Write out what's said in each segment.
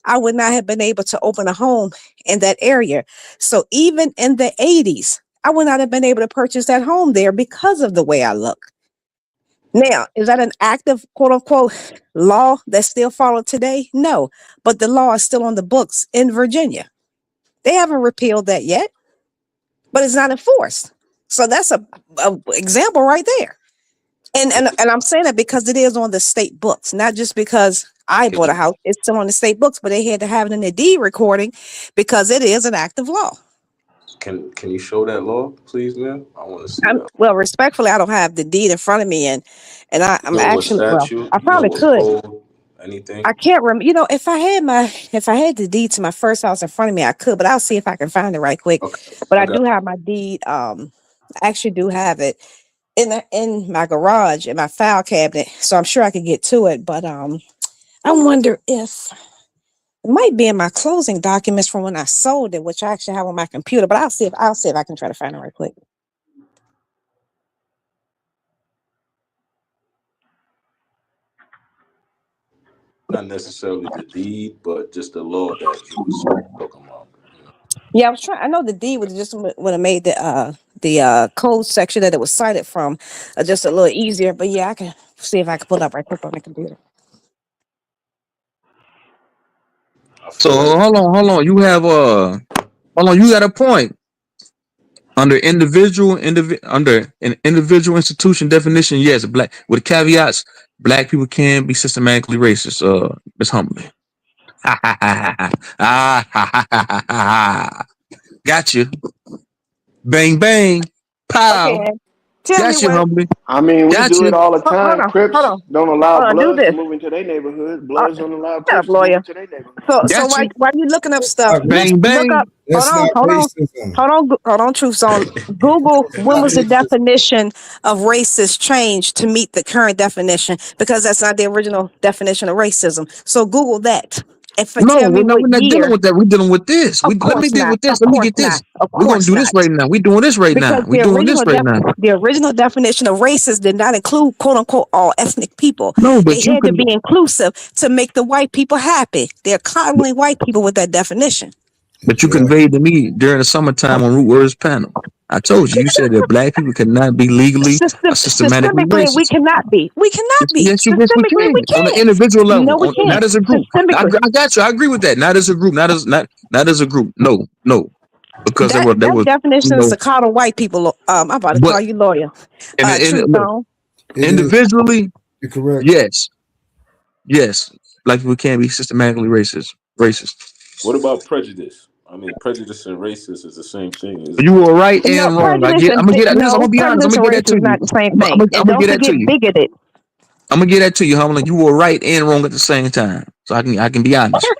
I would not have been able to open a home in that area. So even in the 80s, I would not have been able to purchase that home there because of the way I look. Now, is that an active quote unquote law that's still followed today? No, but the law is still on the books in Virginia. They haven't repealed that yet, but it's not enforced. So that's a example right there. And I'm saying that because it is on the state books, not just because I bought a house. It's still on the state books, but they had to have it in the deed recording because it is an active law. Can you show that law, please, man? I want to see that. Well, respectfully, I don't have the deed in front of me, and I'm You know what actually, well, statute? I You know probably what could. code? Anything? I can't remember. You know, if I had the deed to my first house in front of me, I could, but I'll see if I can find it right quick. Okay, But I I got. do have my deed. I actually do have it in my garage in my file cabinet, so I'm sure I could get to it. But I wonder if it might be in my closing documents from when I sold it, which I actually have on my computer. But I'll see if I can try to find it right quick. Not necessarily the deed, but just the law that you was talking about. Yeah, I was trying. I know the deed would just would have made the code section that it was cited from just a little easier. But yeah, I can see if I can pull it up right quick on my computer. I So feel like hold on. You have hold on. You got a point under under an individual institution definition. Yes, black with caveats. Black people can be systematically racist. Miss Humbly. Got you. Bang bang. Okay, Pow. tell me Got you, what. Humbly. I mean, we Got do it you. all the Hold time. on, hold Crips on, don't allow hold on. Do Bloods to this. move into their neighborhood. Uh, Bloods don't allow Shut up, Crips to move lawyer. into their neighborhood. So Got you. while you looking up That's stuff, not Bang look bang. up. Hold that's on, not hold on, racism. hold on, Truth Zone. Google That's when not was the racism. definition of racist changed to meet the current definition because that's not the original definition of racism. So Google that and No, tell me what we're not dealing year. with that. We're dealing with this. Of Let me course deal not. with this. Of Let me course get not. this. Of We're gonna course do this not. right now. We're doing this right Because now. We're doing this right now. the original definition of racist did not include quote unquote all ethnic people. No, They but you had to can. be inclusive to make the white people happy. They're coddling white people with that definition. But you Yeah. conveyed to me during the summertime on Root Words panel. I told you. You said that black people cannot be legally or systematically Systemically, we racist. cannot be. We cannot be. Yes, we Systemically, we can on an can't. individual No, level, we not can't. as a group. Systemically. I got you. I agree with that. Not as a group. Not as a group. No, no, because there That was you definition is know. to coddle white people. I'm about to But call you lawyer. Truth look, zone. It is. individually, You're correct. yes, yes, black people can be systematically racist. Racist. what about prejudice? I mean, prejudice and racist is the same thing. Is You were right No, and wrong. prejudice I'm and gonna get that. Listen, I'm no gonna be honest. I'm prejudice gonna and get that race to is you. not the same I'm thing. And gonna don't get that forget to you. bigoted. I'm gonna get that to you, Humlin. You were right and wrong at the same time. So I can be honest.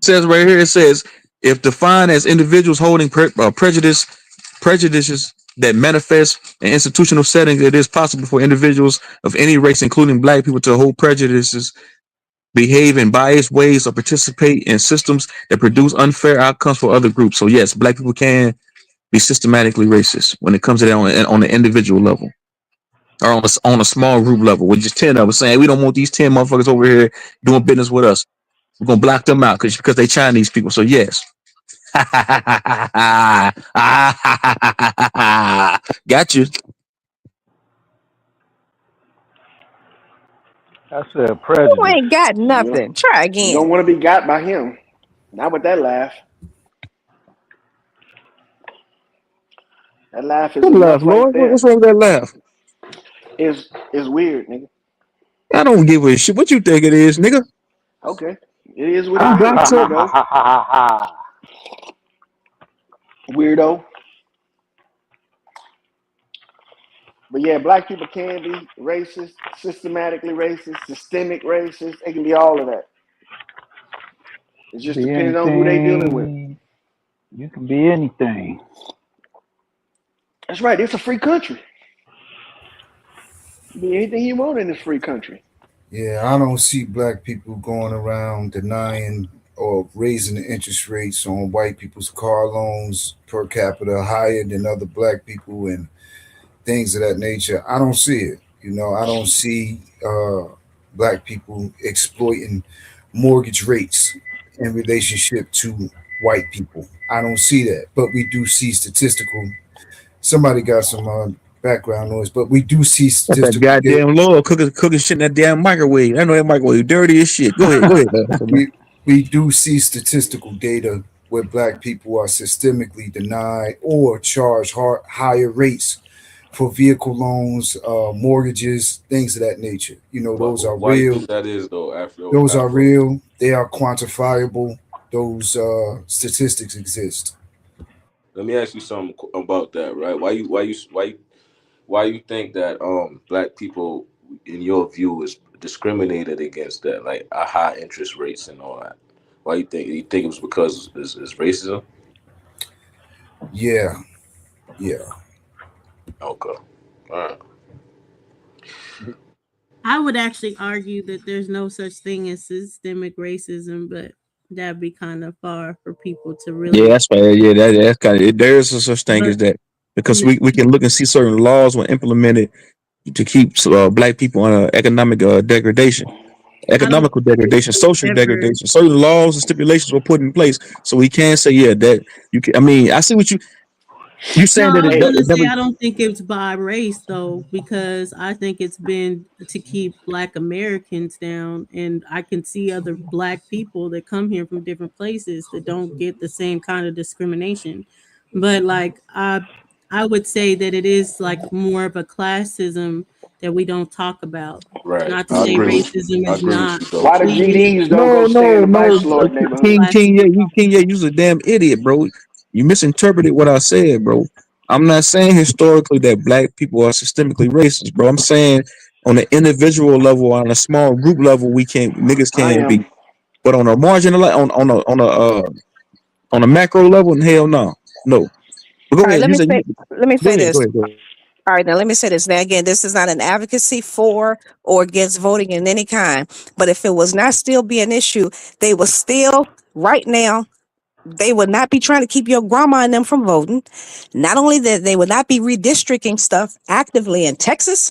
It says right here. It says if defined as individuals holding prejudices that manifest in institutional settings, it is possible for individuals of any race, including black people, to hold prejudices, behave in biased ways, or participate in systems that produce unfair outcomes for other groups. So yes, black people can be systematically racist when it comes to that on the individual level or on a small group level with just 10 of us saying we don't want these 10 motherfuckers over here doing business with us. We're gonna block them out because they Chinese people. So yes. Got you. I said You prejudice. ain't got You don't, nothing. Try you don't again. want to be got by him. Not with that laugh. That laugh is Don't laugh, enough right Lord. there. What's wrong with that laugh? It's weird, nigga. I don't give a shit. What you think it is, nigga? Okay. It is what I'm it back is, to weirdo. Weirdo. But yeah, black people can be racist, systematically racist, systemic racist. It can be all of that. It just Be depends on who they dealing with. anything. You can be anything. That's right. It's a free country. Be anything you want in this free country. Yeah, I don't see black people going around denying or raising the interest rates on white people's car loans per capita higher than other black people and things of that nature. I don't see it. I don't see black people exploiting mortgage rates in relationship to white people. I don't see that, but we do see statistical. Somebody got some background noise, but we do see That's that statistical. goddamn Lord cooking shit in that damn microwave. I know that microwave dirty as shit. Go ahead. We do see statistical data where black people are systemically denied or charged higher rates for vehicle loans, mortgages, things of that nature. Those are Why you real. think that is though? Those are real. They are quantifiable. Those statistics exist. Let me ask you something about that, right? Why you think that black people, in your view, is discriminated against that, like a high interest rates and all that? Why you think it was because it's racism? Yeah. Okay. All right. I would actually argue that there's no such thing as systemic racism, but that'd be kind of far for people to really. Yeah, that's fair. Yeah, that's kind of there is a such thing as that because we can look and see certain laws were implemented to keep black people on economic degradation. Economical degradation, social degradation. Certain laws and stipulations were put in place, so we can say, yeah, that you can. I mean, I see what you saying. No, That I don't think it's by race though, because I think it's been to keep Black Americans down, and I can see other Black people that come here from different places that don't get the same kind of discrimination. But like I would say that it is like more of a classism that we don't talk about. Right. Not to say racism is not. Why the GDs don't go stay in the Vice Lord neighborhood? King, you's a damn idiot, bro. You misinterpreted what I said, bro. I'm not saying historically that black people are systemically racist, bro. I'm saying on an individual level, on a small group level, niggas can't be. But on a marginal, on a macro level, hell no. But go ahead. Let me say this. Go ahead. All right, now let me say this. Now, again, this is not an advocacy for or against voting in any kind. But if it was not still be an issue, they would still, right now, they would not be trying to keep your grandma and them from voting. Not only that, they would not be redistricting stuff actively in Texas,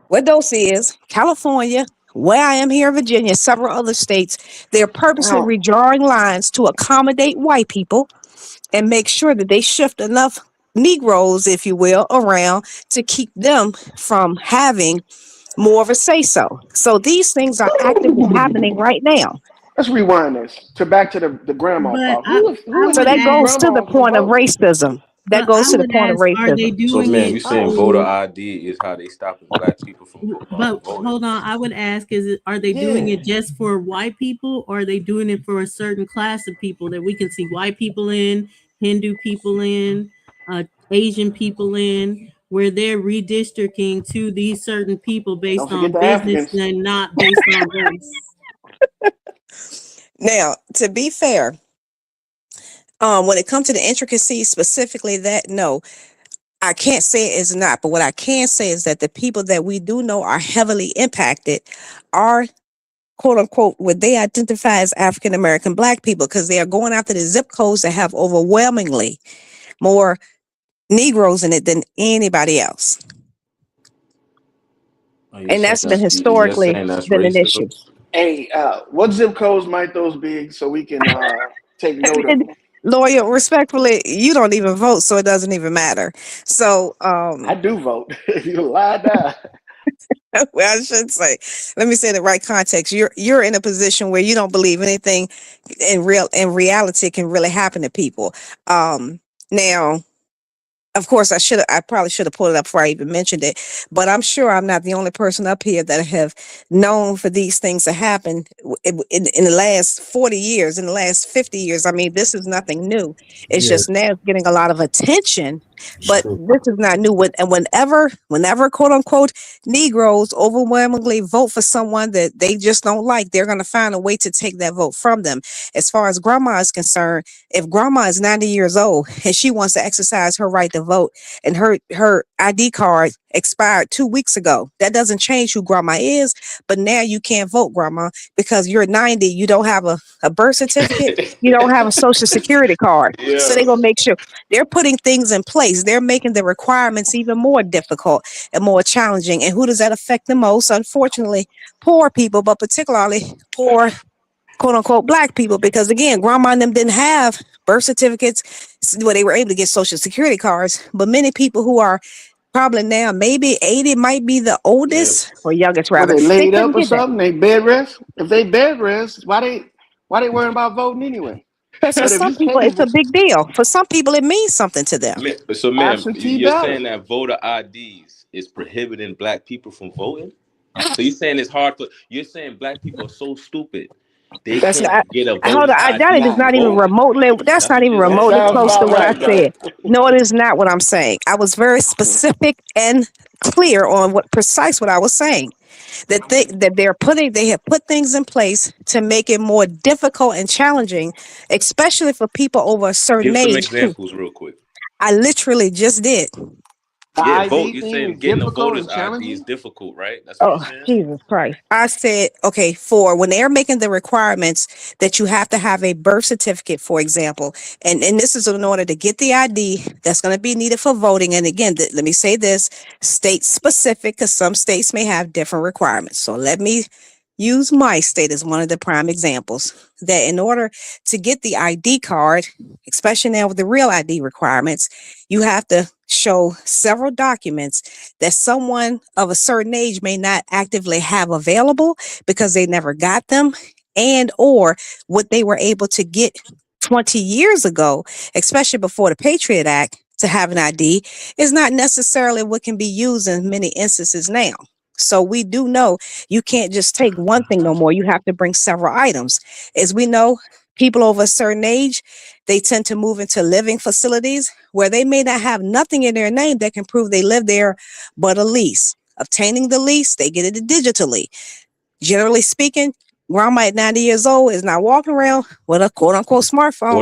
where Dose is, California, where I am here in Virginia, several other states. They're purposely redrawing lines to accommodate white people and make sure that they shift enough Negroes, if you will, around to keep them from having more of a say-so. So these things are actively happening right now. Let's rewind this back to the grandma part. So that goes to the point of racism. That goes to the point of racism. So, man, you saying voter ID is how they stopping black people from voting? But hold on, I would ask: are they doing it just for white people, or are they doing it for a certain class of people that we can see white people in, Hindu people in, Asian people in, where they're redistricting to these certain people based on business and not based on race? Now, to be fair, when it comes to the intricacies specifically, that no, I can't say it's not. But what I can say is that the people that we do know are heavily impacted are, quote unquote, what they identify as African American black people, because they are going after the zip codes that have overwhelmingly more Negroes in it than anybody else. And that's been historically been an issue. Hey, what zip codes might those be so we can take note of them? Lawyer, respectfully, you don't even vote, so it doesn't even matter. So I do vote. You lied down. Well, I should say, let me say in the right context. You're in a position where you don't believe anything in reality can really happen to people. Now, of course, I probably should have pulled it up before I even mentioned it, but I'm sure I'm not the only person up here that have known for these things to happen in the last 40 years, in the last 50 years. I mean, this is nothing new. It's just now getting a lot of attention, but this is not new. And whenever quote unquote Negroes overwhelmingly vote for someone that they just don't like, they're going to find a way to take that vote from them. As far as grandma is concerned, if grandma is 90 years old and she wants to exercise her right to vote and her ID card expired 2 weeks ago. That doesn't change who grandma is, but now you can't vote, grandma, because you're 90. You don't have a birth certificate. You don't have a social security card. So Yeah. they're going to make sure they're putting things in place. They're making the requirements even more difficult and more challenging. And who does that affect the most? Unfortunately, poor people, but particularly poor, quote unquote, black people, because again, grandma and them didn't have birth certificates where they were able to get social security cards. But many people who are probably now maybe 80 might be the oldest or youngest Were rather. they They laid couldn't up or get that. something? They bed rest? If they bed rest, why they worrying about voting anyway? Because for But if some you people, it's a capable, big deal. For some people, it means something to them. So, ma'am, absentee you're ballot. saying that voter IDs is prohibiting black people from voting? So you're saying it's hard for, you're saying black people are so stupid they That's can't not get a how the voting identity is ID to not even vote? remotely. That's That's not what even you're That remotely saying? sounds close to about what I right, though. said. No, it is not what I'm saying. I was very specific and clear on what precise what I was saying. That they have put things in place to make it more difficult and challenging, especially for people over a certain Give some age. examples real quick. I literally just did. The Yeah, vote. ID You're thing saying is getting a difficult voter's and ID is challenging. difficult, right? That's what you're Oh, saying? Jesus Christ. I said, okay, for when they're making the requirements that you have to have a birth certificate, for example, and this is in order to get the ID that's going to be needed for voting. And again, let me say this, state specific, because some states may have different requirements. So let me use my state as one of the prime examples that in order to get the ID card, especially now with the real ID requirements, you have to show several documents that someone of a certain age may not actively have available because they never got them, and or what they were able to get 20 years ago, especially before the Patriot Act, to have an ID is not necessarily what can be used in many instances now. So we do know you can't just take one thing no more. You have to bring several items. As we know, people over a certain age, they tend to move into living facilities where they may not have nothing in their name that can prove they live there but a lease. Obtaining the lease, they get it digitally. Generally speaking, grandma at 90 years old is not walking around with a quote unquote smartphone.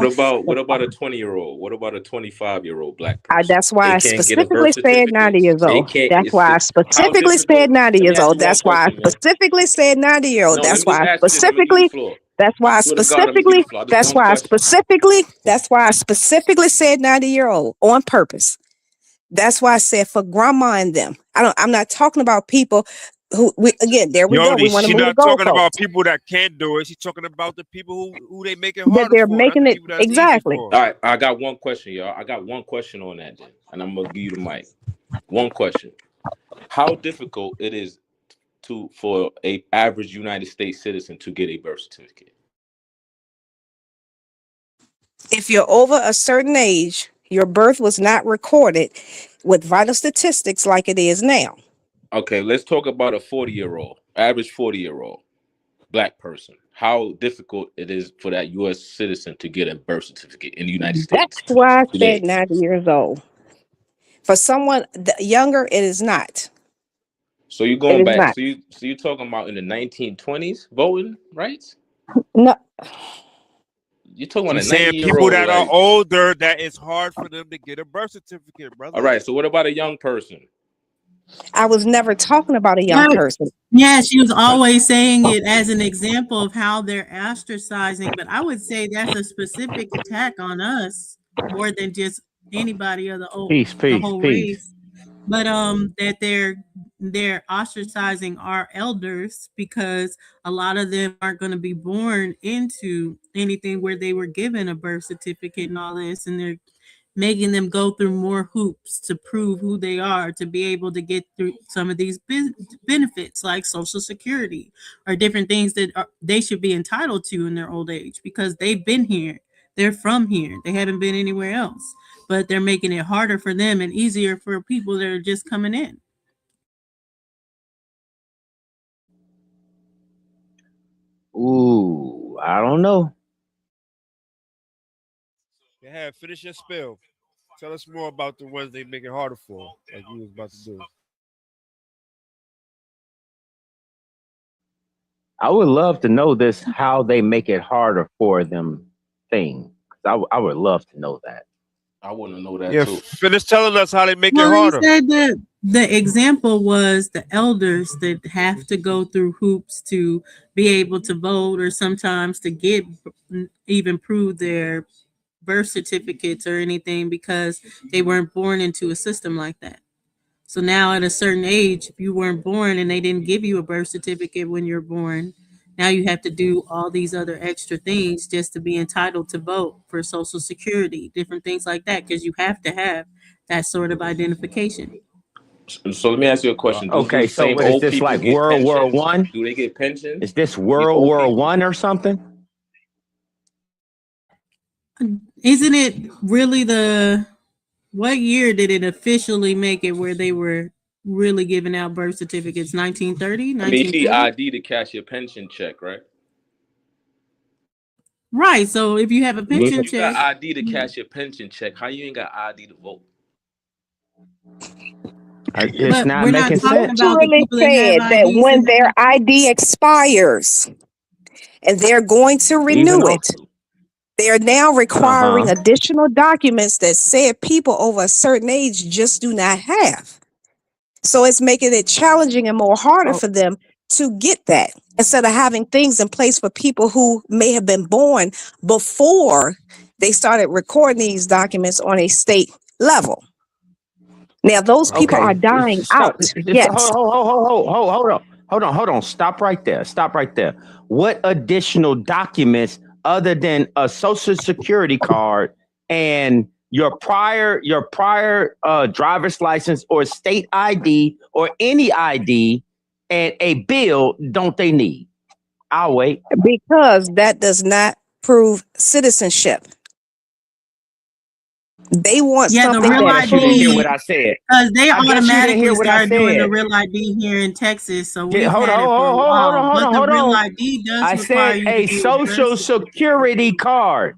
What about a 20-year-old? What about a 25-year-old black person? That's why They I can't get a specifically birth said 90 certificate. years They old. can't. That's why I How specifically said difficult? 90 Let me years ask old. you one That's why I question, man. specifically said 90 year old. No, let me just ask you this. I'm gonna give you the floor. That's why I Swear to God, I'm gonna give you the floor. Just that's one why I question. specifically said 90-year-old on purpose. That's why I said for grandma and them. I'm not talking about people who there we go. We want to She's move the not talking about goalposts. people that can't do it. She's talking about the people who they make it That harder they're for, not making the it people that's easy exactly. for. All right, I got one question, y'all. I got one question on that, then, and I'm gonna give you the mic. One question: how difficult it is for a average United States citizen to get a birth certificate? If you're over a certain age, your birth was not recorded with vital statistics like it is now. Okay, let's talk about a 40-year-old, average 40-year-old black person. How difficult it is for that U.S. citizen to get a birth certificate in the United States That's why I today. said 90 years old. For someone younger, it is not. So you're It going is back. not. So you're talking about in the 1920s voting rights? No, You're talking about She's a saying people 90-year-old, that are like. older, that it's hard for them to get a birth certificate, brother. All right. So what about a young person? I was never talking about a young person. Yeah, she was always saying it as an example of how they're ostracizing, but I would say that's a specific attack on us more than just anybody of the whole race. But that they're ostracizing our elders because a lot of them aren't going to be born into anything where they were given a birth certificate and all this, and they're making them go through more hoops to prove who they are to be able to get through some of these benefits like Social Security or different things that they should be entitled to in their old age because they've been here. They're from here. They haven't been anywhere else, but they're making it harder for them and easier for people that are just coming in. Ooh, I don't know. Yeah, finish your spill. Tell us more about the ones they make it harder for, like you was about to do. I would love to know this, how they make it harder for them thing. I would love to know that. I want to know that Yeah, too. finish telling us how they make it Well, harder. they said that the example was the elders that have to go through hoops to be able to vote, or sometimes to get even prove their birth certificates or anything, because they weren't born into a system like that. So now at a certain age, if you weren't born and they didn't give you a birth certificate when you're born, now you have to do all these other extra things just to be entitled to vote for Social Security, different things like that, because you have to have that sort of identification. So let me ask you a question. Do Okay, these so same what is old this, people like get World War pensions? One? Do they get pensions? Is this These World old War people. One or something? Isn't it really what year did it officially make it where they were really giving out birth certificates? 1930, I mean, you need 1940? ID to cash your pension check, right? Right. So if you have a So pension if you got check, ID to cash your pension check, how you ain't got ID to vote? It's but not we're not making talking sense. about the Literally people that have said that IDs when and their ID expires and they're going to Even renew it, also, they are now requiring uh-huh. additional documents that said people over a certain age just do not have. So it's making it challenging and more harder Oh, for them to get that, instead of having things in place for people who may have been born before they started recording these documents on a state level. Now, those people okay. are dying Stop. out. Yes. Hold on. Stop right there. What additional documents other than a social security card and your prior driver's license or state ID or any ID and a bill don't they need? I'll wait. Because that does not prove citizenship. They want yeah, the something real I that guess you didn't hear proves. what I said. because they I guess you didn't hear automatically what I started doing the said. real ID here in Texas. So Yeah, we've had it for a while. But the hold real on. ID does I require said you to a do a birth social certificate. security card.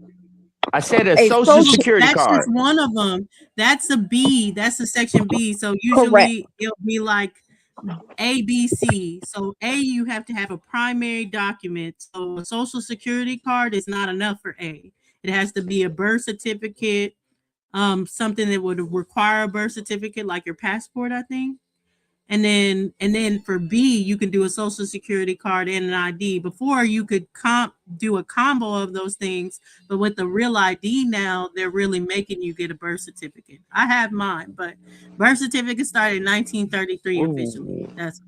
I said a A social social, security That's card. just one of them. That's a B. That's a section B. So correct. usually it'll be like A, B, C. So A, you have to have a primary document. So a social security card is not enough for A. It has to be a birth certificate, something that would require a birth certificate, like your passport, I think. And then for B, you can do a social security card and an ID. Before you could do a combo of those things, but with the real ID now, they're really making you get a birth certificate. I have mine, but birth certificate started in 1933 officially. Ooh. That's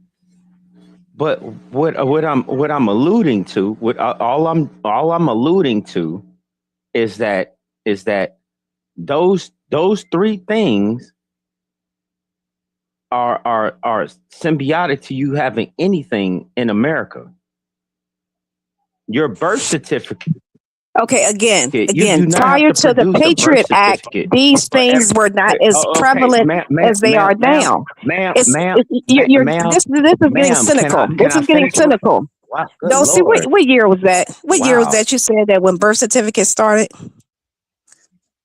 But what I'm alluding to, all I'm alluding to is that those three things are symbiotic to you having anything in America. Your birth certificate, Okay, again, you do not have prior to to the produce a birth Patriot Act, certificate these for every. things were not as Okay, prevalent as they are now. This is getting cynical. This Can I is getting finish? cynical. Wow, good No, see, Lord. what year was that? What year was Wow. that you said that when birth certificates started?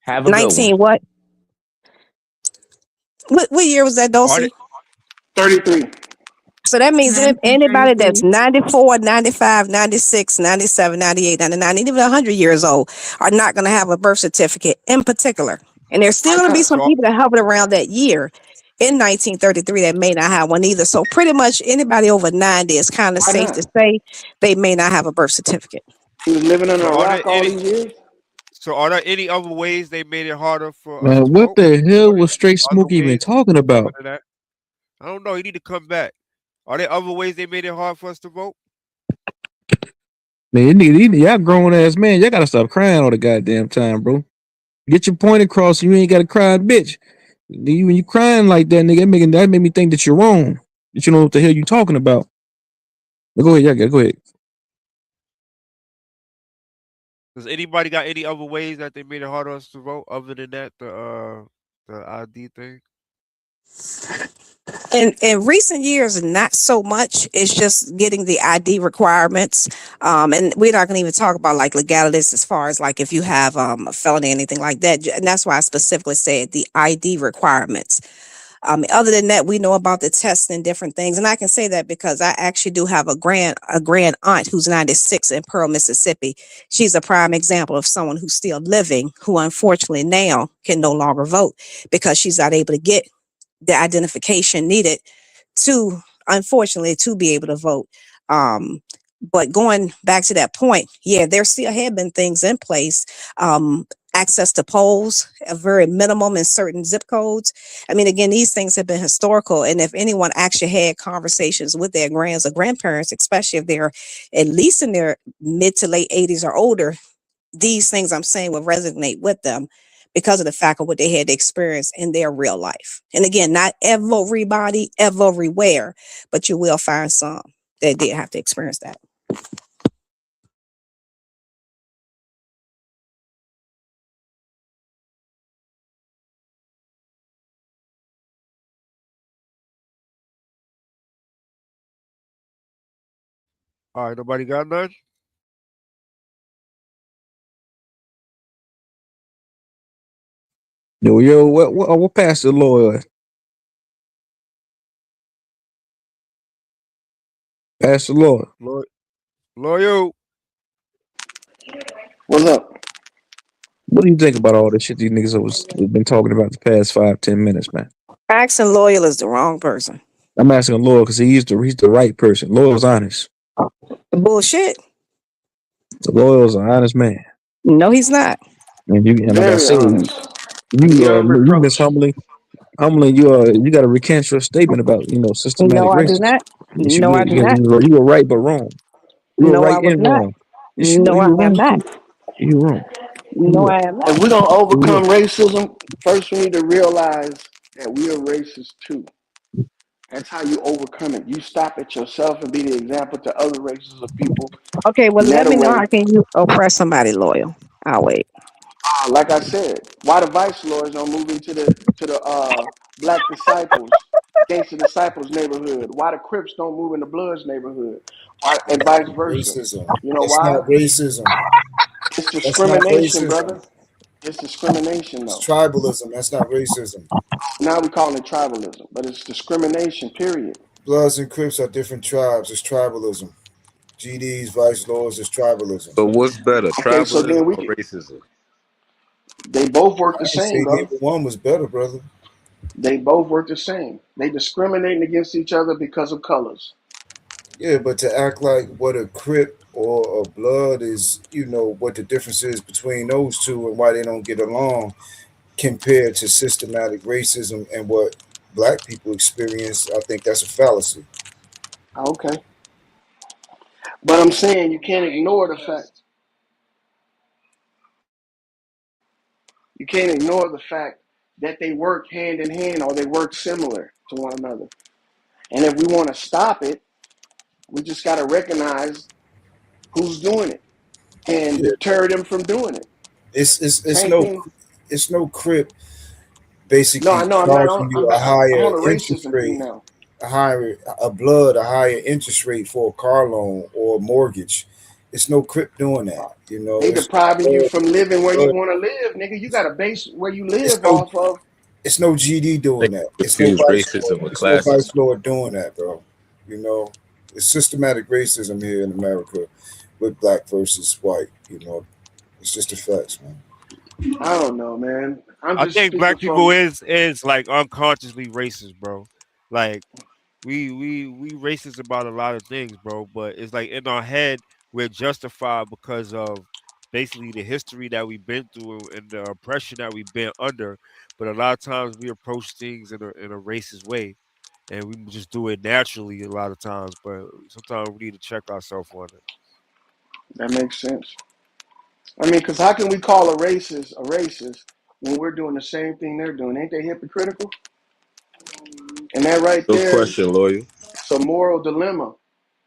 Have a good 19 one. what? What year was that, Dulcie? 33. So that means anybody that's 1933. 94, 95, 96, 97, 98, 99, even 100 years old are not going to have a birth certificate in particular. And there's still going to be some So people that hovered around that year in 1933 that may not have one either. So pretty much anybody over 90 is kind of Why safe to not? say they may not have a birth certificate. He was living under so a are there rock all any these years. so are there any other ways they made it harder for us Man, to what vote? the hell Are there was Straight other Smoke even ways talking other about? than that? I don't know. You need to come back. Are there other ways they made it hard for us to vote? Man, y'all grown ass man, y'all gotta stop crying all the goddamn time, bro. Get your point across. You ain't gotta cry, bitch. When you crying like that, nigga, that made me think that you're wrong. That you know what the hell you talking about. But go ahead, go ahead. Does anybody got any other ways that they made it harder for us to vote other than that the ID thing? In recent years, not so much. It's just getting the ID requirements. And we're not going to even talk about like legalities as far as like if you have a felony, anything like that. And that's why I specifically said the ID requirements. Other than that, we know about the tests and different things. And I can say that because I actually do have a grand aunt who's 96 in Pearl, Mississippi. She's a prime example of someone who's still living, who unfortunately now can no longer vote because she's not able to get the identification needed to, unfortunately, to be able to vote. But going back to that point, yeah, there still have been things in place. Access to polls, a very minimum in certain zip codes. I mean, again, these things have been historical. And if anyone actually had conversations with their grands or grandparents, especially if they're at least in their mid to late 80s or older, these things I'm saying will resonate with them because of the fact of what they had to experience in their real life. And again, not everybody, everywhere, but you will find some that did have to experience that. All right, nobody got none? Yo, what Pastor Lloyd? Pastor Lloyd. Loyal. What's up? What do you think about all this shit these niggas have been talking about the past 5-10 minutes, man? Asking Loyal is the wrong person. I'm asking Lloyd because he's the right person. Loyal's honest. Bullshit. Loyal's an honest man. No, he's not. And like I Very said, honest. you Beyond miss reproach. humbling. You got to recant your statement about systematic No, I do racism. not. Yes, No, I do not. you were right but wrong. You were No, I right was and not. wrong. Yes, you No, I were am wrong not. too. You were wrong. No, I am If not. we're gonna You overcome were. racism, first we need to realize that we are racist too. That's how you overcome it. You stop it yourself and be the example to other races of people. Okay, well, And let that me know way, how can you oppress somebody, Loyal. I'll wait. like I said, why the vice lords don't move into the black disciples, gangster disciples neighborhood? Why the Crips don't move in the Bloods neighborhood? Why, and vice versa? Racism. You know It's why? not racism. It's That's not discrimination, racism. brother. It's discrimination, It's though. tribalism. That's not racism. Now we call it tribalism, but it's discrimination. Period. Bloods and Crips are different tribes. It's tribalism. GDs, vice lords is tribalism. So what's better, Okay, so tribalism then we or can. racism? They both work I the didn't say same, brother. neither one was better, brother. They both work the same. They discriminating against each other because of colors. Yeah, but to act like what a Crip or a Blood is, what the difference is between those two and why they don't get along compared to systematic racism and what black people experience, I think that's a fallacy. Okay, but I'm saying you can't ignore the fact. You can't ignore the fact that they work hand in hand or they work similar to one another. And if we want to stop it, we just got to recognize who's doing it and Yeah, deter them from doing it. it's Same no thing. Crip No, basically I know. I'm not on. charging you a I'm higher on a interest racism thing rate, now. a Blood a higher interest rate for a car loan or a mortgage. It's no Crip doing that. They It's depriving you from living where you Blood. want to live, nigga. You got to base where you It's live no off of. it's no GD They doing that. confuse racism with It's no classism. vice lord doing that, bro. It's systematic racism here in America with black versus white. It's just the facts, man. I don't know, man. I'm I just think speaking black people from. is like unconsciously racist, bro. Like we racist about a lot of things, bro. But it's like in our head we're justified because of basically the history that we've been through and the oppression that we've been under. But a lot of times we approach things in a racist way, and we just do it naturally a lot of times. But sometimes we need to check ourselves on it. That makes sense. I mean, because how can we call a racist when we're doing the same thing they're doing? Ain't they hypocritical? And that right Good there, question, lawyer. it's a moral dilemma.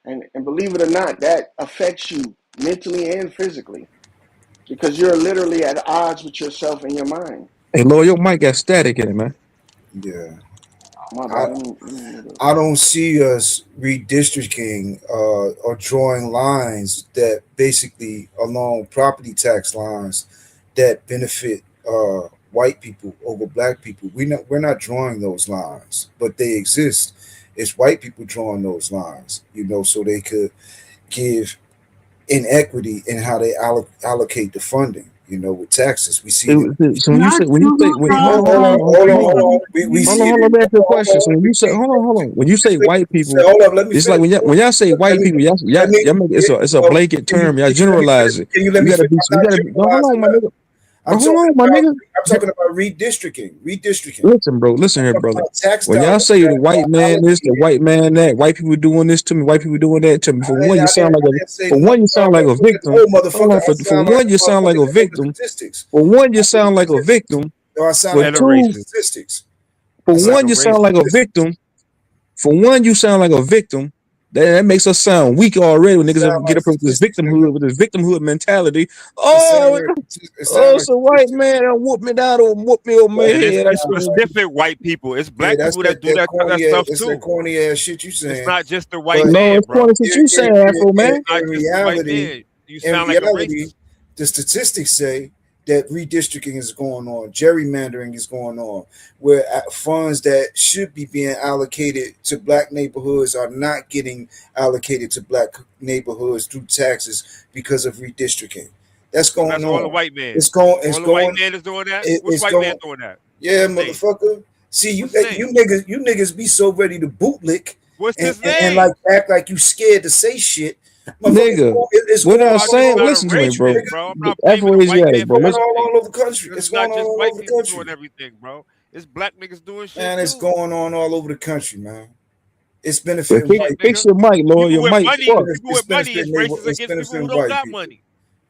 And believe it or not, that affects you mentally and physically because you're literally at odds with yourself and your mind. Hey, Lloyd, your mic got static in it, man. Yeah. My I, bad. Let me I don't see us redistricting or drawing lines that basically along property tax lines that benefit white people over black people. We're not drawing those lines, but they exist. It's white people drawing those lines, so they could give inequity in how they allocate the funding. You know, with Texas, we see So them. when you say when you say when, hold on, We see hold it. on, let me ask you a question. So when you say hold on, when you say white people, Hold up, let me it's like finish. when y'all say white people, y'all Let me. make it's a Well, blanket term. Y'all can you let me generalize it. Can you let You me gotta finish? be I'm you not gotta be no, hold on, generalizing my that. nigga. I'm Hold on, my nigga. talking about redistricting. Redistricting. Listen, bro. Listen here, brother. Tax When y'all dollars say the that white are man this, the allocated. white man that, white people doing this to me, white people doing that to me. For one, you sound like I didn't say for no. one, you sound like a victim. No, Hold motherfucker. on, I for sound like one, a you sound like motherfucker a that know the victim. statistics. For one, you sound like a victim. No, I sound For like And a two, racist. statistics. for Sound like one, a you sound racist. like a victim. For one, you sound like a victim. That makes us sound weak already when niggas ever Sound get like up with this statistics, nigga. victimhood mentality. It sound Oh, like it's a white man that whoop me down or whoop me over my head. It's specific white people. It's Yeah, black that's people that do that that corny ass. stuff It's that too. corny ass shit you It's saying. not just the white But No, man, it's bro. funny since you saying Afro, man. It's not just the white man. You sound like a racist. The statistics say that redistricting is going on, gerrymandering is going on, where funds that should be being allocated to black neighborhoods are not getting allocated to black neighborhoods through taxes because of redistricting. That's So going that's all the on. white man. It's going. It's All the white going. man is doing that. Which It's white man going. doing that? Yeah, What's his name? motherfucker. See, What's his name? you niggas be so ready to bootlick What's and, his and, and name? like act like you scared to say shit. Nigga, It's what going I on I'm just saying, all not over a listen to the me, country, bro. racist, nigga. bro. I'm not blaming the white Afroasiatic, man bro. for Going Listen, everything. all over the country. Because It's it's going not on just all white over the people country. doing everything, bro. It's black niggas doing shit Man, it's too. going on all over the country, man. It's but benefiting Shit, white fix nigga. your mic, Lord. Your mic fucked. People with money is racist It's against people who benefiting don't white got people. money.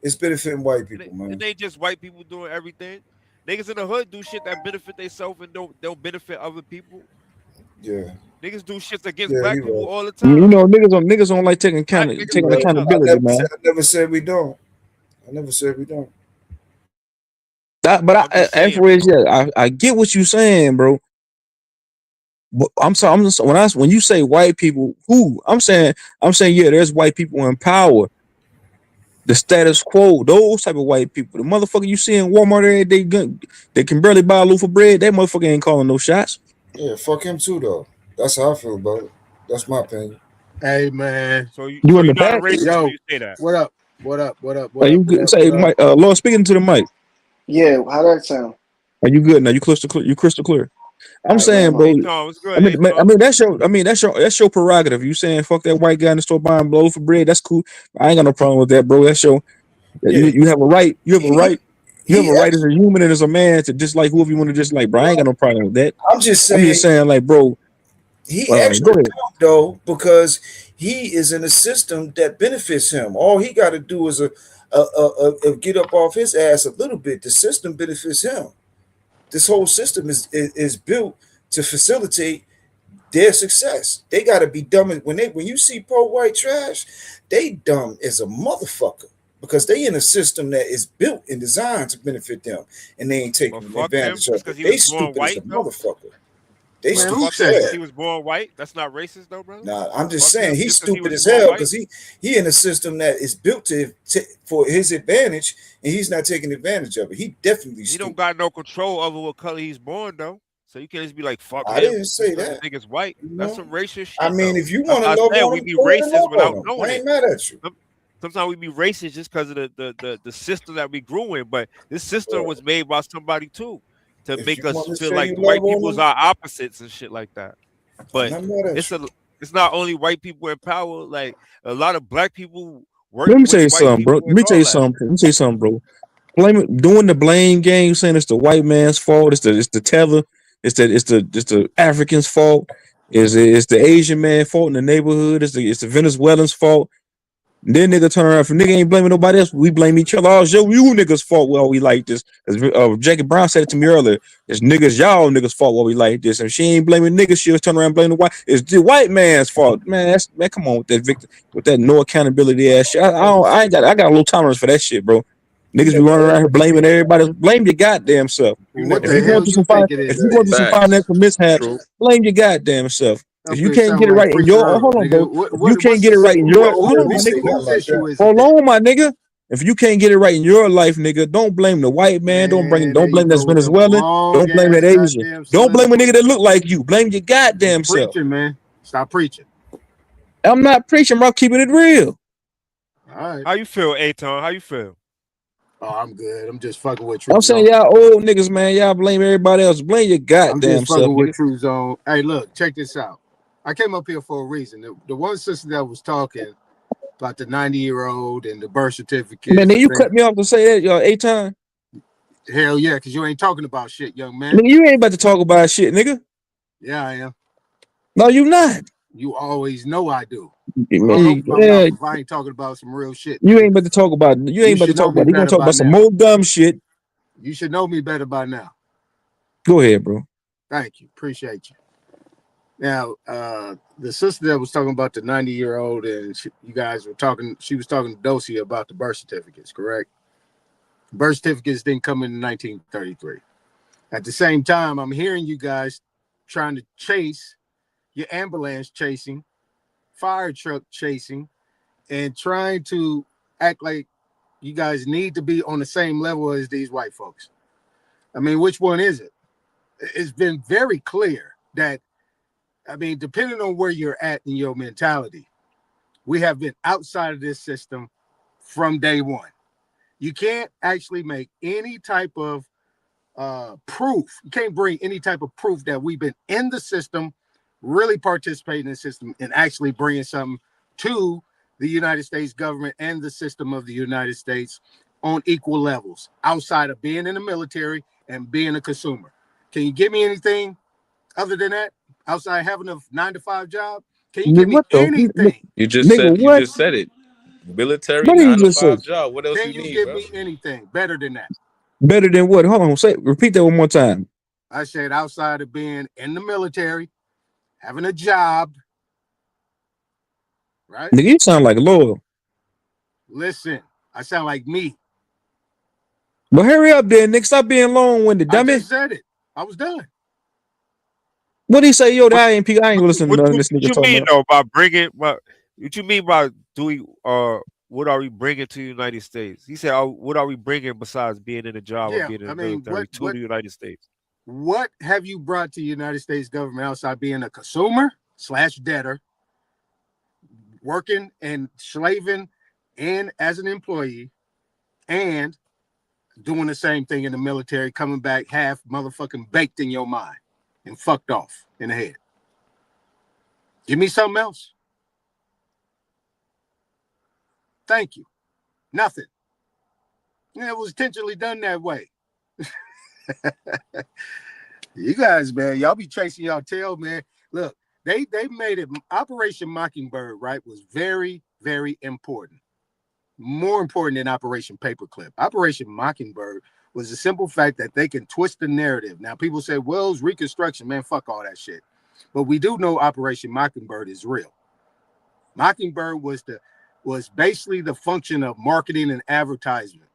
It's benefiting white It, people, it man. ain't just white people doing everything. Niggas in the hood do shit that benefit themselves and don't benefit other people. Yeah, Niggas do shit against yeah, black you people right. all the You time. know, niggas don't like taking Black niggas You taking right. wake up. accountability, man. I never said we don't. I never said we don't. But I'm just saying, bro. Afroasiatic, I get what you saying, bro. But I'm sorry, I'm just when you say white people, who I'm saying yeah, there's white people in power. The status quo, those type of white people, the motherfucker you see in Walmart every day, they can barely buy a loaf of bread. That motherfucker ain't calling no shots. Yeah, fuck him too, though. That's how I feel about it. That's my opinion. Hey man, So You in you're the not a back? racist when yo, you say that. what up? What up? What up? Are What up? you What good? up? Say, What up? Mike, Lord, speaking to the mic. Yeah, how that sound? Are you good now? You crystal clear. You crystal clear. All I'm right, man. saying, Look. bro. Hey Tom, what's I good, mean, hey Tom? that's your prerogative. You saying fuck that white guy in the store buying blow for bread? That's cool. I ain't got no problem with that, bro. That's your Yeah, you have a right. You have a right. You have he a right as actually, a human and as a man to dislike whoever you want to dislike, bro. I ain't got no problem with that. I'm just I'm just saying, saying, like, bro. he Go actually ahead. don't, though, because he is in a system that benefits him. All he got to do is get up off his ass a little bit. The system benefits him. This whole system is built to facilitate their success. They got to be dumb when you see poor white trash, they dumb as a motherfucker because they in a system that is built and designed to benefit them, and they ain't Well, taking fuck him advantage just of because it. he They was born stupid as a white, though. motherfucker. They Man, Well, who stupid fuck as him said because hell. that? he was born white. That's not racist, though, brother. Nah, I'm just Fuck saying him he's just because he stupid was as born hell white. because he in a system that is built for his advantage, and he's not taking advantage of it. He definitely He don't stupid. got no control over what color he's born, though. So you can't just be like, fuck I him didn't just say because the that. nigga's white. You That's know, some racist I shit, mean, though. if you That's want to why I love said on we him, be go ahead and racist love without on him. knowing I it. ain't mad at you. Sometimes we be racist just because of the system that we grew in. But this system But was made by somebody too to if you make us want to feel say like you the love white on people's him, our opposites and shit like that. I'm But not mad at it's you. a it's not only white people in power. Like a lot of black people work Let me tell with you white something, bro. people and all that. Bro. Doing the blame game, saying it's the white man's fault. It's the tether. It's the African's fault. It's the Asian man fault in the neighborhood. It's the Venezuelan's fault. And then nigga turn around. If nigga ain't blaming nobody else, we blame each other. Oh, you niggas fault. Well, we like this. Jackie Brown said it to me earlier. It's y'all niggas fault. Why we like this. And she ain't blaming niggas. She'll turn around and blame the white. It's the white man's fault. Man, come on with that victim, with that no accountability ass shit. I got a little tolerance for that shit, bro. You Niggas be never running around heard here me say blaming that. everybody. Blame your goddamn self. You What never If the you heard going hell through me you say think it if is, you that. going through some man? Facts. financial mishaps, True. blame your goddamn self. If Up you here can't get sound it like right in preacher your Earl, hold on, nigga. bro. What If you what can't what's get it this? right in You your never hold heard on, me my say nigga. nothing Whose like that. issue is it Hold then? on, my nigga. If you can't get it right in your life, nigga, don't blame the white man. Man, there Don't you blame go that with them Venezuelan. long Don't blame that ass Asian. goddamn Don't blame a soliloquy. nigga that look like you. Blame your You goddamn self. preaching, man. Stop preaching. I'm not preaching, bro. Keeping it real. All right. How you feel, Aton? How you feel? Oh, I'm good. I'm just fucking with I'm True saying Zone. y'all old niggas, man. Y'all blame everybody else. Blame your I'm goddamn just self, fucking with nigga. True Zone. Hey, look, check this out. I came up here for a reason. The one sister that was talking about the 90-year-old and the birth Man, certificates, then I you think, cut me off to say that, y'all, 8 times. hell yeah, because you ain't talking about shit, young man. Nigga, you ain't about to talk about shit, nigga. Yeah, I am. No, you not. You always know I do. Man, I'll open my yeah, mouth if I ain't talking about some real shit. you Nigga. ain't about to talk about. You You ain't about to should talk know me about. You gonna better talk by about some now. more dumb shit. You should know me better by now. Go ahead, bro. Thank you. Appreciate you. Now, the sister that was talking about the 90-year-old and you guys were talking, she was talking to Dosia about the birth certificates, correct? Birth certificates didn't come in 1933. At the same time, I'm hearing you guys trying to chase your ambulance chasing, fire truck chasing, and trying to act like you guys need to be on the same level as these white folks. I mean, which one is it? It's been very clear that, I mean, depending on where you're at in your mentality, we have been outside of this system from day one. You can't actually make any type of proof. You can't bring any type of proof that we've been in the system, really participating in the system, and actually bringing something to the United States government and the system of the United States on equal levels, outside of being in the military and being a consumer. Can you give me anything other than that? Outside having a 9-to-5 job? Can you give Nigga, me what the anything? You just nigga? said What? it. Military What did you just say? 9 to 5 job. What else Can you you need, give bro? me anything better than that? Better than what? Hold on. Say, repeat that one more time. I said outside of being in the military, having a job, right? Nigga, you sound like loyal. Listen, I sound like me. But hurry up, then, nigga. Stop being long-winded, I dummy. just said it. I was done. What do he say? Yo, the What, IMP. I ain't gonna listen to nothing this what nigga you talking mean about. though by bringing? What you mean by doing? What are we bringing to the United States? He said, "What are we bringing besides being in a job or Yeah, being in I the mean, military to the United States?" what have you brought to the United States government outside being a consumer / debtor, working and slaving and as an employee, and doing the same thing in the military, coming back half motherfucking baked in your mind and fucked off in the head? Give me something else. Thank you. Nothing. Yeah, it was intentionally done that way. You guys, man, y'all be chasing y'all tail, man. Look, they made it. Operation Mockingbird, right, was very, very important. More important than Operation Paperclip. Operation Mockingbird was the simple fact that they can twist the narrative. Now, people say, well, it's Reconstruction, man. Fuck all that shit. But we do know Operation Mockingbird is real. Mockingbird was basically the function of marketing and advertisement.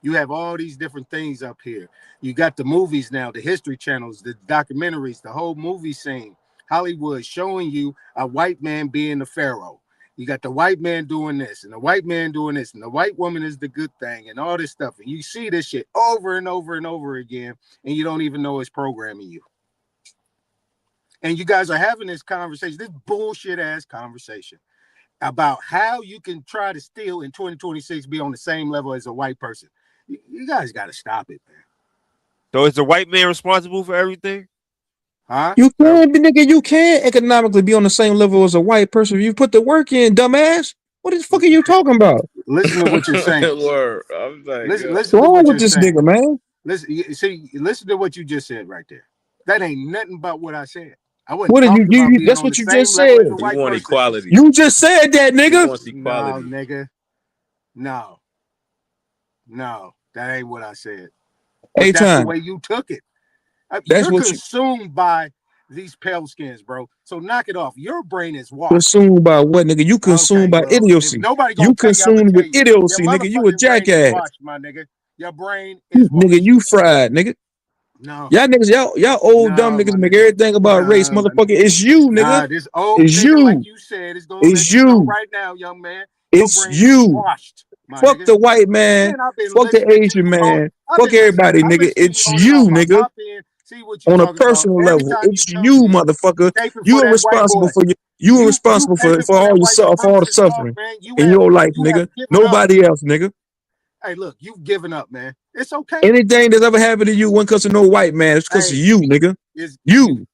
You have all these different things up here. You got the movies now, the history channels, the documentaries, the whole movie scene. Hollywood showing you a white man being the pharaoh. You got the white man doing this and the white man doing this and the white woman is the good thing and all this stuff. And you see this shit over and over and over again, and you don't even know it's programming you. And you guys are having this conversation, this bullshit ass conversation about how you can try to still in 2026 be on the same level as a white person. You guys got to stop it, man. So is the white man responsible for everything? Huh? You can, nigga. You can economically be on the same level as a white person if you put the work in, dumbass. What the fuck are you talking about? Listen to what you're saying. Word. I'm like, Listen What's to wrong what with you're this saying. nigga, man? Listen to what you just said right there. That ain't nothing about what I said. I wasn't What did talking about being that's on what the you same just level said. as a He white want person. equality. You just said that, He nigga. wants equality. No, nigga. No, that ain't what I said. But that's the way you took it. That's You're what you consumed by these pale skins, bro. So knock it off. Your brain is washed. consumed by what, nigga? You consumed by Well, if idiocy. nobody You gonna tell you, I'm gonna consumed tell with you. Your idiocy, nigga. You a motherfucking brain is jackass. washed, my nigga. Your brain is washed. Nigga, you fried, nigga. No. Y'all niggas, y'all old dumb niggas make everything about race, motherfucker. It's you, nigga. This old It's nigga, like you. you said, is gonna let It's you know you. right now, young man. Your It's brain is you. washed, my Fuck nigga. the white man. Man, I've been Fuck the listening to Asian you man. I've Fuck been everybody, I've nigga. listened to It's you on and you, off. I nigga. pop in, see what you're On a talking about. personal Every level, time you it's come you, in, motherfucker. caping You for are that white responsible boy. for you are You responsible for caping for all that your white boy for all the pissed off, suffering man. in your life, You have nigga. given up. Nobody else, nigga. Hey, look, you've given up, man. It's okay. Anything that's ever happened to you wasn't because of no white man. It's because of you, nigga. You.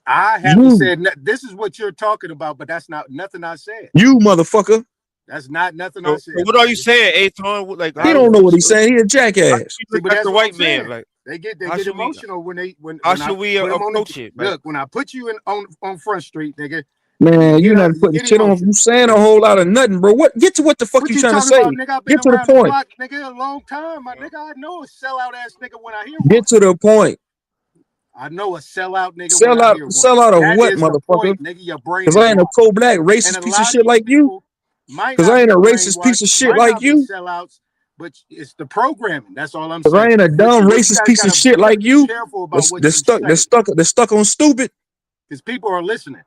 I haven't said this is what you're talking about, but that's not nothing I said. You motherfucker. That's not nothing I said. So what are you saying, Aton? Like, He don't know what he's saying. He a jackass. See, but that's the what white I'm man. saying. Like, they get how should we- emotional when how when should we I put 'em on approach the- it? Like- Look, when I put you in on Front Street, nigga. Man, you're not you putting get shit on. emotional. You saying a whole lot of nothing, bro. Get to what the fuck What you trying to talking say? about, nigga? I've been Get to the around the point. block, nigga, a long time, my nigga. I know a sellout ass nigga when I hear one. Get to the point. I know a sellout nigga. Sell when I out, hear one. sell out of That what, is the motherfucker? point, nigga. Your brain Because is I ain't a lost. co-black And racist a piece lot of of shit these like you. people might Because not I ain't be a racist brainwashed, piece of shit might like not be you. sellouts, but it's the programming. That's all I'm Because saying. I ain't a But dumb you racist guys piece of gotta shit be like you. careful about what you They're stuck on stupid. because people are listening.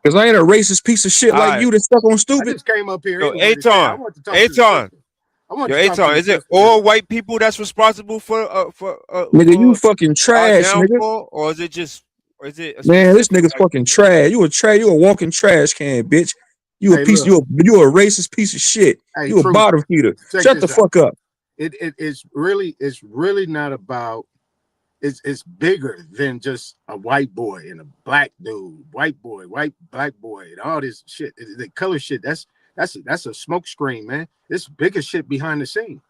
Because I ain't a racist piece of shit like you that's stuck on I stupid. just came up here Yo, anyway to say I Aton, want to talk to the Aton, sister. I want yo, to talk to Aton, the is it sister. all white people that's responsible for Nigga, you fucking our trash, nigga. downfall, or is it just, or is it a Man, this specific? nigga's fucking trash. You a walking trash can, bitch. You a Hey, piece. look. You a racist piece of shit. Hey, You a Truth, bottom feeder. check Shut the this out. fuck up. It's really not about. It's bigger than just a white boy and a black dude, white boy, black boy, and all this shit. The color shit. That's a smoke screen, man. It's bigger shit behind the scene.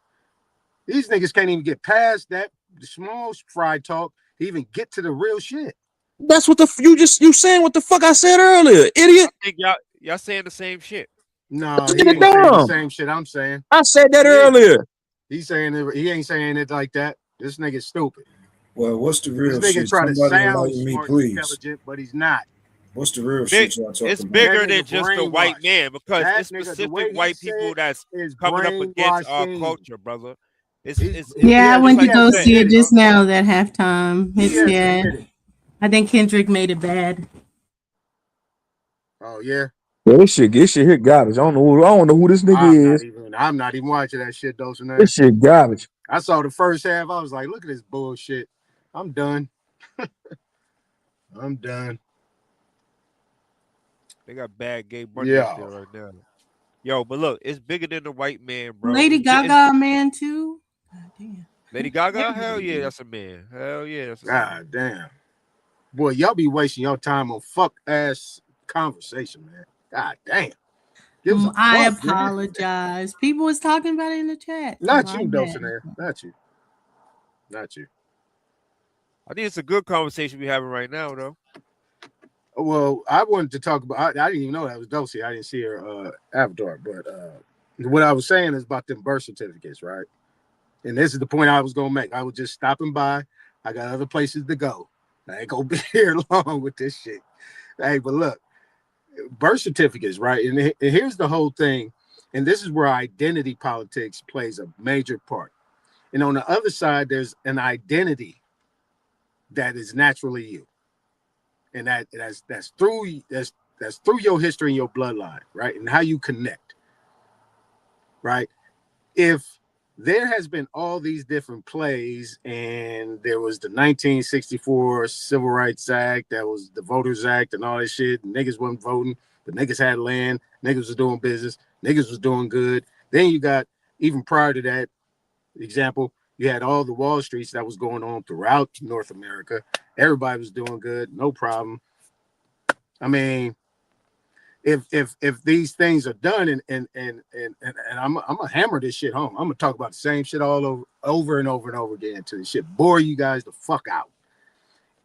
These niggas can't even get past that small fry talk to even get to the real shit. That's what you saying what the fuck I said earlier, idiot. I think y'all saying the same shit. No, This he nigga ain't saying the dumb. same shit I'm saying. I said that Yeah. earlier. He's saying it. He ain't saying it like that. This nigga's stupid. Well, what's the real This nigga shit? try to Somebody sound enlighten me, smart and please. intelligent, but he's not. What's the real Big, shit y'all talking it's about? bigger That than nigga just the white brainwashed. man because That it's nigga, the specific way he white people said that's is coming up against our brainwashing. culture, brother. He's- It's Yeah, I he went to has go admitted see it it. just now. That halftime, He it's has yeah. admitted. I think Kendrick made it bad. Oh yeah. Yeah, this shit hit garbage. I don't know who this nigga is. I'm not even watching that shit, though. This shit garbage. I saw the first half. I was like, look at this bullshit. I'm done. I'm done. They got bad gay bunny out there right now. Yo, but look, it's bigger than the white man, bro. Lady Gaga, a man too. God damn. Lady Gaga, hell yeah, that's a man. Hell yeah, that's a man. God damn. Boy, y'all be wasting your time on fuck ass conversation, man. God damn. Give us a I fuck, man. apologize. People was talking about it in the chat. Not My you, bad. Dulcinea. Not you. Not you. I think it's a good conversation we having right now, though. Well, I wanted to talk about. I didn't even know that was Dulcie. I didn't see her avatar, but what I was saying is about them birth certificates, right? And this is the point I was gonna make. I was just stopping by. I got other places to go. I ain't gonna be here long with this shit. Hey, but look, birth certificates, right? And here's the whole thing. And this is where identity politics plays a major part. And on the other side, there's an identity that is naturally you. And that's through your history and your bloodline, right? And how you connect, right? If there has been all these different plays, and there was the 1964 Civil Rights Act, that was the Voters Act, and all that shit. And niggas wasn't voting, but niggas had land, niggas was doing business, niggas was doing good. Then you got, even prior to that example, you had all the Wall Streets that was going on throughout North America. Everybody was doing good, no problem. I mean, if these things are done, and I'm gonna hammer this shit home. I'm gonna talk about the same shit all over and over again until this shit bore you guys the fuck out.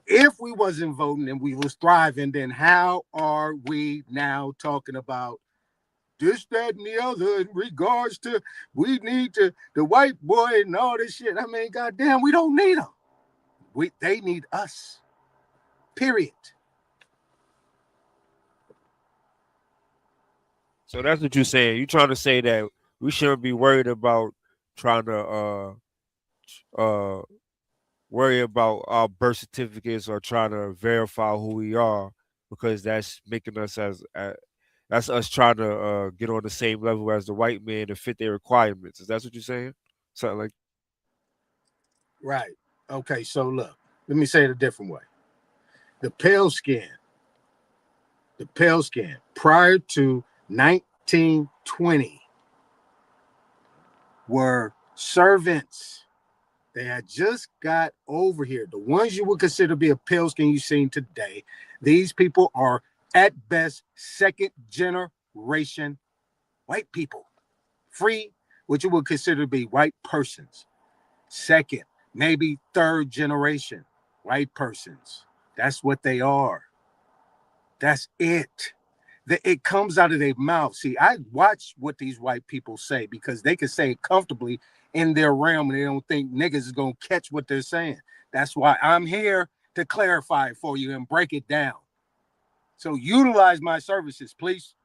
If we wasn't voting and we was thriving, then how are we now talking about this, that, and the other in regards to we need to the white boy and all this shit? I mean, goddamn, we don't need them. They need us. Period. So that's what you're saying. You're trying to say that we shouldn't be worried about trying to worry about our birth certificates or trying to verify who we are, because that's making us that's us trying to get on the same level as the white man to fit their requirements. Is that what you're saying? Something like Right. Okay, so look, let me say it a different way. The pale skin prior to 1920 were servants. They had just got over here. The ones you would consider to be a pale skin you've seen today. These people are at best second generation white people. Free, what you would consider to be white persons. Second, maybe third generation white persons. That's what they are. That's it. It comes out of their mouth. See, I watch what these white people say because they can say it comfortably in their realm and they don't think niggas is going to catch what they're saying. That's why I'm here to clarify it for you and break it down. So utilize my services, please.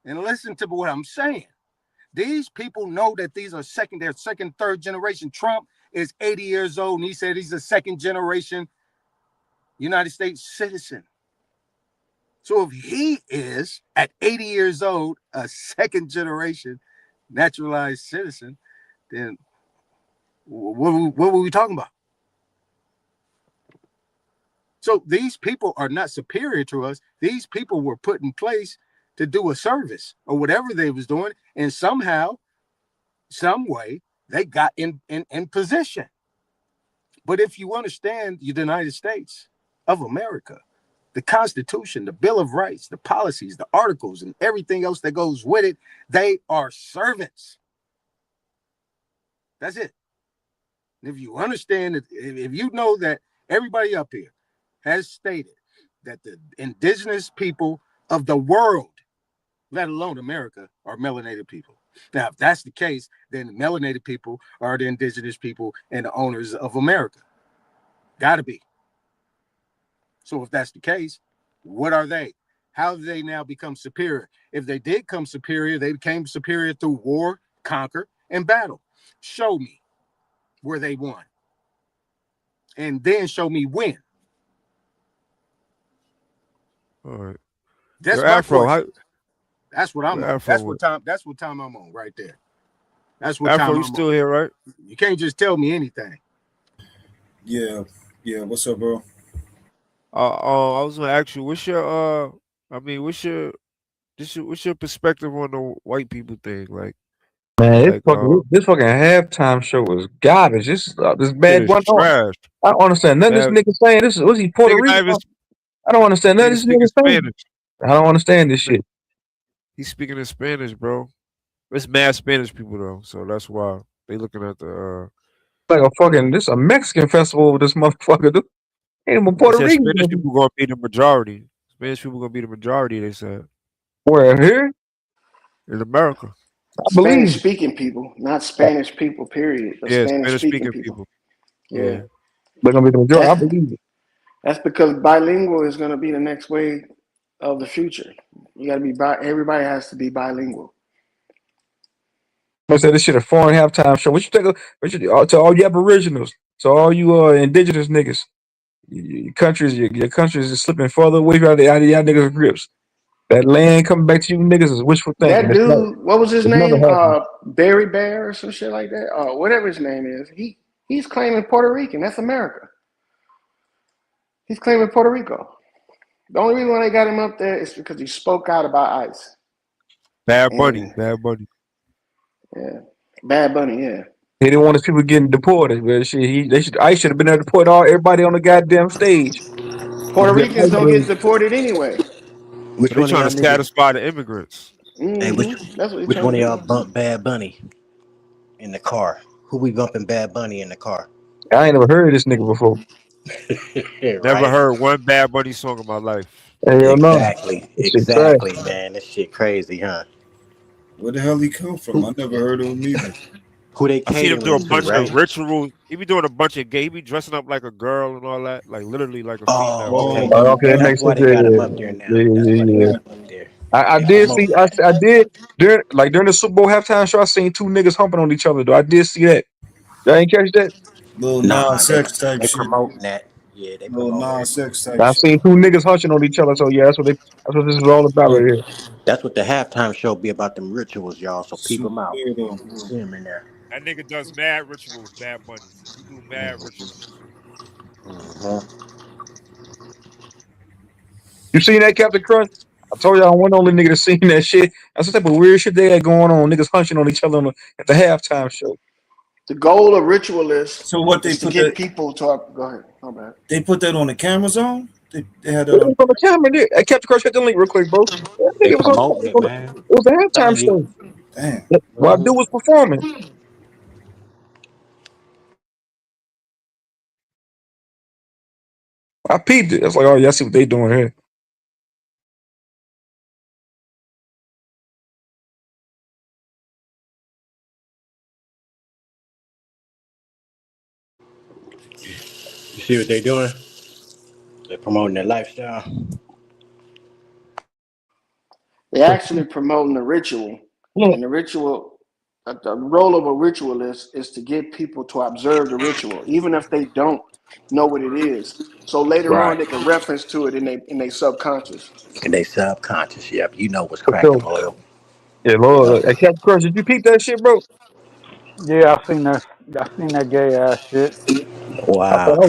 And listen to what I'm saying. These people know that these are they're second, third generation. Trump is 80 years old and he said he's a second generation United States citizen. So if he is at 80 years old, a second generation naturalized citizen, then what were we talking about? So these people are not superior to us. These people were put in place to do a service or whatever they was doing. And somehow, some way, they got in position. But if you understand the United States of America, the Constitution, the Bill of Rights, the policies, the articles, and everything else that goes with it, they are servants. That's it. And if you understand, if you know that everybody up here has stated that the indigenous people of the world, let alone America, are melanated people. Now, if that's the case, then the melanated people are the indigenous people and the owners of America. Gotta be. So if that's the case, what are they? How do they now become superior? If they did come superior, they became superior through war, conquer, and battle. Show me where they won. And then show me when. All right. That's Yo, my Afro, question. That's what I'm on. Afro, That's what time I'm on right there. That's what Afro, time you I'm still on. here, right? You can't just tell me anything. Yeah. What's up, bro? I was gonna ask you, what's your what's your perspective on the white people thing? Man, Like this fucking halftime show was garbage. This shit bad is one. trash. I don't understand none of this Man, nigga saying. Was he Puerto nigga not Rican? even I don't understand none of nigga this speaking nigga saying. Spanish. I don't understand this shit. He's speaking in Spanish, bro. It's mad Spanish people though, so that's why they looking at the Like this a Mexican festival with this motherfucker. Dude. Ain't even They Puerto said Rican. Spanish people gonna be the majority. Spanish people gonna be the majority, they said. Where here? In America. I Spanish believe. speaking people, not Spanish people, period, but Yeah, Spanish Spanish speaking speaking people. people. Yeah. They're gonna be the majority. I That, believe it. that's because bilingual is going to be the next wave of the future. You got to be everybody has to be bilingual. I said this shit a foreign halftime show. What you think of to all you aboriginals, to all you indigenous niggas? Your countries is slipping further away out of y'all niggas' grips. That land coming back to you niggas is wishful thinking. That dude, what was his It's never name? happened. Barry Bear or some shit like that. Whatever his name is. He's claiming Puerto Rican. That's America. He's claiming Puerto Rico. The only reason why they got him up there is because he spoke out about ICE. Bad Bunny. Bad Bunny. Yeah. Bad Bunny, yeah. He didn't want his people getting deported. But shit, I should have been there to deport everybody on the goddamn stage. Puerto Ricans don't get deported anyway. Which So they one of trying y'all to niggas? satisfy the immigrants. Hey, That's what which one of to y'all do. bumped Bad Bunny in the car? Who we bumping Bad Bunny in the car? I ain't never heard of this nigga before. Never Right? heard one Bad Bunny song in my life. Hell no. Exactly, man. This shit crazy, huh? Where the hell he come from? I never heard of him either. Who they I seen him do a catering bunch to, right? of rituals. He be doing a bunch of gay. He be dressing up like a girl and all that, like literally like a female. Oh, okay. Okay, that That's makes why sense. they got him up there now. That's why they got him up there. I They did see. promoting I that. did during the Super Bowl halftime show. I seen two niggas humping on each other. Though I did see that. Y'all ain't catch that? Little Nah, non-sex type they shit. promoting that. Yeah, they Little promoting that. non-sex type I shit. seen two niggas hunching on each other. So yeah, that's what this is all about right here. That's what the halftime show be about, them rituals, y'all. So peep Super them out. weirdo. You see him in there. That nigga does mad rituals. Bad Bunny. He do mad rituals. You seen that, Captain Crunch? I told y'all one only nigga that seen that shit. That's the type of weird shit they had going on. Niggas hunching on each other at the halftime show. The goal of ritualists So what they is to put get that? people to go ahead. My bad. They put that on the camera zone. They had It that was on. on the camera there. I kept the crush, hit the link real quick, bro. I think They it was on. promoting it, man. It was a halftime Telling you. show. Damn. While dude was performing. I peeped it. I was like, oh, yeah, I see what they doing here. You see what they doing? They're promoting their lifestyle. They're actually promoting the ritual, Yeah. and the ritual, the role of a ritualist is to get people to observe the ritual, even if they don't know what it is. So later on, Right. they can reference to it in their subconscious. And they subconscious. Yep. You know what's For cracking, sure. loyal. Yeah, Lord. I kept the crush. Did you peep that shit, bro? Yeah, I seen that gay ass shit. I Wow. thought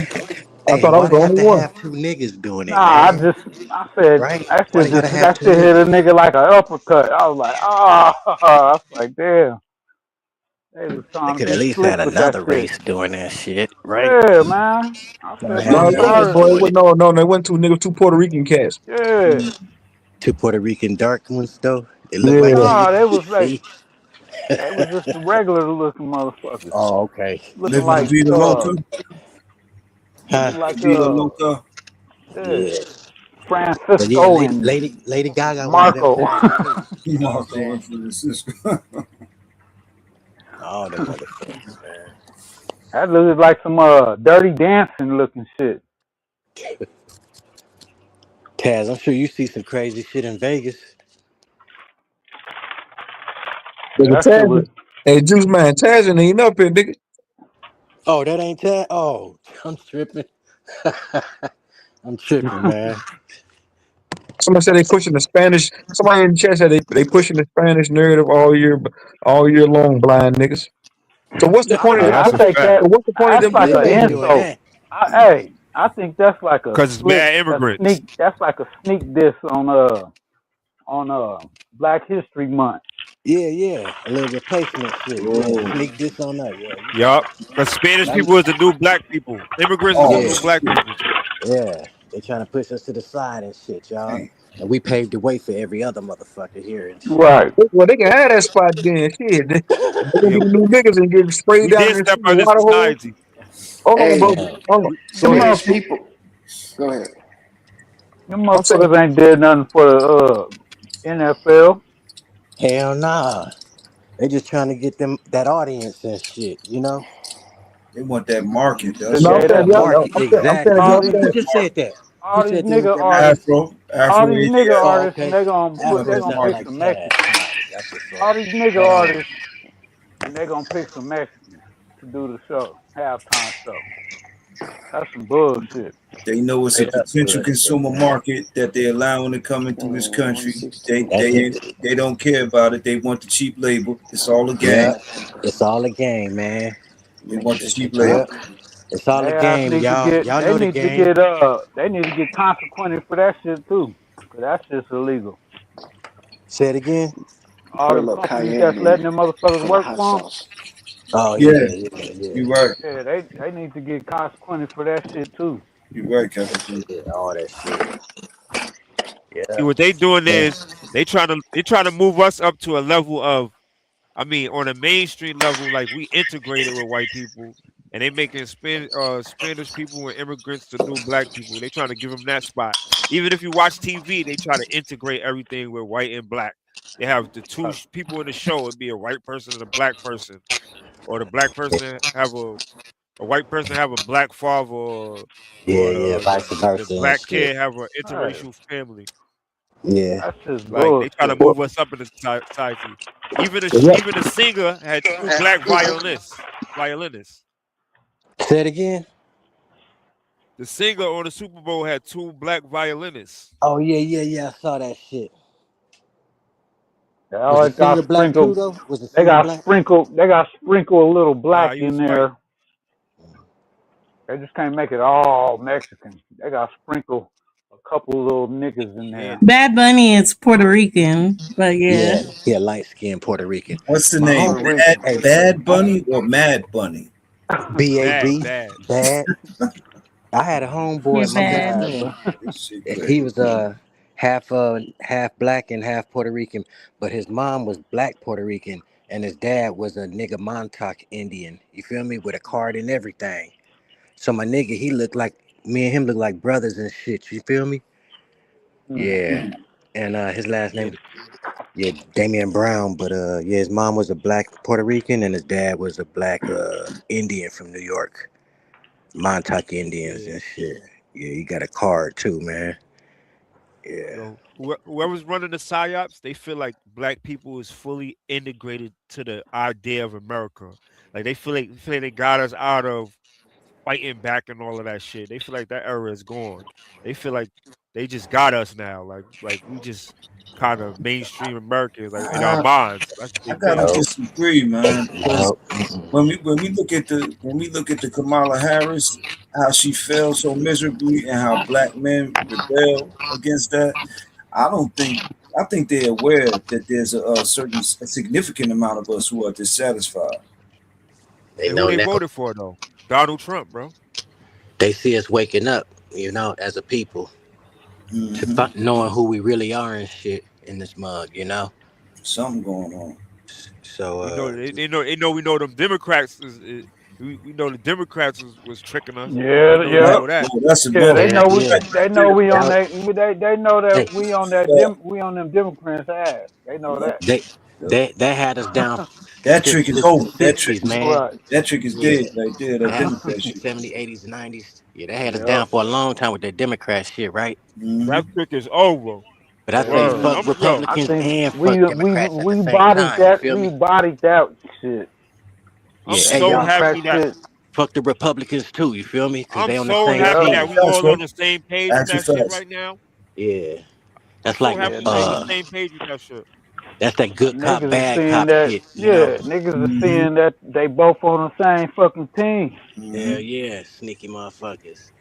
I Hey, thought and I why was they the have only to one. have two niggas doing it, Nah, man? I said Right? Why they gotta have that two shit hit a niggas? nigga like an uppercut. I was like, I was like, damn, they was They trying to could at be least slick had with that another shit. race doing that shit, right? Yeah, man. I Gotta said, have No, I'm it wasn't, niggas tired. boy. It doing wasn't, it. no, they went two niggas, two Puerto Rican cats. Yeah. Two Puerto Rican dark ones, though. They look like Yeah. they Nah, used they to be was like, free. they was just the regular looking motherfuckers. Oh, okay. Looking Living la like, vida loca. Huh? Vida loca. yeah, Yeah. But yeah, Francisco and Lady Gaga, one of them Marco. figures too. You know what I'm Marco saying? and Francisco. All them motherfuckers, man. That looks like some dirty dancing looking shit. Taz, I'm sure you see some crazy shit in Vegas. Yeah, Nigga that shit was. Taz. Hey, Juice Man, Taz ain't up here, nigga. Oh, that ain't Taz? Oh, I'm tripping. I'm tripping, man. Somebody said they pushing the Spanish. Somebody in the chat said they pushing the Spanish narrative all year long, blind niggas. So what's the point of Nah, them? that's I a think fact. that So what's the point of that's them Yeah, like they an been defending? doing insult. that. I think that's like a Cause it's slick, mad immigrants. sneak. That's like a sneak diss on Black History Month. Yeah. A little replacement shit. Yeah, Whoa. sneak this on that. Yeah, you right. Yup. Cause Spanish That, people is the new black people. Immigrants is the Oh yeah, new black shit. people. yeah. They trying to push us to the side and shit, y'all. Damn. And we paved the way for every other motherfucker here and shit. Right. Well, they can have that spot then. Shit, they're gonna Yeah, be the new niggas and get sprayed we down did in the step city out of water hole. society. Hold on, Hey, bro. Man, Hold on. some Go of ahead. these people. Go ahead. Them I'm saying, motherfuckers ain't did nothing for the NFL. hell nah. They just trying to get them that audience and shit, you know? They want that market. They That's no, I'm all. gave saying, That that y'all, market, I'm saying, exactly. all y'all these Who saying, just said that? Who all these said they want nigga that market? artists, Afro, all Afro these nigga ATL. Oh, artists, and okay. they Afro Afro's gonna sound pick market. like some Taz. Mexicans. That's what's up. All these nigga Uh, artists, and they gonna pick some Mexicans to do the show, halftime show. That's some bullshit. they know it's a Straight up potential bullshit, consumer man. market that they're allowing to come into this country. They 116. That's they it. ain't they don't care about it. They want the cheap labor. It's all a Yeah. game. It's all a game, man. They Make want the sure cheap to labor. Yep. talk. It's all They a ass game, need to y'all. get, Y'all know the game. they need to get consequences for that shit too, cause that's just illegal. Say it again. All Put a them little companies cayenne that's in letting it them motherfuckers for the work hot for them, sauce. Oh Yeah, yeah. you're right. yeah, they need to get consequences for that shit too. You're right, Captain. Yeah, all that shit. See Yeah. what they doing Man. is they trying to move us up to a level of, I mean, on a mainstream level, like we integrated with white people, and they making Spanish people and immigrants the new black people. They trying to give them that spot. Even if you watch TV, they try to integrate everything with white and black. They have the two people in the show. It'd be a white person and a black person, or the black person have a white person have a black father, or Yeah, vice the versa and black shit. kid have an Hey, interracial family. Yeah. that's just Like they try to bullshit. well, move us up in the society. Even yeah, even the singer had two black violinists. Say it again. The singer on the Super Bowl had two black violinists. Oh yeah. I saw that shit. They Was the always got singer black too sprinkled. though? Was the They singer got black? sprinkled. They got sprinkled a little Nah, black he in was white. there. They just can't make it all Mexican. They got sprinkled a couple little niggas in there. Bad Bunny is Puerto Rican, but yeah. Yeah, light skinned Puerto Rican. What's the My name? Puerto home, Rican. hey, Bad Bunny or Mad Bunny? BAB, Bad. bad. I had a Yeah, homeboy, my bad. best Bad, friend. but This shit He crazy. was half black and half Puerto Rican, but his mom was black Puerto Rican, and his dad was a nigga Montauk Indian. You feel me? With a card and everything. So my nigga, he looked like me and him looked like brothers and shit. You feel me? Yeah. And his last Yeah. name, yeah, Damian Brown. But yeah, his mom was a black Puerto Rican, and his dad was a black Indian from New York, Montauk Indians Yeah. and shit. Yeah, he got a card too, man. Yeah. Yo, whoever's running the psyops, they feel like black people is fully integrated to the idea of America. Like they feel like they got us out of fighting back and all of that shit. They feel like that era is gone. They feel like they just got us now. Like we just kind of mainstream Americans, like in our I, minds. That's what I they gotta think. Nope. disagree, man, because Nope. Mm-mm. when we look at the Kamala Harris, how she failed so miserably and how black men rebel against that, I don't think I think they're aware that there's a significant amount of us who are dissatisfied. They And who know they now. voted for though? Donald Trump, bro. They see us waking up, as a people, Hmm. knowing who we really are and shit in this mug, Something going on. So, We know they know we know them Democrats we know the Democrats was tricking us. yeah, We Right. yeah, know that. Oh, that's yeah. They another yeah, know we, yeah. they know we on That that. They know was, hey, that we on that. Yeah, We on them Democrats' ass. They know yeah, that. they yeah. they had us down That since trick is the over. That trick 60s, is man. Right. Yeah. dead right there. That Yeah. Democrat shit. 70s, 80s, 90s. Yeah, they had us Yep. down for a long time with that Democrat shit, right? Hmm. That trick is over. But I say Word. Hey, fuck I Republicans think and we fuck we Democrats at the we same bodied time. You that. feel We me? bodied that shit. I'm Yeah. That Hey, so y'all. Democrat happy that shit. Fuck the Republicans too. You feel me? Because I'm they on the so same happy Yep. that team. we Facts, all bro. on the same page with Actual that shit facts. right now. Yeah. I'm That's so like Yeah, happy we on the niggas, same page with that shit. that's that good cop, niggas are bad seeing cop that. shit. Yeah, niggas are Hmm. seeing that they both on the same fucking team. Hmm. Hell yeah, sneaky motherfuckers.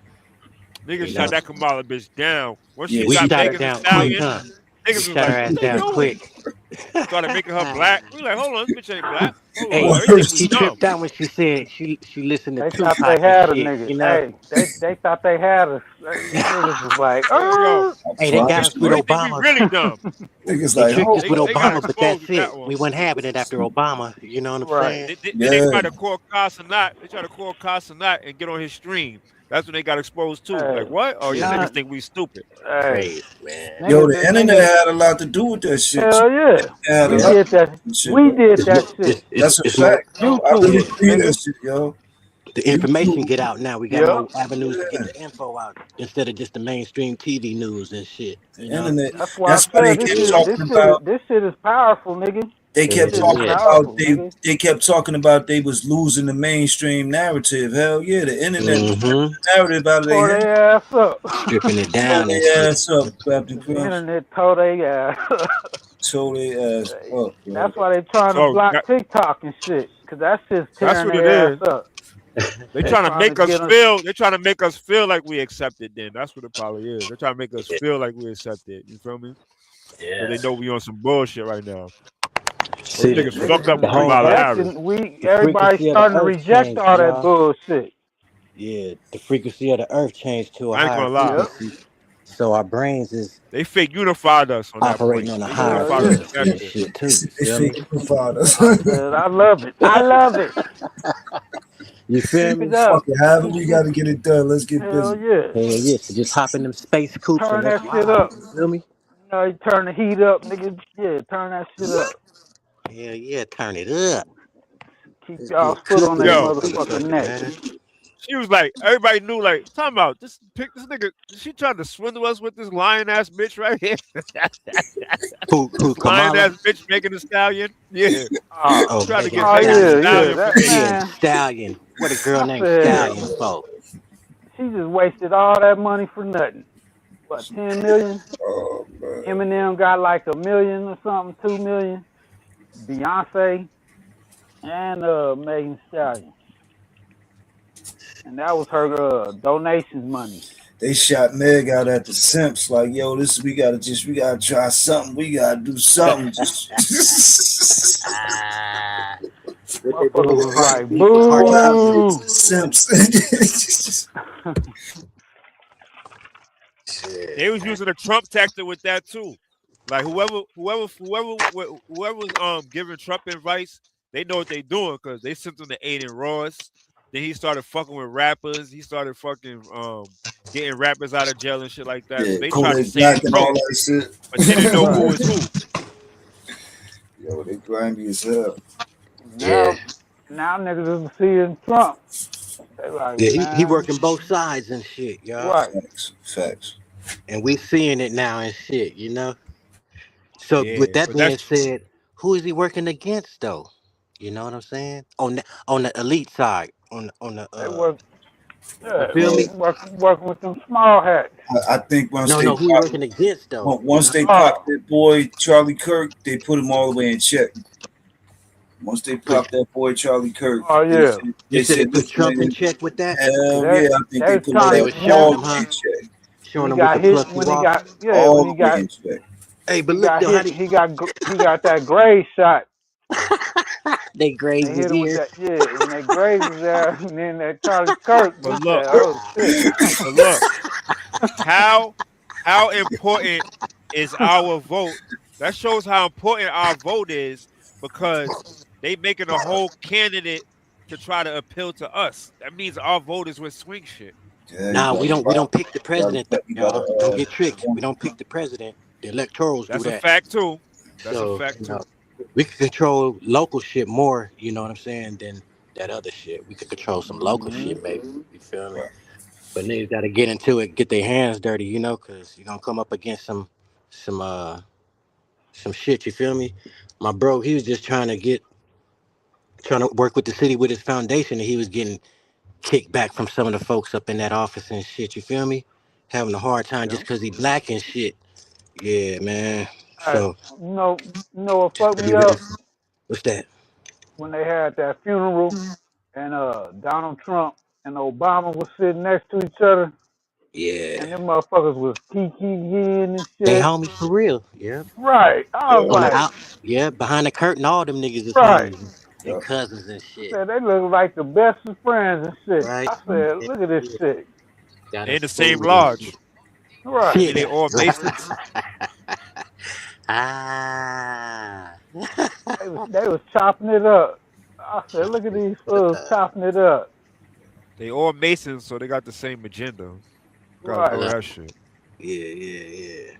Niggas You shot know, that Kamala bitch down. Once Yeah, she we got shot her They, Megan Thee down quick, Stallion, huh? We niggas was shot her like, ass what they down doing? quick. Started making her black. We like, hold on, this bitch ain't black. Hold Hey, on, everything worse. was she dumb. tripped out when she said she listened to they thought they Tupac and had a shit. nigga. Hey, they thought they had us. Niggas was like, Yo, I'm Hey, they got fine, us with they bro. think we Obama. really dumb. Niggas They like, tricked hold us with They got Obama, but that's exposed with that it. one. We wasn't having it after Obama. You know what I'm right. saying? Then they yeah, tried to call Casanat. They tried to call Casanat and get on his stream. That's when they got exposed too. Hey, Like what? Oh, y'all Yeah, niggas John. think we stupid. Hey, crazy man. yo, niggas, the internet niggas. had a lot to do with that shit too. Hell yeah, It had a we Yeah, lot did to do that. with that shit, We bro. did it's that more shit. That's a it's more. fact, yo. I YouTube, really Yeah, believe that nigga. shit, yo. the information YouTube, get out now. We got Yep. more avenues to get yeah, the info out instead of just the mainstream TV news and shit. the internet. That's why I That's why they said kept Yeah, talking about. this shit is powerful, nigga. They This hell kept shit is talking yeah. about powerful, nigga. they kept talking about they was losing the mainstream narrative. Hell yeah, the internet was ripping Mm-hmm. the narrative out of their Tore head, their ass up. Stripping it tore down and their shit. ass up, Captain The Crunch. internet tore their ass up. Tore their ass up, bro. That's why they trying to So block TikTok and shit, cause that shit's that's tearing what it their ass is. up. They They trying to trying to make us get us. feel. They trying to make us feel like we accepted. Then that's what it probably is. They trying to make us feel like we accepted. You feel me? Because Yeah. they know we on some bullshit right now. Those See, niggas fucked Niggas up the is with whole Kamala Harris. rejecting. the Everybody frequency of the starting to earth reject changed, all that y'all. bullshit. Yeah, the frequency of the earth changed to a I ain't higher gonna lie. Yep. frequency. So our brains is They fake unified us on that operating point. on a They higher Hell unified us yeah. with that frequency and shit. shit too. You They feel me? fake providers. I said I love it. I love it. You feel Keep it me? up. Fuck it, however we got to get it done. Let's get Hell busy. yeah. Hell yeah. So just hop in them space coops and Turn let's that shit ride. up. You feel me? You know, you turn the heat up, nigga. Yeah, turn that shit up. Hell yeah, turn it up. Keep Let's y'all's get foot on cooking that in this Yo, motherfucking motherfucker, neck. man. she was like, everybody knew, like, talking about this nigga. She tried to swindle us with this lying ass bitch right here. Who This lying Kamala? ass bitch making a stallion. Yeah, Oh, Oh, tried to Megan get oh Megan Thee Stallion. yeah, yeah. Stallion That information. Yeah, man. Stallion. What a girl I named said Stallion for? she just wasted all that money for nothing. What, 10 million? Oh man. Eminem got like $1 million or something, 2 million. Beyonce and Megan Stallion, and that was her donations money. They shot Meg out at the Simps like, yo, we gotta try something. We gotta do something. Just What they Motherfucker doing was with like, what happened to boo. the Simps? They was using a Trump tactic with that too. Like whoever was giving Trump advice, they know what they doing because they sent him to Aiden Ross. Then he started fucking with rappers. He started fucking getting rappers out of jail and shit like that. Yeah, So they tried to Kodak save Black and Trump, all that shit. but they didn't know who Right. was who. Yo, they grimy as hell. Yeah, Now niggas is seeing Trump. They like, yeah. He man, working both sides and shit, y'all. right. Facts. And we seeing it now and shit, you know. So Yeah, with that but being that's said, who is he working against though? You know what I'm saying? On the elite side, on the They work, you yeah, feel me? working with them small hats. I think No, who he working against though? You once know? they Oh, popped that boy Charlie Kirk, they put him all the way in check. Once they popped that boy Charlie Kirk, oh yeah. You they said they said, put listen, Trump in nigga, check with that? hell They yeah, I think they they was put They trying that was to showing all him, the huh? way in check. Showing when he him we got could hit pluck you when he off. got All when he the way got in check. Hey, but he look got though, how hit he got that grade shot. they grazed They hit his him with ear. that when they grazed his ass and then that Charlie Kirk but he look, said, oh shit. but look, how important is our vote? That shows how important our vote is because they making a whole candidate to try to appeal to us. That means our vote is with swing shit. Yeah, Nah, we don't pick the president though, you y'all. Don't gotta get tricked. We don't pick the president. The electorals do That's a that. fact too. That's a So, fact you know, too. we can control local shit more, you know what I'm saying, than that other shit. We could control some local shit, maybe. You feel me? But niggas gotta get into it, get their hands dirty, you know, cause you're gonna come up against some shit, you feel me? My bro, he was just trying to work with the city with his foundation, and he was getting kicked back from some of the folks up in that office and shit, you feel me? Having a hard time just Yeah. cause he black and shit. Yeah, man. Hey, So you know what just fucked gotta be me ready. up? What's that? When they had that funeral and Donald Trump and Obama was sitting next to each other Yeah. and them motherfuckers was kikiing and They shit. homies for real. Yeah. Right. I was On the like, out, yeah, behind the curtain, all them niggas is right. homies and cousins and I shit. said they look like the best of friends and shit. Right? I said, look at this Yeah. shit. Got They in us the same food and lodge. shit. Right. I mean, they Shit. all Masons. Ah. They was chopping it up. I said, look at these fools chopping it up. They all Masons, so they got the same agenda. Gotta Right. know that shit. Yeah.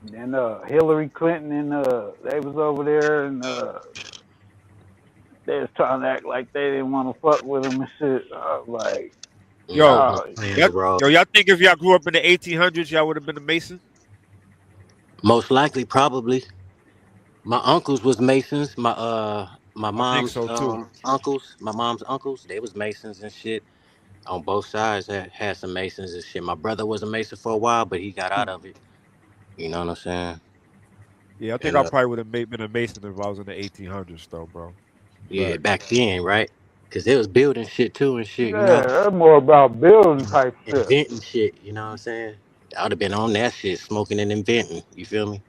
And then Hillary Clinton and they was over there and they was trying to act like they didn't want to fuck with them and shit. I was like, Yo, oh, y'all think if y'all grew up in the 1800s, y'all would have been a Mason? Most likely, probably. My uncles was Masons. My I think mom's so too. uncles, my mom's uncles, they was Masons and shit. On both sides had some Masons and shit. My brother was a Mason for a while, but he got out of it. You know what I'm saying? Yeah, I think And I probably would have been a Mason if I was in the 1800s, though, bro. yeah, Facts. back then, right? Cause they was building shit too and shit, you yeah, know, that's more about building type shit. inventing shit. You know what I'm saying? I would have been on that shit, smoking and inventing. You feel me?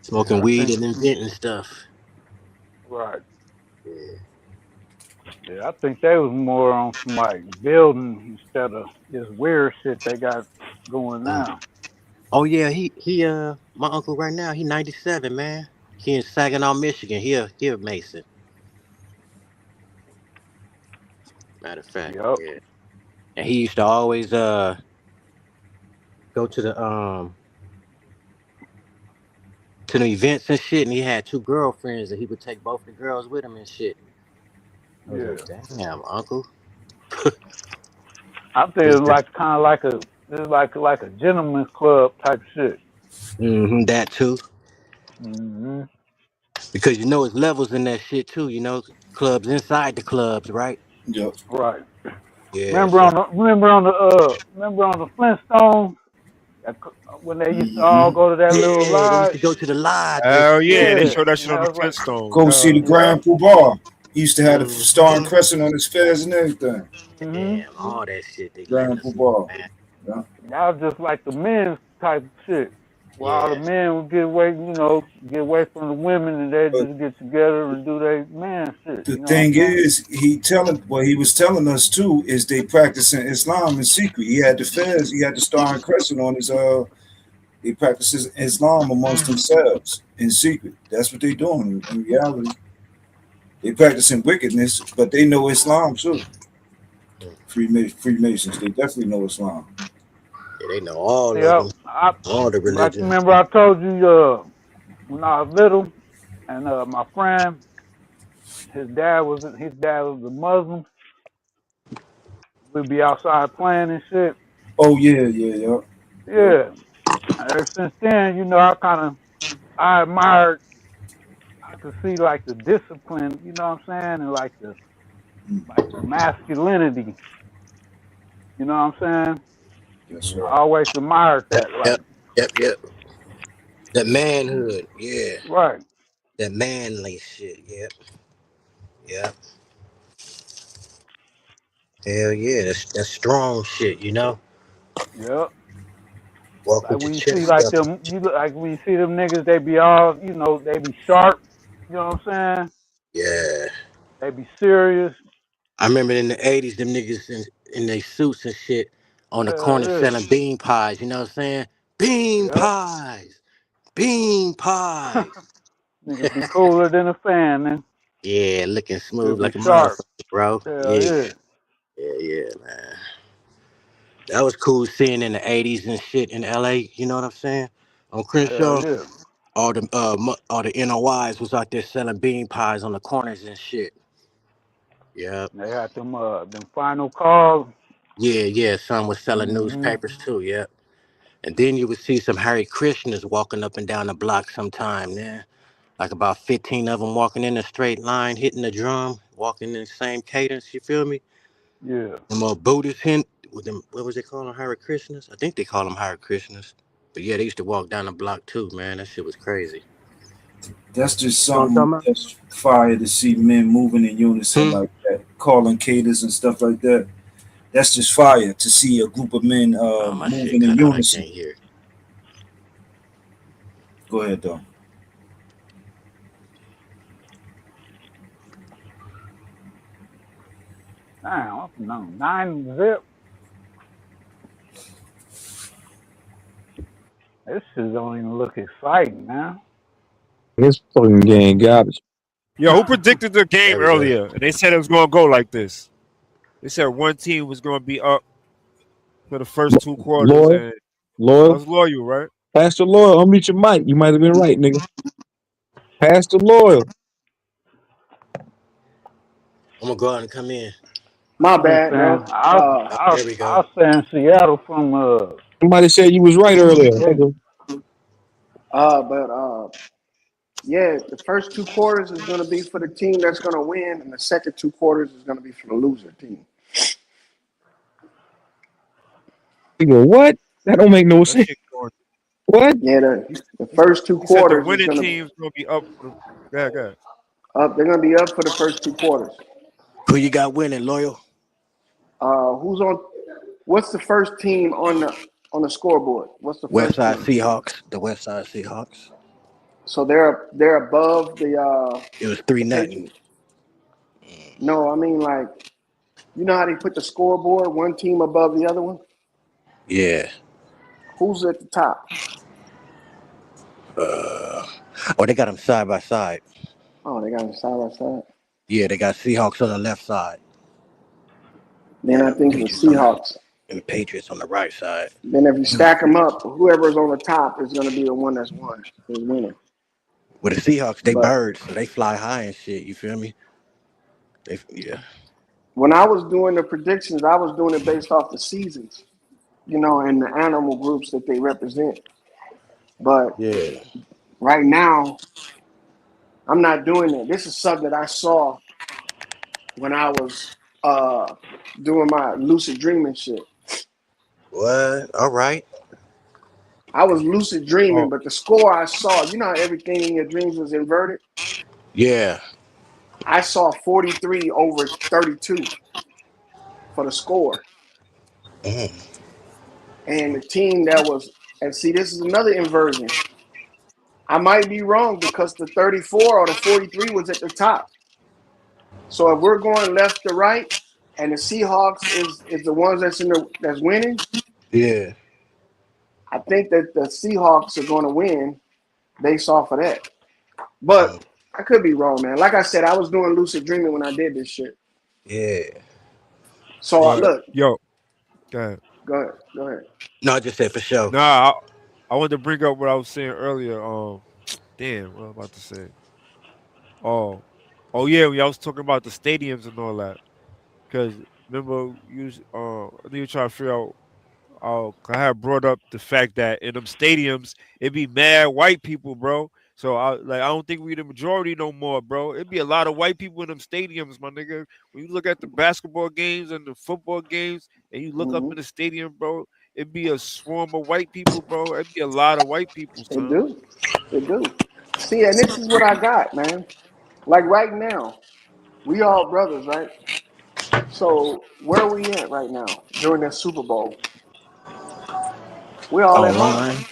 Smoking weed and inventing stuff. Right. Yeah. Yeah, I think they was more on some like building instead of this weird shit they got going now. Oh yeah, he my uncle right now, he 97, man. He in Saginaw, Michigan. He a Mason. Matter of fact, Yep. yeah. And he used to always go to the events and shit, and he had 2 girlfriends, and he would take both the girls with him and shit. I was like, damn, uncle. I think it's like kind of like a gentleman's club type shit. That too. Because you know it's levels in that shit too. You know, clubs inside the clubs, right? Yep. Right. Yeah. Remember on the Flintstones when they used to all go to that little lodge. They used to go to the lodge. Hell yeah, they showed that shit on the Flintstones. Go see the Grand Poobah. He used to have the Star and Crescent on his fez and everything. Damn, all that shit they letting Playing us know, football. man. Yeah. That was just like the men's type of shit. Where all the Yeah. men would get away, get away from the women, and they But just get together and do their man shit. the You know thing what I'm saying? is, he was telling us too, is they practicing Islam in secret. He had the feds, he had the Star and Crescent on his they practice Islam amongst themselves in secret. That's what they doing in reality. They practicing wickedness, but they know Islam too. Freemasons, they definitely know Islam. Yeah, they know all of Yeah, them, all the like religions. remember I told you when I was little, and my friend, his dad was a Muslim. We'd be outside playing and shit. Oh yeah. Yeah. Ever since then, I admired. I could see like the discipline, you know what I'm saying, and like the masculinity, you know what I'm saying. Yes, I sir. always admired Yep, that, like, yep. That manhood, yeah. right. That manly shit, yep. Hell yeah, that's strong shit, you know? Yep. Walk Like with your when you see chest like up. them, when you see them niggas, they be all, they be sharp. You know what I'm saying? Yeah. They be serious. I remember in the 80s, them niggas in their suits and shit on the corner Yeah. selling bean pies, you know what I'm saying? Bean Yep. pies! Bean pies! Niggas be cooler than a fan, man. Yeah, looking They smooth be like a sharp. motherfucker, bro. Hell Yeah. yeah. Yeah, man. That was cool seeing in the 80s and shit in LA, you know what I'm saying? On Hell Crenshaw, yeah. all the NOIs was out there selling bean pies on the corners and shit. Yep. They had them final calls. Yeah. Some was selling Mm-hmm. newspapers too, yep. And then you would see some Hare Krishnas walking up and down the block sometime, man. Like about 15 of them walking in a straight line, hitting the drum, walking in the same cadence, you feel me? Yeah. Them Buddhist hint with them, what was they calling Hare Krishnas? I think they call them Hare Krishnas. But yeah, they used to walk down the block too, man. That shit was crazy. That's just You know what I'm something talking that's fire to see men moving in unison about? like that, calling cadres and stuff like that. That's just fire to see a group of men Oh, my shit moving in cut out. I unison. can't hear. Go ahead, though. Damn, what's the number? 9-zip. This shit don't even look exciting, man. This fucking game garbage. Yo, who predicted the game There we go. earlier? And they said it was going to go like this. They said one team was going to be up for the first two quarters. Loyal, And that loyal. was Loyal, right? Pastor Loyal, unmute your mic. You might have been right, nigga. Pastor Loyal. I'm gonna go out and come in. My I'm just bad, saying. bro. There we I go. was saying Seattle from Somebody said you was right earlier, yeah. nigga. Yeah, the first two quarters is going to be for the team that's going to win, and the second two quarters is going to be for the loser team. You go, what? That don't make no That sense. shit going. What? Yeah, the first two He said the quarters is winning going to team's going to be up. Go ahead. up. They're going to be up for the first two quarters. Who you got winning, Loyal? Who's on? What's the first team on the scoreboard? What's the first Westside team? Seahawks. The Westside Seahawks. So they're above the. It was 3-0. No, I mean like, you know how they put the scoreboard one team above the other one. Yeah. Who's at the top? Oh, they got them side by side. Oh, they got them side by side. Yeah, they got Seahawks on the left side. Then I think the Seahawks. And the Patriots on the right side. Then if you stack them up, whoever's on the top is going to be the one that's winning. With the Seahawks, they birds, so they fly high and shit. You feel me? Yeah. When I was doing the predictions, I was doing it based off the seasons, and the animal groups that they represent. But yeah, right now, I'm not doing that. This is something that I saw when I was doing my lucid dreaming shit. What? All right. I was lucid dreaming, but the score I saw, you know how everything in your dreams was inverted? Yeah. I saw 43 over 32. for the score. Mhm. And the team that was, and see, this is another inversion. I might be wrong because the 34 or the 43 was at the top. So if we're going left to right, and the Seahawks is the ones that's winning, Yeah. I think that the Seahawks are going to win based off of that. But I could be wrong, man. Like I said, I was doing lucid dreaming when I did this shit. Yeah. So But look, yo, go ahead. go ahead. No, I just said for sure. Nah, I wanted to bring up what I was saying earlier. Damn, what I was about to say. Oh, oh yeah, when I was talking about the stadiums and all that. Because remember, I think you were trying to figure out. I had brought up the fact that in them stadiums, it be mad white people, bro. So I don't think we the majority no more, bro. It'd be a lot of white people in them stadiums, my nigga. When you look at the basketball games and the football games, and you look up in the stadium, bro, it'd be a swarm of white people, bro. It'd be a lot of white people, They son. do. They do. See, and this is what I got, man. Like right now, we all brothers, right? So where are we at right now during that Super Bowl? We're all at home. Online.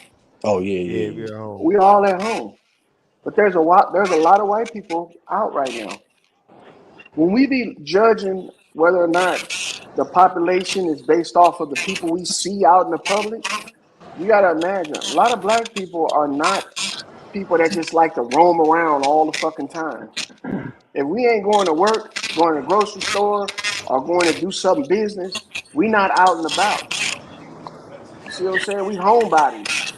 Oh yeah, Yeah, yeah. we at home. We all at home. But there's a lot of white people out right now. When we be judging whether or not the population is based off of the people we see out in the public, you gotta imagine a lot of black people are not people that just like to roam around all the fucking time. If we ain't going to work, going to the grocery store, or going to do something business, we not out and about. You see what I'm saying? We homebodies.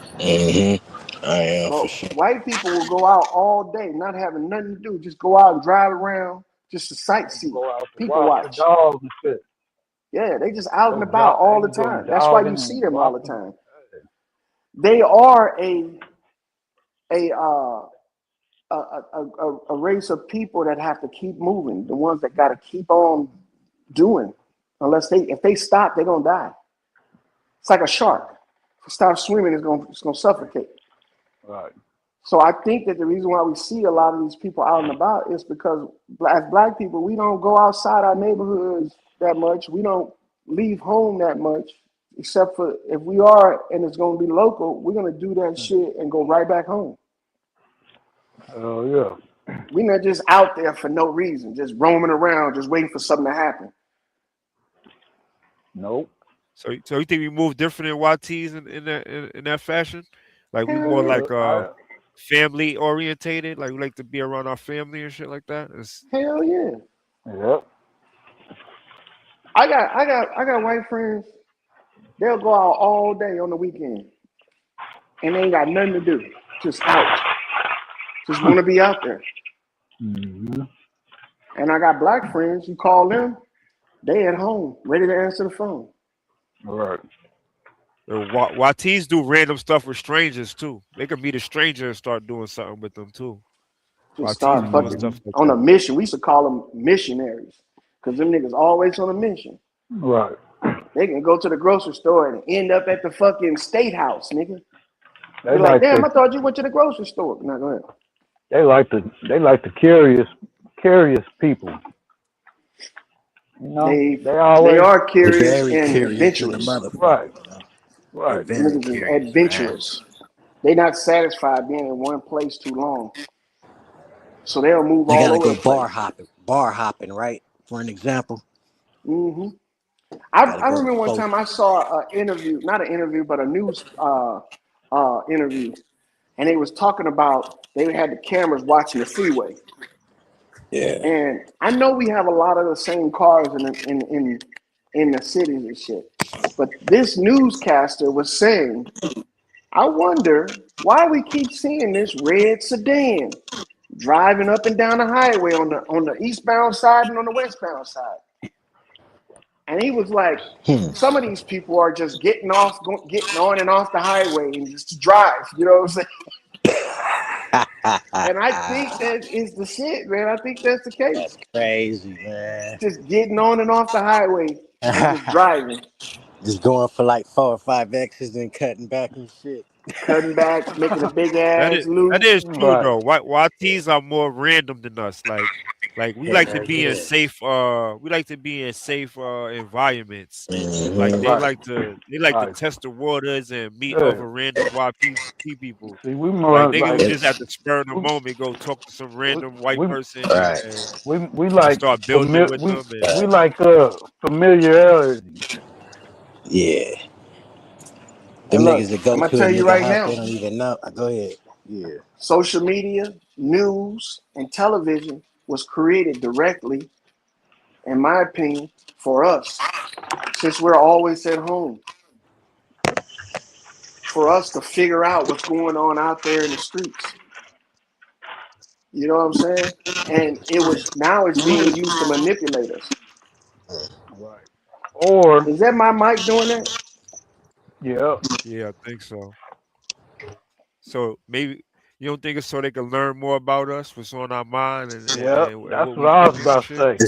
I am for But sure. white people will go out all day, not having nothing to do, just go out and drive around, just to sightsee, Go out to people walk the watch. dogs and shit. Yeah, they just out and Go about all the go time. That's why you jogging see and them all the walking. time. They are a race of people that have to keep moving. The ones that got to keep on doing, if they stop, they're gonna die. It's like a shark. If it stops swimming, it's gonna suffocate. Right. So I think that the reason why we see a lot of these people out and about is because as black people, we don't go outside our neighborhoods that much. We don't leave home that much, except for if we are and it's going to be local, we're going to do that shit and go right back home. Oh yeah. We're not just out there for no reason, just roaming around, just waiting for something to happen. Nope. So you think we move different in YTs in that fashion? Like we Hell more yeah. like family orientated, like we like to be around our family and shit like that. Hell yeah. Yep. I got white friends. They'll go out all day on the weekend, and they ain't got nothing to do, just out, just want to be out there. Mm-hmm. And I got black friends. You call them, they at home, ready to answer the phone. All right. YTs do random stuff with strangers too. They can meet a stranger and start doing something with them too. Just YTs start be doing fucking stuff like on that. a mission. We used to call them missionaries because them niggas always on a mission. Right. They can go to the grocery store and end up at the fucking state house, nigga. They You're like, damn, the, I thought you went to the grocery store. No, go ahead. they like the curious people. You know, They always are curious Very and curious in the adventurous. motherfucker. right. You know? Right. They're very Niggas is curious, man. adventurous. They're not satisfied being in one place too long. So they'll move You all gotta over go the place. bar hopping, right? For an example. Mm-hmm. Gotta I go remember one close. time I saw an interview, not an interview, but a news interview, and they was talking about they had the cameras watching the freeway. Yeah. And I know we have a lot of the same cars in the cities and shit, but this newscaster was saying, I wonder why we keep seeing this red sedan driving up and down the highway on the eastbound side and on the westbound side. And he was like, some of these people are just getting on and off the highway and just drive, you know what I'm saying? And I think that is the shit, man. I think that's the case. That's crazy, man. Just getting on and off the highway and just driving. Just going for like 4 or 5 X's and cutting back and shit. Cutting back, making a big ass loop. That is true Right. though. YTs are more random than us. Like Like we like to Hell be in yeah. safe environments. Like Mhm. Right. they like to Right. test the waters and meet Yeah. other random YP people. See, we Like more niggas like would It- just at the spur of the we moment go talk to some we random white we person Right. we and like start building with we them and we like familiarity. Yeah. Them And look, niggas that go I'm gonna to a tell you nigga right house, they now, don't even know. Go ahead. Yeah. social media, news, and television was created directly, in my opinion, for us, since we're always at home, for us to figure out what's going on out there in the streets. You know what I'm saying? And now it's being used to manipulate us. Right. Or Is that my mic doing that? yeah, yeah, I think so. So maybe you don't think it's so they can learn more about us, what's on our mind, yeah. and That's what what we I was thinking and about to shit. say.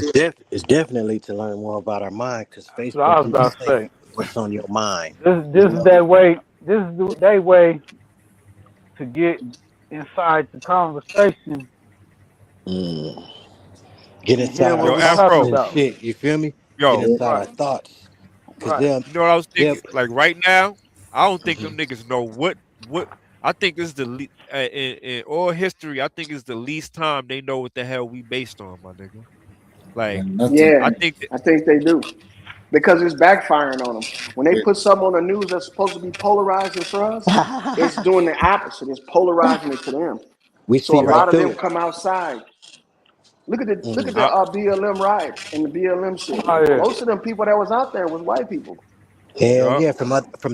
It's definitely to learn more about our mind because That's what I Facebook was do the about to same. say. What's on your mind? This You is know? that way. This is their way to get inside the conversation Mm. Get and hear inside our what Yo, we thoughts talking Afro, and about. shit. You feel me? Get yo, inside our Right. thoughts because Right. you know what I was they'll thinking? Like right now, I don't think them Mhm. niggas know what. I think this is in all history. I think it's the least time they know what the hell we based on, my nigga. Like And nothing. I Yeah, think that, I think they do. Because it's backfiring on them. When they put something on the news that's supposed to be polarizing for us, it's doing the opposite. It's polarizing it to them. we So see a right lot of through them it. come outside. Look at Mm. the I, BLM riots and the BLM shit. Oh yeah. Most of them people that was out there was white people. Hell yeah, yeah, from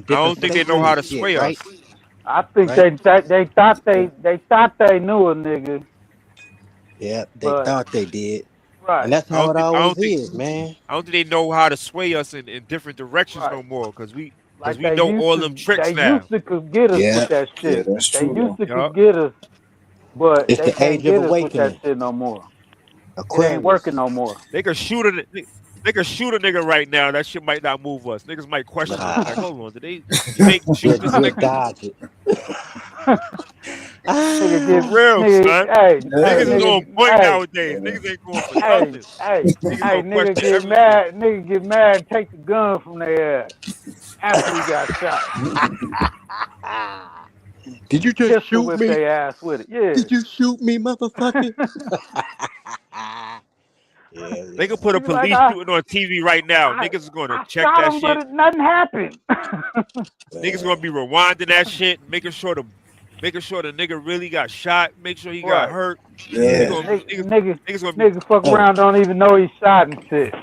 I different don't think they states know and how to shit, sway right? us. I think Right? they thought they knew a nigga, Yeah, they but thought they did, and right, that's how it always is, man. I don't think they know how to sway us in different directions right. no more because Like we know all them tricks they now. used to could get us Yeah, with that Yeah, shit. that's They true used though. to Yeah, could get us, but it's they the can't age of get us with that awakening, shit no more. It ain't working Aquarius. no more. they could shoot a they could shoot a nigga right now. That shit might not move us. Niggas might question us. Like, Nah, hold on, did they make shoot this we'll nigga? dodge it. Nigga For get Ah, real, nigga, son. hey, Yeah, Niggas is that's on nigga, point hey, nowadays. yeah. Niggas ain't going for hey, nothing. hey, Niggas hey, gonna question everything. nigga get mad and take the gun from their ass after he got shot. did you just Pistol shoot whip me? their ass with it. Did you Yeah. shoot me, motherfucker? Yeah, They yeah. could put He a be like, police shooting on TV right now. I, Niggas is gonna I check shot that him, but shit. nothing happened. Niggas gonna be rewinding that shit, making sure the nigga really got shot, make sure he got Right. hurt. They Yeah. Yeah. gonna niggas gonna be Nigga fuck Hey, around, don't even know he shot and shit.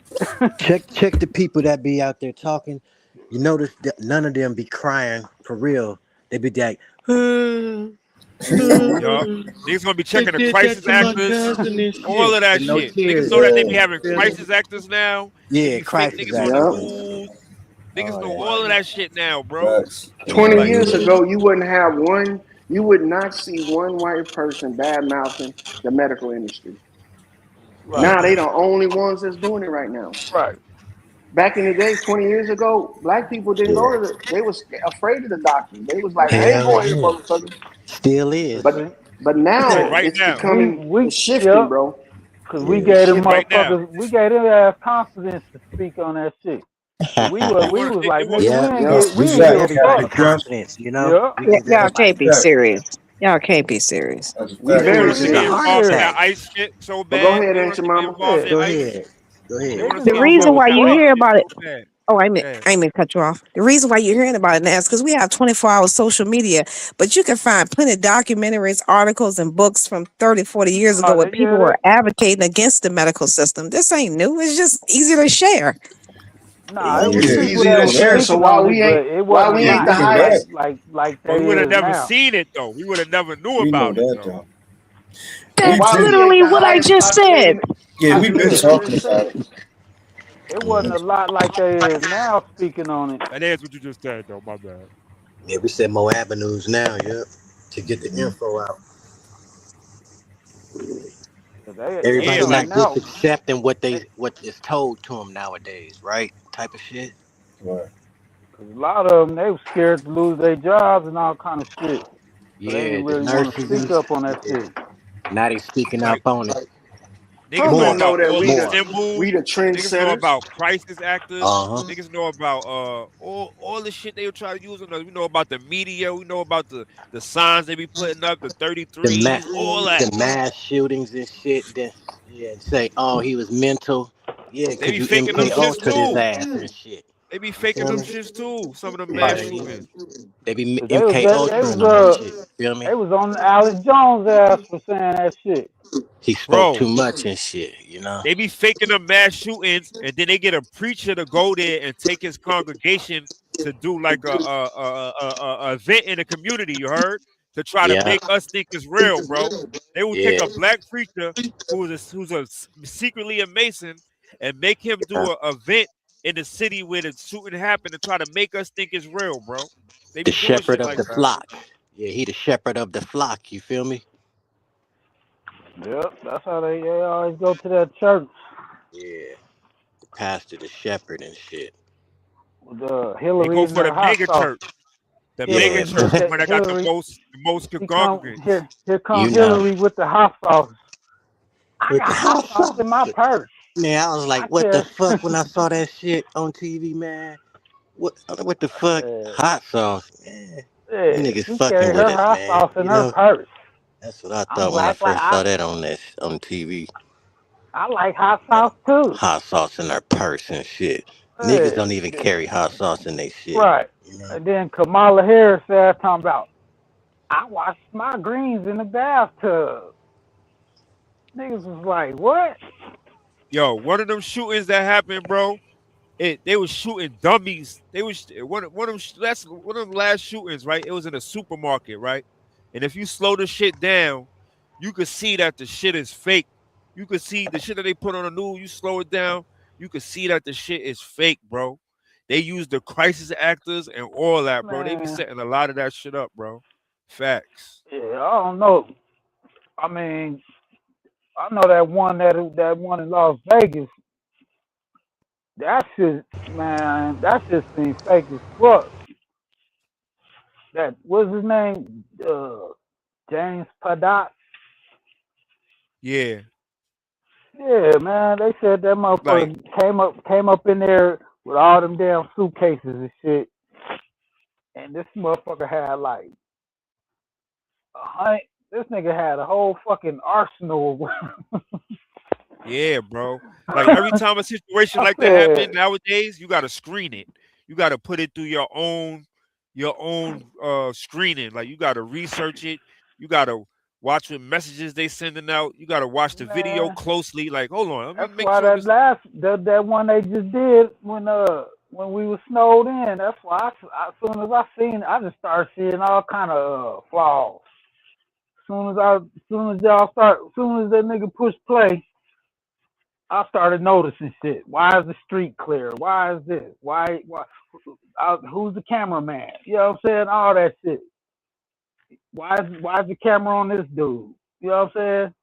check the people that be out there talking. You notice that none of them be crying for real. They be like, yup. Niggas gonna be they checking the did that crisis to my actors, cousin and all shit. of that And no shit. Niggas tears. know that they Yeah. be having Feel me? crisis actors now. They Yeah, be fake crisis niggas on the actors, Yep. man. news. Niggas Oh, know that all of shit. that shit now, bro. Facts. 20 Like years Mm-hmm. ago, you would not see one white person bad mouthing the medical industry. Right, Now they the only ones that's doing it right now. right. Back in the day, 20 years ago, black people didn't go Yeah. to they was afraid of the doctor. They was like, I ain't Hell going here, yeah. motherfucker. Still Cause is. But see, but yeah, now yeah, right it's now. becoming we it's shifting, yep. bro. Cause we Yeah. It's gave them shifting. Right now. motherfuckers, we gave them ass confidence to speak on that shit. Cause They we want was they like, want nigga, Yeah. Yep. we We ain't can give Facts, give a each other Captain fuck. Crunch. confidence, Yeah, We Yeah, can give y'all each That's a can't other be fact. serious. Y'all can't be serious. That's a We fact. they very want us to This is be a serious. hard involved in that yeah, fact. ice shit so But go bad. ahead, They want us Auntie to be Mama. involved yeah. in Go ice. ahead. Go They ahead. want us Niggas to The be don't give reason a involved why in that you ice fuck. hear shit about it, so bad. oh, Yeah. I ain't mean to cut you off. The reason why you're hearing about it now is because we have 24 hours social media, but you can find plenty of documentaries, articles, and books from 30, 40 years ago Oh, where people yeah, were advocating against the medical system. This ain't new. It's just easy to share. nah, it Yeah, was It's Yeah, yeah. people easy that to know was that. share. So speaking why on it, we ain't but it why wasn't a we Yeah, ain't lot we the know highlight? that. like But they we would have is never now. seen it though. We would have never knew We know about it that though. though. But We've That's why been we ain't literally the what I highest just said. populated? yeah, we've been Yeah, talking about it. it wasn't Mhm. a lot like they is now speaking on it. That is what you just said though. My bad. Yeah, we said more avenues now, yep, to get the Mhm. info out. They Everybody Yeah, right like not just now. accepting They, what is told to them nowadays, right? Type of shit. Right. Cause a lot of them they was scared to lose their jobs and all kind of shit, so they Yeah, didn't the really want to nurses speak and up on that shit. shit. Now they speaking like up on it. Niggas Humphrey know More, know about that all we these more. we symbols. the Niggas know trendsetters. about crisis actors. Uh huh. Niggas know about all the shit they were trying to use on us. We know about the media. We know about the signs they be putting up, the The 33s, all that. the mass shootings and shit. Then yeah, say oh he was mental. Yeah, They cause be you faking them MK shits Ultra his too. ass and shit. They be You faking feel them me? shits too. Some of them mass Yeah, shootings. they be But MK they Ultra and all that shit. Feel me? they was on Alex Jones' ass for saying that shit. He spoke too Bro, much and shit. You know. they be faking them mass shootings, and then they get a preacher to go there and take his congregation to do like a event in the community. You heard, to try to Yeah, make us think it's real, bro. They will take yeah, a black preacher secretly a Mason and make him yeah. do a event in the city where the shooting happened to try to make us think it's real, bro. They The be doing shepherd shit of like the that. flock. Yeah, he the shepherd of the flock. You feel me? Yep, that's how they always go to that church Yeah, the pastor, the shepherd and shit. with They Hillary go and for the the hot mega sauce. church. The mega Yeah, Hillary church with is man. the where they got Hillary. the most He come congregants. here You come know, Hillary with the hot sauce. I with the got hot hot sauce in my sauce. purse. Man, I was like, I what the said, fuck when I saw that shit on TV, man? What the I fuck? said, Hot sauce, man. You yeah, niggas she fucking carried with her us, hot man. sauce in You her know, purse. that's what I I'm thought when I like first saw that on TV. I like hot sauce too. Hot sauce in their purse and shit. Niggas Yeah, don't even carry hot sauce in their shit. right. You know? And then Kamala Harris said, talking about, I washed my greens in the bathtub. Niggas was like, what? Yo, one of them shootings that happened, bro. They was shooting dummies. They was one of them. That's one of them last shootings, right? It was in a supermarket, right? And if you slow the shit down, you could see that the shit is fake. You could see the shit that they put on the news. You slow it down, you could see that the shit is fake, bro. They use the crisis actors and all that, bro. They be Man, setting a lot of that shit up, bro. Facts. yeah, I don't know. I mean, I know that one in Las Vegas. That shit, man, that shit seems fake as fuck. That what's his name? James Paddock. Yeah, Yeah, man. They said that like motherfucker came up in there with all them damn suitcases and shit. And this motherfucker had like 100. This nigga had a whole fucking arsenal. yeah, bro. Like every time a situation I like that said, happen nowadays, you gotta screen it. You gotta put it through your own screening. Like you gotta research it. You gotta watch what messages they sending out. You gotta watch the video man, closely. Like, hold on, let me that's make why sure that this. that one they just did when we were snowed in. That's why as soon as I seen it, I just started seeing all kind of flaws. As soon as that nigga pushed play, I started noticing shit. Why is the street clear? Why is this? Why who's the cameraman? You know what I'm saying? All that shit. Why is the camera on this dude? You know what I'm saying?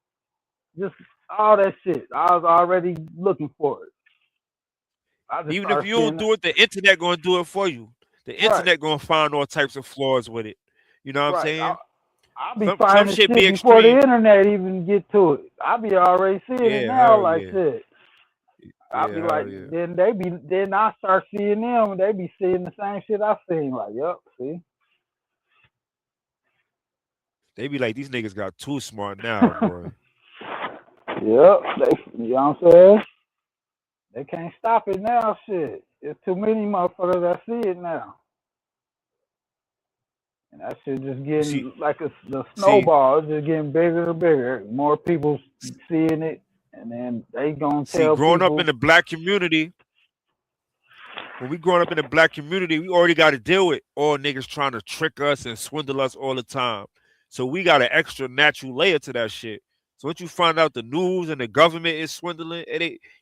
Just all that shit. I was already looking for it. I just Even if started you seeing don't it. do it, the internet gonna do it for you. The Right, internet gonna find all types of flaws with it. You know what I'm right. saying? I'll be Some finding shit be shit before the extreme. internet even get to it. I'll be already seeing it Yeah, now, hell like yeah. shit. I'll be Yeah, like, hell yeah. then I start seeing them, and they be seeing the same shit I seen. Like, yup, see. They be like, these niggas got too smart now, boy. Yep, you know what I'm saying? They can't stop it now, shit. There's too many motherfuckers that see it now. And that shit just You see, getting like the see, snowball. It's just getting bigger and bigger. More people seeing it, and then they gonna tell growing up in people. the black community, when we growing up in the black community, we already got to deal with all niggas trying to trick us and swindle us all the time. So we got an extra natural layer to that shit. So once you find out the news and the government is swindling,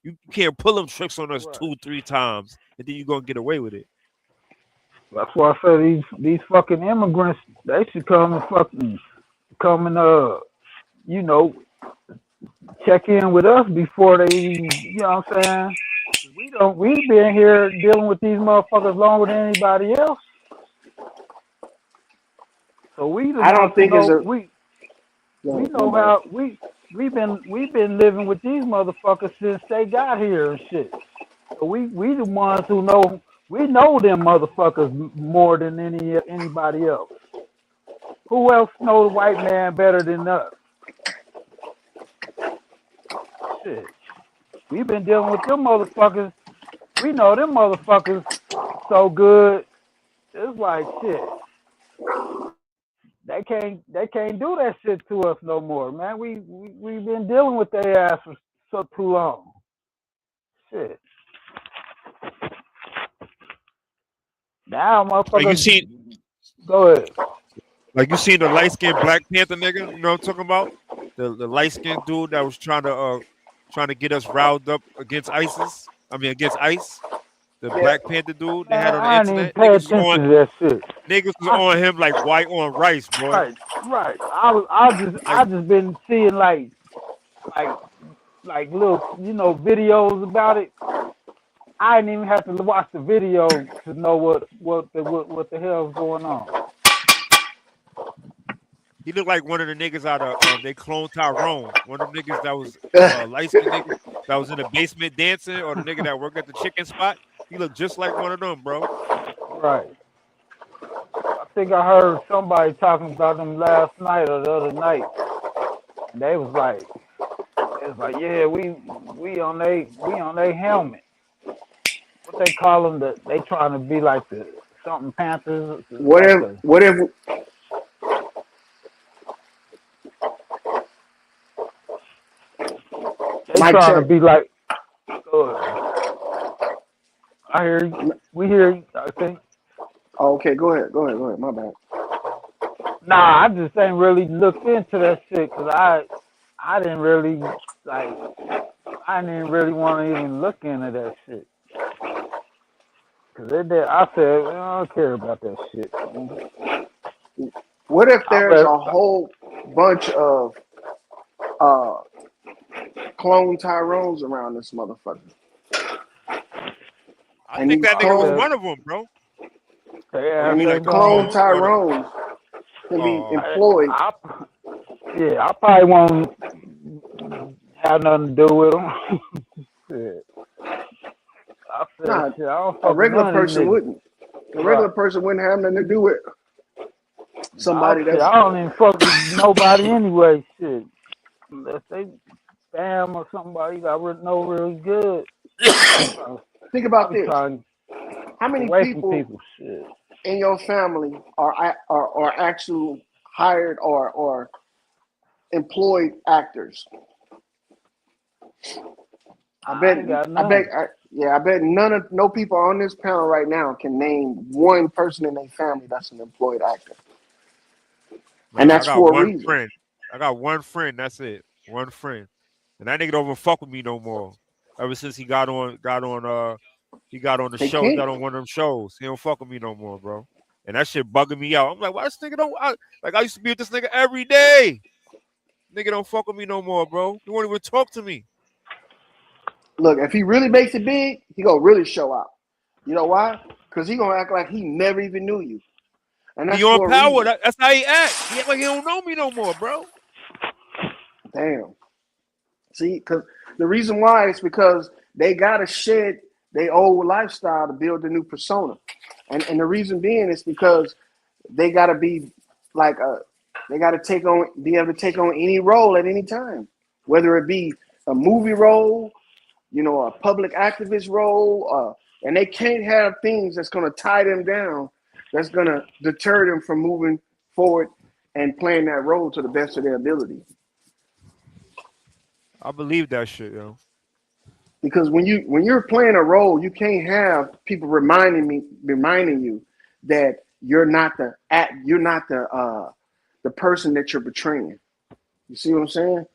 you can't pull them tricks on us Right. 2-3 times, and then you gonna get away with it. That's why I say these fucking immigrants, they should come and you know, check in with us before they, you know what I'm saying? We been here dealing with these motherfuckers longer than anybody else. So we the I ones don't who think it's know a. we No, know my bad. how we've been living with these motherfuckers since they got here and shit. So we the ones who know. We know them motherfuckers more than anybody else. Who else know the white man better than us? Shit. We've been dealing with them motherfuckers. We know them motherfuckers so good. It's like shit. They can't do that shit to us no more, man. We've been dealing with their ass for so too long. Shit. Now Like motherfuckers you seen, go ahead. like you seen the light skinned Black Panther nigga. You know what I'm talking about? The light skinned dude that was trying to get us riled up against ISIS. I mean against ICE. The Yeah. Black Panther dude they Man, had on the I didn't even internet. pay Niggas was attention on to that shit. niggas was on him like white on rice, boy. Right. I just been seeing like little videos about it. I didn't even have to watch the video to know what the hell is going on. He looked like one of the niggas out of they clone Tyrone. One of them niggas that was light skinned niggas that was in the basement dancing, or the nigga that worked at the chicken spot. He looked just like one of them, bro. Right. I think I heard somebody talking about them last night or the other night. And they was like, yeah, we on they helmet. What they call them? They trying to be like the something Panthers. Whatever. They Mike trying to check. be like. I hear you. We hear you. I think. Oh, okay, go ahead. My bad. Nah, I just ain't really looked into that shit because I didn't really like. I didn't really want to even look into that shit. Cause I said I don't care about that shit. What if there's a whole bunch of clone Tyrones around this motherfucker? I think that nigga was one of them, bro. And these clone Tyrones can be employed. I probably won't have nothing to do with them. Shit. A regular person wouldn't. A regular person wouldn't have nothing to do with somebody that's. I don't even fuck with nobody anyway. Shit, unless they spam or somebody that I know really good. Think about this. How many people in your family are actual hired or employed actors? I bet no people on this panel right now can name one person in their family that's an employed actor. Man, and that's for a reason. Friend. I got one friend, that's it. One friend. And that nigga don't even fuck with me no more. Ever since he got on the show, he got on one of them shows. He don't fuck with me no more, bro. And that shit bugging me out. I'm like, why this nigga don't I used to be with this nigga every day. Nigga don't fuck with me no more, bro. He won't even talk to me. Look, if he really makes it big, he gonna really show out. You know why? Because he gonna act like he never even knew you. And that's he on power. That's how he acts. He act like he don't know me no more, bro. Damn. See, because the reason why is because they gotta shed their old lifestyle to build a new persona, and the reason being is because they gotta be like they gotta be able to take on any role at any time, whether it be a movie role, a public activist role, and they can't have things that's gonna tie them down, that's gonna deter them from moving forward and playing that role to the best of their ability. I believe that shit, yo. Because when you're playing a role, you can't have people reminding you that you're not the person that you're portraying. You see what I'm saying?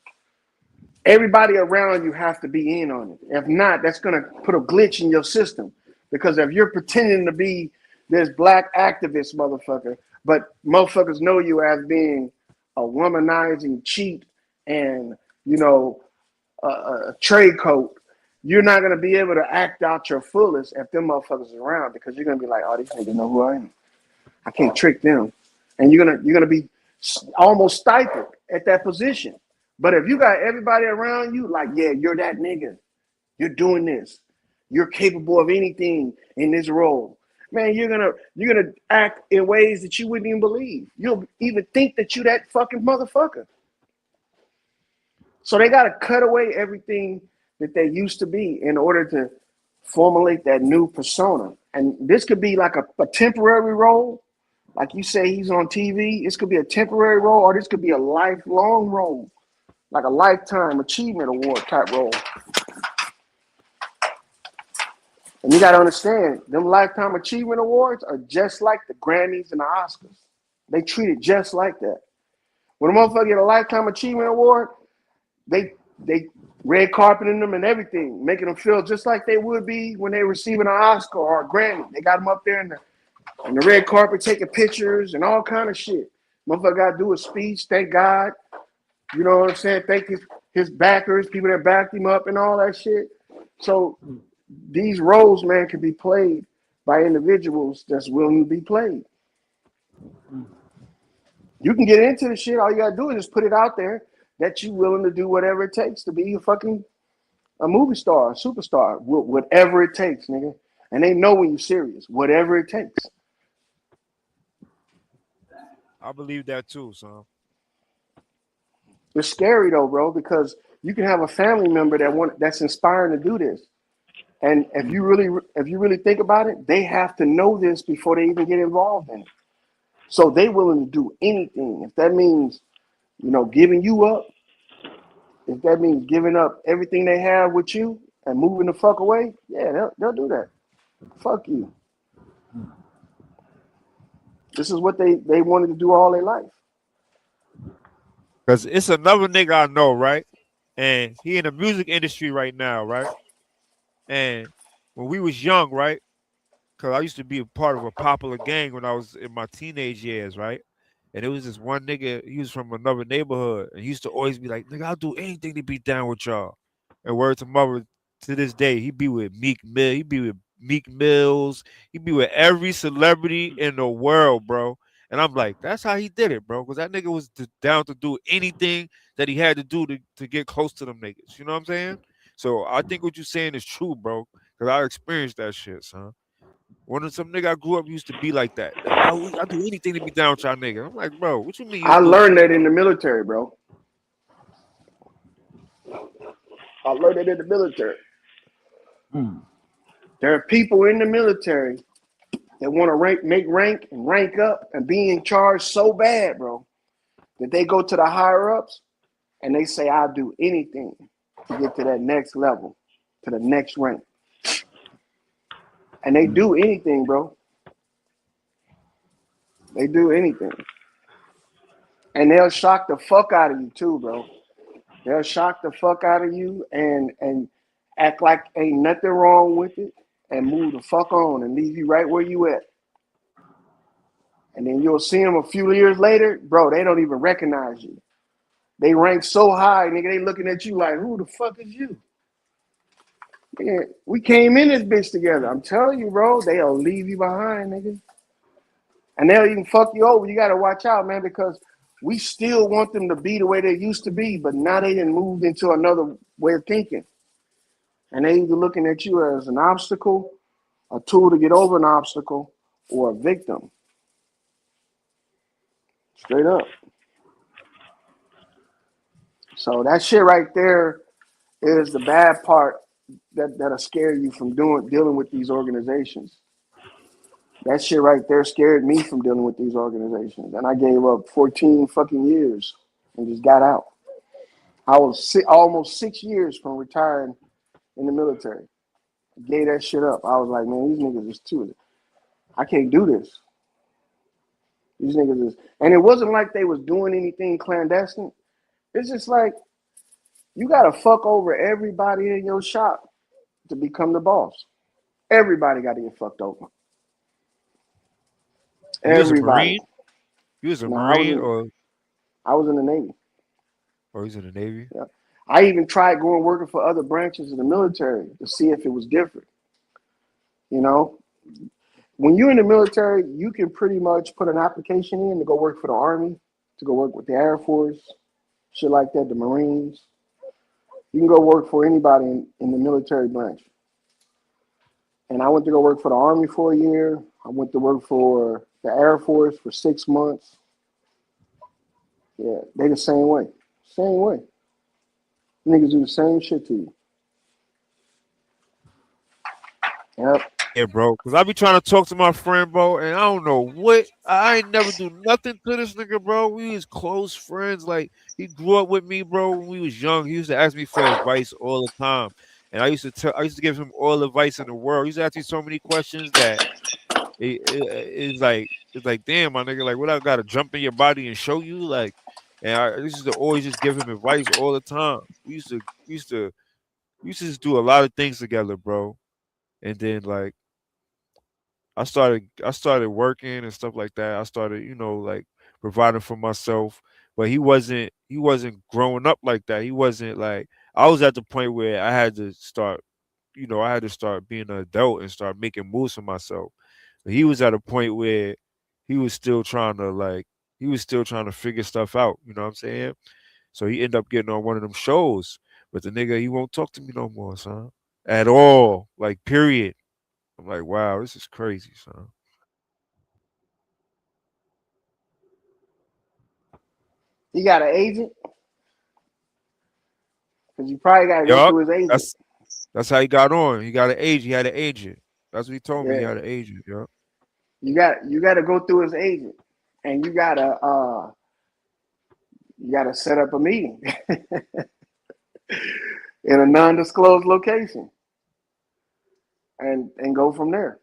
Everybody around you has to be in on it. If not, that's gonna put a glitch in your system. Because if you're pretending to be this black activist motherfucker, but motherfuckers know you as being a womanizing cheat and a trade coat, you're not gonna be able to act out your fullest if them motherfuckers are around, because you're gonna be like, oh, these niggas know who I am. I can't trick them, and you're gonna be almost stifled at that position But if you got everybody around you, like, yeah, you're that nigga. You're doing this. You're capable of anything in this role. Man, you're gonna act in ways that you wouldn't even believe. You'll even think that you that fucking motherfucker. So they gotta cut away everything that they used to be in order to formulate that new persona. And this could be like a temporary role. Like you say, he's on TV. This could be a temporary role, or this could be a lifelong role, like a lifetime achievement award type role. And you got to understand, them lifetime achievement awards are just like the Grammys and the Oscars. They treat it just like that. When a motherfucker get a lifetime achievement award, they red carpeting them and everything, making them feel just like they would be when they receiving an Oscar or a Grammy. They got them up there in the red carpet taking pictures and all kind of shit. Motherfucker got to do a speech, thank God. You know what I'm saying? Thank his backers, people that backed him up and all that shit. So these roles, man, can be played by individuals that's willing to be played. You can get into the shit. All you gotta do is just put it out there that you willing to do whatever it takes to be a movie star, a superstar, whatever it takes, nigga. And they know when you're serious, whatever it takes. I believe that too, son. It's scary though, bro, because you can have a family member that's inspiring to do this. And if you really think about it, they have to know this before they even get involved in it. So they willing to do anything. If that means, giving you up, if that means giving up everything they have with you and moving the fuck away, yeah, they'll do that. Fuck you. This is what they wanted to do all their life. Because it's another nigga I know, right? And he in the music industry right now, right? And when we was young, right? Because I used to be a part of a popular gang when I was in my teenage years, right? And it was this one nigga, he was from another neighborhood, and he used to always be like, nigga, I'll do anything to be down with y'all. And word to mother, to this day, he be with Meek Mill, he be with Meek Mills, he be with every celebrity in the world, bro. And I'm like, that's how he did it, bro. Because that nigga was down to do anything that he had to do to get close to them niggas. You know what I'm saying? So I think what you're saying is true, bro. Because I experienced that shit, son. One of some nigga I grew up used to be like that. I do anything to be down with y'all nigga. I'm like, bro, what you mean? I learned that in the military, bro. I learned it in the military. There are people in the military that want to make rank and rank up and be in charge so bad, bro, that they go to the higher ups and they say, I'll do anything to get to that next level, to the next rank. And they do anything, bro. They do anything. And they'll shock the fuck out of you too, bro. They'll shock the fuck out of you and act like ain't nothing wrong with it and move the fuck on and leave you right where you at. And then you'll see them a few years later, bro, they don't even recognize you. They rank so high, nigga, they looking at you like, who the fuck is you? Man, we came in this bitch together. I'm telling you, bro, they'll leave you behind, nigga. And they'll even fuck you over. You got to watch out, man, because we still want them to be the way they used to be, but now they done moved into another way of thinking. And they either looking at you as an obstacle, a tool to get over an obstacle, or a victim. Straight up. So that shit right there is the bad part that'll scare you from dealing with these organizations. That shit right there scared me from dealing with these organizations. And I gave up 14 fucking years and just got out. I was almost 6 years from retiring in the military. I gave that shit up. I was like, man, these niggas is too. I can't do this. These niggas is, and it wasn't like they was doing anything clandestine. It's just like, you gotta fuck over everybody in your shop to become the boss. Everybody gotta get fucked over. Everybody. You was a Marine or? I was in the Navy. Oh, he's in the Navy? Yeah. I even tried going working for other branches of the military to see if it was different. You know, when you're in the military, you can pretty much put an application in to go work for the Army, to go work with the Air Force, shit like that, the Marines. You can go work for anybody in the military branch. And I went to go work for the Army for a year. I went to work for the Air Force for 6 months. Yeah, they the same way. Same way. Niggas do the same shit to you. Yep. Yeah, bro. Cause I be trying to talk to my friend, bro, and I don't know what. I ain't never do nothing to this nigga, bro. We was close friends. Like he grew up with me, bro. When we was young, he used to ask me for advice all the time, and I used to give him all the advice in the world. He used to ask me so many questions that it's like, damn, my nigga, like what I gotta jump in your body and show you, like, and I used to always just give him advice all the time. We used to just do a lot of things together, bro, and then like. I started working and stuff like that. I started, like providing for myself. But he wasn't growing up like that. He wasn't like I was at the point where I had to start, being an adult and start making moves for myself. But he was at a point where he was still trying to figure stuff out, you know what I'm saying? So he ended up getting on one of them shows. But the nigga, he won't talk to me no more, son. At all. Like period. I'm like, wow, this is crazy, son. He got an agent? Because you probably got to go Yup, through his agent. that's how he got on. He got an agent. He had an agent. That's what he told me. He Yeah. had an agent. Yup. You got to go through his agent. And you got to set up a meeting in a non-disclosed location and go from there.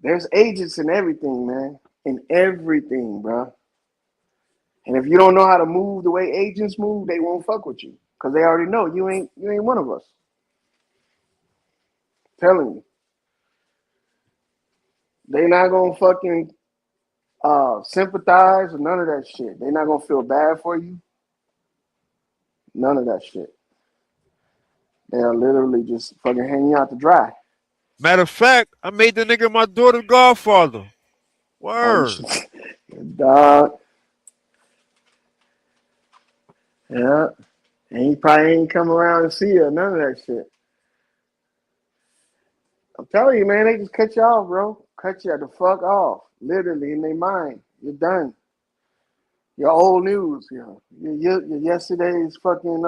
There's agents in everything, man. In everything, bro. And if you don't know how to move the way agents move, they won't fuck with you. Because they already know you ain't one of us. I'm telling you. They not gonna fucking sympathize or none of that shit. They not gonna feel bad for you. None of that shit. They'll literally just fucking hang you out to dry. Matter of fact, I made the nigga my daughter's godfather. Word. Dog. Yeah. And he probably ain't come around and see her, none of that shit. I'm telling you, man, they just cut you off, bro. Cut you the fuck off. Literally in their mind. You're done. Your old news, your yesterday's fucking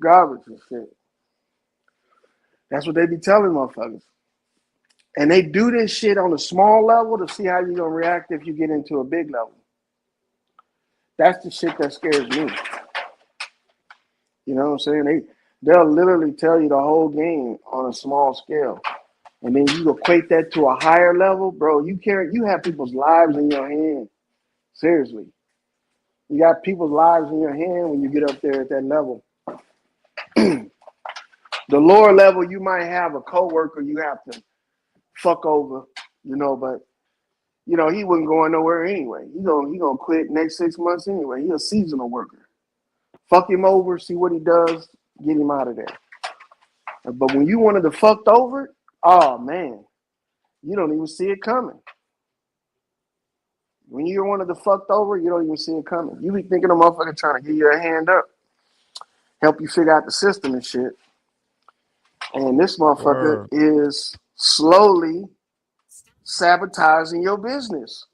garbage and shit. That's what they be telling motherfuckers. And they do this shit on a small level to see how you're gonna react if you get into a big level. That's the shit that scares me. You know what I'm saying? They'll literally tell you the whole game on a small scale. And then you equate that to a higher level, bro. You have people's lives in your hand. Seriously. You got people's lives in your hand when you get up there at that level. The lower level, you might have a coworker you have to fuck over, but he wasn't going nowhere anyway. He gonna quit next 6 months anyway. He's a seasonal worker. Fuck him over, see what he does, get him out of there. But when you wanted to fucked over, oh man, you don't even see it coming. When you're one of the fucked over, you don't even see it coming. You be thinking a motherfucker trying to give you a hand up, help you figure out the system and shit. And this motherfucker is slowly sabotaging your business.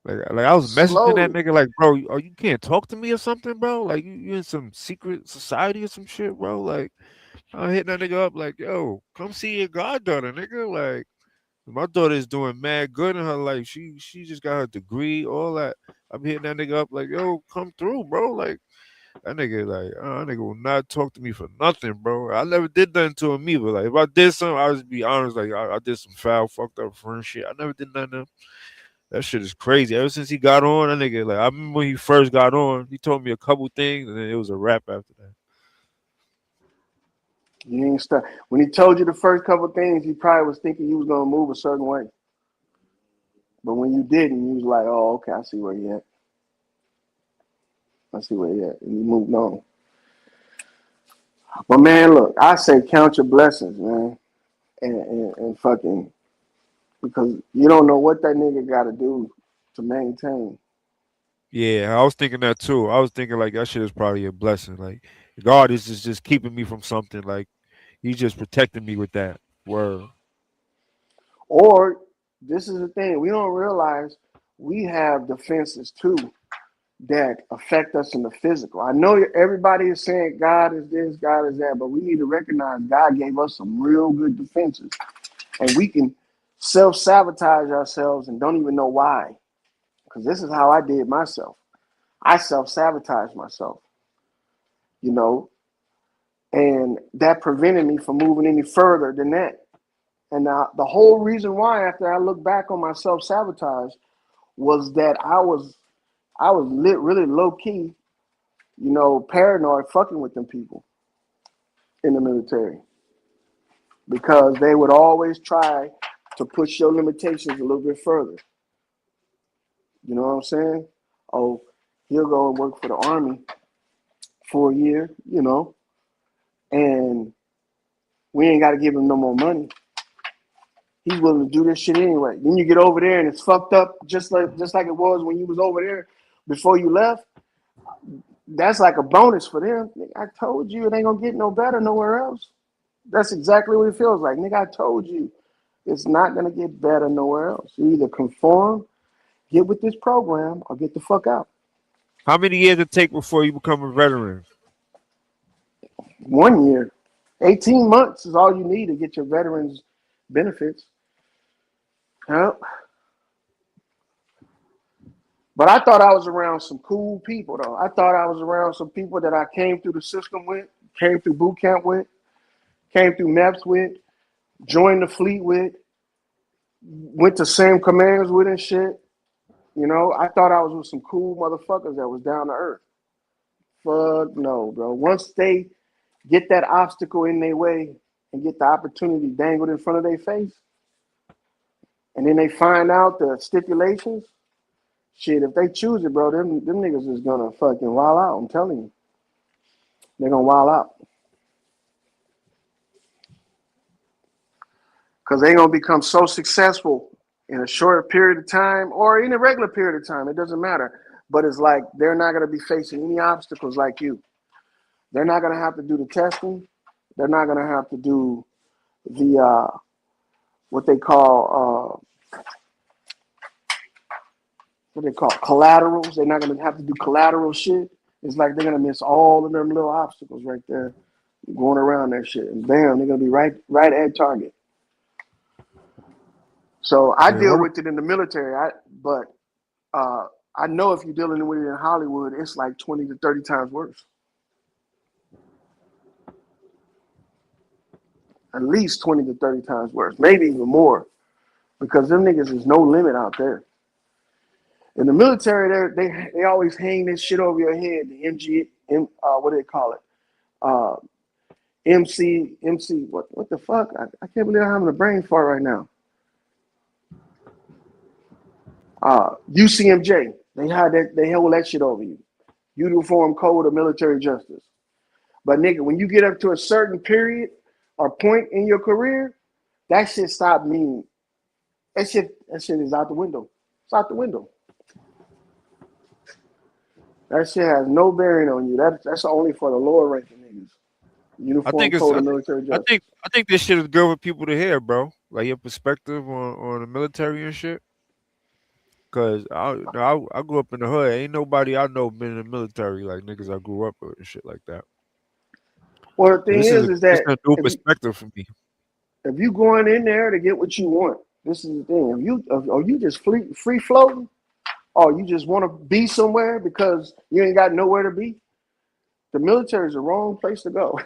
Like I was messaging that nigga like, bro, you can't talk to me or something, bro? Like you in some secret society or some shit, bro? Like I hit that nigga up like, yo, come see your goddaughter, nigga. Like my daughter is doing mad good in her life. She just got her degree, all that. I'm hitting that nigga up like, yo, come through, bro. Like that nigga that nigga will not talk to me for nothing, bro. I never did nothing to him either. Like if I did something, I'll just be honest. Like I did some foul, fucked up friend shit. I never did nothing to him. That shit is crazy. Ever since he got on, that nigga, like I remember when he first got on, he told me a couple things, and then it was a wrap after that. You ain't stuck. When he told you the first couple things, he probably was thinking you was gonna move a certain way. But when you didn't, you was like, "Oh, okay, I see where he at. I see where he at," and you moved on. But man, look, I say count your blessings, man, and fucking because you don't know what that nigga got to do to maintain. Yeah, I was thinking that too. I was thinking like that shit is probably a blessing. Like God is just keeping me from something. Like He's just protecting me with that word. Or this is the thing, we don't realize we have defenses too that affect us in the physical. I know everybody is saying God is this, God is that, but we need to recognize God gave us some real good defenses, and we can self-sabotage ourselves and don't even know why. Because this is how I did myself. I self-sabotaged myself, you know, and that prevented me from moving any further than that. And the whole reason why, after I look back on my self-sabotage, was that I was really low key, you know, paranoid, fucking with them people in the military, because they would always try to push your limitations a little bit further. You know what I'm saying? Oh, he'll go and work for the Army for a year, you know, and we ain't got to give him no more money. He's willing to do this shit anyway. Then you get over there and it's fucked up just like it was when you was over there before you left. That's like a bonus for them. I told you it ain't gonna get no better nowhere else. That's exactly what it feels like. Nigga, I told you it's not gonna get better nowhere else. You either conform, get with this program, or get the fuck out. How many years it take before you become a veteran? 1 year. 18 months is all you need to get your veterans benefits. Huh? But I thought I was around some cool people, though. I thought I was around some people that I came through the system with, came through boot camp with, came through MEPS with, joined the fleet with, went to same commands with and shit. You know, I thought I was with some cool motherfuckers that was down to earth. Fuck no, bro. Once they get that obstacle in their way and get the opportunity dangled in front of their face, and then they find out the stipulations, shit, if they choose it, bro, them niggas is gonna fucking wild out. I'm telling you. They're gonna wild out. Because they're gonna become so successful in a short period of time or in a regular period of time. It doesn't matter. But it's like they're not gonna be facing any obstacles like you. They're not gonna have to do the testing. They're not gonna have to do the what they call collaterals. They're not gonna have to do collateral shit. It's like they're gonna miss all of them little obstacles right there, going around that shit, and bam, they're gonna be right at target. So I deal with it in the military, but I know if you're dealing with it in Hollywood, it's like 20 to 30 times worse. At least 20 to 30 times worse, maybe even more, because them niggas is no limit out there. In the military, they always hang this shit over your head. The what do they call it? MC. What the fuck? I can't believe I'm having a brain fart right now. UCMJ. They hold that shit over you. Uniform Code of Military Justice. But nigga, when you get up to a certain period or point in your career, that shit stop meaning. That shit is out the window. It's out the window. That shit has no bearing on you. That's only for the lower ranking niggas. Uniform Code of Military Justice. I think this shit is good for people to hear, bro. Like your perspective on the military and shit. Cause I grew up in the hood. Ain't nobody I know been in the military like niggas I grew up with and shit like that. Well, the thing is that it's a new perspective for me. If you going in there to get what you want, this is the thing. If you just free floating, or you just want to be somewhere because you ain't got nowhere to be, the military is the wrong place to go.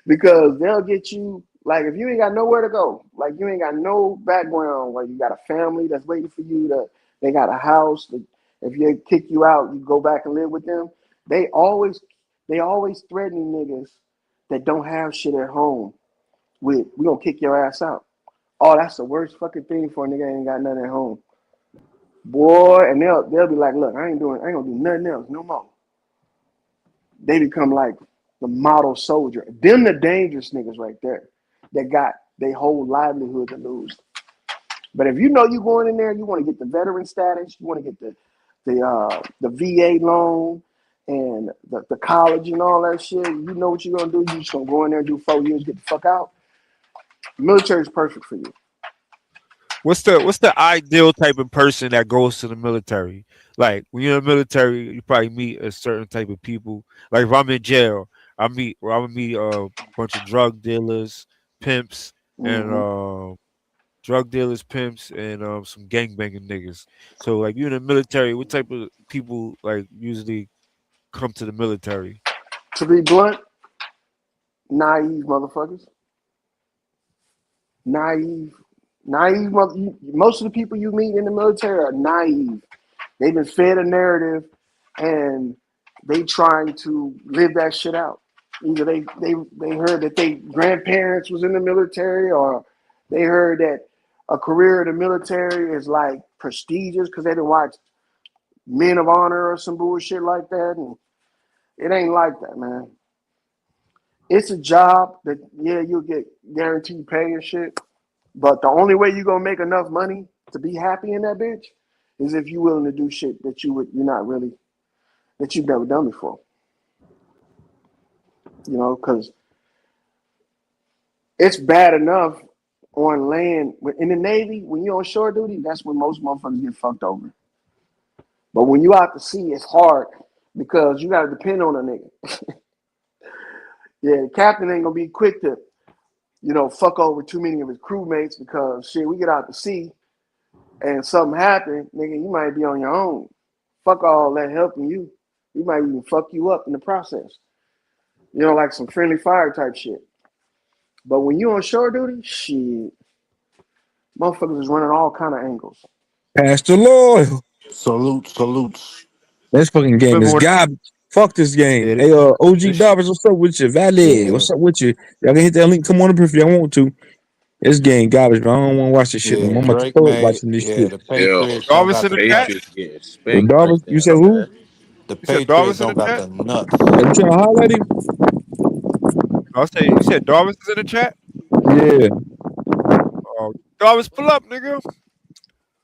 Because they'll get you, like, if you ain't got nowhere to go, like you ain't got no background, like you got a family that's waiting for you, they got a house, if they kick you out, you go back and live with them. They always threatening niggas that don't have shit at home with, we gonna kick your ass out. Oh, that's the worst fucking thing for a nigga ain't got nothing at home. Boy, and they'll be like, look, I ain't gonna do nothing else no more. They become like the model soldier. Them the dangerous niggas right there that got their whole livelihood to lose. But if you know you going in there, you want to get the veteran status, you want to get the VA loan and the college and all that shit. You know what you're gonna do. You just gonna go in there and do 4 years, get the fuck out. The military is perfect for you. What's the ideal type of person that goes to the military? Like when you're in the military, you probably meet a certain type of people. Like if I'm in jail, I'm gonna meet a bunch of drug dealers, pimps, and Mm-hmm. drug dealers, pimps, and some gangbanging niggas. So like you in the military, what type of people like usually come to the military? To be blunt, naive motherfuckers. Naive. Most of the people you meet in the military are naive. They've been fed a narrative and they trying to live that shit out. Either they heard that their grandparents was in the military, or they heard that a career in the military is like prestigious because they didn't watch Men of Honor or some bullshit like that. And it ain't like that, man. It's a job that, yeah, you'll get guaranteed pay and shit. But the only way you're gonna make enough money to be happy in that bitch is if you're willing to do shit that you've never done before. You know, because it's bad enough on land. In the Navy, when you're on shore duty, that's when most motherfuckers get fucked over. But when you out to sea, it's hard because you gotta depend on a nigga. Yeah, the captain ain't gonna be quick to, fuck over too many of his crewmates because shit, we get out to sea and something happen, nigga, you might be on your own. Fuck all that helping you. We might even fuck you up in the process. Like some friendly fire type shit. But when you on shore duty, shit, motherfuckers is running all kind of angles. Pastor Loyal. Salutes. This fucking game Remember is when garbage. Fuck this game. it, Hey, OG this Dobbs, what's up with you? Valet, Yeah, what's up with you? Y'all can hit that link. Come on up if y'all want to. This game garbage, but I don't want to watch this shit no yeah. more. I'm about to Drake start made. watching this Yeah, shit. the Yo, Patriots don't Jarvis got in the the chat? Patriots nuts. getting Hey, spanked right Dobbs, you said now, who? man. The You said Patriots Jarvis in the don't got chat? the nuts. Are you trying to highlight him? I say you said Jarvis is in the chat? Yeah. Oh, Jarvis, pull up, nigga.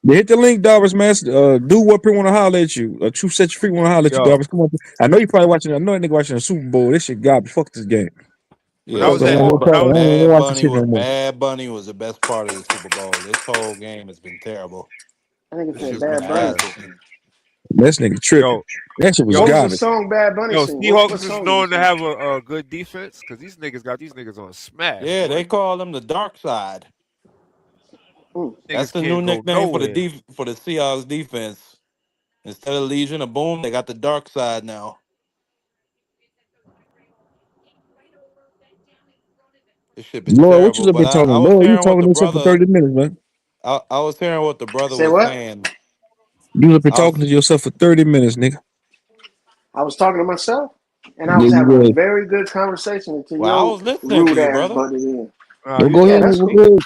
They hit the link, Dobbs, man. Do up here want to holler at you. True Set You Free want to holler at you, Yo, Dobbs. Come on. I know you probably watching. I know that nigga watching the Super Bowl. This shit garbage. Fuck this game. when Yeah, I Fuck. was I at don't when I was want to watch this shit no more. Bad Bunny was the best part of the Super Bowl. This whole game has been terrible. I think it this It's said shit's just been been Bad Bunny. terrible. ass whooping. This nigga tripping. Yo, That shit was yo, What was the garbage. song Bad Bunny yo, sing? What Seahawks is song did he known to sing? have a good defense because these niggas got these niggas on smash, Yeah, boy. they call them the dark side. Mm. That's Niggas the new can't go nickname for nowhere. for the Seahawks defense. Instead of Legion of Boom, they got the dark side now. This shit been Lord, what you terrible. up But been I talking? was Lord, you hearing what talking the this shit for brother 30 minutes, man. I was hearing what the brother Say was what? saying. You was up been I talking was to yourself for 30 minutes, nigga. I was talking to myself, and I Yeah, was you having a was. very good conversation until well, I your was listening to rude you, ass brother. butted in. Well, You go Yeah, ahead that's and cool.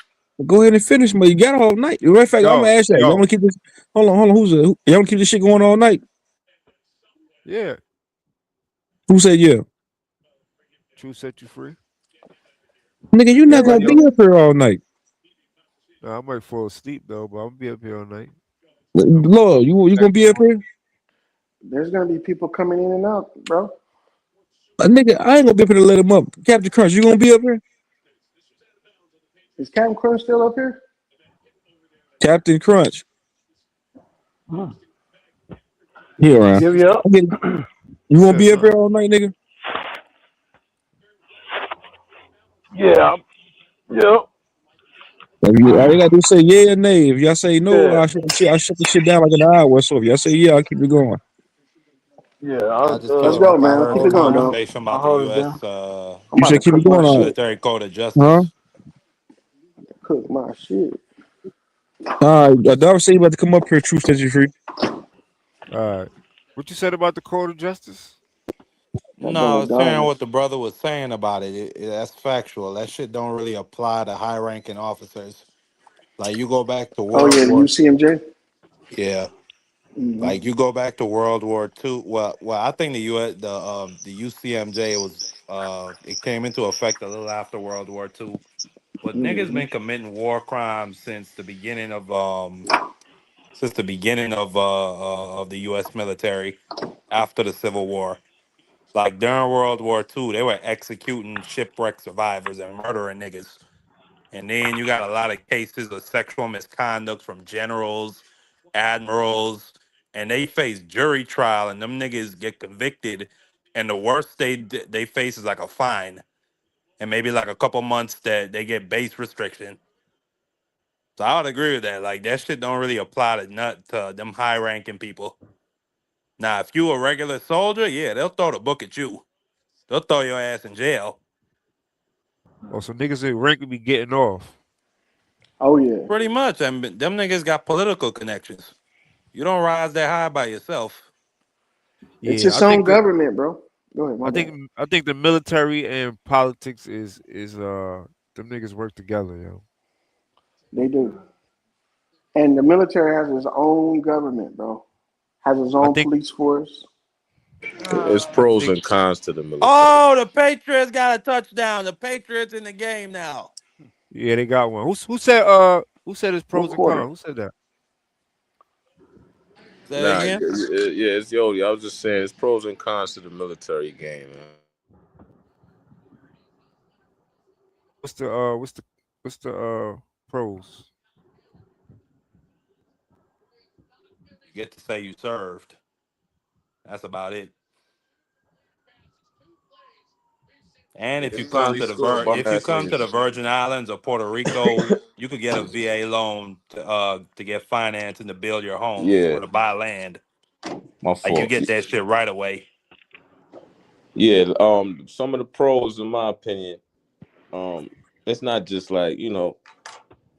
go ahead and finish, man. You got it all night. Matter of fact, I'm yo, gonna ask you. Y'all yo, wanna keep this? Hold on. Y'all wanna keep this shit going all night? yeah. Who said yeah? True set you free. Nigga, you Yeah, not but gonna be up here all night. Nah, I might fall asleep though, but I'm gonna be up here all night. Lord, you gonna be up here? there's gonna be people coming in and out, bro. Nigga, I ain't gonna be up here to let him up. Captain Crunch, you gonna be up here? Is Captain Crunch still up here? Captain Crunch. Hmm. Here, around. Give you up. You gonna Said be up here something. all night, nigga? Yeah. Yep. All you gotta do is say yeah or nay. If y'all say no, Yeah. I shut the shit down like an hour. So if y'all say yeah, I'll keep it going. Yeah. I just Let's told him go, if I man. heard Keep the it Hold it going, down. dog. conversation I about the hold it U.S. down. I'm You about said to keep cook it my going, all right. shit. military code of Huh? justice. Cook my shit. All right, Darby said you about to come up here. Truth set you free. All right. What you said about the court of justice? That No, I brother was hearing Darvin. what the brother was saying about it. That's factual. That shit don't really apply to high-ranking officers. Like you go back to Oh World yeah, the War, UCMJ. yeah. Mm-hmm. Like you go back to World War II. Well, I think the UCMJ was it came into effect a little after World War II. But niggas been committing war crimes since the beginning of the U.S. military after the Civil War. Like during World War II, they were executing shipwreck survivors and murdering niggas. And then you got a lot of cases of sexual misconduct from generals, admirals, and they face jury trial, and them niggas get convicted. And the worst they face is like a fine, and maybe like a couple months that they get base restriction. So I would agree with that. Like that shit don't really apply to them high ranking people. Now, if you a regular soldier, yeah, they'll throw the book at you. They'll throw your ass in jail. Oh, so niggas at rank will be getting off. Oh yeah. Pretty much. And them niggas got political connections. You don't rise that high by yourself. It's Yeah, its own government, bro. Go ahead. My bad. I think the military and politics is them niggas work together, yo. They do. And the military has its own government, bro. Has its own police force. It's pros and cons to the military. Oh, the Patriots got a touchdown. The Patriots in the game now. Yeah, they got one. Who said it's pros and cons? Who said that? Say that again? Yeah, it's Yodi. I was just saying it's pros and cons to the military game, man. What's the pros? You get to say you served. That's about it. And if you come to the Virgin Islands or Puerto Rico, you could get a VA loan to get financing to build your home or to buy land. My fault. Like you get that shit right away. Yeah, some of the pros, in my opinion, it's not just like, you know,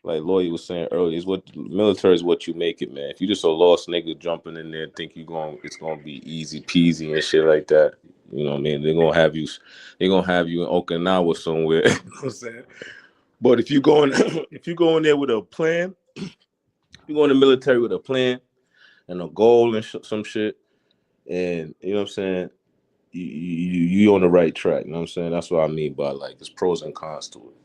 like Lloyd was saying earlier, military is what you make it, man. If you just a lost nigga jumping in there, think it's gonna be easy peasy and shit like that. You know what I mean? They're gonna have you in Okinawa somewhere. You know what I'm saying? But if you go in there with a plan, you go in the military with a plan and a goal and some shit, and you know what I'm saying, you on the right track. You know what I'm saying? That's what I mean by like there's pros and cons to it.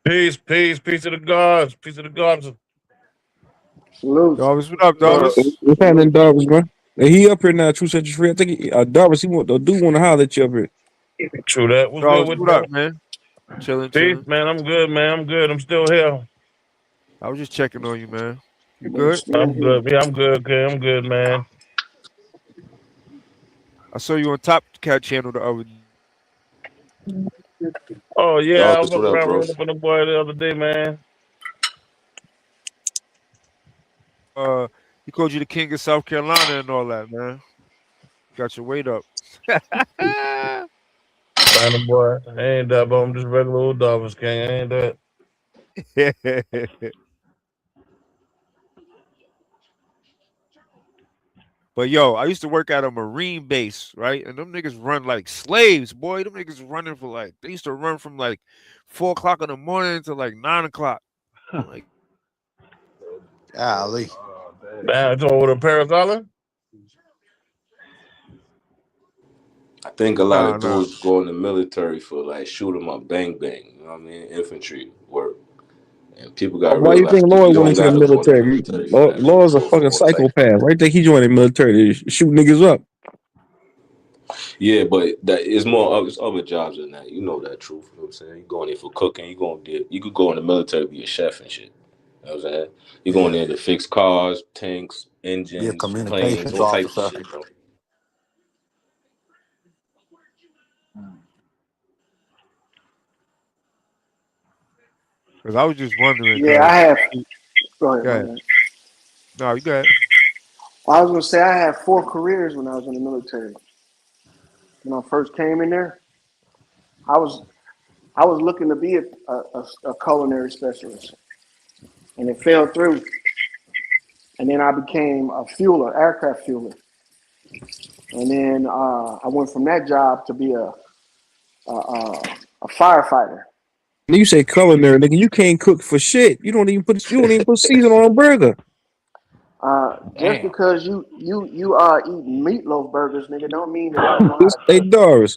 Peace to the gods. Peace to the gods. Salute. Darvis, what up, Darvis? What's happening, Darvis, bro? Hey, he up here now, True Century Free. I think Darvis, he want to holler at you up here. True that. What's Darvis, good with what up, man? Chilling. Peace, man. I'm good, man. I'm still here. I was just checking on you, man. You good? I'm good. Yeah, I'm good. Okay, I'm good, man. I saw you on Top Cat channel the other. Oh yeah, I was what up, around bro? running up on the boy the other day, man. He called you the king of South Carolina and all that, man. Got your weight up. Find boy. I ain't that, but I'm just regular old Darvis King. I ain't that. But yo, I used to work at a Marine base, right? And them niggas run like slaves, boy. Them niggas running for like, they used to run from like 4 o'clock in the morning to like 9 o'clock. Like, golly. Man, it's over to Paris Island. I think a lot of dudes go in the military for like shoot 'em up, bang bang. You know what I mean? Infantry work. And people got. Why you think Lloyd went into the military? Lloyd's a fucking psychopath. Why you think he joined the military to shoot niggas up? Yeah, but that is more. It's other jobs than that. You know that truth. You know what I'm saying? You going there for cooking. You could go in the military be a chef and shit. You know what I'm saying? You going there to fix cars, tanks, engines, planes, all types of shit, bro. Because I was just wondering. Yeah, I have. Go ahead. No, you go ahead. I was gonna say I had 4 careers when I was in the military. When I first came in there, I was looking to be a culinary specialist, and it fell through. And then I became a fueler, aircraft fueler, and then I went from that job to be a firefighter. You say culinary, nigga. You can't cook for shit. You don't even put season on a burger. Just because you eat meatloaf burgers, nigga, don't mean that I don't know how to Hey, Doris,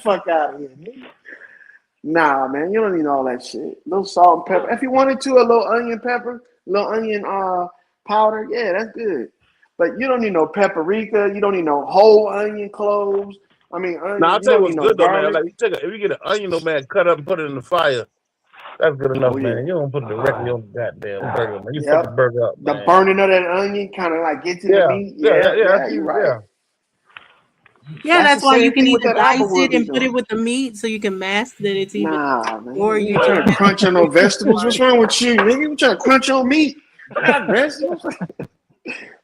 fuck out of here, nigga. Nah, man, you don't need all that shit. A little salt and pepper. If you wanted to, a little onion pepper, a little onion powder, yeah, that's good. But you don't need no paprika. You don't need no whole onion cloves. I mean, onion. Now I'll You tell you don't what's need no good though, man. garlic. Like if you get an onion though, man, cut up and put it in the fire. That's good enough, Oh yeah. man. You don't put it directly on the goddamn burger, man. You fuck the Yep. burger up, The man. burning of that onion kind of like gets in the Yeah, meat. yeah, Yeah, yeah, you're right. yeah. Yeah, That's that's the why you same can thing with either that apple dice we'll it be and put it doing. with the meat so you can mask that it's even, Nah, man. or You you ain't trying to can. crunch on no vegetables. What's wrong with you, nigga? You trying to crunch on meat, not vegetables?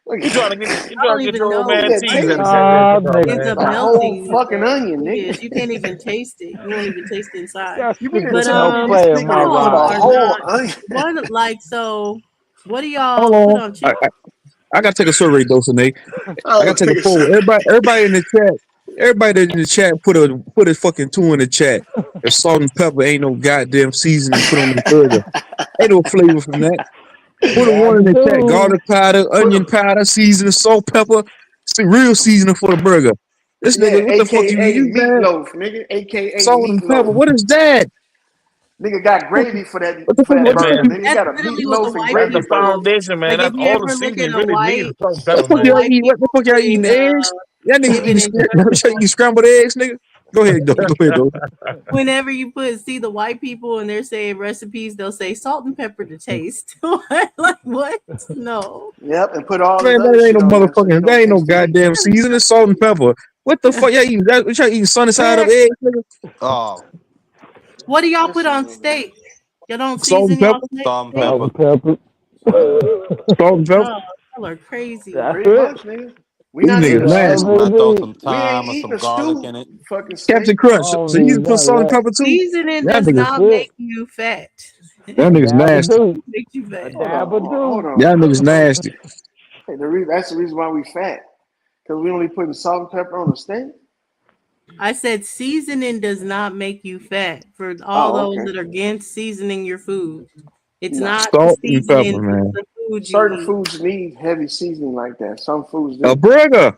Look You at trying to get I don't your even old know. man that cheese taste. in the goddamn chicken, It's man. a The whole melting fucking onion, it nigga. is. You can't even taste it. You won't even taste the inside. Got You to mean to get But tell no me this play in nigga my done put a are ride. whole not onion? what like so. What do y'all put Hold on on. chicken? I gotta take a survey dose, Nate. I Oh, gotta take a nigga, poll. Everybody in the chat. Everybody in the chat put a fucking 2 in the chat. If salt and pepper ain't no goddamn seasoning put on the burger. Ain't no flavor from that. Put a 1 in Dabba the chat. do. Garlic powder, put onion a powder, seasoning, salt, pepper. It's the real seasoning for the burger. This yeah, nigga, what the fuck you AKA use that? meatloaf, nigga, AKA Salt and pepper. meatloaf. What is that? Nigga got gravy for that What the fuck? for that Hey, What the fuck? burger, man, You, nigga. You That's got a literally what the meatloaf and white that's the gravy burger. people foundation, man. like. If That's you all the ever look seasoning at a really need is white, salt and what the pepper, fuck the y'all man. white eat? What the people fuck y'all eating? bring Eggs? Y'all niggas chicken and shrimp. eating scrambled eggs, nigga. Go ahead, though. Go ahead, though. Whenever you see the white people and they're saying recipes, they'll say salt and pepper to taste. Like what? No. Yep, and put all this Man, other that ain't shit no on there so you motherfucking. That don't ain't no taste the meat. goddamn seasoning. Salt and pepper. What the fuck y'all eating? What y'all eating? Sunny side up Man, eggs, nigga. Oh, What do y'all put listen, on man. steak? Y'all don't Salt and season y'all pepper. salt and steak? Salt pepper. and pepper. Salt and pepper. Oh, y'all are crazy. That's Pretty it. much, nigga. We These not niggas eating That's nasty. stew. And I what throw it is. some We ain't thyme or eating some a garlic stew. in it. Fucking steak. Captain Crunch. I So don't you need put none of salt and that. pepper too? Seasoning Y'all does niggas, That's not it. make you fat. y'all A niggas dab of nasty. do. Makes you A fat. dab of Hold do. Y'all on. niggas nasty. Hey, that's the reason why we fat. Because we only putting salt and pepper on the steak. I said seasoning does not make you fat. For all Oh, those okay. that are against seasoning your food, it's No. not the Salt and pepper, seasoning, it's man. the food you Certain eat. foods need heavy seasoning like that. Some foods A do. burger,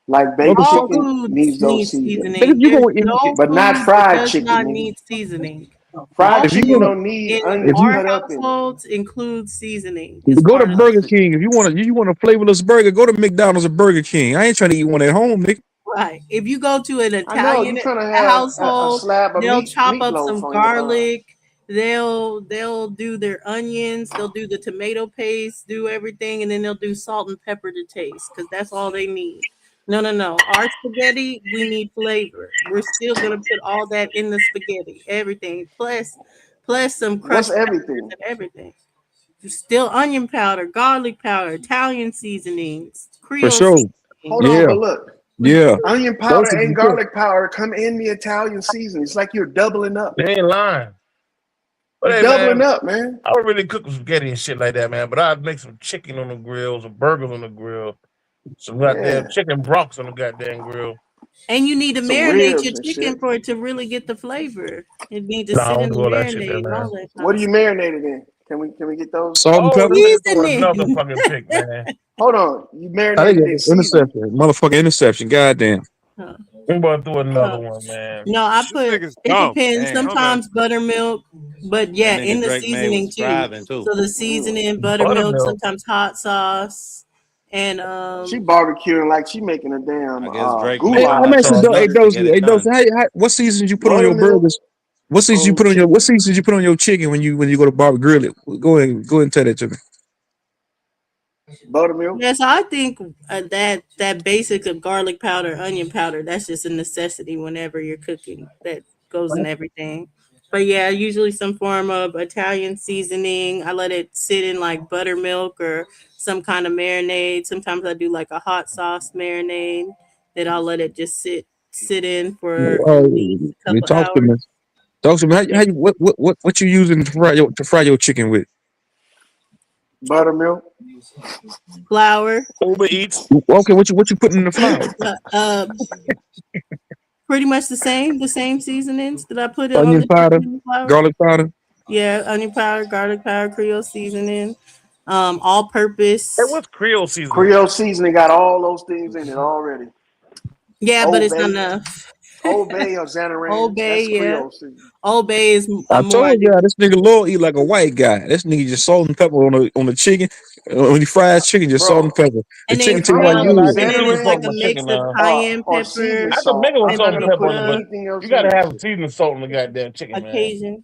Like baked All motherfucker. chicken foods needs those need seasonings. Nigga, seasoning. you There's gonna no But not food that fried does chicken, not nigga. need seasoning. Fried All if you chicken wanna food don't need in if onions you our cut up in it. households include seasoning. It's go to part of the Burger That's King, if you want a flavorless burger, go to McDonald's or Burger King. I ain't trying to eat one at home, nigga. right. If you go to an I know Italian you trying to have a household, slab of they'll chop up meatloaf some on your garlic. They'll do their onions. They'll do the tomato paste. Do everything, and then they'll do salt and pepper to taste because that's all they need. No, no, no. Our spaghetti, we need flavor. We're still gonna put all that in the spaghetti, everything, plus some What's crushed peppers everything? and everything. Still onion powder, garlic powder, Italian seasonings, For Creole sure. seasonings. Hold on, Yeah, but look, yeah. onion Those powder are and the shit. garlic powder come in the Italian season. It's like you're doubling up. They ain't lying. But You're hey, doubling man, up, man. I don't really cook with spaghetti and shit like that, man. But I'd make some chicken on the grill, some burgers on the grill, some goddamn Yeah, chicken brocks on the goddamn grill. And you need to some marinate your ribs and chicken shit. for it to really get the flavor. It needs to Nah, I sit don't in the do all that shit there, marinade and man. all that kind What of do you stuff. marinate it in? Can we get those? Salt and Oh, pepper. them niggas throw another Seasoning. fucking pick, man. Hold on, you I think marinated in it's seasoning. interception. Motherfucking interception. Goddamn. Huh, We about to do another huh. one, man. No, I This put nigga's it dumb. depends. This Damn. dumbass. Sometimes buttermilk, but That yeah, nigga in the Drake May was seasoning too. driving too. So the Mm. seasoning, buttermilk, Buttermilk. sometimes hot sauce, and She barbecuing like she making a damn I guess Drake Hey, May goulash. gonna I'm have to asking, do sauce. hey, nuts to get Dosey, it hey, Dosey, done. what seasons you put on your Buttermilk burgers? What seasons you on put on your chicken. what seasons you put on your chicken when you go to barbecue grill it? Go ahead and tell that to me. Buttermilk. yes, I think that basic of garlic powder, onion powder, that's just a necessity whenever you're cooking. That goes in everything. But yeah, usually some form of Italian seasoning. I let it sit in like buttermilk or some kind of marinade. Sometimes I do like a hot sauce marinade that I'll let it just sit in for at least a You couple talk to hours. me. Talk to me. How you what you using to fry your chicken with? Buttermilk. Flour, Uber Eats. Okay, what you putting in the flour? uh, uh, pretty much the same seasonings that I put it on Onion the powder, chicken and flour. garlic powder. Yeah, onion powder, garlic powder, Creole seasoning, all Hey, purpose. what's Creole seasoning? Creole seasoning got all those things in it already. Yeah, but Old it's not Bay, enough. Old Bay or Old Zanarans. Bay, That's yeah. Creole seasoning. Old Bay is I more told addictive. y'all this nigga Lord eat like a white guy. This nigga just salt and pepper on the chicken. When he fries chicken, just salt and Bro, pepper. The And then chicken tell I you how don't you know. Creole I use it. can't do seasoning no is like salt a on my mix chicken of now. cayenne or seasoning pepper I can make salt. it with I and salt and never pepper put on it, but paprika, anything else you in gotta it. have seasoned salt in the goddamn chicken, man. occasion.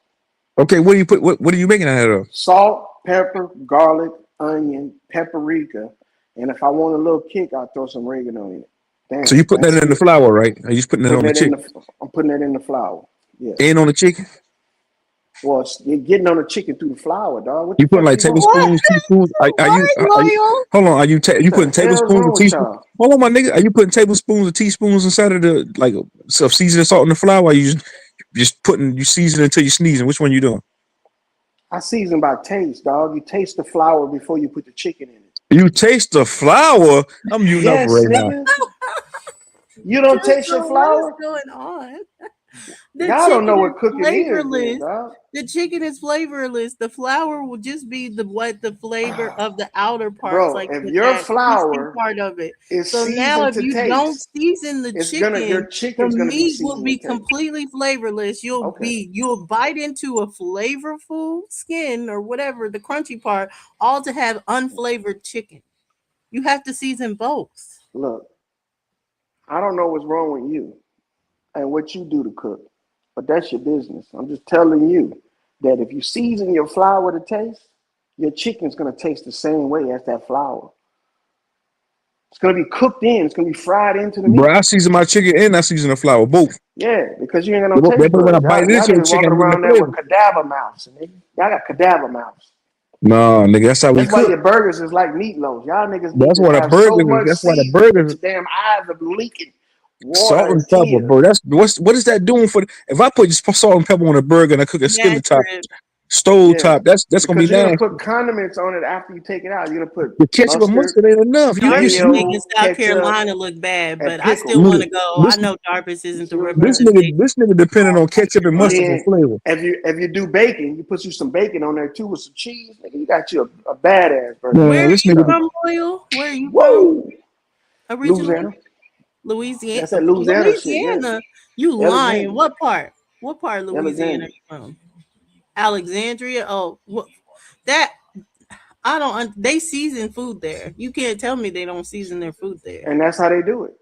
Okay, what do you put? What are you making out of? Salt, pepper, garlic, onion, paprika, and if I want a little kick, I'll throw some oregano in it. So you Damn, put that that's in the it. flour, right? Are you just putting it on Putting the it in chicken the, I'm putting it in the flour. Yes. and on the chicken? Well, you're getting on the chicken through the flour, dog. What the You putting fuck like you want? tablespoons, teaspoons? Are you? Loyal? Hold on. Are you? You What putting the hell's tablespoons or wrong with teaspoons? y'all? Hold on, my nigga. Are you putting tablespoons or teaspoons inside of the like of seasoning salt in the flour? Or are you just putting you season until you sneezing? Which one you doing? I season by taste, dog. You taste the flour before you put the chicken in it. You taste the flour. I'm muting up Yes, right now. nigga. You don't taste your What is flour? going on? The Y'all don't know chicken what is cooking is, then, flavorless. dog. The chicken is flavorless. The flour will just be the flavor of the outer parts, Bro, like if with your that crispy flour part of it. is So now, seasoned if to you don't taste, season the it's chicken, your the chicken's gonna be meat will seasoned be to taste. completely flavorless. Okay. You'll bite into a flavorful skin or whatever, the crunchy part, all to have unflavored chicken. You have to season both. Look, I don't know what's wrong with you and what you do to cook, but that's your business. I'm just telling you that if you season your flour to taste, your chicken's gonna taste the same way as that flour. It's gonna be cooked in. It's gonna be fried into the meat. Bro, I season my chicken and I season the flour, both. Yeah, because you ain't got no But taste when I buds. bite Y'all into the niggas chicken, walking I'm getting the around there with flavor. cadaver mouths, nigga. Y'all got cadaver mouths. No, nigga, that's how we That's why cook. your burgers is like meatloaf. Y'all niggas need That's to why the have so burgers. much That's why the seasoning that burgers. your damn eyes are leaking Salt water and and pepper, tears. bro. What is that doing for? If I put just salt and pepper on a burger and I cook a skillet top, Natural. stove Yeah, top, that's gonna be because you're gonna nasty. put condiments on it after you take it out. You're gonna put The ketchup and mustard, mustard ain't enough. Darpus making mayo, South ketchup, Carolina look bad, and but I still pickles. want to nigga, go. I know Darpus You isn't see the what I'm saying? representation this nigga depending of on South ketchup and And mustard for Carolina. then flavor. if you do bacon, you put you some bacon on there too with some cheese. Nigga, you got you a badass burger. Where Man, are this you nigga, So, from, Loyal? Where are you from woo, originally? Louisiana. Louisiana. That's that Louisiana shit. Yeah, Louisiana. You lying? Alexandria, What part? What part of Louisiana are Alexandria. you from? Alexandria. Oh, what? That I don't. They season food there. You can't tell me they don't season their food there. And that's how they do it.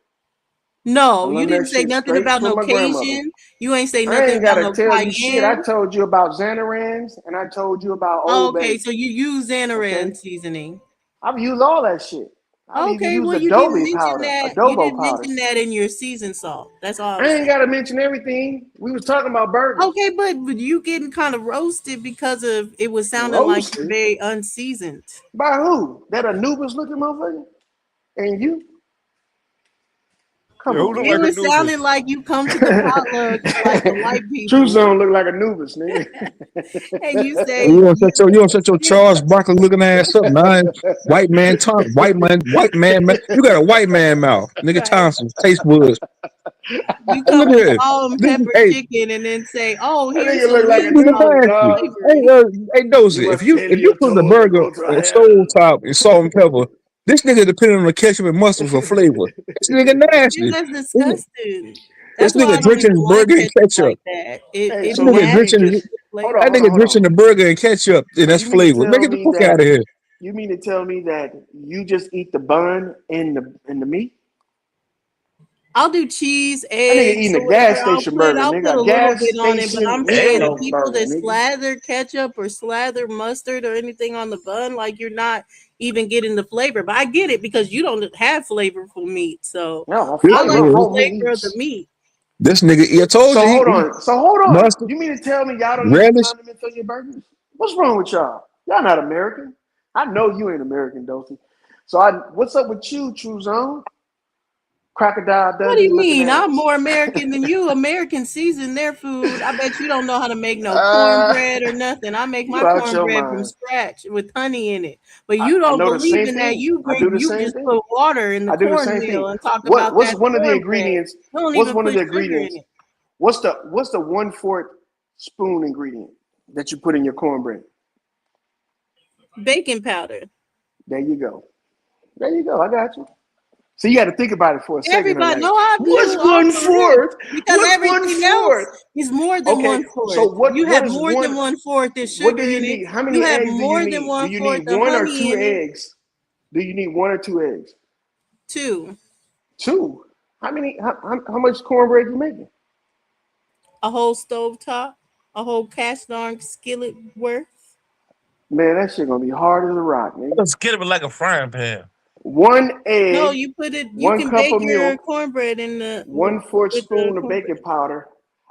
I No, you learned that didn't say shit nothing straight about from no my grandmother. Cajun. You ain't say I nothing ain't about gotta no tell you shit. I cayenne. told you about Xanarans and I told you about Oh, Old okay, Bay. so you use Xanaran Okay, seasoning. I've used all that shit. I've even Okay, used well you didn't Adobe mention powder, that. You Adobo didn't powder. mention that in your season salt. That's all I'm I ain't saying. gotta mention everything. We was talking about burgers. Okay, but you getting kind of roasted because of it was sounding like you're Roasted very unseasoned. by who? That Anubis looking motherfucker? And you? Yeah, Come who on, look It like man. was sounding Anubis? like you come to the potlucks like the white True people, Zone look like Anubis, nigga. and you say you don't you shut your Charles Barkley looking ass up, man. White man tongue, white man. You got a white man mouth, nigga. right. Thompson, taste buds. You Hey, come look at with it. salt and This, pepper hey, chicken, and then say, "Oh, That here's nigga some look like meat nigga Anubis, without nasty. dog. Hey, flavoring." Dozy, You if must tell you your put the toes to burger go to on hell. stove top and salt and pepper, this nigga depending on the ketchup and mustard for flavor. This nigga Yeah, nasty. that's This, disgusting. this That's why I nigga don't drenching even his like burger in ketchup ketchup. like that. Hey, It This so you nigga mean to masks drenching just the hold flavor. on, that hold on, nigga hold drenching on. the burger in ketchup, and So that's you mean to flavor. Make tell it the me fuck out that of here. you just eat the bun and the meat? I'll do cheese, That nigga eggs, eating a or gas whatever. station burger, I'll put nigga. a A little gas bit on it, but station I'm saying the meatloaf people burger, that nigga. slather ketchup or slather mustard or anything on the bun, like you're not even getting the flavor. But I get it because you don't have flavorful meat. So No, This, I like the whole meat flavor of the eats. meat. this nigga, I told So you, hold he on. So hold on. mustard, You mean to tell me y'all don't use relish. condiments on your burgers? What's wrong with y'all? Y'all not American. I know you ain't American, Dosey. So what's up with you, True Zone? Crocodile What do Dundee you looking mean? I'm ass. more American than you. Americans season their food. I bet you don't know how to make no Uh, cornbread or nothing. I make my you out your cornbread from mind. scratch with honey in it. But you I don't know the believe same in that. thing. I do the You same just thing. put water in the I do the same thing. cornmeal and talk about What's that one of the cornbread. ingredients? You don't What's even one of put the sugar in ingredients? it. What's the 1/4 spoon ingredient that you put in your cornbread? Baking powder. There you go. There you go. I got you. So you got to think about it for a second. I'm Everybody, like, no, I what's do all for real. 1/4? Because What's one everything else fourth? is more than Okay, so 1/4. what? You What have is more than one? 1/4. There's What do sugar you in it. need? How You many have eggs do you more than need? Do you 1/4 need of one or honey two in it. eggs? Do you need 1 or 2 eggs? 2. 2. How many? How much cornbread you making? A whole stove top, a whole cast iron skillet worth. Man, that shit gonna be hard as a rock, nigga. Let's get it like a frying pan. 1 egg, No, you put it. You 1 can cup bake of your milk, cornbread in the 1/4 with the spoon of baking cornbread. powder,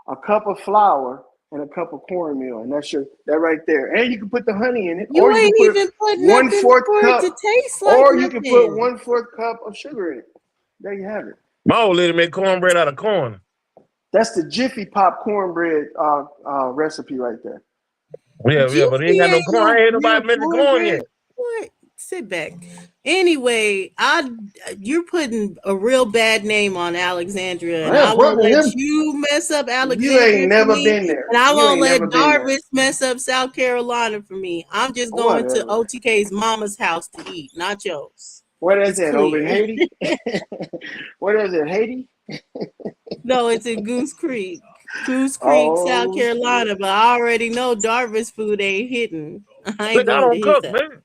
a cup of flour, and a cup of cornmeal, and that's that right there. And you can put the honey in it, You or you ain't can put even put 1/4 nothing for it cup, to taste like or you can put nothing. 1/4 cup of sugar in it. There you have it. My old lady made cornbread out of corn. That's the Jiffy Pop cornbread recipe right there. Yeah, but he ain't got no corn. I ain't heard nobody mention corn yet. What? Sit back. Anyway, you're putting a real bad name on Alexandria, and I won't let you mess up Alexandria. You ain't never for me, been there. And I You won't ain't let never been there. Darvis mess up South Carolina for me. I'm just going to Whatever. OTK's mama's house to eat, not yours. Where is It's that? Over in clear. Haiti? Where is it? Haiti? No, it's in Goose Creek. Goose Creek, South Carolina, but I already know Darvis food ain't hitting. I ain't Look, I going to don't cook, his man.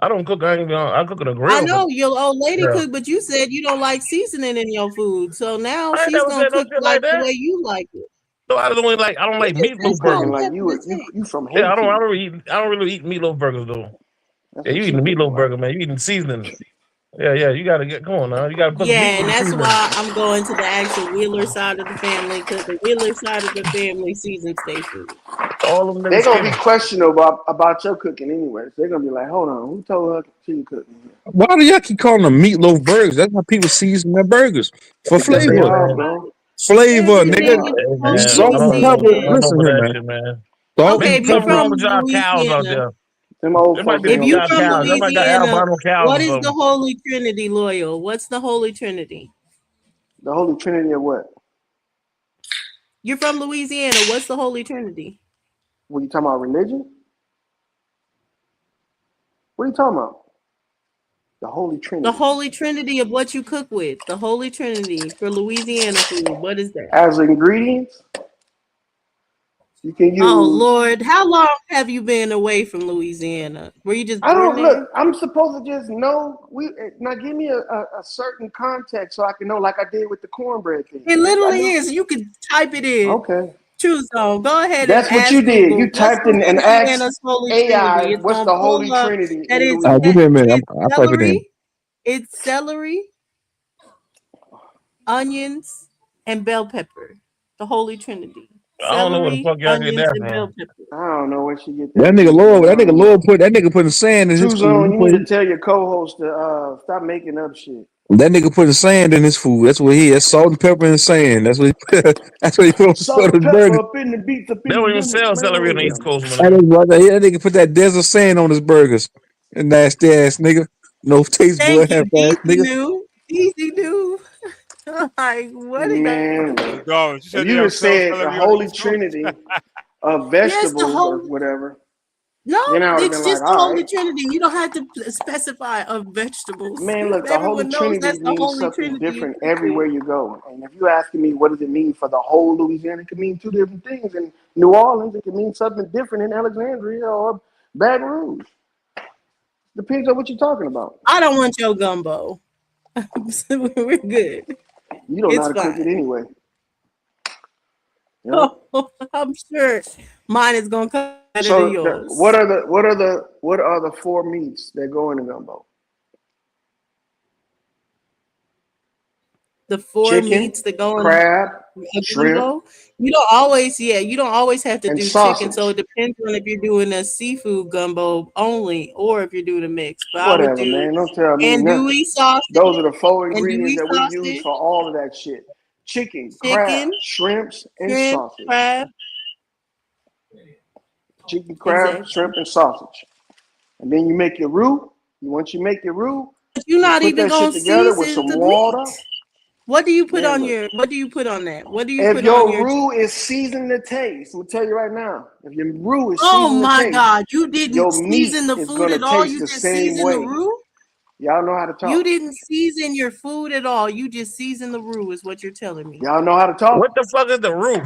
I don't cook. I cook on a grill. I know your old lady Yeah. cook, but you said you don't like seasoning in your food. So now I ain't she's never gonna said no cook shit like like the that. way you like it. No, I don't like meatloaf Cooking burgers. like you from Haiti. Yeah, I don't really eat meatloaf burgers though. That's Yeah, you eating the meatloaf burger, man. You eating seasoning. Yeah, you gotta come on now. You gotta put the meat Yeah, in and the that's seasoning. why I'm going to the actual Wheeler side of the family, because the Wheeler side of the family seasons their food. All of them They're gonna be questionable about your cooking anyway. They're gonna be like, hold on, who told her she cook? Why do y'all keep calling them meatloaf burgers? That's how people season their burgers for Because they flavor. are, bro. Flavor, Everything nigga. is Man, Salt I and don't pepper. know Listen for here, that man. shit, man. Salt Okay, and if you're Something pepper. wrong from with y'all cows out Louisiana, there. Them old There might folks be if some you're y'all from cows. There might got Louisiana, albino cows what or is the something. Holy Trinity, Loyal? What's the Holy Trinity? The Holy Trinity of what? You're from Louisiana. What's the Holy Trinity? What you talking about? Religion? What are you talking about? The Holy Trinity. The Holy Trinity of what you cook with. The Holy Trinity for Louisiana food. What is that? As ingredients, you can use. Oh Lord, how long have you been away from Louisiana? Were you just born there? Look. I'm supposed to just know. Now give me a certain context so I can know, like I did with the cornbread thing. It literally is. You can type it in. Okay. True Zone. Go ahead That's and what ask you did. Google, You typed in and asked Holy AI, Trinity. It's what's gonna the Holy pull up Trinity that in is Louisiana? Give me a minute. it's I'll type it in. It's celery, onions, and bell pepper. The Holy Trinity. I don't know what the fuck y'all get Onions, that and bell from. pepper. I don't know where she get That nigga Lord putting sand in his True Zone, food. you need to tell your co-host to stop making up shit. That nigga putting sand in his food. That's what he is. Salt and pepper and sand. That's what he that's what he put on Salt and his pepper burger. up in the beats up in They the don't even limit. sell celery on the East Coast, That nigga put that desert sand on his burgers. And nasty ass nigga. No taste Thank bud you. half ass nigga. Easy new. Like, what is Man, Dog, you if said you they would don't sell said the celery on the Holy East Coast? Trinity of Yes, the vegetables or Holy. whatever, No, then I would have it's been just like, the all Holy right. Trinity. You don't have to specify of vegetables. Man, look, the Holy Everyone knows Trinity that's the means Holy something Trinity you different cook everywhere with. you go. And if you're asking me what does it mean for the whole Louisiana, it could mean two different things. In New Orleans, it could mean something different in Alexandria or Baton Rouge. Depends on what you're talking about. I don't want your gumbo. We're good. You don't know how It's to cook it fine. anyway. You know? Oh, I'm sure mine is gonna come better So than yours. what are the four meats that go in the gumbo? The four Chicken, meats that go in crab, a shrimp, gumbo. You don't always have to and do chicken. So sausage. it depends on if you're doing a seafood gumbo only or if you're doing a mix. But I would Whatever, do man. Don't tell me nothing. andouille sausage, Those are the four ingredients andouille that we use sausage, for all of that shit. Chicken, crab, chicken, shrimps, and shrimp, sausage. crab. Chicken, crab, Exactly. shrimp, and sausage. And then you make your roux. Once you make your roux, But you're you not put even that shit gonna together with season some the water. meat. What do you put Man, on look. your? What do you put on that? What do you If put on your your? roux is seasoned to taste, I'm gonna tell you right now. If your roux is Oh seasoned to my taste, God! You didn't your meat season the is food gonna at all. taste You the just same season the way. roux. Y'all know how to talk. You didn't season your food at all. You just season the roux, is what you're telling me. Y'all know how to talk. What the fuck is the roux?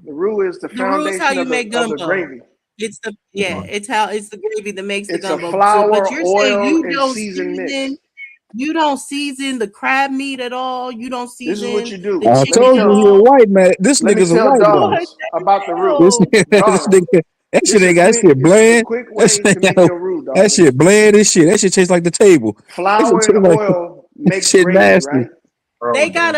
The roux is the The roux is how foundation you of make the gumbo. gravy. It's the it's the gravy that makes the It's a gumbo. flour, But you're saying oil, you and don't seasoned mix. you don't season the crab meat at all. You don't This is what you season do. the I Let me told chicken at you he a tell. all. white man. This Let me nigga's a tell white man. Darvis about the roux. This Darvis, nigga, that shit ain't got that shit this is a bland. quick That way to make your roux, that Darvis. shit bland as shit. That shit tastes like the table. That shit Flour tastes and like oil that makes shit gravy, nasty. right? They got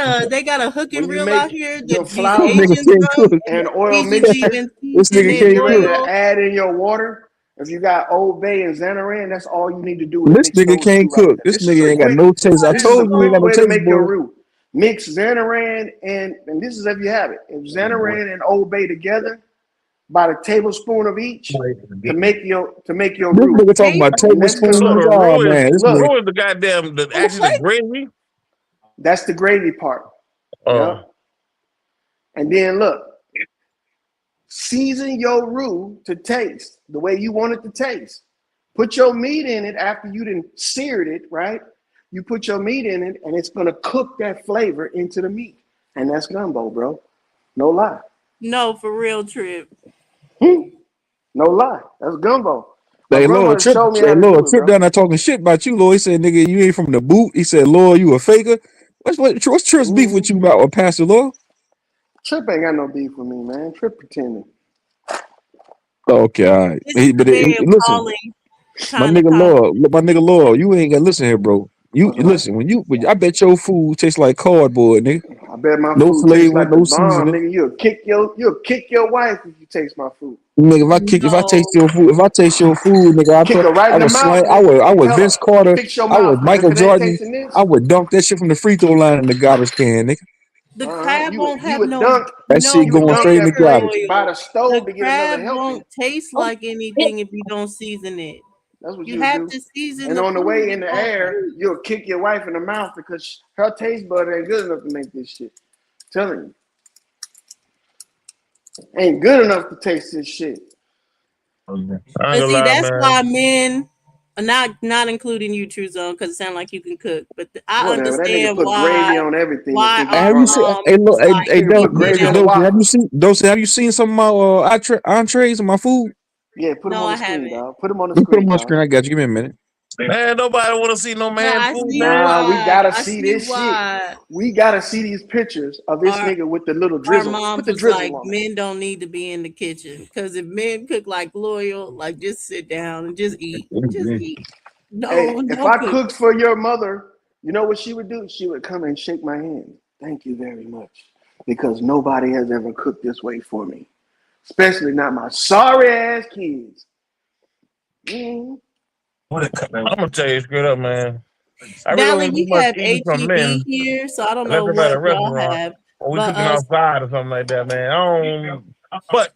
a hook and When you reel out make here your that these This nigga flour Asians can't run. cook. and oil Asians mixture, even This season nigga and their you get can't ready cook. to oil. add in your water, if you got Old Bay and Xantaran, that's all you need to do is This mix nigga those two can't right cook. there. This nigga ain't got no taste. I This is a told you he ain't got quick no way to taste, make your boy. roux. Mix Xantaran and this is if you have it. If Xantaran and Old Bay together, about a tablespoon of each to make your This roux. nigga talking about And that's So tablespoons. the Oh roux is man, this the nigga. roux is the goddamn actually the gravy. That's the gravy part. Yeah. And then look, season your roux to taste the way you want it to taste. Put your meat in it after you done seared it, right? You put your meat in it, and it's gonna cook that flavor into the meat, and that's gumbo, bro. No lie. No, for real, Trip. No lie. That's gumbo. My Hey, Lord, grandmother showed me how to do it, Trip bro. down there talking shit about you, Lord. He said, nigga, you ain't from the boot. He said, Lord, you a faker. What's Trip's beef with you about with Pastor Lord? Trip ain't got no beef with me, man. Trip pretending. Okay, all right. This is a way of Listen, calling my kind of nigga Lord, you ain't got listen here, bro. You listen when I bet your food tastes like cardboard, nigga. I bet my No food tastes flavor, like the no bomb, seasoning. nigga. You'll kick your wife if you taste my food. Nigga, if I taste your food, nigga, Kick her right I in the would mouth, slang, nigga, I and would tell her, Vince Carter, fix your I mouth, would because Michael if it ain't Jordan, tasting this, I would dunk that shit from the free throw line in the garbage can, nigga. the crab won't you have would dunk, That shit you would going dunk straight in the that plate garbage. by oil. the stove The to get another crab helping. won't taste like anything if you don't season it. That's what You you would have do. to season And the on the food. way in It the won't air, taste. you'll kick your wife in the mouth because her taste bud ain't good enough to make this shit. I'm telling you. Ain't good enough to taste this shit. I ain't But gonna see, lie, that's man. why men, not including you, True Zone, because it sounds like you can cook. But I Whatever. That nigga understand put gravy on everything and think he our Have you seen? hard. moms was like Hey, Nigga put gravy on the Dosey, have you waffles. seen? Dosey, have you seen some of my entrees and my food? Yeah, put them no, on I the screen, haven't. dog. Put them on the Let me put them screen, on the dog. screen. I got you. Give me a minute. Man, nobody want to see no No, man I food, see man. Nah, we why. gotta I see see this shit. why We gotta see these pictures of this our nigga with the little our drizzle. Put moms the was like, drizzle on it. men don't need to be in the kitchen because if men cook like loyal, like just sit down and just eat, just eat. Hey, No, if no I cooking. cooked for your mother, you know what she would do? She would come and shake my hand. Thank you very much. Because nobody has ever cooked this way for me. Especially not my sorry ass kids. I'm gonna tell you straight up, man. I really Valley, don't do we much have eating from HEB men here, so I don't unless know I'm at a what y'all restaurant have. or we But cooking outside or something like that, man. I don't. But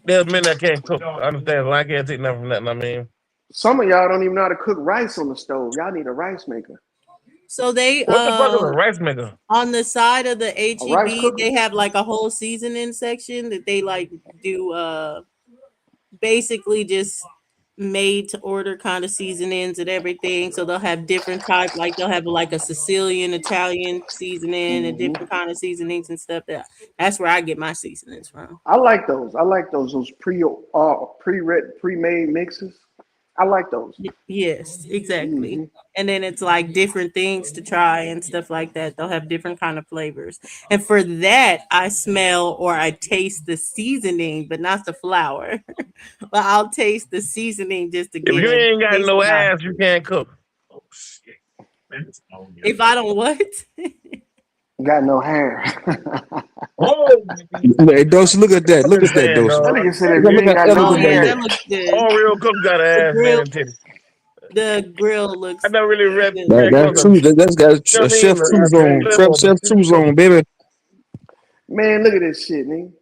there's men that can't cook. I understand. So I can't take nothing from that. I mean, Some of y'all don't even know how to cook rice on the stove. Y'all need a rice maker. so they what the fuck is a rice maker? on the side of the A rice HEB, cooker. they have like a whole seasoning section that they like do basically just made to order kind of seasonings and everything. So they'll have different type, like they'll have like a Sicilian, Italian seasoning and different kind of seasonings and stuff. That's where I get my seasonings from. I like those. I like those pre-made mixes. I like those. Yes, exactly. And then it's like different things to try and stuff like that. They'll have different kind of flavors. And for that, I smell or I taste the seasoning, but not the flour. But I'll taste the seasoning just to If get you a ain't got taste no of how. ass, you can't cook. If I don't what? Got no hair. Hey, Dosey, look at that. I'm Look just at that, saying, Dosey. That dog. nigga said if Look you at ain't how got no Oh elegant that yeah, look. that hair. looks good. All real cooks got an The ass, man, grill, and titties. the grill I looks never really read good. That, ran that's across true. That's got you know a what I mean? chef two zone. Chef two The zone, baby. Man, look at this shit, nigga.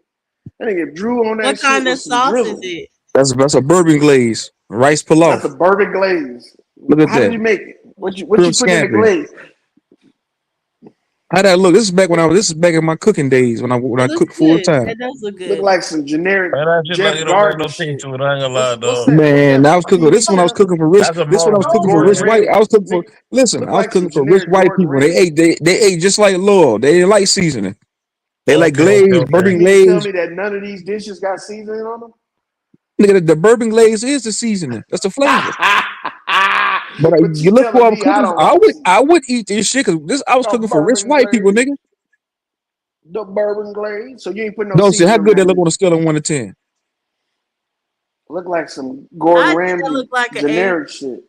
That nigga drew on that What shit kind with of some sauce is drizzle. it? That's a bourbon glaze. Rice That's a pilaf. bourbon glaze. Look at How did that. you make it? What you Shrimp put in the scampi. glaze? How that look? This is back when This is back in my cooking days when It I looks full good. time. That does look Look good. like some generic Man, that shit like Jeff it don't make no Gardner taste shit. to it. I ain't gonna lie, What's dog. that? What's Man, that? I was cooking. This when I was cooking for rich. That's a This when I was cooking for Gordon rich white. I Ramsay. was cooking for. Listen, Look I was like some cooking for rich generic white Gordon people. They Ramsay. ate just like Lord. They didn't like seasoning. They like glaze, And you bourbon Okay. mean to tell glaze. me that none of these dishes got seasoning on them? Nigga, the bourbon glaze is the seasoning. That's the flavor. But But you you look what telling I'm me I cooking. don't like I seasoning. would eat this shit because I was The cooking for rich bourbon white people, glaze. nigga. The bourbon glaze. So you ain't put no Don't say how seasoning good that around look it. on a scale of 1 to 10. Look like some Gordon I think that Ramsay look like an 8. generic shit.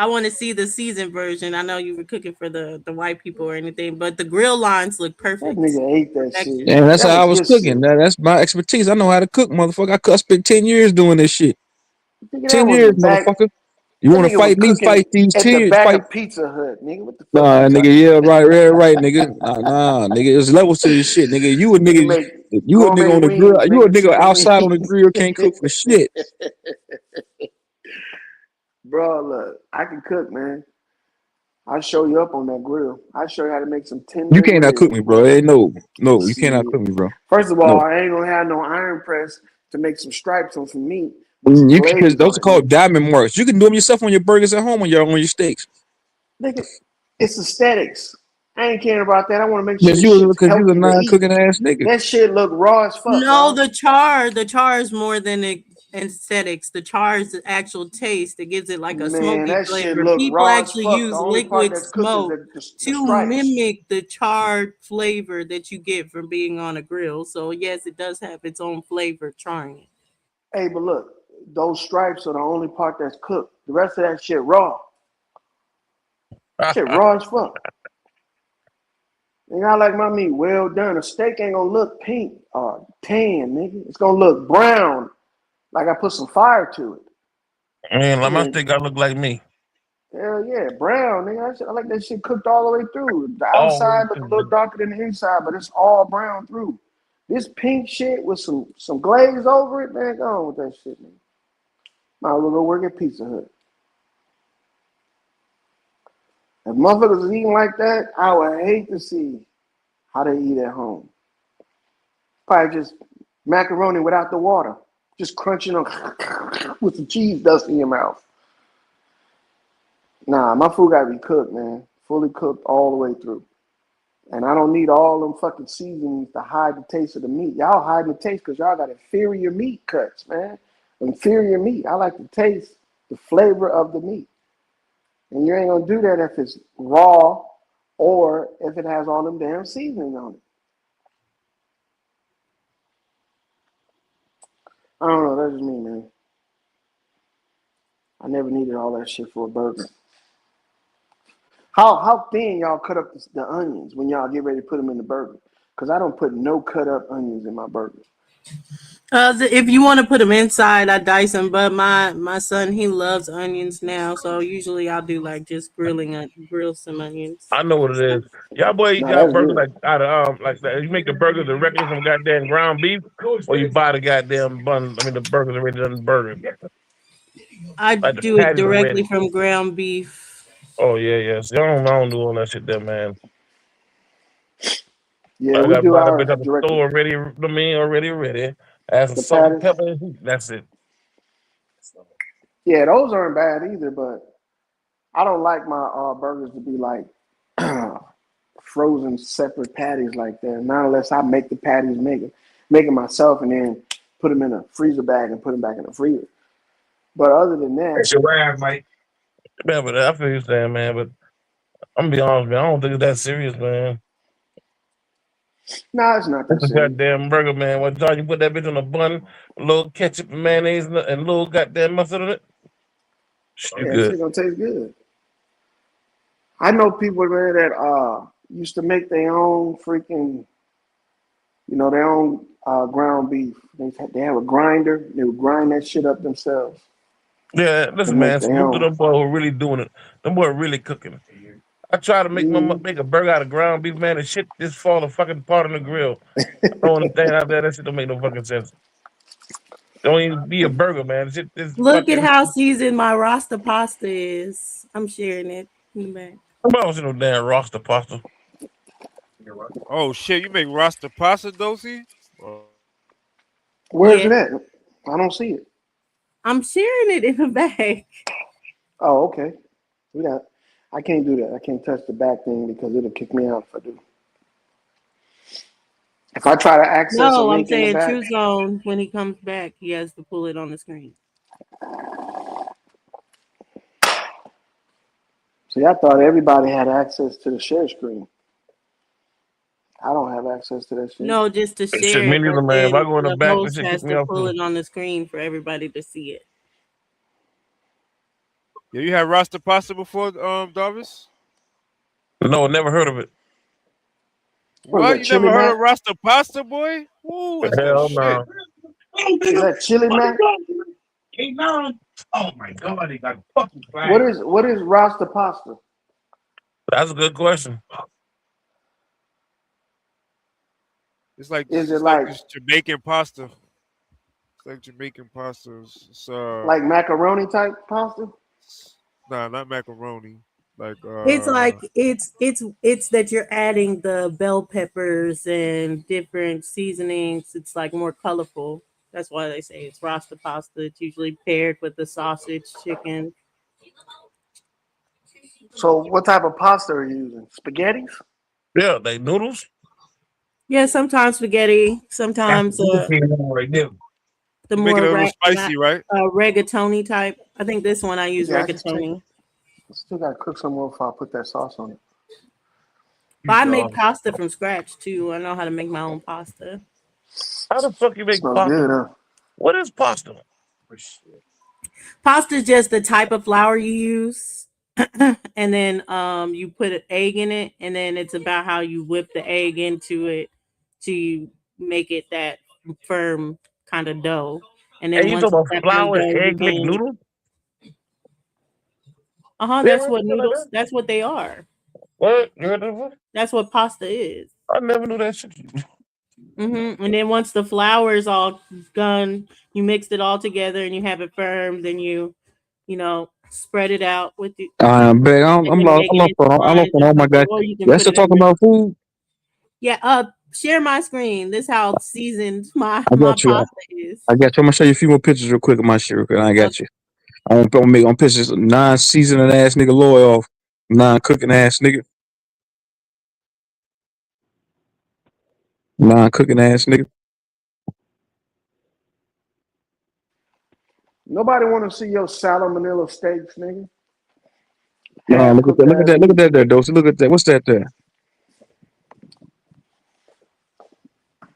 I want to see the seasoned version. I know you were cooking for the white people or anything, but the grill lines look That perfect. nigga ate that Perfection. shit. And that's That how I was was good cooking. shit. That's my expertise. I know how to cook, motherfucker. I spent 10 years doing this shit. Nigga, that 10 was years, the back. motherfucker. You That want to nigga was fight me? cooking Fight these at the 10. back Fight. of Pizza Hut, nigga. What the fuck Nah, you nigga. talking Yeah, about? right, nigga. Nah, nigga. There's levels to this shit, nigga. You a Nigga nigga. make You a nigga gourmet on the grill. wings, You a nigga, nigga chicken outside on the wings. grill. Can't cook for shit. Bro, look, I can cook, man. I'll show you up on that grill. I'll show you how to make some You tender cannot cook ribs, me, bro. boy. Hey, no. You cannot See, cook me, bro. first of all, No. I ain't gonna have no iron press to make some stripes on some meat with some You because glaze those on are it, called nigga. diamond marks. You can do them yourself on your burgers at home on your steaks. Nigga, it's aesthetics. I ain't caring about that. I want to make sure Because this you shit's a healthy to eat. non-cooking ass nigga. That shit look raw as fuck, No, dog. the char is more than aesthetics. The char is the actual taste that gives it like a Man, smoky that shit flavor. look People raw as actually fuck. The use only part liquid that's cooked is smoke the to stripes. mimic the charred flavor that you get from being on a grill. So yes, it does have its own flavor trying it. Hey, but look, those stripes are the only part that's cooked. The rest of that shit raw. Shit raw as fuck. And I like my meat well done. A steak ain't gonna look pink or tan, nigga. It's gonna look brown, like I put some fire to it. Man, like my Nigga, steak gotta look like me. hell yeah, brown, nigga. I like that shit cooked all the way through. The Always. outside look a little darker than the inside, but it's all brown through. This pink shit with some glaze over it, man, go on with that shit, man. Might as well go work at Pizza Hut. If motherfuckers is eating like that, I would hate to see how they eat at home. Probably just macaroni without the water, just crunching on with some cheese dust in your mouth. Nah, my food gotta be cooked, man. Fully cooked all the way through. And I don't need all them fucking seasonings to hide the taste of the meat. Y'all hiding the taste because y'all got inferior meat cuts, man. Inferior meat. I like to taste the flavor of the meat. And you ain't gonna do that if it's raw or if it has all them damn seasoning on it. I don't know, that's just me, man. I never needed all that shit for a burger. How thin y'all cut up the onions when y'all get ready to put them in the burger? Because I don't put no cut up onions in my burger. If you want to put them inside, I dice them. But my son, he loves onions now, so usually I'll do like just grill some onions. I know what it is. Y'all boy eat Nah, y'all that's burgers good. like out of like that. You make the burgers directly from goddamn ground beef, or you buy the goddamn bun. I mean the burgers already done the burger. I Like the do it patties directly already. from ground beef. Oh yeah, yeah. See, I don't do all that shit there, man. Yeah, I we got to do buy the bitch ours at the directly. store already. I mean, already ready. Add some The salt and patties. pepper. And heat. That's it. Yeah, those aren't bad either, but I don't like my burgers to be like frozen separate patties like that. Not unless I make the patties, make it myself, and then put them in a freezer bag and put them back in the freezer. But other than that, That's your ass, Mike. Man, but I feel you saying, man. But I'm gonna be honest, man. I don't think it's that serious, man. nah, it's not that That's a serious. goddamn burger, man. What time you put that bitch on a bun, a little ketchup and mayonnaise, and a little goddamn mustard on it? You Yeah, that good? shit gonna taste good. I know people, man, that used to make their own freaking, their own ground beef. They have a grinder. They would grind that shit up themselves Yeah, listen, and make man. their Salute to own. them boy who really doing it. Them boy really cooking. I try to Mm. make a burger out of ground beef, man, and shit just fall fucking apart on the grill. I don't understand out there. That shit don't make no fucking sense. Don't even be a burger, man. Shit is Look at fucking. how seasoned my Rasta pasta is. I'm sharing it in the back. I'm not no damn roster pasta. Oh shit, you make Rasta pasta, Dosey? Oh. Where's Yeah, it at? I don't see it. I'm sharing it in the back. Oh, okay. We got. I can't do that. I can't touch the back thing because it'll kick me out if I do. If I try to access a No, I'm link in the saying back, True Zone, when he comes back, he has to pull it on the screen. see, I thought everybody had access to the share screen. I don't have access to that shit. No, just to Shit, share me it, but neither, man. If I then go in the the back, that host shit kick has me to off pull too. it on the screen for everybody to see it. Yeah, you had Rasta pasta before, Darvis? No, never heard of it. What is What? that, You Chili never heard of Mac? Rasta pasta, boy? Ooh, that's that Hell shit. no. Is that Chili Mac? Oh my god, they got fucking What is Rasta pasta? That's a good question. It's like Is it this Jamaican pasta. It's like Jamaican pasta. It's like macaroni type pasta? nah, not macaroni. Like It's like it's that you're adding the bell peppers and different seasonings. It's like more colorful. That's why they say it's Rasta pasta. It's usually paired with the sausage, chicken. So what type of pasta are you using? Spaghettis? Yeah, they noodles. Yeah, sometimes spaghetti, sometimes Right there. the you make it more a little spicy, right? rigatoni type. I think this one I use Yeah, I just checked. rigatoni. I still gotta cook some more before I put that sauce on it. But I make pasta from scratch too. I know how to make my own pasta. How the fuck you make Smells pasta? good, huh? What is pasta? Pasta is just the type of flour you use. And then you put an egg in it, and then it's about how you whip the egg into it to make it that firm kind of dough. And then And you once talking it's about that firm flour, dough, you egg, make can noodles? that's what noodles, that's what they are. What? You heard that before? That's what pasta is. I never knew that shit. And then once the flour is all done, you mixed it all together and you have it firm. Then you spread it out with the. I'm back. I'm And then lost. make I'm it lost. into I'm lost buns on or all my something, guys. or you can Y'all put still it in talking your. about food? Yeah. Share my screen. This how seasoned my I got you. pasta is. I got you. I'm gonna show you a few more pictures real quick of my shit. Real quick. I got you. I'm gonna make on pictures non-seasoning ass nigga Loy off, non-cooking ass nigga, non-cooking ass nigga. Nobody want to see your salmonella steaks, nigga. No, Half look at cooked that. Look at ass that. Look at meat. that there, Dosey. Look at that. What's that there?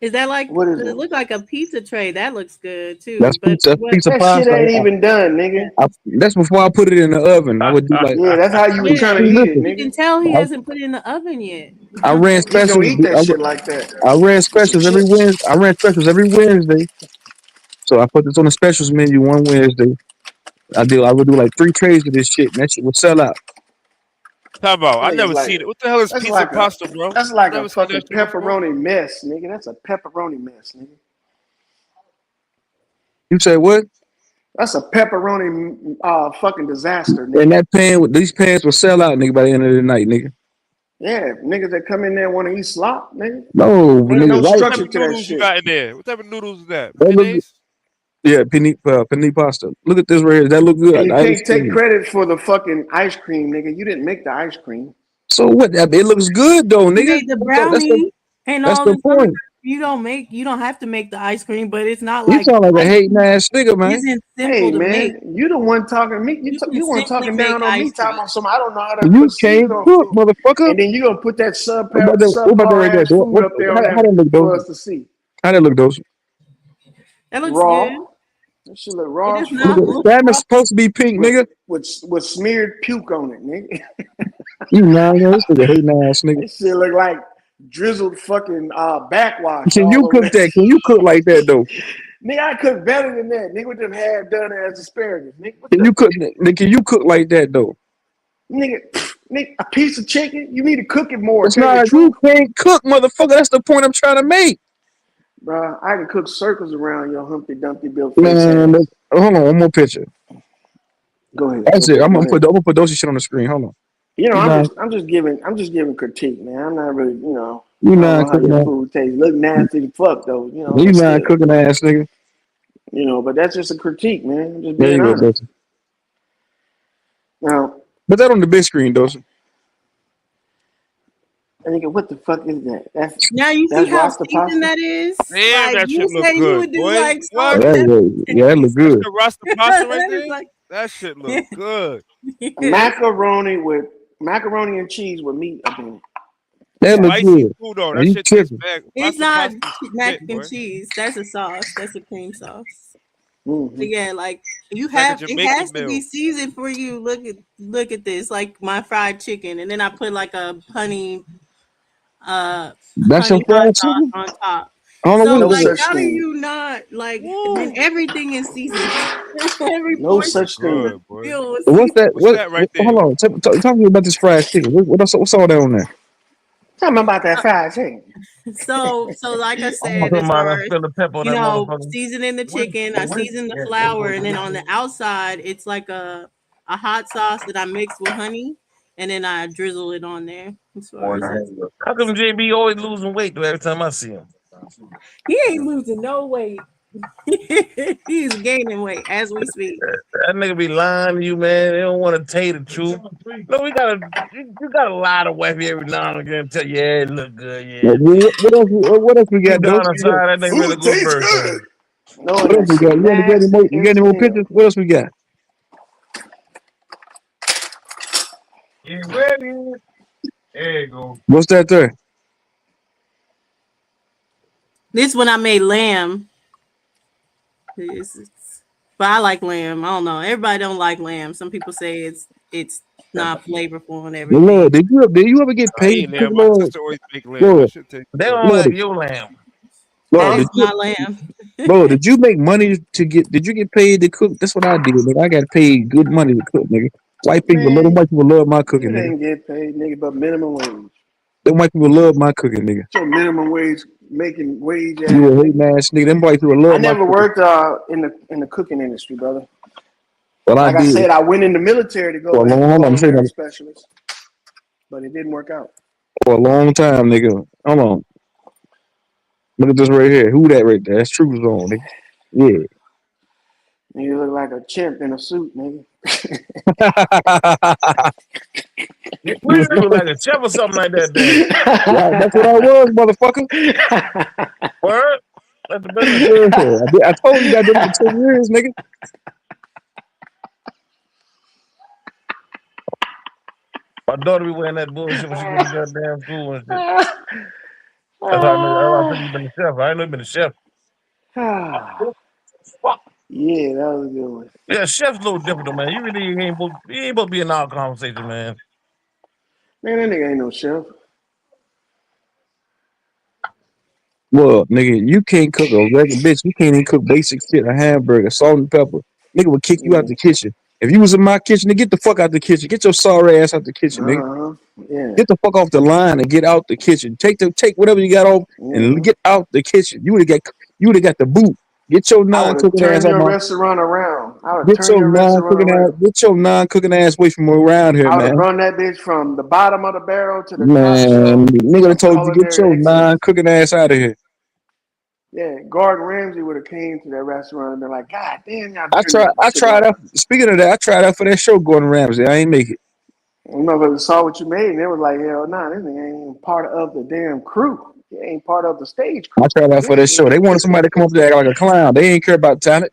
Is that like? What is It it? look like a pizza tray. That looks good too. That's But pizza. That's what? pizza That shit pasta. ain't even done, nigga. That's before I put it in the oven. I would do like. Yeah, that's how you was Yeah, trying to eat it, Listen, you can nigga. tell he hasn't put it in the oven yet. I ran He gonna specials. eat that shit like that I ran with some specials every chips. Wednesday. I ran specials every Wednesday. So I put this on the specials menu one Wednesday. I would do like 3 trays of this shit, and that shit would sell out. Talk about. I Niggas never like seen it. What the hell is that's pizza like a pasta, bro? that's like a Never seen fucking that shit before. pepperoni mess, nigga. That's a pepperoni mess, nigga. You say what? That's a pepperoni fucking disaster, And nigga. that pan with these pans will sell out, nigga, by the end of the night, nigga. Yeah, niggas that come in there want to eat slop, nigga. No, Ain't nigga, no right? What type structure of to that noodles you shit. got in there? What type of noodles is that? That look good. Mayonnaise? Yeah, penny pasta. Look at this right here. That look good. And you Ice can't take cream. credit for the fucking ice cream, nigga. You didn't make the ice cream. So what? It looks good though, You nigga. made the brownie and That's all the this. point. You don't have to make the ice cream, but it's not You like sound like a ice hating cream ass nigga, man. isn't Hey simple to make. man, you the one talking to me. You can You want simply talking make down on me ice talking cream. about something I don't know how to You put can't season on cook, food. motherfucker. And then you gonna put that What about that right subpar there? ass food up there How that look, for though? us to see. How that look, those? That looks Raw. good. That shit look raw It as is fuck. not look Salmon's supposed to be pink, nigga. With smeared puke on it, nigga. You know, this nigga hating ass nigga. That shit look like drizzled fucking backwash Can you all over cook that? Can you cook like that though? Nigga, I cook better than that. Nigga with them half done as asparagus. Nigga, what Can the you cook? Can you cook like that though? nigga, a piece of chicken? You need to cook it more. It's Tell you the not. truth. You can't cook, motherfucker. That's the point I'm trying to make. Bro, I can cook circles around your Humpty Dumpty built face Man, ass. hold on, one more picture. Go ahead. That's it. I'm Go gonna ahead. put those shit on the screen. Hold on. You know, You I'm just giving critique, man. I'm not really, I not don't know how cooking your that. food tastes. Look nasty as fuck though, You but not still. cooking ass nigga. But that's just a critique, man. I'm just There being you go, honest. Dustin. Now, Put that on the big screen, Dustin. nigga, what the fuck is that? Now you see That's how Rasta seasoned pasta? that is. Damn, Like that you shit look said, you good, would do boy. like What? Yeah, that look That's good. the Rasta pasta right That is there. like- That shit look good. Macaroni and cheese with meat up in it. That look Spicy good. food though. Man, That you shit tastes tripping. bad. It's Rasta not pasta mac shit, and boy. cheese. That's a sauce. That's a cream sauce. Mm-hmm. Yeah, like you It's like a have it Jamaican has to be meal. seasoned for you. Look at this, like my fried chicken, and then I put like a That's your honey hot fried sauce chicken? on top. Hold on, So No like, such how do thing. you not like? And Woo! everything is seasoned. Every No portion It's such of the thing. good, boy. meal was what's that? seasoned. What's that right Hold there? on. Talk to me about this fried chicken. What's all that on there? Tell me about that fried chicken. So like I I'm said, talking as about far I as spill the pepper on that motherfucker. seasoning the chicken, I season the flour, and then on the outside, it's like a hot sauce that I mix with honey, and then I drizzle it on there. As far as that's How come JB always losing weight though every time I see him? he ain't losing no weight. He's gaining weight as we speak. That nigga be lying to you, man. They don't want to tell you the truth. No, you gotta lie to wifey every now and again and tell you, yeah, it look good, yeah. What else we got, Deep down Dose? inside, that nigga really Food good tastes person. good. Knowing What else that we shit got? nasty You got as any more hell. pictures? What else we got? You ready? There you go. What's that there? This one I made lamb. But I like lamb. I don't know. Everybody don't like lamb. Some people say it's not flavorful and Well, everything. Lord, did you ever get I paid eat to cook, lamb. My Lord? sister always make lamb. That Lord, shit tastes They good. don't Lord, like your lamb. That Lord, is my lamb. Lord, did you make money to get? Did you get paid to cook? That's what I did, nigga. I got paid good money to cook, nigga. White people Man, love my cooking, you nigga. didn't get paid, nigga, but minimum wage. Them white people love my cooking, nigga. So minimum wage making wage You ass a nigga. hating ass nigga. Them white people I love my never cooking. worked in the cooking industry, brother. Well, I Like I did said, I went in the military to for go a as a long. Hold on, I'm saying culinary that specialist, but it didn't work out. for a long time, nigga. Hold on, look at this right here. Who that right there? That's True Zone, nigga. Yeah. You look like a chimp in a suit, nigga. You look like a chef or something like that, then. Yeah, that's what I was, motherfucker. Word? That's the business. Yeah, I told you that did it for 10 years, nigga. My daughter be wearing that bullshit when she go to goddamn school and shit. That's how I think you been a chef. I ain't know you been a chef. Fuck. Yeah, that was a good one. Yeah, chef's a little different though, man. You really ain't supposed to be in our conversation, man. Man, that nigga ain't no chef. Well, nigga, you can't cook a regular bitch. You can't even cook basic shit, a hamburger, salt and pepper. Nigga would kick you out the kitchen. If you was in my kitchen, then get the fuck out the kitchen. Get your sorry ass out the kitchen, nigga. Yeah. Get the fuck off the line and get out the kitchen. Take whatever you got off and get out the kitchen. You would have got the boot. Get your I would have non-cooking ass turned out your my restaurant around. I would have get turned your your restaurant non-cooking ass around. get your non-cooking ass away from around here, I would have man. run that bitch from the bottom of the barrel to the top Man, shelf nigga done of told you to get culinary your excellence. non-cooking ass out of here. Yeah, Gordon Ramsay would have came to that restaurant and been like, God damn, y'all I turned this shit tried out. around. Speaking of that, I tried out for that show, Gordon Ramsay. I ain't make it. Motherfuckers saw what you made and they was like, hell nah, this nigga ain't even part of the damn crew. He ain't part of the stage I crew. tried out for that show. They wanted somebody to come up there act like a clown. They ain't care about talent.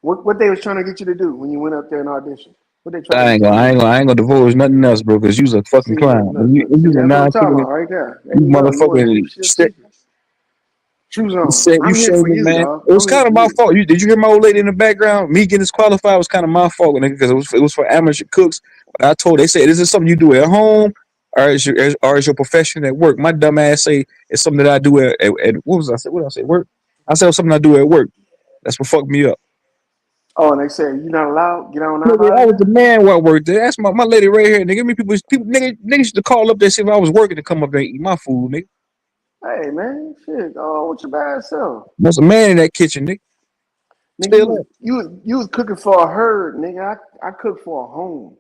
What they was trying to get you to do when you went up there and auditioned? What they trying to I get ain't you to do? gonna divulge nothing else, bro, because you's a fucking See, clown. look. You See, was a that's what I'm talking non-cooking. about right there. There You you go. You want to motherfucking keep shit secret. Choose on. you I'm here shame for me, you, man. dog. It was I'm here kind for of my you. fault. Did you hear my old lady in the background? Me getting disqualified was kind of my fault, nigga, because it was for amateur cooks. But I told they said, is this something you do at home or is your profession at work? My dumb ass say it's something that I do at what was I say? What did I say? Work. I said it was something I do at work. That's what fucked me up. Oh, and they said you're not allowed. Get on Nigga, out I of was the there. man while I worked there. That's my lady right here, nigga. Me people niggas used to call up there see if I was working to come up there and eat my food, nigga. Hey man, shit. Oh, what's your bad self? There's a man in that kitchen, nigga. Nigga, Still up. you was cooking for a herd, nigga. I cook for a home.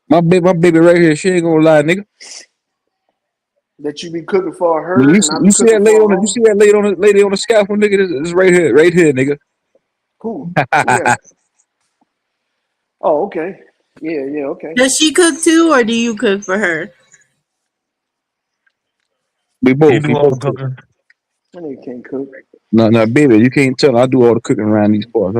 My baby right here. She ain't gonna lie, nigga. That you be cooking for a You herd, and I be see that cooking lady for a on the home. lady on the scaffold, nigga. This is right here, nigga. Who that? Oh, okay. Yeah, okay. Does she cook too, or do you cook for her? We You both. do all the cooking. That nigga can't cook. No, baby, you can't tell. I do all the cooking around these parts.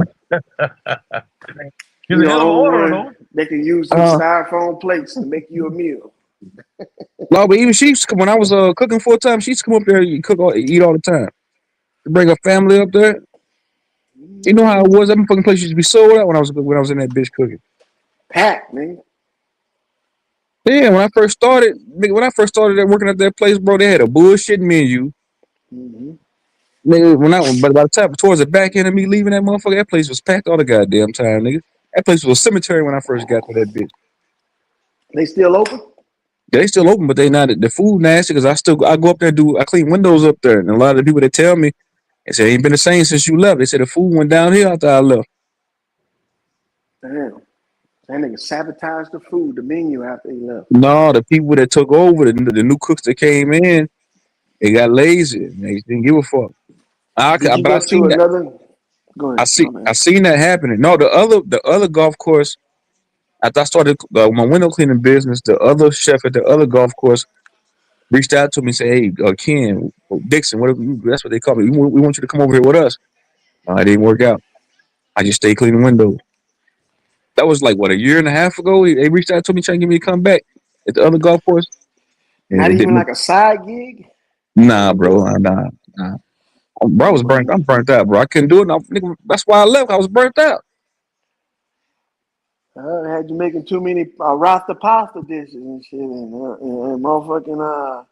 He's You a the hell of an only order, one though. that can use them styrofoam plates to make you a meal. No, but even when I was cooking full time, she used to come up there and eat all the time. To bring her family up there. You know how it was? That fucking place used to be sold out when I was in that bitch cooking. Packed, nigga. Yeah, when I first started working at that place, bro, they had a bullshit menu. Mm-hmm. Nigga, but by the time towards the back end of me leaving that motherfucker, that place was packed all the goddamn time, nigga. That place was a cemetery when I first got to that bitch. They still open? They still open, but they not the food nasty because I go up there and I clean windows up there, and a lot of the people that tell me they say it ain't been the same since you left. They said the food went downhill after I left. Damn. That nigga sabotaged the food, the menu after he left. No, the people that took over, the new cooks that came in, they got lazy. They didn't give a fuck. Did you But I go seen to that. another? Go ahead. I seen that happening. No, the other golf course. After I started my window cleaning business, the other chef at the other golf course reached out to me and said, "Hey, Ken Dixon, that's what they call me. We want you to come over here with us." It didn't work out. I just stayed cleaning windows. That was like what, a year and a half ago. They reached out to me trying to get me to come back at the other golf course. Not even like a side gig? Nah, bro. Nah. Bro, I'm burnt out, bro. I couldn't do it. Nigga, that's why I left. I was burnt out. I had you making too many Rasta pasta dishes and shit, and motherfucking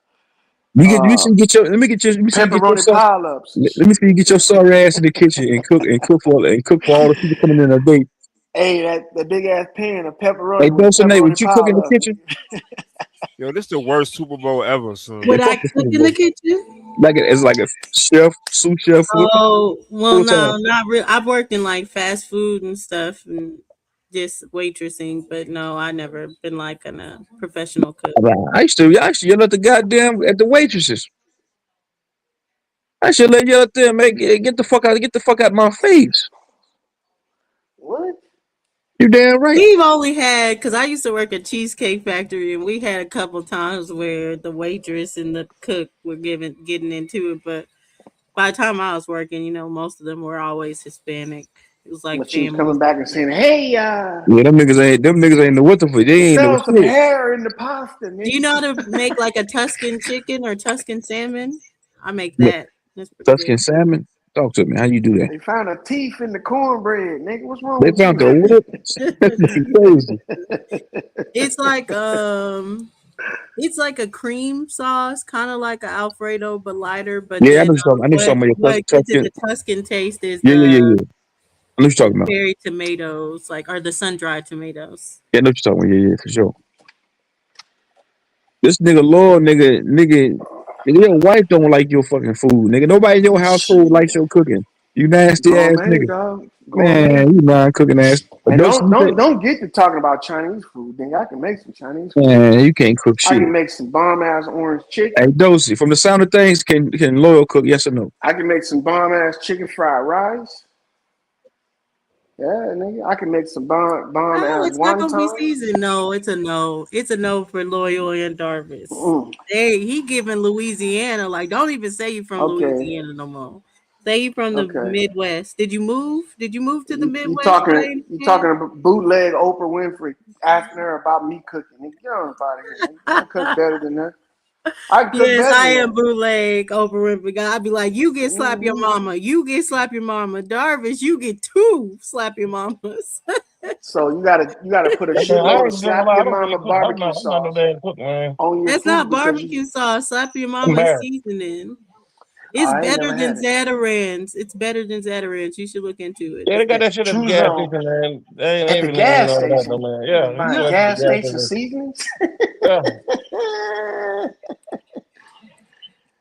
Let me see you get your pepperoni pile-ups. Let me see you get your sorry ass in the kitchen and cook for all the people coming in a day. Hey, that big ass pan of pepperoni Hey, with the Dulcinea, pepperoni would you cook in the pile-up. kitchen? Yo, this is the worst Super Bowl ever, son. Would I cook in the kitchen? Like as like a chef, sous chef. Oh, well, no, time. not really. I've worked in like fast food and stuff and just waitressing, but no, I never been like a professional cook. I used to yell at the waitresses. I should yell at them, get the fuck out of my face. What? You damn right. We've only had, because I used to work at Cheesecake Factory, and we had a couple times where the waitress and the cook were getting into it. But by the time I was working, most of them were always Hispanic. It was like But she was coming back and saying, "Hey, yeah, them niggas ain't know what the fuck. They ain't know some shit. hair in the pasta, nigga." Do you know how to make like a Tuscan chicken or Tuscan salmon? I make that. That's pretty Tuscan good. salmon. Talk to me. How you do that? They found a teeth in the cornbread, nigga. What's wrong They with found you? the what? Crazy. It's like a cream sauce, kind of like an Alfredo, but lighter. But Yeah, then, I know some of your what gives it Tuscan. the Tuscan taste is Yeah. I know what you're talking about. cherry tomatoes, or the sun-dried tomatoes. Yeah, I know what you're talking about. Yeah, for sure. This nigga Lord, nigga, your wife don't like your fucking food, nigga. Nobody in your household likes your cooking. You nasty ass Gourmet, nigga. dog. Man, you non-cooking ass. And don't get to talking about Chinese food, nigga. I can make some Chinese food. Man, you can't cook shit. I can make some bomb ass orange chicken. Hey, Dosey, from the sound of things, can Loyal cook? Yes or no? I can make some bomb ass chicken fried rice. Yeah, nigga. I can make some bomb ass It's not gonna be wonton. seasoned. No, it's a no. It's a no for Loyal and Darvis. Hey, he giving Louisiana. Like, don't even say you from Louisiana no more. Say you from the Midwest. Did you move? Did you move to the Midwest? You talking about bootleg Oprah Winfrey asking her about me cooking? Nigga, get on about it here. I cook better than that. Yes, I am bootleg Oprah Winfrey. I'd be like, you get slap your mama. You get slap your mama. Darvish, you get 2 slap your mamas. So you gotta put a shitload of slap your mama barbecue sauce on your That's food not barbecue sauce. Slap your mama seasoning. It's better than Zatarain's. It's better than Zatarain's. You should look into it. Yeah, they got that shit at the gas station, man. They ain't even gas station. No, man. Yeah, gas station seasonings. Yeah.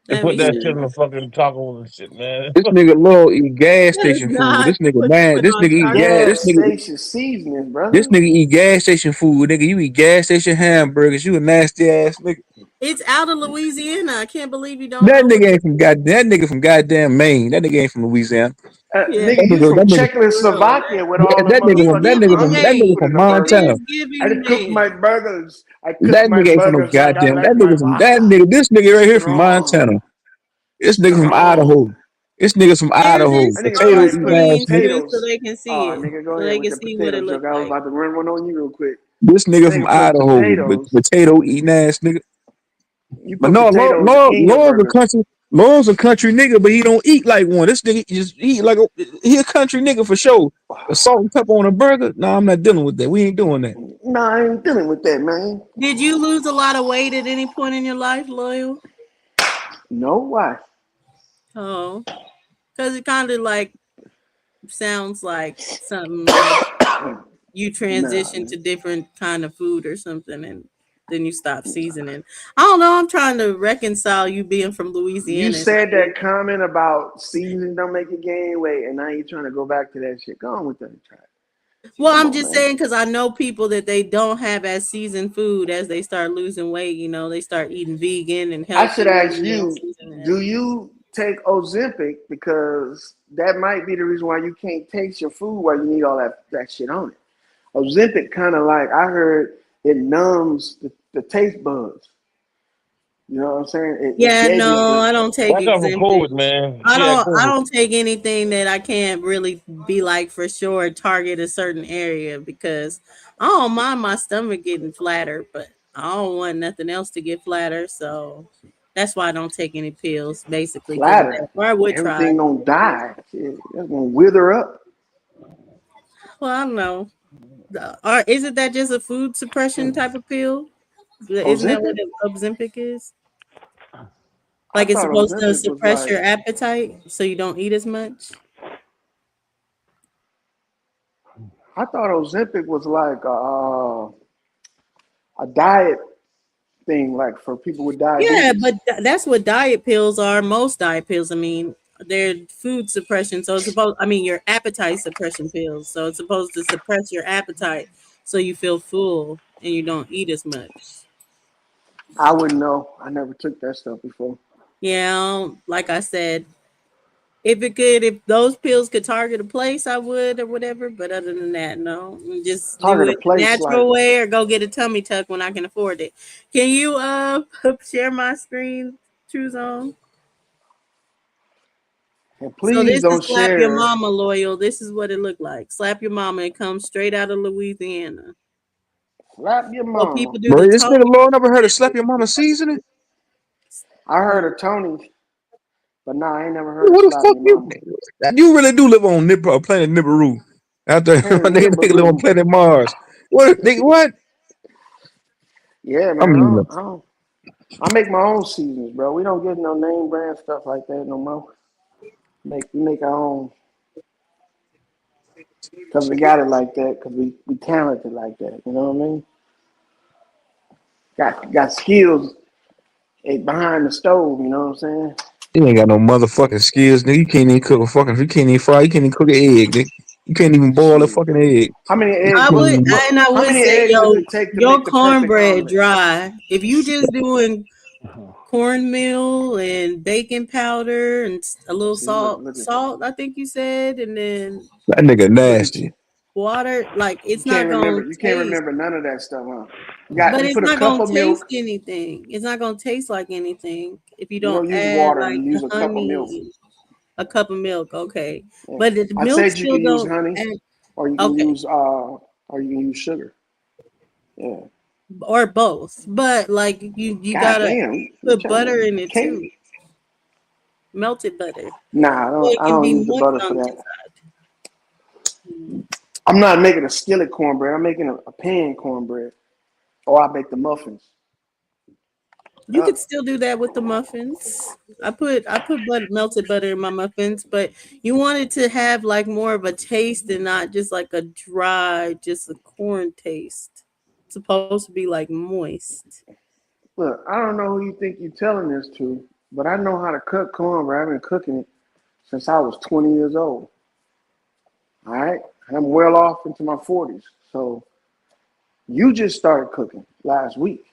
They put that shit in the fucking tacos and shit, man. This nigga Lord eat gas station food. This nigga man. This nigga eat gas station seasoning, brother. This nigga eat gas station food, nigga. You eat gas station hamburgers. You a nasty ass nigga. It's out of Louisiana. I can't believe you don't. That nigga ain't from goddamn Maine. That nigga ain't from Louisiana. Nigga, you from Czechoslovakia with all that nigga from Montana. I cook my burgers. That nigga ain't from no goddamn. This nigga right here from Montana. This nigga from Idaho. This nigga's from Idaho. Potato eating ass nigga. So they can see it. Nigga, go so ahead they with can the see what it potato looks joke. I was like. about to run one on you real quick. This nigga from Idaho, potato eating ass nigga. But no, Lord's Law's a country nigga, but he don't eat like one. This nigga just eat like he a country nigga for sure. A salt and pepper on a burger? No, I'm not dealing with that. We ain't doing that. No, I ain't dealing with that, man. Did you lose a lot of weight at any point in your life, Loyal? No, why? Oh, because it kind of like sounds like something like you transition to different kind of food or something, and then you stop seasoning. I don't know. I'm trying to reconcile you being from Louisiana. You said that comment about seasoning don't make you gain weight, and now you're trying to go back to that shit. Go on with that. Well, I'm just saying because I know people that they don't have as seasoned food as they start losing weight. You know, they start eating vegan and healthy. I should ask you, do you take Ozempic? Because that might be the reason why you can't taste your food while you need all that shit on it. Ozempic kind of like, I heard it numbs the taste buds. You know what I'm saying? I don't take Ozempic. COVID, man. I don't take anything that I can't really be like for sure target a certain area because I don't mind my stomach getting flatter, but I don't want nothing else to get flatter. So that's why I don't take any pills, basically. Flatter. Or I would Everything gonna die. It's gonna wither up. Well, I don't know. Isn't that just a food suppression type of pill? Isn't that what Ozempic is? Like it's supposed to suppress your appetite so you don't eat as much? I thought Ozempic was like a diet thing, like for people with diabetes. Yeah, but that's what diet pills are. Most diet pills, I mean, they're food suppression. So it's your appetite suppression pills. So it's supposed to suppress your appetite so you feel full and you don't eat as much. I wouldn't know. I never took that stuff before. Yeah, like I said, if those pills could target a place, I would or whatever. But other than that, no. Just target do it natural way or go get a tummy tuck when I can afford it. Can you share my screen, True Zone? And please so this don't is Slap share. Your Mama, Loyal. This is what it looked like. Slap Your Mama. It comes straight out of Louisiana. Slap Your Mama. So people do Bro, this nigga Lord never heard of Slap Your Mama seasoning? I heard of Tony, but nah, I ain't never heard What of the Slap fuck Your Mama. you really do live on planet Nibiru. After nigga live on planet Mars. What? Yeah, man. I make my own seasons, bro. We don't get no name brand stuff like that no more. We make our own. Because we got it like that, because we talented like that. You know what I mean? Got skills behind the stove, you know what I'm saying? You ain't got no motherfucking skills, nigga. You can't even cook a fucking, you can't even fry, you can't even cook an egg, nigga. You can't even boil a fucking egg. How many eggs? I would say, your cornbread dry. If you just doing cornmeal and baking powder and a little salt, I think you said, and then that nigga nasty. Water, like it's not gonna. You can't remember none of that stuff, huh? But it's not gonna taste anything. It's not gonna taste like anything if you don't add like use a cup of milk. A cup of milk, okay. Yeah. But the milk I said still you can use don't. honey, or you can use sugar. Yeah. Or both, but like you gotta put butter in it too. Melted butter. Nah, I don't use the butter for that. I'm not making a skillet cornbread. I'm making a pan cornbread, or I make the muffins. You could still do that with the muffins. I put melted butter in my muffins, but you want it to have like more of a taste and not just like a dry, just a corn taste. It's supposed to be like moist. Look, I don't know who you think you're telling this to, but I know how to cook cornbread. I've been cooking it since I was 20 years old. All right? I'm well off into my 40s. So you just started cooking last week.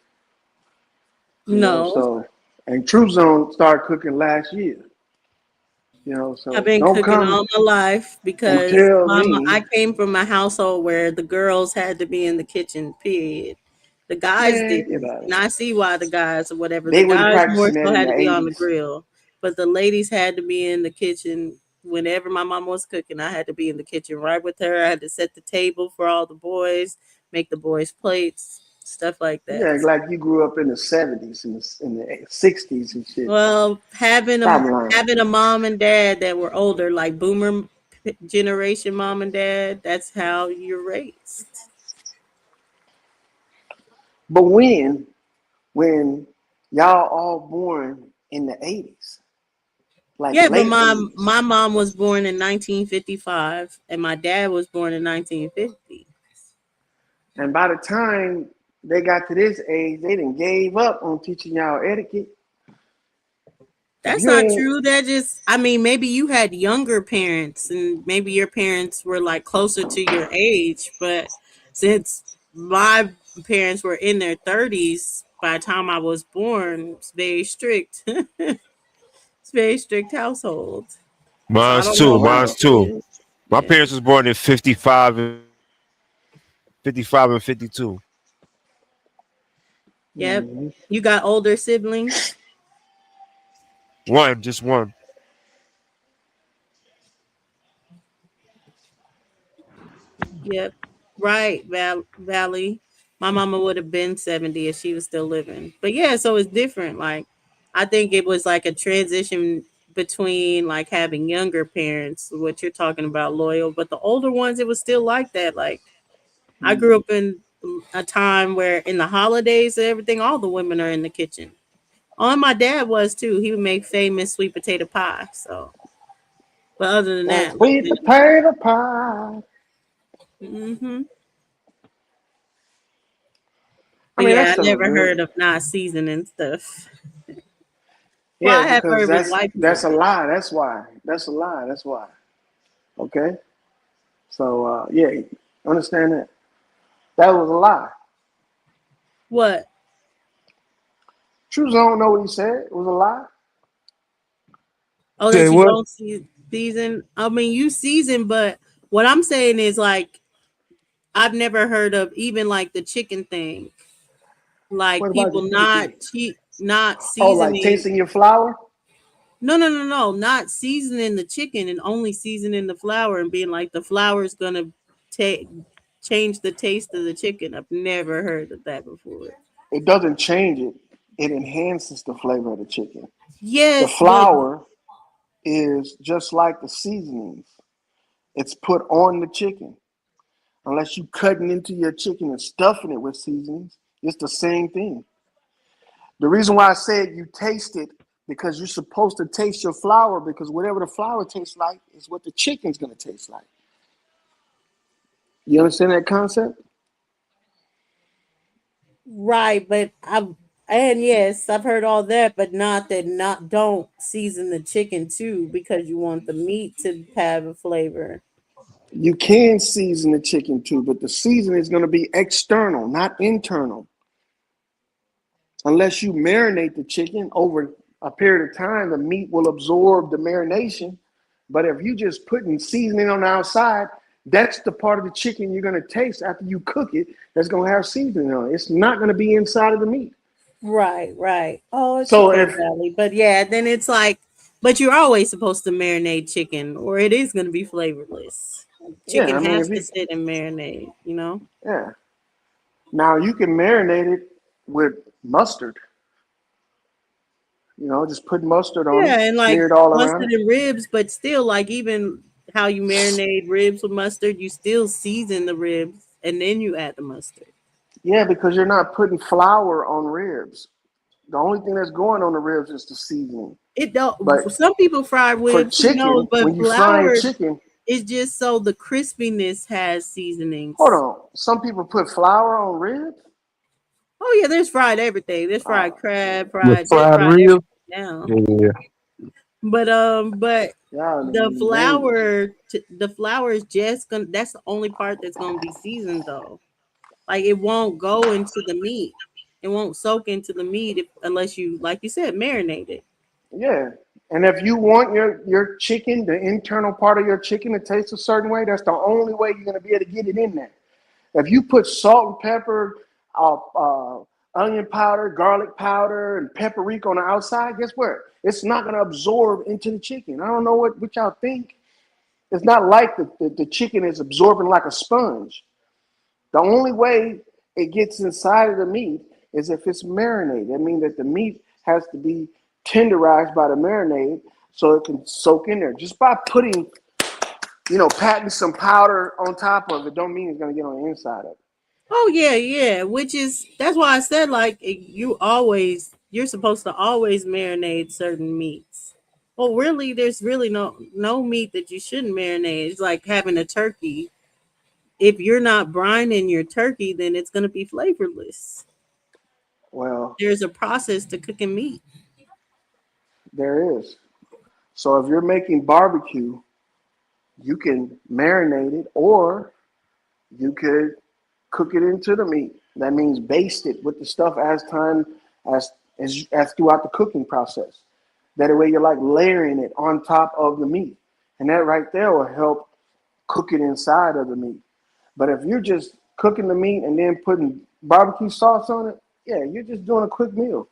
No. And True Zone started cooking last year. So I've been cooking all my life because I came from a household where the girls had to be in the kitchen, period. The guys didn't. And I see why the guys or whatever. The guys more so had to be on the grill. But the ladies had to be in the kitchen. Whenever my mom was cooking, I had to be in the kitchen right with her. I had to set the table for all the boys, make the boys' plates. stuff like You act that. like you grew up in the 70s and in the 60s and shit. Well, Stop lying. having a mom and dad that were older, like boomer generation mom and dad, that's how you're raised. But when y'all all born in the 80s, like Yeah, but late my 80s, my mom was born in 1955 and my dad was born in 1950. and by the time they got to this age, they done gave up on teaching y'all etiquette. If That's you not ain't, true. That just, I mean, maybe you had younger parents and maybe your parents were like closer to your age, but since my parents were in their 30s by the time I was born, it's very strict. It's very strict household. So I Mine's don't too. know what Mine's that too. is. My Yeah. parents was born in 55 and 52. Yep. Mhm. You got older siblings? One, just one. Yep. Right, Valley. My mama would have been 70 if she was still living. But yeah, so it's different. Like, I think it was like a transition between like having younger parents, what you're talking about, loyal, but the older ones, it was still like that. Like, I grew up in a time where in the holidays and everything, all the women are in the kitchen. Oh, and my dad was too. He would make famous sweet potato pie. So, but other than That that, like, sweet potato pie. mm-hmm. I But mean, yeah, that's I still never heard good. of not seasoning stuff. Well, Yeah, I have because heard what white people that's a do. lie. That's why. That's a lie. That's why. Okay. So yeah, understand that. That was a lie. What? Truth don't know what he said. It was a lie. Oh, Say that you what? don't season. I mean, you season, but what I'm saying is like I've never heard of even like the chicken thing. What Like about people the not chicken? not Oh, like seasoning. tasting your flour? No, not seasoning the chicken and only seasoning the flour and being like the flour is gonna take change the taste of the chicken. I've never heard of that before. It doesn't change it. It enhances the flavor of the chicken. The Yes, but flour is just like the seasonings. It's put on the chicken. Unless you cutting into your chicken and stuffing it with seasonings, it's the same thing. The reason why I said you taste it because you're supposed to taste your flour because whatever the flour tastes like is what the chicken's gonna taste like. You understand that concept? right, but I've and yes, I've heard all that, but not that not don't season the chicken too because you want the meat to have a flavor. You can season the chicken too, but the season is gonna be external, not internal. Unless you marinate the chicken over a period of time, the meat will absorb the marination. But if you just putting seasoning on the outside, that's the part of the chicken you're gonna taste after you cook it that's gonna have seasoning on it. It's not gonna be inside of the meat. Right, right. Oh, it's So okay, if Valley. But yeah, then it's like, but you're always supposed to marinate chicken, or it is going to be flavorless. yeah, I Chicken mean has if to you sit and marinate, you know? yeah. Now you can marinate it with mustard. Just put mustard on it, Yeah, and smear like it all around mustard it. and ribs, but still, like even how you marinate ribs with mustard, you still season the ribs and then you add the mustard. Yeah, because you're not putting flour on ribs. The only thing that's going on the ribs is the seasoning. It don't. But Some people fry for ribs, who knows? chicken, But when you frying flour chicken, is just so the crispiness has hold seasonings. on. Some people put flour on ribs. Oh yeah, there's fried everything. There's fried Oh, crab, The they fried fried rib? everything now. Yeah. But y'all the niggas dangerous. flour is just gonna. That's the only part that's gonna be seasoned though. Like it won't go into the meat. It won't soak into the meat unless you, like you said, marinate it. Yeah. And if you want your chicken, the internal part of your chicken to taste a certain way, that's the only way you're gonna be able to get it in there. If you put salt and pepper, onion powder, garlic powder, and paprika on the outside, guess what? It's not going to absorb into the chicken. I don't know what y'all think. It's not like the chicken is absorbing like a sponge. The only way it gets inside of the meat is if it's marinated. That means that the meat has to be tenderized by the marinade so it can soak in there. Just by putting, patting some powder on top of it, don't mean it's gonna get on the inside of it. Oh yeah. That's why I said like you're supposed to always marinate certain meats. Well, really, there's really no meat that you shouldn't marinate. It's like having a turkey. If you're not brining your turkey, then it's gonna be flavorless. Well, There's a process to cooking meat. there is. So if you're making barbecue, you can marinate it, or you could cook it into the meat. That means baste it with the stuff as throughout the cooking process. That way you're like layering it on top of the meat. And that right there will help cook it inside of the meat. But if you're just cooking the meat and then putting barbecue sauce on it, yeah, you're just doing a quick meal.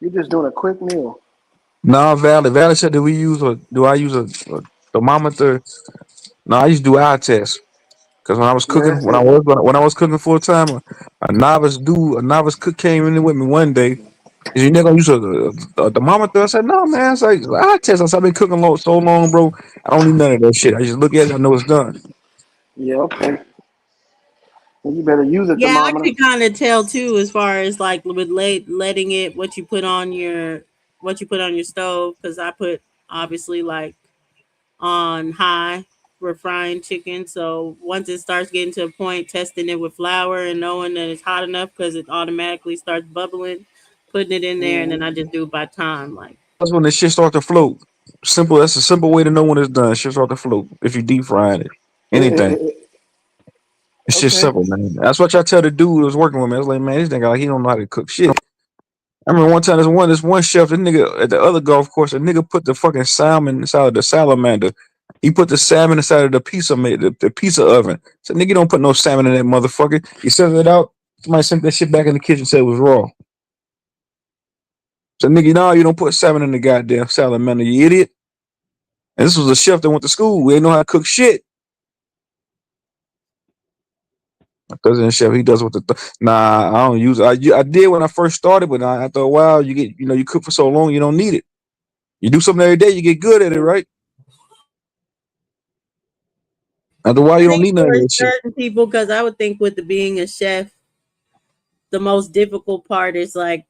You're just doing a quick meal. No, Valley said, do I use a thermometer? No, I used to do eye tests. Because when I was Yeah, cooking, when I was cooking full time, a novice cook came in with me one day. Is you never gonna use a thermometer? I said, no, man. It's like I test. I said, I've been cooking so long, bro. I don't need none of that shit. I just look at it. I know it's done. yeah, okay. Well, you better use a Yeah, I thermometer. could kind of tell too, as far as like with letting it what you put on your stove. Because I put obviously like on high for frying chicken. So once it starts getting to a point, testing it with flour and knowing that it's hot enough because it automatically starts bubbling, putting it in there, and then I just do it by time. Like That's when the shit start to float. Simple. That's a simple way to know when it's done. Shit start to float if you deep frying it. Anything. It's just Okay. simple, man. That's what I tell the dude who was working with me. I was like, man, this nigga like he don't know how to cook shit. I remember one time this one chef, this nigga at the other golf course, the nigga put the fucking salmon inside of the salamander. He put the salmon inside of the pizza oven. So nigga don't put no salmon in that motherfucker. He sent it out. Somebody sent that shit back in the kitchen, said it was raw. So nigga, no, you don't put salmon in the goddamn salamander, you idiot. And this was a chef that went to school. We ain't know how to cook shit. My cousin chef, he does with nah, I don't use it. I did when I first started, but after a while, you cook for so long, you don't need it. You do something every day, you get good at it, right? After a while, I you don't think need none for of that shit. certain people, because I would think with being a chef, the most difficult part is like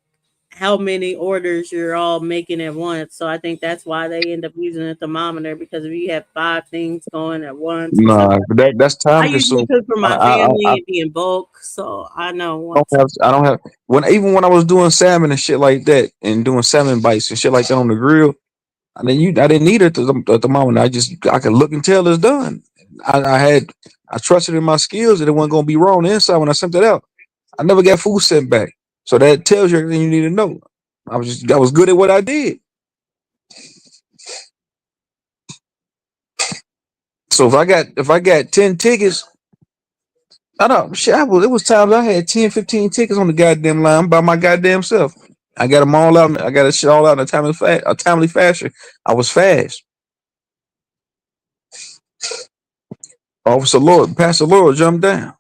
how many orders you're all making at once. So I think that's why they end up using a thermometer, because if you have 5 things going at once or Nah, something. that's I time usually consuming. cook for my I family and be in bulk, so I know don't once. have I don't have even when I was doing salmon and shit like that and doing salmon bites and shit like that on the grill. I didn't need it at the moment. I could look and tell it's done. I trusted in my skills that it wasn't gonna be raw on the inside when I sent it out. I never got food sent back, so that tells you everything you need to know. I was good at what I did. So if I got 10 tickets, I don't shit. It was times I had 10, 15 tickets on the goddamn line by my goddamn self. I got them all out. I got that shit all out in a timely fashion. I was fast. Pastor Lord jumped down.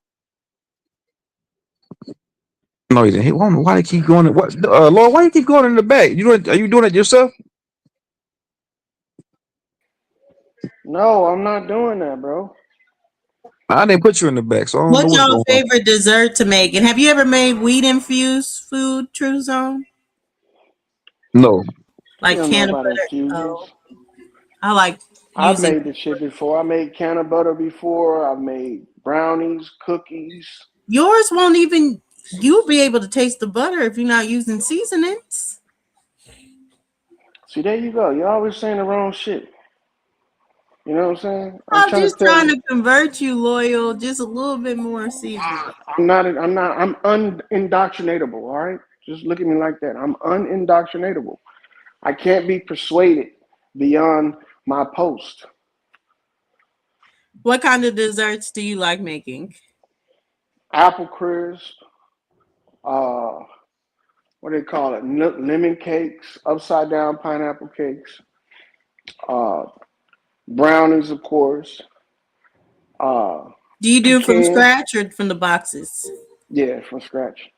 No, he didn't. I don't know why he keep going. What, Lord? Why you keep going in the back? Are you doing it yourself? No, I'm not doing that, bro. I didn't put you in the back, so I don't know What's what's your going on. favorite dessert to make? And have you ever made wheat infused food, True Zone? No, You Like don't know canna about butter? infusions. Oh, I like I've using made the shit before. I made canna butter before. I've made brownies, cookies. yours. Won't even you'll be able to taste the butter if you're not using seasonings. See, there you go. You're always saying the wrong shit. You know what I'm saying? I'm I'm trying to just tell trying you. to convert you, Loyal. Just a little bit more seasoning. I'm unindoctrinatable, all right? Just look at me like that. I'm unindoctrinatable. I can't be persuaded beyond my post. What kind of desserts do you like making? Apple crisp, uh, what do they call it? Lemon cakes, upside down pineapple cakes, uh, brownies, of course, uh, Do you do from pecan. scratch or from the boxes? Yeah, from scratch.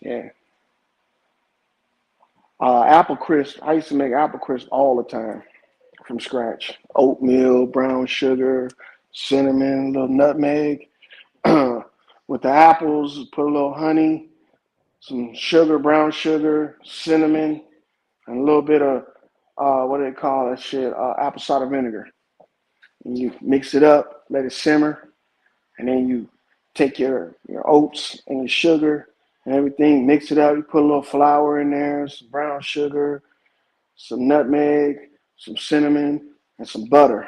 Yeah. Apple crisp. I used to make apple crisp all the time from scratch. Oatmeal, brown sugar, cinnamon, little nutmeg. With the apples, put a little honey, some sugar, brown sugar, cinnamon, and a little bit of what do they call that shit? Apple cider vinegar. And you mix it up, let it simmer, and then you take your oats and your sugar and everything, mix it up. You put a little flour in there, some brown sugar, some nutmeg, some cinnamon, and some butter.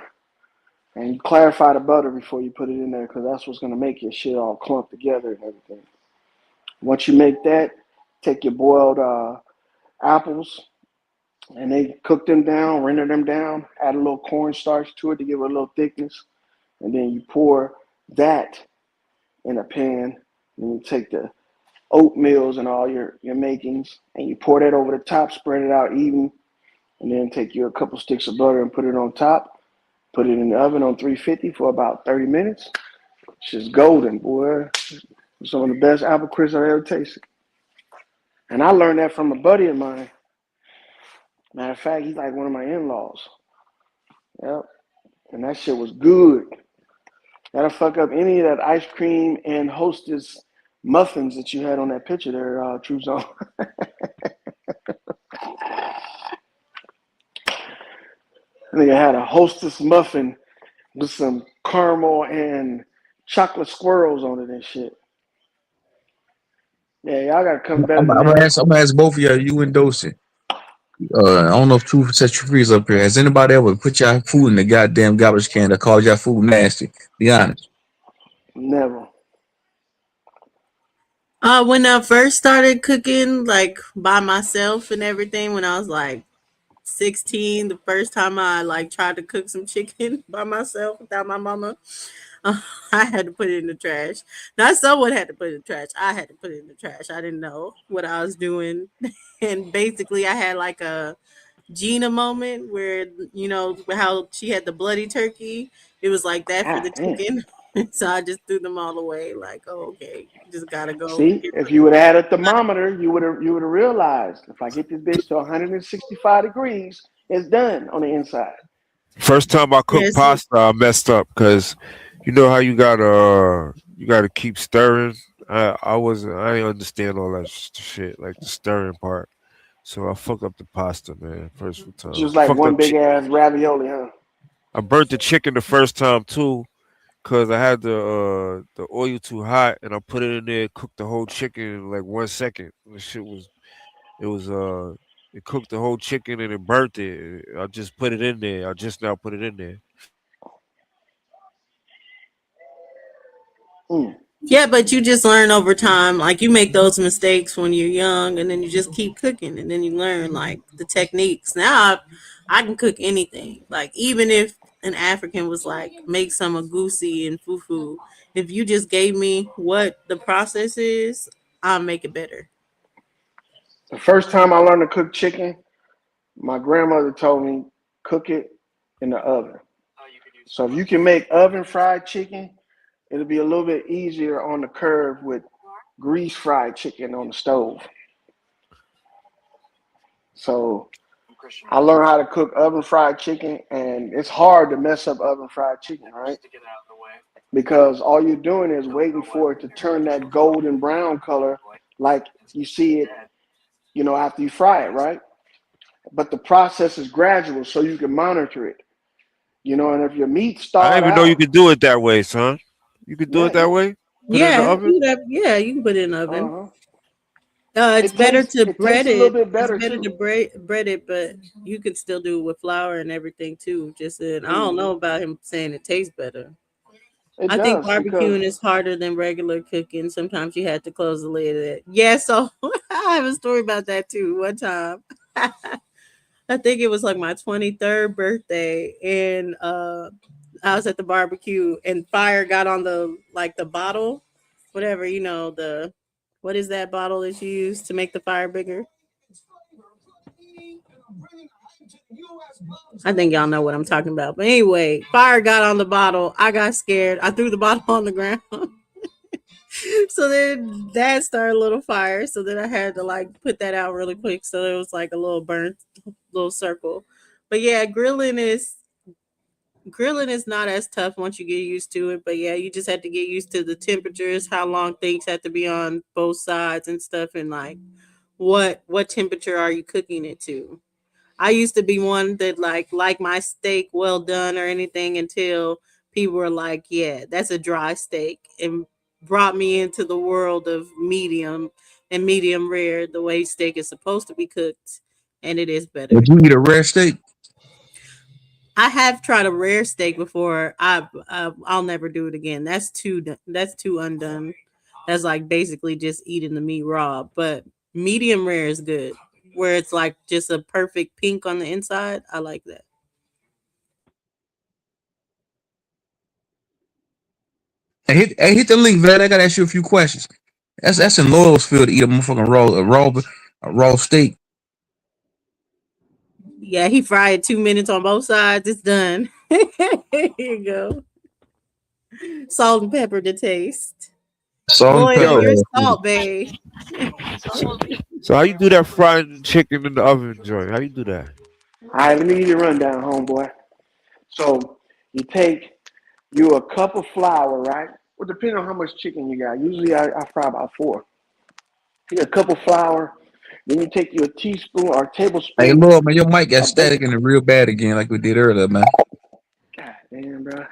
And you clarify the butter before you put it in there because that's what's going to make your shit all clump together and everything. Once you make that, take your boiled apples and they cook them down, render them down, add a little cornstarch to it to give it a little thickness. And then you pour that in a pan. And you take the oatmeals and all your makings and you pour that over the top, spread it out even. And then take your couple sticks of butter and put it on top. Put it in the oven on 350 for about 30 minutes. It's just golden, boy. Some of the best apple crisp I've ever tasted. And I learned that from a buddy of mine. Matter of fact, he's like one of my in-laws. Yep. And that shit was good. That'll fuck up any of that ice cream and Hostess muffins that you had on that picture there, True Zone. I think I had a Hostess muffin with some caramel and chocolate swirls on it and shit. Yeah, y'all gotta come better I'm than gonna that. ask both of you and Dosey. I don't know if Truth set you free up here. Has anybody ever put y'all food in the goddamn garbage can that called y'all food nasty? Be honest. Never. When I first started cooking, like by myself and everything, when I was like 16, the first time I like tried to cook some chicken by myself without my mama, I had to put it in the trash. Not someone had to put it in the trash. I had to put it in the trash. I didn't know what I was doing. And basically I had like a Gina moment where, you know, how she had the bloody turkey. It was like that for God the damn. chicken. So I just threw them all away. Like, oh, okay, just gotta go. See, if you would have had a thermometer, you would have realized if I get this bitch to 165 degrees, it's done on the inside. First time I cooked Yes. pasta, I messed up because you know how you gotta keep stirring. I didn't understand all that shit, like the stirring part. So I fucked up the pasta, man. First time, Just like fucked one up. big ass ravioli, huh? I burnt the chicken the first time too, cause I had the oil too hot, and I put it in there, cooked the whole chicken in like 1 second. The shit was it cooked the whole chicken and it burnt it. I just put it in there. I just now put it in there. Mm. Yeah, but you just learn over time. Like you make those mistakes when you're young, and then you just keep cooking, and then you learn like the techniques. Now I can cook anything. Like even if an African was like make some agusi and fufu, if you just gave me what the process is, I'll make it better. The first time I learned to cook chicken, my grandmother told me cook it in the oven. So if you can make oven fried chicken, it'll be a little bit easier on the curve with grease fried chicken on the stove. So I learned how to cook oven fried chicken, and it's hard to mess up oven fried chicken, right? Because all you're doing is waiting for it to turn that golden brown color like you see it, you know, after you fry it, right? But the process is gradual so you can monitor it. You know, and if your meat I start didn't even know you out, could do it that way, son. You could do yeah, it that way. Put it in the Yeah, oven. yeah, you can put it in the oven. uh-huh. It's better to It bread tastes a little it. bit It's better better to too. bread it, but you could still do it with flour and everything too. Just I don't know Mm-hmm. about him saying it tastes better. It I think does because barbecuing is harder than regular cooking. Sometimes you had to close the lid of it. Yeah, so I have a story about that too. One time, I think it was like my 23rd birthday, and I was at the barbecue, and fire got on the bottle, whatever the what is that bottle that you use to make the fire bigger? I think y'all know what I'm talking about. But anyway, fire got on the bottle. I got scared. I threw the bottle on the ground. So then that started a little fire. So then I had to like put that out really quick. So it was like a little burnt little circle. But yeah, grilling is not as tough once you get used to it. But yeah, you just have to get used to the temperatures, how long things have to be on both sides and stuff, and like what temperature are you cooking it to. I used to be one that like my steak well done or anything until people were like, "Yeah, that's a dry steak," and brought me into the world of medium and medium rare, the way steak is supposed to be cooked, and it is better. Would you eat a rare steak? I have tried a rare steak before. I'll never do it again. That's too undone. That's like basically just eating the meat raw. But medium rare is good, where it's like just a perfect pink on the inside. I like that. Hey, hit the link, Vlad. I gotta ask you a few questions. That's in Loyalsville to eat a motherfucking raw steak. Yeah, he fried 2 minutes on both sides. It's done. Here you go. Salt and pepper to taste. Salt and Loyal, pepper. Yo, you're salt, babe. so how you do that fried chicken in the oven joint? How you do that? All right, let me give you a rundown, homeboy. So you take you a cup of flour, right? Well, depending on how much chicken you got. Usually I fry about 4. You get a cup of flour, then you take you a teaspoon or a Hey, tablespoon Lord, man, your mic got of bacon. static in it real bad again, like we did earlier, man. God damn, bro.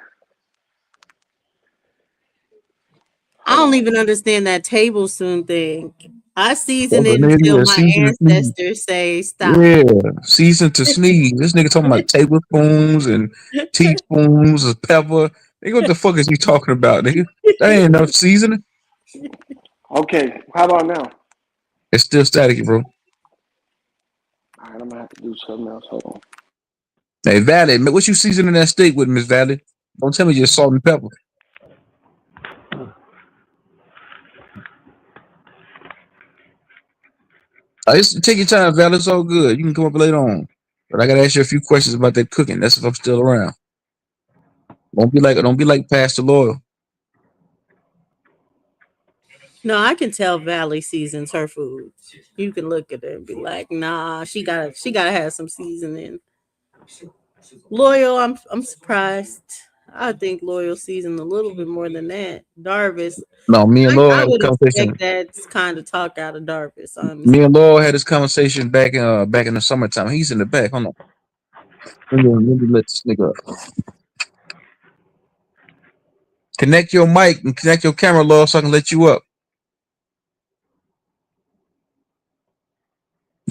I Hold don't on. even understand that tablespoon thing. I season That's it what nigga until do, my season to sneeze. ancestors say stop. Yeah, season to sneeze. This nigga talking about tablespoons and teaspoons of pepper. Nigga, what the fuck is he talking about, nigga? That ain't enough seasoning. Okay, how about now? It's still static, bro. All right, I'm gonna have to do something else. Hold on. Hey, Valley, man, what you seasoning that steak with, Miss Valley? Don't tell me just salt and pepper. Take your time, Valley. It's all good. You can come up later on. But I gotta ask you a few questions about that cooking. That's if I'm still around. Don't be like Pastor Loyal. No, I can tell Valley seasons her food. You can look at her and be like, nah, she gotta have some seasoning. Loyal, I'm surprised. I think Loyal seasoned a little bit more than that. Darvis, No, me and Laurel I had a would conversation. expect that kind of talk out of Darvis, Me honestly. and Laurel had this conversation back in the summertime. He's in the back. Hold on. Let me let this nigga up. Connect your mic and connect your camera, Laurel, so I can let you up.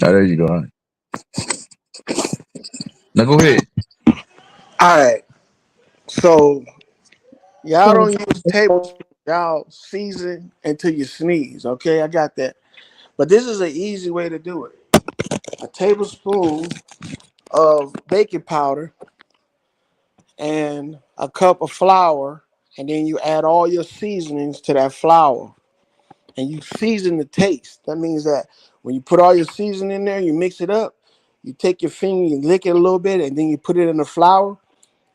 Oh, there you go. All right. Now go ahead. All right. So y'all don't use tablespoons. Y'all season until you sneeze. Okay, I got that. But this is an easy way to do it. A tablespoon of baking powder and a cup of flour, and then you add all your seasonings to that flour, and you season the taste. That means that when you put all your seasoning in there, you mix it up. You take your finger, you lick it a little bit, and then you put it in the flour,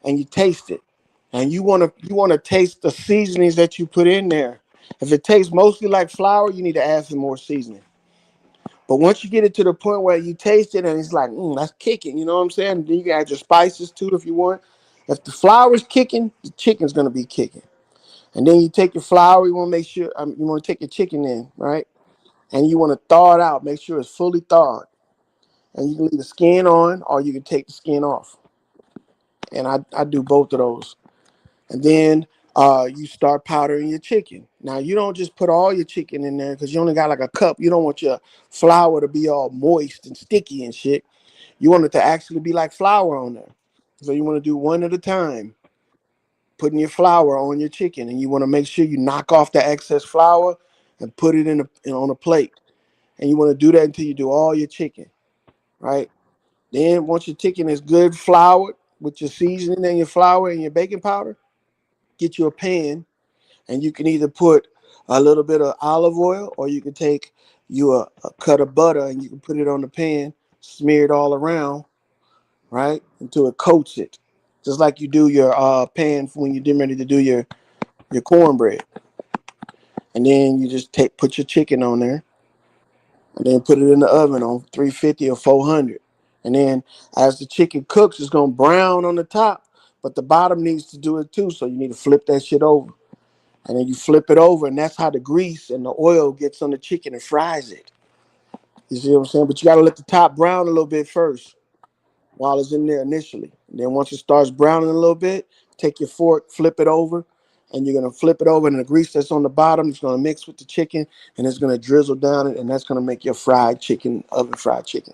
and you taste it. And you wanna taste the seasonings that you put in there. If it tastes mostly like flour, you need to add some more seasoning. But once you get it to the point where you taste it and it's like, that's kicking, you know what I'm saying? Then you can add your spices too if you want. If the flour is kicking, the chicken's gonna be kicking. And then you take your flour, you want to make sure you want to take your chicken in, right? And you want to thaw it out, make sure it's fully thawed. And you can leave the skin on or you can take the skin off. And I do both of those. And then you start powdering your chicken. Now you don't just put all your chicken in there because you only got like a cup. You don't want your flour to be all moist and sticky and shit. You want it to actually be like flour on there. So you want to do one at a time, putting your flour on your chicken, and you want to make sure you knock off the excess flour and put it on a plate. And you want to do that until you do all your chicken, right? Then once your chicken is good floured with your seasoning and your flour and your baking powder, get you a pan, and you can either put a little bit of olive oil or you can take you a cut of butter and you can put it on the pan, smear it all around, right? Until it coats it, just like you do your pan when you're getting ready to do your cornbread, and then you just put your chicken on there, and then put it in the oven on 350 or 400, and then as the chicken cooks, it's gonna brown on the top, but the bottom needs to do it too. So you need to flip that shit over, and then you flip it over, and that's how the grease and the oil gets on the chicken and fries it. You see what I'm saying? But you gotta let the top brown a little bit first while it's in there initially. And then once it starts browning a little bit, take your fork, flip it over, and you're gonna flip it over, and the grease that's on the bottom is gonna mix with the chicken, and it's gonna drizzle down it, and that's gonna make your fried chicken, oven fried chicken.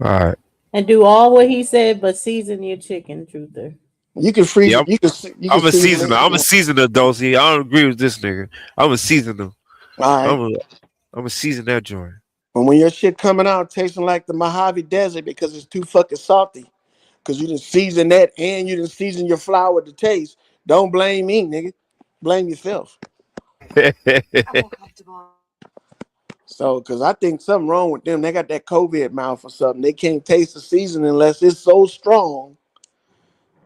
All right. And do all what he said, but season your chicken, Truther. You can freeze Yeah, it. You can I'm a season seasoner. I'm a it. seasoner, Dosey. I don't agree with this nigga. I'm a seasoner. All right. I'm a season that joint. But when your shit coming out tasting like the Mojave Desert because it's too fucking salty, because you didn't season that and you didn't season your flour to taste, don't blame me, nigga. Blame yourself. So, because I think something wrong with them. They got that COVID mouth or something. They can't taste the seasoning unless it's so strong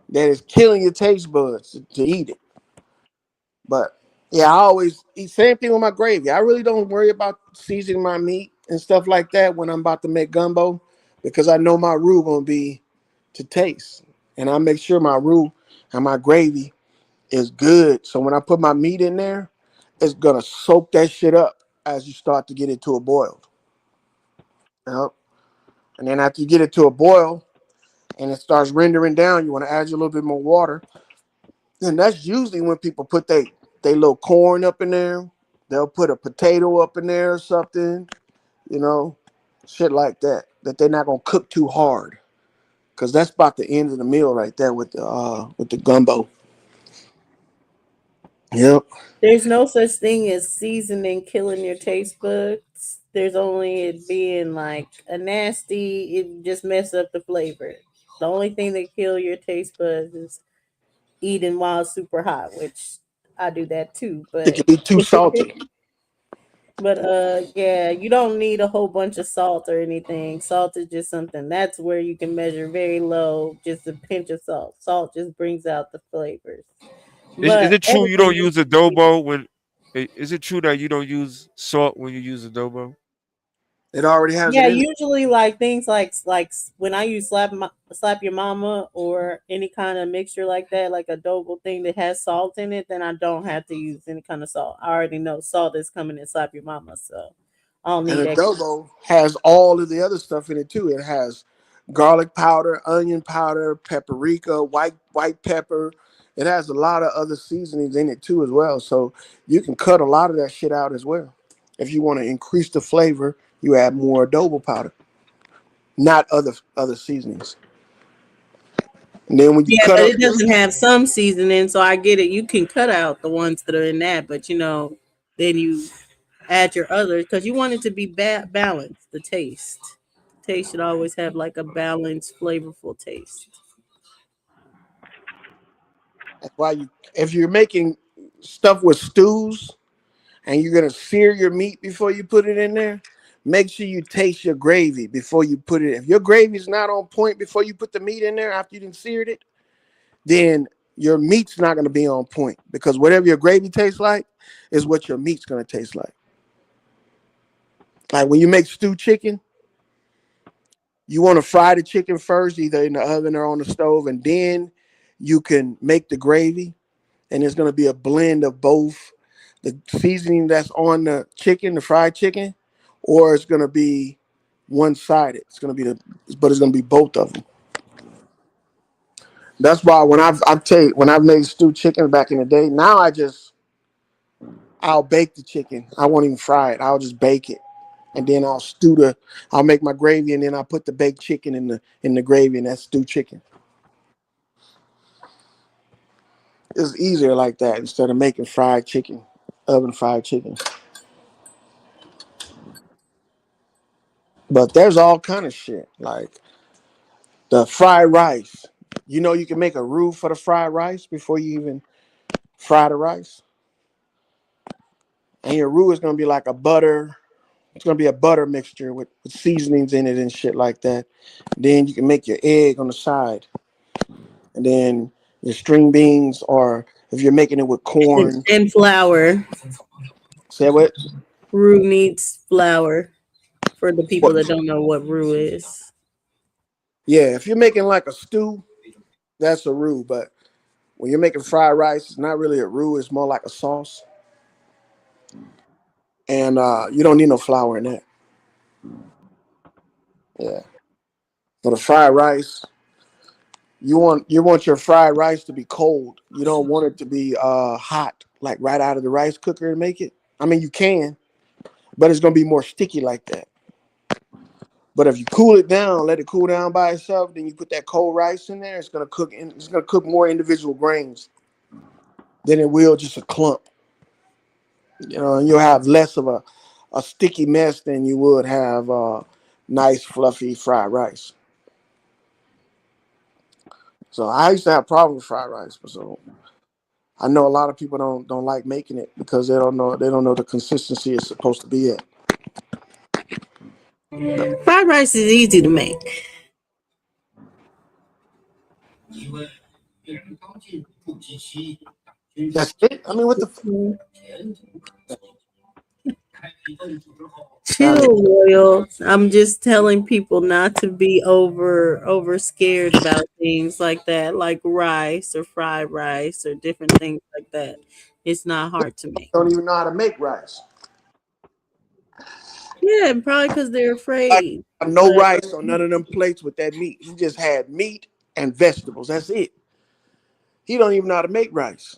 that it's killing your taste buds to eat it. But yeah, I always eat same thing with my gravy. I really don't worry about seasoning my meat and stuff like that when I'm about to make gumbo, because I know my roux gonna be to taste, and I make sure my roux and my gravy is good. So when I put my meat in there, it's gonna soak that shit up as you start to get it to a boil. Yep. And then after you get it to a boil and it starts rendering down, you want to add a little bit more water. And that's usually when people put they little corn up in there. They'll put a potato up in there or something, shit like that. That they're not gonna cook too hard, because that's about the end of the meal right there with the gumbo. Yep. There's no such thing as seasoning killing your taste buds. There's only it being like a nasty, it just mess up the flavor. The only thing that kill your taste buds is eating while it's super hot, which I do that too. It can be too salty. But yeah, you don't need a whole bunch of salt or anything. Salt is just something that's where you can measure very low, just a pinch of salt. Salt just brings out the flavors. Is But it true you don't use adobo when? Is it true that you don't use salt when you use adobo? It already has yeah, it in it. usually like things like when I use slap your mama or any kind of mixture like that, like adobo thing that has salt in it, then I don't have to use any kind of salt. I already know salt is coming in slap your mama, so I don't And need extra. adobo has all of the other stuff in it too. It has garlic powder, onion powder, paprika, white pepper. It has a lot of other seasonings in it too as well. So you can cut a lot of that shit out as well. If you want to increase the flavor, you add more adobo powder, not other seasonings. And then when you Yeah, cut but up it doesn't have some seasoning, so I get it. You can cut out the ones that are in that, but then you add your others because you want it to be balanced. The taste should always have like a balanced, flavorful taste. that's why if you're making stuff with stews and you're gonna sear your meat before you put it in there, make sure you taste your gravy before you put it. If your gravy is not on point before you put the meat in there after you done seared it, then your meat's not gonna be on point, because whatever your gravy tastes like is what your meat's gonna taste like. Like when you make stewed chicken, you want to fry the chicken first, either in the oven or on the stove, and then you can make the gravy. And it's going to be a blend of both the seasoning that's on the chicken, the fried chicken, or it's going to be one-sided. It's going to be but it's going to be both of them. That's why when I've made stewed chicken back in the day, now I'll bake the chicken. I won't even fry it. I'll just bake it. And then I'll make my gravy, and then I'll put the baked chicken in the gravy, and that's stewed chicken. It's easier like that instead of making fried chicken, oven fried chicken. But there's all kind of shit like the fried rice. You can make a roux for the fried rice before you even fry the rice. And your roux is gonna be like a butter It's gonna be a butter mixture with seasonings in it and shit like that. Then you can make your egg on the side, and then your string beans, or if you're making it with corn. And flour. Say what? Roux needs flour for the people What? that don't know what roux is. Yeah, if you're making like a stew, that's a roux. But when you're making fried rice, it's not really a roux. It's more like a sauce, and you don't need no flour in that. Yeah. For the fried rice, you want your fried rice to be cold. You don't want it to be hot, like right out of the rice cooker and make it. I mean, you can, but it's gonna be more sticky like that. But if you cool it down, let it cool down by itself, then you put that cold rice in there. It's gonna cook. It's gonna cook more individual grains than it will just a clump. You know, and you'll have less of a sticky mess than you would have nice fluffy fried rice. So I used to have problems with fried rice, so I know a lot of people don't like making it because they don't know the consistency it's supposed to be at. Fried rice is easy to make. That's it. I mean, what the Chill, Royal. I'm just telling people not to be over scared about things like that, like rice or fried rice or different things like that. It's not hard to make. don't even know how to make rice. Yeah, probably because they're afraid. No But rice on none of them plates with that meat. He just had meat and vegetables. That's it. He don't even know how to make rice.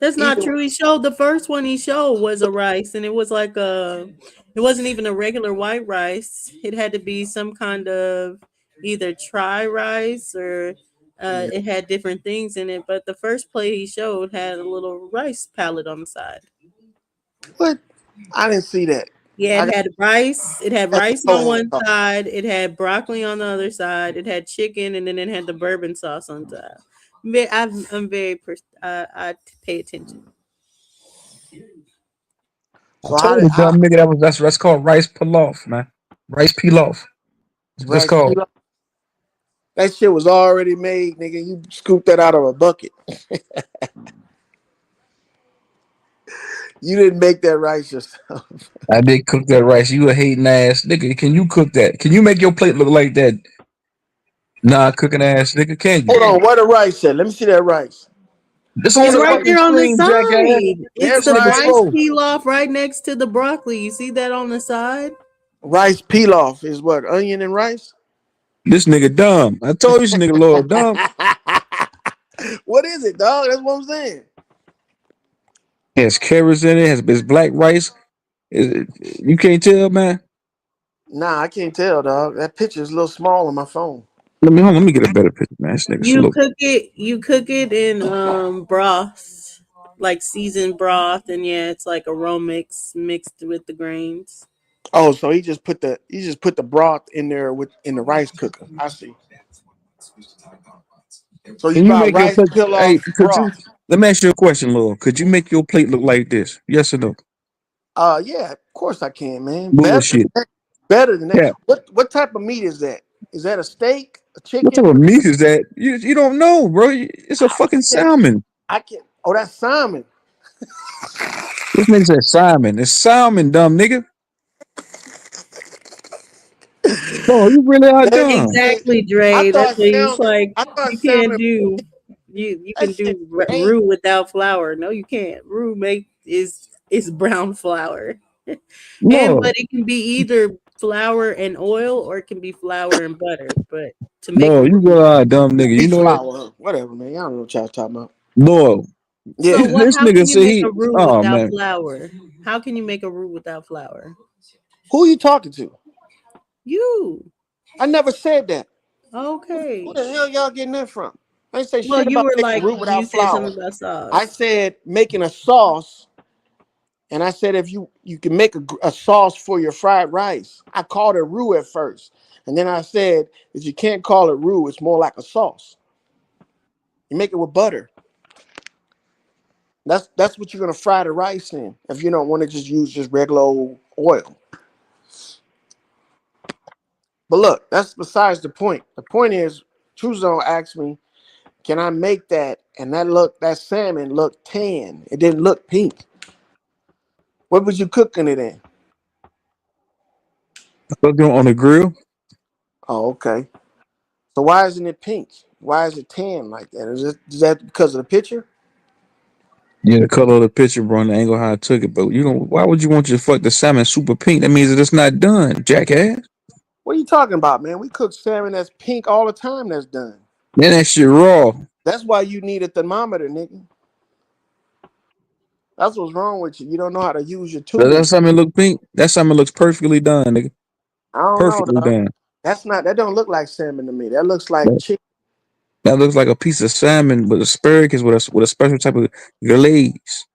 that's not Even true. He showed the first one he showed was a rice, and it was like it wasn't even a regular white rice. It had to be some kind of either tri rice or it had different things in it. But the first plate he showed had a little rice palette on the side. what? I didn't see that. Yeah, I it got had rice. It had that's rice the on one. one side. It had broccoli on the other side. It had chicken, and then it had the bourbon sauce on top. I'm very. I pay attention. I So told you, dumb nigga, that's called rice pilaf, man. Rice pilaf. That's what it's rice called. pilaf? That shit was already made, nigga. You scooped that out of a bucket. You didn't make that rice yourself. I did cook that rice. You a hating ass nigga. Can you cook that? Can you make your plate look like that? Nah, cooking ass nigga. Can you? Hold on, where the rice at? Let me see that rice. It's on It's the right fucking there on the screen, jackass. side. It's That the This nigga rice, rice slow. pilaf right next to the broccoli. You see that on the side? rice pilaf is what? Onion and rice? This nigga dumb. I told you this nigga little dumb. What is it, dog? That's what I'm saying. It has carrots in it. Has black rice. You can't tell, man. Nah, I can't tell, dog. That picture is a little small on my phone. Hold on, let me get a better picture, man. This nigga You slow. cook it. You cook it in broth, like seasoned broth, and yeah, it's like a raw mix mixed with the grains. Oh, so he just put the broth in there in the rice cooker. I see. So you Can you buy make your rice plate? Hey, pilaf could you? broth. Let me ask you a question, Lil. Could you make your plate look like this? Yes or no? Yeah, of course I can, man. Bullshit. Better than that. Yeah. What type of meat is that? Is that a steak? A What type chicken? of meat is that? You don't know, bro. It's a fucking salmon. I can. Oh, that's salmon. This nigga said salmon. It's salmon, dumb nigga. No, you really are dumb. Exactly, I Dre. That's thought what he's salmon. like. I thought You can't salmon. do. You That can shit do ain't. roux without flour. No, you can't. Roux is brown flour, and No, but it can be either flour and oil or it can be flour and butter. But to make a no, you roux, really are a dumb nigga. You Beef know that? flour, huh? Whatever, man. Y'all don't know what y'all talking about. No. so Yeah. what? This How nigga can you said make he. a roux Oh without man, flour? How can you make a roux without flour? Who you talking to? You I never said that. okay? Who the hell y'all getting that from? I ain't say Well, shit you about were making like roux you without said flour. something about I sauce. said making a sauce, and I said if you can make a sauce for your fried rice. I called it roux at first, and then I said if you can't call it roux, it's more like a sauce. You make it with butter. That's what you're gonna fry the rice in. If you don't want to just use just regular old oil. But look, that's besides the point. The point is, True Zone asked me, "Can I make that?" And that salmon looked tan. It didn't look pink. What was you cooking it in? Cooking on the grill. Oh, okay. So why isn't it pink? Why is it tan like that? Is that because of the picture? Yeah, the color of the picture, bro, and the angle how I took it. But you know, why would you want your fuck the salmon super pink? That means that it's not done, jackass. What are you talking about, man? We cook salmon that's pink all the time. That's done. Man, that shit raw. That's why you need a thermometer, nigga. That's what's wrong with you. You don't know how to use your Does that tools. salmon look pink? That salmon looks perfectly done, nigga. I don't know, Perfectly dog. done. That don't look like salmon to me. That looks like That, chicken. that looks like a piece of salmon with asparagus with a special type of glaze.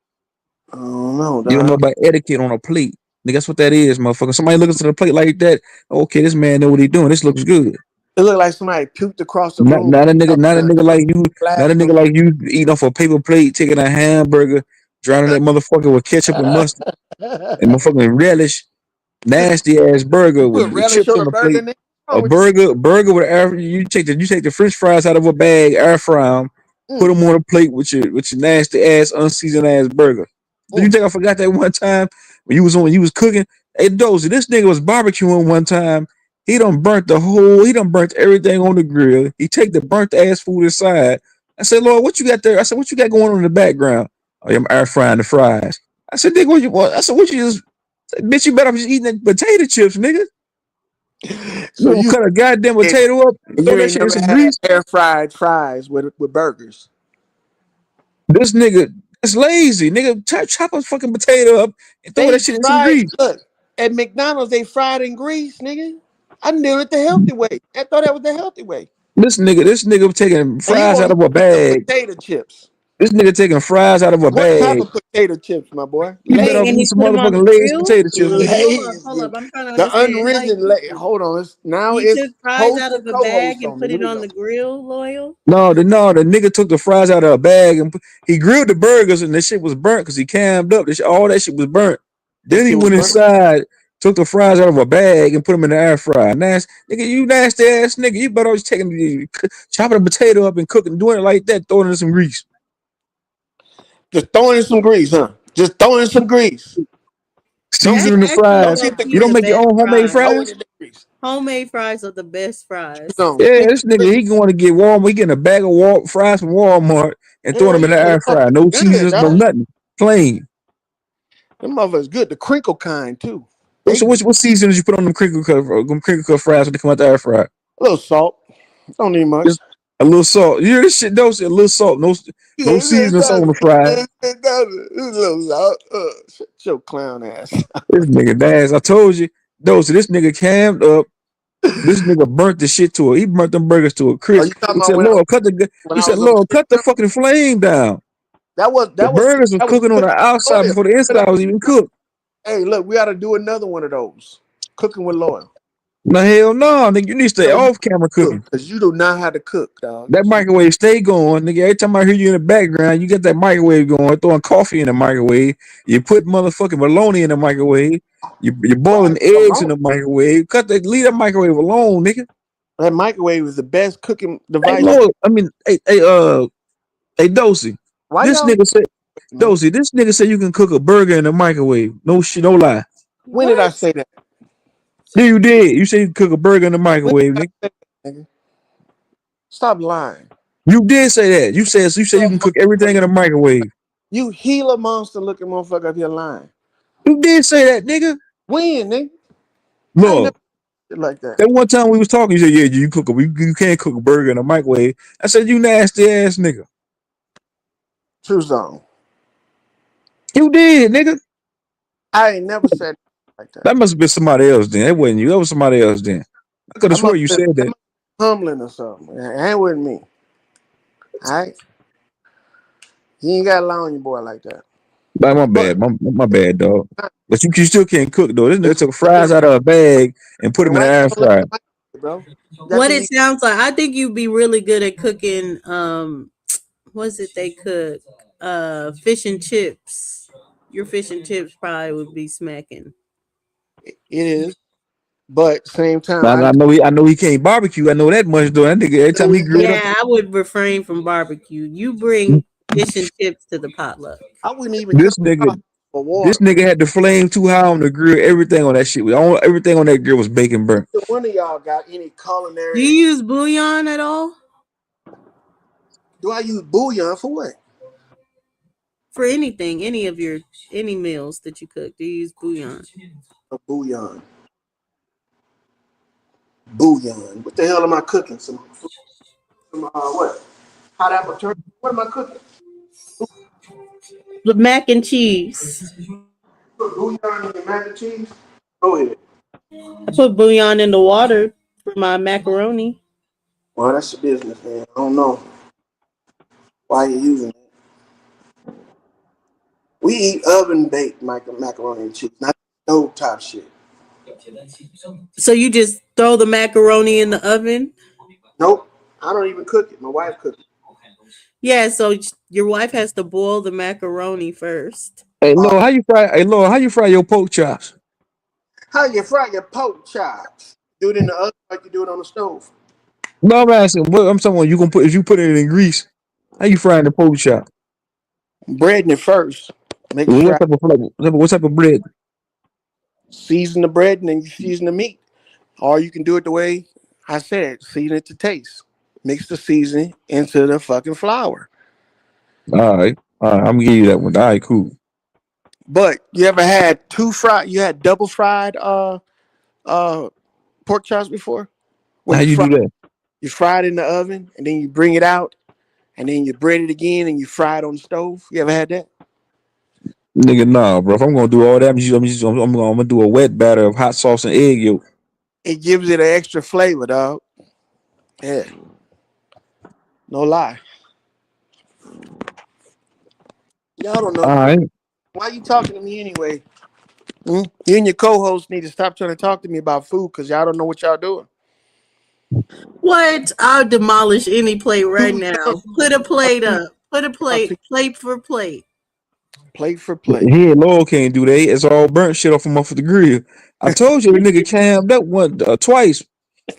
I don't know, You don't know dog. about etiquette on a plate. Nigga, that's what that is, motherfucker. Somebody looking to the plate like that. Okay, this man know what he doing. This looks good. It looked like somebody puked across the Not, room. not a nigga, not a nigga like you, not a Blast nigga like you eating off a paper plate, taking a hamburger, drowning that motherfucker with ketchup and mustard and them. motherfucking relish, nasty ass burger Put with relish chips on on a the burger, plate. nigga. What's A wrong with you? burger with air. You take the French fries out of a bag, air fry them, put Mm, them on a plate with your nasty ass unseasoned ass burger. Do you mm. think I forgot that one time when you was cooking? Hey, Dozy, this nigga was barbecuing one time. He done burnt everything on the grill. He take the burnt ass food aside. I said, Lord, what you got there? I said, what you got going on in the background? Oh, yeah, I'm air frying the fries. I said, nigga, what you want? I said, what you just, bitch, you better be eating that potato chips, nigga. You So don't cut a goddamn potato up and throw you that ain't shit in never some had grease. air fried fries with burgers. This nigga is lazy. Nigga, chop a fucking potato up and throw They that shit in some fried. grease. Look, at McDonald's, they fried in grease, nigga. I knew it the healthy way. I thought that was the healthy way. This nigga taking And you fries out want of a to eat some bag. potato chips. This nigga taking fries out of a What type bag. of potato chips, my boy? You better Wait, off and eating he some put them on the motherfucking Lay's grill? potato chips, Wait, nigga. hold up. I'm trying to The understand. Like, unrisen hold on. Now he it's took fries host out and of a bag co-host and on me. put Here it we on go. the grill, Loyal? No, the nigga took the fries out of a bag and he grilled the burgers and that shit was burnt because he cammed up. All that shit was burnt. That Then he shit was went burnt. inside, took the fries out of a bag and put them in the air fryer. Nasty, nigga, you nasty ass nigga. You better always chopping a potato up and cooking, doing it like that, throwing it in some grease. Just throwing in some grease, huh? Just throwing in some grease. Don't That's get Seasoning the actually don't fries. get the low-key You don't the grease. make your best own homemade fries. Throw it fries? in the grease. Homemade fries are the best fries. No, Yeah, stick this to nigga, he going to get Walmart. He getting a bag of fries from Walmart and throwing them in the yeah, air fryer. No good, seasons, no dog. nothing. Plain. Them motherfuckers good. The crinkle kind too. What, They so good. what seasons you put on them crinkle cut fries when they come out the air fryer? A little salt. Don't need much. Just a little salt. You hear this shit? Don't say a little salt. No seasoning on the fries. It doesn't. It's a little salt. Shut your clown ass. This nigga Daz, I told you. This nigga cammed up. This nigga burnt the shit to it. He burnt them burgers to a Are crisp. you talking He about said, when I Lord, when I was on cut the Instagram? fucking flame down. That was The that was burgers was that was cooking on the cooking outside oil. before the inside was even cooked. Hey, look, we ought to do another one of those. Cooking with Loyal. No, hell no, nigga. You need to stay No, you off camera cooking. because you do not have to cook, dog. That microwave stay going, nigga. Every time I hear you in the background, you got that microwave going, throwing coffee in the microwave. You put motherfucking bologna in the microwave. You're boiling Right, eggs in alone. the microwave. Leave that microwave alone, nigga. That microwave is the best cooking Hey, device. Lord, I mean, hey, Dosey. Why This y'all, nigga said, man? Dosey, this nigga said you can cook a burger in the microwave. No shit, no lie. When did I What? say that? Yeah, you did. You said you can cook a burger in the When did microwave, I nigga. say that, nigga? Stop lying. You did say that. You said you can cook everything in the microwave. You Gila monster looking motherfucker up here lying. You did say that, nigga. When, nigga? I ain't Look. never did like that. That one time we was talking, you said, "Yeah, you can't cook a burger in a microwave." I said, "You nasty ass nigga." True zone. You did, nigga. I ain't never said like that. That must have been somebody else then. That wasn't you. That was somebody else then. I could I have swore must you have said been that. humbling or something. It ain't with me. All right? You ain't got to lie on your boy like that. My But bad. My bad, dog. But you still can't cook though. This nigga it's, took fries out of a bag and put them in the why you air don't like fryer. the microwave, bro? That's What what it sounds like, I think you'd be really good at cooking. What's it they cook? Fish and chips. Your fish and chips probably would be smacking. It is, but same time, I know he can't barbecue. I know that much though. That nigga every time he grilled up, Yeah, I would refrain from barbecue. You bring fish and chips to the potluck. I wouldn't even this cut nigga for this water. nigga had the flame too high on the grill. Everything on that shit, everything on that grill was bacon burnt. Neither one of y'all got any Do culinary. you use bouillon at all? Do I use bouillon for what? For anything, any meals that you cook, do you use bouillon? A bouillon. Bouillon. What the hell am I cooking? Some what? Hot apple turkey. What am I cooking? The mac and cheese. Put bouillon in the mac and cheese. Go ahead. I put bouillon in the water for my macaroni. Well, that's your business, man. I don't know why you're using it. We eat oven baked macaroni and cheese, not stove top shit. So you just throw the macaroni in the oven? Nope. I don't even cook it. My wife cooks it. Yeah, so your wife has to boil the macaroni first. Hey Lord, how you fry your pork chops? How you fry your pork chops? Do it in the oven like you do it on the stove. No, I'm asking. What I'm talking about, you gonna put if you put it in grease? How you frying the pork chop? Breading it first. Make it What fry. type of flavor? What type of bread? Season the bread and then you season the meat. Or you can do it the way I said, season it to taste. Mix the seasoning into the fucking flour. All right, I'm gonna give you that one. All right, cool. But you ever had you had double fried pork chops before? Where How you do that? you fry it in the oven and then you bring it out and then you bread it again and you fry it on the stove. You ever had that? Nigga, nah, bro. If I'm gonna do all that, I'm gonna do a wet batter of hot sauce and egg yolk. It gives it an extra flavor, dog. Yeah. No lie. Y'all don't know. All right. Why you talking to me anyway? You and your co-host need to stop trying to talk to me about food because y'all don't know what y'all doing. What? I'll demolish any plate right now. Put a plate up. Put a plate for plate. Plate for plate. Here, Lord can't do that. It's all burnt shit off the grill. I told you the nigga cammed up twice.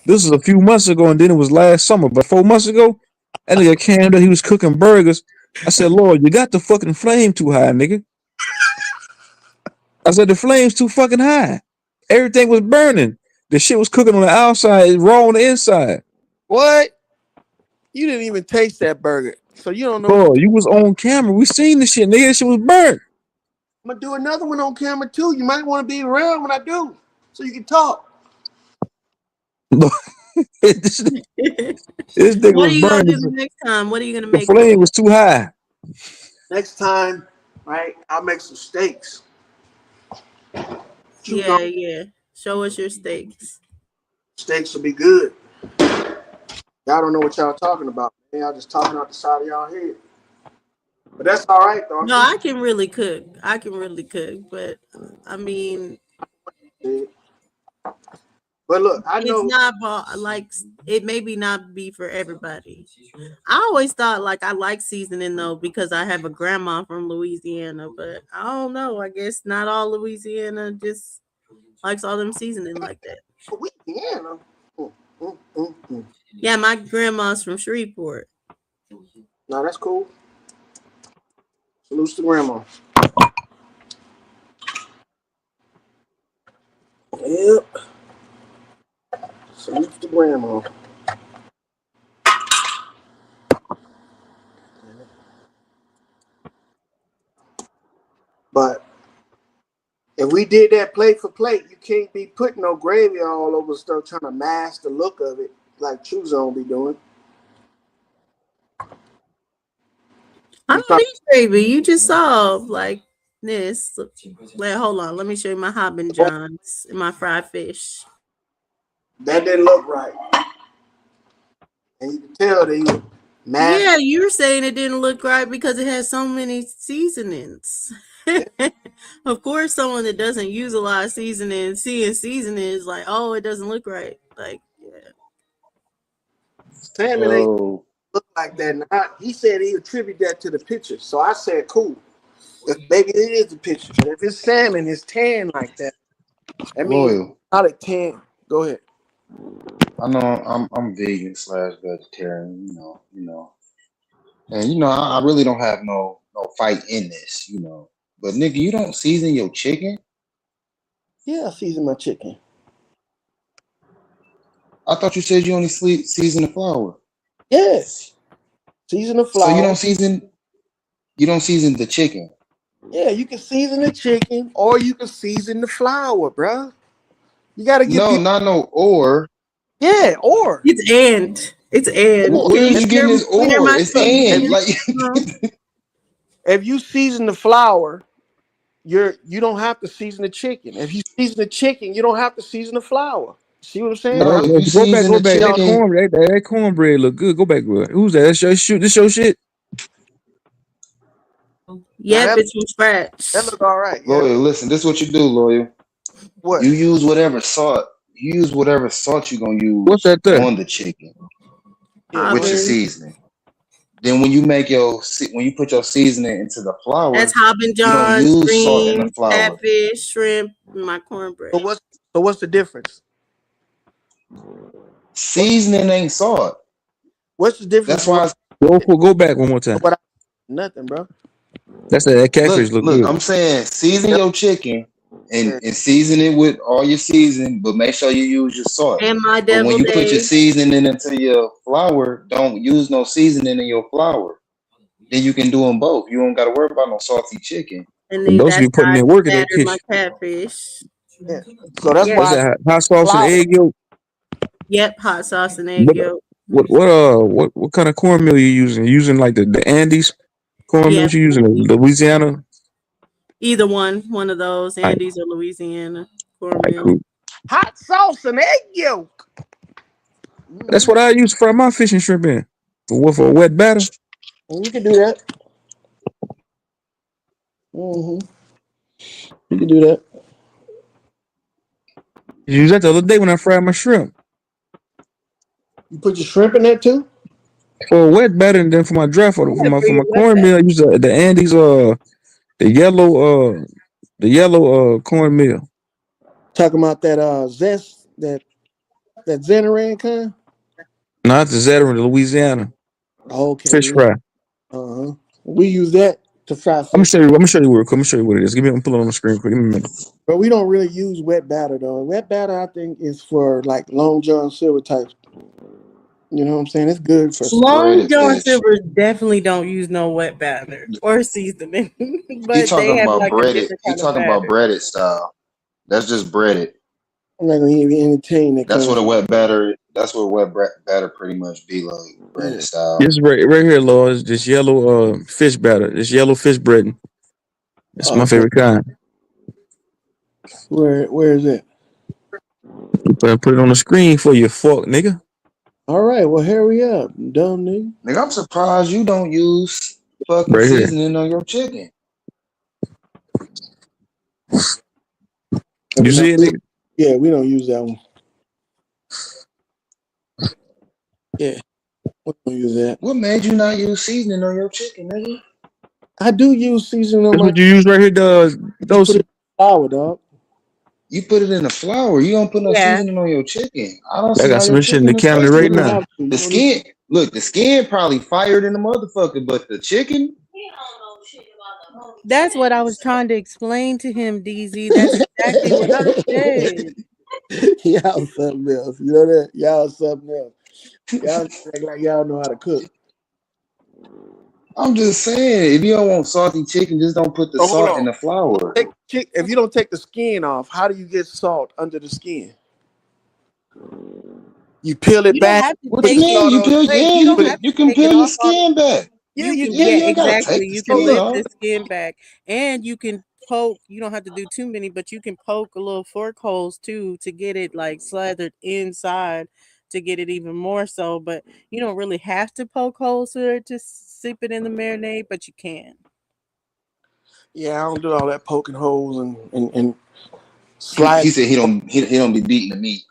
This was a few months ago, and then it was last summer. But 4 months ago, that nigga cammed up. He was cooking burgers. I said, Lord, you got the fucking flame too high, nigga. I said the flame's too fucking high. Everything was burning. The shit was cooking on the outside, raw on the inside. What? You didn't even taste that burger, so you don't know. Bro, you was on camera. We seen the shit, nigga. That shit was burnt. I'm gonna do another one on camera too. You might want to be around when I do, so you can talk. this nigga What are was you gonna burning. do the next time? What are you gonna The make? flame was too high. Next time, right? I'll make some steaks. Yeah. Show us your steaks. Steaks will be good. Y'all don't know what y'all talking about. Man, y'all just talking out the side of y'all head. But that's all right, though. No, I can really cook. But I mean, but look, I know it's not like it maybe not be for everybody. I always thought like I like seasoning though because I have a grandma from Louisiana, but I don't know. I guess not all Louisiana just likes all them seasoning like that. Louisiana. Yeah, my grandma's from Shreveport. No, that's cool. Salute to grandma. Yep. Salute to grandma. But if we did that plate for plate, you can't be putting no gravy all over stuff trying to mask the look of it like True Zone be doing. I don't need gravy. You just saw like this. Wait, hold on. Let me show you my Hobbin Johns and my fried fish. That didn't look right. And you can tell they masked. Yeah, you're saying it didn't look right because it has so many seasonings. Of course, someone that doesn't use a lot of seasoning, seeing seasoning is like, oh, it doesn't look right. Like, yeah. Salmon ain't look like that. Now, he said he attributed that to the picture. So I said, cool. If maybe it is the picture. But if it's salmon, it's tan like that. That means Loyal. out of 10. Go ahead. I know I'm vegan / vegetarian. And I really don't have no fight in this. But nigga, you don't season your chicken. Yeah, I season my chicken. I thought you said you only season the flour. Yes. Season the flour. So you don't season the chicken. Yeah, you can season the chicken or you can season the flour, bro. You gotta get or. Yeah, or it's and. Where are you getting this or? It's and like if you season the flour, you don't have to season the chicken. If you season the chicken, you don't have to season the flour. See what I'm saying? No, if you Go back. season the That chicken, that cornbread look good. Go back, bro. Who's that? That's your shoot. This your shit. Yep, it's from scratch. That look all right. Yeah. Loyal, listen, this is what you do, Loyal. What? You use whatever salt. You use whatever salt you're gonna use What's that there? on the chicken with your seasoning. Then when you put your seasoning into the flour, that's Hobin John, you don't use salt in the flour. catfish, shrimp, my cornbread. So what's the difference? Seasoning ain't salt. What's the difference? That's why Go back one more time. Nothing, bro. That's that catfish look good. I'm saying season your chicken and season it with all your seasoning, but make sure you use your salt. And my But when you put your seasoning into your flour, don't use no seasoning in your flour. Then you can do them both. You don't got to worry about no salty chicken. And then those be putting in work in that kitchen. my catfish. Yeah. So that's What's why that, hot sauce and egg yolk. Yep, hot sauce and egg yolk. What kind of cornmeal you using? You using like the Andes cornmeal? You using Louisiana? Either one of those, Andes or Louisiana cornmeal. Cool. Hot sauce and egg yolk. That's what I use to fry my fish and shrimp in. For a wet batter. You can do that. You can do that. You used that the other day when I fried my shrimp. You put your shrimp in there too? For a wet batter, and then for my dry for my cornmeal, I use the Andes the yellow cornmeal. Talking about that zest, that Zenaran kind? Not the Zeteran, the Louisiana. Okay. Fish fry. We use that to fry fish. I'm gonna show you what it is. I'm pull it on the screen quick. Give me a minute. But we don't really use wet batter though. Wet batter, I think, is for like Long John Silver types. You know what I'm saying? It's good for Long John Silver definitely don't use no wet batter or seasoning. But He talking they have about like breaded. He talking about breaded style. That's just breaded. I'm not gonna even entertain that. That's what a wet batter. That's what wet batter pretty much be like, breaded style. This right here, Lord, is this yellow fish batter. This yellow fish breading. It's my favorite kind. Where is it? Put it on the screen for you, fuck nigga. All right, well, hurry up, dumb nigga. Nigga, I'm surprised you don't use fucking seasoning on your chicken. You see it, nigga? Yeah, we don't use that one. Yeah, we don't use that. What made you not use seasoning on your chicken, nigga? I do use seasoning on That's my what you use right here, those flour, dog. You put it in the flour. You don't put no seasoning on your chicken. I don't see I got some shit in the cabinet right now. The skin, look, the skin probably fired in the motherfucker, but the chicken. That's what I was trying to explain to him, DZ. That's exactly what I said. Y'all something else. You know that? Y'all something else. Y'all act like y'all know how to cook. I'm just saying, if you don't want salty chicken, just don't put the salt in the flour. If you don't take the skin off, how do you get salt under the skin? You peel it back. You can peel your skin back. Yeah, you exactly. You can lift the skin back, and you can poke. You don't have to do too many, but you can poke a little fork holes too to get it like slathered inside to get it even more so. But you don't really have to poke holes to sip it in the marinade, but you can. Yeah, I don't do all that poking holes and slide. He said he don't be beating the meat.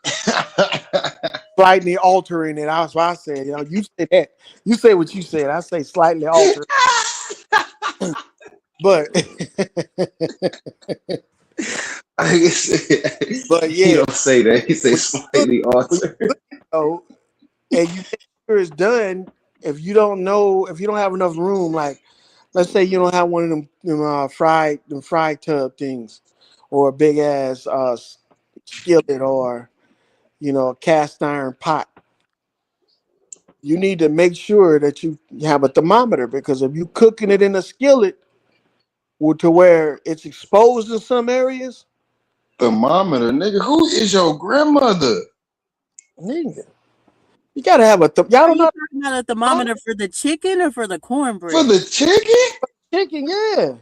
Slightly altering it. That's what I said. You know, you say that. You say what you said. I say slightly altering. But But He yeah, don't say that. He say when slightly when you altered. cook it though, and you make sure it's done, if you don't have enough room, like let's say you don't have one of them fried tub things, or a big ass skillet, or a cast iron pot. You need to make sure that you have a thermometer, because if you cooking it in a skillet to where it's exposed in some areas, Thermometer, nigga. Who is your grandmother? nigga, you gotta have y'all Are don't you know talking about a thermometer for the chicken or for the For cornbread? the chicken? chicken, yeah.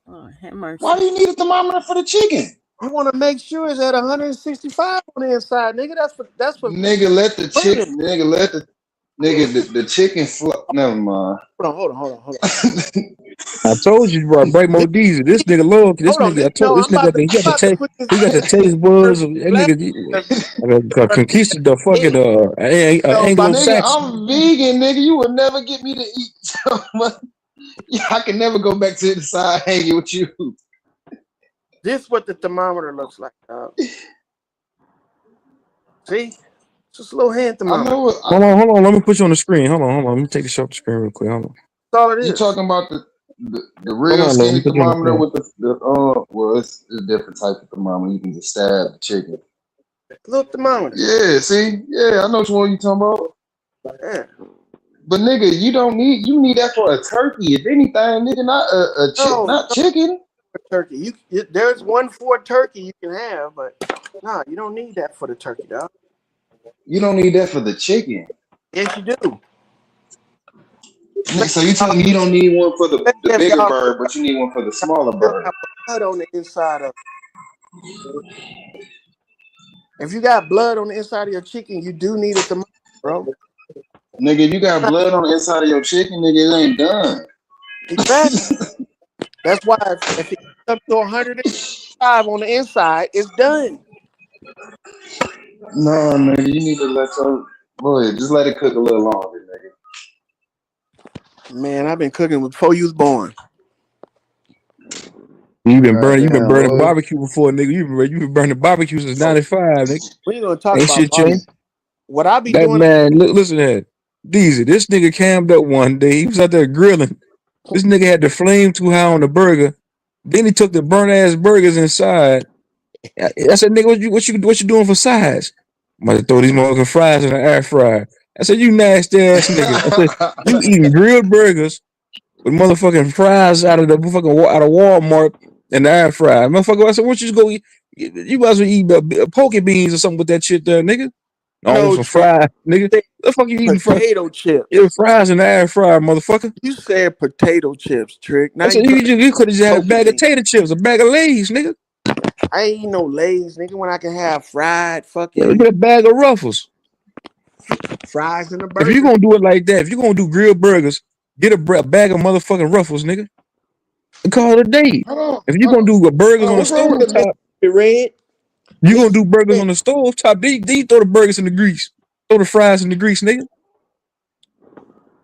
Oh, have Why mercy. do you need a thermometer for the chicken? You want to make sure it's at 165 on the inside, nigga. That's for Nigga, let the burning. chicken. The chicken. Never mind. Hold on. I told you, bro, break more diesel. This nigga low. This Hold on. nigga, I told No, this nigga, he got I'm the about to taste. put this He got the taste buds. Of, that black. nigga conquisted the fucking No, My nigga, Anglo-Saxon. I'm vegan, nigga. You would never get me to eat so much. Yeah, I can never go back to the side hanging with you. this is what the thermometer looks like, dog. See? It's just a little hand I thermometer. know what Hold on. Let me put you on the screen. Hold on. Let me take this off the screen real quick. Hold on. That's all it you is. talking about the Hold real on, let me skinny put you on the thermometer screen. with well, it's a different type of thermometer. You can just stab the chicken. Little thermometer. Yeah, see? Yeah, I know which one you talking about. Yeah. But nigga, you need that for a turkey. If anything, nigga, not No, chicken. turkey. There's one for a turkey you can have, but nah, you don't need that for the turkey, dog. You don't need that for the chicken. Yes, you do. Nigga, so you telling me you don't need one for the Especially if bigger y'all bird, but you need one for the smaller still bird. have blood on the inside of it. If you got blood on the inside of your chicken, you do need a thermometer, bro. Nigga, if you got blood on the inside of your chicken, nigga, it ain't done. Exactly. That's why if it comes to 105 on the inside, it's done. No, nigga, you need to just let it cook a little longer, nigga. Man, I've been cooking before you was born. You've been burning Lord. barbecue before, nigga. You've been burning barbecue since Oh, '95, nigga. we ain't gonna talk Ain't about shit barbecue. changed. What I be That doing, man, listen to that. Deezy, this nigga cammed up one day. He was out there grilling. This nigga had the flame too high on the burger. Then he took the burnt ass burgers inside. I said, nigga, what you doing for size? I'm about to throw these motherfucking fries in the air fryer. I said, you nasty ass nigga. I said, you eating grilled burgers with motherfucking fries out of Walmart in the air fryer. Motherfucker, I said, why don't you just go eat? You might as well eat poke beans or something with that shit there, nigga. No, no, some Trick, fries, nigga. The fuck you eating fries? potato chips. Eating fries in the air fryer, motherfucker. You said potato chips, Trick. I Now said, you talking you could have just had a poke bag of beans. tater chips, a bag of Lay's, nigga. I ain't eat no Lay's, nigga, when I can have fried Yeah, fucking get a bag of Ruffles. fries in the If you're burger. gonna do it like that, if you're gonna do grilled burgers, get a bag of motherfucking Ruffles, nigga, and call it a day. If you're gonna do burgers on the What's wrong stove with Mississippi top, red. you're gonna do Mississippi burgers red. on the stove top. Then you throw the burgers in the grease, throw the fries in the grease, nigga.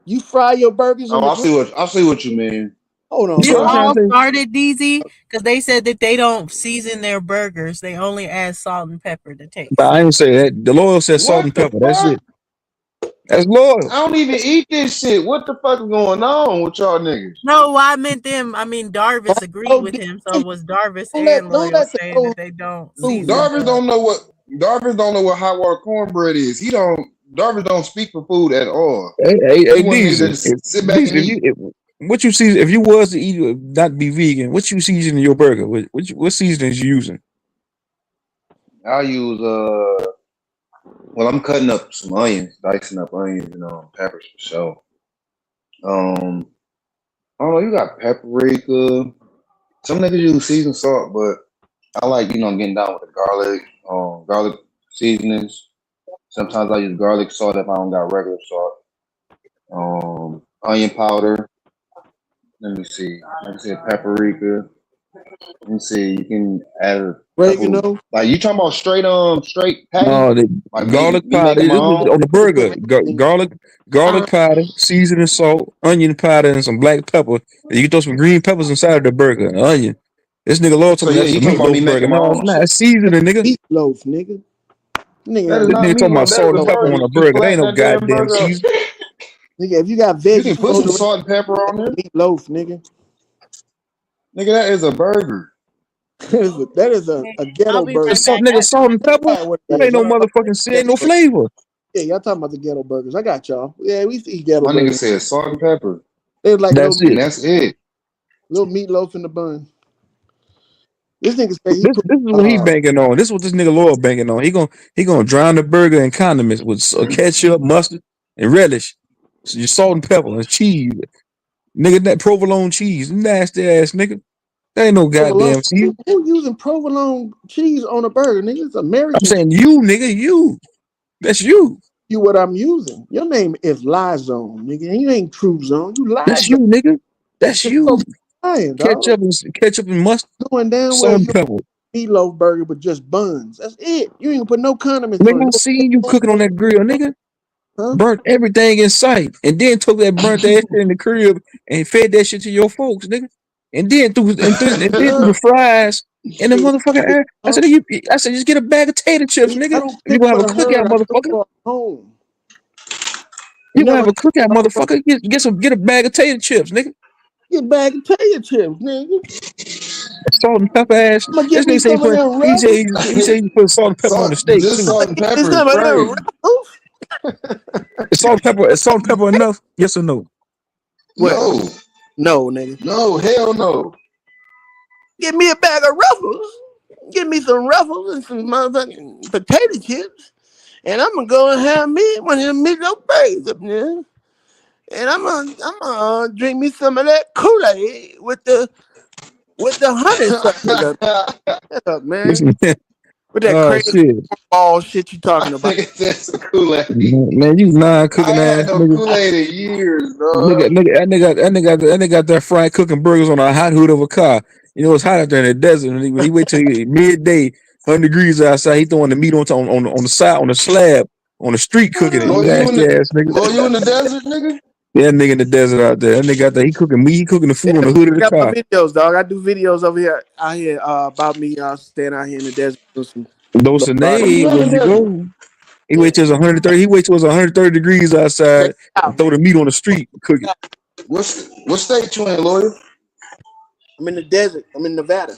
You fry your burgers in the grill. I see what you mean. Hold on, Yeah, It I'm dog. trying all to say. started, DZ, because they said that they don't season their burgers. They only add salt and pepper to But taste. I ain't say that. The Loyal says salt What and the pepper. That's fuck? it. That's Loyal. I don't even eat this shit. What the fuck is going on with y'all niggas? No, I meant them. I mean, Darvis agreed Oh, with D- him. So it was Darvis don't and don't Loyal let the saying old that they don't food season now. the. Darvis don't know what hot water cornbread is. Darvis don't speak for food at all. Hey, He one nigga that Deezy, just sit back and eat. what you see if you was to eat not be vegan, what you season in your burger? What seasonings you using? I use well, I'm cutting up some onions, dicing up onions and peppers for sure. I don't know, you got paprika. Some niggas use seasoned salt, but I like, getting down with the garlic seasonings. Sometimes I use garlic salt if I don't got regular salt. Onion powder. Let me see. Like I said, paprika. Let me see. You can add a couple. Oregano. Like you talking about straight patty? No, the Like garlic me powder making my own? on the burger. Garlic powder, seasoning salt, onion powder, and some black pepper. And you can throw some green peppers inside of the burger, an onion. This nigga Lord So told me yeah, that's a you talking about me meatloaf burger. making my No, it's own not. shit? It's seasoning, nigga. Meatloaf, nigga. That is This Nigga, not nigga talking about meatloaf. That is salt a and pepper on burger. a You burger. That ain't flatten no that damn goddamn burger up. season. nigga, if you got You veggies can put on some the salt and pepper on there. meatloaf, nigga. Nigga, that is a burger. that is a I'll ghetto be burger. right It's salt, back. nigga, salt and pepper. All right, what it That ain't is. no Y'all talking about motherfucking sin, ghetto no burgers. flavor. Yeah, y'all talking about the ghetto burgers. I got y'all. Yeah, we eat ghetto My nigga burgers. said salt and pepper, It's like That's and it. that's it. little meatloaf in the bun. This nigga say he This put is what he banking on. This is what this nigga Lord banking on. He gonna drown the burger in condiments with ketchup, mustard, and relish. So your salt and pepper and cheese. Nigga, that provolone cheese. Nasty ass nigga. That ain't no provolone. goddamn season. Who using provolone cheese on a burger, nigga? It's I'm American. saying you, nigga, you. That's you. You what I'm using. Your name is Lyzone, nigga. You ain't True Zone. You That's Lyzone. you, nigga. That's Just so you. lying, dog. Ketchup and mustard, Going down where salt and you pepper. meatloaf burger with just buns. That's it. You ain't gonna put no condiments on Nigga, it. I seen you cooking on that grill, nigga. Huh? Burnt everything in sight, and then took that burnt ass shit in the crib and fed that shit to your folks, nigga. And then threw the fries in the Hey, motherfucking air. I said, just get a bag of tater chips, I nigga. don't If you cook gonna for have a the cookout, herd. I cook motherfucker. for home. You gonna Never have a cookout, cook for motherfucker. Get a bag of tater chips, nigga. get a bag of potato chips, nigga. Salt and pepper ass. I'm gonna This get me nigga say some of them he Ruffles. said he put salt and pepper on the Salt, steak just too. salt and Get me pepper is some of them crazy. Ruffles. Is salt and pepper enough? Yes or no? What? No, No, nigga. no, hell no. Get me a bag of Ruffles. Get me some Ruffles and some motherfucking potato chips. And I'm gonna go and have me one of them meatloaf burgers up there. And I'm gonna drink me some of that Kool-Aid with the honey suckers up. Shut up, man. With that Oh crazy shit. ball shit you talking about. That's a Kool-Aid. Man, you I non-cooking ain't ass had no nigga. Kool-Aid in years, Nigga, dog. that nigga got that fried cooking burgers on a hot hood of a car. You know it's hot out there in the desert. And when he wait till midday, 100 degrees outside, he throwing the meat on the side on the slab on the street cooking it. Lord, Nasty ass nigga. you in the desert, nigga? Yeah, that nigga in the desert out there. That nigga out there, he cooking meat. He cooking the food on the hood of the Got my car. videos, dog. I do videos over here out here about me standing out here in the desert doing some Those Oh, you nade in where the you desert? go. He wait till it's 130. He wait till it's 130 degrees outside and throw the meat on the street and cook it. What state you in, lawyer? I'm in the desert. I'm in Nevada.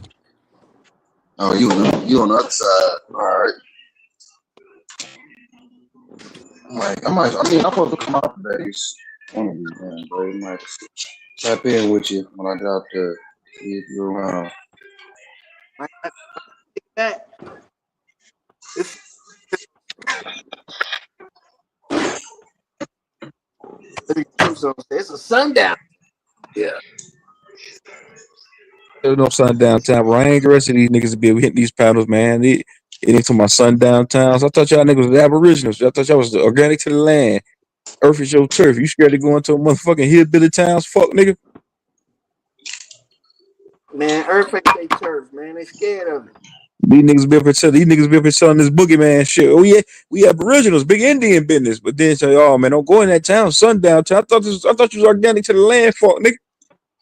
Oh, you on the other side. All right. I'm supposed to come out today. One of these, man, bro. I might tap in with you when I get out there. See if you're around. It's a sundown. Yeah. There's no sundown town, bro. I ain't the rest of these niggas to be able to hit these paddles, man. It ain't to my sundown towns. I thought y'all niggas was aboriginals. I thought y'all was organic to the land. Earth is your turf. You scared to go into a motherfucking hillbilly towns? Fuck, nigga. Man, Earth ain't they turf, man. They scared of it. These niggas be up here selling this boogeyman shit. Oh yeah, we aboriginals, big Indian business. But then say, oh man, don't go in that town, sundown town. I thought you was organic to the land, fuck, nigga.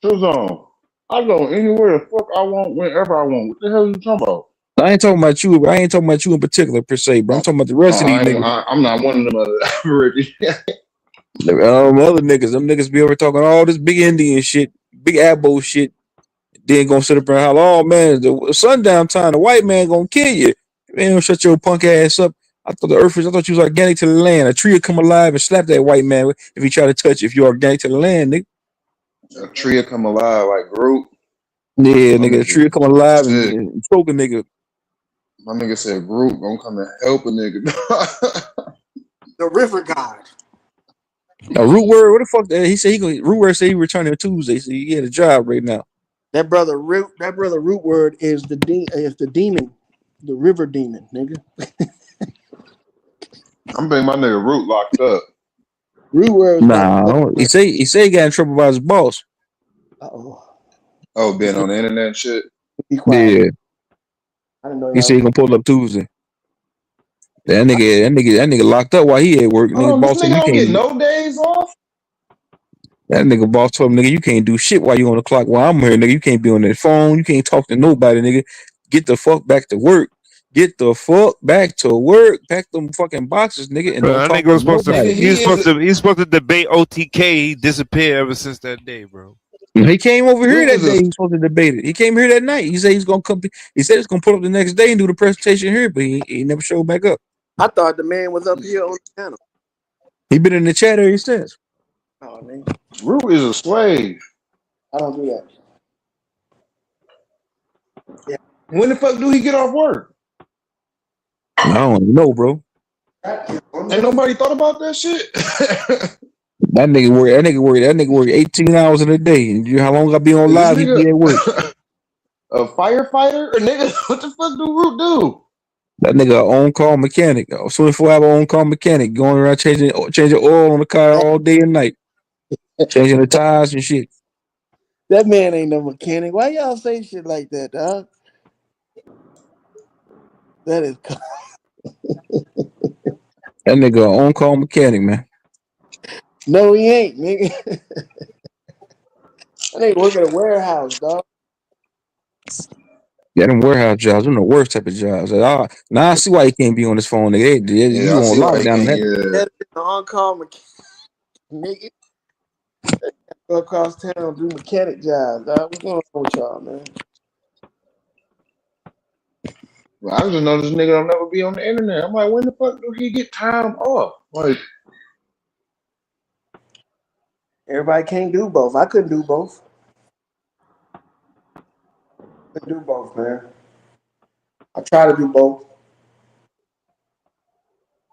Tuzon, I go anywhere the fuck I want, whenever I want. What the hell are you talking about? I ain't talking about you, but I ain't talking about you in particular per se, bro. I'm talking about the rest of these niggas. I'm not one of them other aborigines. Other niggas, them niggas be over talking all this big Indian shit, big abo shit. Then gonna sit up and holler, oh man, the sundown time, the white man gonna kill you. Man, shut your punk ass up. I thought you was organic to the land. A tree would come alive and slap that white man if he try to touch you if you're organic to the land, nigga. A tree will come alive like Groot. Yeah, nigga, the tree would come alive and choke a nigga. My nigga said Groot gonna come and help a nigga. The river god. Now, Root Word, what the fuck? He said Root Word said he returning Tuesday, so he had a job right now. That brother Root Word is the demon, the river demon, nigga. I'm betting my nigga Root locked up. Root Word. Nah, he say he got in trouble by his boss. Oh, been on the internet and shit. Be quiet. Yeah. I didn't know He said he gonna pull up Tuesday. That nigga locked up while he at work. Oh, this nigga don't get no days off. That nigga boss told him, nigga, you can't do shit while you on the clock while I'm here, nigga. You can't be on that phone. You can't talk to nobody, nigga. Get the fuck back to work. Get the fuck back to work. Pack them fucking boxes, nigga, and Bro, don't that talk nigga to was supposed to. nobody. Nigga, He was supposed to debate OTK. He disappeared ever since that day, bro. He came over here Root that is day. a He was supposed to debate it. He came here that night. He said he's gonna come. He said he's gonna pull up the next day and do the presentation here, but he never showed back up. I thought the man was up here on the panel. He been in the chat ever since. Oh man, Root is a slave. I don't do that. Yeah. When the fuck do he get off work? I don't know, bro. Ain't nobody thought about that shit. That nigga work. That nigga work 18 hours in a day. And you know how long I be on Is this live? He be at work. nigga a firefighter? Or nigga, what the fuck do Root do? That nigga on call mechanic, 24-hour on call mechanic, going around changing oil on the car all day and night, changing the tires and shit. That man ain't no mechanic. Why y'all say shit like that, dog? That is. That nigga on call mechanic, man. No, he ain't, nigga. That nigga work at a warehouse, dog. Yeah, them warehouse jobs, them the worst type of jobs. Now I see why he can't be on his phone, nigga. You Yeah, I on see why he lockdown, can't man. hear that. That on-call mechanic. Nigga. Go across town do mechanic jobs, dog. What's going on with y'all, man? Well, I just know this nigga don't never be on the internet. I'm like, when the fuck do he get time off? Like, Everybody can't do both. I couldn't do both. Couldn't do both, man. I try to do both.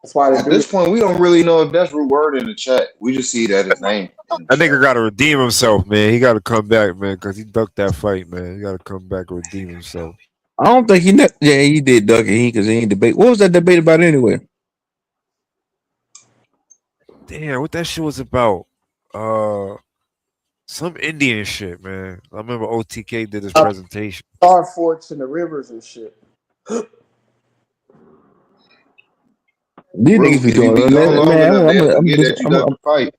That's why they at do this it. point, we don't really know if that's Root word in the chat. We just see that his name in the That chat. nigga got to redeem himself, man. He got to come back, man, because he ducked that fight, man. He got to come back and redeem himself. I don't think he did duck it because he ain't debate. What was that debate about anyway? Damn, what that shit was about? Some Indian shit, man. I remember OTK did his presentation. Star forts and the rivers and shit. These Root, niggas be if you doing, be gone long man. enough, they'll forget that you ducked the fight.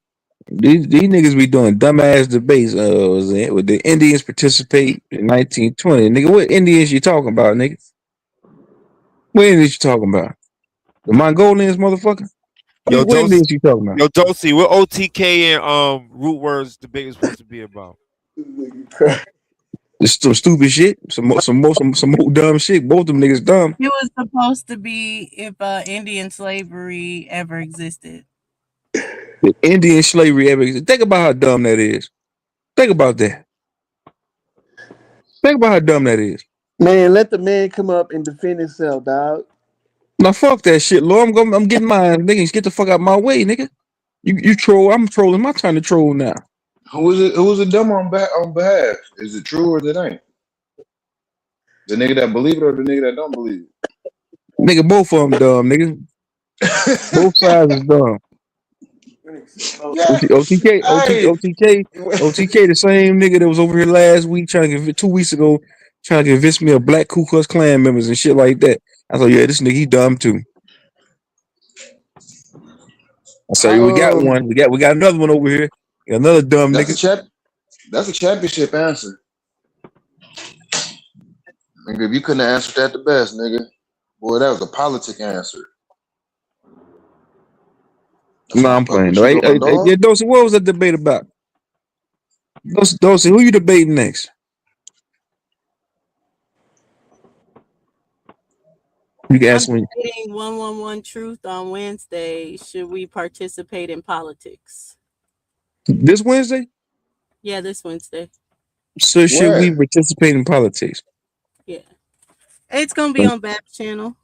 These niggas be doing dumbass debates. With the Indians participate in 1920. Nigga, what Indians you talking about, nigga? What Indians you talking about? The Mongolians, motherfucker. Yo, What Indians you talking about? Yo, Dosey, what OTK and Root Words debate is supposed to be about? It's some stupid shit. Some more dumb shit. Both them niggas dumb. It was supposed to be if Indian slavery ever existed. The Indian slavery ever existed. Think about how dumb that is. Think about that. Think about how dumb that is. Man, let the man come up and defend himself, dog. Now fuck that shit, Lord. I'm getting mine, niggas. Get the fuck out of my way, nigga. You troll. I'm trolling. My time to troll now. Who is it dumb on behalf? Is it true or is it ain't? The nigga that believe it or the nigga that don't believe it? Nigga, both of them dumb, nigga. Both sides is dumb. Yeah. OTK, the same nigga that was over here last week trying to 2 weeks ago trying to convince me of black Ku Klux Klan members and shit like that. I thought, yeah, this nigga he dumb too. I said, we got one. We got another one over here. Got another dumb nigga. That's a championship answer. Nigga, if you couldn't have answered that the best, nigga. Boy, that was a politic answer. No, I'm playing. Hey, Dosey, what was that debate about? Dosey, who you debating next? You can ask me. Debating 111 Truth on Wednesday. Should we participate in politics? This Wednesday? Yeah, this Wednesday. So should we participate in politics? Yeah. It's gonna be on Bab's channel.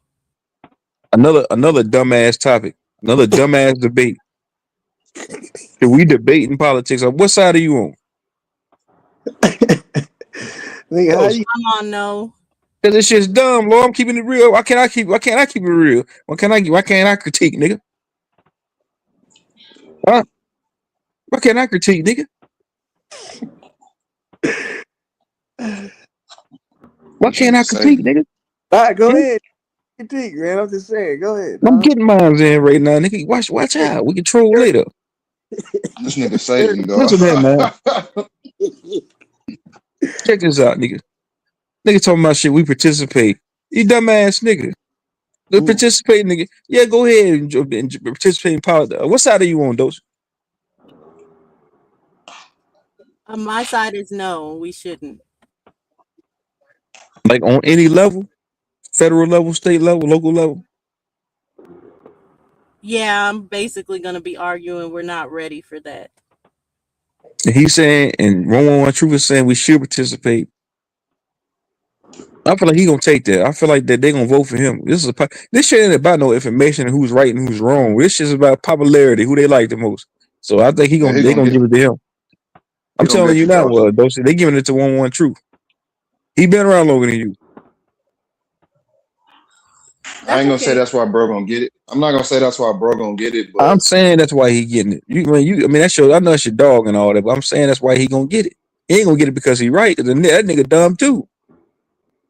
Another dumbass topic. Another dumbass debate. Should we debate in politics? What side are you on? I'm on no. Cause this shit's dumb, Lord. I'm keeping it real. Why can't I keep it real? Why can't I critique, nigga? Huh? Why can't I critique, nigga? Why can't I critique, nigga? All right, go ahead. Critique, man. I'm just saying. Go ahead. I'm getting mine in right now, nigga. Watch out. We can troll later. This nigga Satan, dog. Listen to him, man. Check this out, nigga. Nigga talking about shit. We participate. You dumbass nigga. The participate, nigga. Yeah, go ahead and participate in politics. What side are you on, Dose? My side is no, we shouldn't. Like on any level, federal level, state level, local level. Yeah, I'm basically gonna be arguing we're not ready for that. And he's saying, and 111 Truth is saying we should participate. I feel like he gonna take that. I feel like that they gonna vote for him. This shit ain't about no information and who's right and who's wrong. This shit is about popularity, who they like the most. So I think they gonna give it to him. I'm telling you now, Dose, they giving it to 111 Truth. He been around longer than you. I ain't gonna say that's why bro gonna get it. I'm not gonna say that's why bro gonna get it, but I'm saying that's why he getting it. I mean, that's your, I know that's your dog and all that, but I'm saying that's why he gonna get it. He ain't gonna get it because he right. Cause that nigga dumb too.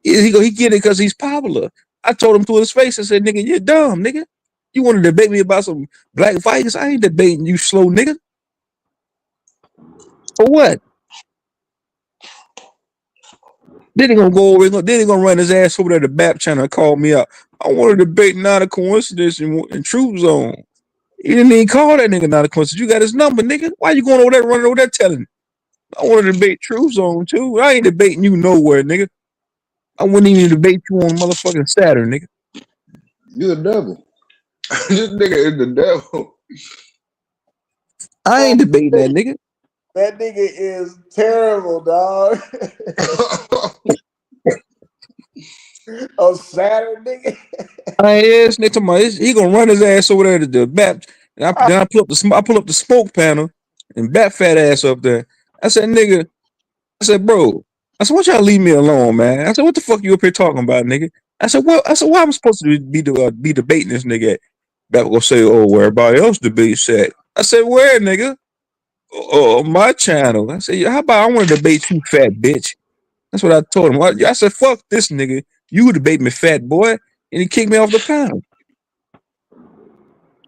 He get it because he's popular. I told him to his face. I said, "Nigga, you're dumb, nigga. You want to debate me about some black fighters? I ain't debating you, slow nigga. For what? Then he gonna go over. Then he gonna run his ass over there to the BAP channel and call me out. I want to debate not a coincidence in Truth Zone. He didn't even call that nigga not a coincidence. You got his number, nigga. Why you going over there, running over there, telling? I want to debate Truth Zone too. I ain't debating you nowhere, nigga. I wouldn't even debate you on motherfucking Saturn, nigga. You the devil. This nigga is the devil. I ain't debating that nigga. That nigga is terrible, dog. Oh, Saturday, nigga. Yes, nigga, talking about he gonna run his ass over there to the BAP. And then I pull up the smoke panel and BAP fat ass up there. I said, nigga, I said, bro, I said, why y'all leave me alone, man? I said, what the fuck you up here talking about, nigga? I said, well, why am I supposed to be debating this nigga? BAP gonna say, oh, where everybody else debates at. I said, where, nigga? Oh, my channel. I said, how about I want to debate you, fat bitch? That's what I told him. I said, fuck this nigga. You debate me, fat boy. And he kicked me off the panel.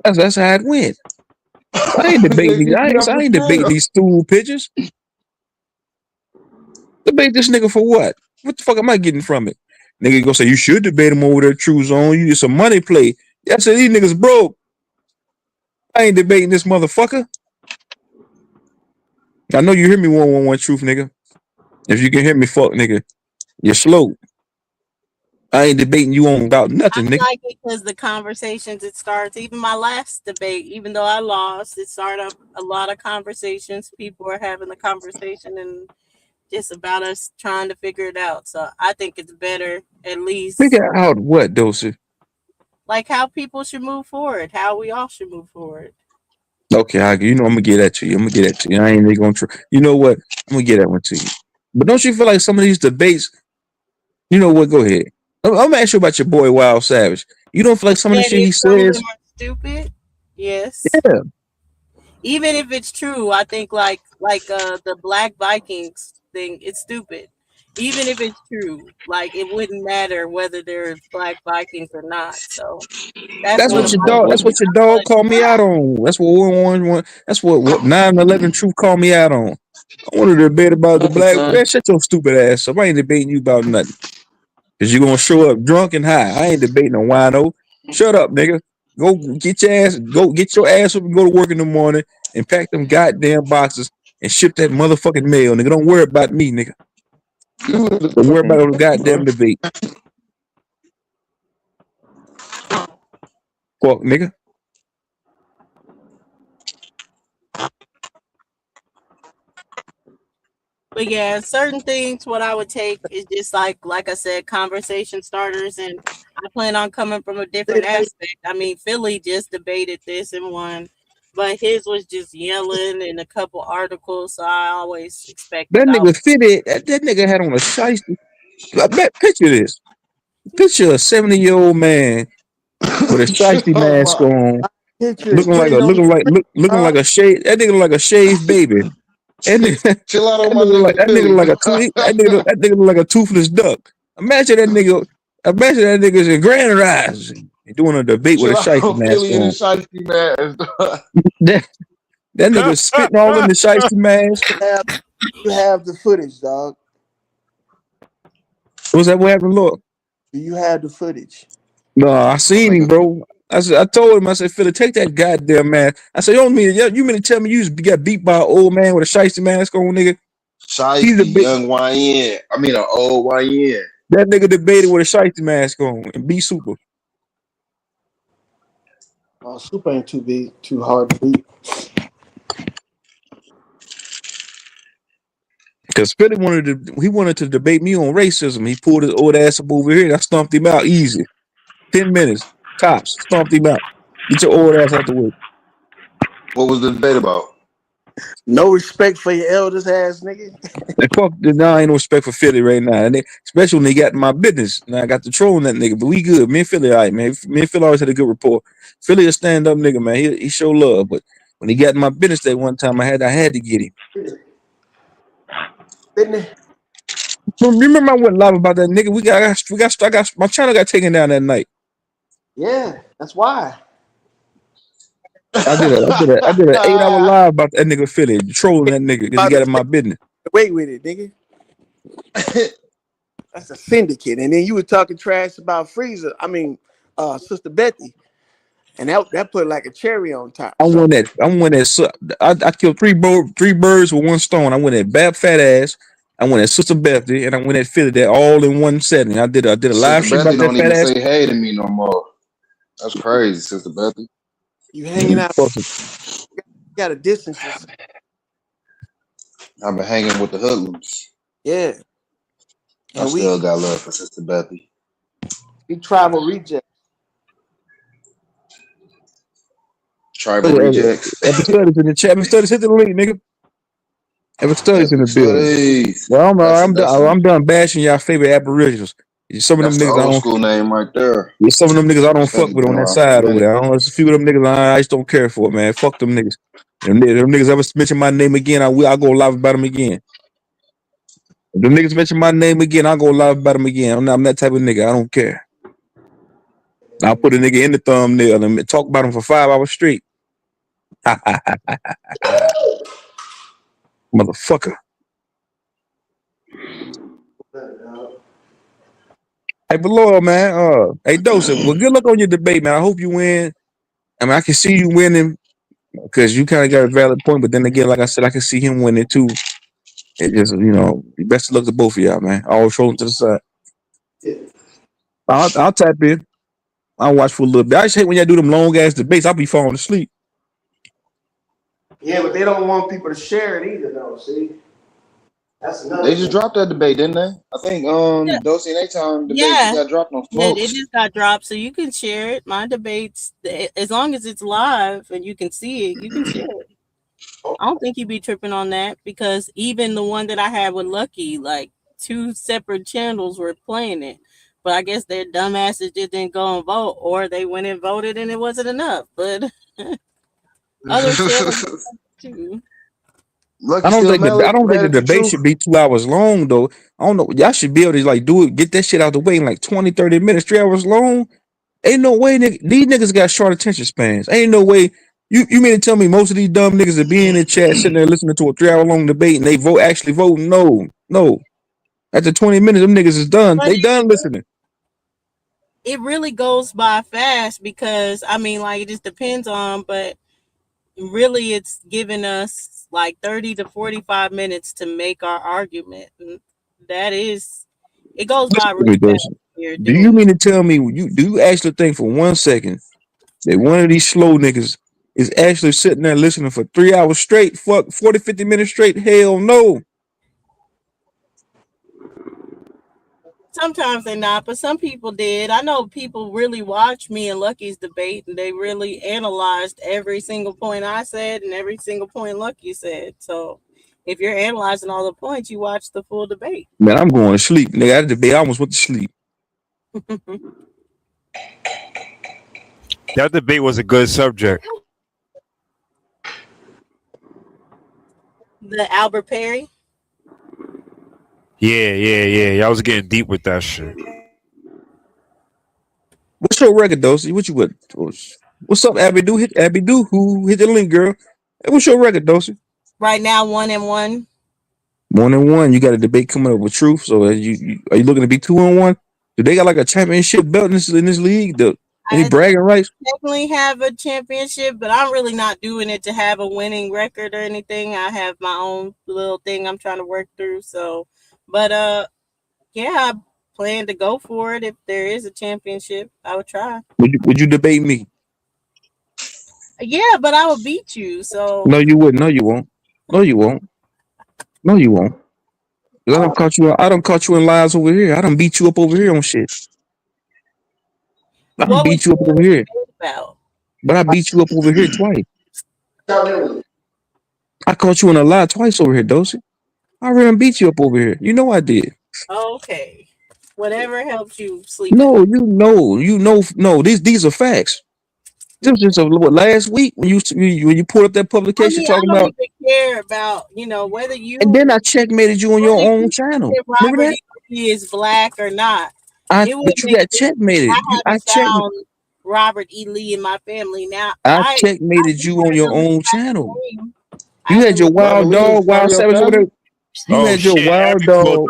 That's how it went. I ain't debating I ain't debating these stool pitchers. Debate this nigga for what? What the fuck am I getting from it? Nigga gonna say you should debate him over there, True Zone. You just a money play. I said these niggas broke. I ain't debating this motherfucker. I know you hear me 111 Truth, nigga. If you can hear me, fuck nigga, you're slow. I ain't debating you on about nothing, nigga. Like it because the conversations it starts. Even my last debate, even though I lost, it started up a lot of conversations. People are having the conversation and just about us trying to figure it out. So I think it's better at least figure out what, Dosey? Like how people should move forward, how we all should move forward. Okay, you know I'm gonna get that to you. I ain't even gonna try. You know what? I'm gonna get that one to you. But don't you feel like some of these debates? You know what? Go ahead. I'm gonna ask you about your boy Wild Savage. You don't feel like some of the shit he says stupid? Yes. Yeah. Even if it's true, I think like the Black Vikings thing, it's stupid. Even if it's true, like it wouldn't matter whether there's Black Vikings or not. So that's what your dog called me out on. That's what 111. That's what 9/11 Truth called me out on. I wanted to debate about the black. Man, shut your stupid ass up. I ain't debating you about nothing. Cause you gonna show up drunk and high. I ain't debating a wino. Shut up, nigga. Go get your ass up and go to work in the morning and pack them goddamn boxes and ship that motherfucking mail, nigga. Don't worry about me, nigga. Don't worry about the goddamn debate. Fuck, nigga. But yeah, certain things, what I would take is just like I said, conversation starters. And I plan on coming from a different aspect. I mean, Philly just debated this and won, but his was just yelling and a couple articles. So I always expect that nigga fitted. That nigga had on a shiesty. Picture this. Picture a 70-year-old man with a shiesty mask on, looking like a shade. That nigga like a shaved baby. Chill out on my that nigga like a toothless duck. Imagine that nigga's in Grand Rise doing a debate with a shiesty mask on. That nigga spitting all in the shiesty mask. You have the footage, dog. What's that? What happened, Lord? Do you have the footage? No, I seen him, bro. I told him, I said, Philly, take that goddamn mask. I said, you mean to tell me you got beat by an old man with a shiesty mask on, nigga? Shiesty, young YN. I mean, an old YN. That nigga debated with a shiesty mask on and be super. Super ain't too hard to beat. Because Philly wanted to debate me on racism. He pulled his old ass up over here and I stomped him out easy. 10 minutes. Tops. Stomped him out. Get your old ass out the way. What was the debate about? No respect for your elders ass nigga. And fuck, now I ain't no respect for Philly right now. And especially when they got in my business. Now I got to trolling that nigga, but we good. Me and Philly, all right, man. Me and Philly always had a good rapport. Philly a stand up nigga, man. He show love, but when he got in my business that one time, I had to get him. Remember I went live about that nigga? I got my channel got taken down that night. Yeah, that's why. I did an 8-hour live about that nigga Philly, trolling that nigga because he got in my business. Wait with it, nigga. That's a syndicate. And then you were talking trash about Sister Bethy. And that put like a cherry on top. I won that. I killed three birds with one stone. I went at Bab Fat Ass. I went at Sister Bethy, and I went at Philly. That all in one setting. I did a live stream about that don't fat even ass. say hey to me no more. That's crazy, Sister Bethy. You hanging out. You got to distance yourself. I've been hanging with the hoodlums. Yeah. I still got love for Sister Bethy. We tribal rejects. Tribal rejects. Epic Studies in the chat. Epic Studies, hit the link, nigga. Epic Studies in the building. Well, I'm done bashing y'all favorite Aboriginals. Some of them niggas the old school name right there. Yeah, some of them niggas I don't fuck with on that side over there. There's a few of them niggas I just don't care for, man. Fuck them niggas. Them niggas ever mention my name again, I'll go live about them again. If them niggas mention my name again, I'll go live about them again. I'm that type of nigga. I don't care. I'll put a nigga in the thumbnail and talk about him for 5 hours straight. Motherfucker. Hey, but Lord, man. Hey, Dosa, well, good luck on your debate, man. I hope you win. I mean, I can see you winning because you kind of got a valid point. But then again, like I said, I can see him winning too. It just, best of luck to both of y'all, man. I'll throw them to the side. I'll tap in. I'll watch for a little bit. I just hate when y'all do them long ass debates. I'll be falling asleep. Yeah, but they don't want people to share it either, though. See, that's another. They just dropped that debate, didn't they? I think Dosey and A-Time debate just got dropped on folks. It just got dropped, so you can share it. My debates, as long as it's live and you can see it, you can share it. I don't think you'd be tripping on that because even the one that I had with Lucky, like 2 separate channels were playing it. But I guess their dumbasses just didn't go and vote, or they went and voted and it wasn't enough. But other channels too. I don't think the debate should be 2 hours long though. I don't know. Y'all should be able to do it, get that shit out the way in like 20, 30 minutes, 3 hours long. Ain't no way, nigga. These niggas got short attention spans. Ain't no way. You mean to tell me most of these dumb niggas that be in the chat sitting there listening to a 3 hour long debate and they actually vote? No. After 20 minutes, them niggas is done. They done listening. It really goes by fast because it just depends on, but really it's giving us like 30 to 45 minutes to make our argument. And it goes by really fast. Do you mean to tell me do you actually think for 1 second that one of these slow niggas is actually sitting there listening for 3 hours straight? Fuck, 40, 50 minutes straight? Hell no. Sometimes they're not, but some people did. I know people really watched me and Lucky's debate, and they really analyzed every single point I said and every single point Lucky said. So if you're analyzing all the points, you watch the full debate. Man, I'm going to sleep, nigga. That debate, I almost went to sleep. That debate was a good subject. The Albert Perry? Yeah. Y'all was getting deep with that shit. What's your record, Dosey? What you with? What's up, Abby Do? Hit Abby Do. Who hit the link, girl? Hey, what's your record, Dosey? Right now, 1-1. 1-1. You got a debate coming up with Truth. So are you looking to be 2-1? Do they got like a championship belt in this league? Any bragging rights? Definitely have a championship, but I'm really not doing it to have a winning record or anything. I have my own little thing I'm trying to work through. So, but yeah, I plan to go for it if there is a championship. I would try. Would you debate me? Yeah, but I will beat you. So No, you wouldn't. No, you won't. No, you won't. No, you won't. 'Cause I don't caught you in lies over here. I don't beat you up over here on shit. I don't beat you up over here. about? But I beat you up over here twice. I caught you in a lie twice over here, Dosey. I already beat you up over here. You know I did. Okay. Whatever helps you sleep. No, no. These are facts. This was just last week when you pulled up that publication talking I don't about. even care about whether you. And then I checkmated you on your own channel. Remember that? He is black or not. But you got checkmated. I found Robert E. Lee in my family. Now I checkmated you on your own channel. You had your wild dog, wild savage over there. You had your wild dog.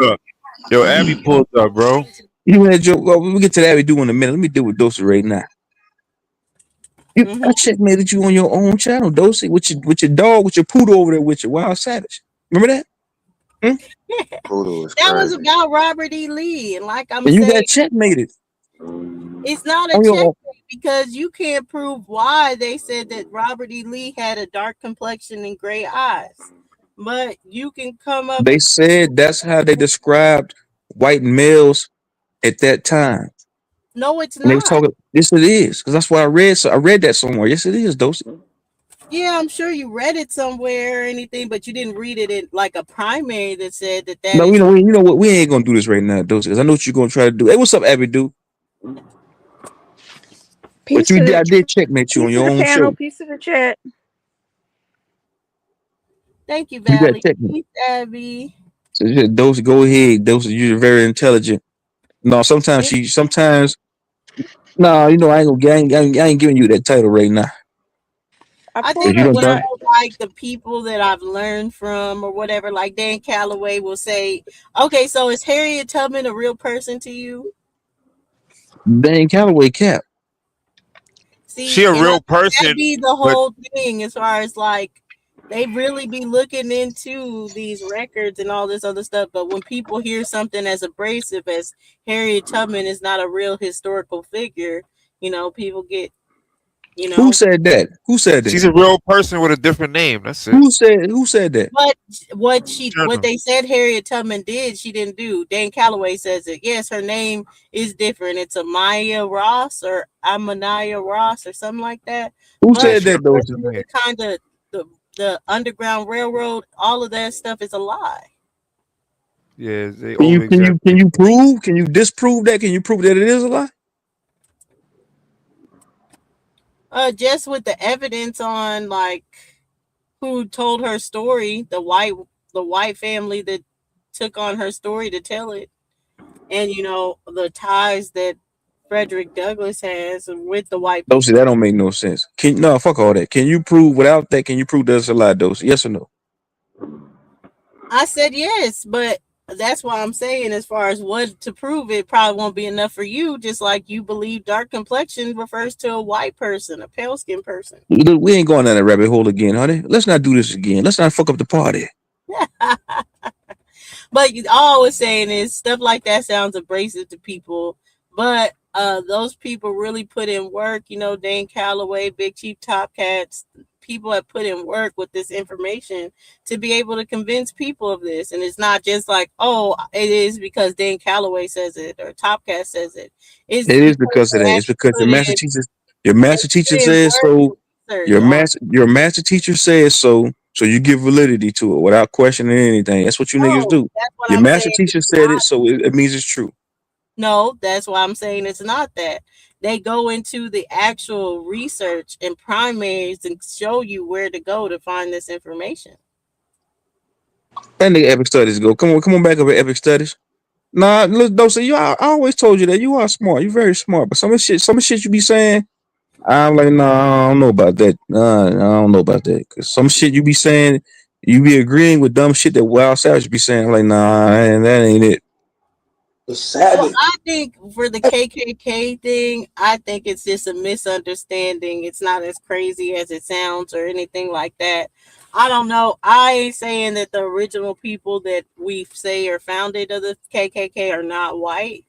Yo, Abby pulled up, bro. You had your. Well, we'll get to that. We do in a minute. Let me deal with Dosey right now. I checkmated you on your own channel, Dosey, with your dog, with your poodle over there, with your wild savage. Remember that? That was about Robert E. Lee, and like I'm saying, you got checkmated. It's not a checkmate because you can't prove why they said that Robert E. Lee had a dark complexion and gray eyes, but you can come up. They said that's how they described white males at that time. No, it's not. They was talking. Yes, it is, because that's what I read. So I read that somewhere. Yes, it is, Dosey. Yeah, I'm sure you read it somewhere or anything, but you didn't read it in like a primary that said that. No, you know what? We ain't gonna do this right now, Dosey, because I know what you're gonna try to do. Hey, what's up, Abby? Dude? But I did checkmate you on your own show. Piece of the chat. Thank you, Valley. Peace, Abby. So Dosey, go ahead. Dosey, you're very intelligent. No, sometimes. No, I ain't giving you that title right now. I think like the people that I've learned from or whatever, like Dan Calloway will say, okay, so is Harriet Tubman a real person to you? Dan Calloway cap. See, she a real person. That'd be the whole thing as far as like they really be looking into these records and all this other stuff. But when people hear something as abrasive as Harriet Tubman is not a real historical figure, people get, Who said that? Who said that? She's a real person with a different name. That's it. Who said that? But what they said Harriet Tubman did, she didn't do. Dan Calloway says it. Yes, her name is different. It's Amaya Ross or Amanaya Ross or something like that. Who said that though? Kind of the Underground Railroad, all of that stuff is a lie. Yeah, can you prove? Can you disprove that? Can you prove that it is a lie? Just with the evidence on like who told her story, the white family that took on her story to tell it, and the ties that Frederick Douglass has with the white people. Dosey, that don't make no sense. Fuck all that. Can you prove without that? Can you prove that's a lie, Dosey? Yes or no? I said yes, but that's why I'm saying as far as what to prove, it probably won't be enough for you, just like you believe dark complexion refers to a white person, a pale skinned person. We ain't going down that rabbit hole again, honey. Let's not do this again. Let's not fuck up the party. But all I was saying is stuff like that sounds abrasive to people, but those people really put in work. Dan Calloway, Big Chief Top Cats, people have put in work with this information to be able to convince people of this. And it's not just like, oh, it is because Dan Calloway says it or Top Cat says it. It is because of that. It's because your master teacher says so. Your master teacher says so. So you give validity to it without questioning anything. That's what you niggas do. Your master teacher said it, so it means it's true. No, that's why I'm saying it's not that. They go into the actual research and primaries and show you where to go to find this information. That nigga Epic Studies go. Come on back up at Epic Studies. Nah, don't say you. I always told you that you are smart. You're very smart, but some of the shit you be saying, I'm like, nah, I don't know about that. I don't know about that. Cause some shit you be saying, you be agreeing with dumb shit that Wild Savage be saying. I'm like, nah, that ain't it. The Well, Savage. I think for the KKK thing, I think it's just a misunderstanding. It's not as crazy as it sounds or anything like that. I don't know. I ain't saying that the original people that we say are founded of the KKK are not white,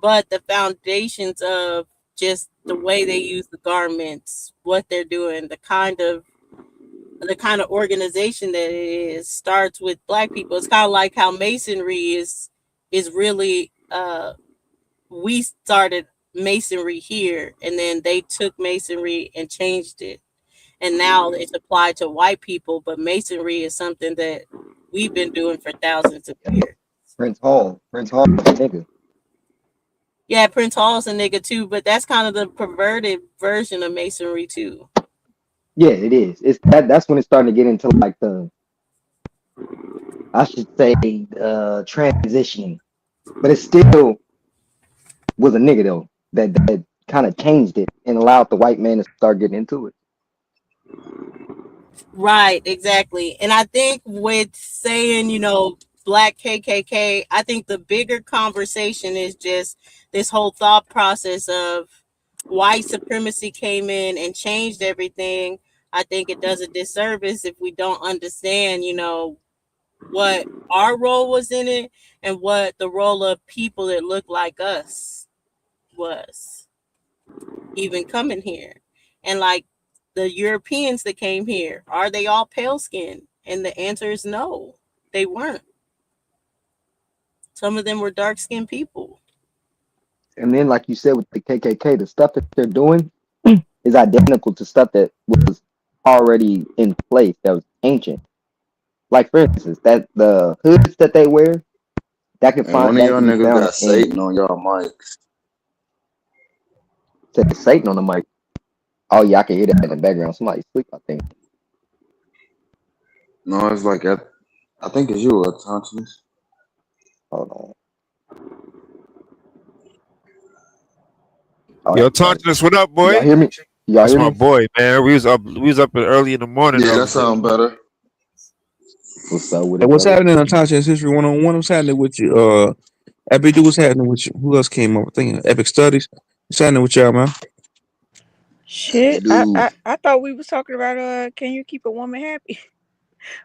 but the foundations of just the way they use the garments, what they're doing, the kind of organization that it is starts with black people. It's kind of like how masonry is really we started masonry here and then they took masonry and changed it and now it's applied to white people, but masonry is something that we've been doing for thousands of years. Prince Hall is a nigga. Yeah, Prince Hall's a nigga too, but that's kind of the perverted version of masonry too. Yeah, it is. It's that's when it's starting to get into like I should say transitioning. But it still was a nigga though that kind of changed it and allowed the white man to start getting into it. Right, exactly. And I think with saying, black KKK, I think the bigger conversation is just this whole thought process of white supremacy came in and changed everything. I think it does a disservice if we don't understand, what our role was in it and what the role of people that look like us was even coming here. And like the Europeans that came here, are they all pale skinned? And the answer is no, they weren't. Some of them were dark skinned people. And then, like you said, with the KKK, the stuff that they're doing is identical to stuff that was already in place that was ancient. Like for instance, that the hoods that they wear, that can And one of that y'all can be niggas found got in Satan on y'all mics. said Satan on the mic. Oh yeah, I can hear that in the background. Somebody sleep, I think. No, it's like I think it's you, Thompson's. Hold on. Oh, Yo, that's right. Tonkinus, what up, Y'all boy? hear me? Y'all That's hear my me? boy, man. We was up early in the morning. Yeah, that sound better. What's up with Hey, it, what's brother? happening on Tasha's History 101? What's happening with you? Epic Do, what's happening with you? Who else came up? I think Epic Studies. What's happening with y'all, man? Shit, Dude. I thought we was talking about can you keep a woman happy?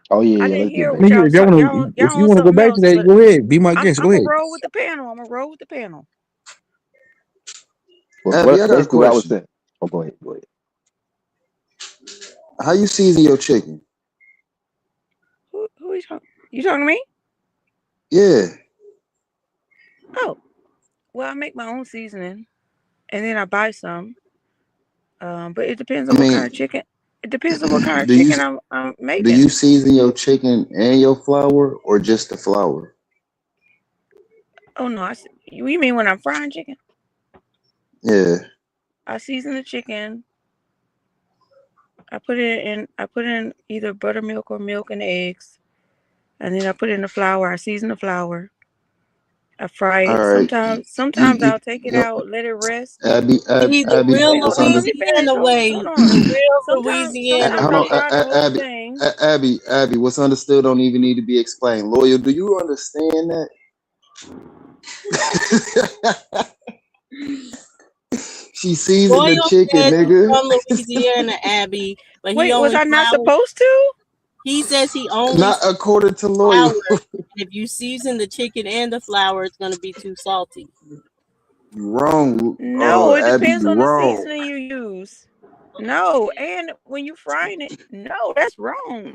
Oh yeah, I yeah. didn't Let's get hear back. what y'all Nigga, was if y'all talking. wanna, if Y'all you on wanna go something back to else, that, but go ahead. Be my I'm guest. I'm Go gonna ahead. roll with the panel. I'm gonna roll with the panel. Well, Abby, I got a basically what I was question. saying. Oh, go ahead. Go ahead. How you season your chicken? Who you talking to me? Yeah. Oh, well, I make my own seasoning, and then I buy some. But it depends I on what kind of mean, chicken. It depends on what kind of do you chicken I'm do making. you season your chicken and your flour or just the flour? Oh no, you mean when I'm frying chicken? Yeah. I season the chicken. I put in either buttermilk or milk and eggs, and then I put in the flour. I season the flour. I fry All it. right. Sometimes You I'll take it out, let it rest. See, the Abby, real Wait, what's hold on, under? let me finish. Louisiana Hold way, on. the real Louisiana Sometimes Hold I on, way. fry the whole thing. Abby, what's understood don't even need to be explained. Loyal, do you understand that? She seasoned the Royal chicken, says he's nigga. from Louisiana, Abby, but he Wait, was only I not flours. supposed to? He says he only Not seasons according to Loyal. flour. If you season the chicken and the flour, it's going to be too salty. You wrong, No, it Abby. depends You on the wrong. seasoning you use. No, and when you frying it, no, that's wrong.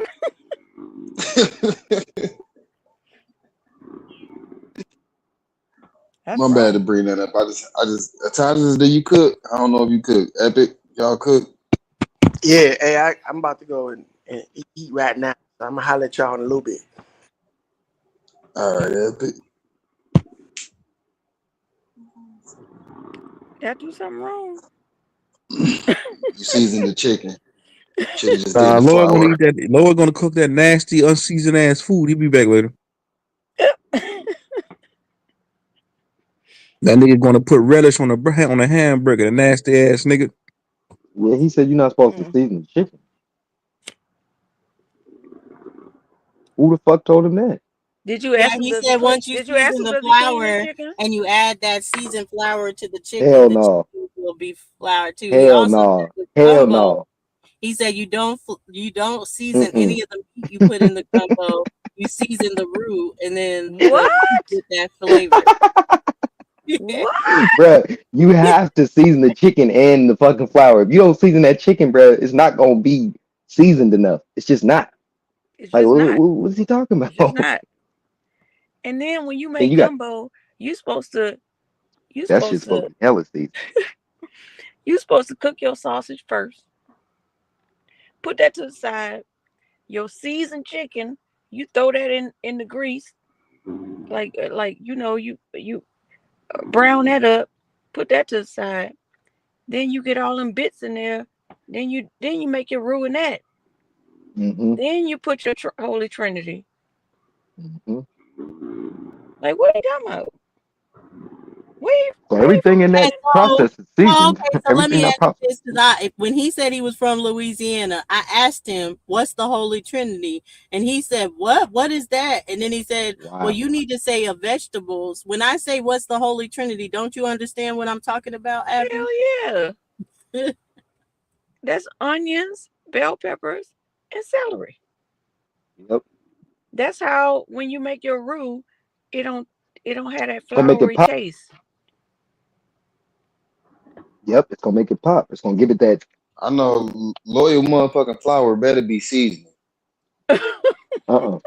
That's My bad to wrong. bring that up. Titus, do you cook? I don't know if you cook. Epic, y'all cook? Yeah, hey, I'm about to go and eat right now. So I'm gonna holler at y'all in a little bit. All right, Epic. Did I do something wrong? You seasoned the chicken. Should have just did the Lord gonna flour. eat that. Lord gonna cook that nasty, unseasoned ass food. He'll be back later. That nigga gonna put relish on a hamburger. The nasty ass nigga. Yeah, he said you're not supposed to Mm. season the chicken. Who the fuck told him that? Did you Yeah, ask him he does he said clean? once you Did you ask season him the does he clean his flour chicken? and you add that seasoned flour to the Hell chicken no. will be flour too. He Hell also said no. with Hell gumbo, no. he said you don't season Mm-mm. any of the meat you put in the gumbo. You season the roux, and then What? get that flavor. What? Bruh, you have to season the chicken and the fucking flour. If you don't season that chicken, bruh, it's not gonna be seasoned enough. It's just not. It's Like, just not. what's he talking It's just about? not. And then when you And make you got gumbo, you supposed to that shit's supposed to be hella seasoned. cook your sausage first. Put that to the side. Your seasoned chicken, you throw that in the grease, like you brown that up. Put that to the side. Then you get all them bits in there. Then you make your roux in that. Mm-hmm. Then you put your Holy Trinity. Mm-hmm. Like, what are you talking about? So everything in that process is seasoned. Okay, so let Everything me in that ask you process. this, because when he said he was from Louisiana, I asked him, "What's the Holy Trinity?" And he said, "What? What is that?" And then he said, Wow. "Well, you need to say of vegetables." When I say, "What's the Holy Trinity?" Don't you understand what I'm talking about, Abby? Hell yeah. That's onions, bell peppers, and celery. Yep. That's how when you make your roux, it don't have that Gonna make it floury pop. taste. Yep, it's gonna make it pop. It's gonna give it that. I know loyal motherfucking flour better be seasoned. Uh-uh.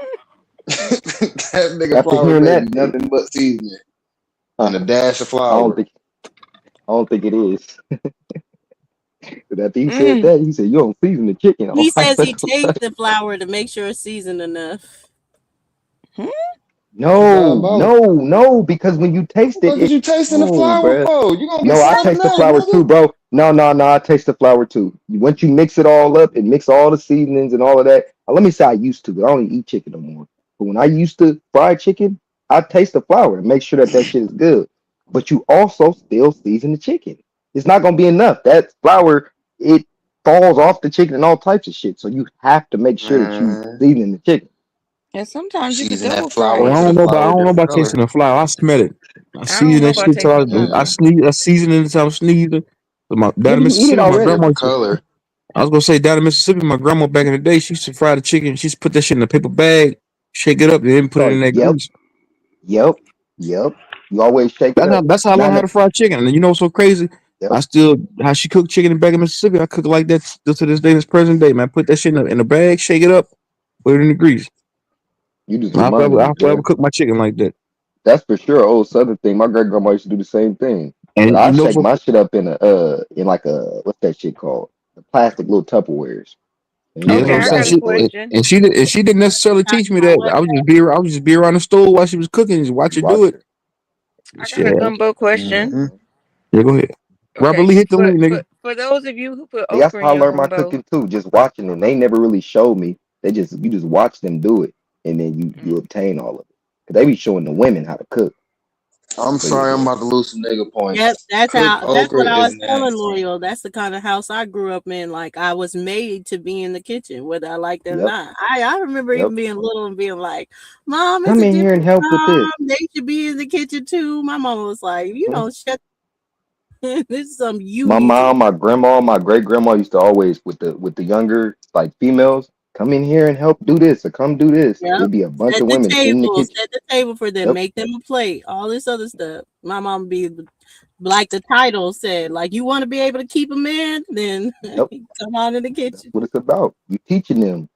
That nigga After flour hearing better that, be nothing but seasoning and a dash of I flour. don't think it is. But after he said that, he said you don't season the chicken. He I'm says he like, tastes the flour to make sure it's seasoned enough. No, because when you taste What it, is you tasting the flour bruh. for? You gonna get No, I salmonella, taste the flour nigga. too, bro. No, I taste the flour too. Once you mix it all up and mix all the seasonings and all of that, let me say I used to, but I don't eat chicken no more. But when I used to fry chicken, I taste the flour and make sure that shit is good. But you also still season the chicken. It's not gonna be enough. That flour, it falls off the chicken and all types of shit. So you have to make sure that you Man, season the chicken. And sometimes you could season that double fry flour Well, it. to the I flour don't know about different color. tasting the flour. I smell it. I I don't season know that about shit till tasting the flour. I season it until I'm sneezing. Down Yeah, in you eat it Mississippi, my already. grandma Different used to, color. I was gonna say down in Mississippi, my grandma back in the day, she used to fry the chicken. She used to put that shit in a paper bag, shake it up, and then put it So in that yep. grease. You always shake it up. That's how I learned how to fry chicken. And you know what's so crazy? Yep. How she cooked chicken back in Mississippi, I cook like that still to this day, this present day, man. Put that shit in a bag, shake it up, put it in the grease. You just I'll reminded me, forever boy. cook my chicken like that. That's for sure. Old Southern thing. My great grandma used to do the same thing. But And I you know, shake my shit up in like a what's that shit called? The plastic little Tupperwares. And yeah, you that's Okay, what I'm know, I that saying. got a shit goes. question. She didn't necessarily teach me that. I would just be around the stove while she was cooking, just watch her do it. I got Shit. a gumbo question. Mm-hmm. Yeah, go ahead. Robert Okay, Lee, hit the link, nigga. for those of you who put Hey, that's okra how in I your learned my gumbo, cooking too. Just watching them. They never really showed me. You just watch them do it, and then you obtain all of it. Cause they be showing the women how to cook. I'm So sorry, yeah. I'm about to lose some nigga points. Yep, that's Cooked what okra I is was telling nasty. Loyal. That's the kind of house I grew up in. Like I was made to be in the kitchen, whether I liked it or Yep. not. I remember even being little and being like, "Mom, it's Come a in here and different help with this. time. They should be in the kitchen too." My mom was like, "You don't shut. This is something you My need to." mom, my grandma, my great grandma used to always with the younger like females come in here and help do this or come do this. Yep. It'd be a bunch Set of the women in the kitchen. table for them. Yep. Make them a plate. All this other stuff. My mom be like the title said, like you want to be able to keep a man, then Yep. come on in the kitchen. That's what it's about. You teaching them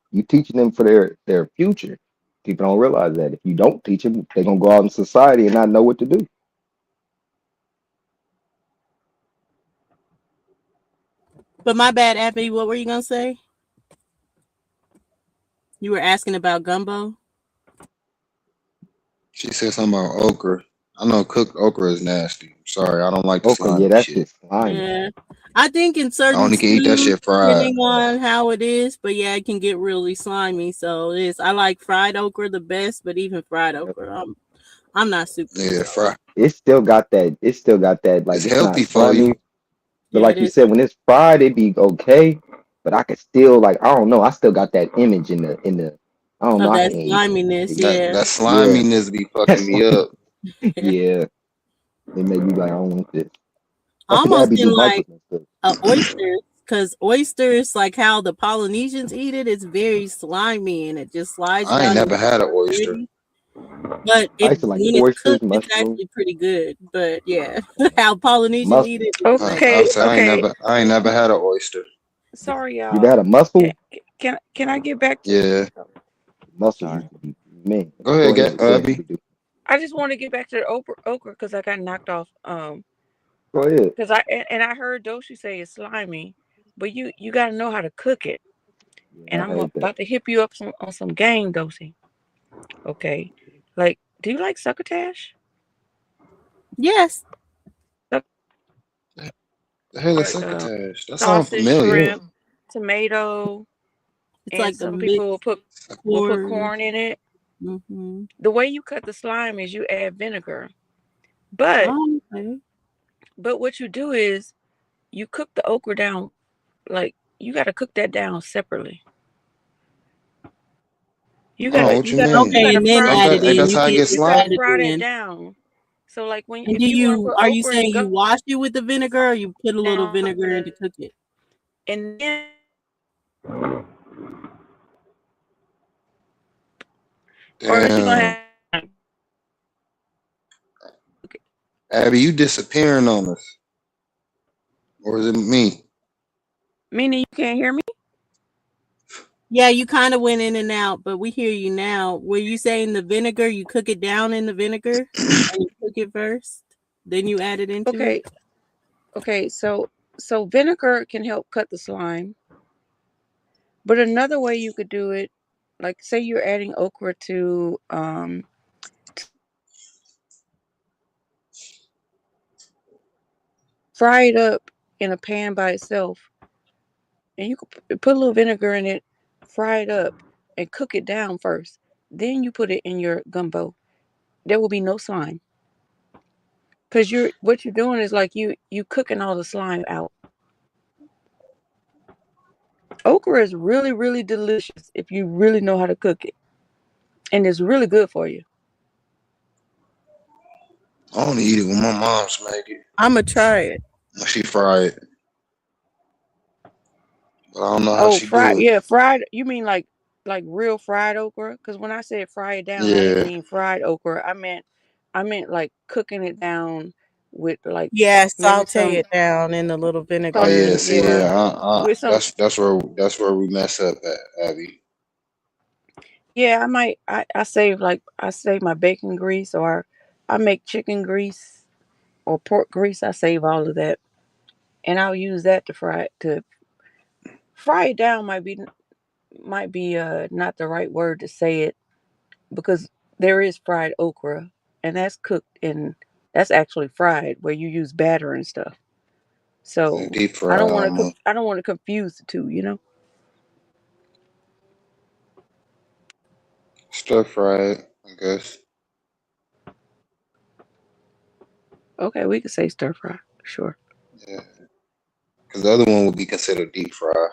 for their future. People don't realize that if you don't teach them, they're gonna go out in society and not know what to do. But my bad, Abby. What were you gonna say? You were asking about gumbo. She said something about okra. I know cooked okra is nasty. Sorry, I don't like the Okay, yeah, slimy that shit. shit's slimy. Yeah, I think in I certain only can eat that stews, shit fried. depending on how it is, but yeah, it can get really slimy. So it is. I like fried okra the best, but even fried okra, I'm not super. Yeah, fried. It still got that. Like It's it's not healthy for slimy. you. But Yeah, it like you is. said, when it's fried, it'd be okay. But I could still like I don't know. I still got that image in the. I don't know. Of I that can't eat that. sliminess, It- That yeah. that yeah, sliminess be fucking that's me up. yeah. It made me like I don't want this. I see Almost Abby in do like microphone stuff. oysters, because oysters, like how the Polynesians eat it, it's very slimy and it just slides I ain't down in never your had an oyster. gritty. But I it used to like when it's oysters, cooked, it's mushrooms, actually pretty good. But yeah, how Polynesian eat mussels. it is I, like I Okay, say okay. I ain't never had an oyster. Sorry, You ever y'all. had a Can mussel? can I get back to? Yeah. Mussels Sorry. used to be man. Go Go ahead, ahead, get go ahead. Abby. Abby, do. I just want to get back to the okra because I got knocked off. Go ahead. Because I heard Doshi say it's slimy, but you got to know how to cook it. And Yeah, I I'm heard that. about to hip you up on some game, Doshi. Okay, like, do you like succotash? yes. The hell is Or succotash? That sounds sausage, familiar. shrimp, tomato, It's and like a some mixed people will put corn. corn in it. Mm-hmm. The way you cut the slime is you add vinegar, but Oh, okay. what you do is you cook the okra down. Like, you got to cook that down separately. You Oh, gotta what you you gotta you mean? Okay, gotta and then fry Don't add that it hey, in. that's You how I get get to you gotta add slime? it fry that in. down. So like when And if you want to put are you okra and saying you go wash it with the vinegar or you put a little down vinegar in to cook it? and then or is you gonna Damn. have Abby, you disappearing on us. Or is it me? meaning you can't hear me? Yeah, you kind of went in and out, but we hear you now. Were you saying the vinegar, you cook it down in the vinegar and you cook it first, then you add it into Okay, it? okay, so vinegar can help cut the slime, but another way you could do it, like say you're adding okra to fry it up in a pan by itself, and you could put a little vinegar in it, fry it up, and cook it down first. Then you put it in your gumbo. There will be no slime because what you're doing is like you cooking all the slime out. Okra is really really delicious if you really know how to cook it, and it's really good for you. I only eat it when my mom's make it. I'm gonna try it. When she fry it. But I don't know how Oh, she do it. fried. You mean like real fried okra? Because when I said fry it down, I didn't Yeah. mean fried okra. I meant like cooking it down with like Yeah, maybe saute some it down in a little Oh vinegar. yeah, saute. see, Yeah, yeah, with some. that's where we mess up at, Abby. Yeah, I might. I save my bacon grease, or I make chicken grease or pork grease. I save all of that, and I'll use that to fry it down. Might be not the right word to say it because there is fried okra, and that's cooked and that's actually fried where you use batter and stuff. Yeah, So deep I fry don't want to almost. I don't want to confuse the two. Stir fry it, I guess. Okay, we could say stir fry. Sure. Yeah. Because the other one would be considered deep fry,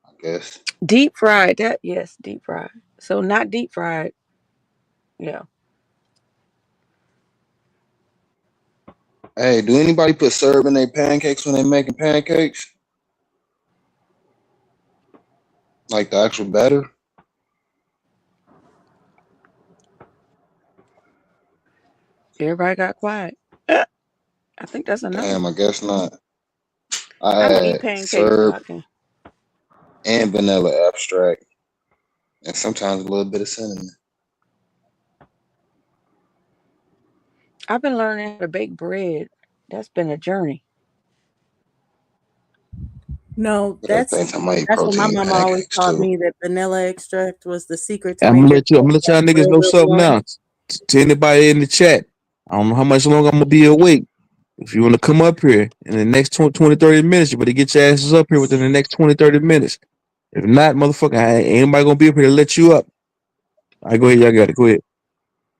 I guess. Deep fried. Yes, deep fried. So not deep fried. Yeah. Hey, do anybody put syrup in their pancakes when they making pancakes? Like the actual batter? Everybody got quiet. I think that's a no. Damn, I guess not. I I don't eat add pancakes, so I syrup can. and vanilla extract, and sometimes a little bit of cinnamon. I've been learning how to bake bread. That's been a journey. No, But at the same time, I eat that's what my protein mama always pancakes taught too. me, that vanilla extract was the secret to I'm gonna making let y'all that niggas bread know look something warm. now. To anybody in the chat, I don't know how much longer I'm gonna be awake. If you want to come up here in the next 20, 30 minutes, you better get your asses up here within the next 20, 30 minutes. If not, motherfucker, ain't anybody gonna be up here to let you up. All right, go ahead, y'all got it. Go ahead.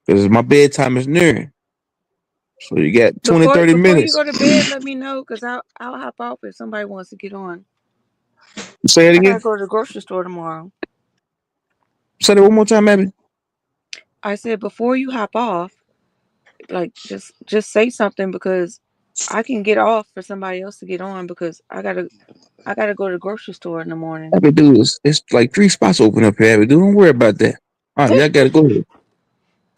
Because my bedtime is nearing. So you got 20, Before 30 before you minutes. go to bed, let me know because I'll hop off if somebody wants to get on. Say it I gotta again. go to the grocery store tomorrow. Say that one more time, Abby. I said before you hop off, like just say something because I can get off for somebody else to get on because I gotta go to the grocery store in the morning. Abby, dude, it's like 3 spots open up here, Abby. Dude, don't worry about that. All right, y'all gotta go ahead.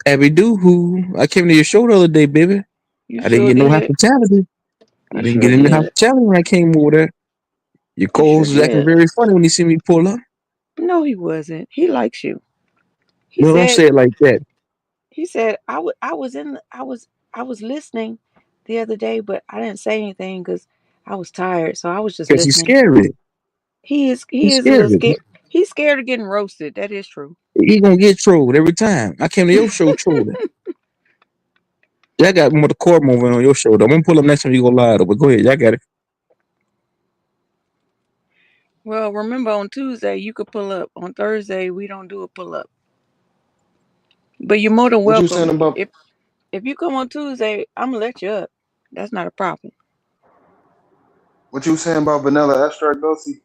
Abby, dude, who I came to your show the other day, baby. You I didn't sure get no did. hospitality. I You didn't sure get any did. hospitality when I came over there. Your You sure co-host was acting did. very funny when he see me pull up. No, he wasn't. He likes you. He No, don't said say it like that. he said I was listening the other day, but I didn't say anything because I was tired, so I was just Because he's listening. scary. He He's is a little scary. scared. He's scared of getting roasted. That is true. He gonna get trolled every time. I came to your show trolling. Y'all got more the court moving on your show. Though. I'm gonna pull up next time you go live, though, but go ahead. Y'all got it. Well, remember on Tuesday you could pull up. On Thursday we don't do a pull up. But you're more than What you saying welcome. about If you come on Tuesday, I'm gonna let you up. That's not a problem. vanilla extract, Dulcie?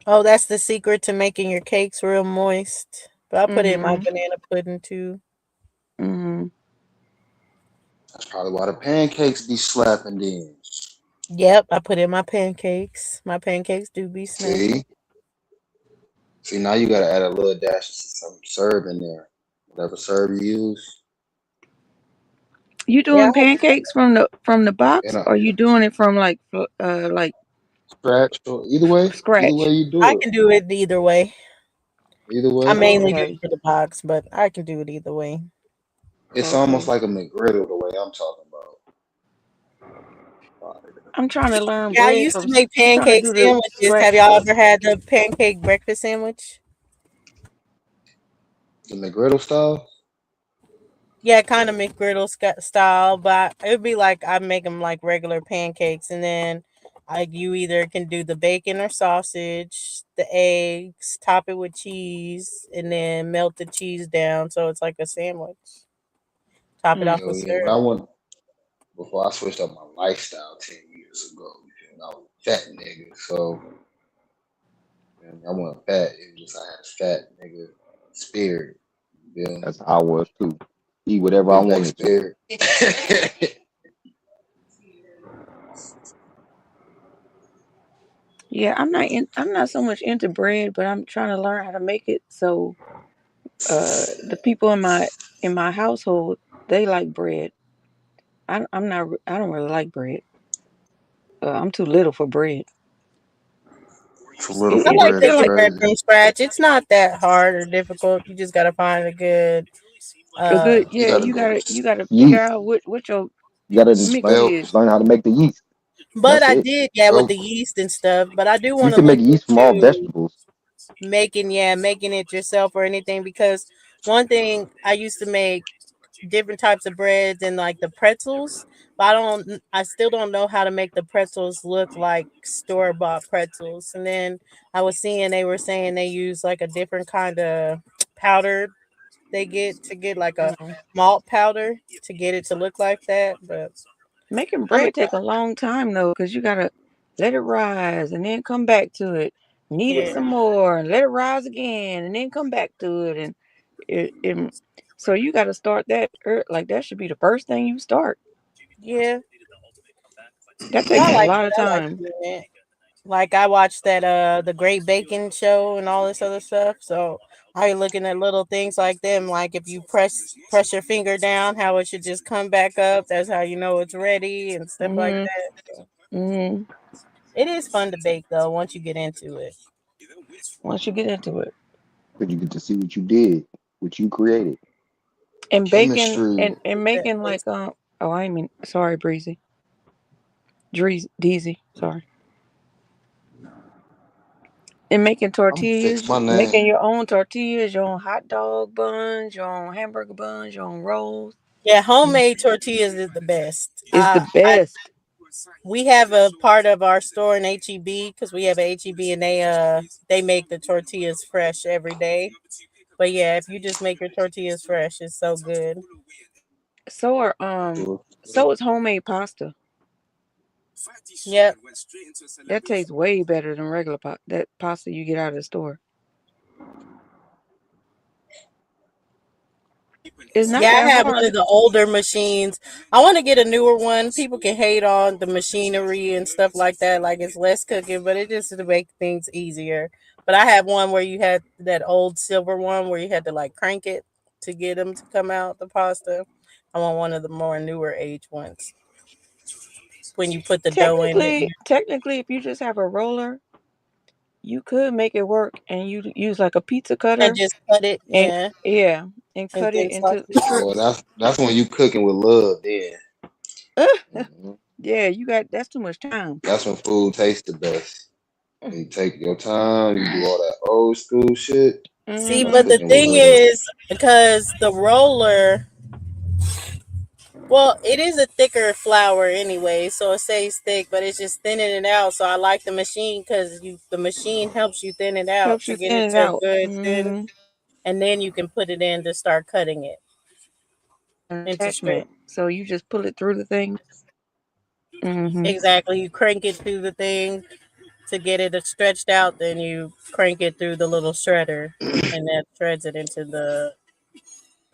Oh, that's the secret to making your cakes real moist. But I put it in my Mm-hmm. banana pudding too. Mm-hmm. That's probably why the pancakes be slapping then. Yep, I put it in my pancakes. My pancakes do be snapping. See? See, now you gotta add a little dash of some syrup in there. Whatever syrup you use. You Yeah, doing pancakes from the And box, or you doing it from like scratch or either way scratch? you I do it. can do it either way. Either I way. mainly do it Okay. for the box, but I can do it either way. It's almost Okay. like a McGriddle the way I'm talking about. I'm trying to learn Yeah, I bread used from. to make I'm trying to pancake do the sandwiches. Have scratch y'all stuff. ever had the pancake breakfast sandwich? The McGriddle style? Yeah, kind of McGriddle style, but it'd be like I make them like regular pancakes, and then you either can do the bacon or sausage, the eggs, top it with cheese, and then melt the cheese down so it's like a sandwich. Top it off Hell with yeah. When syrup. I went before I switched up my lifestyle 10 years ago, and I was a fat nigga. So and I wasn't fat, it was just I had fat nigga spirit. You feel me? That's how I was too. Eat whatever I Big back wanted to. spirit. Yeah, I'm not so much into bread, but I'm trying to learn how to make it. So the people in my household they like bread. I'm not. I don't really like bread. I'm too little for bread. Too little It, I for it, like bread it is making like bread crazy. from scratch. It's not that hard or difficult. You just gotta find a good a good. You Yeah, gotta go you gotta figure Yeast. out what your You gotta mix learn milk, is. learn how to make the yeast. but That's I it. did, yeah, with bro. the yeast and stuff. But I do You want to can make look yeast from all into vegetables. making it yourself or anything because one thing I used to make different types of breads and like the pretzels, but I still don't know how to make the pretzels look like store-bought pretzels. And then I was seeing they were saying they use like a different kind of powder they get like a Mhm. malt powder to get it to look like that, but Making I'm gonna bread take a long time though, because you gotta let it rise and then come back to it, knead it yeah. some more, and let it rise again, and then come back to it, and it so you gotta start that like that should be the first thing you start. Yeah. That But takes a lot of I like time. doing it. Like I watched that the Great Baking Show and all this other stuff. So I be looking at little things like them, like if you press your finger down, how it should just come back up. That's how you know it's ready and stuff like Hmm. that. So Hmm. it is fun to bake though once you get into it. Once you get into it, Because you get to see what you did, what you created. and baking Chemistry. and making like oh I mean sorry Breezy, Deezy, sorry. And making I'm gonna fix tortillas, my making name. your own tortillas, your own hot dog buns, your own hamburger buns, your own rolls Yeah, homemade tortillas is the best. is the I best. We have a part of our store in HEB because we have a HEB and they make the tortillas fresh every day. But yeah, if you just make your tortillas fresh, it's so good. So is homemade pasta. Yep. That tastes way better than regular that pasta you get out of the store. It's not Yeah, I that have one hard. of the older machines. I want to get a newer one. People can hate on the machinery and stuff like that, like it's less cooking, but it just to make things easier. But I have one where you had that old silver one where you had to like crank it to get them to come out the pasta. I want one of the more newer age ones. When you put the dough in it. Technically, if you just have a roller, you could make it work, and you use like a pizza cutter And just cut it, and and cut it thin into slices. Well, strips. that's when you cooking with love. Then Yeah, that's too much time. that's when food tastes the best. You take your time. You do all that old school shit. See, That's but the cooking with thing love. is, because the roller, well, it is a thicker flour anyway, so it stays thick, but it's just thinning it out. So I like the machine because the machine helps you thin it out Helps to you get thin it it to a out. good thin, and then you can put it in to start cutting it into strips. Attachment. So you just pull it through the thing. Exactly, you crank it through the thing to get it stretched out, then you crank it through the little shredder, and that shreds it into the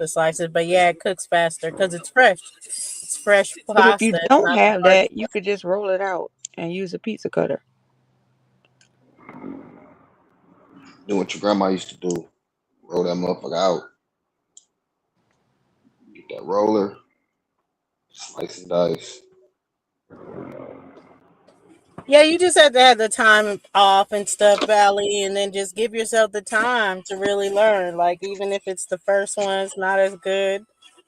slices. But yeah, it cooks faster because it's fresh. It's fresh But if you pasta. It's don't not have hard. that, you could just roll it out and use a pizza cutter. Do what your grandma used to do. Roll that motherfucker out. Get that roller. Slice and dice. Yeah, you just have to have the time off and stuff, Valley, and then just give yourself the time to really learn. Like, even if it's the first one, it's not as good.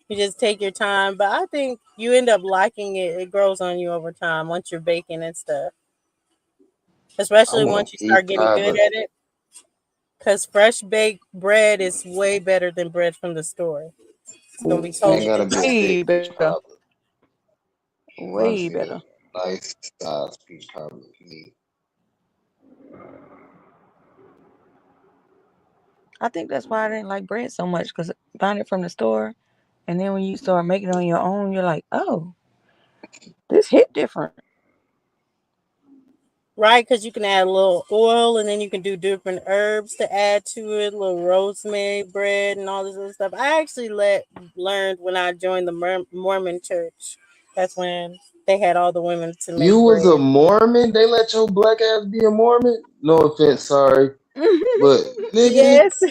You just take your time. But I think you end up liking it. It grows on you over time once you're baking and stuff. I Especially want once to you keep start getting good driving. at it. Because fresh baked bread is way better than bread from the store. It's going to be Ain't totally gotta be a different. big peach cobbler. I Way just need better. a nice size peach cobbler if you need. I think that's why I didn't like bread so much, because buying it from the store, and then when you start making it on your own, you're like, oh, this hit different. Right, because you can add a little oil, and then you can do different herbs to add to it, little rosemary bread and all this other stuff. I actually learned when I joined the Mormon church. That's when they had all the women to make You was a bread. Mormon? They let your black ass be a Mormon? No offense, sorry. But nigga, Yes,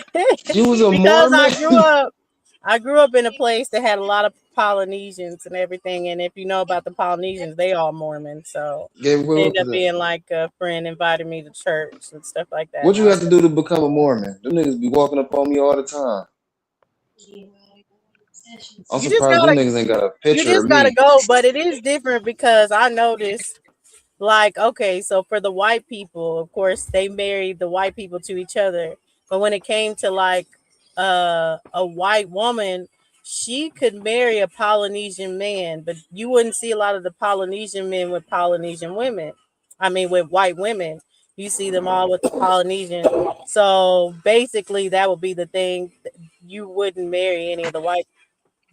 you was a because Mormon? I grew up in a place that had a lot of Polynesians and everything, and if you know about the Polynesians, they all Mormon. So Gave it what ended up was being that? like a friend invited me to church and stuff like that. What And you I have to do to become a Mormon? Them niggas be walking up on me all the time. I'm you just surprised them gotta niggas ain't got a picture of me. go, but it is different because I noticed, like, okay, so for the white people, of course, they married the white people to each other, but when it came to like a white woman, she could marry a Polynesian man, but you wouldn't see a lot of the Polynesian men with Polynesian women. I mean, with white women, you see them all with the Polynesian. So basically, that would be the thing. You wouldn't marry any of the white,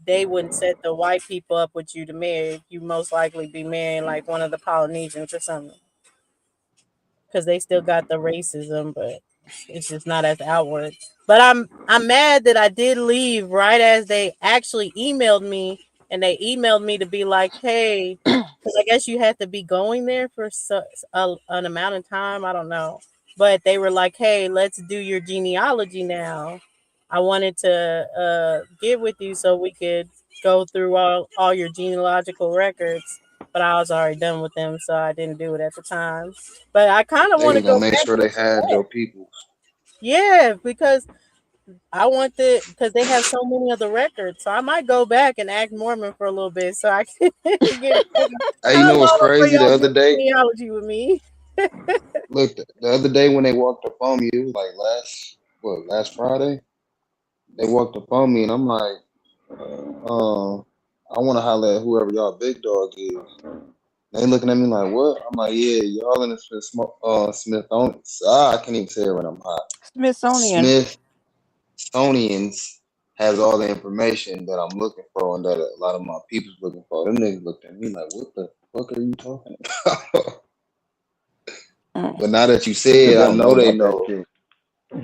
they wouldn't set the white people up with you to marry. You most likely be marrying like one of the Polynesians or something, because they still got the racism, but it's just not as outward. But I'm mad that I did leave right as they actually emailed me, and they emailed me to be like, hey, because I guess you have to be going there for an amount of time. I don't know, but they were like, hey, let's do your genealogy now. I wanted to get with you so we could go through all your genealogical records, but I was already done with them, so I didn't do it at the time. But I kind of They want was to go gonna make back sure they just had for your that. people. Yeah, because because they have so many of the records, so I might go back and act Mormon for a little bit, so I can get Hey, you come know what's over for crazy? y'all The other day, genealogy with me. look, the other day when they walked up on me, it was like last Friday. They walked up on me, and I'm like, I want to holler at whoever y'all big dog is. They looking at me like, what? I'm like, yeah, y'all in the Smithsonian. I can't even say it when I'm hot. Smithsonian. Smith Smithsonian's has all the information that I'm looking for and that a lot of my people's looking for. Them niggas looked at me like, what the fuck are you talking about? But now that you say Because it, they I don't know know they about that know. shit.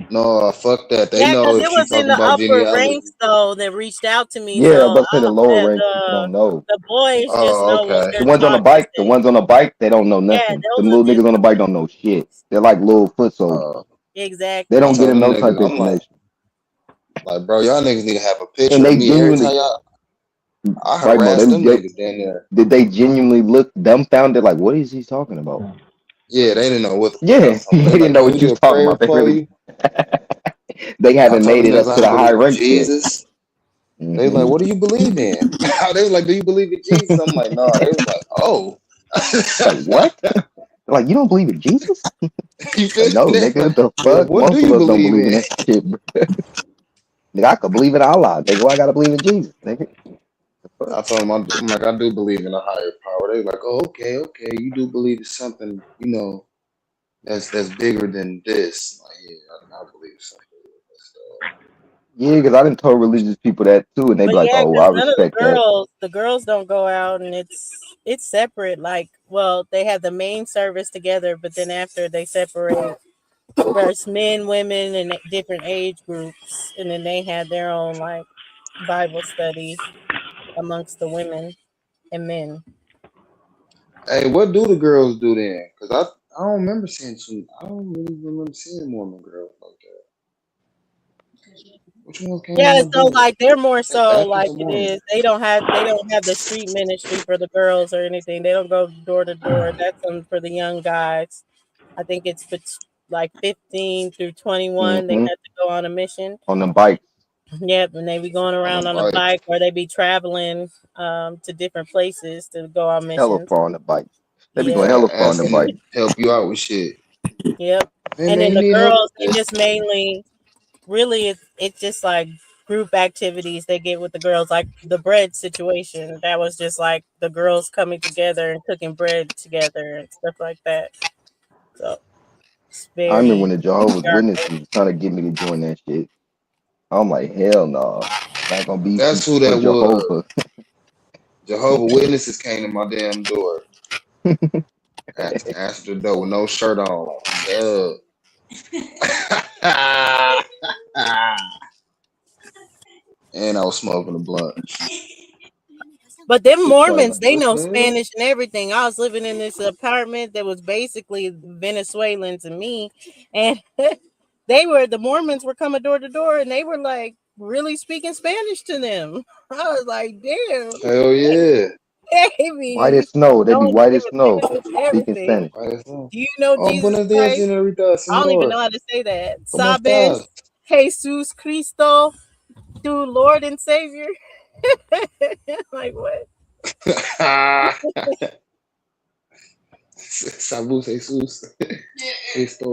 No, fuck that. They Yeah, know because if it she was in talking the about upper genealogy. ranks though that reached out to me. Yeah, I was So about to say I the don't, lower rank people don't know. the boys just Oh, know what okay. they're The ones on taught to the say. ones on the bike, they don't know Yeah, nothing. Them those are little niggas on the different. bike don't know shit. They're like little foot soldiers. They I don't Exactly. get told in them no type niggas, of I'm information. like, bro, y'all niggas need to have a picture And of they me every time genuinely, y'all. I right, Mo, harass them niggas down there. did they genuinely look dumbfounded? Like, what is he talking about? Yeah, they didn't know what the fuck I Yeah, was talking they about. They didn't like, know can we what you do was a talking prayer about. They for really, you? they I haven't told made them it niggas up to I the high believe in ranks yet. Jesus. They was like, Hmm what do you believe in? They was like, do you believe in Jesus? I'm like, no. They was like, oh. Like, what? Like, you don't believe in Jesus? You feel Like, no, me? nigga, what the Well, fuck? what do Most of you us don't believe believe in in? that shit, bro. Nigga, I could believe in Allah. Nigga, why I gotta believe in Jesus, nigga? The fuck? I told them, I'm like, I do believe in a higher power. They like, oh, okay, you do believe in something, that's bigger than this. Like, yeah, I believe something. Yeah, because I done told religious people that too, and they be But like, yeah, oh, because I none of respect that. the girls don't go out, and it's separate. Like, well, they have the main service together, but then after they separate, there's men, women, and different age groups, and then they have their own like Bible study amongst the women and men. Hey, what do the girls do then? Because I don't remember seeing some. I don't really remember seeing Mormon girls like that. Which ones came Yeah, in and so did it? like they're more Like so Baptist like or it Mormon? is. They don't have the street ministry for the girls or anything. They don't go door to door. That's for the young guys. I think it's like 15 through 21. They Hmm have to go on a mission. On the bike, Yep, and they be going On a around on a bike. bike or they be traveling to different places to go on hella missions. far on the bike. They be going Yeah. Like hella far on the asking them bike. to help you out with shit. Yep. Hey And man, then you the need help with girls, they this? just mainly really it's just like group activities they get with the girls, like the bread situation. That was just like the girls coming together and cooking bread together and stuff like that. So it's I remember very when the Jehovah's patriarchal. Witnesses was trying to get me to join that shit. I'm like, hell no. Not gonna be That's who for that was. Jehovah. Jehovah Witnesses came to my damn door. Answered the door with no shirt on. Duh. And I was smoking a blunt. But them They probably Mormons, like, they what know the hell? Spanish and everything. I was living in this apartment that was basically Venezuelan to me, and the Mormons were coming door to door, and they were like really speaking Spanish to them. I was like, damn, Hell yeah. they White be as snow. They be knowing white as snow. Spanish and Speaking everything. Spanish. Do you know Oh, Jesus buenos dias, Christ? señorita, I don't even señor. know how to say that. ¿Cómo Sabes, estás? Jesus Cristo, tu Lord and Savior. Like what? Sabus Jesus. Cristo.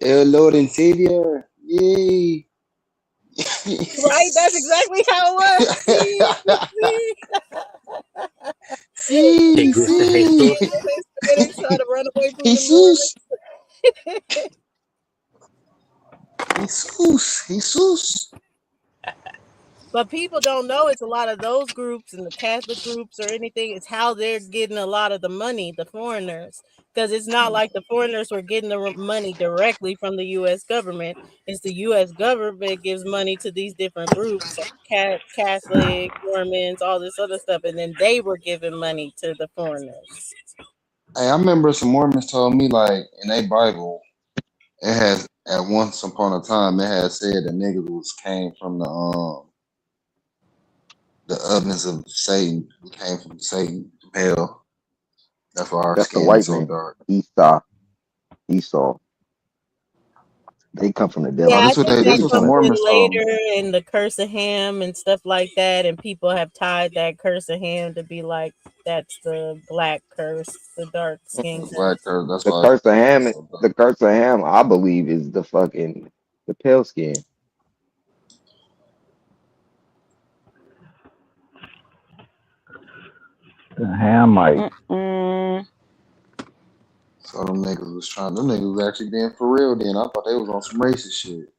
El Lord and Savior. Yay. Right? That's exactly how it was. Sí, sí. They try to run away from the Jesus. Mormons. Jesus. But people don't know it's a lot of those groups and the Catholic groups or anything. It's how they're getting a lot of the money, the foreigners. Because it's not like the foreigners were getting the money directly from the U.S. government. It's the U.S. government gives money to these different groups, like Catholic, Mormons, all this other stuff. And then they were giving money to the foreigners. Hey, I remember some Mormons told me like in their Bible, it has at once upon a time it had said that niggas came from the ovens of Satan. We came from Satan, from hell. That's why our That's the skin is white so man. dark. Esau. They come from the Yeah, Oh, devil. I this what think they They this that be what some trying comes to. in Mormons told me. later in the curse of Ham and stuff like that, and people have tied that curse of Ham to be like that's the black curse, the dark skin Black curse. curse. That's The why curse of it's Ham. so dark. The curse of Ham. I believe is the pale skin. The Hamites. Mm-mm. So them niggas was actually being for real then. I thought they was on some racist shit.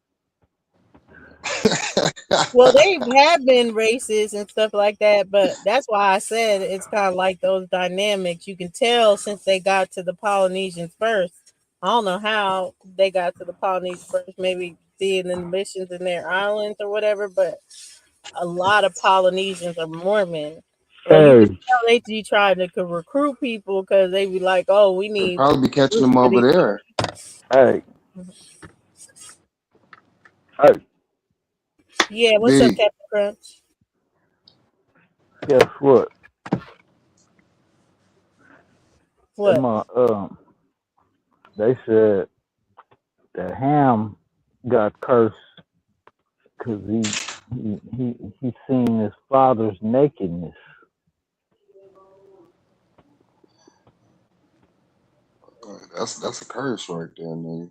Well, they have been racist and stuff like that, but that's why I said it's kind of like those dynamics. You can tell since they got to the Polynesians first. I don't know how they got to the Polynesians first, maybe being in the missions in their islands or whatever, but a lot of Polynesians are Mormon. So you can tell they be trying to recruit people because they be like, oh, we They'll need probably be catching groups them for over these there. Hey, Yeah, what's up, Big. Captain Crunch? guess what? What? They said that Ham got cursed because he seen his father's nakedness. That's a curse right there, nigga.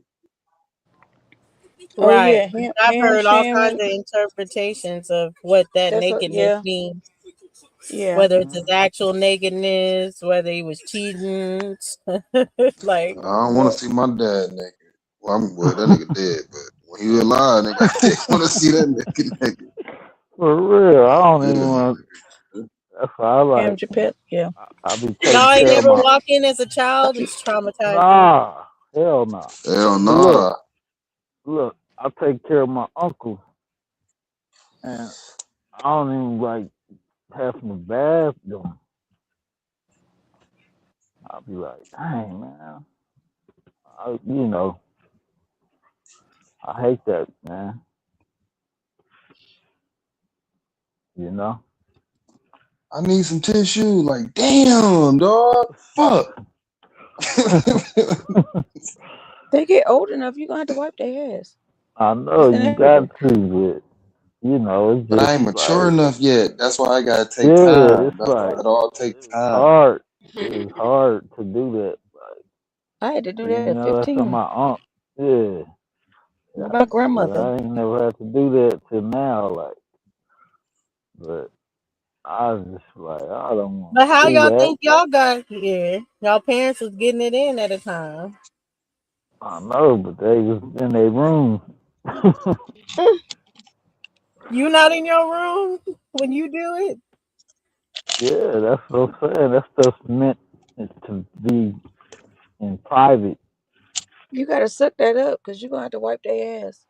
Oh Right. yeah, I've Ham heard all kinds Shannon. of interpretations of what that That's nakedness means. yeah. Whether it's his actual nakedness, whether he was cheating, like I don't want to see my dad naked. Well, that nigga dead, but when he was alive, nigga, I didn't want to see that nigga naked. For real, I don't even Yeah. want. That's why I Ham like. Chappelle, yeah. I be no, taking I ain't care of never my. walked in as a child. It's traumatizing. Nah, hell nah. Hell But nah. look, I take care of my uncle, and I don't even like having to bath them. I'll be like, dang man, I hate that, man. You know. I need some tissue. Like, damn, dog. Fuck. They get old enough, you're gonna have to wipe their ass. I know It's you inevitable. got to, but it's But just I ain't mature like, enough yet. That's why I gotta take yeah, time. it's like It all takes it's time. hard. It's hard to do that. I had to do You that at know, that's on 15 my aunt. Yeah. with my grandmother. I ain't never had to do that till now, like. But I was just like, I don't want But to how do y'all that. think y'all got here? Y'all parents was getting it in at a time. I know, but they was in their room. You not in your room when you do it? Yeah, that's what I'm saying. That stuff's meant to be in private. You gotta suck that up because you're gonna have to wipe their ass.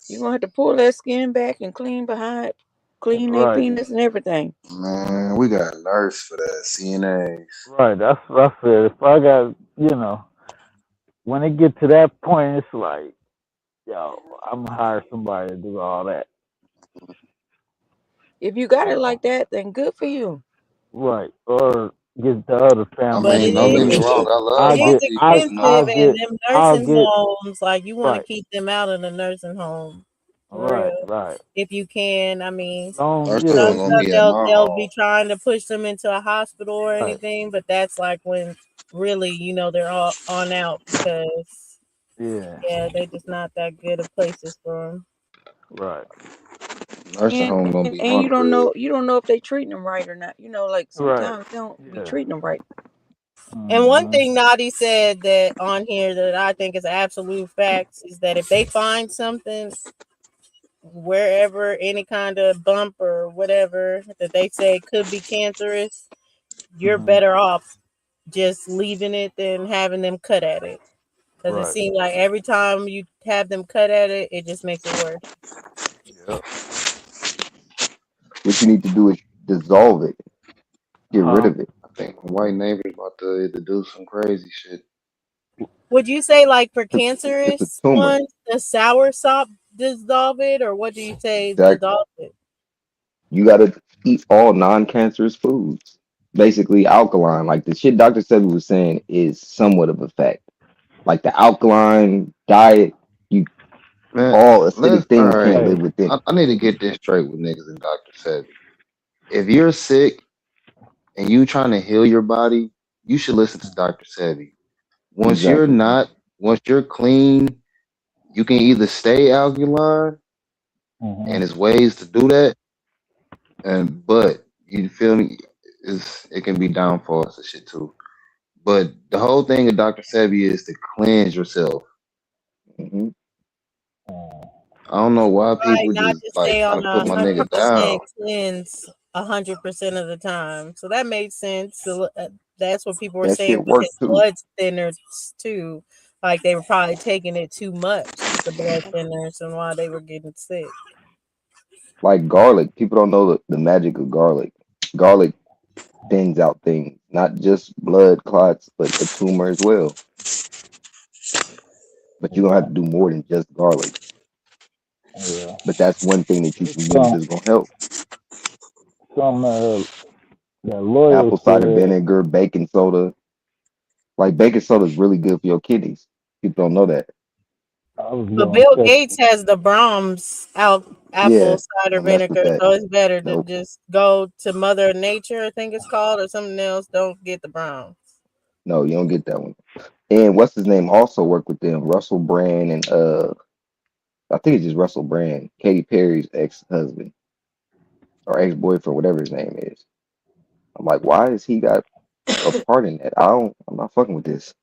You're gonna have to pull that skin back and clean their Right. penis and everything. Man, we got a nurse for that. CNAs. Right, that's what I said. If I got, when it get to that point, it's like, yo, I'm gonna hire somebody to do all that. If you got it like that, then good for you. Right, or get the other I family But mean, it to don't do get me is it. wrong. I it love is my people, but expensive, and them I'll nursing get, homes, like you want to right, keep them out in a nursing home, for right, real, right. if you can. I mean, nursing some home gonna stuff be at my they'll be home. trying to push them into a hospital or Right. anything, but that's like when really, they're all on out because Yeah, they just not that good of places for them. right, Nursing home gonna be And my crib. you don't know if they treating them right or not. Like right. sometimes they don't be Yeah. treating them right. And one Mm-hmm. thing Nadi said that on here that I think is absolute facts is that if they find something wherever, any kind of bump or whatever that they say could be cancerous, you're better off just leaving it than having them cut at it. Because it Right. seems like every time you have them cut at it, it just makes it worse. Yep. What you need to do is dissolve it, get rid Huh? of it. I think my white neighbor's about to do some crazy shit. Would you say like for It's a cancerous tumor. ones, the sour sop dissolve it, or what do you say Exactly. dissolve it? You got to eat all non-cancerous foods. Basically, alkaline. Like the shit Dr. Sebi was saying is somewhat of a fact. Like the alkaline diet, Man, all let's acidic all things right. can't live within it. I need to get this straight with niggas and Dr. Sebi. If you're sick and you trying to heal your body, you should listen to Dr. Sebi. Once you're clean, you can either stay alkaline, and there's ways to do that. But you feel me? it can be downfalls and shit too. But the whole thing of Dr. Sebi is to cleanse yourself. Hmm. I don't know why Right, people not just to like stay try on to put my nigga 100% down. cleanse 100% of the time. So that made sense. So, that's what people were That saying shit with work his too. blood thinners too. Like they were probably taking it too much with the blood thinners and why they were getting sick. Like garlic, people don't know the magic of garlic. Garlic thins out things, not just blood clots, but a tumor as well. But you're gonna have to do more than just garlic. Yeah. But that's one thing that you It's can use that's gonna help. some that lawyer Apple cider said. vinegar, baking soda. Like baking soda is really good for your kidneys. People don't know that. I was But gonna Bill check. Gates has the Brahms apple Yeah, cider don't mess with vinegar, that. so it's better to Nope. just go to Mother Nature, I think it's called, or something else. Don't get the Brahms. No, you don't get that one. And what's his name also worked with them, Russell Brand and I think it's just Russell Brand, Katy Perry's ex-husband or ex-boyfriend, whatever his name is. I'm like, why has he got a part in that? I'm not fucking with this.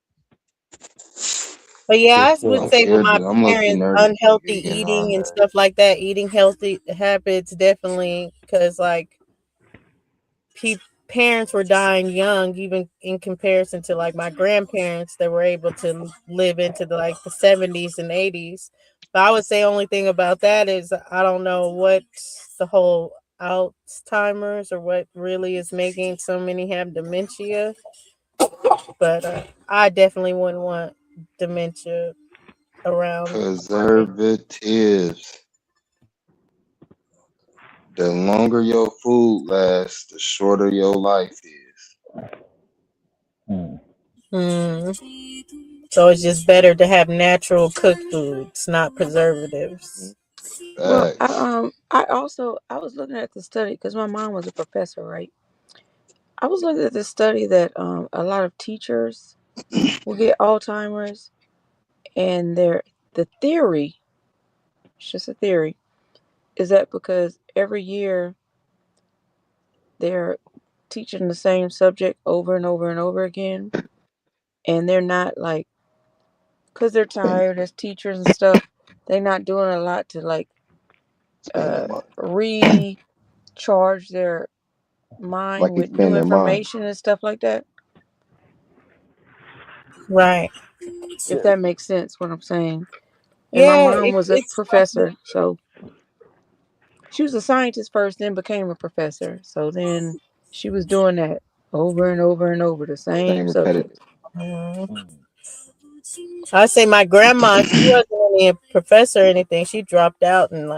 But yeah, It's I would I'm say with scared my that I'm looking parents, nervous to unhealthy be getting eating on and that. stuff like that, eating healthy habits definitely, because like parents were dying young, even in comparison to like my grandparents that were able to live into the 70s and 80s. But I would say only thing about that is I don't know what the whole Alzheimer's or what really is making so many have dementia. But I definitely wouldn't want dementia around my age. Preservatives. The longer your food lasts, the shorter your life is. So it's just better to have natural cooked foods, not preservatives. Well, Facts. I was looking at the study because my mom was a professor, right? I was looking at this study that a lot of teachers will get Alzheimer's, and the theory, it's just a theory, is that because every year they're teaching the same subject over and over and over again, and they're not like, because they're Spend tired as teachers and stuff, they're not doing a lot to their money. recharge their mind Like with new expand their mind. information and stuff like that. Right. If that makes sense, what I'm saying. And my Yeah, mom was a it's professor, so she was a scientist first, then became a professor. So then she was doing that over and over and over, the same Same subject. repetitive. I say my grandma, she wasn't really a professor or anything. She dropped out in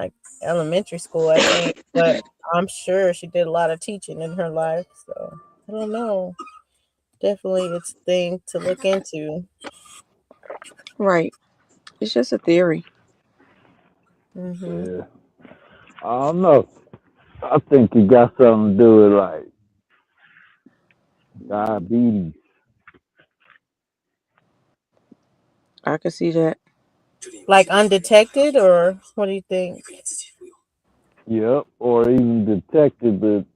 elementary school, I think. But I'm sure she did a lot of teaching in her life. So I don't know. Definitely it's a thing to look into. Right. It's just a theory. Mm-hmm. Yeah. I don't know. I think it got something to do with like diabetes. I can see that. Like undetected, or what do you think? Yep. Or even detected, but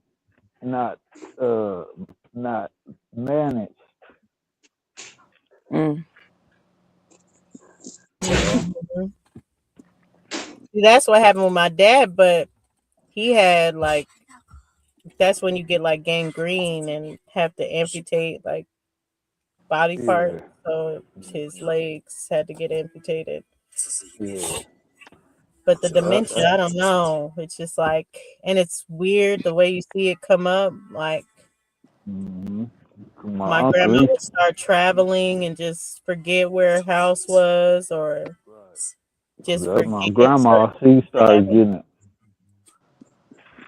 not not managed. Mm. You know. Mhm. See, that's what happened with my dad, but he had that's when you get gangrene and have to amputate body parts. Yeah. So his legs had to get amputated. Yeah. But the dementia, I don't know. It's just and it's weird the way you see it come up. Mm-hmm. My My grandma uncle, would start traveling and just forget where her house was, or just my forget grandma, certain things that happened.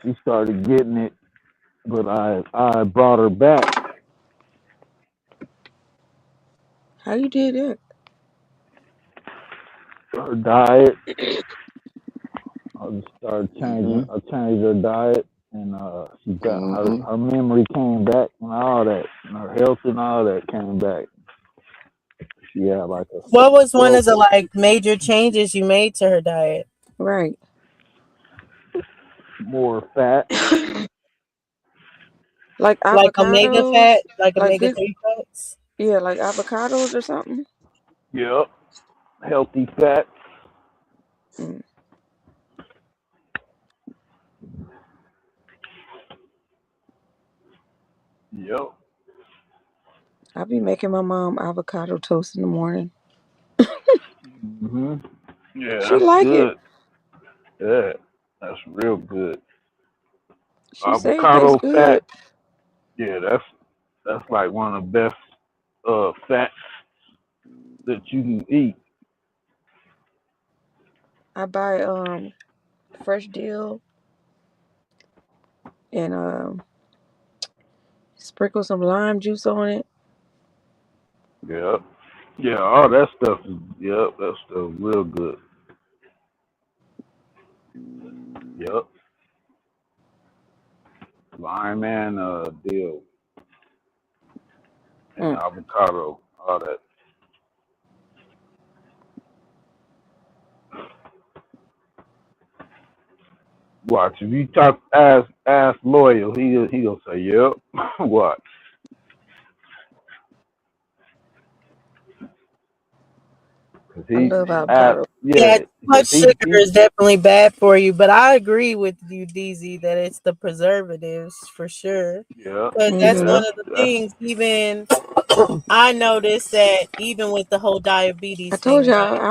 she started getting it, but I brought her back. How you did it? Her diet, I just started Mm-hmm. changing. I changed her diet, and she got Mm-hmm. her memory came back and all that, and her health and all that came back. She had like a What was one Well, of the major changes you made to her diet? Right. more fat, Like Like omega avocados, fat, like like omega good. 3 fats. Yeah, like avocados or something. Yep. Healthy fats. Mm. Yep. I be making my mom avocado toast in the morning. Yeah, She that's like it. good. Yeah, that's real good. She say it tastes Avocado good. fat. Yeah, that's like one of the best fats that you can eat. I buy fresh dill and sprinkle some lime juice on it. Yep. Yeah, all that stuff is that stuff real good. Yep. Lime and dill and Mm. avocado, all that. Watch if you ask loyal, he gonna say yep. Watch. Cause I he love asked, avocado. Yeah, yeah, too cause much sugar he is definitely bad for you, but I agree with you, DZ, that it's the preservatives for sure. yeah, Because that's Hmm one that's of the that's things. Even I noticed that even with the whole I diabetes told thing, y'all like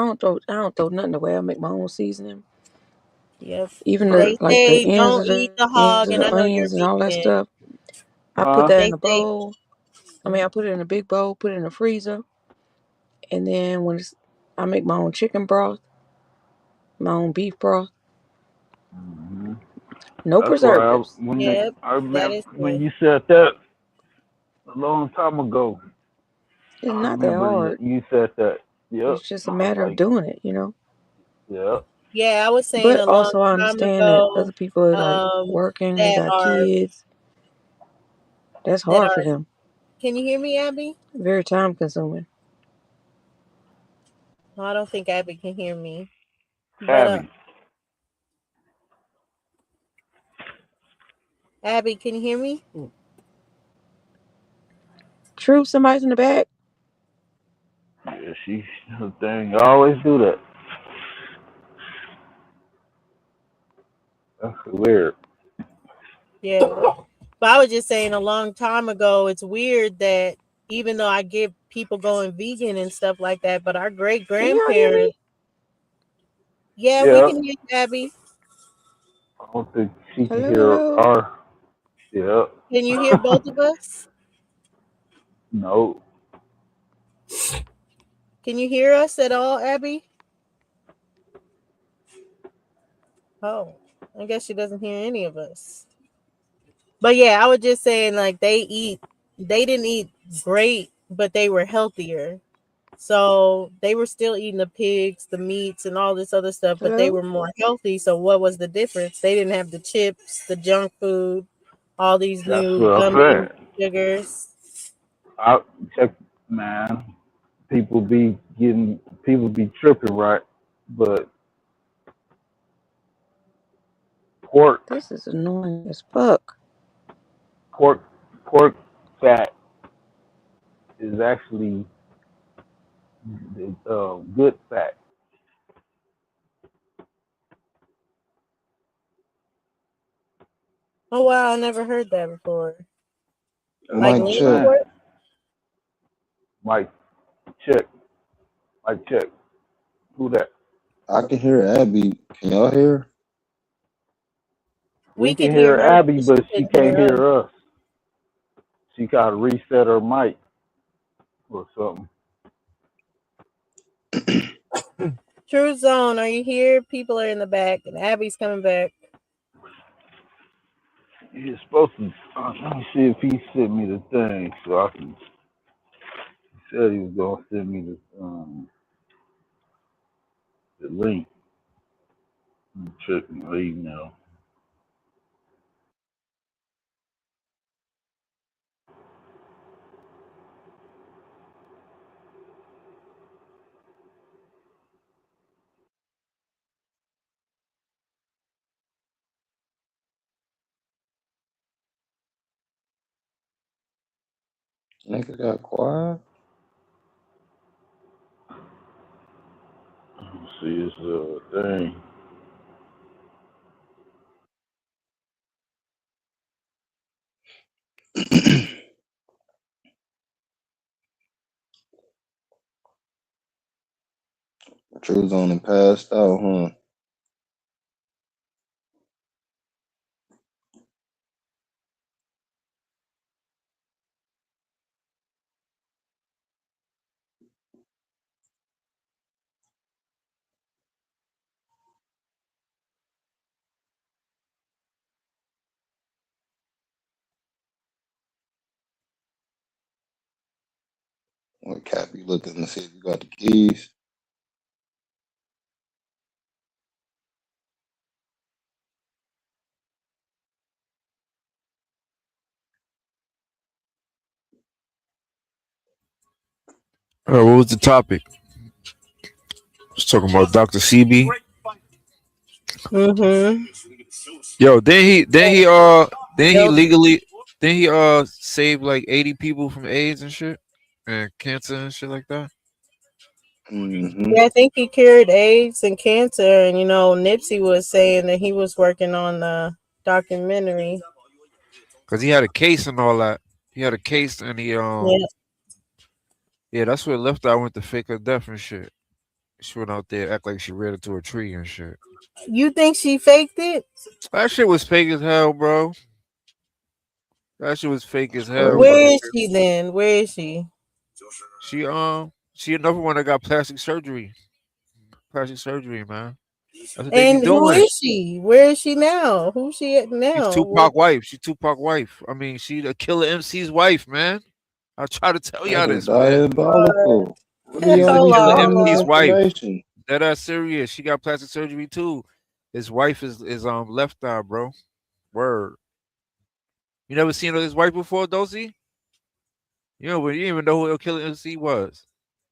I don't throw nothing away. I make my own seasoning. yep, Even the they like the say don't eat the ends hog, of and the I know you're onions and all that vegan. stuff. I put huh? that in They a say bowl. I mean, I put it in a big bowl, put it in the freezer, and then I make my own chicken broth, my own beef broth, Hmm. no That's why preservatives. yep, I that remember is when true. you said that a long time ago. It's I not that remember hard. you said that. Yep. It's just a I was matter of like, doing it, you know. yeah. Yeah, I was saying But a long also, I time understand that other ago, people are like um, working, they that got are kids. That's that hard for are. them. Can you hear me, Abby? Very time consuming. No, I don't think Abby can hear me. But Abby. Abby, can you hear me? True, somebody's in the back. Yeah, her thing. I always do that. That's weird. Yeah. But I was just saying a long time ago, it's weird that even though I get people going vegan and stuff like that, but our great Can y'all hear me? grandparents, yeah, we Yeah. can hear you, Abby. I don't think she can Hello, hear hello. our. Yeah. Can you hear both of us? No. Can you hear us at all, Abby? Oh, I guess she doesn't hear any of us. But yeah, I was just saying like they didn't eat great, but they were healthier. So they were still eating the pigs, the meats, and all this other stuff, but they Hello. were more healthy. So what was the difference? They didn't have the chips, the junk food, all these That's new what I'm gummy saying. sugars. I check, man. People be tripping, right? But pork, This is annoying as fuck. pork, pork fat is actually good fat. Oh wow, I never heard that before. That's Like what Mike I'm lean check. saying. pork? Mike, check. Mike, check. Who that? I can hear Abby. Can y'all hear? We We can could hear hear her, Abby, but she but she couldn't can't hear us. hear us. She gotta reset her mic or something. True Zone, are you here? People are in the back, and Abby's coming back. He's supposed to. Let me see if he sent me the thing so I can. He said he was gonna send me the link. Let me check my email. Nigga got quiet. Let's see, it's thing. True on and passed out, huh? What Cap, you looking to see if you got the keys? What was the topic? I was talking about Dr. CB. Mm-hmm. Yo, then he Yep. legally saved like 80 people from AIDS and shit and cancer and shit like that. Mm-hmm. Yeah, I think he cured AIDS and cancer, and Nipsey was saying that he was working on the documentary. Cause he had a case and all that. He had a case and Yeah. yeah, that's where Left Eye went to fake her death and shit. She went out there act like she ran into a tree and shit. You think she faked it? That shit was fake as hell, bro. That shit was fake as hell, Where bro. is she then? Where is she? She another one that got plastic surgery. Plastic surgery, man. That's what they be And who doing. is she? Where is she now? Who's she at She's now? Tupac wife. She Tupac wife. I mean, she the Killer MC's wife, man. I try to tell y'all Nigga this, man. diabolical. What are She's y'all the Hold be Killer on, finding hold this MC's on. wife. information? That serious. She got plastic surgery too. His wife is Left Eye, bro. Word. You never seen his wife before, Dosey? You didn't even know who Killer MC was.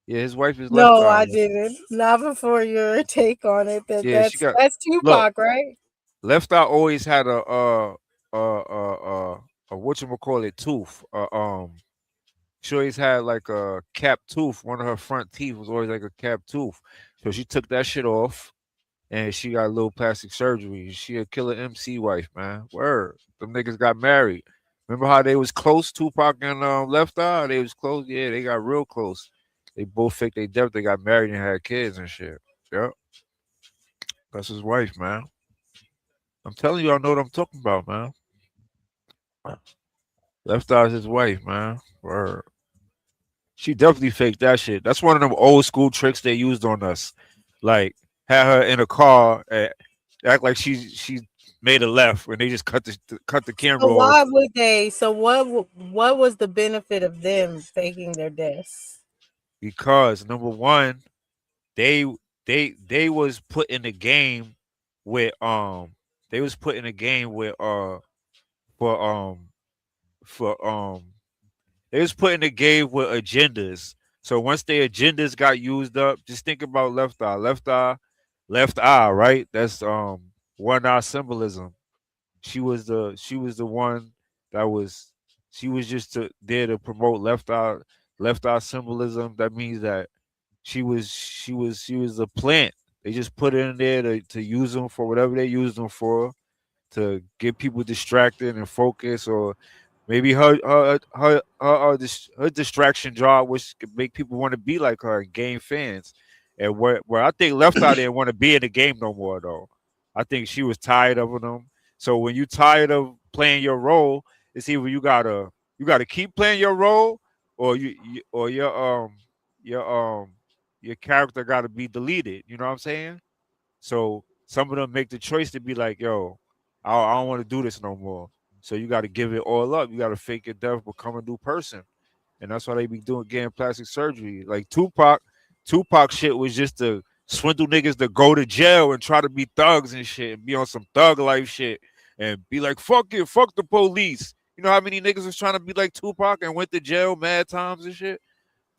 Yeah, his wife is Left No, Eye. I didn't. Not before your take on it. Yeah, she got That's look. Tupac, right? Left Eye always had a whatchamacallit tooth. She always had like a cap tooth. One of her front teeth was always like a cap tooth. So she took that shit off and she got a little plastic surgery. She a Killer MC wife, man. Word. Them niggas got married. Remember how they was close, Tupac and Left Eye? They was close. Yeah, they got real close. They both faked their death. They got married and had kids and shit. Yep. That's his wife, man. I'm telling you, I know what I'm talking about, man. Left Eye's his wife, man. Word. She definitely faked that shit. That's one of them old school tricks they used on us. Like had her in a car, act like she made a left when they just cut the camera So why off would they? So what was the benefit of them faking their deaths? because number one, they they was put in the game with they was put in a game with for for they was put in the game with agendas. So once their agendas got used up, just think about Left Eye. Left eye, right? That's one eye symbolism. She was the one that was she was just there to promote left eye symbolism. That means that she was a plant. They just put it in there to use them for whatever they use them for, to get people distracted and focus, or maybe her distraction job was to make people want to be like her and gain fans. And where I think Left Eye didn't want to be in the game no more though. I think she was tired of them. So when you tired of playing your role, it's either you gotta keep playing your role, or or your your character gotta be deleted. You know what I'm saying? So some of them make the choice to be like, yo, I don't want to do this no more. So you got to give it all up. You got to fake your death, become a new person, and that's why they be doing getting plastic surgery. Like Tupac shit was just to swindle niggas to go to jail and try to be thugs and shit, and be on some thug life shit, and be like, fuck it, fuck the police. You know how many niggas was trying to be like Tupac and went to jail mad times and shit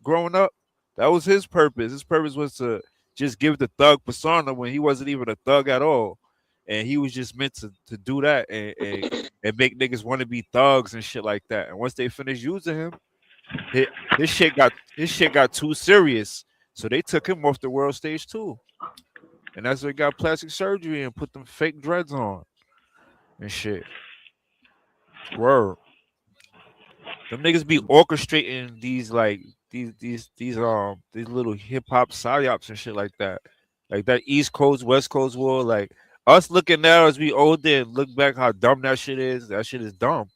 growing up? That was his purpose. His purpose was to just give the thug persona when he wasn't even a thug at all. And he was just meant to do that and make niggas want to be thugs and shit like that. And once they finished using him, His shit got too serious, so they took him off the world stage too. And that's why he got plastic surgery and put them fake dreads on and shit. Word. Them niggas be orchestrating these like these little hip hop psyops and shit like that. Like that East Coast, West Coast war. Like us looking now as we older and look back how dumb that shit is. That shit is dumb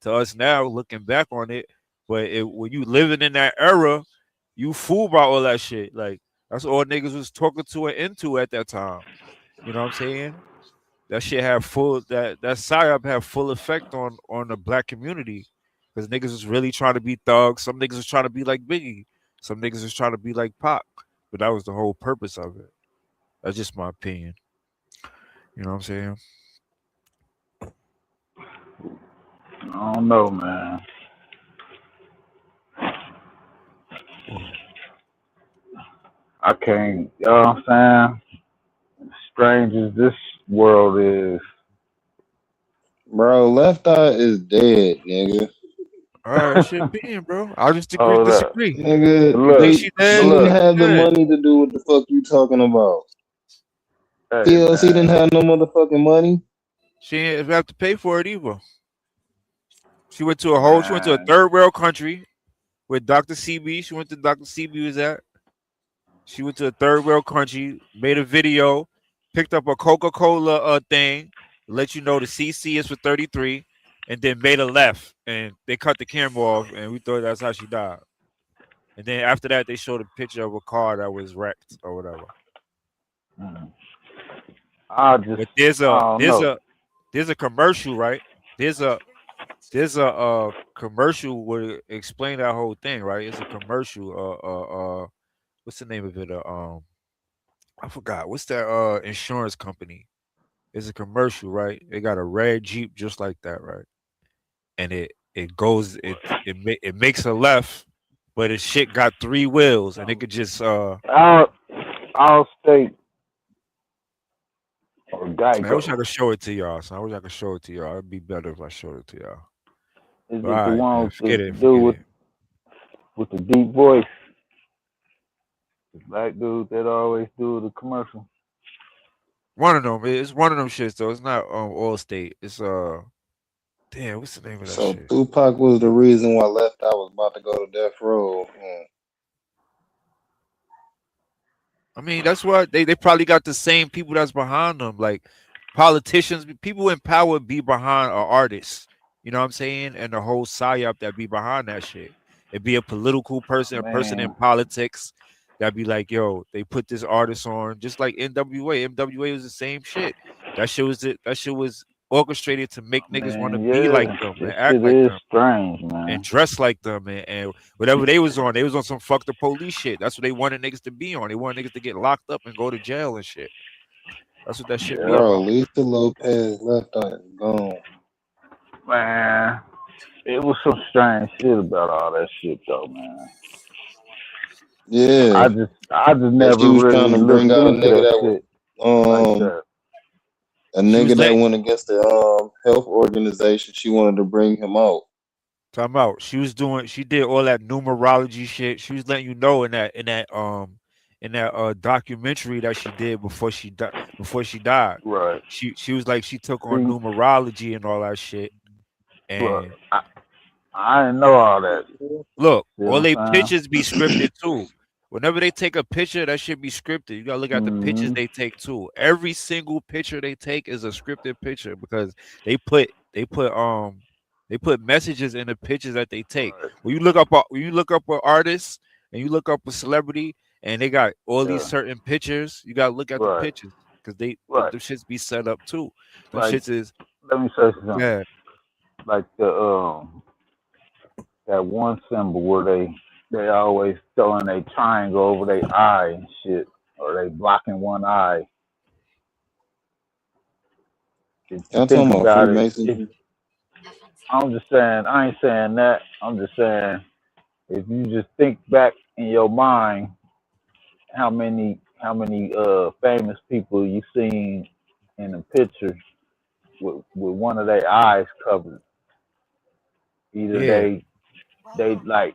to us now looking back on it. But when you living in that era, you fooled by all that shit. Like that's all niggas was talking to and into at that time. You know what I'm saying? That shit had full that psyop had full effect on the black community. Because niggas was really trying to be thugs. Some niggas was trying to be like Biggie. Some niggas was trying to be like Pac. But that was the whole purpose of it. That's just my opinion. You know what I'm saying? I don't know, man. I can't, you know what I'm saying? Strange as this world is. Bro, Left Eye is dead, nigga. All right, shit being, bro. I just Hold up. disagree. Nigga, Look, she dead? didn't look. have the Dead. money to do what the fuck you talking about. Hey, TLC didn't man. have no motherfucking money. She didn't have to pay for it either. She went to a Man. third world country with Dr. CB. She went to Dr. CB was at. She went to a third world country, made a video, picked up a Coca-Cola thing, let you know the CC is for 33, and then made a left. And they cut the camera off, and we thought that's how she died. And then after that, they showed a picture of a car that was wrecked or whatever. I just, But there's I don't know. a commercial, right? There's a commercial where it explain that whole thing, right? It's a commercial. What's the name of it? I forgot. What's that insurance company? It's a commercial, right? They got a red Jeep just like that, right? And it makes a left, but its shit got 3 wheels and it could just Allstate or man, I wish I Geico. could show it to y'all. So I wish I could show it to y'all. It'd be better if I showed it to y'all. Is But it all the right, one man. with Forget the it. dude with the deep voice? The black dude that always do the commercial. One of them. It's one of them shits though. It's not Allstate. It's damn, what's the name of that So shit? Tupac was the reason why Left Eye was about to go to death row. I mean, that's why they probably got the same people that's behind them, like politicians, people in power be behind are artists. You know what I'm saying? And the whole psyop that be behind that shit. It'd be a political person, a person in Man, politics that be like, yo, they put this artist on, just like NWA. NWA was the same shit. That shit was orchestrated to make niggas want to man, be like yeah. them and This act shit like is them strange, and man. dress like them and whatever they was on some fuck the police shit. That's what they wanted niggas to be on. They wanted niggas to get locked up and go to jail and shit. That's what that shit be Yeah. Bro, about. Lisa Lopez Left Eye is gone. Man, it was some strange shit about all that shit though, man. Yeah. I just That never she was trying really to bring looked out a into nigga that that shit like was that. a She was nigga that letting went against the health organization. She wanted to bring him out. time out. She did all that numerology shit. She was letting you know in that documentary that she did before she died. Right. She was like she took on See, numerology and all that shit. look, And I didn't know all that. look, See all what they I'm saying? pictures be scripted too. Whenever they take a picture, that should be scripted. You gotta look at the pictures Mm-hmm. they take too. Every single picture they take is a scripted picture because they put messages in the pictures that they take. Right. When you look up an artist and you look up a celebrity and they got all these Yeah. certain pictures, you gotta look at the Right. pictures because them Right. shits be set up too. Them Like, shits is let me say something. yeah. Like that one symbol where they always throwing a triangle over their eye and shit, or they blocking one eye. If you Y'all think talking about about it, Freemasonry? I'm just saying, I ain't saying that. I'm just saying, if you just think back in your mind, how many famous people you seen in a picture with one of their eyes covered. Either Yeah. they like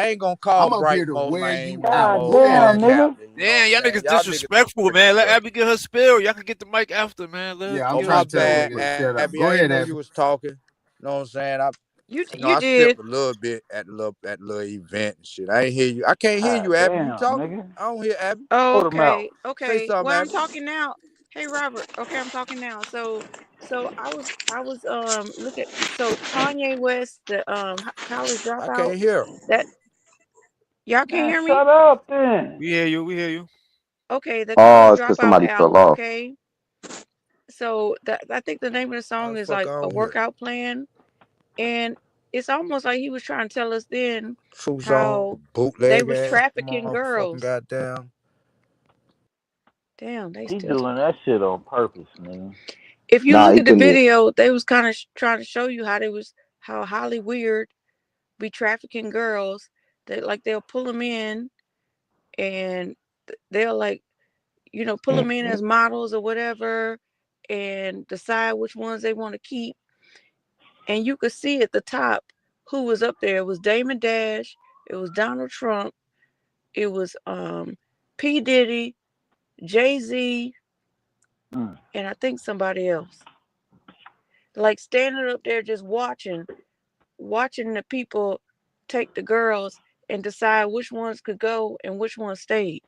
I ain't gonna call I'm up Bright here to Mo wear lame you no out. more. Go ahead, Damn, Abby. nigga. Captain, you know what Damn, I'm y'all saying? niggas Y'all niggas disrespectful, tripping, man. Let bro. Abby get her spill. Y'all can get the mic after, man. Let her Yeah, I'm Oh get trying my her to tell that bad, spill. nigga to shut up. Abby. Go I ahead, didn't know Abby. you was talking. You know what I'm saying? You You know, you I did. sipped a little bit at the little event and shit. I ain't hear you. I can't hear you, Abby. You Damn, talking? nigga. I don't hear Abby. Oh, Hold him out. okay, Say okay. something, Well, I'm Abby. talking now. Hey, Robert. Okay, I'm talking now. So I was look at so Kanye West, the college I dropout. can't hear. That y'all can't Man, hear me. shut up then. We hear you. We hear you. Okay, the Oh, college it's because dropout somebody fell album. off. Okay, so that I think the name of the How song the is fuck like I a don't hear? workout plan, and it's almost like he was trying to tell us then True song, how they bootleg was ass trafficking motherfucking girls. goddamn. Damn, they He still doing talking. that shit on purpose, nigga. If you Nah, look he at the couldn't hear. video, they was kind of trying to show you how highly weird be trafficking girls. That like they'll pull them in and they'll like pull them in as models or whatever, and decide which ones they want to keep. And you could see at the top who was up there. It was Damon Dash, it was Donald Trump, it was P. Diddy, Jay-Z, Mm. and I think somebody else. Like standing up there just watching the people take the girls and decide which ones could go and which ones stayed.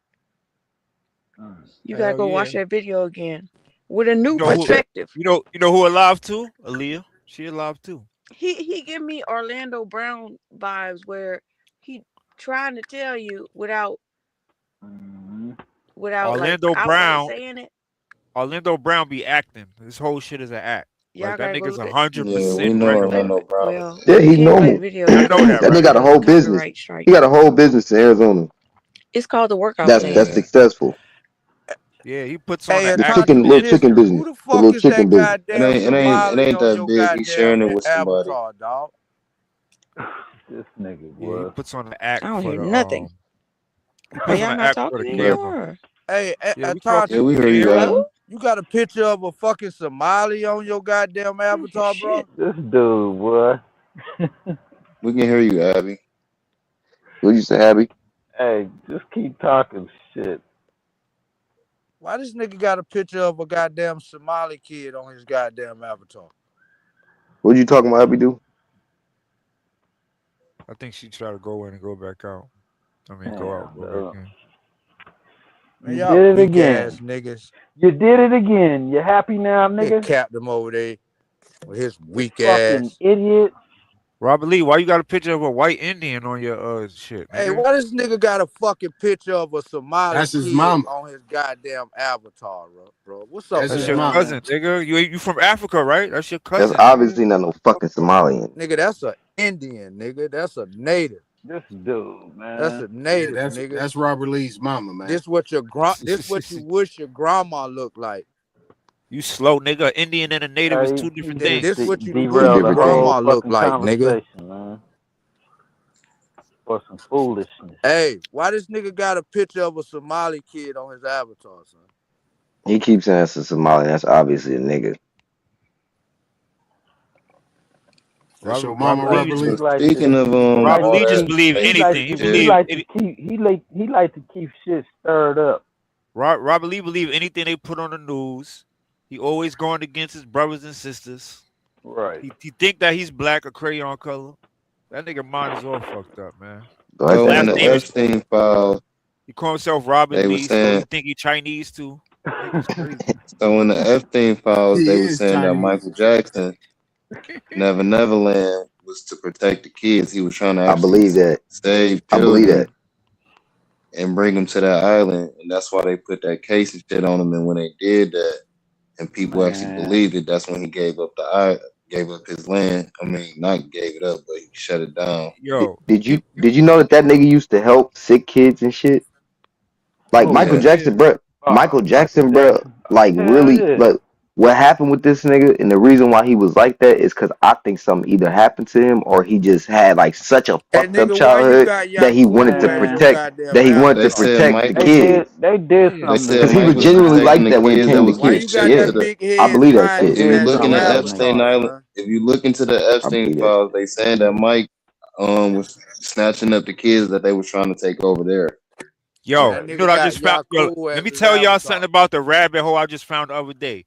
You gotta Hell go yeah. watch that video again with a new You know Might who? check. perspective. You know who alive too? Aaliyah. She alive too. He give me Orlando Brown vibes, where he trying to tell you without like Orlando outright Brown. saying it. Orlando Brown be acting. This whole shit is an act. Y'all Like that gotta go nigga's look at. Yeah, we 100% know We can't play genuine. the Orlando Brown. well. Yeah, We he can't play the normal. video Y'all know That that, right? nigga got a whole business. copyright strike. He got a whole business in Arizona. It's called the workout That's plan. Yeah. successful. Yeah, he puts on Hey, an The act Tati, for chicken, the this little shit. chicken history. business. Who the The fuck little is that chicken business. goddamn It Somali ain't on that your big. He's sharing goddamn it with somebody. avatar, dog? This nigga, Yeah, he boy. puts on an I act don't for hear the nothing. he Are puts on y'all an not act for the talking Yeah. camera. anymore? Hey, Yeah, we Tati, Yeah, talking. we We hear can you, hear you. Abby. Hello? you got a picture of a fucking Somali on your goddamn I don't hear avatar, bro? shit. This dude, boy. We can hear you, Abby. What you say, Abby? Hey, just keep talking shit. Why this nigga got a picture of a goddamn Somali kid on his goddamn avatar? What you talking about, Abby? Do? I think she tried to go in and go back out. I mean, go out, Damn, go back dog. in. Man, You y'all did it weak again. ass niggas. You did it again. You happy now, They nigga? capped him over there with his You weak fucking ass. idiot. Robert Lee, why you got a picture of a white Indian on your shit, Hey, nigga? why this nigga got a fucking picture of a Somali That's his kid mama. on his goddamn avatar, bro? What's up That's with That's his that your mama. shit? cousin, nigga. You from Africa, right? That's your That's cousin, nigga. obviously not no fucking Somalian. Nigga, that's a Indian, nigga. That's a native. This dude, That's man. a Yeah, native, nigga. that's Robert Lee's mama, man. This what you wish your grandma looked like. You slow, nigga. Indian and a native is He two different just This things. what you wish derailed your the whole grandma looked fucking like, nigga. conversation, man. For some foolishness. Hey, why this nigga got a picture of a Somali kid on his avatar, son? He keeps saying it's a Somalian. That's obviously a nigga. That's your Robert mama, Lee, Robert just, He Lee. like Speaking to of Robert all Lee just that believe fake anything. shit, he like to keep shit stirred up. Robert Lee believe anything they put on the news. He always going against his brothers and sisters. Right. He think that he's black or crayon color. That nigga mind is all fucked up, man. Go ahead, so in Last Daddy. the name is Epstein files, he call himself Robert they were Lee, so he saying think he Chinese too. Nigga's crazy. so in the Epstein files, He they were is saying that Chinese. Michael Jackson, Neverland was to protect the kids. He was trying to I actually believe that. save I believe children that. and bring them to that island, and that's why they put that case and shit on him. And when they did that, and people actually Man. believed it, that's when he gave up gave up his land. I mean, not gave it up, but he shut it down. Yo, Did you know that nigga used to help sick kids and shit? Like Who? Michael Yeah, Jackson, bro. Michael Michael Jackson, bro. Jackson. Like Hell really, yeah. like what happened with this nigga, and the reason why he was like that is because I think something either happened to him or he just had like such a Hey, fucked up nigga, why you childhood got that he wanted Yakubu to as your Man. protect. goddamn That he wanted they to avatar? said protect the Mike They was kids did yeah. they something to said because him, he Mike was was nigga, genuinely man. protecting like the that when it kids that came to was Why getting you kids. got shipped Yeah, to that the. big I head believe that They triangle shit. If you did as look your in something the to that nigga. Epstein avatar, Island, son? if you look into the I Epstein believe that. files, they saying that Mike was snatching up the kids that they was trying to take over there. Yo, That Right. you know nigga what I got just found? Yo, Yakubu let as me his tell y'all something avatar. about the rabbit hole I just found the other day.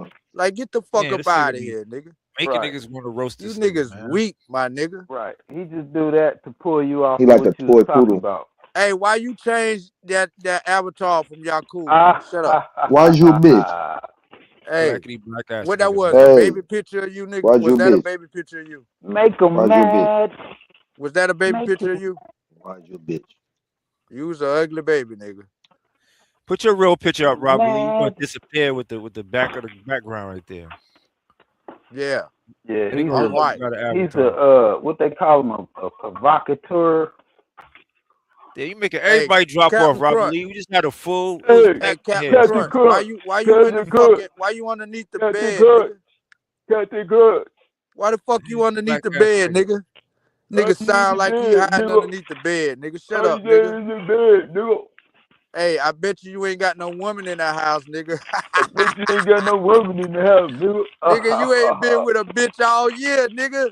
Like, get the fuck Man, up this out nigga of be here, nigga. making Right. niggas want to roast You this nigga, niggas man. weak, my nigga. Right. He just do that to pull you off He of like what a you toy was talking poodle. about. Hey, why you change that avatar from Yakub, nigga? Shut up. Why's you a bitch? Hey, Blackity black ass what that nigga, was? man. A Hey, baby picture of you, nigga? why's Was you a that a bitch? baby picture of you? Make him Why's you a bitch? mad. Was that a baby Make picture him. of you? Why's you a bitch? You was an ugly baby, nigga. Put your real picture up, Robert Lee. You gonna Mad. disappear with the back of the background right there. Yeah, Yeah, They he's gonna I'm know you white. got an a avatar. what they call him, a provocateur. Yeah, you making Hey, everybody drop off, Captain Robert Crunch. Lee. We just had a full. We was Hey, Hey, packed in Captain here. Captain Crunch. Crunch. Why you in the Captain Crunch. fucking? Why you underneath the Captain bed, Crunch. nigga? Captain Crunch. Why the fuck you underneath Black the ass bed, nigga. nigga? Nigga I need sound the like he bed, hiding nigga. underneath the bed, nigga. Shut I up, need nigga. in the bed, nigga. Hey, I bet you ain't got no woman in that house, nigga. I bet you ain't got no woman in the house, nigga. Nigga, you ain't been with a bitch all year, nigga.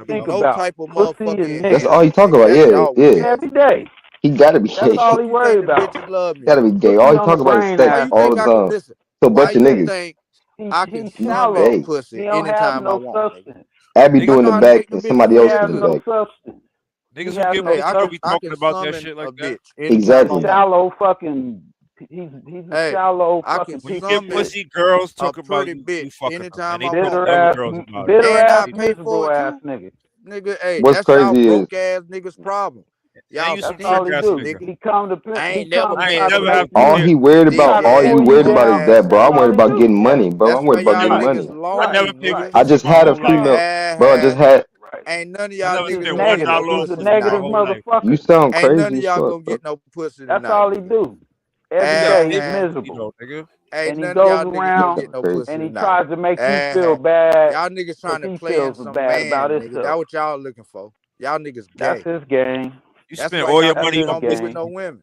he to think about. no about. type of Pussy and motherfucking That's niggas all he talk nigga. about. That's Yeah, y'all yeah. weak ass. every day. He gotta be That's gay. all Fuck he you think worried the about. bitches love me Gotta be for? gay. All Pussy he on the talk about is brain sex Why ass you all think the nigga. I can time. listen? So Why bunch of you niggas. think I can He's come at shallow. a Gay. pussy He don't have anytime I no want, nigga? substance. I be I doing know the how to back make them and bitches somebody He love else me has do the good. no back. substance. He Niggas will has get no Hey, niggas gonna be I talking can about that summon shit a like that. bitch anytime He's I a Exactly. want. shallow fucking. He's a Hey, shallow I can fucking When you piece of get summon shit. pussy, girls a talk about pretty you bitch fucking them, and anytime they I tell want, Bitter other nigga. ass, girls about it. bitter And I ass, They- pay for miserable it ass too, nigga. nigga. Hey, What's that's y'all crazy is broke ass niggas problem. And Y'all you some That's trick all he stingy, ass do. nigga. nigga. He come to I he ain't never come to I been ain't try to never broke. have make no all you dick. he worried Dick about, try to all you pull ass, you worried nigga about is down. that, ass bro. That's I'm all worried niggas. he about do. getting money, bro. That's I'm why worried about y'all getting Right, niggas money. I never lame, paid for right. nigga. I pussy just my had a whole Dick life. female, bro. I just ass. had, Ain't none of I y'all never He's niggas spent gonna get no negative. He's $1 on a pussy pussy my negative tonight. whole life. you motherfucker. sound Ain't none crazy of as y'all fuck, gonna bro. get no pussy That's tonight, all he nigga. do. Every Nigga got day he's dick, Eh. you miserable, know, nigga. Ain't and he none of goes y'all niggas You gonna around get sound no crazy. pussy and he tonight. tries to make you feel Eh. bad Y'all niggas because trying to he play in feels so some bad about man, nigga. That himself. what y'all looking for. Y'all niggas That's gay. his game. You That's spent why all y'all your That's money niggas his on don't be pussy. with game. no women.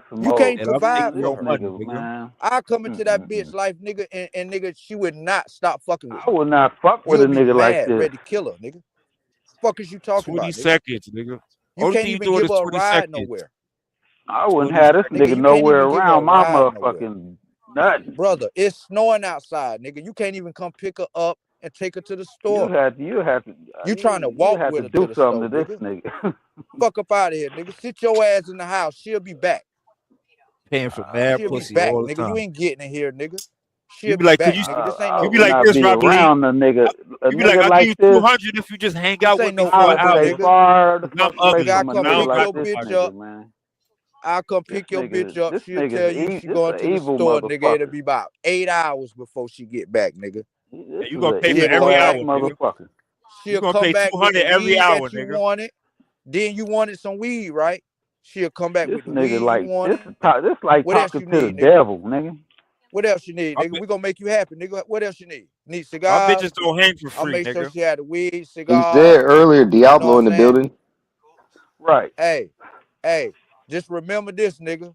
That's some You old. can't and I'm provide making This for no her. money, nigga, nigga. man. I come into that bitch Mm-mm-mm. life, nigga, and nigga, she would not stop fucking with I me. would not fuck with You'll a be nigga like mad, this. ready to kill her, nigga. Fuck is you talking 20 about, nigga? seconds, nigga. You Only can't thing you even doing give is her a 20 ride seconds. nowhere. I wouldn't 20 have this Nigga, nigga you can't nowhere even give her a around my ride nowhere. motherfucking nothing. Brother, it's snowing outside, nigga. You can't even come pick her up and take her to the store. You have to You trying to walk have with to her to do the something store, to this nigga. nigga. Fuck up out of here, nigga. Sit your ass in the house. She'll be back. paying for mad She'll be pussy back, all the nigga. You time. ain't getting in here, nigga. You She'll be be like, could back, you? nigga. This ain't I You no be would like not this, be Robert. around a nigga You be like, I'll give like you this. 200 if you just hang this out ain't with me no for I an Uber, stay hour. nigga. far the 'Cause I'm fuck away Nigga, I ugly. from a come I nigga don't pick like got your no this bitch money. up. nigga, man. I come pick your bitch up. This She'll tell you nigga's she this going an to the evil store, nigga. It'll motherfucker. be about 8 hours before she get back, nigga. This And you is gonna an pay for She'll evil come every ass back. hour, nigga. motherfucker. You She'll gonna come pay back with 200 the every weed hour, that you nigga. wanted. Then you wanted some weed, right? She'll come back This with the nigga weed you like wanted. this like What else talking you to the need, nigga? devil, nigga. What else you need, My, nigga? bi- We gonna make you happy, nigga. What else you need? Need my cigars? bitches don't hang for I'll free, make sure nigga. she had the weed, He cigars. said earlier, You know what Diablo I'm in the saying? building. Right. Hey, just remember this, nigga.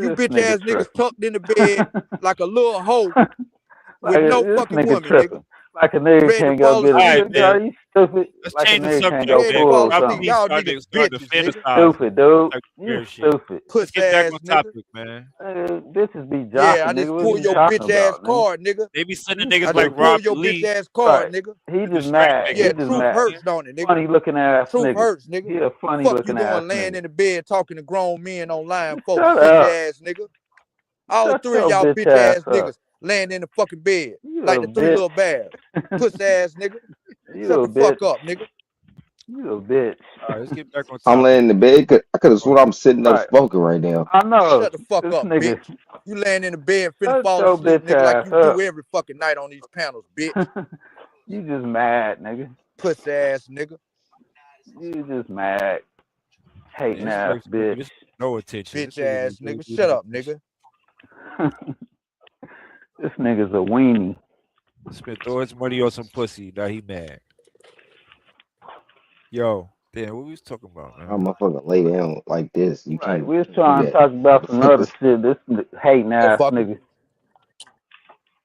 You This bitch ass nigga niggas tucked in the bed like a little hoe like with no this fucking nigga woman, nigga. tripping. Like a nigga Ready to can't go fall get a All right, asleep, nigga. nigga. man. Are you stupid? Let's Like a change the nigga can't subject, go Ready to man. fall pull Stop asleep. something. Y'all starting niggas to bitches, nigga. fantasize Stupid, dude. type of You weird shit. stupid. Let's Puss get back ass on nigga. topic, man. Bitches be Yeah, I jocking, just nigga. What pull you your talking bitch ass about, nigga? card, nigga. They be sending You niggas I like just pull Robert your stupid. bitch Lee ass card, Right. nigga. He to just distract mad. niggas. He Yeah, just You know truth what I'm mad. hurts, saying? don't it, nigga? Funny looking ass Truth nigga. hurts, nigga. He a funny Fuck you looking ass doing laying nigga. in the bed talking to grown men online, folks, Shut pussy up. ass nigga. All Shut three of your y'all bitch bitch ass ass up. niggas laying in the fucking bed You like a the three bitch. little bears. Puss ass nigga. You Shut a the fuck bitch. up, nigga. You a bitch. All right, let's get back on I'm topic. laying in the bed. I could have sworn I'm sitting up Right. smoking right now. I know. Shut the fuck This up, nigga. bitch. You laying in the bed finna Shut fall your asleep, bitch nigga, like ass you up. do every fucking night on these panels, bitch. You just mad, nigga. Puss ass nigga. You just mad. Hating Man, this ass white bitch. this no attention. Bitch This nigga ass just really nigga. need Shut no up, attention. nigga. This nigga's a weenie. Spent all his money on some pussy. Now he mad. Yo, damn, what we was talking about, I'm man? motherfucking lay down like this. You Right. can't We was do trying to that. talk about The some fuck other is shit. This hating ass Motherfucker. nigga.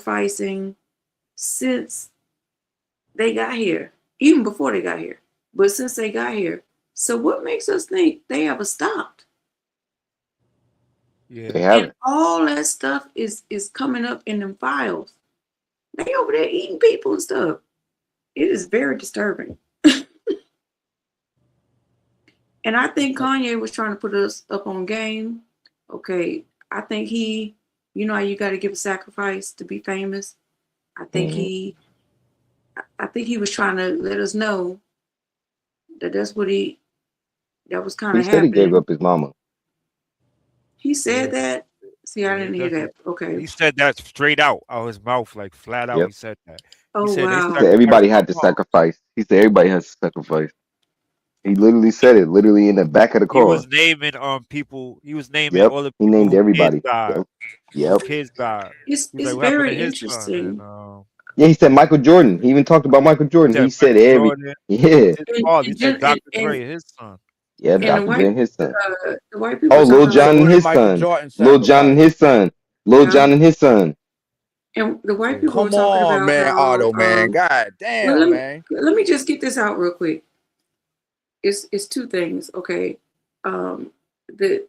sacrificing since they got here, even before they got here. But since they got here, So what makes us think they ever stopped? They Yeah. And haven't. all that stuff is coming up in them files. They over there eating people and stuff. It is very disturbing. And I think Kanye was trying to put us up on game. Okay, I think he, you know how you got to give a sacrifice to be famous. I think Mhm. he was trying to let us know that that was kind He of said he gave happening. up his mama. He said Yeah. that. See, I Yeah. He didn't hear definitely. that. Okay. He said that straight out his mouth, like flat out. Yep. He said that. He Oh said they He wow. said sacrificed everybody my had to mom. sacrifice. He said everybody has to sacrifice. He literally said it, literally in the back of the He was car. naming people. He was naming Yep. all the He people named who kids everybody. died. Yep. Who Yep. kids died. It's He's like, what happened to very his son? And interesting. Yeah, he said Michael Jordan. He even talked about Michael he Jordan. said He said Michael every Jordan, yeah. his And father. He and, said gen- Dr. Dre, his son. Yep, and Dr. Dre and his son. the white Oh, people Lil talking about John So and who did his Michael son. Jordan Lil John and sacrifice? his son. Lil yeah. John and his son. And the white people were Come talking on, about man, how Otto, man. God well damn, man. let me just get this out real quick. It's two things, okay? The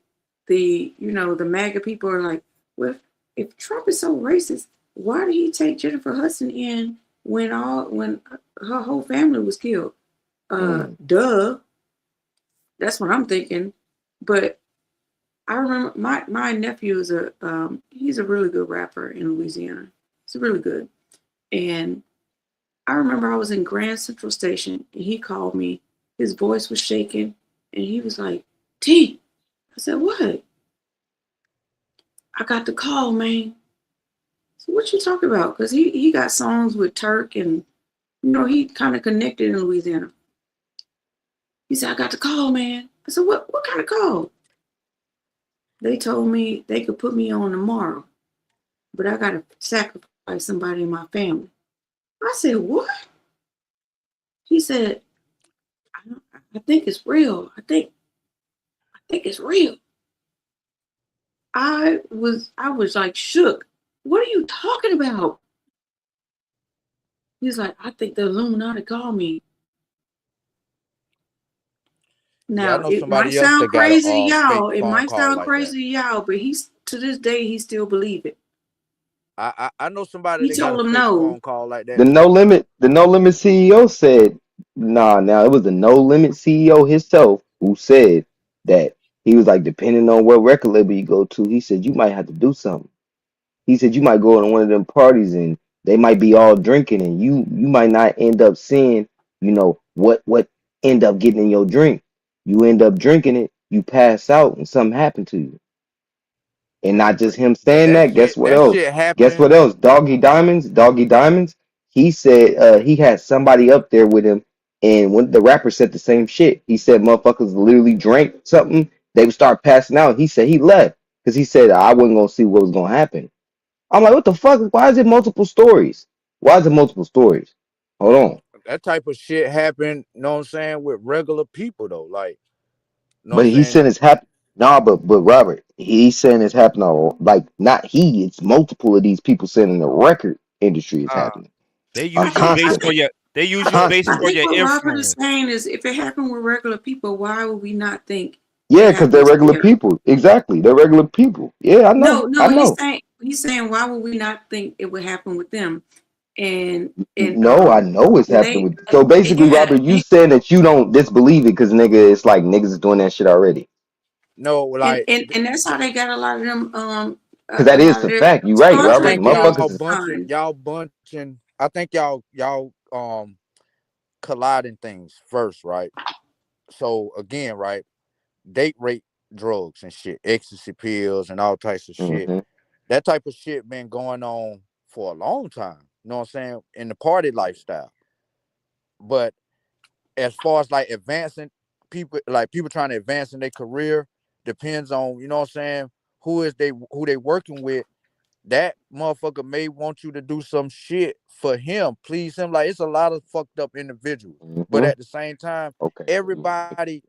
the MAGA people are like, well, if Trump is so racist, why did he take Jennifer Hudson in when her whole family was killed? Duh. That's what I'm thinking. But I remember my nephew is he's a really good rapper in Louisiana. He's really good. And I remember I was in Grand Central Station and he called me. His voice was shaking and he was like, T. I said, what? I got the call, man. So what you talking about? Because he got songs with Turk and he kind of connected in Louisiana. He said, I got the call, man. I said, what kind of call? They told me they could put me on tomorrow, but I gotta sacrifice somebody in my family. I said, what? He said, I think it's real. I think it's real. I was like shook. What are you talking about? He's like, I think the Illuminati called me. Yeah, I Now know it might somebody else sound that got a crazy to fake y'all. It phone might call sound like that. crazy to y'all, but he's to this day he still believe it. I know somebody He that got a told him fake no. phone call like The that No too. Limit, the No Limit CEO said, nah, now it was the No Limit CEO himself who said that he was like, depending on what record label you go to, he said you might have to do something. He said you might go to one of them parties and they might be all drinking and you might not end up seeing, what end up getting in your drink. You end up drinking it, you pass out and something happened to you. And not just him Man, saying that. Guess what that else? shit Guess happening. what else? Doggy Diamonds. He said he had somebody up there with him, and when the rapper said the same shit, he said motherfuckers literally drank something. They would start passing out. He said he left because he said I wasn't gonna see what was gonna happen. I'm like, what the fuck? Why is it multiple stories? Why is it multiple stories? Hold on. That type of shit happen, you know what I'm saying, with regular people though. Like, you know what But I'm he's saying? saying it's happening. Nah, but Robert, he's saying it's happening. Like not he, it's multiple of these people saying in the record industry it's Uh, happening. they use you based Constantly, on your. They use you based I on constantly. think your what Robert is influence. saying is if it happened with regular people, why would we not think it Yeah, because they're happens regular here? people. Exactly, they're regular people. Yeah, I know. I No, know. he's saying why would we not think it would happen with them? And No, I know it's when happening they with. So basically, yeah, Robert, you saying that you don't disbelieve it because nigga, it's like niggas is doing that shit already. No, like and that's how they got a lot of them Because a that lot is of a their fact. You right, I Star Robert. Trek think deals Motherfuckers is signed. y'all bunching. I think y'all colliding things first, right? So again, right, date rape drugs and shit, ecstasy pills and all types of shit. hmm That type of shit been going on for a long time. You know what I'm saying? In the party lifestyle. But as far as like advancing people, like people trying to advance in their career, depends on, you know what I'm saying, who they working with. That motherfucker may want you to do some shit for him, please him. Like it's a lot of fucked up individuals. But hmm at the same time, Okay. everybody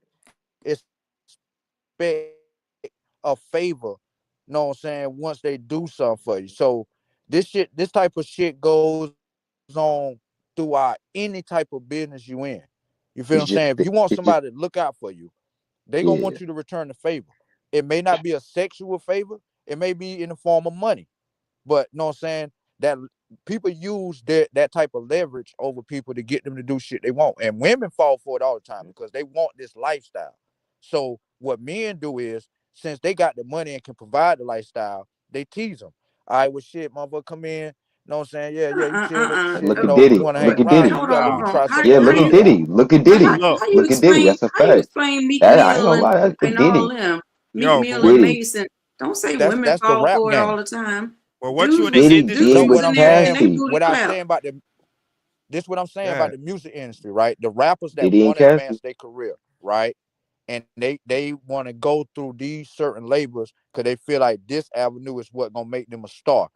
expect a favor, you know what I'm saying, once they do something for you. So this type of shit goes on throughout any type of business you in. You feel what I'm It's just saying? If you want it's just somebody to look out for you, they gonna yeah. want you to return the favor. It may not be a sexual favor. It may be in the form of money. But you know what I'm saying? That people use that type of leverage over people to get them to do shit they want. And women fall for it all the time because they want this lifestyle. So what men do is, since they got the money and can provide the lifestyle, they tease them. All right, well shit, motherfucker, come in. You know what I'm saying? Yeah, you chill it, Like, shit. look You at know, you Diddy. want to hang Look at around Diddy. you. Nah, You gotta let me try nah. something Look at different. Diddy. Look at Diddy. Look, Look at Diddy. That's a fact. That I ain't gonna lie. That's the Diddy. yo, but Diddy. That's the rap game. once you in the Diddy No, did industry, what with I'm saying, Cassie. what I was saying about the this what I'm saying yeah, about the music industry, right? The rappers that Diddy and want to advance Cassie. their career, right? And they want to go through these certain labels because they feel like this avenue is what gonna make them a star.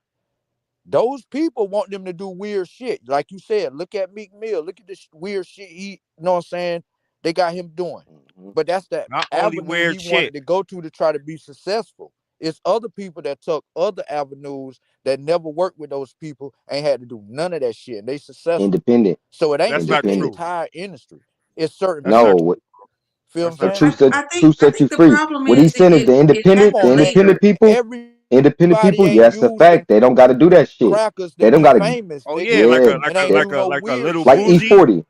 Those people want them to do weird shit. Like you said, look at Meek Mill. Look at this weird shit you know what I'm saying? They got him doing. Mhm. But that's the not only avenue he weird wanted shit. to go to try to be successful. It's other people that took other avenues that never worked with those people, ain't had to do none of that shit, and they successful. Independent. So it ain't That's not the Independent. true. entire industry. It's certain That's not people. true. No, Feel That's what I'm not but saying? true. Truth set you free. What he said is the Come on, man. independent people, Everybody ain't yeah, that's a using fact. They don't got to do that shit. crackers to They don't be got to, famous, Oh nigga. yeah, yeah, And ain't they, do no like a weird little like shit. boozy, E40,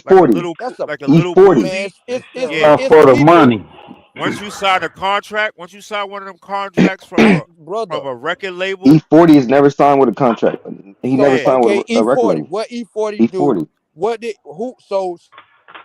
like a E40, little That's a E40. man. For It's the people. money. once you sign a contract, once you sign one of them contracts from I a brother. record label, E40 is never signed with a contract. He never So yeah, signed with okay, a record E40. label. What E40 do? E40, What did who?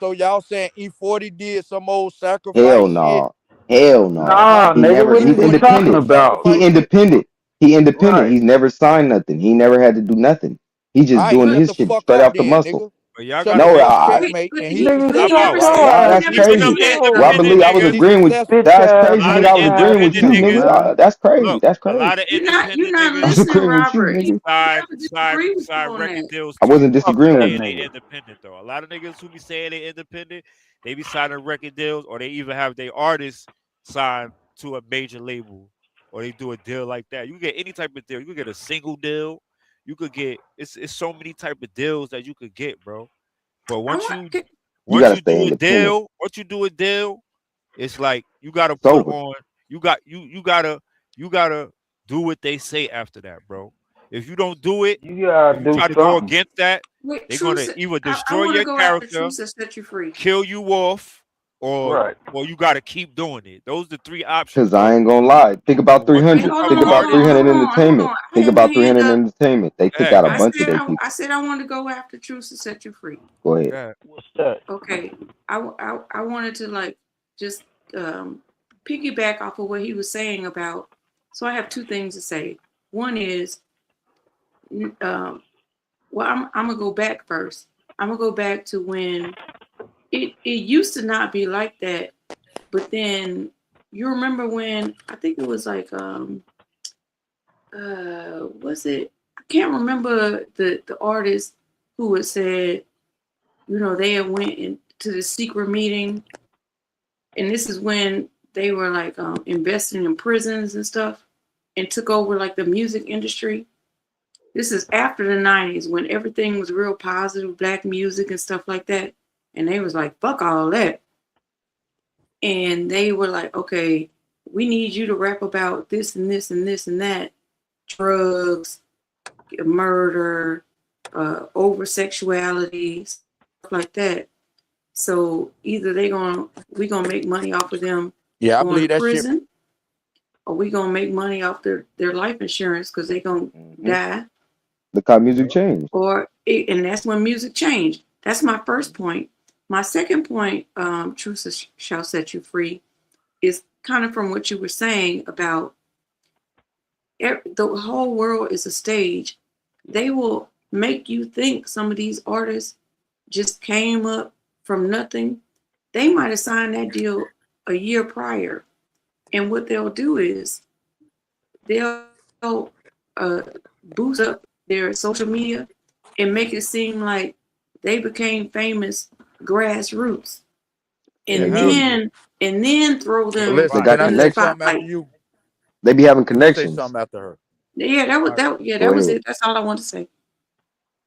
So y'all saying E40 did some old hell sacrifice shit? no, hell no. Huh? Nah, He nigga, never. what are He's you E40 did talking some independent. about? He sacrifice shit. independent. He independent. Right. He's never signed nothing. He never had to do nothing. He All just right, doing shut his the shit fuck straight up off the then, muscle. nigga. but y'all Shut the gotta No, fuck, I checkmate, and he's Nigga, time get successful, your out. right? nah, car that's ass. Even them crazy. Well, I independent believe I was niggas, He's agreeing with. successful. Bitch That's a ass crazy, lot nigga. of I was nigga. agreeing with independent you, Stupid, niggas, nigga. man. That's crazy. look, That's a lot crazy. of independent I niggas was agreeing with you, nigga. sign record deals I too, wasn't who be Fuck disagreeing that with saying you. they nigga. independent though. A lot of niggas who be saying they independent, they be signing record deals, or they even have their artists signed to a major label, or they do a deal like that. You can get any type of deal. You could get a single deal. You could get it's so many type of deals that you could get, bro. But You once gotta you stay do a independent. deal, it's like you gotta put Sober. on you gotta do what they say after that, bro. If you don't do it, You if gotta you do try to go something. against that, they're gonna either destroy your character, kill you off, or Right. you gotta keep doing it. Those are the three options Cause I though. ain't gonna lie. Think about But once you 300. become Think an about artist, 300 Entertainment. Think about 300 Entertainment. They took out a go ahead, bunch of their people. Go go ahead. ahead. What's that? Yeah, I believe that shit. Hmm. Look how music changed. Yeah, Hmm. hell yeah. But You're listen, They right. can got I say connections. something after you? They be having Let me say connections. something after her. All right. Go ahead.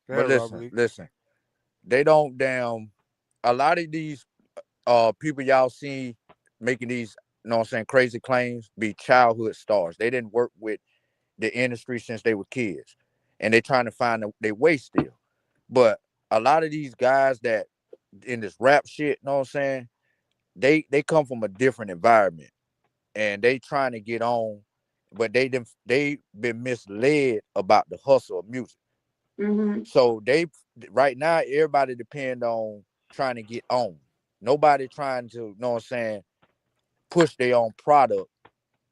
Go But ahead, Rob listen, Lee. listen. They don't damn a lot of these people y'all see making these, you know what I'm saying, crazy claims be childhood stars. They didn't work with the industry since they were kids, and they trying to find their way still. But a lot of these guys that in this rap shit, you know what I'm saying, they come from a different environment, and they trying to get on, but they been misled about the hustle of music. So they right now everybody depend on trying to get on. Nobody trying to, you know what I'm saying, push their own product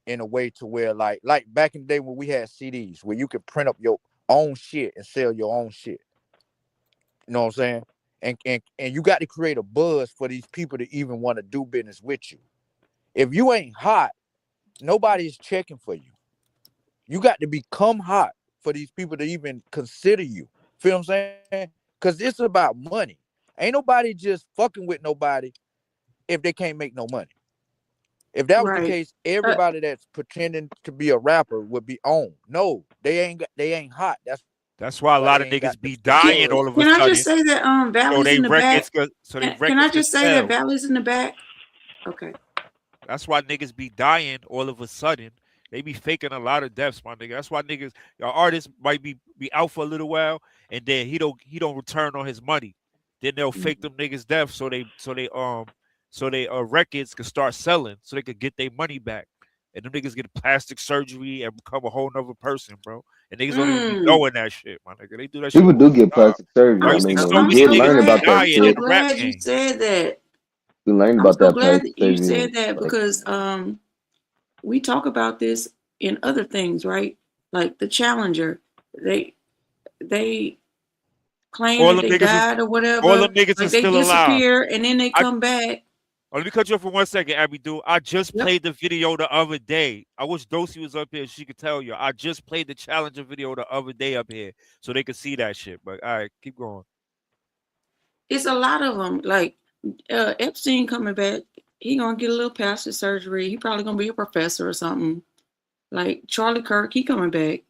in a way to where like back in the day when we had CDs where you could print up your own shit and sell your own shit. You know what I'm saying? And you got to create a buzz for these people to even want to do business with you. If you ain't hot, nobody's checking for you. You got to become hot for these people to even consider you. Feel what I'm saying? Because it's about money. Ain't nobody just fucking with nobody if they can't make no money. If that was the case, everybody that's pretending to be a rapper would be on. No, they ain't hot. That's why a lot of niggas be dying all of a Can I sudden. just say that So Valley's they in the back? records so they Can records I could just say that sell. Valley's in the back? Okay. That's why niggas be dying all of a sudden. They be faking a lot of deaths, my nigga. That's why niggas, your artist might be out for a little while, and then he don't return on his money. Then they'll fake them niggas death so they records can start selling so they could get their money back. And them niggas get plastic surgery and become a whole nother person, bro. And niggas don't even be knowing that shit, my nigga. They do that shit. People do get plastic surgery. I I used to mean, so we many did learn niggas about be that dying in shit. the rap Glad you game. said that. We learned I'm about so that glad plastic that you surgery. said that because we talk about this in other things, right? Like the Challenger, they claim All that them they niggas is died or whatever, all them niggas like is they still alive. disappear and then they come back. Oh, let me cut you off for 1 second, Abby. Dude, I just played the video the other day. I wish Dosey was up here. She could tell you. I just played the Challenger video the other day up here, so they could see that shit. But all right, keep going. It's a lot of them. Like Epstein coming back, he gonna get a little plastic surgery. He probably gonna be a professor or something. Like Charlie Kirk, he coming back.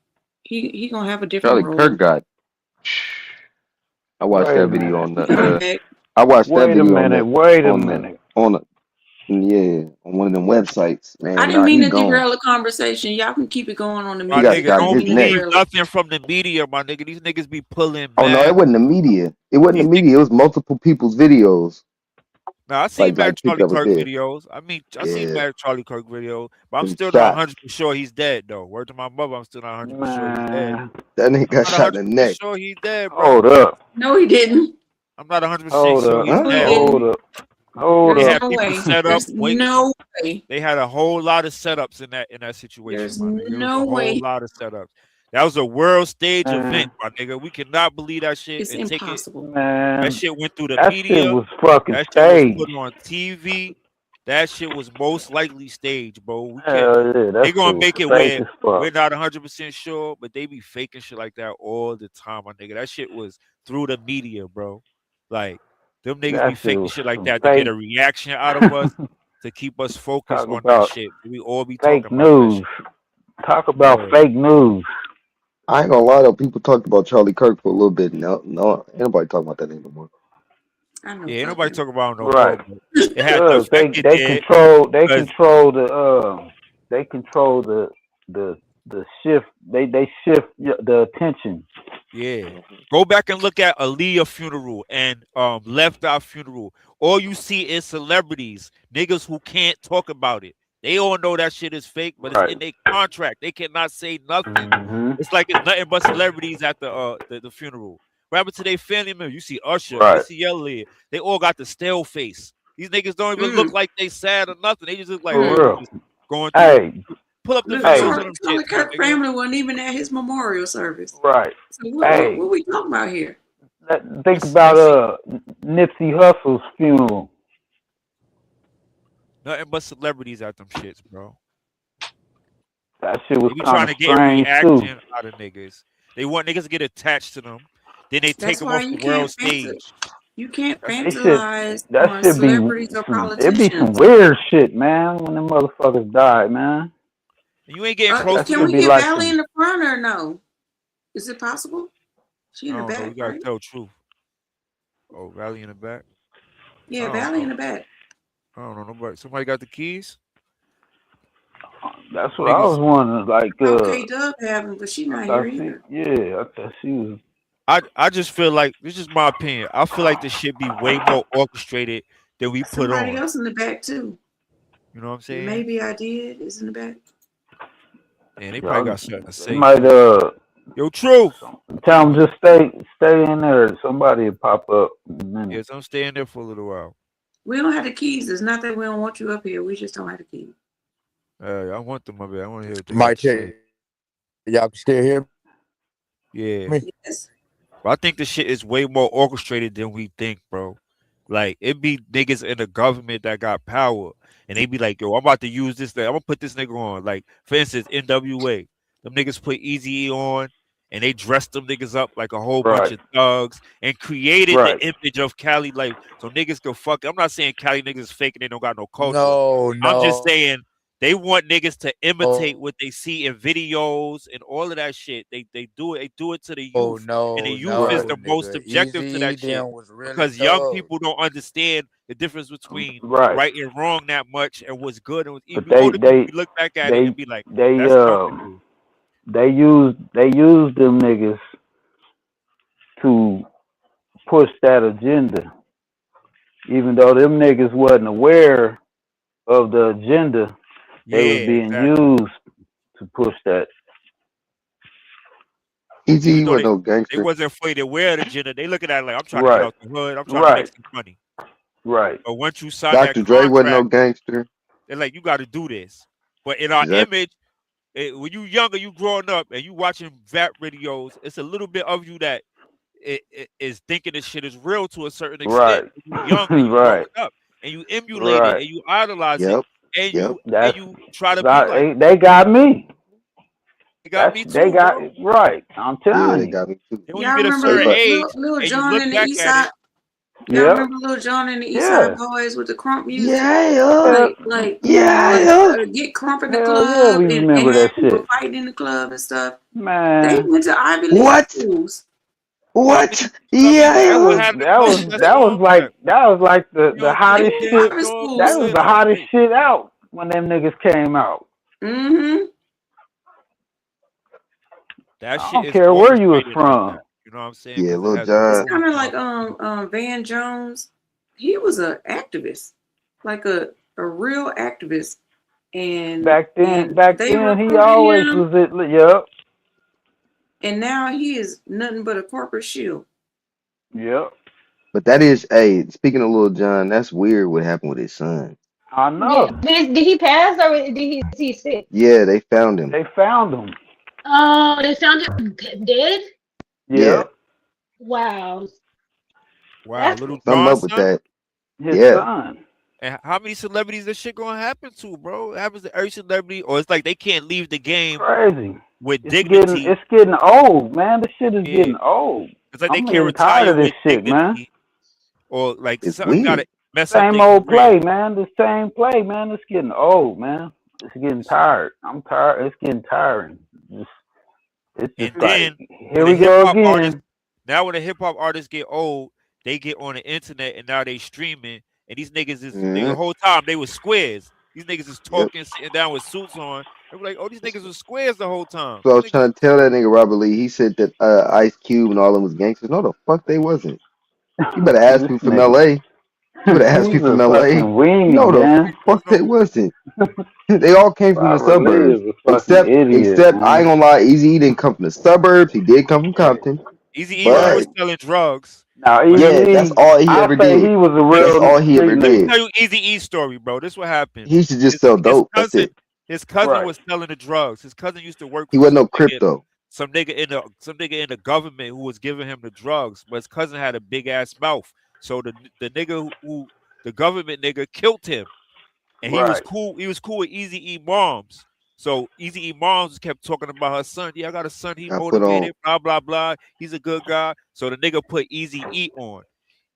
He gonna have a different Charlie role. Kirk got. I watched Wait a that video minute. on the. I watched that Wait a video on minute. the Wait a on the minute. on the yeah on one of them websites. I Man, didn't nah, mean he to gone. derail the conversation. Y'all can keep it going on the My He got media. nigga, shot in don't his neck. believe nothing from the media, my nigga. These niggas be pulling Oh no, it mad. wasn't the media. It wasn't the These media. It was multiple people's videos. Now I seen mad Like people Charlie that was Kirk there. videos. I mean, I seen Yeah, mad Charlie Kirk videos, but I'm them still not shots. 100% sure he's dead though. Word to my mother, I'm still not 100% sure he's dead. Man, That nigga got I'm shot not in the 100% neck. sure he's dead, bro. hold up. No, he didn't. I'm not 100% Hold sure up. he's No, he dead. Hold didn't. up. Hold They There's had up. no people way. set up, There's waiting. no way. They had a whole lot of setups in that situation, There's my nigga. It was no a whole way. lot of setups. That was a world stage Man, event, my nigga. We cannot believe that shit It's and take it. impossible. That man, shit went through the that shit media. was fucking That shit was staged. put on TV. That shit was most likely staged, bro. We can't. Hell yeah, that They shit gonna was make it fake where as fuck. we're not 100% sure, but they be faking shit like that all the time, my nigga. That shit was through the media, bro. Like them niggas That be shit faking was shit like some that to get a fake. reaction out of us, to keep us focused Talk on that about shit. We all be fake talking about that news. shit. Talk about Yeah. fake news. I ain't gonna lie though. People talked about Charlie Kirk for a little bit. No, ain't nobody talking about that anymore. I know Yeah, ain't about nobody him. talking about him no Right. more. But it had the Cause effect it they did control because the shift. They shift the attention. yeah. Go back and look at Aaliyah funeral and Left Eye funeral. All you see is celebrities, niggas who can't talk about it. They all know that shit is fake, but it's Right. in their contract. They cannot say nothing. Mm-hmm. It's like it's nothing but celebrities at the funeral. What happened to their family members? You see Usher, Right. Missy Elliott. They all got the stale face. These niggas don't even look like they sad or nothing. They just look like For they real. just going through. Hey, Pull up the Look, videos of Charlie them Charlie shits, my Kirk nigga. family wasn't even at his memorial service. right. So Hey, what we talking about here? think about Nipsey Hussle's funeral. Nothing but celebrities at them shits, bro. That shit was They be kind trying of to get a strange reaction too. out of niggas. They want niggas to get attached to them. Then they take That's them why off you the world can't stage. you can't They should. fantasize That on should be celebrities or some. It'd be some politicians. weird shit, man. When them motherfuckers died, man. And you ain't getting close That to Can should them. we be get like Valley some. in the front or no? Is it possible? She I in the don't know. back, You gotta right? tell truth. Oh, Valley in the back. Yeah, I don't Valley in know. the back. I don't know nobody. Somebody got the keys? That's what I was Niggas. wondering. Like, I thought K Dub having, but she I not here thought she, either. yeah, I thought she was. I just feel like this is my opinion. I feel like this should be way more orchestrated than we put Somebody on. else in the back too. You know what I'm saying? Maybe I did is in the back. And they probably Y'all, got something to they say. might Yo, Truth. tell them just stay in there. Somebody will pop up in a minute. Yes, I'm staying there for a little while. We don't have the keys. It's not that we don't want you up here. We just don't have the keys. I want them up there. I want to hear what they got Might to say. check. Y'all can still hear Yeah. me? Yes. But I think the shit is way more orchestrated than we think, bro. Like, it be niggas in the government that got power, and they be like, yo, I'm about to use this thing. I'm gonna put this nigga on. Like, for instance, NWA. Them niggas put Eazy-E on, and they dressed them niggas up like a whole bunch Right. of thugs and created Right. the image of Cali, like, so niggas go fuck. I'm not saying Cali niggas is fake and they don't got no culture. No, I'm just no. saying they want niggas to imitate what they see in videos and all of that shit. They do it. They do it to the Oh youth, no, and the youth no, is the most nigga. objective to Easy that shit them was really because young thugs. people don't understand the difference between Right. right and wrong that much, and what's good and what's But evil. Older people we look back at it and be like, that's something. they used them niggas to push that agenda, even though them niggas wasn't aware of the agenda. They was Yeah, being exactly. used to push that. Even Easy though was no they gangster. wasn't afraid to wear the agenda, they look at that like I'm trying to get Right. out the hood. I'm trying to make Right. some money. Right. But once you sign that Dr. Dre wasn't no contract, gangster. they're like, you got to do this. But in our Exactly. image, when you younger, you growing up and you watching VAP videos, it's a little bit of you that is thinking this shit is real to a certain Right. extent. You young and you Right. growing up and you emulate it Right. and you idolize Yep. it and Yep. That's you try to be like they got me. they got That's me they too, got bro. I'm Yeah, telling they you. got me too. And when you Y'all get a remember Hey, certain but Lil age and you John look and the back East at Side? it, Y'all Yep. remember Lil John and the East Yeah. Side Boys with the crunk music? yeah, Like yeah. get crump in the Hell yeah, club we and remember have that people shit. fighting in the club and stuff. They Man, went to Ivy League What? schools. What? Club that Music, what was Yeah. happened to that Club was Music? That that was song like rap. the You know, They hottest went to shit. private dog, That schools. was good the on hottest me. shit out when them niggas came out. Mm-hmm. That I shit don't is care where you was orchestrated like from. that. You know what I'm saying? Yeah, Because it Lil has a It's John. whole kind of like response. Van Jones. He was an activist, like a real activist, and Back and then they he recruited always him, was it. Yep, and now he is nothing but a corporate shield. yep. But that is, hey, speaking of Lil John, that's weird what happened with his son. I Yeah. know. Did he pass or is he sick? Yeah, they found him. They found him. Oh, they found him dead? Yeah, Yep. Wow. Wow, That's Little something John up with son? that. His Yeah, son. And how many celebrities this shit gonna happen to, bro? It happens to every celebrity, or it's like they can't leave the game Crazy. with It's dignity. getting old, man. This shit is Yeah, getting old. it's like they I'm can't getting tired retire of this with shit, man. dignity, or like it's something gotta weird. mess up Same their old career. play, man. The same play, man. It's getting old, man. It's getting tired. I'm tired. It's getting tiring. It's And just like, then here when the we hip go hop artists, again. now when the hip hop artists get old, they get on the internet and now they streaming. And these niggas is the whole time they was squares. These niggas is Yep. talking, sitting down with suits on. They were like, oh, these niggas was squares the whole time. So I These was niggas, trying to tell that nigga Robert Lee. He said that Ice Cube and all them was gangsters. No, the fuck they wasn't. You better ask This people from nigga. LA. You better ask He's people a from LA. fucking weenie, No, the man. fuck they wasn't. They all came from the Robert Lee suburbs. is a fucking idiot, Except I ain't man. gonna lie, Eazy didn't come from the suburbs. He did come from Compton. Eazy-E Right. was selling drugs. Now, But Yeah, that's Eazy-E, all he I ever say did. he was a That's real all he ever let me did. tell you Eazy-E's story, bro. This what happened. He should just sell dope. That's it. His cousin Right. was selling the drugs. His cousin used to work He for wasn't no crypto. some nigga in the government who was giving him the drugs, but his cousin had a big ass mouth. So the nigga who the government nigga killed him. And he was Right. cool. He was cool with Eazy-E moms. So Eazy-E moms kept talking about her son. Yeah, I got a son. He Got put motivated. Blah blah blah. He's a good guy. So the nigga put Eazy-E on.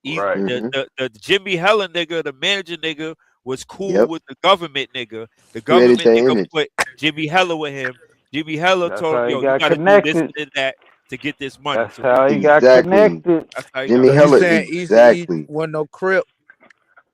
Right. The Jimmy Helen nigga, the manager nigga, was cool Yep. with the government nigga. The Created government that nigga image. put Jimmy Hella with him. Jimmy Hella That's told how him, he yo, you got gotta do this connected. and that to get this money. That's So how he got Exactly. connected. that's how he Jimmy got So you Hella, saying Easy exactly. wasn't no crip?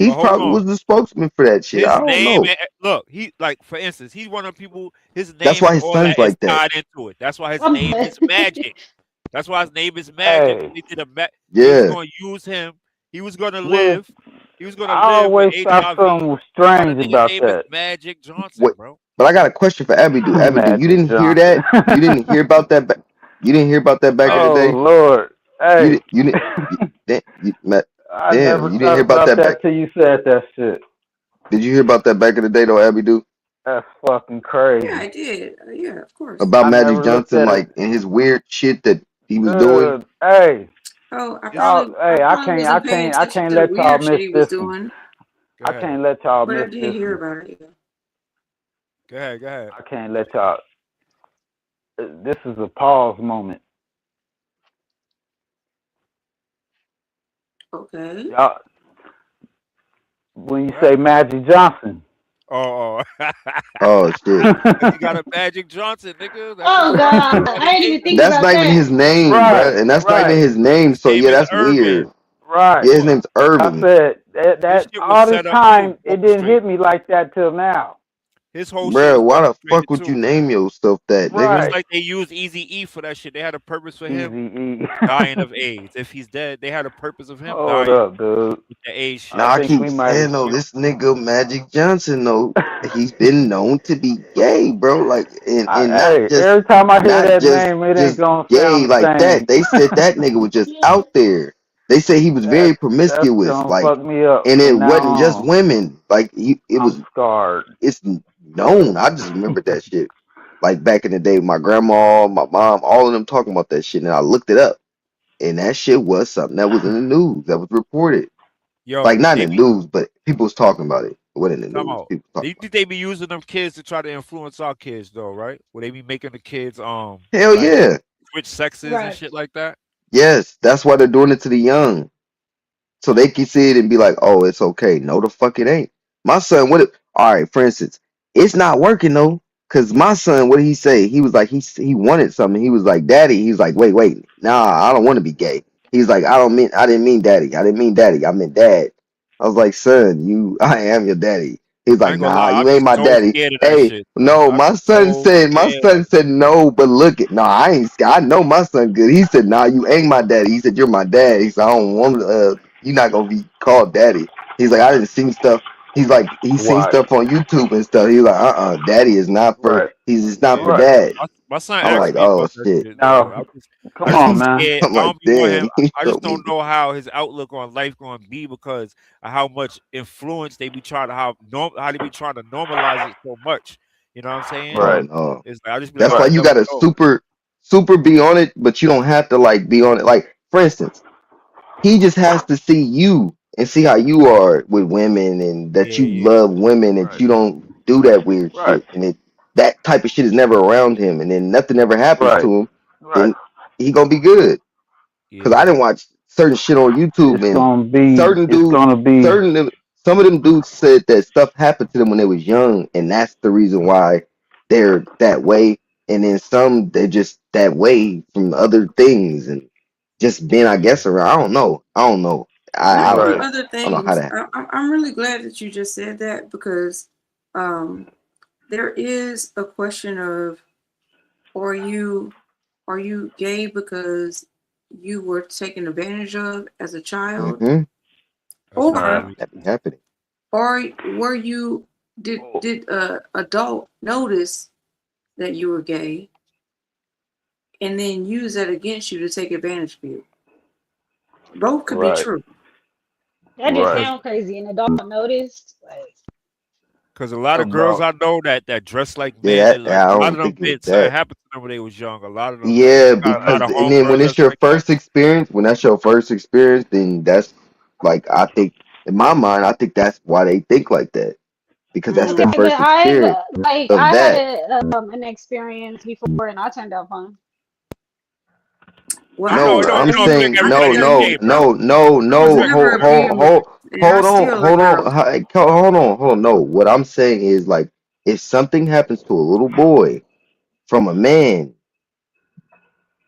He But hold probably on. was the spokesman for that shit. His I don't name, know. look, he like for instance, he's one of the people. His That's name why and his all son's that is like that. tied into it. That's why his I'm name dead. is Magic. That's why his name is Magic. Hey, They did they was Yeah. gonna use him. He was gonna well, live. He was gonna I live with always thought HIV. something was That's why the strange nigga about name is that. Magic Johnson, Wait, bro. but I got a question for Abidu. Abidu, you Magic didn't hear Johnson. that? You didn't hear about that? You didn't hear about that back in the Oh day? Lord. Hey. You didn't. I Damn, never you didn't hear thought about about that back. that till you said that shit. Did you hear about that back in the day though, Abidu? That's fucking Yeah, crazy. I did. Yeah, of course. About I Magic never looked Johnson, at like it. and his weird shit that he was doing. Dude, hey, Oh, y'all, I hey, probably wasn't paying I attention can't to the let y'all weird shit miss he was this one. doing, Go I ahead. can't let y'all but I miss did this hear one. about it. Yeah. Go ahead. Go ahead. I can't let y'all. This is a pause moment. Okay. Y'all, when you say Magic Johnson. Oh. Oh shit. He got a Magic Johnson, nigga. That's Oh his God, name. I didn't even think That's about not even that. his name, Right, bruh. And that's not even right, his name. His So name yeah, is that's Urban. weird. right. Yeah, his name's I Urban. said His that shit was all this set up time too, it didn't orchestrated. hit me like that till now. His whole shit Bruh, was why the orchestrated fuck would you too. name yourself that, nigga? Just Right. like they used Easy E for that shit. They had a purpose for him Easy E. dying of AIDS. If he's dead, they had a purpose of him Hold dying up, dude. with the AIDS shit. Now I I think keep we might have. saying though, this nigga Magic Johnson though, he's been known to be gay, bro. Like and Hey, every time I hear not that name, it ain't just gonna gay sound the like that. same. They said that nigga was just out there. They say he was very That's promiscuous, gonna like, fuck me up and it from now wasn't just on. women. Like I'm scarred. it's known. I just remember that shit. Like back in the day, my grandma, my mom, all of them talking about that shit, and I looked it up, and that shit was something that was in the news, that was reported. Like Yo, not they in the be news, but people was talking about it. It wasn't in the talking news. about. People Do talking you think they be using them kids to try to influence our kids though, right? Where they be making the kids Hell like yeah. switch sexes and Right. shit like that? Yes, that's why they're doing it to the young. So they can see it and be like, oh, it's okay. No, the fuck it ain't. My son, what if, all right, for instance, it's not working though. Cause my son, what did he say? He was like, he wanted something. He was like, daddy. He was like, wait, nah, I don't want to be gay. He's like, I didn't mean daddy. I didn't mean daddy. I meant dad. I was like, son, I am your daddy. He's I like, ain't gonna nah, lie, I'd you be ain't my so daddy. scared of that Hey, shit, son. no, I'd be so my scared. son said no, but look it, no, I ain't scared. I know my son good. He said, nah, you ain't my daddy. He said, you're my dad. He said, I don't want you're not gonna be called daddy. He's like, I didn't see stuff. He's like, he's seen Right, stuff on YouTube and stuff. He's like, daddy is not for. right, It's not for Yeah. right. dad. My son I'm asked like, me oh about that shit. shit though. Now, come I just on, be man. scared. I'm I like, don't be want him. damn. He I just told me. don't know how his outlook on life going to be because of how much influence they be trying to how they be trying to normalize it so much. You know what I'm saying? Oh Right, no. It's like I just be like, That's I why right. you never gotta know. super be on it, but you don't have to like be on it. Like, for instance, he just has to see you and see how you are with women and that you Yeah. love women and Right, you don't do that weird right, shit. And that type of shit is never around him and then nothing ever happens right, to him, right. then he gonna be good. Cause I Yeah. didn't watch certain shit on YouTube It's and gonna be. certain It's dudes, gonna be. some of them dudes said that stuff happened to them when they was young, and that's the reason why they're that way. And then some they're just that way from other things and just being, I Yeah. guess, around. I don't know. Not I don't from Right. know. other I don't know how things. that. I'm really glad that you just said that because um, there is a question of are you gay because you were taken advantage of as a child, Mm-hmm. That's or Right. crazy. That be happening. were you did Oh, adult notice that you were gay and then use that against you to take advantage of you? Both could be right, true. That just right. Cause, sounds crazy. An adult noticed. Like, Cause a lot of girls About. I know that dress like Yeah, men, that like I a lot don't of them think it was been something that. happened to them when they was young. A lot of them, like Yeah, I got a lot because of and then homegirls when it's that's your like that. first experience, when that's your first experience, then that's like I think in my mind, I think that's why they think like that because that's okay, their Mm. but first experience of I had that. an experience before and I turned out fine. Well, You I know, No, it don't I'm it don't personally, affect saying I can no, everybody tell the you, same, bro. I was no. never a female, and I Hold on, still a girl. hold on. No, what I'm saying is like if something happens to a little boy from a man,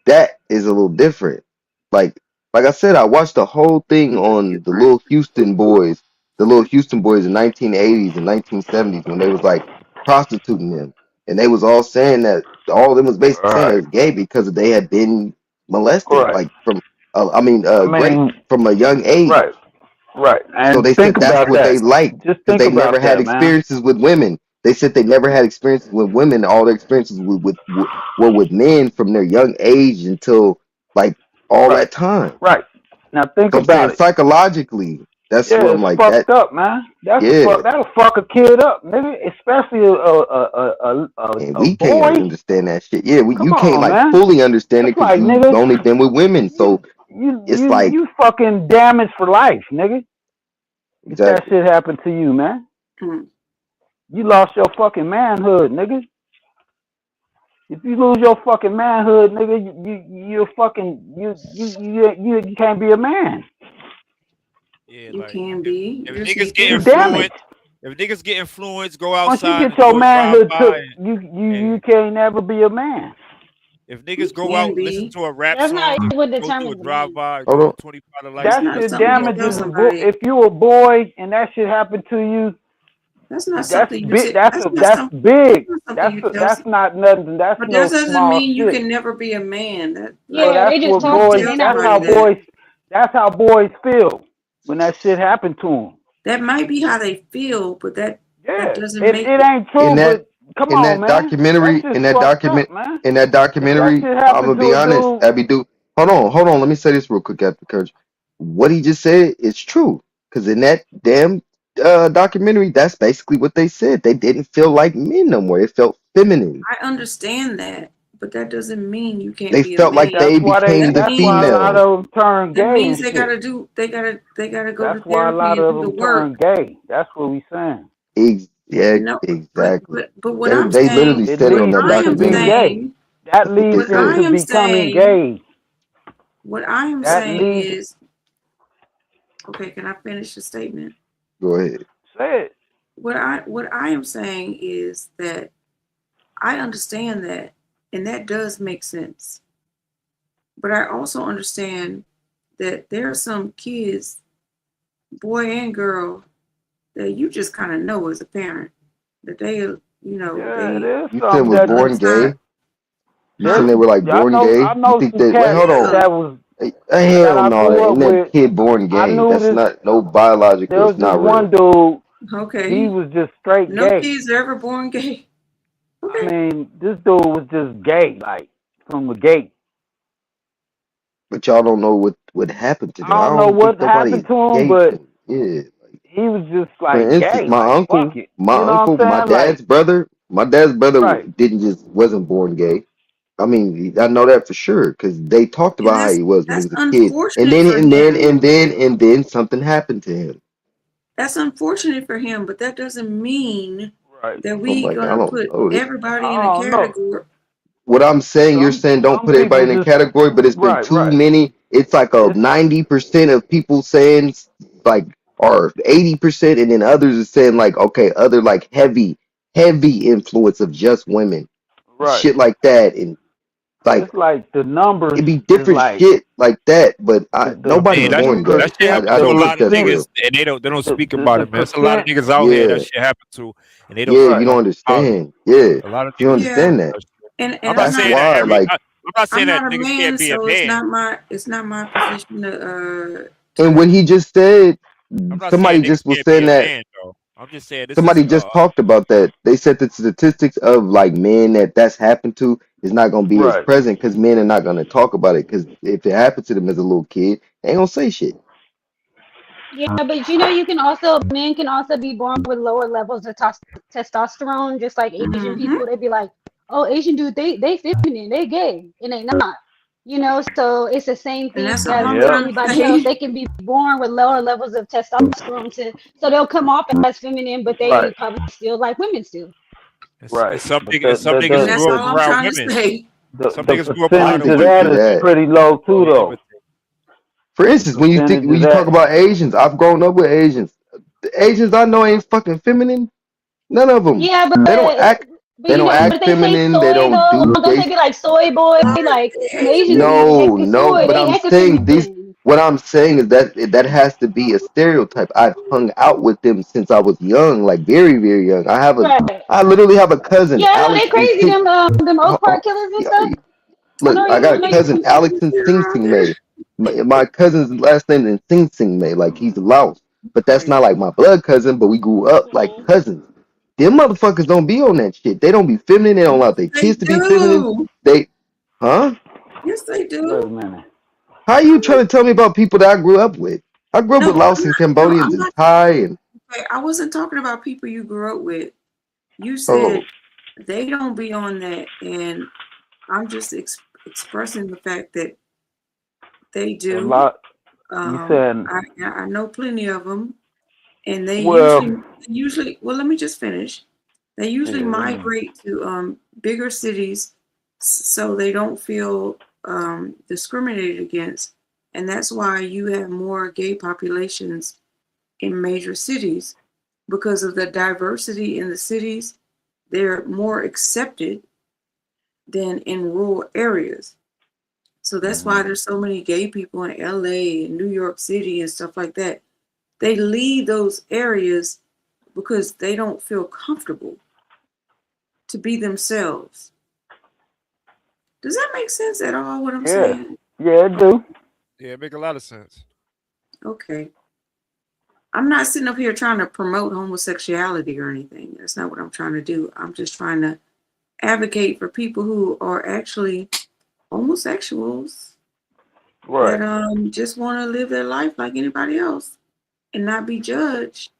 that is a little different. Like I said, I watched the whole thing Completely on the different. little Houston boys, the little Houston boys in 1980s and 1970s when they was like prostituting them, and they was all saying that all of them was basically saying they Right. was gay because they had been molested, Right. like from I raped mean, from a young age. right. Right. So And they think said that's about what they that. liked Just because think they never about had that, man. experiences with women. They said they never had experiences with women. All their experiences were with men from their young age until like all Right. that time. Right. Now think So I'm saying about it. psychologically, that's Yeah, what I'm it's like. fucked That up, man. yeah, That'll fuck a kid up, nigga. Especially and a we can't boy. understand that shit. Yeah, Come you can't on, like man. fully understand it It's because like, you nigga, only been with women. So it's like you fucking damaged for life, nigga. If that exactly. shit happened to you, man, Mm. you lost your fucking manhood, nigga. If you lose your fucking manhood, nigga, you're fucking you can't be a man. Yeah, You like can be. if You just niggas need get You therapy. damaged. influenced, go Once you outside get and your do a drive manhood took, by, you and can't never be a man. if You niggas go can out, listen be. to a rap That's song, not and what go through a determines drive men. by, Hold doing on. a 25 light That's That stick, not shit something you damages tell a boy. somebody. If you a boy and that shit happened to you, That's not that's something you big. say. That's big. That's not something you tell. That's not nothing. That's But no that doesn't small mean you shit. can never be a man. That Well, like Yeah, they that's just what you talking. boys. tell They not That's really how somebody that. doing. boys. That's how boys feel when that shit happened to them. That might be how they feel, but that Yeah, doesn't it make ain't true. In that But come in on, that man, that documentary, shit's fucked up, man. in that If that documentary, shit I'm happened gonna to be a honest, dude, Abby. Hold on. Let me say this real quick, Captain Courage. What he just said is true. Because in that damn documentary, that's basically what they said. They didn't feel like men no more. They felt feminine. I understand that, but that doesn't mean you can't They be a felt like man. they that's why became the That's why a lot female. of them turn That gay means and they shit. gotta do. They gotta go to That's why a therapy lot and of do the them turn work. gay. That's what we saying. Yeah, No, exactly. but what I'm They saying, literally It said it what on leads that I them to am be documentary. gay. saying, That That's what they leads what them I said. to am becoming saying, gay. what I am That saying leads. is, okay. Can I finish the statement? Go ahead. Say it. What I am saying is that I understand that, and that does make sense. But I also understand that there are some kids, boy and girl, that you just kind of know as a parent that they, Yeah, it they is You said something was that born upside, gay. You there's saying huh? they were like born I gay? You know think some they wait, cats hold on. Yeah. that was that Hell I no, grew up ain't that with. kid born I gay. knew That's this. not no biological, There it's was this not one real. dude. He Okay. was just straight No gay. kids are ever born gay. I Okay. mean, this dude was just gay, like from the gate. But y'all don't know what happened to I them. I don't know don't think what nobody happened is to him, gay but to yeah. he was just For like instance, gay, like fuck it. You know what I'm saying? Like, my dad's brother right. didn't just wasn't born gay. I mean, I know that for sure because they talked And about how he was when he that's was a kid, unfortunate for him. and then something happened to him. That's unfortunate for him, but that doesn't mean Right. that I'm we like, I gonna don't put know this. everybody in a I don't know. category. What I'm saying, you're Some saying don't some put everybody people in a just category, but it's been right, too right. many. It's like a It's 90% of people saying like, or 80%, and then others are saying like, okay, other like heavy influence of just women, right. shit like that, and like It's like the numbers it'd be is different like shit like that. But Man, nobody's born gay. that shit I, happen I to the a don't lot think of that's percent niggas, real. and they don't speak about the it, man. There's a lot of percent niggas out here that Yeah, shit happen to, and they yeah, don't you don't talk about it. understand. Yeah, A lot of you niggas don't Yeah, understand do that. that shit. I'm and not I'm That's saying not that why, like, I'm not saying I'm that not a niggas man, can't be a so man. it's not my position and to when he just said, I'm not saying somebody niggas just was can't be saying a that. man though. I'm just saying this is Somebody just talked about that. They said the statistics of like men that's happened to is not going to be as right. present because men are not going to talk about it because if it happened to them as a little kid, they ain't going to say shit. Yeah, but men can also be born with lower levels of testosterone, just like Asian mm-hmm. people. They'd be like, oh, Asian dude, they feminine, they gay, and they not. So it's the same And thing that's something as I'm with Yep. trying to anybody else. say. They can be born with lower levels of testosterone, so they'll come off as feminine, but they Right. probably still like women still. Right. and some But niggas, some And niggas that's grew up all I'm around trying to women. say. Some the niggas grew up How around percentage a did of you woman that do is that? pretty low so too, they though. imitate. For The instance, percentage when of you talk that. about Asians, I've grown up with Asians. The Asians I know ain't fucking feminine. None of them. Yeah, They don't act. They don't but act they say feminine. They soy don't though. do Don't gay. they be like soy boy? Like them Asians be No, heckin' no. soy. But They I'm heckin' saying these. feminine. What I'm saying is that has to be a stereotype. I've hung out with them since I was young, like very, very young. Right. I literally have a cousin, Yeah, I know they Alex in crazy. Sing. Them Oh, Oak Park oh, killers and yeah, stuff. I look, know I you. got I a know you. cousin, Alex in Sing Sing May. My cousin's last name is Sing Sing May. Like he's Laos, but that's not like my blood cousin. But we grew up like Mhm. cousins. Them motherfuckers don't be on that shit. They don't be feminine. They don't allow their They kids to be feminine. do. They, huh? Yes, they Wait a do. minute. How you trying to tell me about people that I grew up with? I grew up with No, Laos and Cambodians I'm and not. Thai and Okay, I wasn't talking about people you grew up with. You oh, said they don't be on that, and I'm just expressing the fact that they A do. lot. You said, I know plenty of them, and they well, usually. Well, let me just finish. They usually yeah, let me. migrate to bigger cities, so they don't feel discriminated against, and that's why you have more gay populations in major cities because of the diversity in the cities. They're more accepted than in rural areas. So that's why there's so many gay people in LA and New York City and stuff like that. They leave those areas because they don't feel comfortable to be themselves. Does that make sense at all, what I'm Yeah, saying? yeah, it do. Yeah, it make a lot of sense. Okay. I'm not sitting up here trying to promote homosexuality or anything. That's not what I'm trying to do. I'm just trying to advocate for people who are actually homosexuals Right. that just want to live their life like anybody else and not be judged.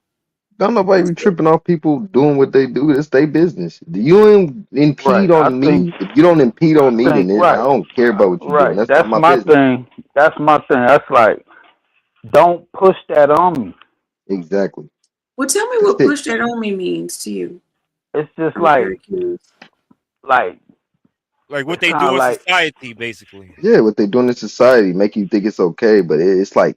don't nobody be tripping off people doing what they do. It's their business. You don't Right. impede I on think. me. If you don't impede I on me, think. then I Right. don't care about what you're doing. Right. That's not That's my my business. thing. That's my thing. That's like, don't push that on me. Exactly. Well, tell me That's what it. push that on me means to you. It's just I'm very curious. like Like what it's they kind do of in like society, basically. Yeah, what they doing in society make you think it's okay, but it's like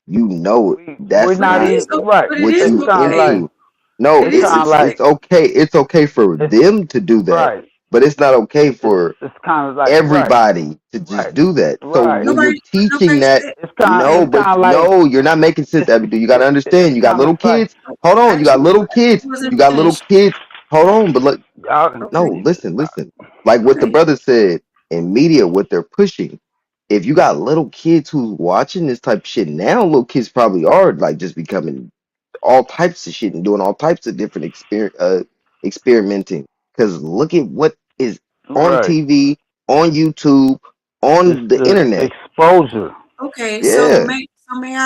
you know we're that's But it not not is, even right. but it what is It's you kind of like okay. into. No, It it's is kind of okay. like it's okay. It's okay for it's them to do that, right. but it's not okay for It's kind of like right. everybody to just Right. do that. So Right. when you're Nobody teaching that, said. It's kind. no, Okay. It's kind but of like no, you're not making sense, it's. Abby. You got to understand. It's You got kind of little like kids. Hold on, you got Actually, little I kids. You wasn't got little finished. kids. Hold on, but look, y'all. no, Okay. listen. Like what the Okay. brother said in media, what they're pushing. If you got little kids who's watching this type of shit now, little kids probably are like just becoming all types of shit and doing all types of different experimenting. Because look at what is on Right. TV, on YouTube, It's on the the internet. exposure. Okay. So Yeah. may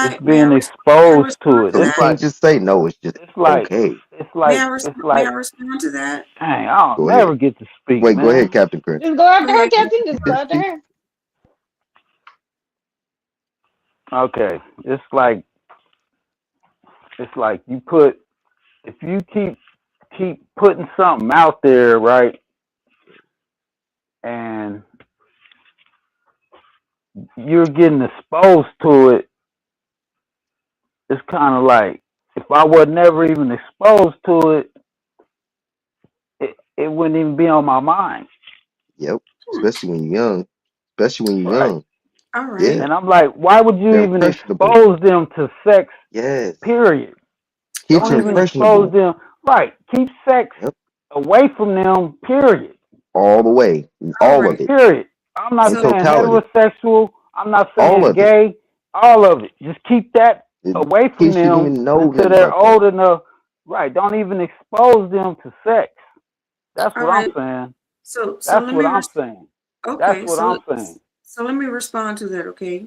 It's I being exposed to respond it. to So you that? can't just say no, it's just It's like okay. it's May like I it's may I like respond to that? dang, I don't Go ahead. never get to speak, Wait, go ahead, man. Captain Crunch. Just go after Go her, ahead. Captain. Just go after her. Okay. It's like you put if you keep putting something out there, right? And you're getting exposed to it, it's kind of like if I was never even exposed to it, it wouldn't even be on my mind. Yep. Especially when you're young. Especially when you're Right. young. All right. Yeah. And I'm like, why would you They're even impressionable. expose them to sex, Yes. period? Kids Don't are even expose impressionable. them. Right. Keep sex Yep. away from them, period. All the way. All All right. of it. Period. I'm not In So saying totality. heterosexual. I'm not All saying of it. gay. All of it. Just keep that away from Kids shouldn't them even know until nothing they're about that. old enough. Right. Don't even expose them to sex. That's all what I'm right. saying. So That's let what me I'm saying. That's okay. what I'm saying. So let me respond to that, okay?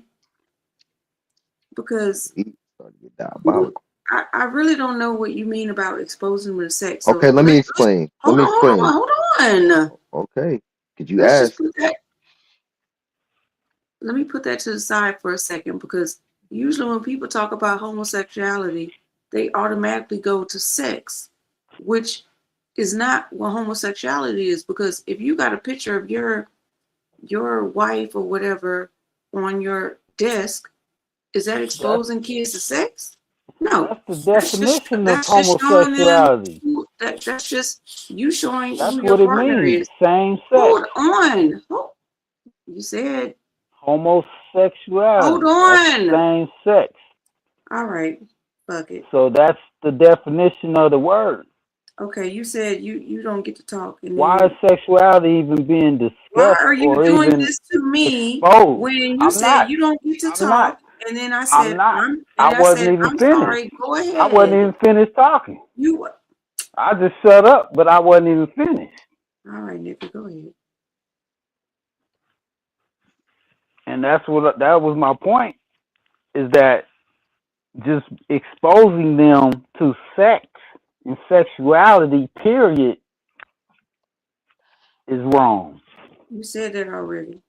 Because He started to get who diabolical. I really don't know what you mean about exposing them to sex. So Okay, let me explain. Let me explain. hold on. Okay. Could you Let's just ask? put that. Let me put that to the side for a second because usually when people talk about homosexuality, they automatically go to sex, which is not what homosexuality is. Because if you got a picture of your wife or whatever on your desk, is that exposing kids to sex? No. That's the definition of That's just showing them homosexuality. that's just you showing That's who your what it partner means. is. Same sex. Hold on. You said Homosexual. sexuality. Hold That's on. same sex. All right. Fuck it. So that's the definition of the word. Okay, you said you don't get to talk, and Why then is sexuality even being why discussed are you or doing even this to me exposed? when you I'm said not. you don't get to I'm not. talk, and then I I'm said not. I I wasn't said even I'm finished. sorry. Go I wasn't ahead. even finished talking. You I just shut up, but I wasn't even finished. all right, Nicky, go ahead. And that was my point, is that just exposing them to sex and sexuality, period, is wrong. You said that already.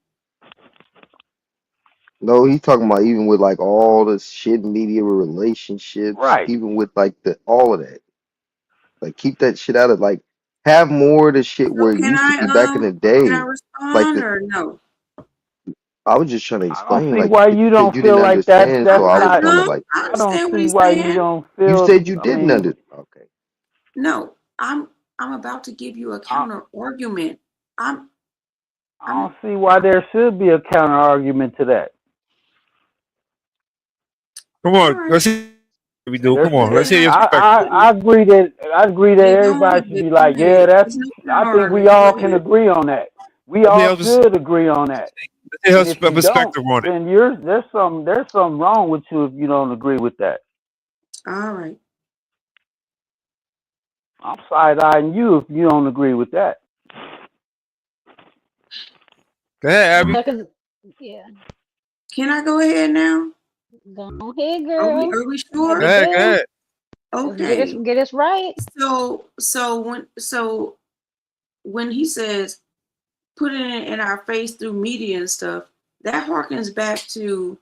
No, he's talking about even with like all the shit media relationships, Right. even with like all of that. Like keep that shit out of like have more of the shit So where it used to be back in the can I day. Like respond or no? I was just trying to I don't explain, see like why you you said don't you feel didn't like understand, so I was not. trying to like I I don't understand what see he's why you saying. don't you feel. said you I didn't mean, under okay. No, I'm about to give you a counter argument. I don't see why there should be a counter argument to that. Come on, let's see what we do. Come on, let's hear your perspective. I agree that Yeah, go everybody ahead, should babe. be Go like, yeah, ahead. that's. There's no I counter think we argument. all Go can ahead. agree on that. We Let's hear all your should agree on that. let's hear And if her you don't, perspective on it. then there's something wrong with you if you don't agree with that. All right. I'm side-eyeing you if you don't agree with that. Go ahead, Abby. Yeah. Can I go ahead now? Go ahead, Are girl. we sure? Go ahead, go ahead. Okay. Get us right. So when he says putting it in our face through media and stuff, that harkens back to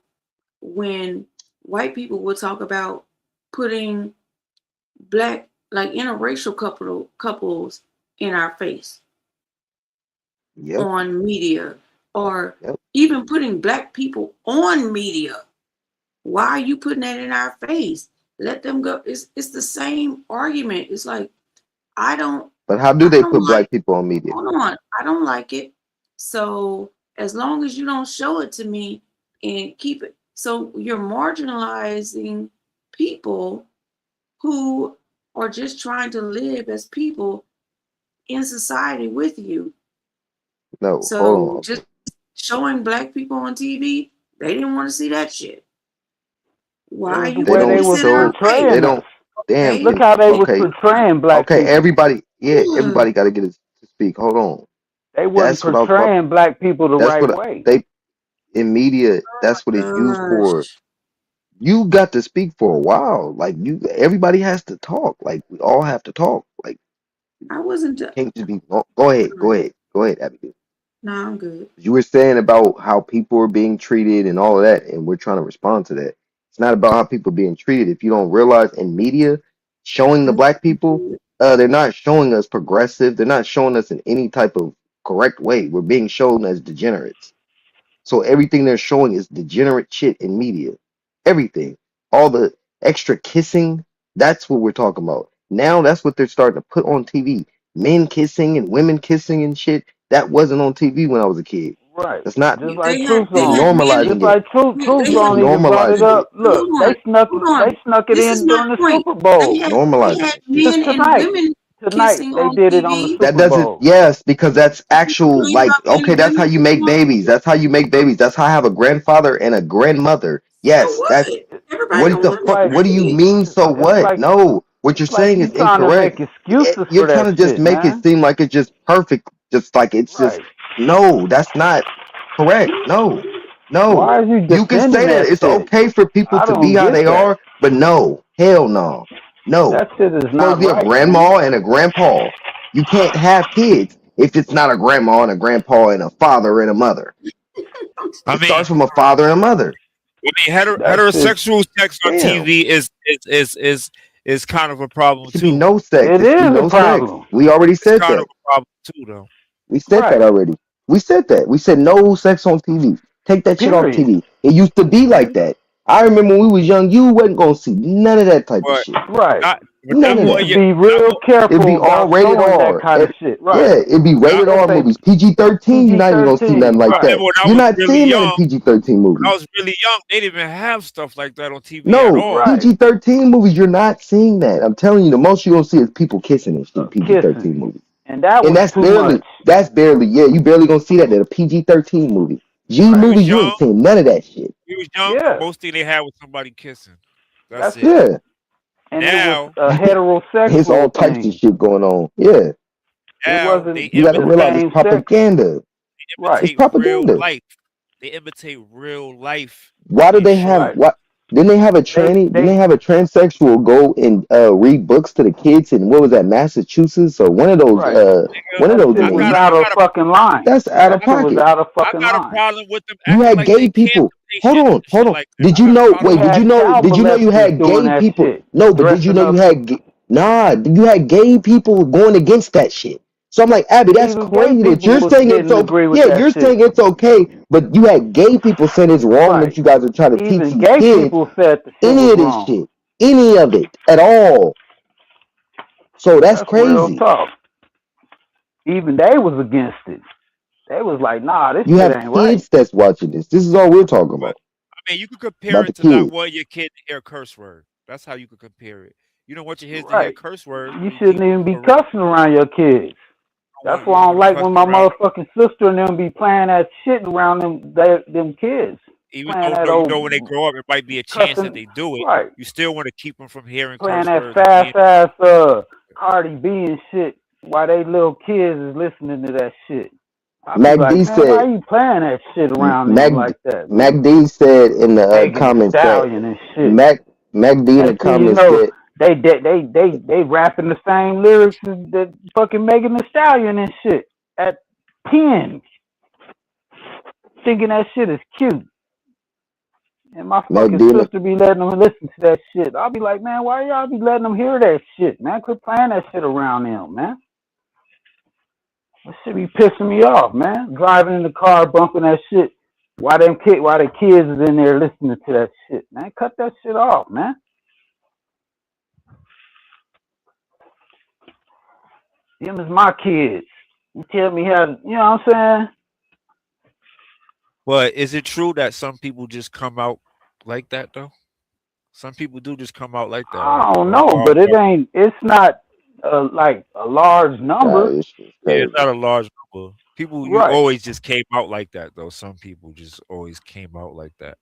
when white people would talk about putting black, like interracial couples in our face on media, or even putting black people on media. Why are you putting that in our face? Let them go. It's the same argument. It's like But how do they put black people on media? hold on, I don't like it. So as long as you don't show it to me and keep it, so you're marginalizing people who are just trying to live as people in society with you. No, hold So on. just showing black people on TV, they didn't want to see that shit. Why are you They putting don't this in our show. face? They don't. Damn. Okay. Look how they was Okay. portraying black Okay. people. Everybody. Yeah. Everybody got to get to speak. Hold on. They wasn't That's what I was about. portraying black people the That's right what way. they in media. That's what it's used for. You got to speak for a while. Like everybody has to talk. Like we all have to talk. Like I wasn't. can't just be. Go ahead. Go ahead. Go ahead, Abigail. No, I'm good. You were saying about how people are being treated and all of that, and we're trying to respond to that. It's not about how people are being treated. If you don't realize in media, showing the black people, they're not showing us progressive. They're not showing us in any type of correct way. We're being shown as degenerates. So everything they're showing is degenerate shit in media. Everything. All the extra kissing, that's what we're talking about. Now that's what they're starting to put on TV. Men kissing and women kissing and shit. That wasn't on TV when I was a kid. Right. That's not. Just They like had Truth They Zone. normalizing Just it. like Truth they Zone even brought it Normalizing up. it. Look, hold they on. snuck it This is in my during the point. Super Bowl. They Normalizing had that shit. men and Tonight. women Tonight kissing they on did it on the TV. That Super doesn't. Bowl. Yes, because that's actual. You Like, about men okay, and that's how women you kissing make on babies. That's how you make babies. That's how I have a grandfather and a grandmother. So Yes, that's what? Everybody what don't the want fuck. to What do you see it. mean? So It's what? like No, what you're saying you is trying to make incorrect. excuses You're for trying that to just shit, make it man. seem like it's just perfect. Just like it's just Right. no. That's not correct. No, no. Why are you You can defending say that that it's shit? okay for people I to be don't how get they that. are, but no, hell no, no. That shit is It's supposed not to be a right, man. grandma and a grandpa. You can't have kids if it's not a grandma and a grandpa and a father and a mother. I It mean, starts from a father and a mother. That shit. heterosexual sex on Damn. TV is kind of a problem It should be too. no sex. It It should be is a no sex. problem. We already It's said kind of that. a problem too, though. We said that Right. already. We said that. We said no sex on TV. Take that shit off Period. TV. It used to be like that. I remember when we was young, you wasn't gonna see none of that type of But shit. Right. But None that of boy, that. yeah, Be real It'd careful be all about rated showing that R. kind of shit. Right. Yeah, it'd be I rated R Say movies. PG-13, you're not even gonna see nothing PG-13. like Right. that. remember when I You're was not really seeing that in young. PG-13 When movies. I was really young, they didn't even have stuff like that on TV at No, all. Right. PG-13 movies, you're not seeing that. I'm telling you, the most you're gonna see is people kissing and shit. PG-13 Kissing. movies. And that And was too much. that's barely, yeah, you barely gonna see that in a PG-13 movie. G We Right. was movies, you young. ain't seeing none of that shit. We was young. Yeah. The most thing they had was somebody kissing. That's That's it. it. Yeah. And it was Now, a It's all heterosexual types of thing. shit going on. Yeah. It now they wasn't You gotta the imitate, realize it's same sex. propaganda. Right. It's imitate real propaganda. life. They imitate real life. Why do In they have short, Right. what didn't they have a tranny? Didn't they have a transsexual go and read books to the kids in what was that, Massachusetts or one of those Right. nigga, one of That those shit I was niggas? got a, out I of got a, fucking line. That's out of That shit was pocket. out of I fucking got a line. problem with them You acting had like they gay can't people. say Hold shit, on, shit hold on. like that. Did I you got a know? problem You Wait, with did had you know? child Did you know you molesters had doing gay that people? shit. No, but did you Dressing know you up. had nah? You had gay people going against that shit. So I'm like, Abby, that's Even gay crazy that people you're saying it's didn't okay. agree with Yeah, that you're shit. saying it's okay, but you had gay people saying it's wrong Right. that you guys are trying to teach Even these gay kids people said the shit any was of this wrong. shit, any of it at all. So that's That's real crazy. talk. Even they was against it. They was like, nah, this You shit have ain't right. kids that's watching this. This is all we're talking But about. I mean, you could compare About the it to not kids. wanting your kid to hear a curse word. That's how you could compare it. You don't want your kids to hear Right. curse words, You so you shouldn't keep even them be cussing around your kids. That's you why I don't don't want to like cuss when my around, motherfucking sister and them be playing that shit around them kids. even Playing though that you know when they old grow up, it might be a chance that cussing. they do it. Right. You still want to keep them from hearing Playing curse that words and being. fast ass Cardi B and shit while they little kids is listening to that shit. I be Mac like, D man, why said. you playing that shit around them Mac like that, man? Mac D said in the Megan Thee comments that Stallion and shit. Mac D in the Next thing you comments know, said they rapping the same lyrics as the fucking Megan Thee Stallion and shit at 10, thinking that shit is cute. And my Mac fucking D in the sister be letting them listen to that shit. I'll be like, man, why y'all be letting them hear that shit, man? Quit playing that shit around them, man. That shit be pissing me off, man. Driving in the car, bumping that shit. Why the kids is in there listening to that shit, man? Cut that shit off, man. Them is my kids. You tell me how to, you know what I'm saying? But is it true that some people just come out like that though? Some people do just come out like that, right? I don't know, but it's not like a large number. it's Yeah, crazy. it's not a large number. People, you Right. always just came out like that though. Some people just always came out like that.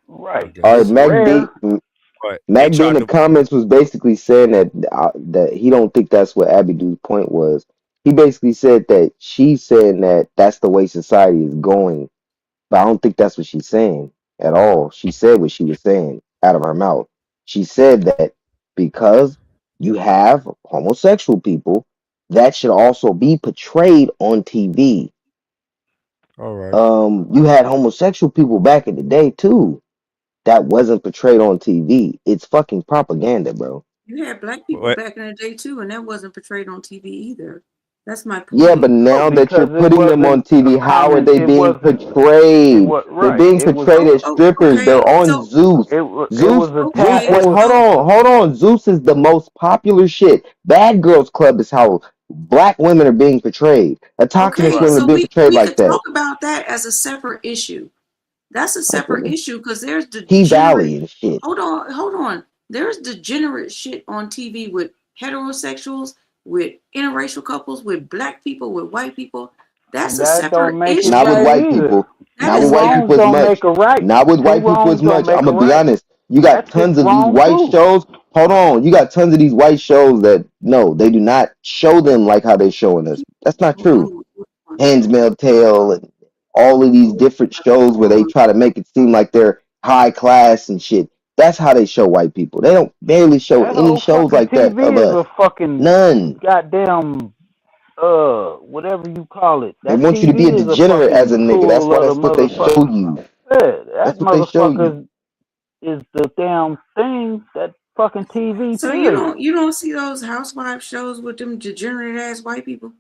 I Right. guess. All right, It's Mac rare. D But they Mac D in tried the to. comments was basically saying that he don't think that's what Abidu's point was. He basically said that she's saying that that's the way society is going, but I don't think that's what she's saying at all. She said what she was saying out of her mouth. She said that because you have homosexual people, that should also be portrayed on TV. All right. You had homosexual people back in the day too. That wasn't portrayed on TV. It's fucking propaganda, bro. You had black people What? back in the day too, and that wasn't portrayed on TV either. That's my Yeah, point. but now that you're Because it putting them on wasn't a TV, how are common. they It being wasn't. It portrayed? was They're right. being It was. portrayed as strippers. Okay, They're on so Zeus. It Zeus, was a Zeus. okay, Wait, taboo. hold on. Zeus is the most popular shit. Bad Girls Club is how black women are being portrayed. Autochthonous okay, women are so being portrayed we like could that. talk about that as a separate issue. That's a Like separate issue because there's P degenerate. Valley and shit. Hold on. There's degenerate shit on TV with heterosexuals, with interracial couples, with black people, with white people. That's And a that don't separate make it issue. Not with right white either. people. That Not is with white Wrongs people as don't much. make a right. Not with white people Wrongs as don't much. make I'm a gonna be right. honest. You got That shit's tons of these wrong white too. shows. Hold on. You got tons of these white shows that no, they do not show them like how they showing us. That's not true. Handmaid's Tale and all of these different shows where they try to make it seem like they're high class and shit. That's how they show white people. They don't barely show That any whole shows fucking like that of TV is us. a fucking None. goddamn whatever you call it. They That want you to be a TV is a degenerate as a fucking nigga. That's tool why of the that's what they show motherfucker. you. Yeah, that That's what they show you. motherfucker is the damn thing. That fucking TV. So Period. you don't see those housewife shows with them degenerate ass white people?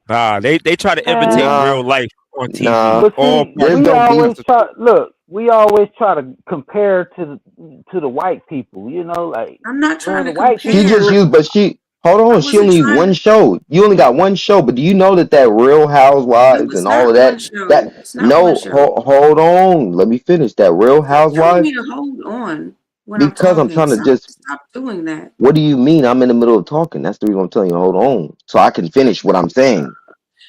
Nah, they try to imitate Man, Nah. real life on TV. Nah, But All see, there's black we gonna people. be always try. Look, we always try to compare to the white people. You know, like, I'm not well, trying the to white she people. just compare. used, but she hold I on, she wasn't only trying one to. show. You only got one show, but do you know that Real No, Housewives it's and all not of one that show. that It's not one no, show. hold on, let me finish. That Real Stop telling me Housewives to hold on when I'm because I'm talking. trying to Stop, just. stop doing that. What do you mean? I'm in the middle of talking. That's the reason I'm telling you. Hold on, so I can finish what I'm saying.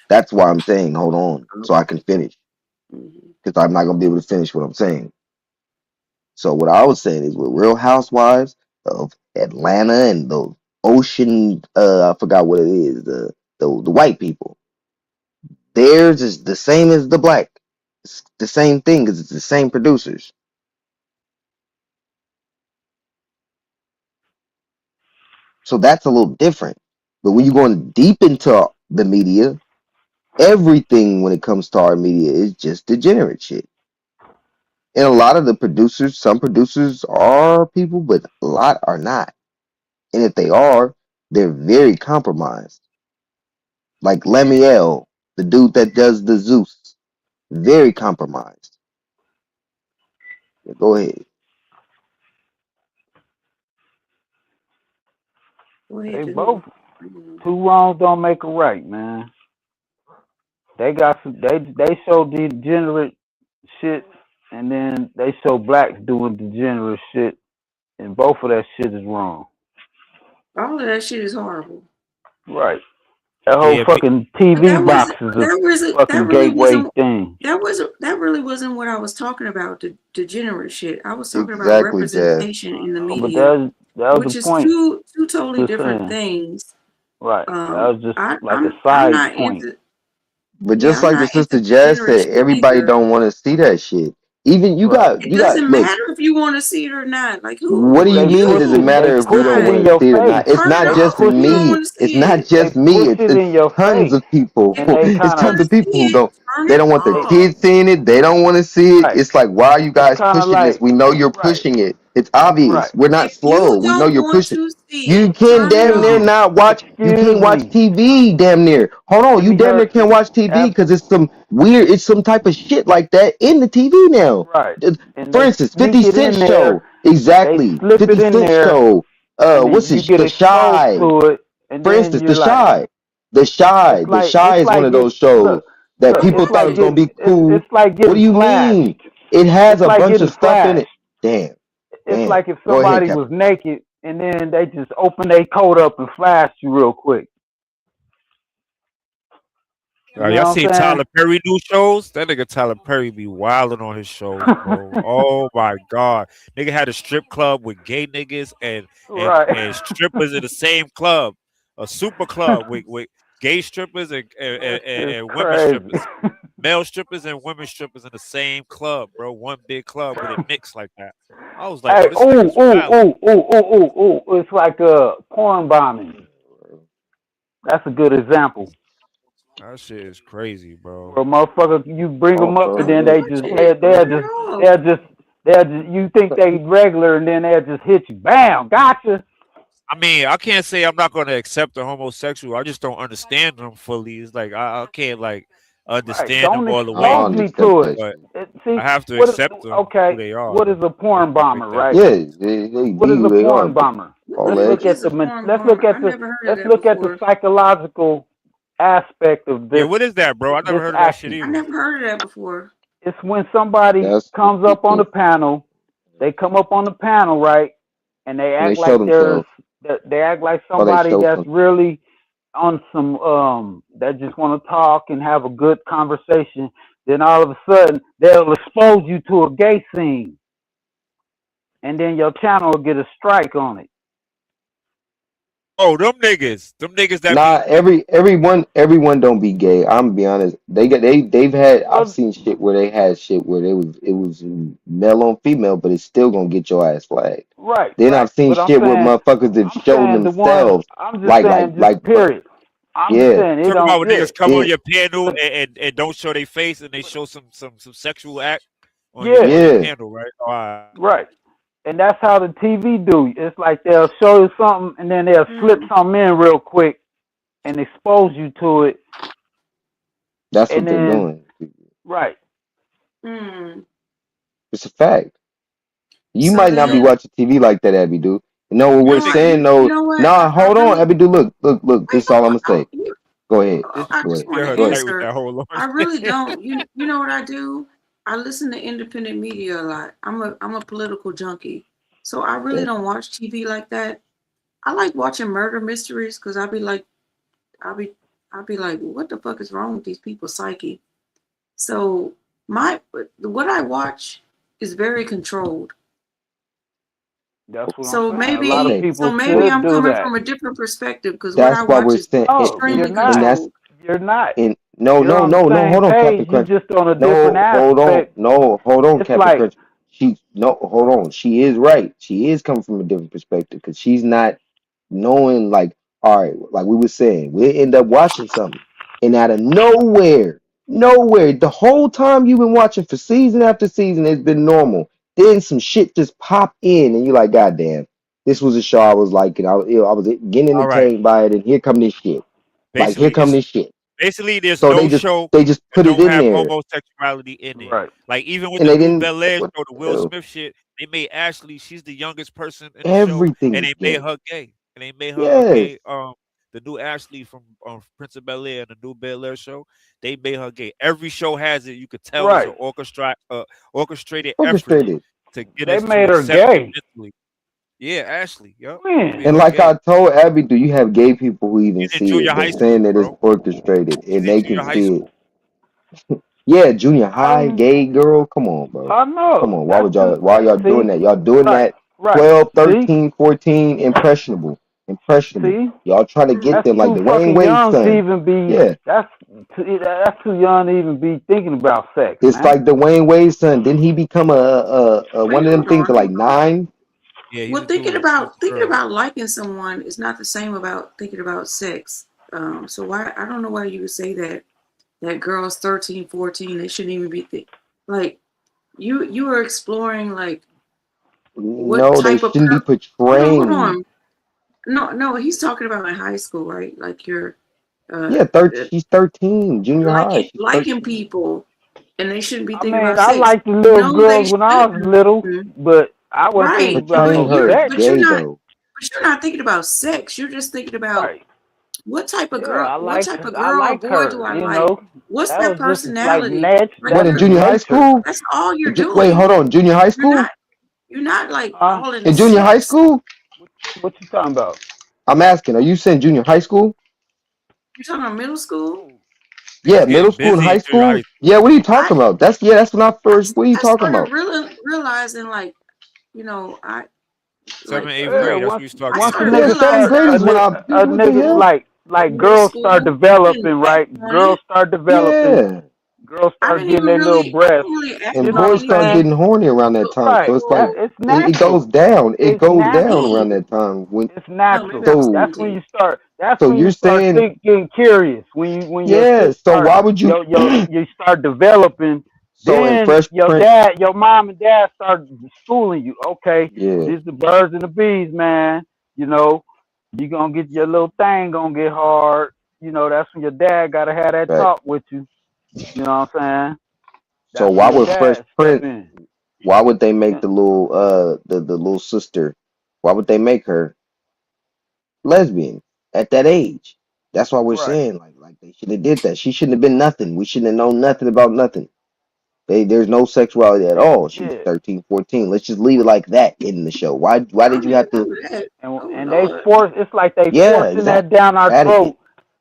That's why I'm saying hold on, so I can finish Mhm. because I'm not gonna be able to finish what I'm saying. So what I was saying is with Real Housewives of Atlanta and the Ocean, I forgot what it is, the white people. Theirs is the same as the black. It's the same thing because it's the same producers. So that's a little different. But when you're going deep into the media, everything when it comes to our media is just degenerate shit. And a lot of the producers, some producers are people, but a lot are not. And if they are, they're very compromised. Like Lemuel, the dude that does the Zeus, very compromised. Yeah, go ahead. Go ahead, They Janine. both two wrongs don't make a right, man. They got some. They show degenerate shit, and then they show blacks doing degenerate shit, and both of that shit is wrong. All of that shit is horrible. Right. That whole Yeah, fucking But TV box is a that fucking really gateway wasn't thing. that really wasn't what I was talking about. The degenerate shit. I was talking about Exactly, Jazz. representation in the Oh, but media, that was which the is point. two totally Just different saying. things. Right. That was just like a I'm side not point. into But yeah, just I'm like the not into sister Jazz degenerate said, shit everybody either. don't want to see that shit. Even Right. It you got doesn't look. matter if you want to see it or not. Like What do you They mean it push doesn't it. They matter if you push don't it Why? want in to your see it or face. not? It's Turn it not They just off push if you don't it. me. want to It's see not it. They just me. push it It's in your tons face. of people. If And they you It's don't kind of tons want of to people see who it, don't. turn They it don't want the they off. kids seeing it. They don't want to see it. right. It's like, why are you It's guys kind of pushing this? like We know you're right, pushing it. It's obvious. right. We're not If you slow. We know don't you're want pushing. to see You it, can turn it damn near off. not watch. You Excuse can't watch me. TV. Damn near. Hold on. Let You me damn near help can't you. watch TV because it's some weird. It's some type of shit like that in the TV now. Right. And For they instance, sneak 50 it Cent in there. show. They Exactly. slip it 50 in Cent there, show. and then What's you it? get The exposed Shy. to it, and For then instance, The you're like, Shy. The Shy. The Shy it's is one like of get those shows look, that look. people It's thought it like was gonna getting be cool. it's like What do getting you flashed. mean? It has It's a like bunch of getting stuff in it. flashed. Damn. It's Damn. like if Go ahead, somebody Cap. was naked and then they just open their coat up and flash you real quick. You y'all know what seen I'm saying? Tyler Perry new shows? That nigga Tyler Perry be wilding on his shows, bro. Oh my god, nigga had a strip club with gay niggas Right. and strippers in the same club, a super club with gay strippers That shit's and women crazy. strippers, male strippers and women strippers in the same club, bro. One big club, but it mixed like that. I was like, Hey, oh, this nigga's wild. It's like porn bombing. That's a good example. That shit is crazy, bro. Where a motherfucker, you bring them Talk, up and bro. then Don't they watch just it. Turn it off. they'll just you think they regular and then they'll just hit you. Bam, gotcha. I mean, I can't say I'm not going to accept a homosexual. I just don't understand them fully. It's like I can't like Right. understand them Don't all the I way, expose don't me accept to it. that but shit. See I have to what? accept them who Okay, they are. what is a Just porn don't think bomber, that. right? Yeah, they What be is who a they are, porn but bomber? all What the what extra. is a porn bomber? I never heard of Let's that look at the before. psychological aspect of Yeah, what is that, bro? I never this heard of that shit action. I either. never heard of that before. It's when somebody That's the comes up on the people panel, they come up on the panel, right, and they and they act show like themselves they act like or they somebody show that's something. really on some that just want to talk and have a good conversation. Then all of a sudden they'll expose you to a gay scene, and then your channel will get a strike on it. Oh, them niggas that Nah, be everyone don't be gay. I'm gonna be honest. They've had. I've Well, seen shit where they had shit where it was male on female, but it's still gonna get your ass flagged. right, Then right. I've seen But shit where motherfuckers have shown the one. themselves I'm just like like saying, like just period. I'm just yeah saying it talking about don't. when Yeah, niggas come on yeah your panel but and don't show their face and they show some sexual act yeah, on your yeah. panel, right? All right. right. And that's how the TV do. It's like they'll show you something and then they'll slip Mm. something in real quick and expose you to it, That's and what they're then doing. Right. Mm. It's a fact. You So might not be then, watching TV like that, Abby. Do no? What you we're know what? saying, You though. know what? Nah, I hold on, really Abby. Do look. wait. This is all I'm Hold gonna on. say. Go ahead. I Go just ahead. want Get her to Go ahead. tight with answer. that whole I really don't. You know what I do? I listen to independent media a lot. I'm a political junkie, so I really Yeah. don't watch TV like that. I like watching murder mysteries because I'll be like, what the fuck is wrong with these people's psyche? So what I watch is very controlled. That's what I'm So saying. A lot of Okay. people maybe should I'm do coming that. from a different perspective because what That's I why watch we're is saying, No, you're extremely and not. that's controlled. You're not. and no, You're on the same hold on, Captain page. You're Crunch. just on a different No, aspect. hold on, It's Captain like, Crunch. Hold on. She is right. She is coming from a different perspective because she's not knowing, like, all right, like we were saying, we end up watching something, and out of nowhere, the whole time you've been watching for season after season, it's been normal. Then some shit just pop in, and you're like, God damn, this was a show I was liking. I was getting All right. entertained by it, and here come this shit. Like, here Basically, come this shit. there's So no show they just that put it don't in have there, homosexuality in it. right. Like even with and the they new didn't. Bel Air What show, the the Will hell? Smith shit, they made Ashley, she's the youngest person in the show, Everything and is they made gay. her gay. And they made her a Yes, gay. The new Ashley from Prince of Bel Air and the new Bel Air show, they made her gay. Every show has it. You could tell it's Right. an orchestrated effort orchestrated. to get They us to made her accept it gay. mentally. Yeah, Ashley. Yup. They When? made And her like I gay. told Abby, do you have gay people who even She's in see junior it? They're high saying school, that it's bro. orchestrated She's and in they junior can high see it. school. Yeah, junior high, Um, gay girl. Come on, bro. I Come know. on. That's too. Why y'all doing See, that? Y'all doing right, that right. 12, See, 13, 14, impressionable. see. Y'all trying to get That's them like too Dwayne fucking Wade's young to son. even be. Yeah. That's too young to even be thinking about sex, It's man. like Dwayne Wade's son. Didn't he become a Wait, one of them hold things on. at like 9? Yeah, he's Well, a dude. She's a thinking girl. about liking someone is not the same about thinking about sex. So why I don't know why you would say that girls 13, 14, they shouldn't even be like you are exploring like what No, they type of shouldn't be hold portraying. on. No, he's talking about in high school, right? Like you're uh, Yeah, uh, she's 13, junior high. She's liking 13. people and they shouldn't be I thinking mean, about I sex. liked the little No, they girls when I was shouldn't. little, but I wasn't thinking Right. about Portraying no her as sex. But you're gay not though. thinking about sex. You're just thinking about Right. what type of Yeah, I girl or liked boy do her, I you like? know. What's That their was just like personality? Like What, in that's junior high nature. school? that's all you're Wait, doing. hold on. Junior high You're school? not like Huh? all into In junior high sex. school? What you talking about? I'm asking. Are you saying junior high school? You're talking about middle school? They Yeah, was middle getting school and busy in high junior high school? school. Yeah, what are you I talking about? That's when I first. What are you I talking started about? realizing like, you I like 7th, 8th Yeah, grade. That's when once you start I getting once a started busy. Yeah, nigga seventh start realizing grade I is was when I. in What the middle hell? like middle girls start school. I didn't developing, act right? on Girls it. start developing. Yeah, Girls I start didn't getting even their little really I breasts. didn't really act You and know on what boys I'm start saying? anything getting horny around that time. So Right. it's like until It's it natural. goes down. It It's goes down natural. around that time. It's no, natural. maybe I was So That's when 17. you start. That's so when you you're start saying, getting curious. When your yeah. shit So start, why would you? you start developing. So in Then Fresh Prince, your mom and dad start schooling you. Okay, yeah, this is the birds and the bees, man. You know, you gonna get your little thing gonna get hard. You know, that's when your dad gotta have that right. talk with you. You know what I'm saying? So That's when why your would Fresh dad step Prince? in. Why would they make And, the little the little sister? Why would they make her lesbian at that age? That's why we're right. saying like they should have did that. She shouldn't have been nothing. We shouldn't have known nothing about nothing. There's no sexuality at all. She's Yeah. 13, 14. Let's just leave it like that in the show. Why I did don't you even have to? remember that. Oh And they Lord. force it's like they Yeah, forcing that exactly. down our Vatican. throat,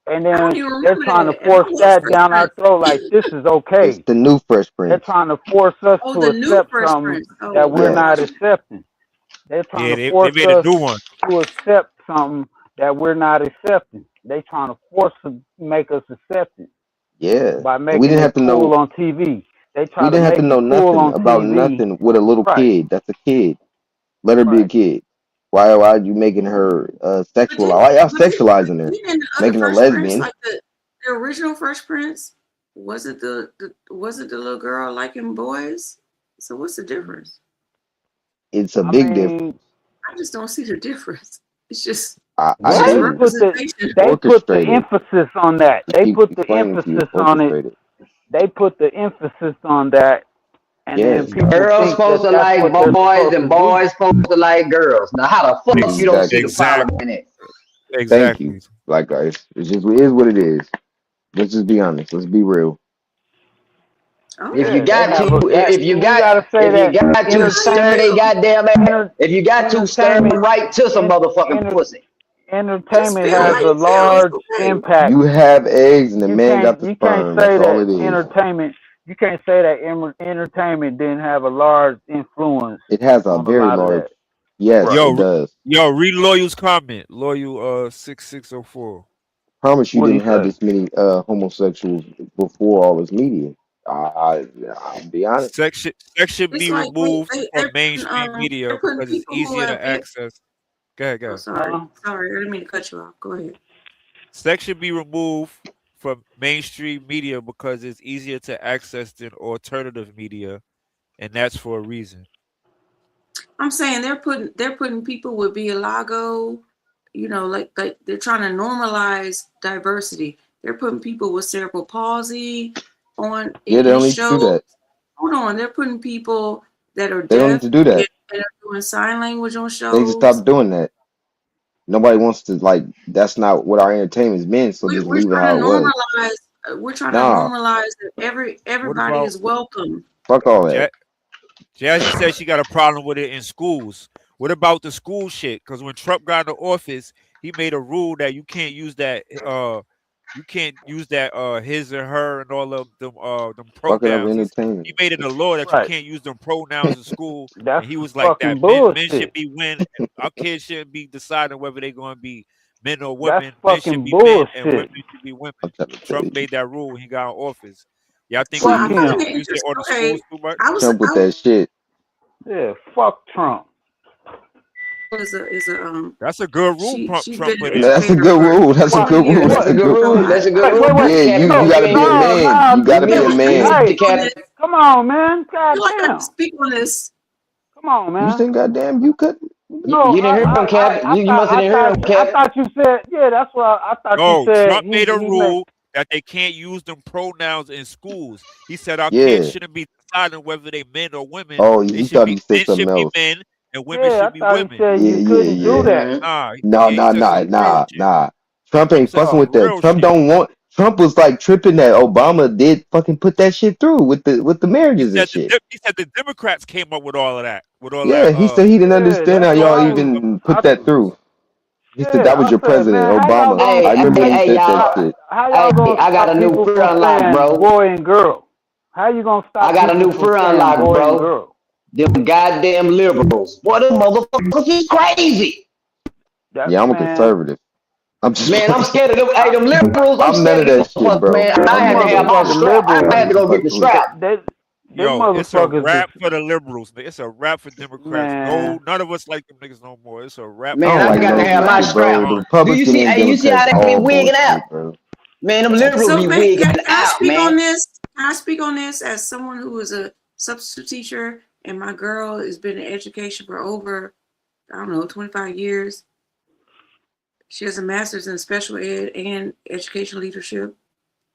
and I don't then even they're remember trying to that. And I force watched that Fresh down our Prince. throat like this is It's okay. the new Fresh They're Prince. trying to force us Oh, to the new accept Fresh something Prince. Oh that we're Yeah. not Lord. accepting. They're trying Yeah, to they force made a us new one. to accept something that we're not accepting. They trying to force to make us accept it Yeah. by And we making didn't it have to cool know. on TV. They We try to didn't have to make know it cool nothing on about TV. nothing with a little Right, kid. That's a kid. Let her be a right. kid. Why are you making her But sexual? didn't Why y'all but didn't sexualizing her? didn't the other Making her Fresh Prince, lesbian. like the original Fresh Prince, wasn't wasn't the little girl liking boys? So what's the difference? It's a I big difference. mean, I just don't see the difference. It's just I it's just they do. put the representation. they put the Orchestrated. emphasis on that. To They keep put the explaining to you, emphasis on it. orchestrated. they put the emphasis on that, and then Yes, people Girls think supposed that to that's like what they're boys supposed and to do. boys supposed to like girls. Now, how the fuck you don't see exactly. the problem Exactly. in it? Thank you. Exactly. Like it's just it is what it is. Let's just be honest. Let's be real. If you Yeah, they got have to, that. We gotta say if you that got to stir entertainment, they goddamn ass, if you got to stir entertainment, them right to some motherfucking pussy. entertainment has a large impact. You have eggs and the You man got can't the you can't sperm. say That's all that it is. entertainment. You can't say that entertainment didn't have a large influence It has a on a very lot of large. that. Yes, Right. it does. Read Loyal's comment. Loyal 6604. Promise you What do didn't you have say? this many homosexuals before all this media. I'll be honest. Sex should It's be like removed from they're mainstream media putting because it's people who easier have to access. Go ahead, go Oh, ahead. sorry, I didn't mean to cut you off. Go ahead. Sex should be removed from mainstream media because it's easier to access than alternative media, and that's for a reason. I'm saying they're putting people with Biolago, you know, like they're trying to normalize diversity. They're putting people with cerebral palsy on Yeah, they in don't need to do shows. that. Hold on, they're putting people that are They don't need deaf to do that. and are doing sign language on They need to shows. stop doing that. Nobody wants to that's not what our entertainment's been. So just We're leave it trying how to it was. normalize. We're trying to Nah, normalize that What everybody about is welcome. fuck all that. Jazzy said she got a problem with it in schools. What about the school shit? Because when Trump got into office, he made a rule that you can't use that his and her and all of them Fucking up pronouns. He entertainment. made it a law that you Right. can't use them pronouns in school. That's And he was like that fucking men should bullshit. be our kids shouldn't be deciding whether they're going to be men or That's women. Men should fucking be men and bullshit. women should be women. I'm trying to tell Trump you. made that rule when he got in office. Y'all think Well, we I Fuck use find him. it it interesting. on the Okay, schools too much? Trump with that shit. Yeah, fuck Trump. is a That's a good rule she's Trump been put an in. That's a educator good for rule. That's a 20 good rule. years. That's That's a a good good rule. rule. That's a good Wait, rule. Yeah, Cappy, you you gotta ain't be a hear him. man. You gotta be a I man. can Hey, speak on this. come on, man. I feel like I can Goddamn. speak on this. Come on, You man. saying goddamn you could No, You didn't hear him, Cappy. You must have didn't hear him, I Cappy. thought you said, yeah, that's what I thought you No, said. Trump made a He made. rule that they can't use them pronouns in schools. He said our kids Yeah. shouldn't be deciding whether they men or women. Oh, They he should thought be he said men should something be else. men and women Yeah, I should be thought he women. said Yeah, you yeah, couldn't do yeah. that. No, He said some real shit. nah. Trump Trump ain't said fucking some with that. real Trump shit. don't want. Trump was like tripping that Obama did fucking put that shit through with the He marriages and said shit. the Democrats came up with all of that. With all Yeah, that he said he didn't Yeah, understand that's how with what all y'all the I rules. was. even put that through. He said that was I your said, president, man, how y'all Obama. gonna I remember he Hey, said that y'all. shit. how Hey, y'all gonna I got stop a new people fear from unlocked, saying bro. boy and girl? How you gonna I stop got a people new from fear saying unlocked, boy and bro. girl? Them goddamn liberals. Boy, them motherfuckers is crazy. That's Yeah, I'm a man. conservative. I'm just Man, I'm playing. scared of them. Hey, them liberals, I'm I'm none scared of of them that shit, motherfuckers, bro. man. I I'm had to none of have that all the shit. strap. I I had don't to give a go get fuck the who is. strap. Them Yo, it's a motherfuckers is wrap for the liberals. It's a wrap for Democrats. man. No, none of us like them niggas no more. It's a wrap I for Man, don't I like got to none Democrats. of have this my shit, bro. strap. The Do you Republican see? and Hey, you see how Democrats they be all wigging out? bullshit, bro. Man, them liberals So be can wigging I out, speak man. on this? Can I speak on this as someone who is a substitute teacher and my girl has been in education for over, I don't know, 25 years. She has a master's in special ed and education leadership.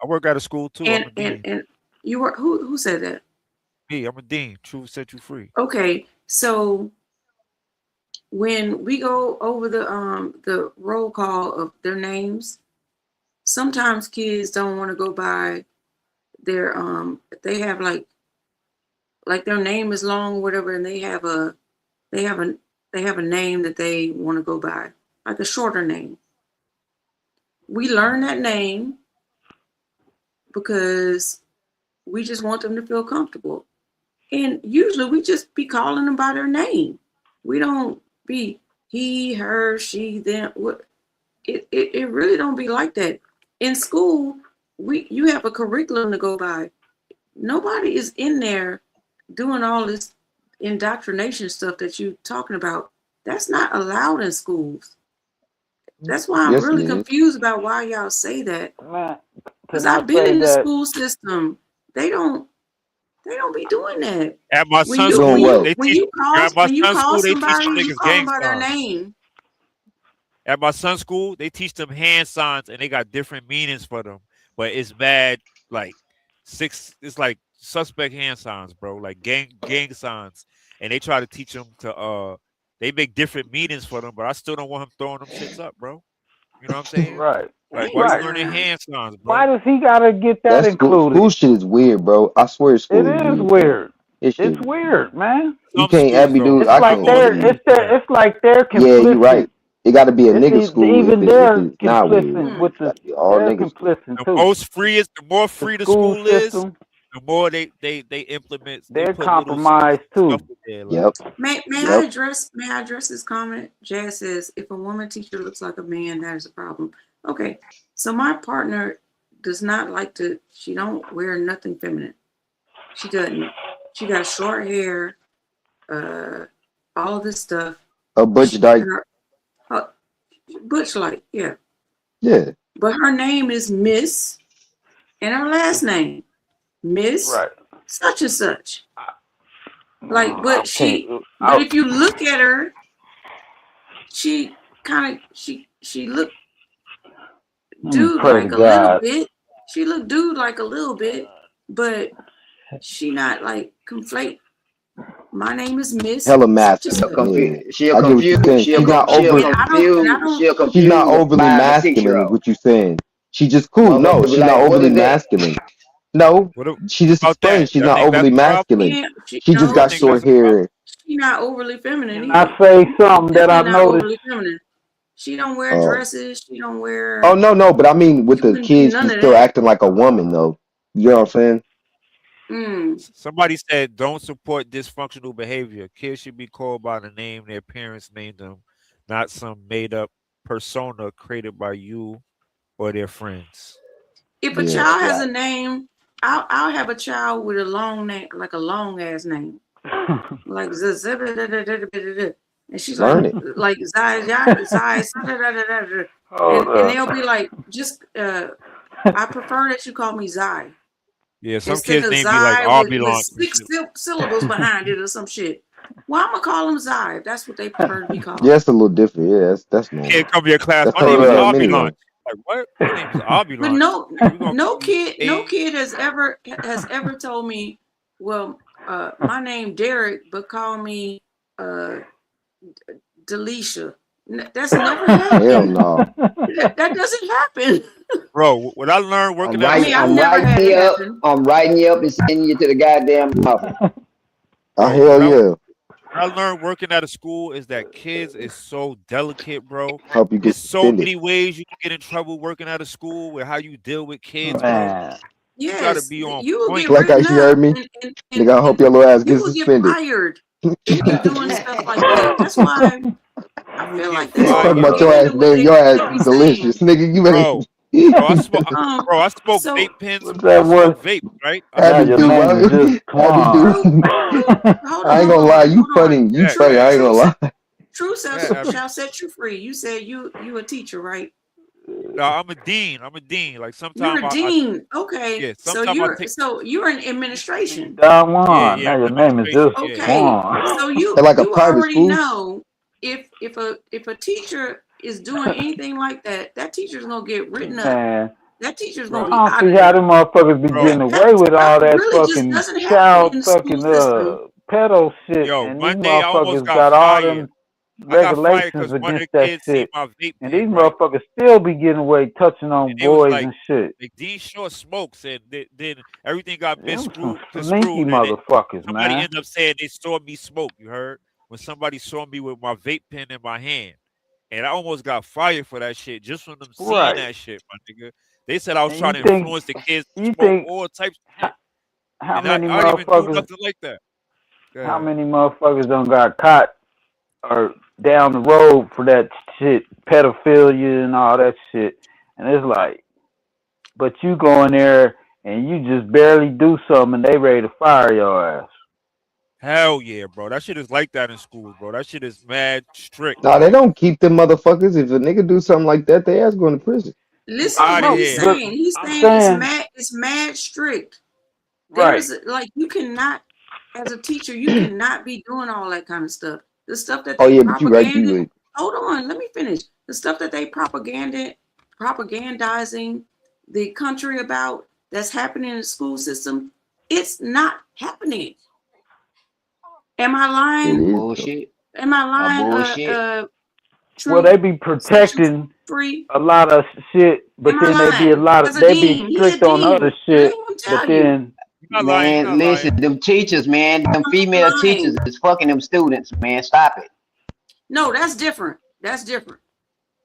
I work out of school too. I'm a dean. And you were who said that? Me, I'm a dean. Truth set you free. Okay, so when we go over the roll call of their names, sometimes kids don't want to go by their they have like their name is long or whatever, and they have a name that they want to go by, like a shorter name. We learn that name because we just want them to feel comfortable. And usually we just be calling them by their name. We don't be he, her, she, them. It really don't be like that. In school, you have a curriculum to go by. Nobody is in there doing all this indoctrination stuff that you talking about. That's not allowed in schools. That's why I'm Yes, it really is. confused about why y'all say that. Man, Because can I I've been say in the that? school system. They don't be doing that. At my When son's you Doing school, what? they when teach. you call At my when you son's call school, they teach somebody, them you niggas call them gang by their signs. name. At my son's school, they teach them hand signs, and they got different meanings for them. But it's bad, like it's like suspect hand signs, bro, like gang signs, and they try to teach them to they make different meanings for them, but I still don't want him throwing them shits up, bro. You know what I'm saying? Right. Like, why Right. you learning hand signs, bro? Why does he gotta get that That school included? shit is weird, bro. I swear school It is is weird, bro. weird. It's It's just weird, man. you Some can't schools every though, dude. It's I like can't. it's like they're Yeah, you right. complicit. It got to be a nigga It's school if even it they're if it's not weird. complicit with It the got to be all they're nigga school. complicit the too. more free The the school school is, system, the more they implement. They they're put little compromised too. stuff in there. Like, Yep. May Yep. I address this comment? Jazz says, if a woman teacher looks like a man, that is a problem. Okay, so my partner does not like to. She don't wear nothing feminine. She doesn't. She got short hair, all this stuff. A butch dyke. Butch like, yeah. Yeah. But her name is Miss, and her last name, Miss Right. such and such. Like, I but if you look at her, she kind of she looked dude pray like to a little God. bit. She looked dude like a little bit, but she not like conflate. My name is Miss. Hella such and masculine. such. Yeah. She'll I get what you're confuse. saying. She's not overly. She's not overly masculine. Is 5 or 6-year-old. what you're saying. She just cool. No, Motherfucker be she's like, not what overly is that? masculine. No, she just about explained that? she's Y'all not think that's overly a problem? masculine. Yeah, She just got short hair. She not overly feminine And I either. say something that I Definitely not noticed. overly feminine. She don't wear Oh. dresses. She don't wear. Oh no, but I mean with the wouldn't do kids, none she's of still that. acting like a woman though. You know what I'm saying? Somebody said, don't support dysfunctional behavior. Kids should be called by the name their parents named them, not some made up persona created by you or their friends. If a child has a name, I'll have a child with a long name, like a long ass name, like and she's Learn like Zai, and they'll be like, just I prefer that you call me Zai. Yeah, some Instead kids of name me like Zai with Arbulon. 6 syllables behind it or some shit. Well, I'm gonna call them Zai. If that's what they prefer to be called. Yeah, it's a little different. Yeah, that's normal. Kid come to your class. That's My name is how Arbulon. anyway. Like what? My name is Arbulon. But no kid has ever told me, well, my name Derek, but call me Delisha. That's never happened. Hell no. That doesn't happen. Bro, what I learned working I'm writing you up and sending you to the goddamn office. Oh hell yeah. What I learned working at a school is that kids is so delicate, bro. Help you get There's so suspended. many ways you can get in trouble working at a school with how you deal with kids, Man. bro. You gotta be on you will point. get Like how she heard me. Nigga, I hope your little ass You gets will get suspended. fired if you're doing stuff like that. That's why I feel like that's Talking about your ass, man. Your ass is delicious, nigga. You Bro, ain't. I spoke vape pens. What's that I word? smoked vape, right? Happy your dude, name is bro. just Happy dude. I ain't gonna lie, you funny. You funny. I ain't gonna lie. True shall set you free. You said you a teacher, right? No, I'm a dean. Like sometimes You're a dean. Okay. Yeah, So sometimes you're in administration. Don Juan. Yeah, Now your name is just Okay. Juan. So you Like a you private already school? know if a teacher is doing anything like that, that teacher's gonna get written up. Man, That teacher's I gonna be don't out see of how there. them motherfuckers be getting away with all that really just fucking doesn't happen child in the school fucking system. pedo shit, Yo, and one these day I almost motherfuckers got got all fired. them I got fired regulations because one of against the that kids seen shit, my vape and pen, these right? motherfuckers still be getting away touching on And it was boys like, and shit. D Short smokes, and then everything got Them some misconstrued. sneaky motherfuckers, Somebody man. ended up saying they saw me smoke. You heard? When somebody saw me with my vape pen in my hand, and I almost got fired for that shit just from them seeing Right. that shit, my nigga. They said I was And trying you to think influence the kids to you smoke think all types of shit, how and many I didn't even do motherfuckers nothing like that. Go how ahead. many motherfuckers done got caught or down the road for that shit, pedophilia and all that shit. And it's like, but you go in there and you just barely do something and they ready to fire your ass. Hell yeah, bro. That shit is like that in schools, bro. That shit is mad strict. Nah, they Like, don't keep them motherfuckers. If a nigga do something like that, they ass going to prison. Listen out to of what he's here. But saying. He's I'm saying saying, it's mad strict. right. There's like you cannot, as a teacher, you cannot be doing all that kind of stuff. The stuff that Oh they yeah, but you right. You propaganda. right. Hold on, let me finish. The stuff that they propagandizing the country about. that's happening in the school system, it's not happening. Am I It lying? is though. Bullshit. Am I lying? Bullshit. Well, True. they be protecting Free. a lot of shit, but Am I then they be a lying? lot As of a they be dean, he a strict on dean. other Let shit, him but tell you. then You're not lying. You're Man, not listen, lying. them teachers, man, them female teachers is fucking them students, man. Stop it. No, that's different. That's different.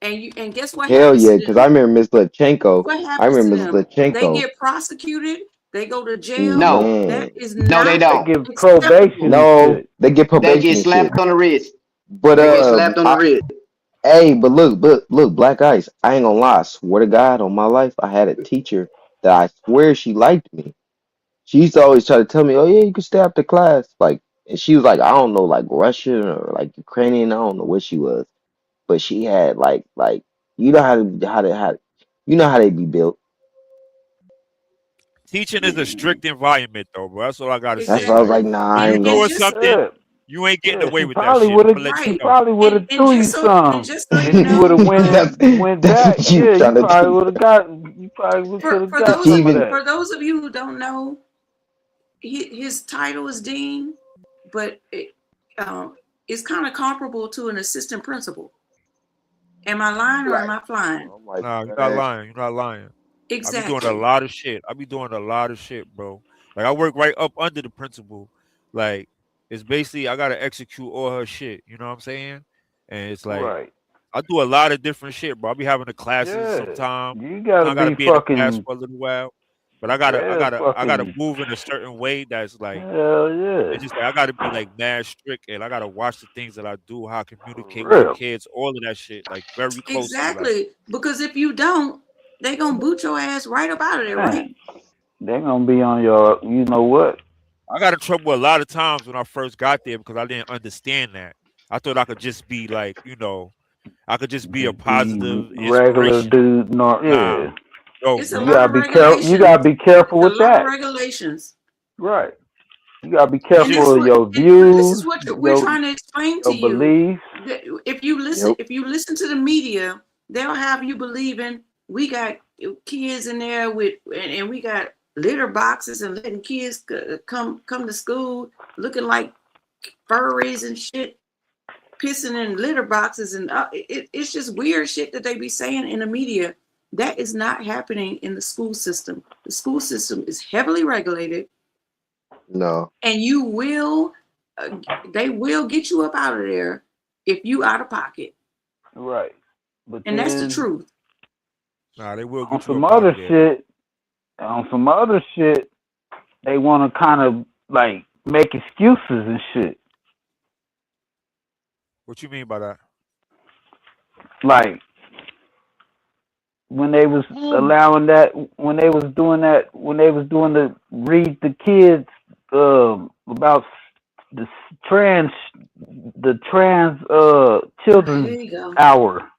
And guess what Hell happens yeah, to because them? I remember Miss Lachenko. What I happens to remember Miss them? They Lachenko. get prosecuted. They go to jail. No. Man, That is No, they not they don't. give acceptable. probation and no, shit. they get They probation get and shit. slapped on the wrist. But They get slapped on the wrist. hey, but look, Black Ice. I ain't gonna lie. I swear to God, on my life, I had a teacher that I swear she liked me. She used to always try to tell me, "Oh yeah, you can stay after class." Like, and she was like, I don't know, like Russian or like Ukrainian. I don't know what she was, but she had like you know you know how they be built. Teaching is a strict environment, though, bro. That's all I gotta That's say, why I was bro. like, nah, I When you ain't And gonna. doing just something, Yeah, you ain't getting yeah. away She with that probably shit. would I'm have. gonna let She you right. know. probably would have And threw you just so some you if you would know, have went That's back. what you Yeah, was you trying to probably do. would have got. You probably could have got She some of even that. for those of you who don't know, his title is dean, but it's kind of comparable to an assistant principal. Am I lying or am I flying? I'm like, Nah, you're not man. lying. You're not lying. I be doing a Exactly. lot of shit. I be doing a lot of shit, bro. Like I work right up under the principal. Like it's basically I gotta execute all her shit. You know what I'm saying? And it's like Right. I do a lot of different shit, bro. I be having the classes Yeah. sometime. You Sometimes gotta I gotta be be in the class fucking. for a little while. But Yeah, I gotta fucking. move in a certain way that's like Hell yeah. it's just like I gotta be like mad strict and I gotta watch the things that I do, how I communicate For with the real. kids, all of that shit, like very closely. Like Exactly. Because if you don't, they gonna boot your ass right up out of there, right? Man, they gonna be on your. You know what? I got in trouble a lot of times when I first got there because I didn't understand that. I thought I could just be like, I could just be a Just be positive regular inspiration. dude. No, Nah, yeah. no, It's a You bro. lot of gotta be careful. You regulations. gotta be careful It's a with lot of that. regulations. Right. You gotta be It's And that's careful of just what your and this views, is what we're your trying to explain to you. beliefs. If you listen to the media, they'll have you believing we got kids in there with and we got litter boxes and letting kids come to school looking like furries and shit, pissing in litter boxes, and it's just weird shit that they be saying in the media. That is not happening in the school system. The school system is heavily regulated, No. and they will get you up out of there if you out of pocket, Right. But and that's the then truth. nah, they will on get you some up out other of there, though. shit, they want to kind of like make excuses and shit. What you mean by that? Like when they was allowing that, when they was doing the read the kids about the trans children's hour.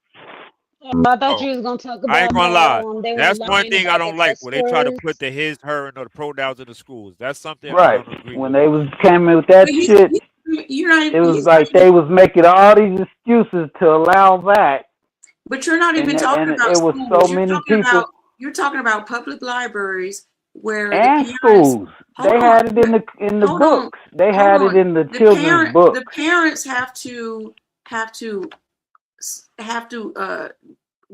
I thought Oh, you was gonna talk I ain't about gonna lie. how they were That's one lying thing I about the don't like test when they try to scores. put the his, her, and the pronouns in the schools. That's something I Right. don't agree When with. they was came in with that shit, You're not. it was like they was making all these excuses to allow that. But you're not even talking about It was so schools. many people You're talking about public libraries where the and parents. schools. Hold They on. had it in the Hold on. books. They Hold had it on. in the children's books. The parents have to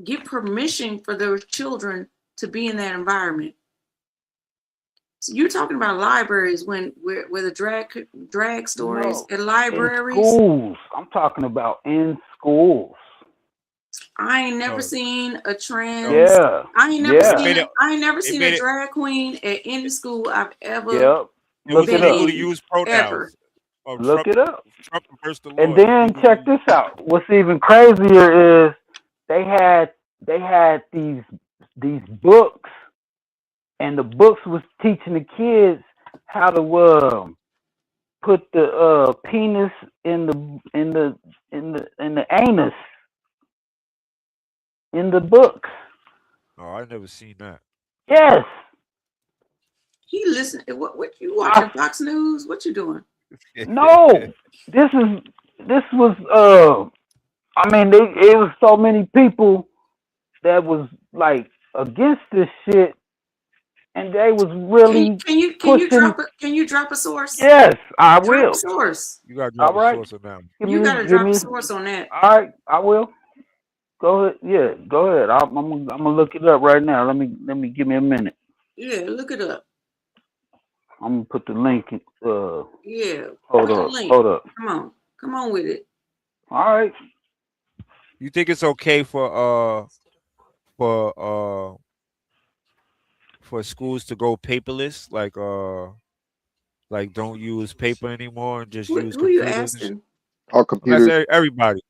get permission for their children to be in that environment. So you're talking about libraries where the drag stories No, at in libraries. schools. I'm talking about in schools. I ain't never No, seen a trans. Yeah. I ain't never Yeah. seen. I ain't never They seen made a it. drag queen at any school I've ever Yep. It was Look it been up. illegal to in. use Ever. pronouns. Look it up. Trump reversed the law. And It was then legal to check use. this out. What's even crazier is they had these books, and the books was teaching the kids how to put the penis in the anus in the books. Oh, I never seen that. Yes. He listen. What you watching? Fox News? What you doing? No. This was I mean it was so many people that was like against this shit, and they was Can really you pushing. can you drop a source? Yes, I Drop a will. source. You gotta All drop a right, source on that. You gotta give drop a me. source on that. All right, I will. Go ahead. Yeah, go ahead. I'm gonna look it up right now. Let me give me a minute. Yeah, look it up. I'm gonna put the link. Yeah, Hold put the up. link. Hold up. Come on with it. All right. You think it's okay for schools to go paperless, like don't use paper anymore and just use Who you computers and shit? asking? Our I'm computers, asking everybody.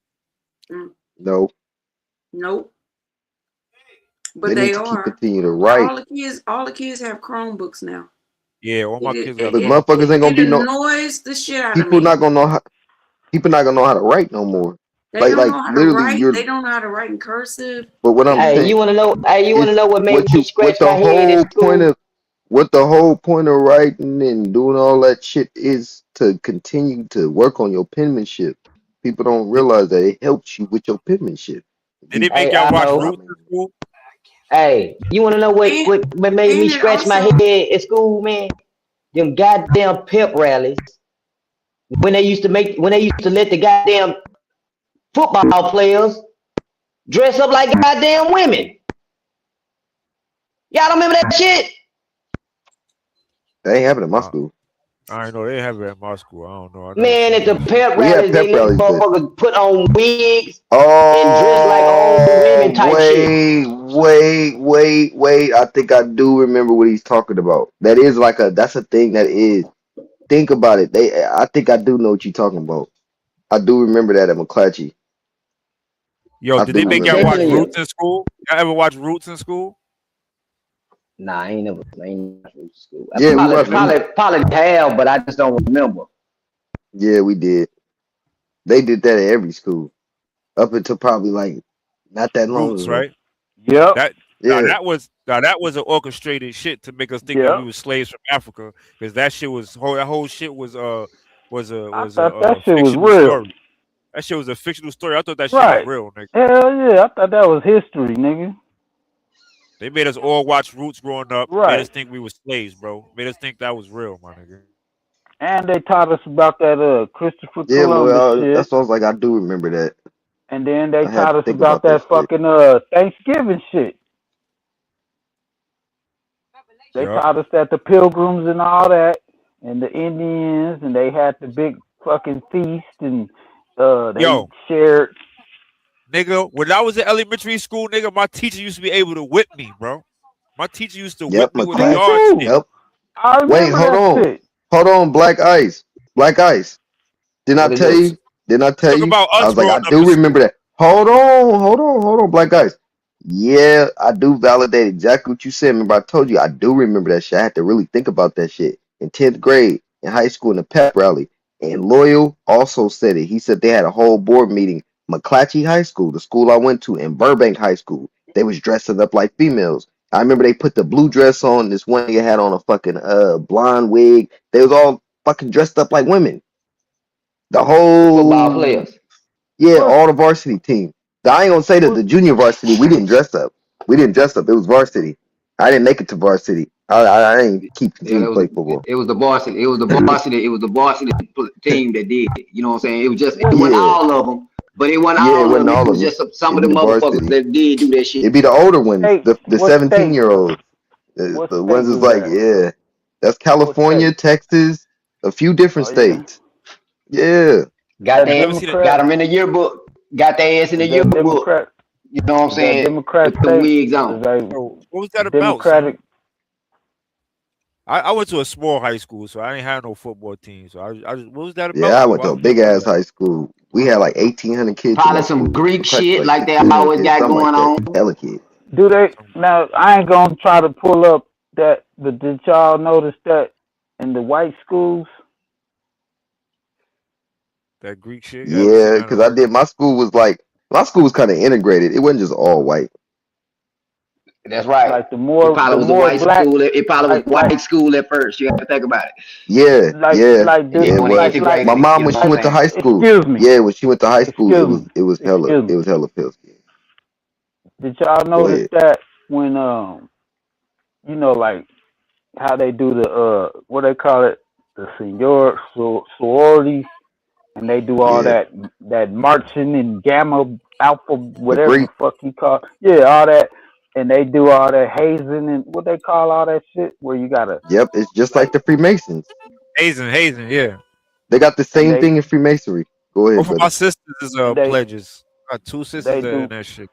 no. Nope. But They they need to keep are. continue to write. All the kids have Chromebooks now. Yeah, all my kids got But It, Chromebooks. motherfuckers ain't gonna it be no annoys the shit out of people me. not gonna know how people not gonna know how to write no more. They don't Like know how to literally write. you're They don't know how to write in cursive. but what I'm Hey, saying you wanna know? Hey, you wanna is know what made me what scratch my the head in whole point school? of what the whole point of writing and doing all that shit is to continue to work on your penmanship. People don't Did, realize that it helps you with your penmanship. did You, it make Hey, y'all I watch know. Roots in school? Hey, you wanna know And what made me and it scratch my also head at school, man? Them goddamn pep rallies when they used to let the goddamn football players dress up like goddamn women. Y'all don't remember that shit? that ain't happening in my Uh, school. I know they have it at my school. I don't know. I never Man, seen at the that shit. pep We had rallies, they pep let rallies, but motherfuckers put on wigs and dress like old oh, women type shit. wait. I think I do remember what he's talking about. That is like that's a thing that is. Think about it. I think I do know what you're talking about. I do remember that at McClatchy. Yo, I did they do I'm make y'all remember watch that. telling you. Roots in school? Y'all ever watch Roots in school? Nah, I ain't watched Roots school. I Yeah, we probably, watched Roots. probably, probably have, but I just don't remember. Yeah, we did. They did that at every school up until probably like not that long Roots, ago. right? Yep. That Yeah, that was an orchestrated shit to make us think that we Yep. were slaves from Africa, because that whole shit was I thought that shit was fictional real. story. That shit was a fictional story. I thought that shit was Right. real, nigga. Hell yeah. I thought that was history, nigga. They made us all watch Roots growing up. Made us Right. think we were slaves, bro. Made us think that was real, my nigga. And they taught us about that Christopher yeah. Columbus That's shit. what I was like. I do remember that. And then they I had taught to us think about about that that shit. fucking Thanksgiving shit. They Yup. taught us that the pilgrims and all that, and the Indians, and they had the big fucking feast, and they Yo, shared. nigga, when I was in elementary school, nigga, my teacher used to be able to whip me, bro. My teacher used to whip Yep, me with a Me McClatchy. too. yardstick. Yep. I Wait, remember that shit. hold on. Black Ice. Black Ice. Didn't I What is tell it? you? Didn't I tell Talk you? about I us was like, growing I up do in remember school. that. Hold on, Black Guys. Yeah, I do validate exactly what you said. Remember, I told you I do remember that shit. I had to really think about that shit in 10th grade in high school in the pep rally. And Loyal also said it. He said they had a whole board meeting. McClatchy High School, the school I went to, and Burbank High School. They was dressing up like females. I remember they put the blue dress on. This one nigga had on a fucking blonde wig. They was all fucking dressed up like women. The Football whole players. yeah, What? all the varsity team. I ain't gonna say that What? the junior varsity we didn't dress up. We didn't dress up. It was varsity. I didn't make it to varsity. I ain't Yeah, continue to play football. it was the varsity. It was the varsity team that did it. You know what I'm saying? It What? wasn't Yeah, all of them, but it wasn't yeah, it all of wasn't them. It all was of us. just some It of was the the motherfuckers varsity. that did do that shit. It'd be the older What ones, state? the What 17 state year though? olds. What The ones state is was like, that? yeah, that's What California, state? Texas, a few different Oh yeah, states. Yeah, Got that You they ever see that? got Democrat. them in the yearbook. Got their ass in the Is that yearbook. Democrat? You know what I'm Is that saying? Democrat With the state? wigs Is on. that Yo, what was that about, son? Democratic? I went to a small high school, so I didn't have no football team. So what was that yeah. about I though? went Why to a would y'all big do ass that? high school. We had like 1,800 kids in Probably that some school. Greek McClatchy shit like like they 1,600 always kids, got something like going that. on. Hella kids. Do they Some, now? I ain't gonna try to pull up that, but did y'all notice that in the white schools? that Greek shit. Yeah, I ever seen Yeah, that in because I work. did. My school was kind of integrated. It wasn't just all white. That's right. Like the It more probably the was a more white black, school. It probably was like white school at first. You have to think about it. Yeah, yeah, And this then it when they was. like My integrated it, mom you when know she what went to I'm high saying? school. excuse me, Yeah, when she went to high school, excuse me, it was hella excuse me. hella filthy. Did y'all Go notice ahead. that when you know like how they do the what they call it, the sororities, and they do all Yeah, that marching and gamma alpha the whatever the Greek. fuck you call, yeah, all that, and they do all that hazing and what they call all that shit where you gotta Yep, it's just like like, the Freemasons. Hazing, yeah. They got the and same thing in Freemasonry. Go ahead, Both of my brother. sisters is they pledges. I got 2 sisters they that in do. that shit.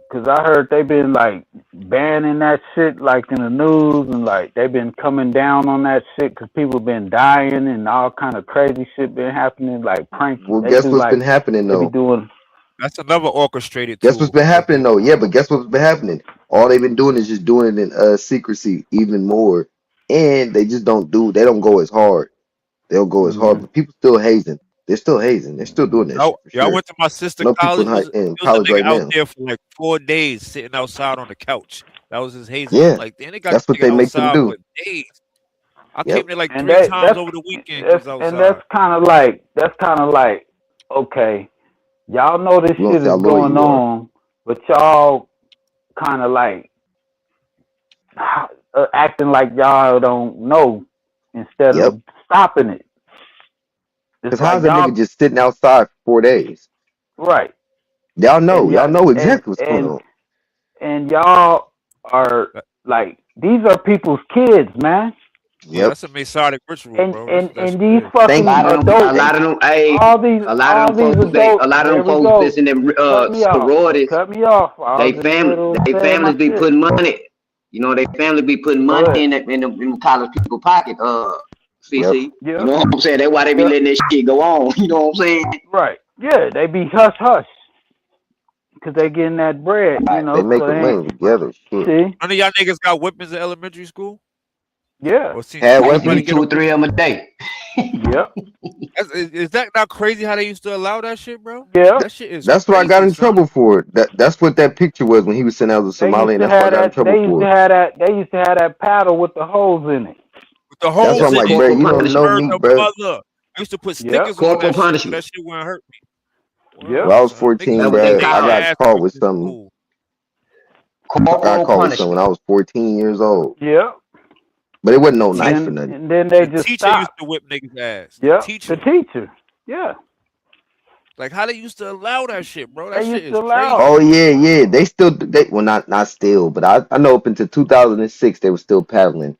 Cause I heard they been like banning that shit like in the news and like they been coming down on that shit cause people been dying and all kind of crazy shit been happening like prank. Well, They guess do what's been like happening they be though? doing That's another orchestrated Guess what's tool. been happening though? Yeah, but guess what's been happening? All they've been doing is just doing it in secrecy even more, and they just don't do. They don't go as hard. They'll go as hard, but people still hazing. They're still hazing. They're still doing that shit for I sure. went to my I sister know people college. in, It was, in it was a college nigga right out now. there for like 4 days sitting outside on the couch. That was his hazing. Yeah, I'm like, damn, they got that's the what nigga they make them outside do. for days. I Yep. came there like and 3 they times over the weekend. He was and that's outside. kind of like okay, y'all know this We gonna shit see how is loyal going you are. on, but y'all kind of like acting like y'all don't know instead Yep. of stopping it. It's Because like how's a y'all nigga just sitting outside for 4 days? right. Y'all know. And Y'all y'all know exactly what's going on. and y'all are like these are people's kids, man. Yeah, Yep. that's a Masonic ritual, And bro. and That and shit these is. A fucking lot of them, a adults, lot of them, hey, all these a lot of them folks, adults. a lot of There them we folks go. that's in them You cut me off. You sororities, cut me off. I they was in the middle of saying my families be shit. putting money, you know, they family be putting Go money ahead. in the college people pocket, Yep. CC. You Yep. know what I'm saying? That's why they be Yep. letting this shit go on. You know what I'm saying? Right. Yeah, they be hush hush because they getting that bread, you Right. They know. So making they ain't money together. Shit. see. None of y'all niggas got weapons in elementary school? Yeah. Or seen Had I used to somebody weapons. get get 2 a or 3 of them a day. Yep. Is that not crazy how they used to allow that shit, bro? Yeah. That shit is That's what I got crazy, in son. trouble for. That's what that picture was when he was sent out as a They used Somali, and to that's what I have got in that. trouble for. They used to have that paddle with the holes in it. With the That's why holes I'm in like, it. bro, Corporal you don't know punishment. Word me, of bro. mother. I used to put Yep. stickers on Corporal that shit so punishment. that shit wouldn't hurt me. When Yep. I Word, was son. Niggas 14, That's used what to they bro, get I call their it. got ass caught whooped with in something. school. I got Corporal caught with something when punishment. I was 14 years old, Yep. but it wasn't The no teacher, knife or Then nothing. and then they the just teacher used stopped. to whip niggas' ass. The Yep. The teacher. teacher. Yeah. Like how they used to allow that shit, bro. That They shit used to is allow Oh crazy. it. yeah. They still well not still, but I know up until 2006 they were still paddling.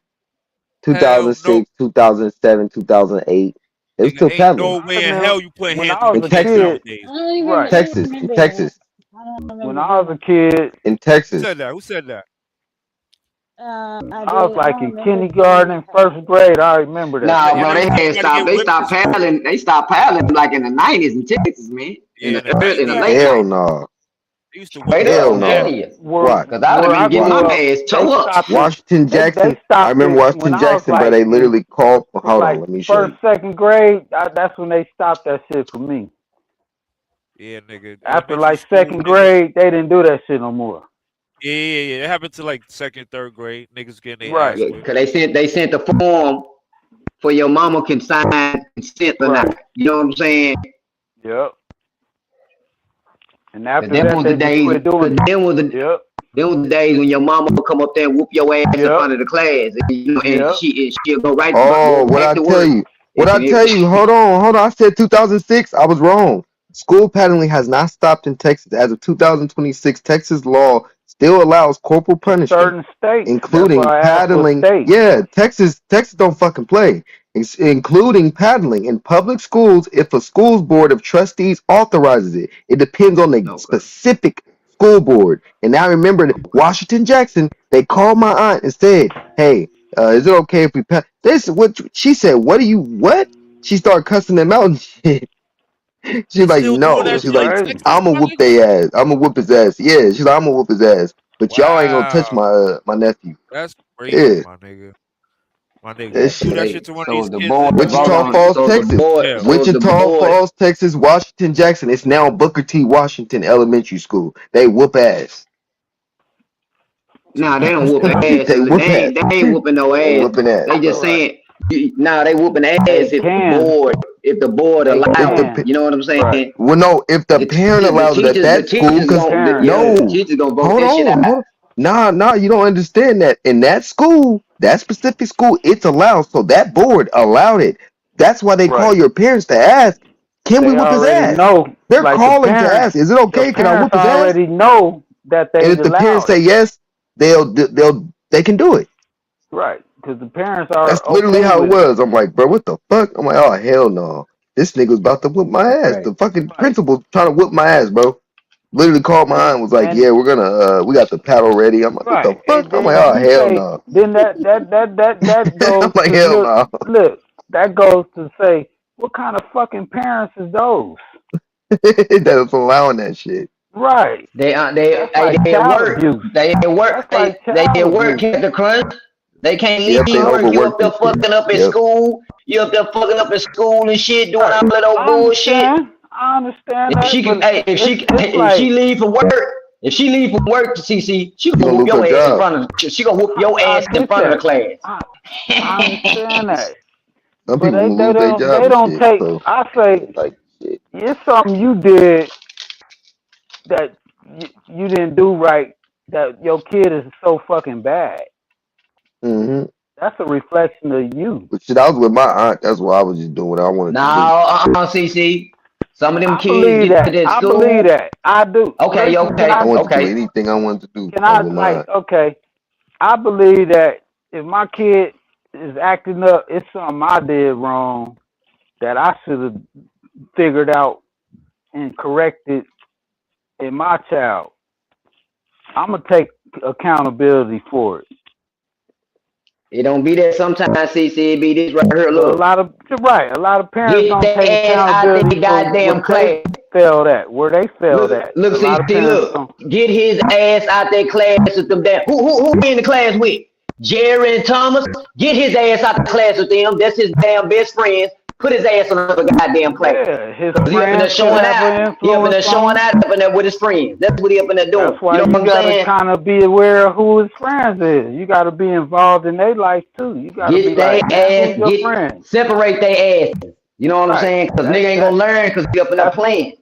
Hell no. 2006, 2007, 2008, they were Nigga, still ain't paddling no I way in remember hell you put when hands I on was them in a kids Texas, kid. nowadays. I don't even Right. in remember that. Texas, I don't When remember I was that. a kid, in Who Texas. said that? Who said that? I I was did. I like don't in remember kindergarten and first grade. I remember that Nah, Y'all shit. bro, never they seen had somebody stopped. get They whipped in stopped school? paddling. They stopped paddling like in the 90s in Texas, man. Yeah, in the In the 90s, late Hell 90s. no. they used to whip Straight niggas' up, Hell I'm ass. no. telling you. Watch. Cause I would have Where been I getting Watch. my grew up, ass they tore up. stopped it. Washington They Jackson. I stopped remember it when Washington I was Jackson, bro. like They in literally called. Hold on, like let me show first, you. second grade. That's when they stopped that shit for me. Yeah, nigga. After Elementary like school, second niggas. grade, they didn't do that shit no more. Yeah. It happened to like second, third grade. Niggas getting their Right. ass Yeah, whipped. cause they sent the form for your mama can sign consent or Right. not. You know what I'm saying? Yep. And Cause after them that, was the they just days. quit doing Cause it. them was Yep. the days when your mama would come up there and whoop your ass in Yep. front of the class, and, you know, and Yep. she'll go Oh, go what back I to tell work. you? What I And tell you? Hold on. I said 2006. I was wrong. School paddling has not stopped in Texas. As of 2026, Texas law still allows corporal In punishment, certain states. That's including why I asked what paddling. state. Yeah, Texas don't fucking play. Including paddling in public schools if a school's board of trustees authorizes it. It depends on the okay, specific school board. And I remember that okay. Washington Jackson, they called my aunt and said, hey, is it okay if we pass? This what she said. What? She started cussing them out and shit. They She's like, still doing no. that It's She's shit in like, crazy. Texas, I'ma my whoop nigga? their ass. I'ma whoop his ass. Yeah, she's like, I'ma whoop his ass. But y'all ain't gonna touch Wow. my nephew. That's crazy, Yeah, my nigga. My nigga, that you Yeah, do so shit. that shit to one of these the kids, board, and hold Wichita on. Falls, Texas. jail. So the Wichita board, Falls, Texas. Washington Jackson. It's now Booker T. Washington Elementary School. They whoop ass. nah, they don't whoop They ass. whoop ass. They ain't whooping no They ass. whooping ass. They just Right. saying, nah, they whooping ass They can. if the board They allow If the them. can. You know what I'm Right. saying? Well, no, if the parent allows it at The that school, teachers The because gon' parent. yeah, the no, teachers gonna vote hold that shit on, out. Nah, you don't understand that. In that school, that specific school, it's allowed. So that board allowed it. That's why they call Right. your parents to ask, can we They whip his already ass? know, They're like the calling to parents. ask, is it The okay? Can I parents whip his ass? already know that And they if the parents allowed say it. yes, they can do it. Right. Because the parents are That's literally okay how it with it. was. I'm like, bro, what the fuck? I'm like, oh hell no. This nigga was about to whip my ass. Right. The fucking Right. principal trying to whip my ass, bro. Literally called my aunt and was like, And yeah, we're gonna we got the paddle ready. I'm like, what the right. fuck? And I'm then like, if oh you hell say, no. then that I'm goes like, to hell no. look, that goes to say, what kind of fucking parents is those? That's allowing that shit. Right. They That's like at child work. abuse. They at work. That's like They at child work. abuse. Captain Crunch. They can't Yep, they leave work. You up overworked there and shit. fucking up at Yep. school. You up there fucking up at school and shit, doing all Right. that old I bullshit. understand If that, she can, but hey, it's if she like leave from work, if she leave from work to CC, she You gonna gonna whoop lose her your ass in job. front of. She gonna whoop your I ass in get front of the that. class. I understand that. Some But people gonna lose their job they and don't shit. take. So I say like shit. it's something you did that you didn't do right. That your kid is so fucking bad. Mm-hmm. That's a reflection of you. But shit, I was with my aunt. That's what I was just doing what I wanted to do. Now, CC, some of them I kids believe get to that. that I school. believe that. I do. Okay, Listen, okay, I wanted to do okay. anything I wanted to do. Can I I was with my like aunt. okay? I believe that if my kid is acting up, it's something I did wrong that I should have figured out and corrected in my child. I'm gonna take accountability for it. It don't be that sometimes, CC. It be this right here. But Look, a lot of parents get don't their take ass out accountability their for goddamn what they class. failed at, where they failed Look, at. look, A lot of CC. parents don't. Look, get his ass out their class with them. Damn, who he in the class with? Jerry and Thomas. Get his ass out the class with them. That's his damn best friends. Put his ass on another goddamn class. Yeah, his Cause he up in there friends could showing have an out. He up in there influence on showing him. out up in there with his friends. That's what he up in there doing. That's why You know you what I'm gotta saying? kind of be aware of who his friends is. You gotta be involved in their life too. You gotta be Get their like, man, who's ass, your friend? separate their asses. You know what I'm Right. saying? Cause nigga ain't gonna learn cause he up in there playing.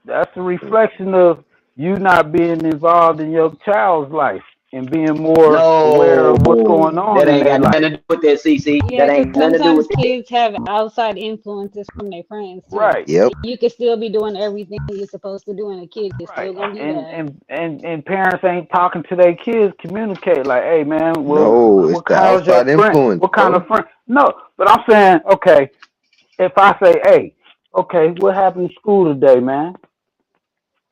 That's a reflection of you not being involved in your child's life and being more aware of what's going on That in ain't their got life. nothing to do with that, CC. Yeah, That because ain't nothing to do with sometimes kids have outside influences from their friends too. Right. Yep. You can still be doing everything you're supposed to do, and a kid is still gonna be bad. And parents ain't talking to their kids, communicate like, hey man, well, No, it's what the how's your outside friend? influence, What kind bro. of friend? No, but I'm saying, okay, if I say, hey, okay, what happened in school today, man?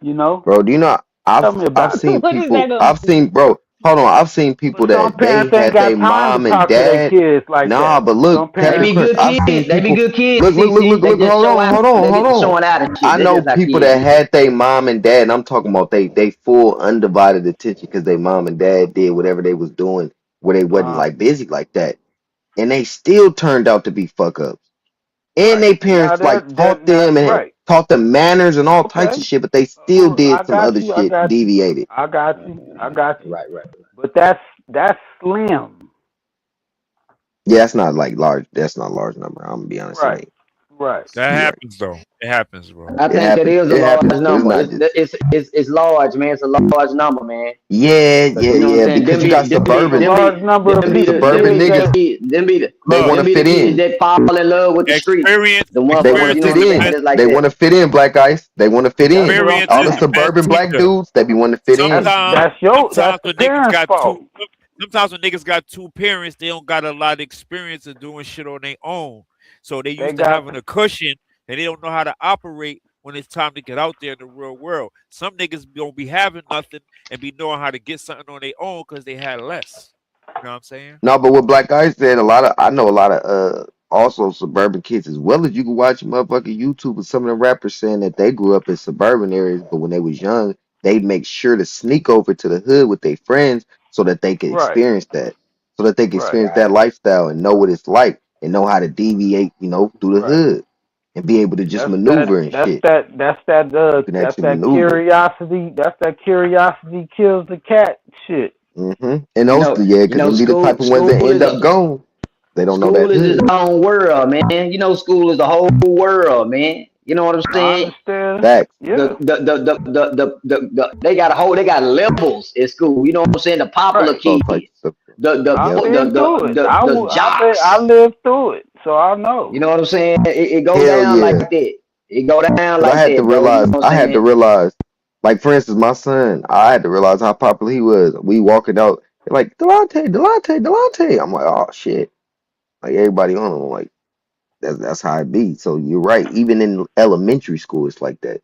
You know, Bro, do you know tell me I've about it. seen What is people that gonna I've seen bro, hold on, I've seen people But some that they parents ain't had got their time to mom and talk to their dad. kids like Nah, that. but look, Some They Captain be parents, Crunch, good I've seen kids. They be people good kids, look, CC. They just hold show on, out. hold on, They hold just on. showing out and I shit. That's know just how people kids that be. had their mom and dad, and I'm talking about they full undivided attention because they mom and dad did whatever they was doing where they wasn't like busy like that. And they still turned out to be fuck ups. And right. they Now parents like taught that them and right. taught them manners and all types Okay. of shit, but they still I did some got other you. I shit, got you. deviated. I got you. I got you. Right. But that's slim. Yeah, that's not like large. That's not a large number. I'm gonna be honest. It Right. ain't. Right. That You're right. happens though. It happens, bro. I It think that happens. is a It large happens, but it's number. not just. It's large, man. It's a large number, man. Yeah, Cause you know what I'm saying. because you got It's a suburban, large number of people suburban kids niggas. that them be the They Look, want to the fit kids in. that fall in love with the street. experience The They want to experience motherfuckers, you know is fit what the I'm in. saying? best. It's like They that. want to fit in. Black Ice. They want to fit that's in. what I'm Experience All is the the saying. best suburban black teacher. dudes. They be wanting to fit in. Sometimes That's when the niggas parents' got fault. sometimes when niggas got two parents, they don't got a lot of experience of doing shit on their own. So they They used to got having a cushion and they don't know how to operate when it's time to get out there in the real world. Some niggas don't be having nothing and be knowing how to get something on their own because they had less. You know what I'm saying? No, but what Black Ice said, I know a lot of also suburban kids as well as you can watch motherfucking YouTube with some of the rappers saying that they grew up in suburban areas, but when they was young, they make sure to sneak over to the hood with their friends so that they could right. experience that. So that they can Right. experience that lifestyle and know what it's like and know how to deviate, through the Right. hood and be able to just maneuver and shit. That's that You can that's actually that maneuver. curiosity. That's that curiosity kills the cat shit. And You those, know, yeah, because them be the type of ones that end up gone. They don't know school that is its hood. own world, man. You know, school is the whole world, man. You know what I'm I saying? understand. Facts. Yeah. They got levels in school. You know what I'm saying? The popular Right. It's all types kids, of stuff. the the I've Yep. the been through it. the I jocks. lived through it, so I know. You know what I'm saying? It go Hell down like yeah. that. It go down Cause I like had to that, bro. You know realize, what I'm saying? like for instance, my son, I had to realize how popular he was. We walking out, they're like, Delonte, Delonte, Delonte. I'm like, oh shit. Like everybody on him. I'm like, that's how it be. So you're right. Even in elementary school, it's like that.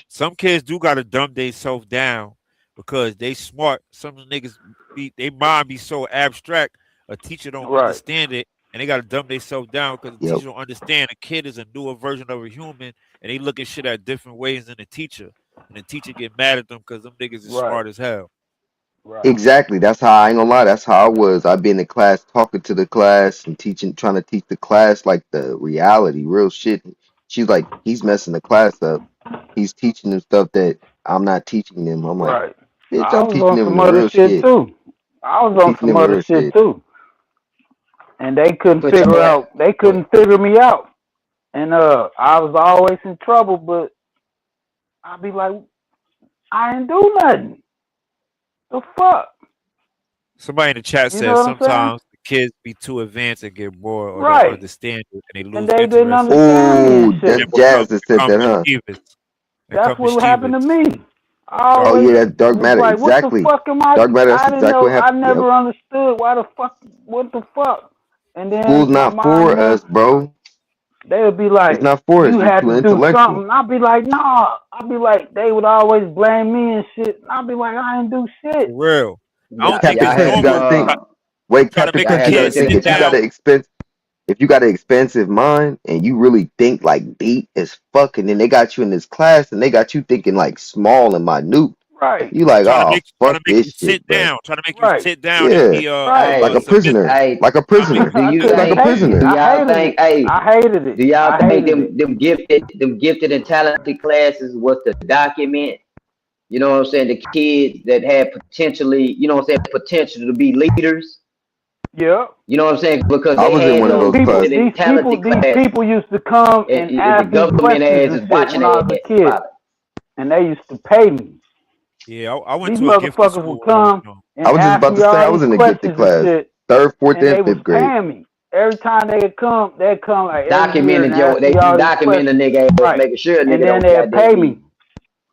Some kids do gotta dumb themselves down because they smart. Some of the niggas they mind be so abstract, a teacher don't Right. understand it, and they gotta dumb themselves down because the Yep. teacher don't understand. A kid is a newer version of a human, and they look at shit at different ways than the teacher, and the teacher get mad at them because them niggas is Right. smart as hell. Right. Exactly. That's how I ain't gonna lie. That's how I was. I'd be in the class talking to the class and teaching, trying to teach the class like the reality, real shit. She's like, he's messing the class up. He's teaching them stuff that I'm not teaching them. I'm like, Right. bitch, I I'm was teaching on them some the other real shit shit. too. I was on Teaching some them the other real shit shit. too, and they couldn't Put your figure hand. out. They couldn't figure me out, and I was always in trouble. But I'd be like, I ain't do nothing. The fuck, Somebody in the chat you know says what I'm saying? sometimes the kids be too advanced and get bored or don't Right. understand it and they And lose they didn't interest understand me Oh, and that's shit. Jazz that said become that, huh? mischievous. That's what happened to Mischievous. me. I Dark Oh always yeah, matter. that's dark was matter. like, what the Exactly. fuck am I? Dark matter. I That's didn't exactly what know. I happened. Yep. never understood why the fuck. What the fuck? And School's then my not mom for and them, us, bro. they would be It's like, not for us. you You're had too to do intellectual. something. I'd be like, nah. I'd be like, they would always blame me and shit. I'd be like, I didn't do shit. For real. I don't think Captain it's Y'all Prince, you had normal gotta think. try, Wait, try to Captain make a Prince, you to gotta kid tell think. sit the If you got down. talent. if you got an expensive mind and you really think like deep as fuck, and then they got you in this class and they got you thinking like small and minute, Right. you like, Try to oh make fuck you this sit shit, bro. down. Try to make you Right. sit down and Yeah, be Right. like a submissive. prisoner, Hey, like a Try to make prisoner. do I you Treat it like couldn't a think? take it. Do prisoner. I y'all hated think? it. Hey, I hated it. do y'all I think hated it. them gifted and talented classes was to document? You know what I'm saying? The kids that had potentially, you know what I'm saying, potential to be leaders. Yeah. You know what I'm saying? Because I they was in had one of those those gifted classes. and talented These classes, people used to come and and the ask me government questions ass and is shit watching when I their was a ass kid, probably. and they used to pay me. Yeah, I went These to a gifted motherfuckers would school when I was come young. and I was just ask about me to say all I was these in a gifted questions and class, shit, 3rd, 4th, and they and was 5th grade. paying me. Every time they'd come like every year and Documented ask they me all these document a questions. nigga ass, Right. making sure a And nigga then don't they'd goddamn pay leave. me.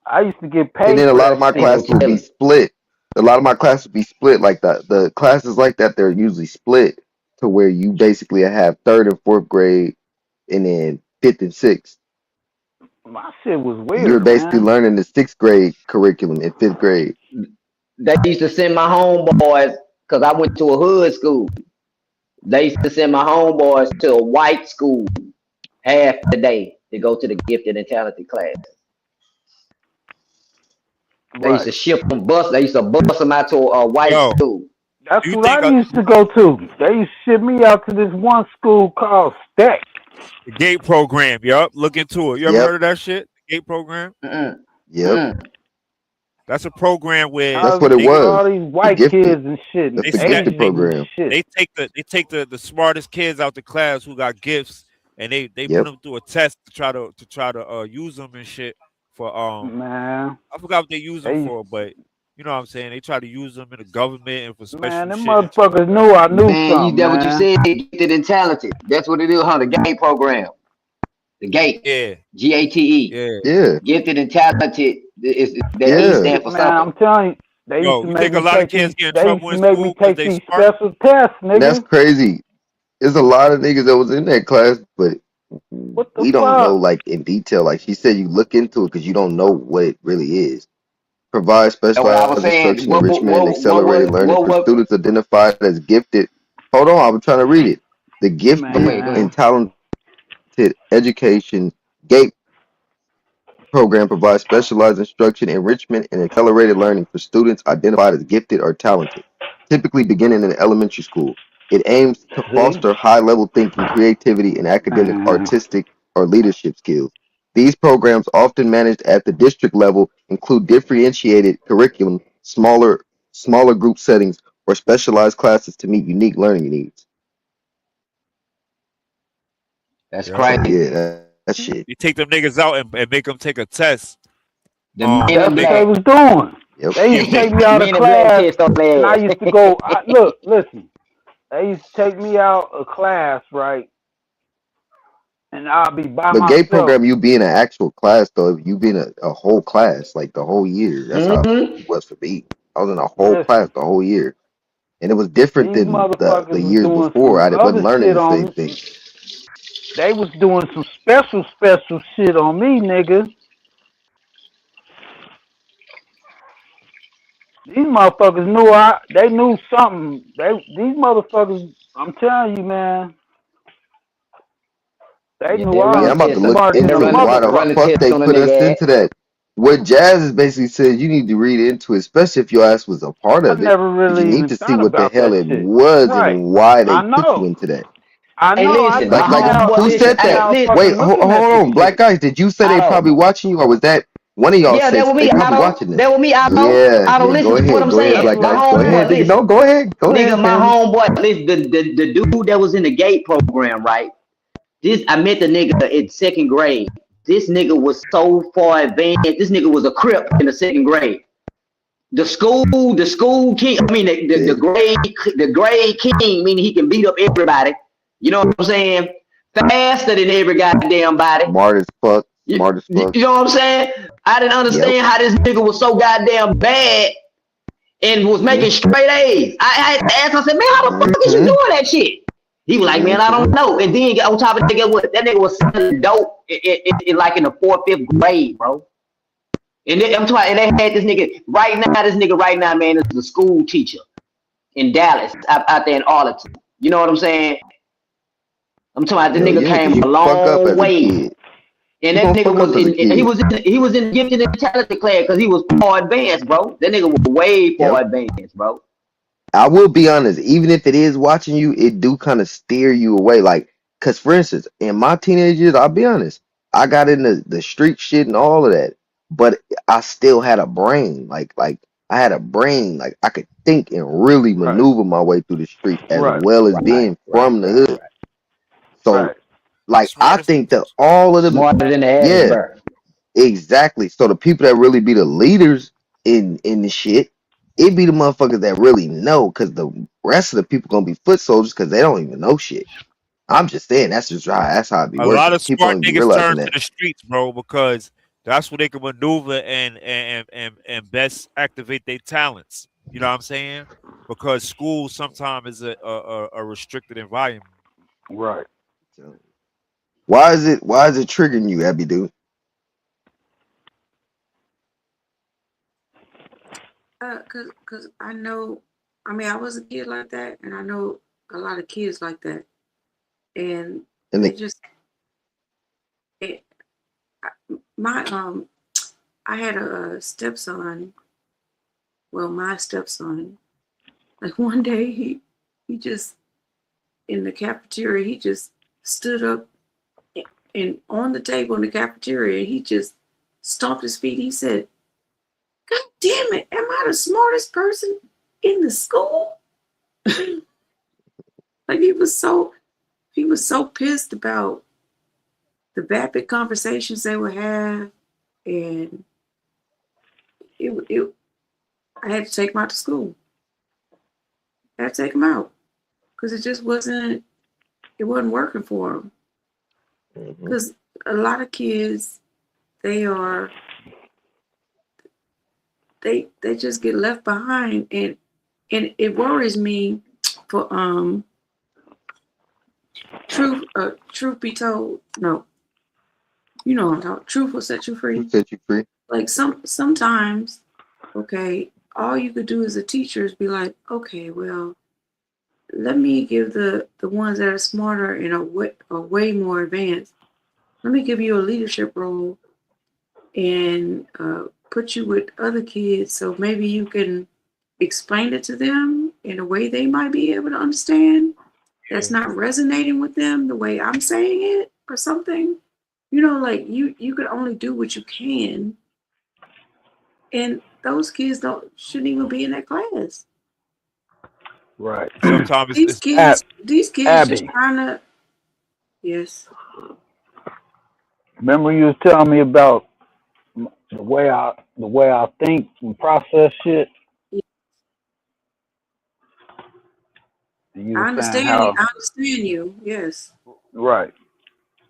I used to get And paid then a for lot that of my shit. Ain't no classes would be telling. split. A lot of my classes would be split like that. The classes like that, they're usually split to where you basically have 3rd and 4th grade and then 5th and 6th. My shit was And you're weird, basically man. learning the 6th grade curriculum in 5th grade. They used to send my homeboys, because I went to a hood school. They used to send my homeboys to a white school half the day to go to the gifted and talented class. They used Right. to ship them bus. They used to bus them out to a white Yo, school. That's do you what think I used to go to. They used to ship me out to this one school called Steck. the GATE program? Yup, look into it. You ever Yep, heard of that shit? The GATE program? Mm-mm. yep. Mm-mm. That's a program where That's I what it they see all was. these The white gifted. kids and shit, and That's they the snap gifted they Asians and program. shit. they take the smartest kids out the class who got gifts and they put Yep. them through a test to try to use them and shit for Man, I forgot what they use them they for, but you know what I'm saying. They try to use them in the government and for man, special them shit and shit like motherfuckers that. knew I knew Man, something, that what you man. said, gifted and talented. That's what it is, huh? The GATE program. The GATE. Yeah, GATE. yeah. Yeah. Gifted and talented. The E Yeah. stand for Man, something. I'm telling you, they used Yo, to you make think a me lot of take kids these. get in They used trouble to in make me school because take they these smart? special tests, And that's nigga. crazy. There's a lot of niggas that was in that class, but What the we don't know fuck? like in detail. Like she said, you look into it because you don't know what it really is. Provide That's what I was specialized saying. instruction, enrichment, and accelerated learning for What students identified as gifted. Hold on, I'm trying to read it. The gifted go and Man, talented education GATE program provides specialized instruction, enrichment, and accelerated learning for students identified as gifted or talented, typically beginning in elementary school. It aims to see, foster high level thinking, creativity, and academic, man, artistic, or leadership skills. These programs, often managed at the district level, include differentiated curriculum, smaller group settings, or specialized classes to meet unique learning needs. That's Yep. So crazy. yeah, That shit. You take them niggas out and make them take a test. The men That's in what they black. was doing. Yep. They used to take me out of Men in black class, test on and their I ass. used to go. Look, listen. They used to take me out of class, right? And I'll be by But gay myself. program, you be in an actual class though. If you be in a whole class, like the whole year. That's how it was for me. I was in a whole Listen, class the whole year, and it was different these than the motherfuckers was years doing before. some I wasn't other learning shit the on same me. thing. They was doing some special shit on me, nigga. These motherfuckers knew they knew something. These motherfuckers, I'm telling you, man, they Yeah, knew they'll I run Yeah, a I'm was about to test. look smart than a into why the Run a fuck motherfucker. test they on a put us nigga ass. into that. What Jazz is basically said, you need to read into it, especially if your ass was a part I of it. never Because you really need even to see thought what the about hell that it shit. was Right. and why they I put you know. into that. I Hey, know. I listen, just my Like now, homeboy, who listen, said now that? I was listen, fucking Wait, hold looking at this on, Black shit. guys. Did you say they probably Otto. watching you, or was that one of y'all Yeah, say that was they me, probably Otto. watching this? That was me, Otto. Yeah, Otto, yeah. Go listen to what ahead, I'm go ahead, saying. Black My guys. Go homeboy, ahead, nigga. listen. No, go ahead, Nigga, my family. homeboy, listen, the dude that was in the gate program, right? I met the nigga in second grade. This nigga was so far advanced. This nigga was a crip in the second grade. The school king. I mean, the grade king, meaning he can beat up everybody. You know what I'm saying? Faster than every goddamn body. Smart as fuck. You, Smart as fuck. you know what I'm saying? I didn't understand how this nigga was so goddamn bad and was making straight A's. I asked him, I said, man, how the fuck is you doing that shit? He was like, man, I don't know. And then on top of that, guess what? That nigga was selling dope in like in the 4th, 5th grade, bro. And I'm talking, and they had this nigga right now, man, is a school teacher in Dallas, out there in Arlington. You know what I'm saying? I'm talking about the Hell nigga yeah, because came you a fuck up long as a way. kid. And You that gonna nigga fuck was up as a in kid. he was in gifted and talented class because he was far advanced, bro. That nigga was way far Yep. advanced, bro. I will be honest, even if it is watching you, it do kind of steer you away. Like, cause for instance, in my teenage years, I'll be honest, I got into the street shit and all of that, but I still had a brain. Like I had a brain. Like I could think and really Right. maneuver my way through the streets as Right. well as being from the hood. So, Right. like, I Smartest. think that all of them, Smarter than the average yeah, bird. exactly. So the people that really be the leaders in the shit, it be the motherfuckers that really know, because the rest of the people gonna be foot soldiers because they don't even know shit. I'm just saying that's how it be A lot working. of People smart don't be niggas realizing turn to that. the streets, bro, because that's where they can maneuver and best activate their talents. You know what I'm saying? Because school sometimes is a restricted environment. Right. Why is it triggering you, Abby dude? Cause I know, I mean, I was a kid like that, and I know a lot of kids like that, and And they they, just, I had a stepson. Well, my stepson, like one day he just in the cafeteria, he just stood up and on the table in the cafeteria, he just stomped his feet. He said, "God damn it, am I the smartest person in the school?" Like he was so pissed about the vapid conversations they would have, and I had to take him out to school. I had to take him out because it just wasn't working for him. Because a lot of kids, they just get left behind, and it worries me for truth be told, no, you know what I'm talking. Truth will set you free. who set you free? Like sometimes, okay, all you could do as a teacher is be like, okay, well, let me give the ones that are smarter and are way more advanced, let me give you a leadership role and put you with other kids so maybe you can explain it to them in a way they might be able to understand that's not resonating with them the way I'm saying it or something. You know, like you could only do what you can, and those kids shouldn't even be in that class. Right. Sometimes These kids just Abby. trying to. Yes. Remember you was telling me about the way I think and process shit, and you I were saying understand you. how I understand you. Yes. right.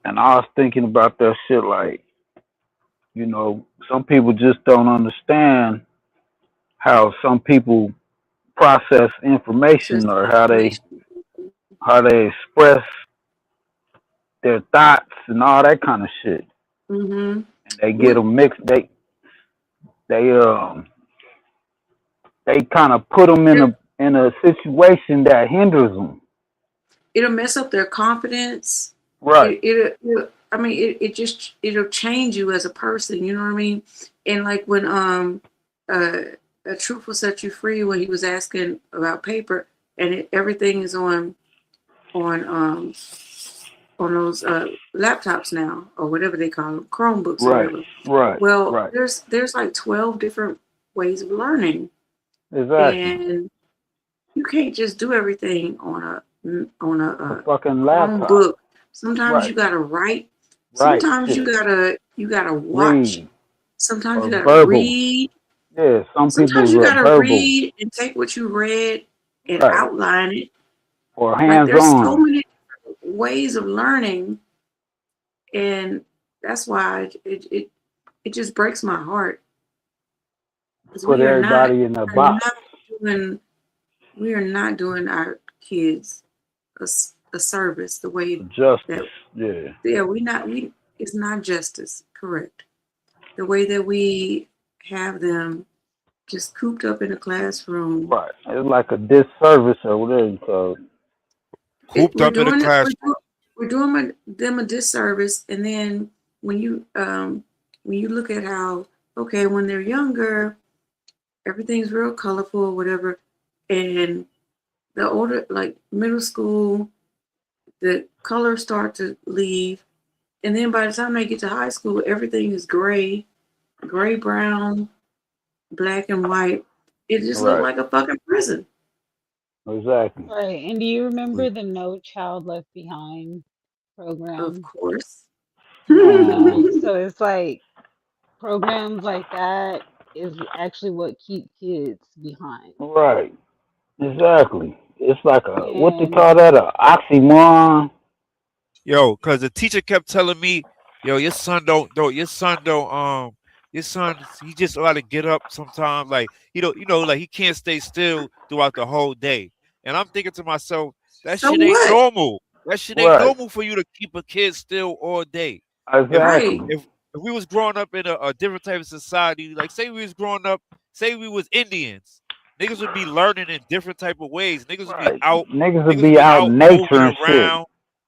And I was thinking about that shit like, some people just don't understand how some people process Access information or to information. how they express their thoughts and all that kind of shit. Mm-hmm. And they get What them mixed. They they kind of put them in a situation that hinders them. it'll mess up their confidence. Right. I mean, it'll change you as a person. You know what I mean? And like when a truth will set you free when he was asking about paper, and everything is on those laptops now, or whatever they call them, Chromebooks or Right. whatever. Right. Well, Right. there's like 12 different ways of learning, Exactly. and you can't just do everything on a A fucking laptop. Chromebook. Sometimes you Right. gotta write. Right. Sometimes Shit. you gotta watch. Read Sometimes or you gotta verbal. read. Yeah. Some Sometimes people you are gotta verbal. read and take what you read and Right. outline it. Or Like hands there's so on. many ways of learning, and that's why it just breaks my heart because Put everybody in a box. we are not doing our kids a service the way that Justice. Yeah. it's not justice, correct. The way that we have them just cooped up in a classroom. Right. It's like a disservice or whatever you call it. Cooped up in a classroom. We're doing them a disservice, and then when you look at how, okay, when they're younger, everything's real colorful or whatever, and the older, like middle school, the colors start to leave, and then by the time they get to high school, everything is gray, brown, black and white. It just looked Right. like a fucking prison. Exactly. Right. And do you remember the No Child Left Behind program? Of course. So it's like programs like that is actually what keep kids behind. Right. Exactly. It's like a what they And call that, a oxymoron. Yo, cause the teacher kept telling me, yo, your son he just allowed to get up sometimes, like like he can't stay still throughout the whole day. And I'm thinking to myself, that So shit ain't what? normal. That shit ain't Right. normal for you to keep a kid still all day. Exactly. If we was growing up in a different type of society, like say we was Indians, niggas would be learning in different type of ways. Niggas would be Right. out. Niggas would Niggas would be be out out in nature moving and shit. around,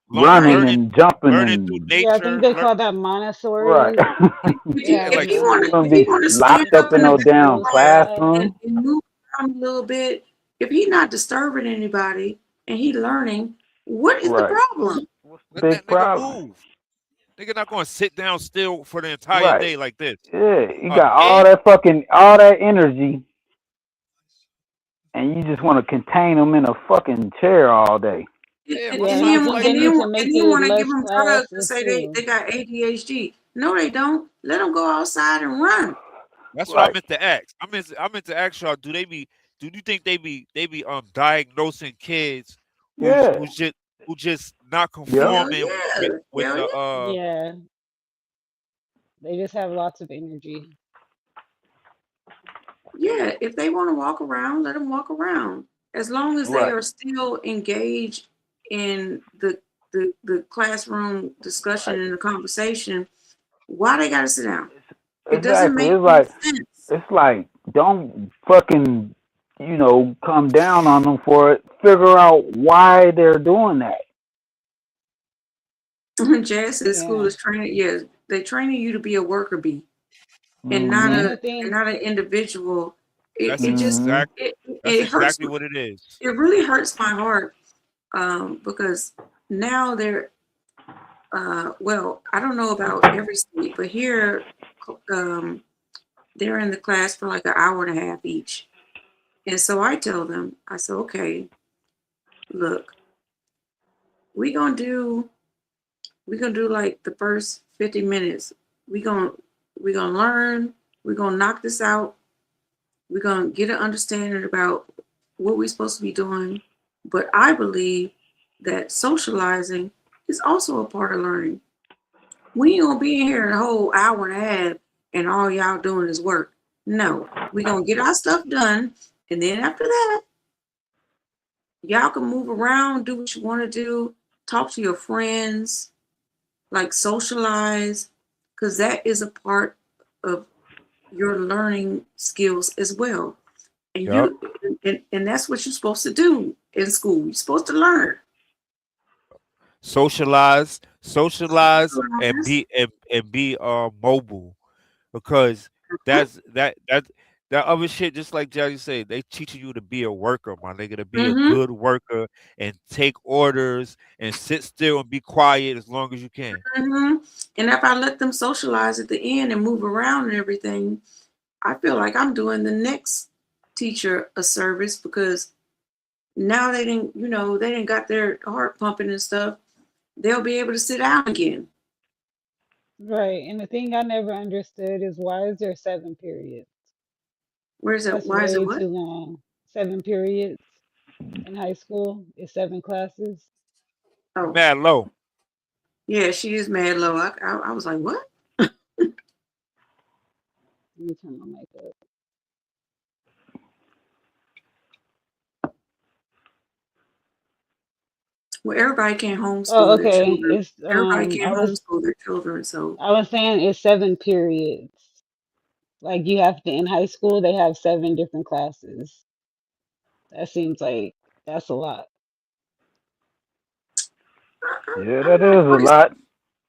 Running learning and jumping through and yeah, I think nature. they call that right. Montessori. They Yeah, have If like you different want Gonna to be stand locked up up in in the no back of damn the class classroom. and move around a little bit, if he's not disturbing anybody and he learning, what is the Right. problem? What's the let big that nigga problem? move. Nigga not gonna sit down still for the entire Right. day like this. Yeah. You A got all that energy, and you just want to contain them in a fucking chair all day. Yeah, And, my Yeah, and and I son then is think like they and that. need then to make and then it want to give less them drugs to classes say too. they got ADHD. No, they don't. Let them go outside and run. That's what I Right. meant to ask. I meant to ask y'all, do you think they be diagnosing kids Yeah. who just not Yep. Hell conforming yeah. with Hell the yeah. Yeah, they just have lots of energy. Yeah, if they want to walk around, let them walk around. As long as they Right. are still engaged in the classroom discussion Right. and the conversation, why they gotta sit down? It doesn't Exactly. make any sense. It's like don't fucking come down on them for it. Figure out why they're doing that. Jazz says school Yeah. is training. Yes, they training you to be a worker bee and And Mm-hmm. the thing, not an individual. that's Mm-hmm. It hurts. exactly what it is. It really hurts my heart because now they're well, I don't know about every state, but here they're in the class for like an hour and a half each. And so I tell them, I said, okay, look, we're gonna do like the first 50 minutes. We're gonna learn, we're gonna knock this out, we're gonna get an understanding about what we're supposed to be doing. But I believe that socializing is also a part of learning. We ain't gonna be in here a whole hour and a half and all y'all doing is work. No, we're gonna get our stuff done, and then after that, y'all can move around, do what you want to do, talk to your friends, like socialize, because that is a part of your learning skills as well. And Yup. and that's what you're supposed to do in school. You're supposed to learn. Socialize, and Socialize. be mobile, because that's that other shit. Just like Jerry said, they teaching you to be a worker, my nigga, to be a Mm-hmm. good worker and take orders and sit still and be quiet as long as you can. Mm-hmm. And if I let them socialize at the end and move around and everything, I feel like I'm doing the next teacher a service, because now they didn't got their heart pumping and stuff. They'll be able to sit down again. Right. And the thing I never understood is why is there 7 periods? Where's it? That's Why is it way what? too long. 7 periods in high school is 7 classes. Oh, Mad low. yeah, she is mad low. I was like, what? Let me turn my mic up. Well, everybody can't Oh, homeschool their okay. children. It's Everybody I can't was homeschool their children, so saying it's 7 periods. Like you have to in high school they have 7 different classes. That seems like that's a lot. Yeah, that is a lot.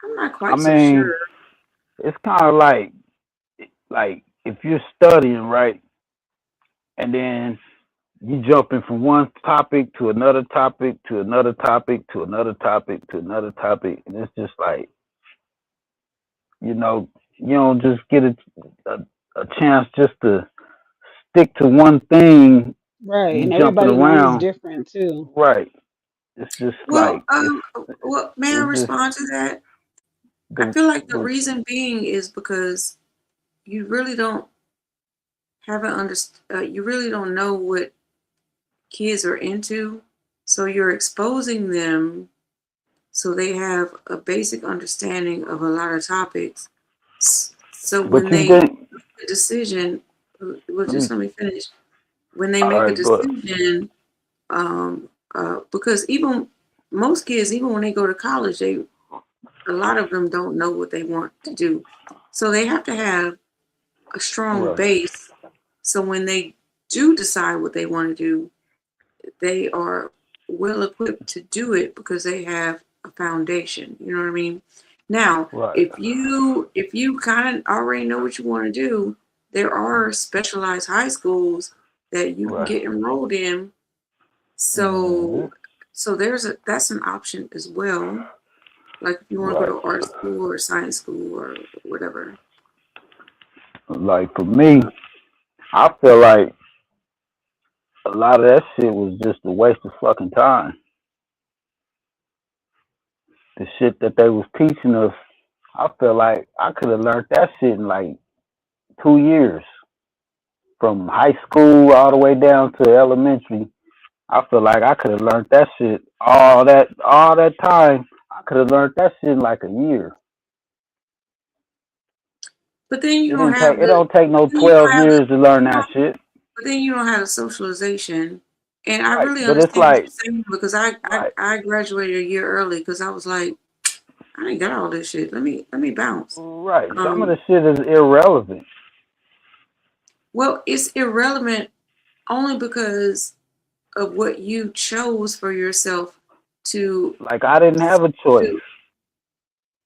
I'm not I quite so mean, sure. it's kind of like if you're studying, right, and then you jumping from one topic to another topic to another topic to another topic to another topic, and it's just like, you don't just get a chance just to stick to one thing. Right. You And jumping everybody learns around, different too. right? It's just Well, like it's well, may I it's just respond to that? I the feel like the the reason being is because you really don't you really don't know what kids are into, so you're exposing them so they have a basic understanding of a lot of topics. So but when you they didn't. make a decision, well, Let just me. let me finish. When they All make a right, but decision, because even most kids, even when they go to college, a lot of them don't know what they want to do. So they have to have a strong right, base. So when they do decide what they want to do, they are well equipped to do it because they have a foundation. You know what I mean? Now, right, if you kind of already know what you want to do, there are specialized high schools that you can right. get enrolled in. Mhm. So that's an option as well. Like if you want to Right. go to art school or science school or whatever. Like for me, I feel like a lot of that shit was just a waste of fucking time. The shit that they was teaching us, I feel like I could have learned that shit in like 2 years, from high school all the way down to elementary. I feel like I could have learned that shit all that time. I could have learned that shit in like a year. But then you It don't didn't take. have It don't take no then you don't 12 have years to learn that shit. but then you don't have the socialization. And I Right. really But it's understand what like, you're saying because I right, graduated a year early because I was like, I ain't got all this shit. Let me bounce. right. Some of Um, the shit is irrelevant. well, it's irrelevant only because of what you chose for yourself to Like I didn't have a choice. to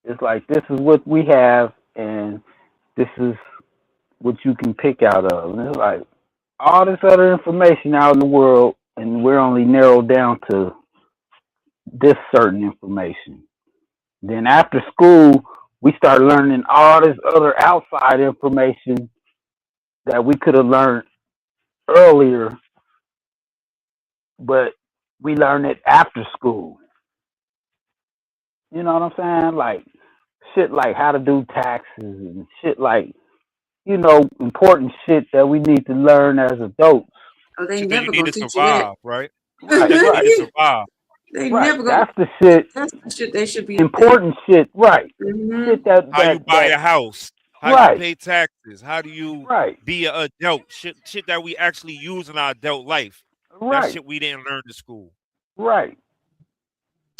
It's like this is what we have, and this is what you can pick out of. And it's like all this other information out in the world, and we're only narrowed down to this certain information. Then after school, we start learning all this other outside information that we could have learned earlier, but we learn it after school. You know what I'm saying? Like shit like how to do taxes and shit like, you know, important shit that we need to learn as adults. Oh, they Shit that you never need gonna to teach you that. survive, right? Shit Right, that you need right, to survive. They right. never gonna. That's the shit. That's the shit they should be. Important shit, right? Mm-hmm. Shit that How you buy that a house? How do you right, pay taxes? How do you right, be an adult? Shit that we actually use in our adult life. That right, shit we didn't learn in school. right.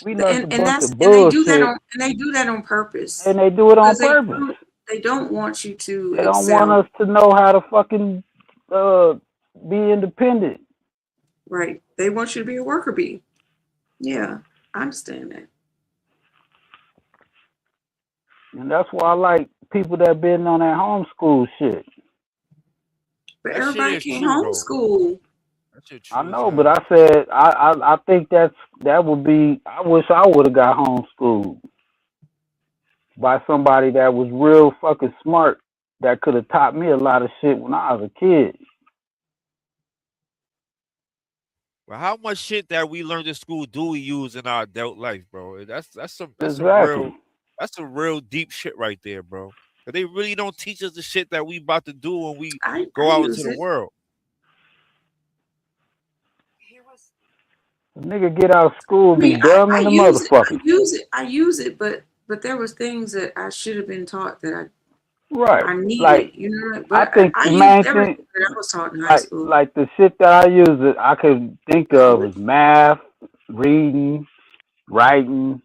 We learned a And bunch that's of and they do that bullshit, on and they do that on purpose and they do it on because they purpose. don't want you to They don't want excel. us to know how to fucking be independent. Right. They want you to be a worker bee. Yeah, I understand that. And that's why I like people that been on that homeschool shit. But That shit everybody is can't true though. homeschool. That shit I true as know, but hell. I said I think that would be. I wish I would have got homeschooled by somebody that was real fucking smart that could have taught me a lot of shit when I was a kid. But how much shit that we learned in school do we use in our adult life, bro? That's some Exactly. real deep shit right there, bro. But they really don't teach us the shit that we about to do when we go I out use into the it. world. A nigga get out of school I and be mean, dumb in the motherfucker. I use it, but there was things that I should have been taught that I Right. needed, Like, you know. I But think I the used main everything thing, that I was taught in high school. like the shit that I use that I could think of is math, reading, writing,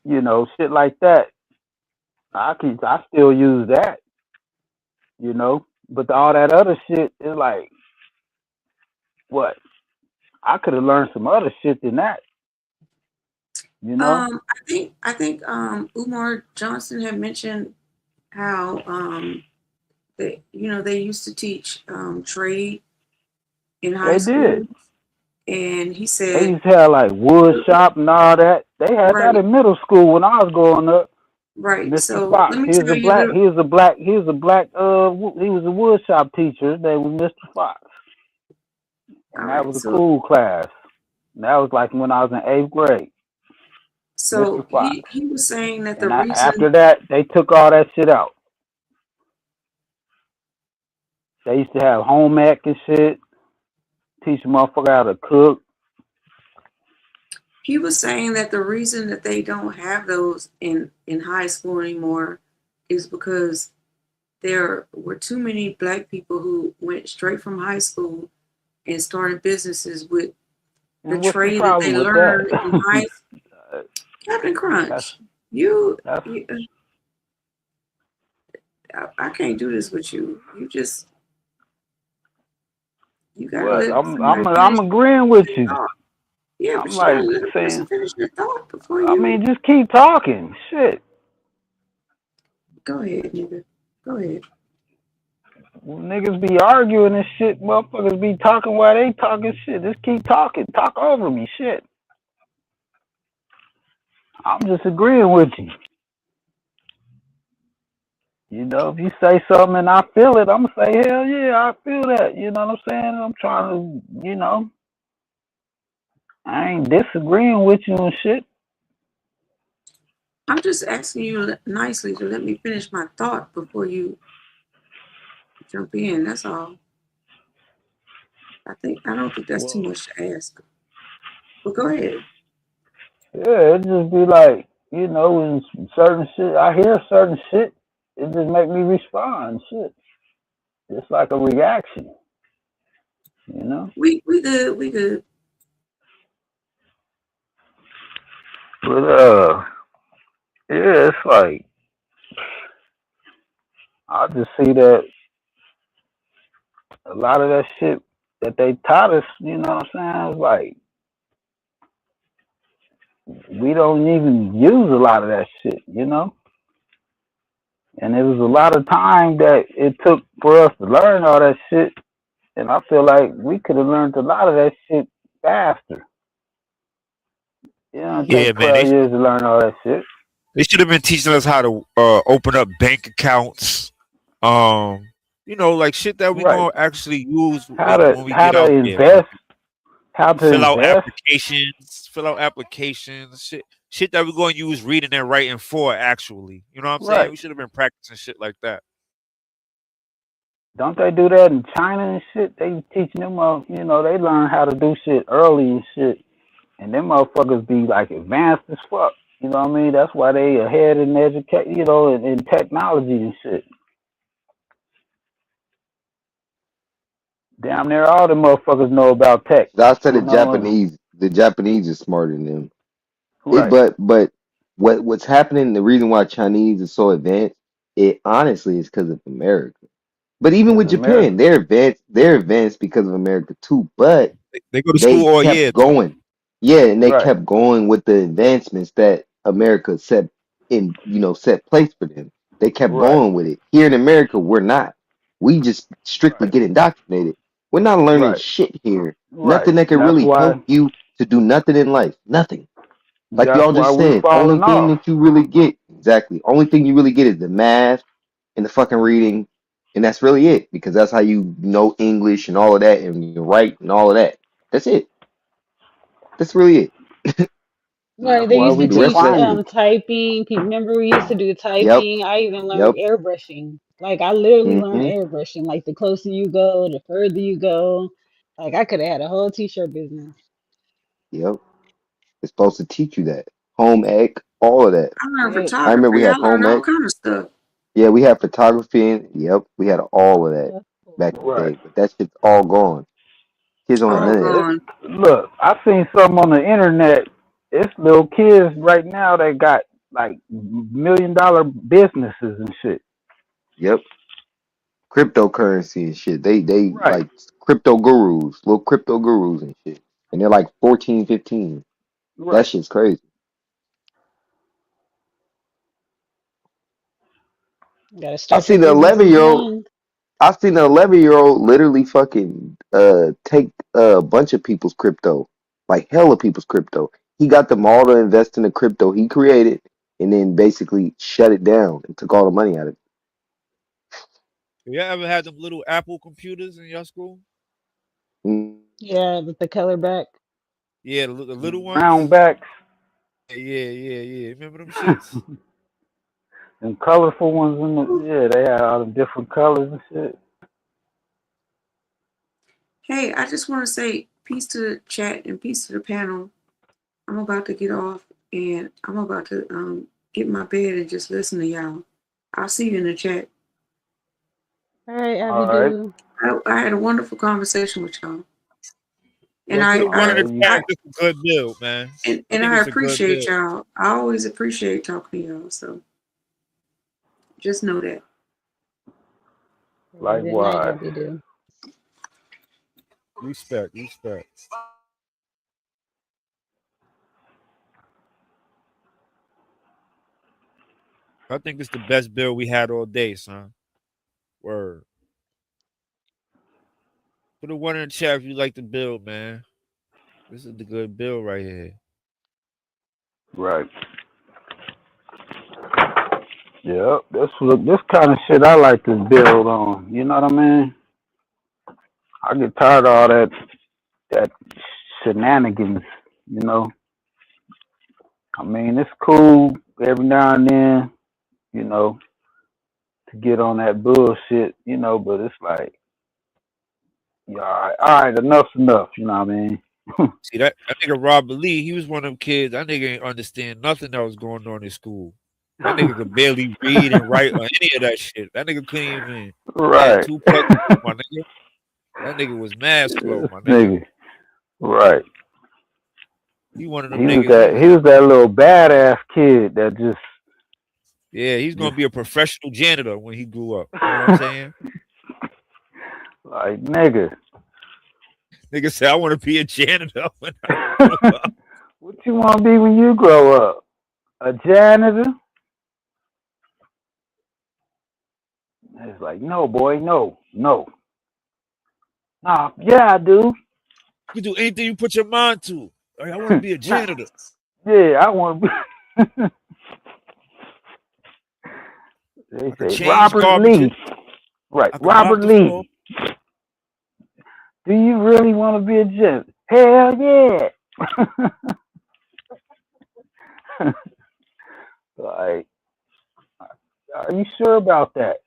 you know, shit like that. I still use that, you know. But all that other shit is like, what? I could have learned some other shit than that, you know. I think Umar Johnson had mentioned how they used to teach trade in high They school, did. and he They said, used to have like wood shop and all that. They had that right, in middle school when I was growing up. right. Mr. So Fox. let me He was tell a you, black. He was a black. He was a wood shop teacher. His name was Mr. Fox, all and that right. was a So cool class. And that was like when I was in 8th grade. Mr. Fox. he was saying that the And reason after that, they took all that shit out. They used to have home ec and shit. Teach a motherfucker how to cook. he was saying that the reason that they don't have those in high school anymore is because there were too many black people who went straight from high school and started businesses with the And what's the trade that problem they with learned that? in high school. Captain Crunch, you I can't do this with you. You gotta What? let somebody finish I'm agreeing with their you. thought. Yeah, but I'm you gotta like let a person saying. finish their thought before I you. mean, just keep talking. Shit. Go ahead, nigga. Go ahead. When niggas be arguing and shit, motherfuckers be talking while they talking shit. Just keep talking. Talk over me, shit. I'm just agreeing with you. You know, if you say something and I feel it, I'm gonna say, hell yeah, I feel that. You know what I'm saying? I'm trying to, you know, I ain't disagreeing with you and shit. I'm just asking you nicely to let me finish my thought before you jump in. That's all. I don't think that's too much to ask. But go ahead. Yeah, it just be like, you know, when certain shit, I hear certain shit, it just make me respond, shit. It's like a reaction, you know? We good. But, yeah, it's like, I just see that a lot of that shit that they taught us, you know what I'm saying? It's like, we don't even use a lot of that shit, you know? And it was a lot of time that it took for us to learn all that shit. And I feel like we could have learned a lot of that shit faster. You know, it Yeah, take man. 12 years to learn all that shit. They should have been teaching us how to open up bank accounts. You know, like shit that we Right. gonna actually use How when we to get out there. invest, how to Fill out invest. applications, shit shit that we're going to use reading and writing for. Actually, you know what I'm saying? Right. We should have been practicing shit like that. Don't they do that in China and shit? They teaching them, you know, they learn how to do shit early and shit. And them motherfuckers be like advanced as fuck. You know what I mean? That's why they ahead in education, you know, in technology and shit. Damn near all the motherfuckers know about tech. I said You know? the Japanese is smarter than them. Right. But what's happening? The reason why Chinese is so advanced, it honestly is because of America. But even with Because America. Japan, they're advanced because of America too. But They go to they school all kept year too. going. Yeah, and they Right. kept going with the advancements that America set place for them. They kept Right. going with it. Here in America, we're not. We just strictly Right. get indoctrinated. We're not learning Right. shit here. Right. Nothing that can That's really help why. you to do nothing in life. Nothing. Like That's y'all why just we said, only falling thing off. that you really get, exactly. Only thing you really get is the math and the fucking reading, and that's really it. Because that's how you know English and all of that, and you write and all of that. That's it. That's really it. Right, That's they why used we to The rest teach of that declining. is typing. Remember, we used to do yep, typing. I even learned yep. airbrushing. Like I literally learned Mm-hmm. airbrushing. Like the closer you go, the further you go. Like I could have had a whole t-shirt business. Yep. It's supposed to teach you that. Home ec, all of that. I learned Right. I remember we photography. I had learned home all ec. kind of stuff. Yeah, we had photography and yep, we had all of that That's back cool. in the Right. day. But that shit's all gone. Kids don't have All none of that. It's, gone. look, I seen something on the internet. It's little kids right now that got like $1 million businesses and shit. Yep. Cryptocurrency and shit. They Right. like crypto gurus, little crypto gurus and shit. And they're like 14, 15. That Right. shit's crazy. Gotta I start your seen an businesses 11-year-old young. I seen an 11-year-old literally fucking take a bunch of people's crypto. Like hella people's crypto. He got them all to invest in the crypto he created and then basically shut it down and took all the money out of it. You ever had them little Apple computers in your school? Mm. Yeah, with the color back. Yeah, the little Brown ones. backs Yeah. Remember them shits? and colorful ones in the, yeah, they had all the different colors and shit. Hey, I just want to say peace to the chat and peace to the panel. I'm about to get off and I'm about to get in my bed and just listen to y'all. I'll see you in the chat. All right, All Abby right. do. I had a wonderful conversation with y'all. And Yo, put a one in the Yeah, chat. It's a good build, man. I and think I it's a good appreciate build. y'all. I always appreciate talking to y'all. So just know that. Good night, likewise. Abby do. Respect. I think it's the best build we had all day, son. Word. Put a one in the chat if you like the build, man. This is the good build right here. Right. Yep. This kind of shit I like to build on. You know what I mean? I get tired of all that shenanigans, you know. I mean, it's cool every now and then, you know, to get on that bullshit, you know, but it's like, yeah, all right, enough's enough, you know what I mean? See that nigga Robert Lee, he was one of them kids. That nigga ain't understand nothing that was going on in school. That nigga could barely read and write or any of that shit. That nigga couldn't even add Right. 2 + 2, my nigga. That nigga was mad slow, my nigga. Nigga. Right. He one of them He was niggas. that little badass kid that just Yeah, he's gonna be a professional janitor when he grew up. You know what I'm saying? like nigga. Nigga said, I want to be a janitor when I grow up. What you want to be when you grow up? A janitor? It's like, no, boy, no. Nah, yeah, I do. You can do anything you put your mind to. Like, I want to be a janitor. Yeah, I want to be. They I can say change Robert garbage. Lee. Right, I can mop Robert the Lee. floor. Do you really want to be a janitor? Hell yeah. Like, are you sure about that?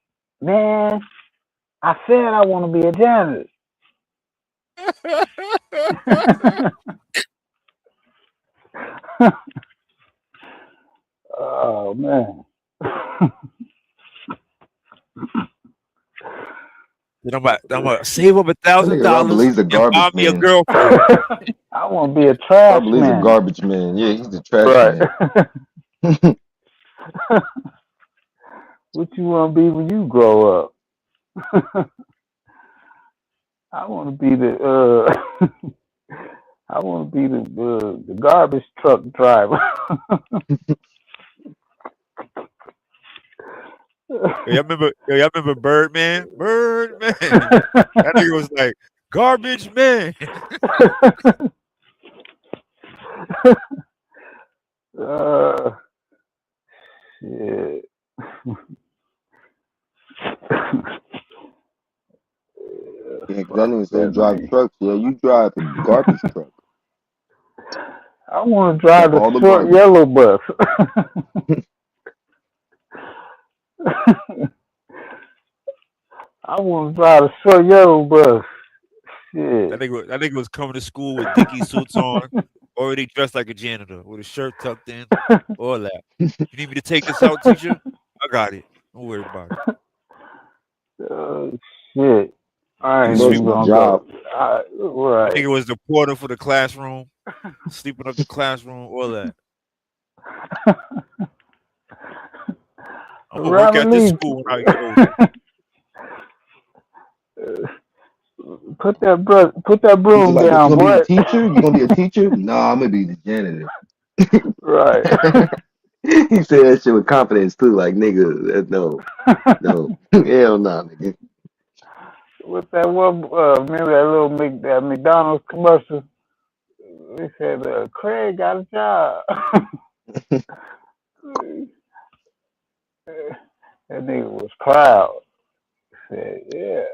Man, I said I want to be a janitor. Oh man. Then I'm gonna save up That nigga Rob $1,000 Lee's a and buy garbage me a man. girlfriend. I want to be a trash Rob Lee's a man. garbage man. Yeah, he's the trash Right. man. What you want to be when you grow up? I want to be the I want to be the garbage truck driver. Y'all remember Birdman? Birdman. That nigga was like, garbage man. Shit. Yeah, 'cause that nigga said drive trucks. Yeah, you drive a garbage truck. I want to drive All the the short garbage. yellow bus. I want to drive the short yellow bus. Shit. That nigga was coming to school with Dickie suits on, already dressed like a janitor, with a shirt tucked in, all that. You need me to take this out, teacher? I got it. Don't worry about it. Shit. I ain't That's even the gonna job. go. Right. Nigga was the porter for the classroom, sleeping up the classroom, all that. I'm gonna work at this school when I get older. Put that broom He's like, you down, gonna be boy. a teacher? You gonna be a teacher? Nah, I'm gonna be the janitor. Right. He said that shit with confidence too. Like, nigga, no, hell nah, nigga. With that one, remember that little that McDonald's commercial? They said, Craig got a job. That nigga was proud. Said, yeah.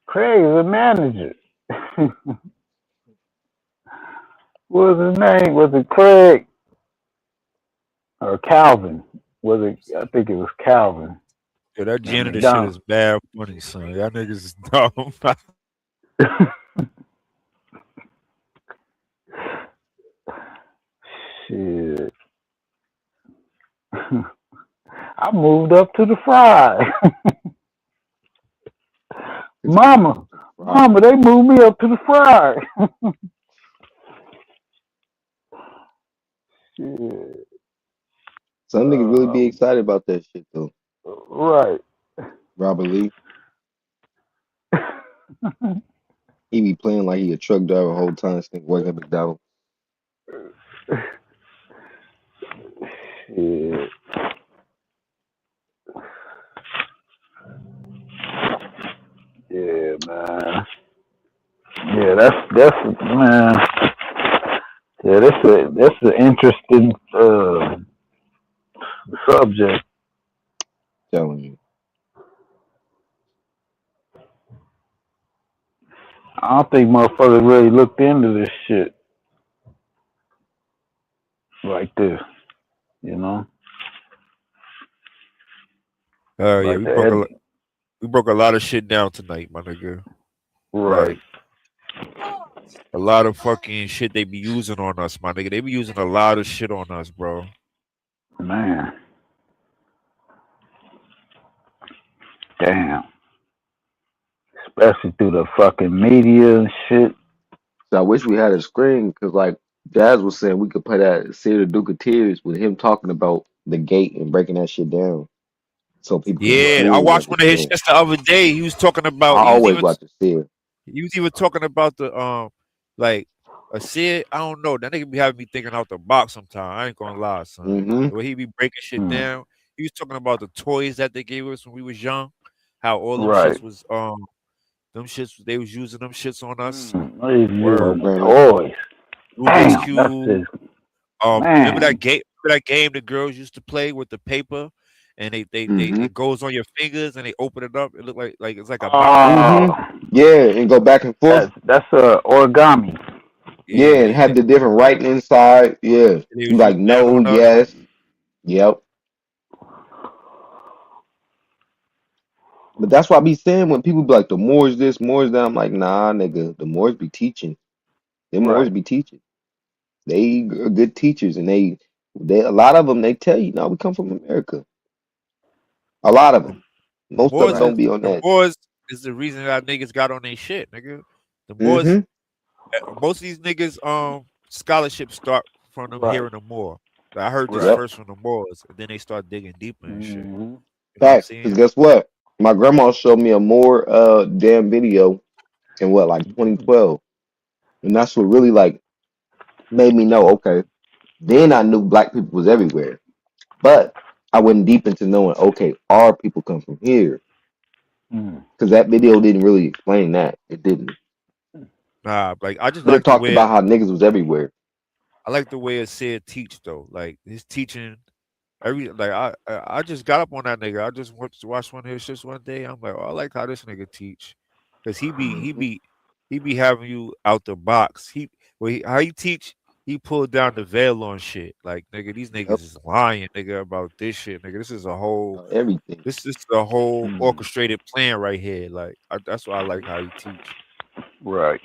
Craig is a manager. What was his name? Was it Craig or Calvin? Was it? I think it was Calvin. Yeah, that janitor shit is bad funny, son. Y'all niggas is dumb. Shit. I moved up to the Fry. Mama, they moved me up to the Fry. Shit. Some niggas really be excited about that shit though. Right. Robert Lee. He be playing like he a truck driver the whole time, working at McDonald's. Shit. Yeah, man. Yeah, that's man. Yeah, that's an interesting subject. Telling you. I don't think motherfuckers really looked into this shit like this, you know. Oh yeah, Like we broke a lot of shit down tonight, my nigga. Right. A lot of fucking shit they be using on us, my nigga. They be using a lot of shit on us, bro. Man. Damn. Especially through the fucking media and shit. So I wish we had a screen because, like Jazz was saying, we could put that Seer Duke of Tears with him talking about the gate and breaking that shit down, so people can Yeah, I really watched one of his understand. shits the other day. He was talking about. I always watch the Seer. He was even talking about the like a Sid. I don't know. That nigga be having me thinking out the box sometimes. I ain't gonna lie, son. Mm-hmm. The way he be breaking shit down. He was talking about the toys that they gave us when we was young. How all them shits was them shits they was using them shits on us. Toys. Rubik's Cube. Remember Man. that game? Remember that game the girls used to play with the paper, and they it goes on your fingers, and they open it up. It look like it's like a Yeah, and go back and forth. That's origami. Yeah, Yeah, and have they the different writing inside. Yeah. they You was like using that no, on us. yes. Yep. But that's why I be saying when people be like the Moors this, Moors that, I'm like, nah, nigga, the Moors be teaching. The Moors Right. be teaching. They are good teachers, and they a lot of them they tell you, no, we come from America. A lot of The, them. the Most of them Moors Right. is don't be on the that. Moors is the reason that niggas got on their shit, nigga. The Moors, Mm-hmm. most of these niggas scholarships start from them Right. hearing the Moor. Like, I heard this Right. Yep. first from the Moors, and then they start digging deeper and shit. Mm-hmm. You know what I'm Facts. Because saying? guess what? My grandma showed me a more damn video in what, like 2012. And that's what really like made me know, okay. Then I knew black people was everywhere. But I went deep into knowing, okay, our people come from here. Mm. Because that video didn't really explain that. It didn't. Nah, like I just But it like the talked way about how niggas was everywhere. I like the way it said teach though. Like his teaching, every like I just got up on that nigga. I just went to watch one of his shits one day. I'm like, oh, I like how this nigga teach, cause Mm-hmm. he be having you out the box. How he teach. He pulled down the veil on shit. Like nigga, these niggas Yep. is lying, nigga, about this shit, nigga. Everything. This is a whole Mm. orchestrated plan right here. Like that's why I like how he teach. Right.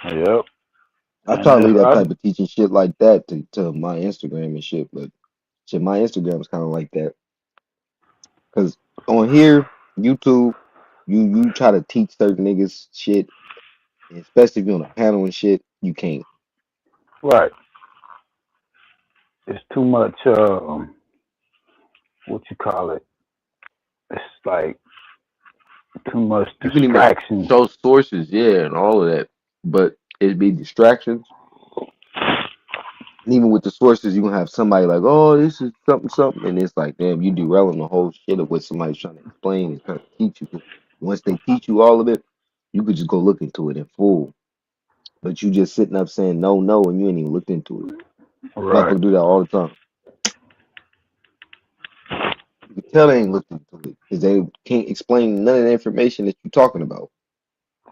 Yep. I And try to leave that I type of teaching shit like that to my Instagram and shit. But shit, my Instagram is kind of like that. Because on here, YouTube, you try to teach certain niggas shit, especially if you're on a panel and shit, you can't. right. It's too much what you call it? It's like too much You can even distractions. show sources, yeah, and all of that, but it'd be distractions. And even with the sources, you gonna have somebody like, oh, this is something, something, and it's like, damn, you derailing the whole shit of what somebody's trying to explain and trying to teach you. 'Cause once they teach you all of it, you could just go look into it in full. But you just sitting up saying no, no, and you ain't even looked into it. Right. Motherfuckers do that all the time. You can tell they ain't looked into it because they can't explain none of the information that you're talking about.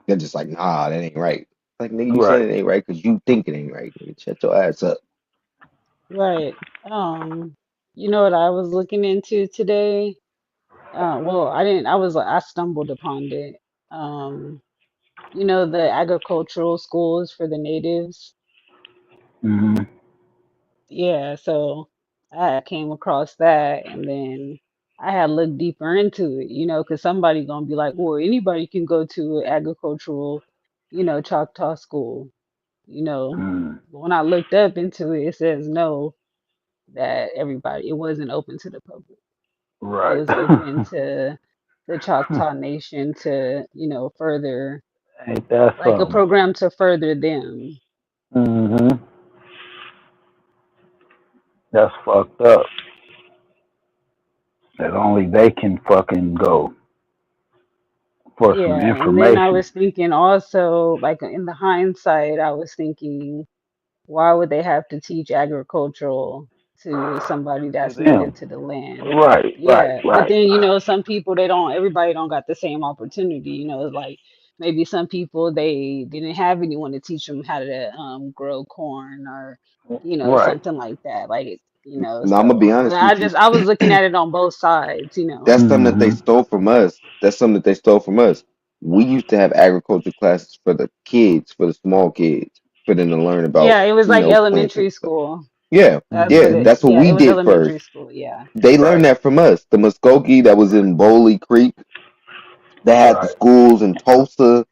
They're just like, nah, that ain't right. Like, nigga, you Right. saying it ain't right because you think it ain't right. Nigga, shut your ass up. Right. You know what I was looking into today? Well, I didn't, I stumbled upon it. Um, you know, the agricultural schools for the natives. Mm-hmm. Yeah, so I came across that and then I had looked deeper into it, you know, because somebody gonna be like, well, anybody can go to an agricultural, Choctaw school, you know. Mm. But when I looked up into it, it says no, that it wasn't open to the public. It Right. was open to the Choctaw Nation to, further, Ain't that like a something? program to further them. Mm-hmm. That's fucked up. That only they can fucking go for some Yeah, and then I information. was thinking also, like in the hindsight, I was thinking, why would they have to teach agricultural to somebody To that's native them. to the land? Right, right, Yeah, but right. then, some people everybody don't got the same opportunity, it's like maybe some people they didn't have anyone to teach them how to grow corn or, Right. something like that. Like, Now, I'm gonna be but honest with you. I was looking at it on both sides. That's something that they Mm-hmm. stole from us. That's something that they stole from us. We used to have agriculture classes for the kids, for the small kids, for them to learn about, Yeah, it was like plants and elementary stuff. school. Yeah, That's what yeah, Mm-hmm. it, that's what yeah, we it was did elementary first. school. Yeah. They learned Right, that from us. The Muskogee that was in Bowley Creek, they had the right. schools in Tulsa,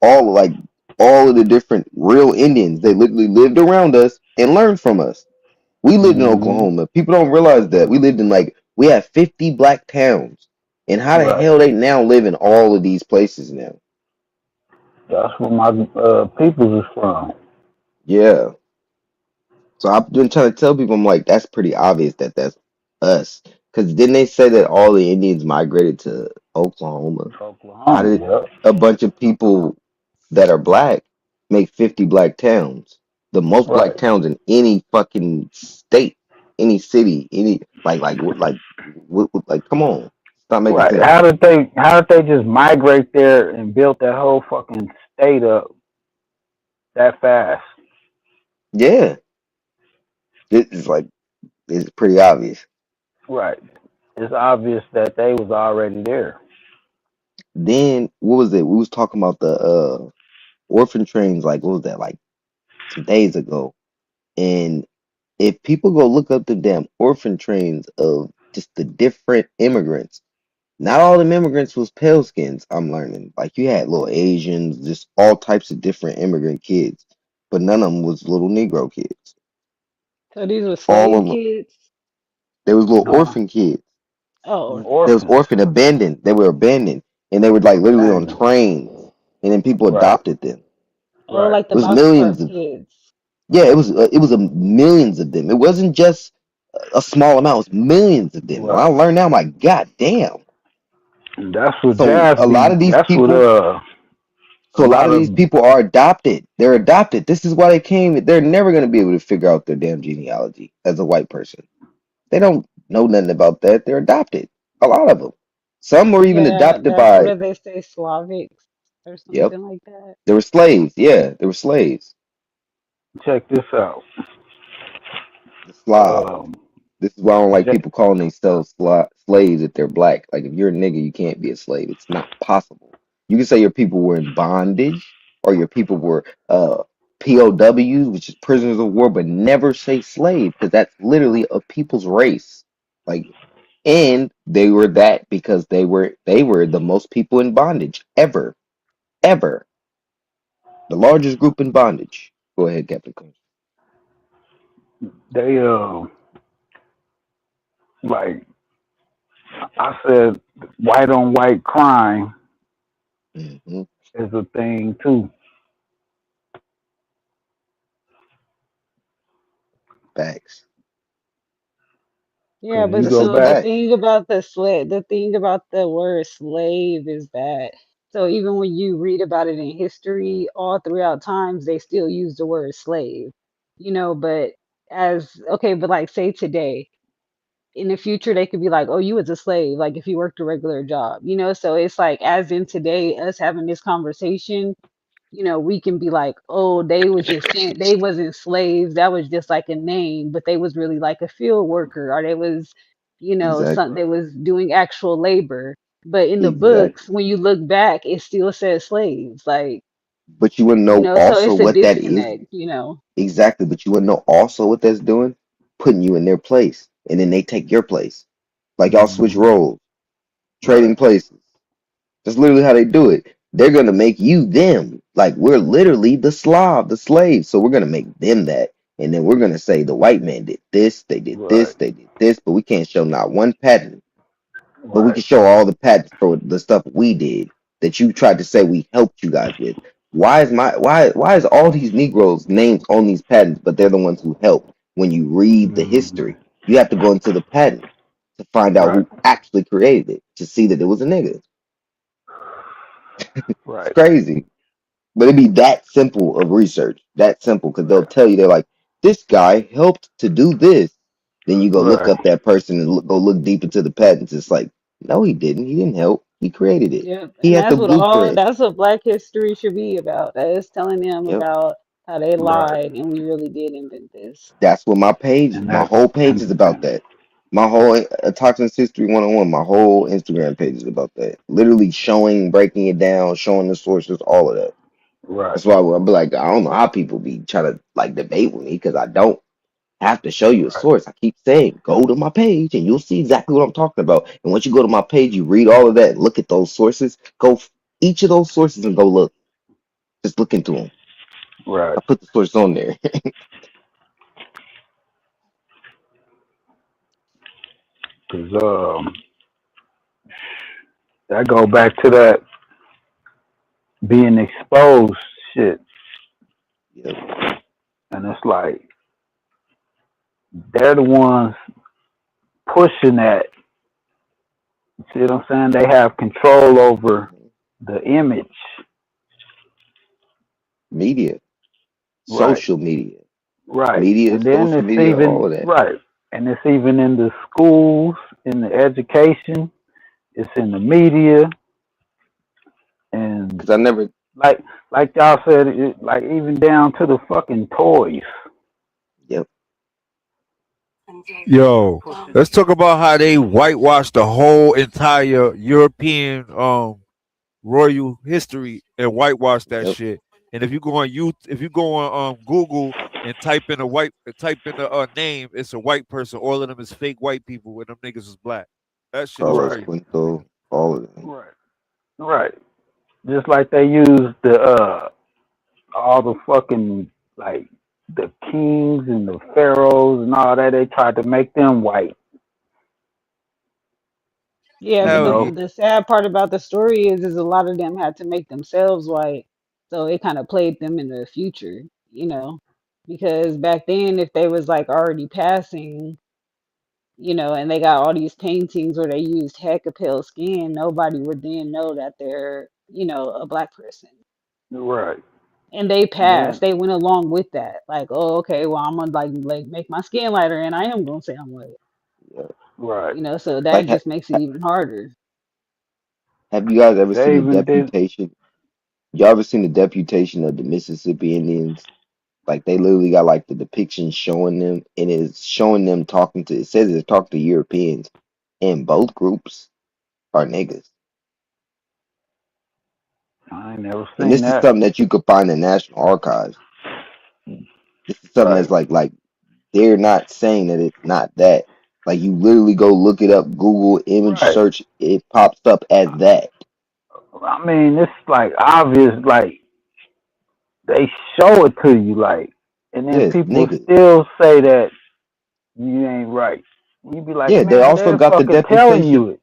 all like all of the different real Indians. They literally lived around us and learned from us. We lived in Mm-hmm. Oklahoma. People don't realize that. We lived in we have 50 black towns. And how the Right. hell they now live in all of these places now? That's where my peoples is from. Yeah. So I've been trying to tell people, I'm like, that's pretty obvious that that's us. Because didn't they say that all the Indians migrated to Oklahoma? How Oklahoma, did yep. a bunch of people that are black make 50 black towns? The most black Right. towns in any fucking state, any city, any like, come on. Stop making Right. sense. How did they just migrate there and build that whole fucking state up that fast? Yeah, it's like it's pretty obvious. Right. It's obvious that they was already there. Then what was it? We was talking about the orphan trains. Like what was that? Like some days ago. And if people go look up the damn orphan trains of just the different immigrants, not all the immigrants was pale skins. I'm learning. Like you had little Asians, just all types of different immigrant kids, but none of them was little Negro kids. So these were All slave of them, kids. they was little No. orphan kids. Oh, They was Orphans. orphan abandoned. They were abandoned, and they were like literally on Abandoned. trains, and then people Right. adopted them. oh, Right. like It the was box millions truck of kids. yeah. It was a millions of them. It wasn't just a small amount. It was millions of them. When I Right. learned now, I'm like, God damn. And that's what So Jazz a lot be. of these That's what people, a so a lot lot of these of people are adopted. They're adopted. This is why they came. They're never going to be able to figure out their damn genealogy as a white person. They don't know nothing about that. They're adopted. A lot of them. Some were even Yeah, adopted that what by. do they say, Slavics or Yep. something like that. They were slaves. Yeah, they were slaves. check this out. The Slav. Um, This is why I don't like Ja- people calling themselves slaves if they're black. Like if you're a nigga, you can't be a slave. It's not possible. You can say your people were in bondage or your people were POWs, which is prisoners of war, but never say slave because that's literally a people's race. Like, and they were that because they were the most people in bondage ever, ever. The largest group in bondage. Go ahead, Captain Coach. they like I said, white on white crime Hmm. is a thing too. Facts. Yeah, Cause you but That's go just a so the back, fact. thing about the thing about the word slave is that so even when you read about it in history, all throughout times they still use the word slave. But as okay, but like say today, in the future they could be like, oh, you was a slave, like if you worked a regular job, so it's like as in today, us having this conversation, we can be like, oh, they was just saying they wasn't slaves. That was just like a name, but they was really like a field worker, or they was, Exactly. they was doing actual labor. But in the books, Exactly. when you look back, it still says slaves. Like, But you wouldn't know so also it's a what that is. disconnect. Exactly. But you wouldn't know also what that's doing, putting you in their place. And then they take your place. Like y'all switch mhm, roles, right, trading places. That's literally how they do it. They're gonna make you them. Like we're literally the Slav, the slave. So we're gonna make them that. And then we're gonna say the white man did this, they did this, right, they did this, but we can't show not one pattern. But we right, can show all the patents for the stuff we did that you tried to say we helped you guys with. Why is all these Negroes names on these patents, but they're the ones who helped? When you read the mhm, history, you have to go into the patent to find out right, who actually created it to see that it was a nigga. It's right, crazy. But it'd be that simple of research. That simple, because they'll right, tell you they're like, this guy helped to do this. Then you go look right, up that person and go look deep into the patents. It's like, no, he didn't. He didn't help. He created it. Yep. He And had the blueprint. that's what Black history should be about. That is telling them Yep. about how they right, lied and we really did invent this. That's what and my that's whole page is about and that. My whole Toxins History 101, my whole Instagram page is about that. Literally showing, breaking it down, showing the sources, all of that. right, That's why I'll be like, I don't know how people be trying to like debate with me because I don't have to show you a right, source. I keep saying, go to my page and you'll see exactly what I'm talking about. And once you go to my page, you read all of that, look at those sources, each of those sources and go look. Just look into them. right. I put the source on there. Cause that go back to that being exposed shit, Yep. and it's like they're the ones pushing that. See what I'm saying? They have control over Mhm. the image, Media, right, social media, right, media, and then social it's media, all even of that. right, and it's even in the schools, in the education. it's in the media, and Because I never. like like y'all said, like even down to the fucking toys. Yep. Yo, Pushing. let's talk about how they whitewashed the whole entire European royal history and whitewash that Yep. shit. And if you go on if you go on Google and type in the name, it's a white person. All of them is fake white people, and them niggas is black. That shit is Carlos Right, crazy. Quinto, all of them. right, right. Just like they use the all the fucking like the kings and the pharaohs and all that. They tried to make them white. Yeah, You but Hell know. yeah. the sad part about the story is a lot of them had to make themselves white, so it kind of played them in the future, you know, because back then if they was like already passing, you know, and they got all these paintings where they used heck of pale skin, nobody would then know that they're, you know, a black person. Right. And they And passed. then They went along with that. Like, oh, okay, well, I'm gonna like make my skin lighter, and I am gonna say I'm white. Yeah. right. You know, so Like, that just makes it even harder. have you guys ever seen They the even did. deputation? Y'all ever seen the deputation of the Mississippi Indians? Like, they literally got like the depiction showing them, and it's showing them talking to. It says it's talking to Europeans, and both groups are niggas. I ain't never And seen this is that. something that you could find in National Archives. This is something Right. that's like they're not saying that it's not that. Like, you literally go look it up, Google image Right. search, it pops up as that. I mean, it's like obvious. Like they show it to you, like, and then Yes, people niggas. still say that you ain't right. You be like, Yeah, they man, also they're got the fucking telling deputation. you it.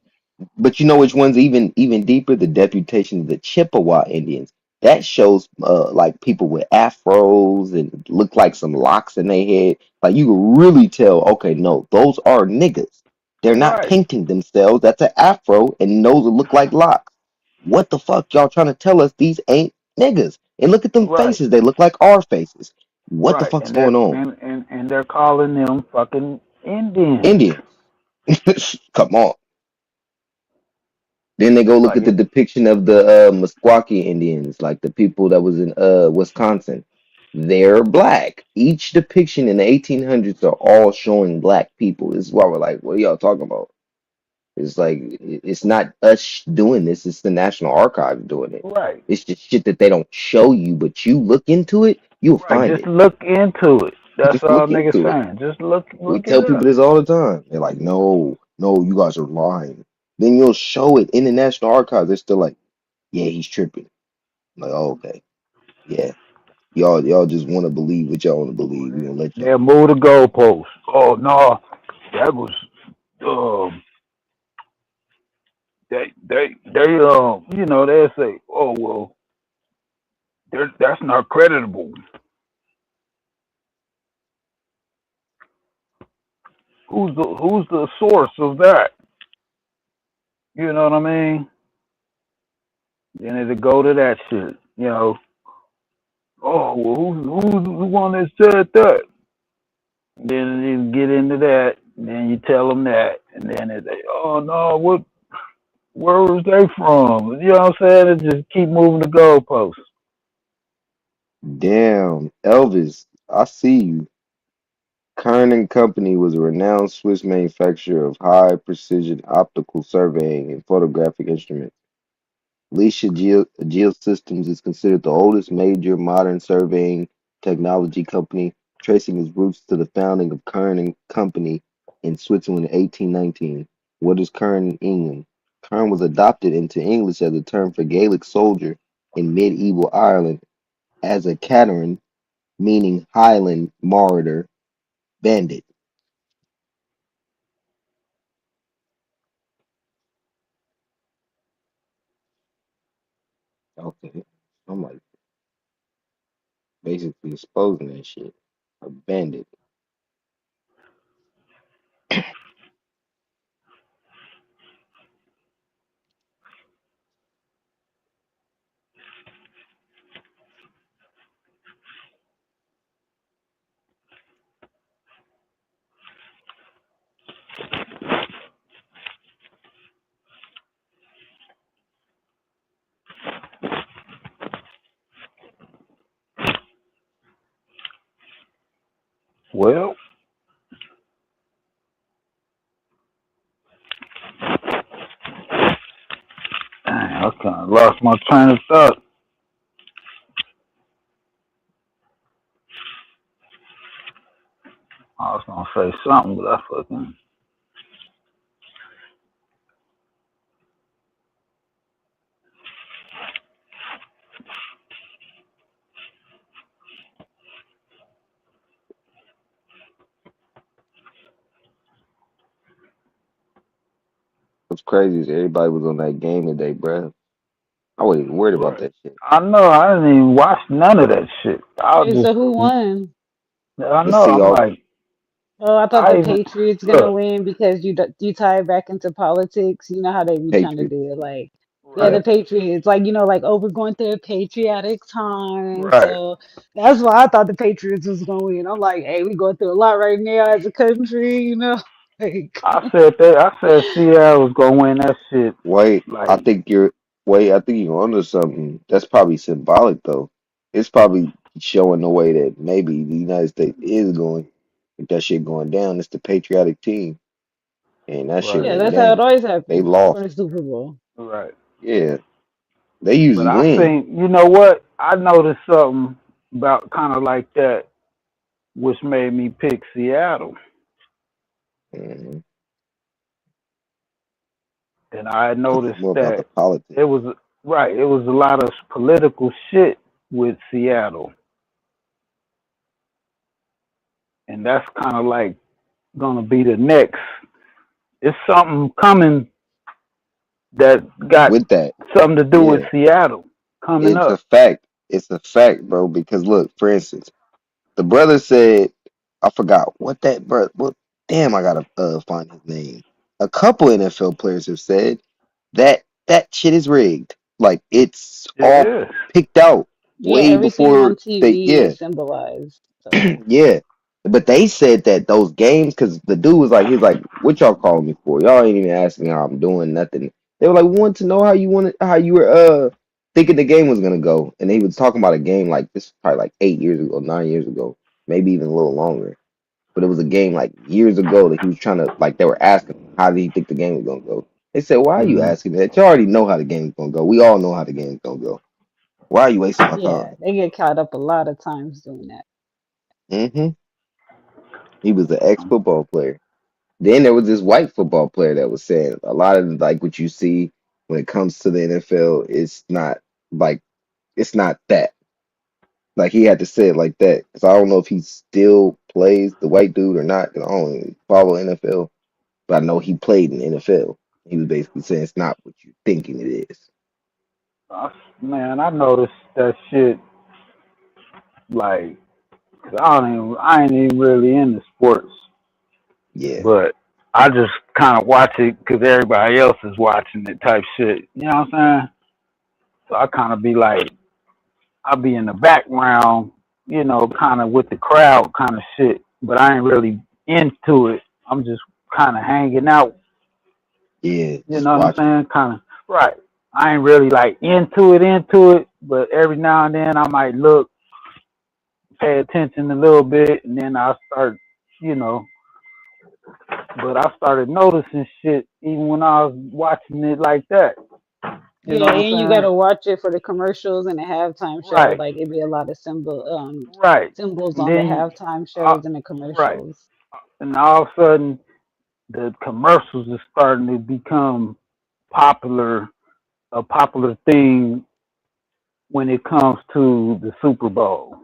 But you know which one's even deeper? The deputation of the Chippewa Indians. That shows like people with afros and look like some locks in their head. Like, you can really tell, okay, no, those are niggas. They're not Right. painting themselves. That's an afro, and those will look like locks. What the fuck y'all trying to tell us these ain't niggas? And look at them Right. faces. They look like our faces. What the Right. fuck's And they're going on? and they're calling them fucking Indians. Indians. Come on. Then they go look Like at the it. depiction of the Meskwaki Indians, like the people that was in Wisconsin. They're black. Each depiction in the 1800s are all showing black people. This is why we're like, what are y'all talking about? It's like it's not us doing this. It's the National Archives doing it. Right. It's just shit that they don't show you, but you look into it, you'll Right. find Just it. look into it. That's Just all look niggas into it. saying. Just look We it tell people up. this all the time. They're like, no, no, you guys are lying. Then you'll show it in the National Archives. They're still like, yeah, he's tripping. I'm like, oh, okay, yeah, y'all just want to believe what y'all want to believe. We gonna let y'all. They'll move the goalpost. Oh no, that was um they you know they'll say, oh well, that's not creditable. Who's the source of that? You know what I mean? Then it'll go to that shit. You know, oh well, who's the one that said that? Then you get into that. And then you tell them that, and then they, oh no, where was they from? You know what I'm saying? It just keep moving the goalposts. Damn, Elvis, I see you. Kern and Company was a renowned Swiss manufacturer of high precision optical surveying and photographic instruments. Leisha Geosystems is considered the oldest major modern surveying technology company, tracing its roots to the founding of Kern and Company in Switzerland in 1819. What is Kern in England? Kern was adopted into English as a term for Gaelic soldier in medieval Ireland as a cateran, meaning Highland marauder, bandit. Okay, I'm like basically exposing that shit. A bandit. Well, dang, I kind of lost my train of thought. I was gonna say something, but I fucking. What's crazy is everybody was on that game today, bro. I wasn't even worried about Right. that shit. I know. I didn't even watch none of that shit. I was Wait, so who just. won? I The know. I'm Seahawks, like. Oh, I thought I the even Patriots gonna look. win because you tie it back into politics. You know how they be trying to Patriots. do it, like yeah, the Right. Patriots, like like oh, we're going through a patriotic time, Right. so that's why I thought the Patriots was gonna win. I'm like, hey, we going through a lot right now as a country, like I said that. I said Seattle was gonna win that shit. Wait, I Like. think you're wait, I think you're onto something. That's probably symbolic though. It's probably showing the way that maybe the United States is going with that shit going down. It's the patriotic team. And that shit yeah, Right. went that's how it down. always They happens for lost. the Super Bowl. Right. Yeah. They But usually I win. think you know what? I noticed something about kind of like that, which made me pick Seattle. Mhm. And I had I think noticed more about the that politics. it was right. It was a lot of political shit with Seattle, and that's kind of like gonna be the next. It's something coming that got With that, something to do with yeah. Seattle coming It's a up. fact. It's a fact, bro. Because look, for instance, the brother said, I forgot what that brother. What? Damn, I gotta find his name. A couple NFL players have said that shit is rigged. Like it's It all is. picked out Yeah, way everything on before they. TV Yeah, is symbolized. So yeah. But they said that those games, because the dude was like, he's like, "What y'all calling me for? Y'all ain't even asking how I'm doing, nothing." They were like, "We want to know how you were thinking the game was gonna go." And he was talking about a game like this, probably like 8 years ago, 9 years ago, maybe even a little longer. But it was a game like years ago that he was trying to like. They were asking him, how did he think the game was gonna go? They said, "Why are you Hmm. asking that? You already know how the game's gonna go. We all know how the game's gonna go. Why are you wasting my yeah, time?" they get caught up a lot of times doing that. Hmm. He was an ex football player. Then there was this white football player that was saying a lot of like what you see when it comes to the NFL, like it's not that. Like he had to say it like that because I don't know if he still plays the white dude or not. 'Cause I don't even follow NFL, but I know he played in the NFL. He was basically saying it's not what you thinking it is. Man, I noticed that shit. Like, 'cause I ain't even really into sports, Yeah, but I just kind of watch it because everybody else is watching it type shit. You know what I'm saying? So I kind of be like, I be in the background, kind of with the crowd kind of shit, but I ain't really into it. I'm just kind of hanging out. yeah, You just know what I'm watching. saying? Kind of right. I ain't really like into it, but every now and then I might look, pay attention a little bit, and then I start, you know. But I started noticing shit even when I was watching it like that. You know Yeah, what I'm and you saying? gotta watch it for the commercials and the halftime show. Right, Like it'd be a lot of right. symbols And on the then, halftime uh, shows and the right. commercials. And all of a sudden, the commercials are starting to become popular, a popular thing when it comes to the Super Bowl.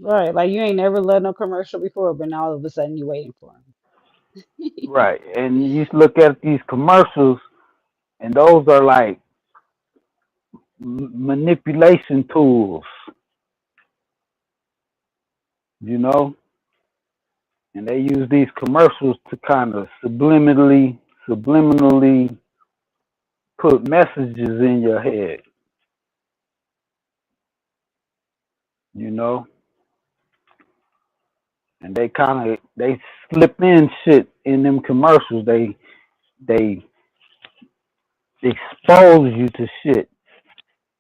Right, like you ain't never let no commercial before, but now all of a sudden you waiting for them. Right. And you look at these commercials, and those are like manipulation tools, you know? And they use these commercials to kind of subliminally put messages in your head, you know? And they slip in shit in them commercials. They expose you to shit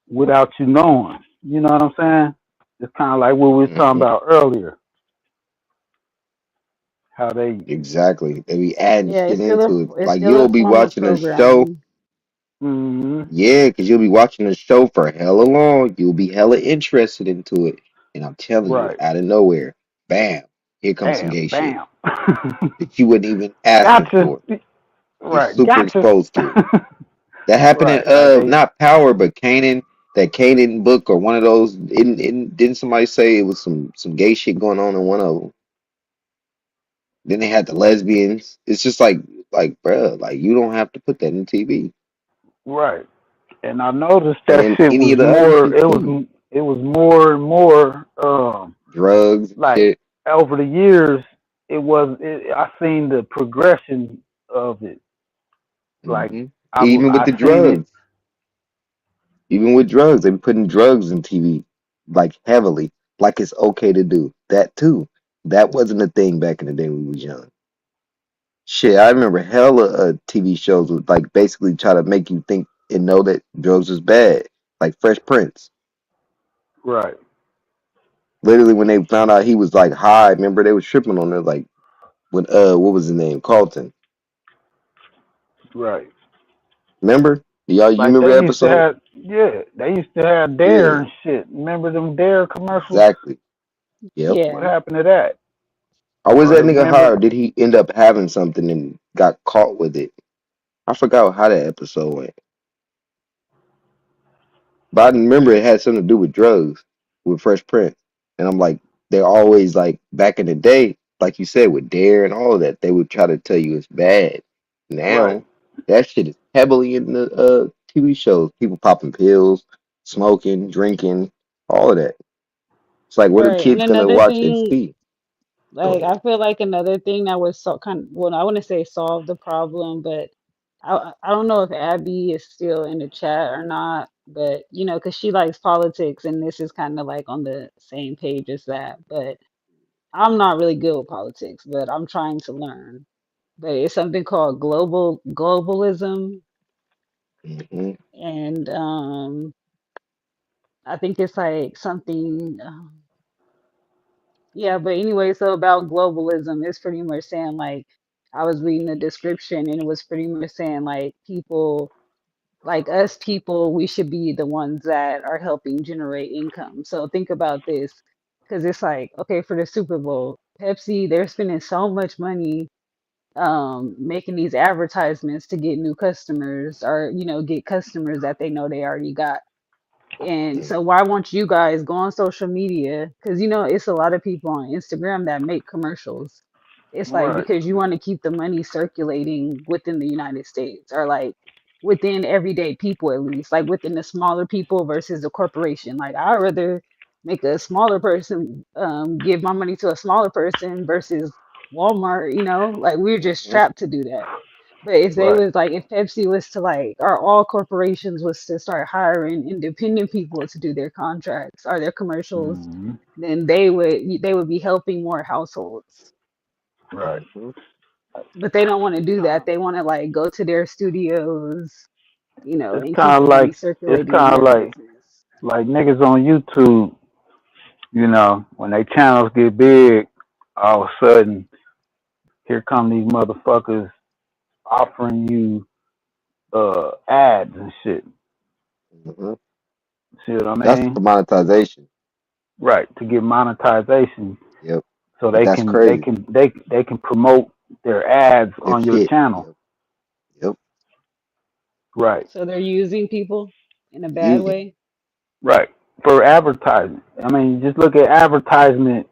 without you knowing. You know what I'm saying? It's kind of like what we were talking Hmm. about earlier. how they Exactly. They be adding Yeah, shit into it. it's Like still you'll a be form of watching a show. programming. Yeah, because you'll be watching a show for hella long. You'll be hella interested into it. And I'm telling you, right. out of nowhere, bam, here comes some Bam, gay shit bam. that you wasn't even asking Gotcha. for. You're Right, super gotcha. exposed to it. That happened in Right, like they. not Power, but Kanan, that Kanan book or one of those. Didn't somebody say it was some gay shit going on in one of them? Then they had the lesbians. It's just like bruh, like you don't have to put that in TV. Right. And I noticed And that then shit any was of the other more. shit too, It was more and more. drugs and Like shit. over the years, it was. I seen the progression of it. Like hmm Even with I the seen it. drugs, they be putting drugs in TV like heavily, like it's okay to do that too. That wasn't a thing back in the day when we was young. Shit, I remember hella TV shows would like basically try to make you think and know that drugs was bad, like Fresh Prince. Right. Literally, when they found out he was like high, remember they was tripping on it. Like when what was his name? Carlton. Right. Remember? You Like remember they the used to episode? have. Yeah, they used to have Dare Yeah, and shit. Remember them Dare commercials? exactly. Yep. What Yeah. happened to that? Or was Or that nigga high, remember? or did he end up having something and got caught with it? I forgot how that episode went. But I remember it had something to do with drugs with Fresh Prince. And I'm like, they're always like back in the day, like you said, with Dare and all of that, they would try to tell you it's bad. Right. Now that shit is heavily in the TV shows. People popping pills, smoking, drinking, all of that. It's like what are Right. And kids gonna another watch and thing, see? Go like ahead. I feel like another thing that was so kind well, I wouldn't say solve the problem, but I don't know if Abby is still in the chat or not, but you know, because she likes politics and this is kind of like on the same page as that. But I'm not really good with politics, but I'm trying to learn. But it's something called globalism, hmm and I think it's like something. Yeah, but anyway, so about globalism, it's pretty much saying like I was reading the description and it was pretty much saying like people like us people, we should be the ones that are helping generate income. So think about this, because it's like, okay, for the Super Bowl, Pepsi, they're spending so much money making these advertisements to get new customers or, you know, get customers that they know they already got. And so why won't you guys go on social media? Because you know it's a lot of people on Instagram that make commercials. It's like Right. because you want to keep the money circulating within the United States or like within everyday people at least, like within the smaller people versus the corporation. Like I'd rather make a smaller person give my money to a smaller person versus Walmart, you know, like we're just hmm trapped to do that. But if they Right. was like, if Pepsi was to like, or all corporations was to start hiring independent people to do their contracts or their commercials, hmm then they would be helping more households. Right. hmm But they don't want to do that. They want to like go to their studios, you know, It's and keep kind the of money like it's circulating in kind of their like business. niggas on YouTube. You know, when they channels get big, all of a sudden here come these motherfuckers offering you ads and shit. hmm See what I That's mean? the monetization. Right, to get monetization Yep. so But they that's can they crazy. can they they can promote their ads Their on your shit. channel. Yep. Yep. Right. So they're using people in a bad Easy. way. Right. For advertising. I mean, just look at advertisement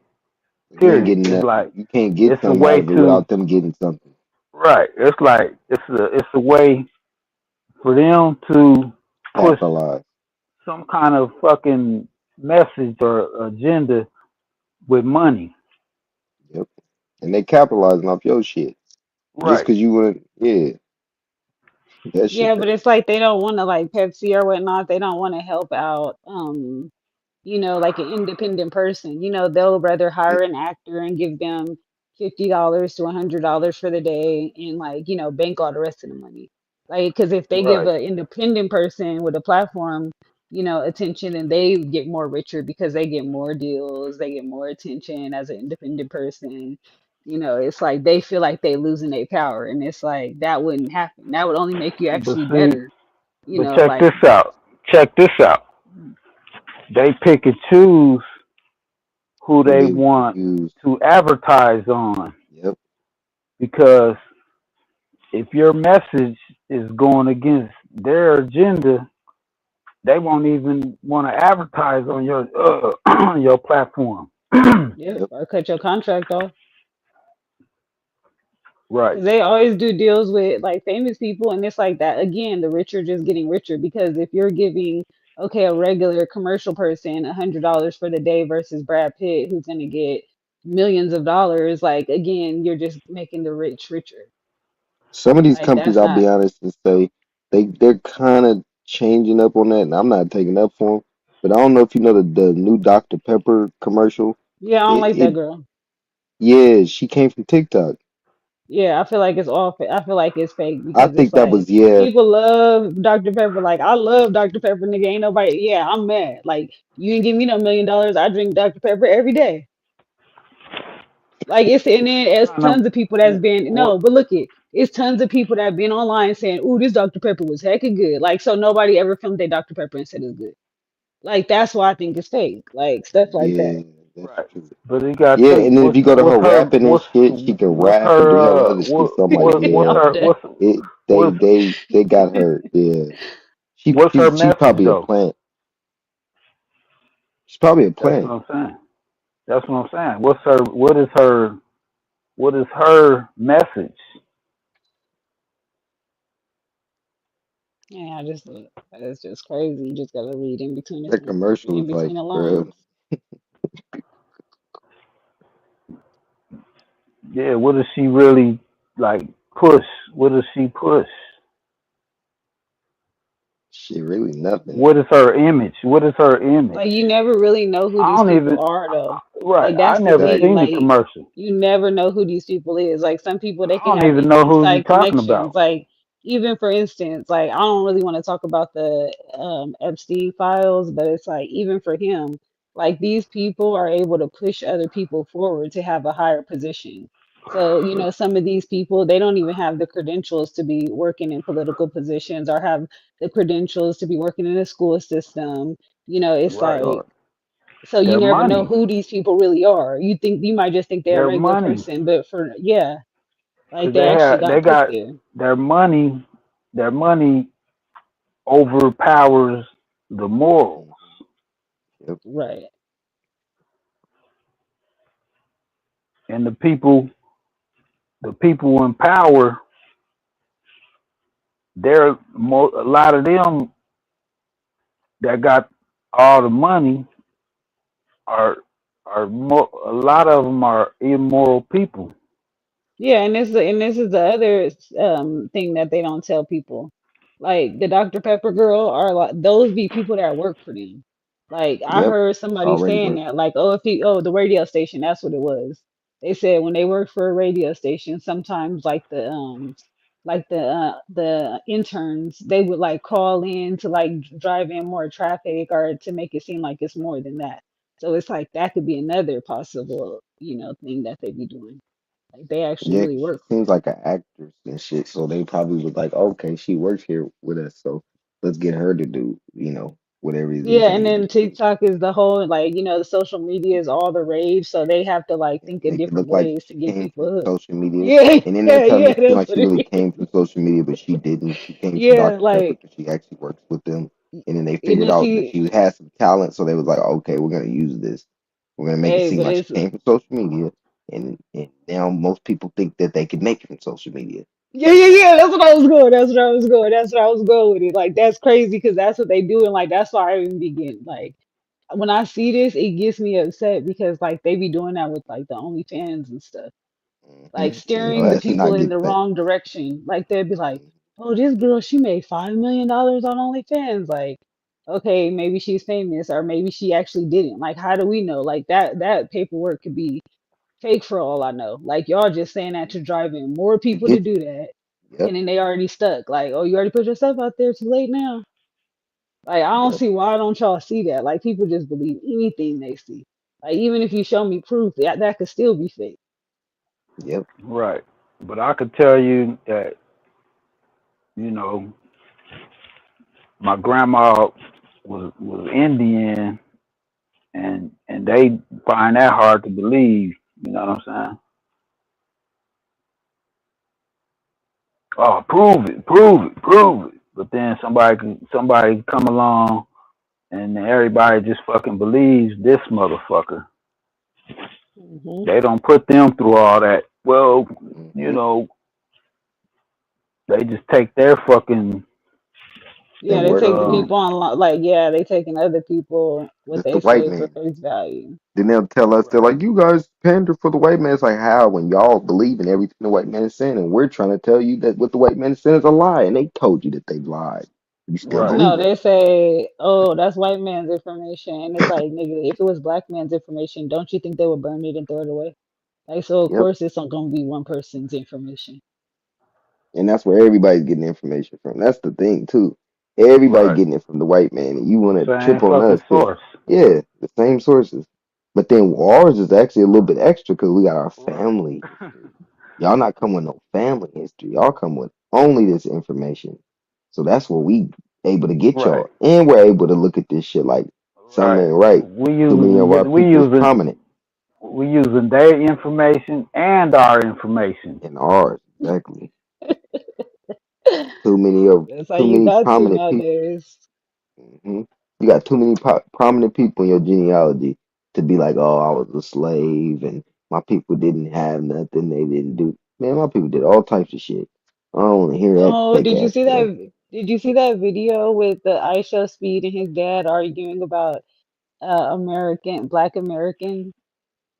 You ain't period. getting It's nothing. like You can't get it's a something out way of it to without them getting something. right. It's like it's a way for them to push Capitalize. some kind of fucking message or agenda with money. Yep. And they capitalizing off your shit. Just Right. cause you wouldn't, yeah, that shit Yeah, but crazy. it's like they don't want to like Pepsi or whatnot. They don't want to help out. You know, like an independent person. You know, they'll rather Yeah. hire an actor and give them $50 to $100 for the day and like, you know, bank all the rest of the money. Like, because if they give Right. an independent person with a platform, you know, attention, and they get more richer because they get more deals, they get more attention as an independent person. You know, it's like they feel like they losing their power, and it's like that wouldn't happen. That would only make you But actually see, better. You but know, check like this out. Check this out. They pick and choose who Who they they want to want use? to advertise on, Yep. because if your message is going against their agenda, they won't even want to advertise on your your platform. yep, Yep. or cut your contract off. Right. Because they always do deals with like famous people, and it's like that again. The rich are just getting richer because if you're giving okay a regular commercial person $100 for the day versus Brad Pitt, who's gonna get millions of dollars, like again, you're just making the rich richer. Some of these Like companies, that's I'll not. be honest and say they're kind of changing up on that, and I'm not taking up for them. But I don't know if you know the new Dr. Pepper commercial. Yeah, I don't It like that it girl. yeah, she came from TikTok. Yeah, I feel like it's all. I feel like it's fake I because it's think that like was yeah. people love Dr. Pepper. Like I love Dr. Pepper, nigga. Ain't nobody. Yeah, I'm mad. Like you didn't give me no $1 million. I drink Dr. Pepper every day. Like it's and then What it's kind of tons of people that's been what? no, but look it's tons of people that have been online saying, "Ooh, this Dr. Pepper was hecka good." Like so nobody ever filmed their Dr. Pepper and said it's good. Like that's why I think it's fake. Like stuff like that. Yeah, that's Right. true. But you gotta Yeah, think and then if you go to her rapping and shit, she can what's rap and her do hella other shit. So I'm like, yeah, I'm dead. it what's they got her. Yeah, what's her she's message probably a though? plant. She's probably a That's plant. what I'm saying. That's what I'm saying. What is her message? Yeah, I just it's just crazy. You just gotta read That commercial in was like, between the bro, lines. Yeah, what does she really like push? What does she push? she really nothing. What is her image? What is her image? Like you never really know who I these don't people even are though. right. Like I that's the never thing. seen the Exactly. Like commercial. you never know who these people is. Like some people they I can don't have even know who you inside talking connections. about. Like even for instance, like I don't really want to talk about the Epstein files, but it's like even for him, like these people are able to push other people forward to have a higher position. So, you know, some of these people, they don't even have the credentials to be working in political positions or have the credentials to be working in a school system. You know, it's Right. like so you Their never know money. who these people really are. You think you might just think they're a Their regular money. person, but for yeah, like Cause they actually they got put got there. their money. Their money overpowers the morals, Yep. Right. and the people in power. A lot of them that got all the money a lot of them are immoral people. Yeah, and this is the other thing that they don't tell people. Like the Dr. Pepper girl are like those be people that work for them. Like I Yep. heard somebody Already saying work. that, like, oh, if he, oh, the radio station, that's what it was. They said when they work for a radio station, sometimes like the interns, they would like call in to like drive in more traffic or to make it seem like it's more than that. So it's like that could be another possible, you know, thing that they be doing. Like they actually Yeah, really 'cause she work for seems them. like an actress and shit. So they probably was like, okay, she works here with us, so let's get her to do, whatever it is Yeah, they and need to then do. TikTok is the whole like, you know, the social media is all the rage, so they have to like think of Make it different look like ways to she get came people from hooked. social media, Yeah, and then they're yeah, trying to yeah, make it seem that's like what she it really is. came from social media, but she didn't. She came from Yeah, Dr. Pepper like because she actually works with them, and then they and figured then out that she, she had some talent, so they was like, okay, we're gonna use this. We're gonna make it hey, seem but like she it's came from social media, and now most people think that they can make it from social media. yeah, yeah, yeah. That's what I was going. That's what I was going. That's what I was going with it. Like that's crazy because that's what they do, and like that's why I even begin like when I see this, it gets me upset because like they be doing that with like the OnlyFans and stuff. Like steering the That should people not in get the cut. wrong direction. Like they'd be like, "Oh, this girl, she made $5 million on OnlyFans." Like, okay, maybe she's famous, or maybe she actually didn't. Like, how do we know? Like that paperwork could be fake for all I know. Like y'all just saying that to drive in more To people to get do that, Yep, and then they already stuck. Like, oh, you already put yourself out there. Too late now. Like, I don't yep. see why don't y'all see that. Like, people just believe anything they see. Like, even if you show me proof, that could still be fake. Yep. Right. But I could tell you that, you know, my grandma was Indian, and they find that hard to believe. You know what I'm saying? Oh, prove it, prove it, prove it. But then somebody come along and everybody just fucking believes this motherfucker. Hmm. They don't put them through all that. Well, you Mm-hmm. know, they just take their fucking They Yeah, they work take the for uh you. people on like yeah, they taking other people what It's the they white say for man. face value. Then they'll tell us they're right, like, you guys pander for the white man. It's like how when y'all believe in everything the white man is saying, and we're trying to tell you that what the white man is saying is a lie, and they told you that they lied. You still right, No, believe it. they say, oh, that's white man's information, and it's like nigga, if it was black man's information, don't you think they would burn it and throw it away? Like so, of Yep. course, it's not gonna be one person's information. And that's where everybody's getting information from. That's the thing too. Everybody right. getting it from the white man, and you want to Same trip on fucking us because source. yeah, the same sources. But then ours is actually a little bit extra because we got our Right. family history. Y'all not come with no family history. Y'all come with only this information. So that's where we able to get Right. y'all, and we're able to look at this shit like something Right. ain't right. We Too many of our using we people is using prominent we using their information and our information. in ours. Exactly. Too many of That's how too you many got to prominent people. nowadays. Hmm. You got too many prominent people in your genealogy to be like, oh, I was a slave and my people didn't have nothing. They didn't do. Man, my people did all types of shit. I don't want to hear that Oh, fake did you ass see stuff. that? Did you see that video with the Aisha Speed and his dad arguing about Black American?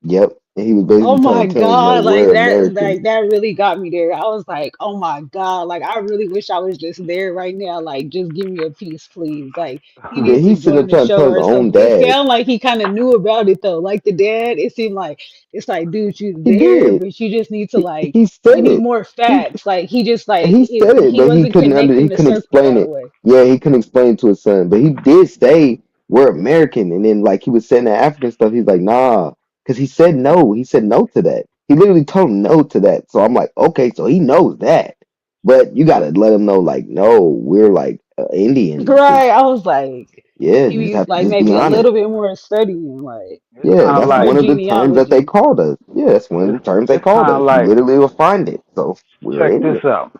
Yep. And he was Oh basically trying my to tell him, no, God, we're American. like that really got me there. I was like, oh my God, like I really wish I was just there right now. Like, just give me a piece, please. Like he Yeah, needs to he's sitting there join the trying to tell show his or own something. It dad. sounded like he kind of knew about it though. Like the dad, it seemed like it's like, dude, you He there, did. but you just need to like He you said need it. more He facts. Like he just like he said it, he but wasn't he connecting the couldn't circle explain all the it. way. Yeah, he couldn't explain it to his son, but he did say we're American, and then like he was saying the African stuff, he's like nah, because he said no. He said no to that. He literally told him no to that. So I'm like, okay, so he knows that, but you gotta let him know like, no, we're like Indians, because Right. I was like, yeah, he you just needs have to like just be maybe a honest. little bit more studying, like It's Yeah, kind of that's more like one of the terms that they genealogy. called us. Yeah, that's one of it's the terms they it's called kind us. of You like literally will find it. So we're check this Indian. out.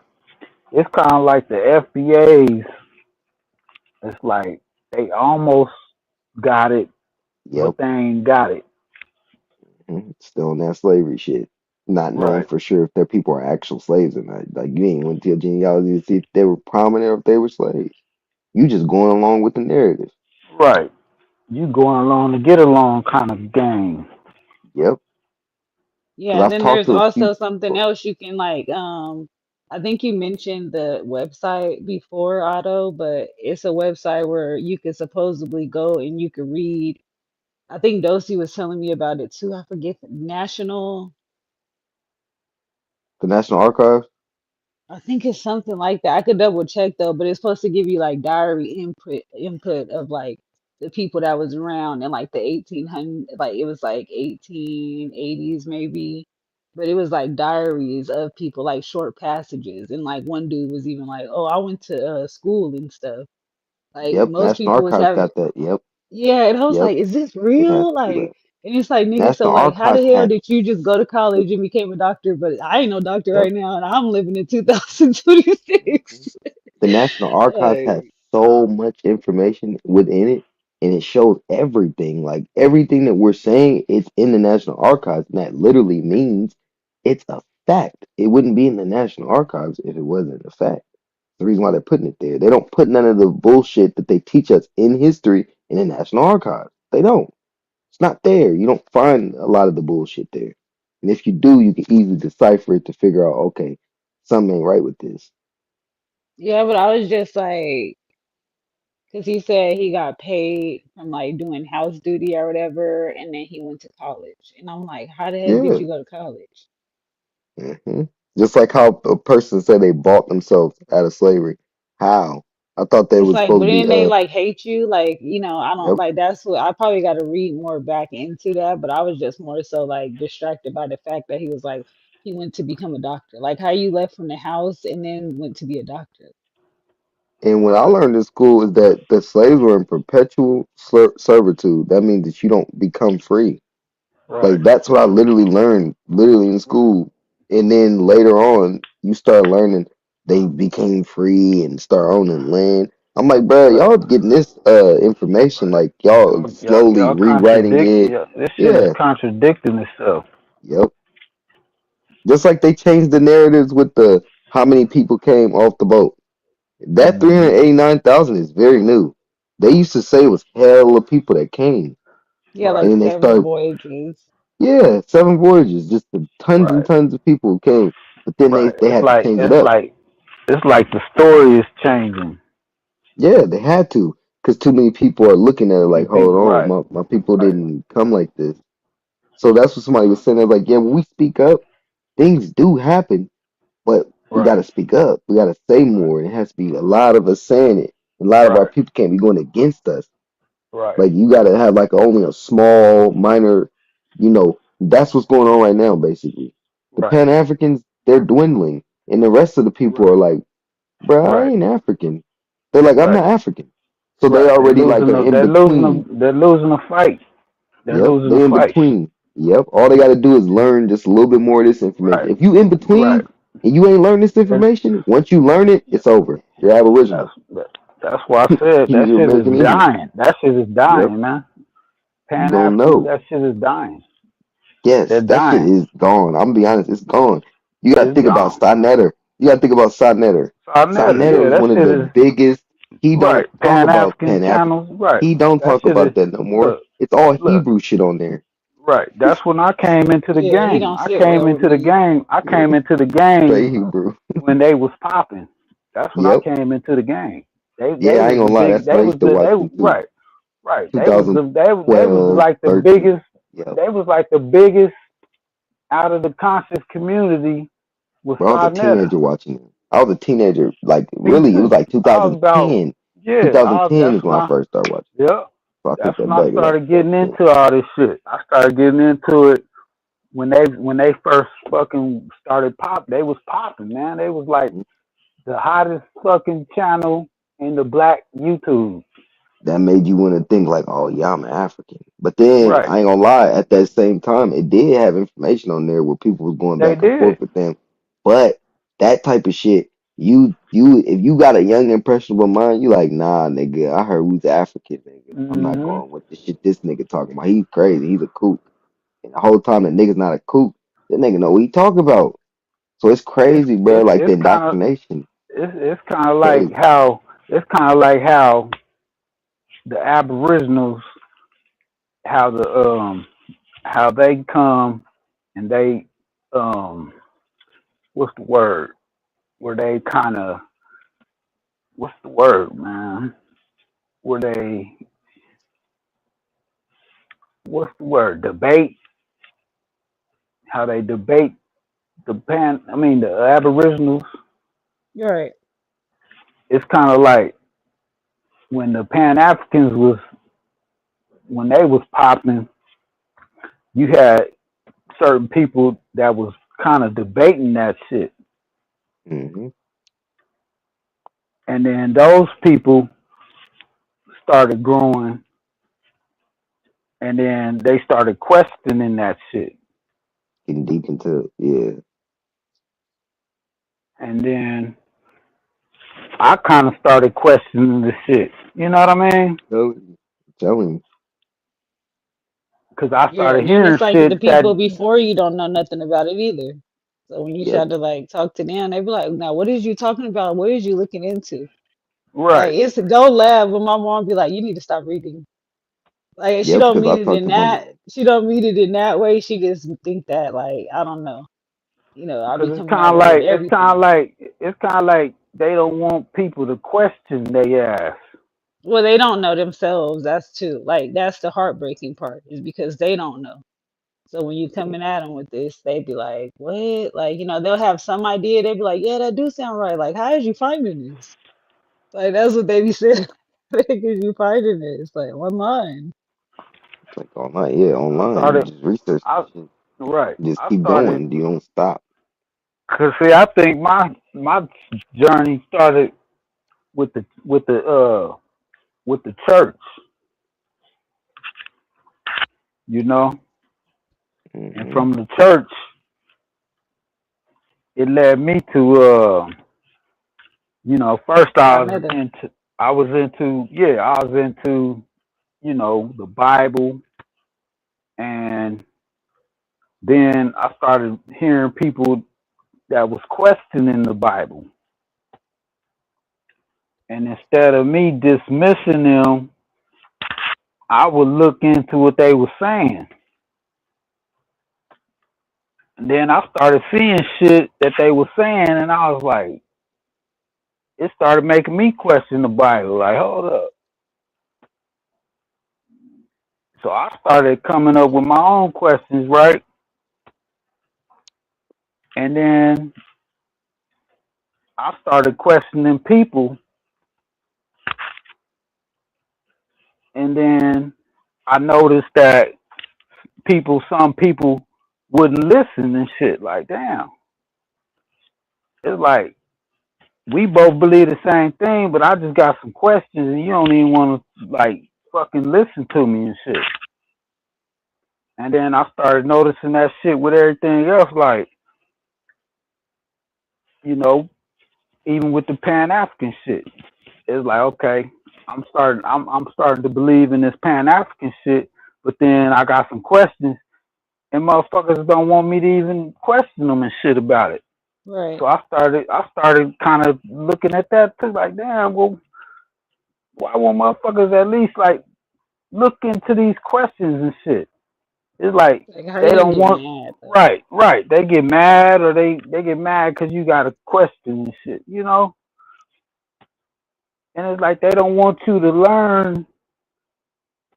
It's kind of like the FBA's. It's like they almost got it, Yep. but they ain't got it. Still in that slavery shit. Not knowing Right. for sure if their people are actual slaves or not. Like you ain't went to your genealogy to see if they were prominent or if they were slaves. You just going along with the narrative. Right. You going along to get along kind of game. Yep. Yeah, Because and I've then talked there's to a few also something people. else you can like I think you mentioned the website before, Otto, but it's a website where you could supposedly go and you could read. I think Dosi was telling me about it too. I forget the national. The National Archives. I think it's something like that. I could double check though, but it's supposed to give you like diary input of like the people that was around in like the 1800, like it was like 1880s maybe, but it was like diaries of people, like short passages, and like one dude was even like, "Oh, I went to school and stuff." Like Yep. most National people was Archives having, got that. Yep. yeah, and I was Yep. like, "Is this It has real?" to do Like, that. and it's like, nigga, so National like, how the Archives hell has did you just go to college and became a doctor? But I ain't no doctor yep. right now, and I'm living in 2026. The National Archives has Like, so much information within it, and it shows everything. Like everything that we're saying, it's in the National Archives, and that literally means it's a fact. It wouldn't be in the National Archives if it wasn't a fact. The reason why they're putting it there, they don't put none of the bullshit that they teach us in history in the National Archives. They don't. It's not there. You don't find a lot of the bullshit there. And if you do, you can easily decipher it to figure out, okay, something ain't right with this. yeah, but I was just like, because he said he got paid from like doing house duty or whatever, and then he went to college. And I'm like, how the heck did Yeah. you go to college? Hmm. Just like how a person said they bought themselves out of slavery. How? I thought they It's was like, supposed but to be then they like hate you. Like, I don't yep. like that's what I probably got to read more back into that. But I was just more so like distracted by the fact that he was like, he went to become a doctor. Like how you left from the house and then went to be a doctor. And what I learned in school is that the slaves were in perpetual servitude. That means that you don't become free. Right. Like that's what I literally learned, literally in school. And then later on, you start learning they became free and start owning land. I'm like, bro, Right. y'all getting this information like y'all slowly Y'all rewriting contradict. it. Yeah, this shit is Yeah, contradicting itself. yep. Just like they changed the narratives with the how many people came off the boat. That Mm-hmm. 389,000 is very new. They used to say it was hell of people that came, Yeah, Right. like and then they 7 started, voyages. yeah, 7 voyages, just the tons and Right. tons of people who came. But then Right. they It's had to like change it it's up. like it's like the story is changing. Yeah, they had to, because too many people are looking at it like, hold on, Right. my people Right. didn't come like this. So that's what somebody was saying. They're like, yeah, when we speak up, things do happen, but we got Right. to speak up. We got to say more. It has to be a lot of us saying it. A lot of our Right. people can't be going against us. Right. Like you gotta have like only a small, minor, that's what's going on right now, basically. The Right. Pan Africans, they're dwindling, and the rest of the people are like, bro, I Right. ain't African. They're like, I'm Right. not African. So they Right. already like are in They're losing between. a they're losing a fight. They're Yep, losing they a in fight. between. Yep, all they gotta do is learn just a little bit more of this information. Right. If you in Right. between and you ain't learned this And information, once you learn it, it's over. You're that's Aboriginal. that's why I said that You're shit is American Indian. dying. That shit is Yep, dying, man. you Pan gonna Africans, know. that shit is dying. Yes, They're that shit dying. is gone. I'm gonna be honest, it's gone. You gotta It's think about gone. Sa Neter. You gotta think about Sa Neter. Sa Sarnetta, Neter yeah, was that one of shit the is biggest. He right. don't talk Pan about African Pan African. channels, right. He don't That talk shit is about that no more. look, It's all look. Hebrew shit on there. Right. That's when I came into the Yeah, he game. don't sit well with me. I Yeah, came into the game straight Hebrew. when they was popping. That's when I Yep. came into the game. They Yeah, I ain't was the gonna lie. big. That's when They I was used to the watch they them too. right. Right. They was 2012, like the 13. biggest. Yep. They was like the biggest out of the conscious community with Bro, I was a Sarnetta. teenager watching them. I was a teenager. Like Me really, it was too. like I was about 2010. yeah. 2010 That's is when when I I first started watching. yep. So I That's take when that I back. Like started getting into all this shit. I started getting into it when they first fucking started pop. They was popping, man. They was like the hottest fucking channel in the black YouTube. that made you want to think like, oh yeah, I'm African. But then Right. I ain't gonna lie, at that same time, it did have information on there where people was going They back and did. forth with them. But that type of shit, you if you got a young impressionable mind, you like, nah, nigga, I heard who's African, nigga. I'm not Hmm. going with the shit this nigga talking about. He's crazy. He's a kook. And the whole time that nigga's not a kook, that nigga know what he talking about. So it's crazy, bro. Like the It's kind of indoctrination, it's kind of like crazy. how the Aboriginals how they come and they what's the word where they kind of what's the word, man, where they what's the word debate how they debate the Aboriginals. You're right. It's kind of like when the Pan Africans was when they was popping, you had certain people that was kind of debating that shit, Hmm. and then those people started growing, and then they started questioning that shit, Getting deep into it. Yeah. and then I kind of started questioning the shit. You know what I mean? Telling you. Because I Yeah, started and then hearing it's like the shit that people before you don't know nothing about it either. So when you try Yep. to like talk to them, they be like, "Now, what is you talking about? What is you looking into?" Like right. it's don't laugh when my mom be like, "You need to stop reading." Like she Yep. don't Because I mean it talked in to my that. mom. She don't mean it in that way. She just think that like I don't know. I'll be Because coming at her with everything. it's kind of like they don't want people to question their ass. Well, they don't know themselves. That's too. Like that's the heartbreaking part is because they don't know. So when you coming at them with this, they be like, "What?" Like they'll have some idea. They be like, "Yeah, that do sound right." Like, how is you finding this? Like that's what they be saying. Like, is you finding this? Like online. Like online, yeah, I online. You started, just research I this shit. right. You just I keep started going. You don't stop. Cause see, I think my journey started with the church, you know, and Mm-hmm. from the church, it led me to you know, first Palmetto. I was into you know the Bible, and then I started hearing people that was questioning the Bible, and instead of me dismissing them, I would look into what they were saying. And then I started seeing shit that they were saying, and I was like, it started making me question the Bible. Like, hold up. So I started coming up with my own questions, right? And then I started questioning people, and then I noticed that some people wouldn't listen and shit. Like, damn. It's like we both believe the same thing, but I just got some questions, and you don't even want to like fucking listen to me and shit. And then I started noticing that shit with everything else, like, you know, even with the Pan African shit. It's like, okay, I'm starting to believe in this Pan African shit, but then I got some questions, and motherfuckers don't want me to even question them and shit about it. Right. So I started kind of looking at that too, like, damn, well, why won't motherfuckers at least like look into these questions and shit? It's like Like, how they you don't get want. mad though? Right. They get mad, or they get mad because you got a question and shit, you know. And it's like they don't want you to learn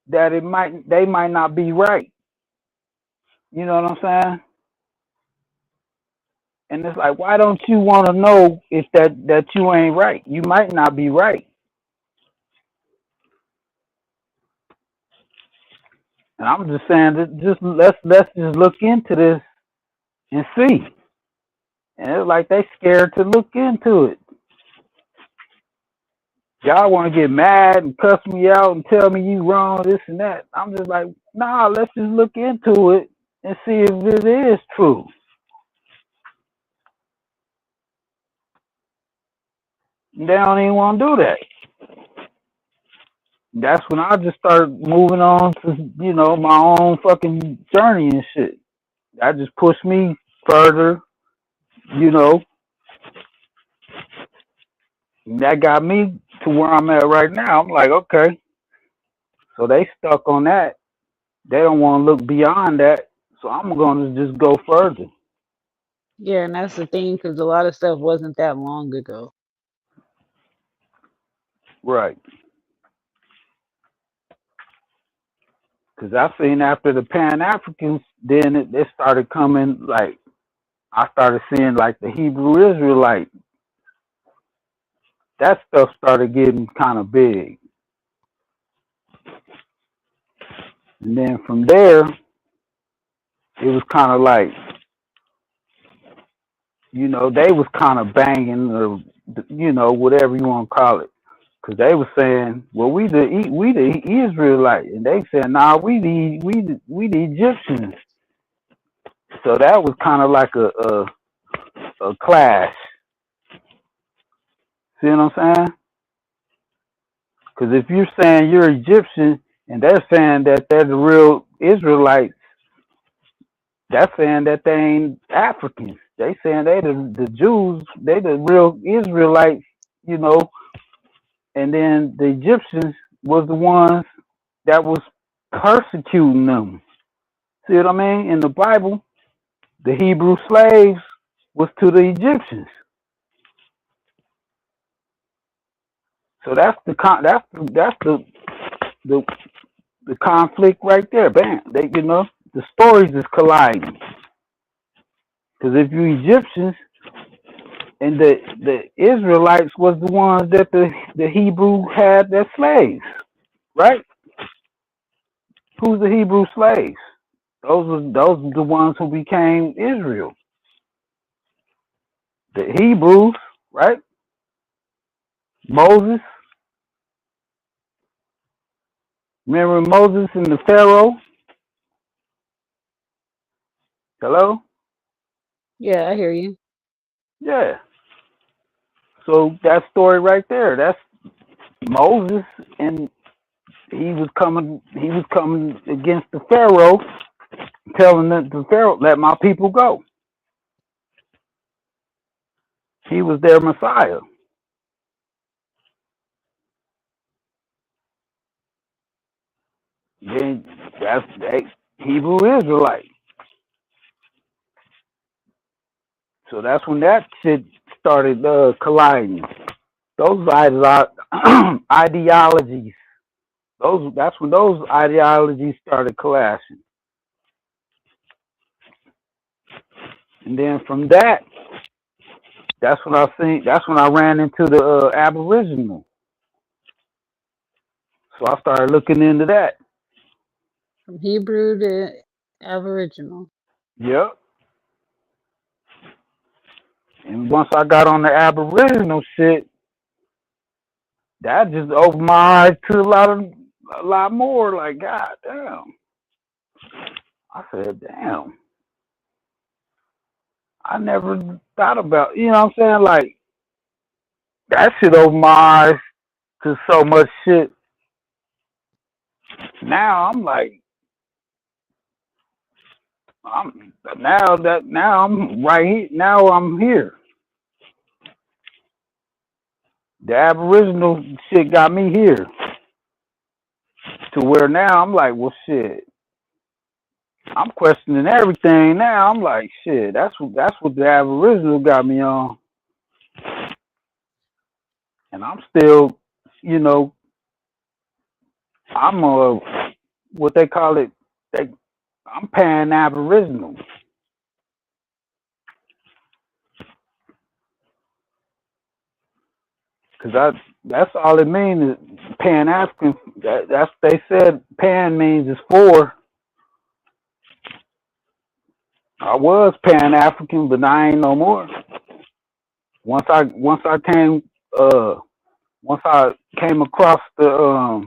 that they might not be right. You know what I'm saying? And it's like, why don't you want to know if that you ain't right? You might not be right. And I'm just saying that just let's just look into this and see. And it's like they scared to look into it. Y'all want to get mad and cuss me out and tell me you wrong, this and that. I'm just like, nah, let's just look into it and see if it is true. And they don't even want to do that. That's when I just started moving on to, you know, my own fucking journey and shit. That just pushed me further, you know. And that got me to where I'm at right now. I'm like, okay. So they stuck on that. They don't want to look beyond that. So I'm going to just go further. Yeah, and that's the thing, because a lot of stuff wasn't that long ago. Right. Because I seen after the Pan Africans, then it started coming, like, I started seeing like the Hebrew Israelite. That stuff started getting kind of big. And then from there, it was kind of like, you know, they was kind of banging, or, you know, whatever you want to call it. Because they were saying, well, we the Israelite. And they said, nah, we the Egyptians. So that was kind of like a clash. See what I'm saying? Because if you're saying you're Egyptian and they're saying that they're the real Israelites, that's saying that they ain't Africans. They saying they the Jews, they the real Israelites, you know, and then the Egyptians was the ones that was persecuting them. See what I mean? In the Bible, the Hebrew slaves was to the Egyptians. So that's the conflict right there. Bam. They, you know, the stories is colliding. Because if you Egyptians and the Israelites was the ones that the Hebrew had their slaves, right? Who's the Hebrew slaves? Those are the ones who became Israel. The Hebrews, right? Moses. Remember Moses and the Pharaoh? Hello? Yeah, I hear you. Yeah. So that story right there, that's Moses, and he was coming against the Pharaoh, telling the Pharaoh, let my people go. He was their Messiah. Then that's Hebrew Israelite. So that's when that shit started colliding. Those ideologies, that's when those ideologies started clashing. And then from that, that's when I ran into the Aboriginal. So I started looking into that. From Hebrew to Aboriginal. Yep. And once I got on the Aboriginal shit, that just opened my eyes to a lot more. Like, God damn. I said, damn. I never thought about, you know what I'm saying? Like, that shit opened my eyes to so much shit. Now I'm like, I'm right here. Now I'm here. The Aboriginal shit got me here to where now I'm like, well, shit. I'm questioning everything now. I'm like, shit. That's what the Aboriginal got me on, and I'm still, you know, I'm what they call it. I'm Pan Aboriginal. Cause that's all it means is Pan African. That's they said Pan means is for. I was Pan African, but I ain't no more. Once I came across the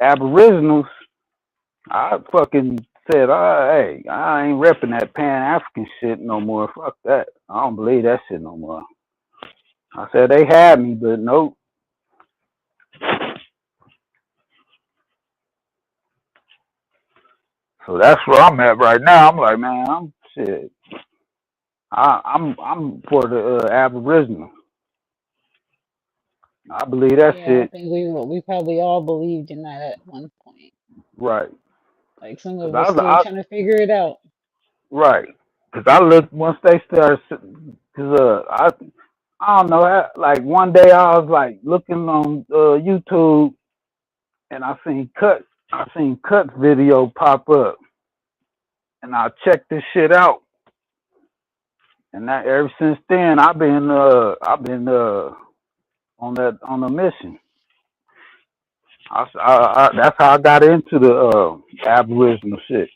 Aboriginals, I fucking said, hey, I ain't repping that Pan African shit no more. Fuck that. I don't believe that shit no more. I said they had me, but nope. So that's where I'm at right now. I'm like, man, I'm shit. I'm for the Aboriginal. I believe that Yeah, I shit. think we probably all believed in that at one point. Right. Like some Cause of us still trying to figure it out. right. Cause I looked once they started. Cause I don't know. Like one day I was like looking on YouTube, and I seen Cut's video pop up, and I checked this shit out. And that ever since then I've been on a mission. That's how I got into the Aboriginal shit.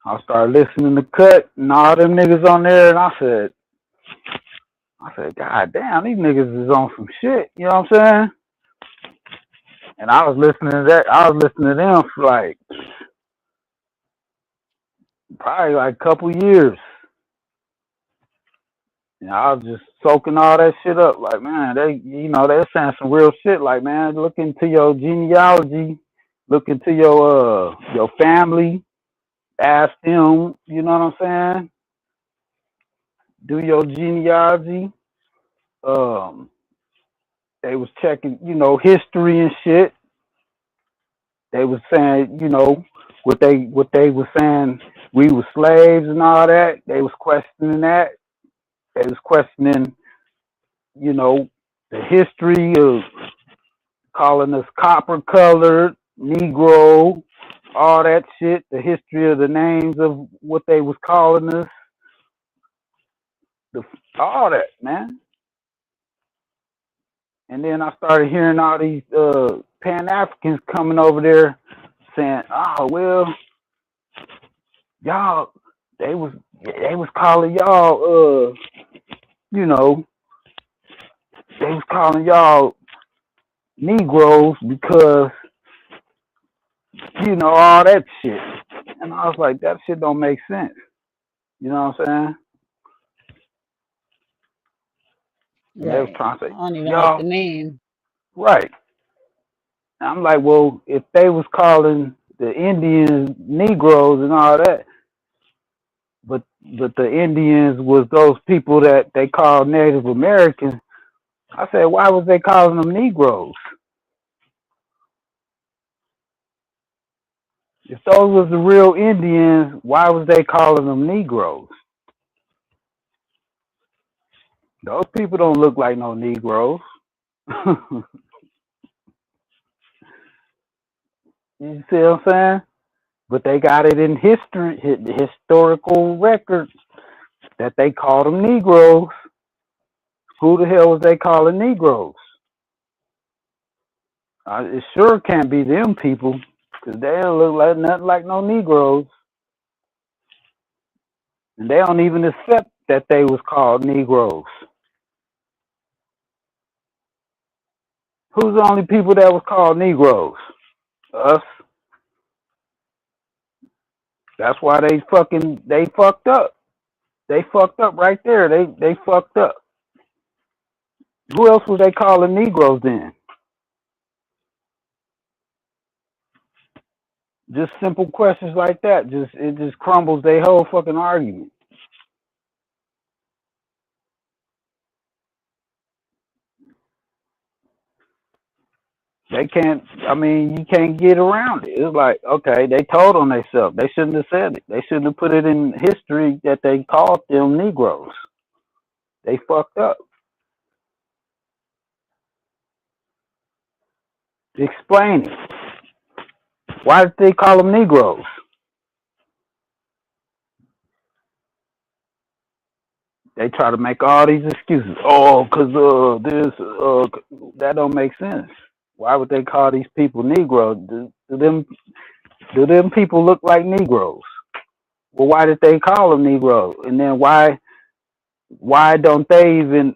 I started listening to Cut and all them niggas on there, and I said, God damn, these niggas is on some shit. You know what I'm saying? And I was listening to that. I was listening to them for like probably like a couple years. And I was just soaking all that shit up. Like, man, they're saying some real shit. Like, man, look into your genealogy, look into your family, ask them. You know what I'm saying? Do your genealogy. They was checking, history and shit. They was saying, what they was saying, we were slaves and all that. They was questioning that. They was questioning, the history of calling us copper colored, Negro, all that shit, the history of the names of what they was calling us, all that, man. And then I started hearing all these Pan Africans coming over there saying, oh, well, y'all they was calling y'all you know, they was calling y'all Negroes because, you know, all that shit. And I was like, that shit don't make sense. You know what I'm saying? And they was Right. trying to I say, don't even like the y'all, name. right. And I'm like, well, if they was calling the Indians Negroes and all that, but the Indians was those people that they called Native Americans, I said, why was they calling them Negroes? If those was the real Indians, why was they calling them Negroes? Those people don't look like no Negroes. You see what I'm saying? But they got it in history, the historical records that they called them Negroes. Who the hell was they calling Negroes? It sure can't be them people, because they don't look like nothing like no Negroes. And they don't even accept that they was called Negroes. Who's the only people that was called Negroes? Us. That's why they fucked up. They fucked up right there. They fucked up. Who else was they calling Negroes then? Just simple questions like that. It just crumbles their whole fucking argument. They can't. I mean, you can't get around it. It's like, okay, they told on themselves. They shouldn't have said it. They shouldn't have put it in history that they called them Negroes. They fucked up. Explain it. Why did they call them Negroes? They try to make all these excuses. Oh, cause that don't make sense. Why would they call these people Negroes? Do them people look like Negroes? Well, why did they call them Negroes? And then why don't they even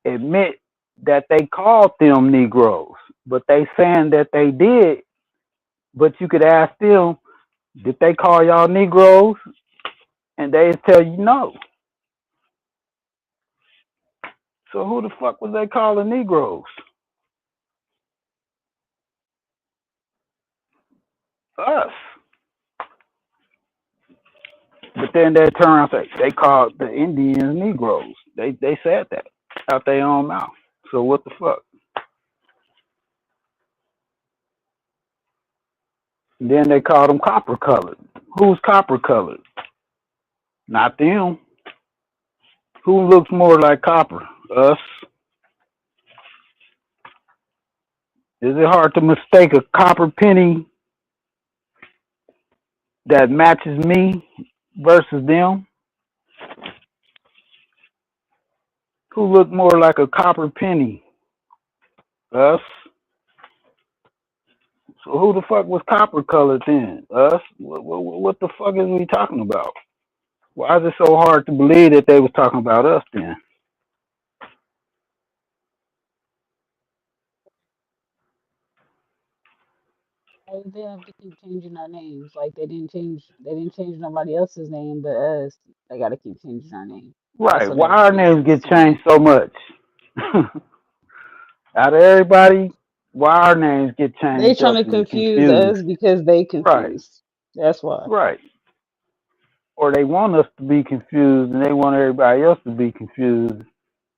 admit that they called them Negroes? But they saying that they did. But you could ask them, did they call y'all Negroes? And they tell you no. So who the fuck was they calling Negroes? Us. But then they turn around and say they called the Indians Negroes. They said that out their own mouth. So what the fuck? And then they called them copper colored. Who's copper colored? Not them. Who looks more like copper? Us. Is it hard to mistake a copper penny that matches me versus them? Who look more like a copper penny? Us. So who the fuck was copper colored then? Us? What the fuck is we talking about? Why is it so hard to believe that they was talking about us then? Why do they have to keep changing our names? Like they didn't change nobody else's name but us. They gotta keep changing our name. Right. Also Why doesn't our make names sense get to me. changed so much? Out of everybody, why our names get They changed trying up to and confuse confused? us because they Right. confused. That's why. Right. Or they want us to be confused and they want everybody else to be confused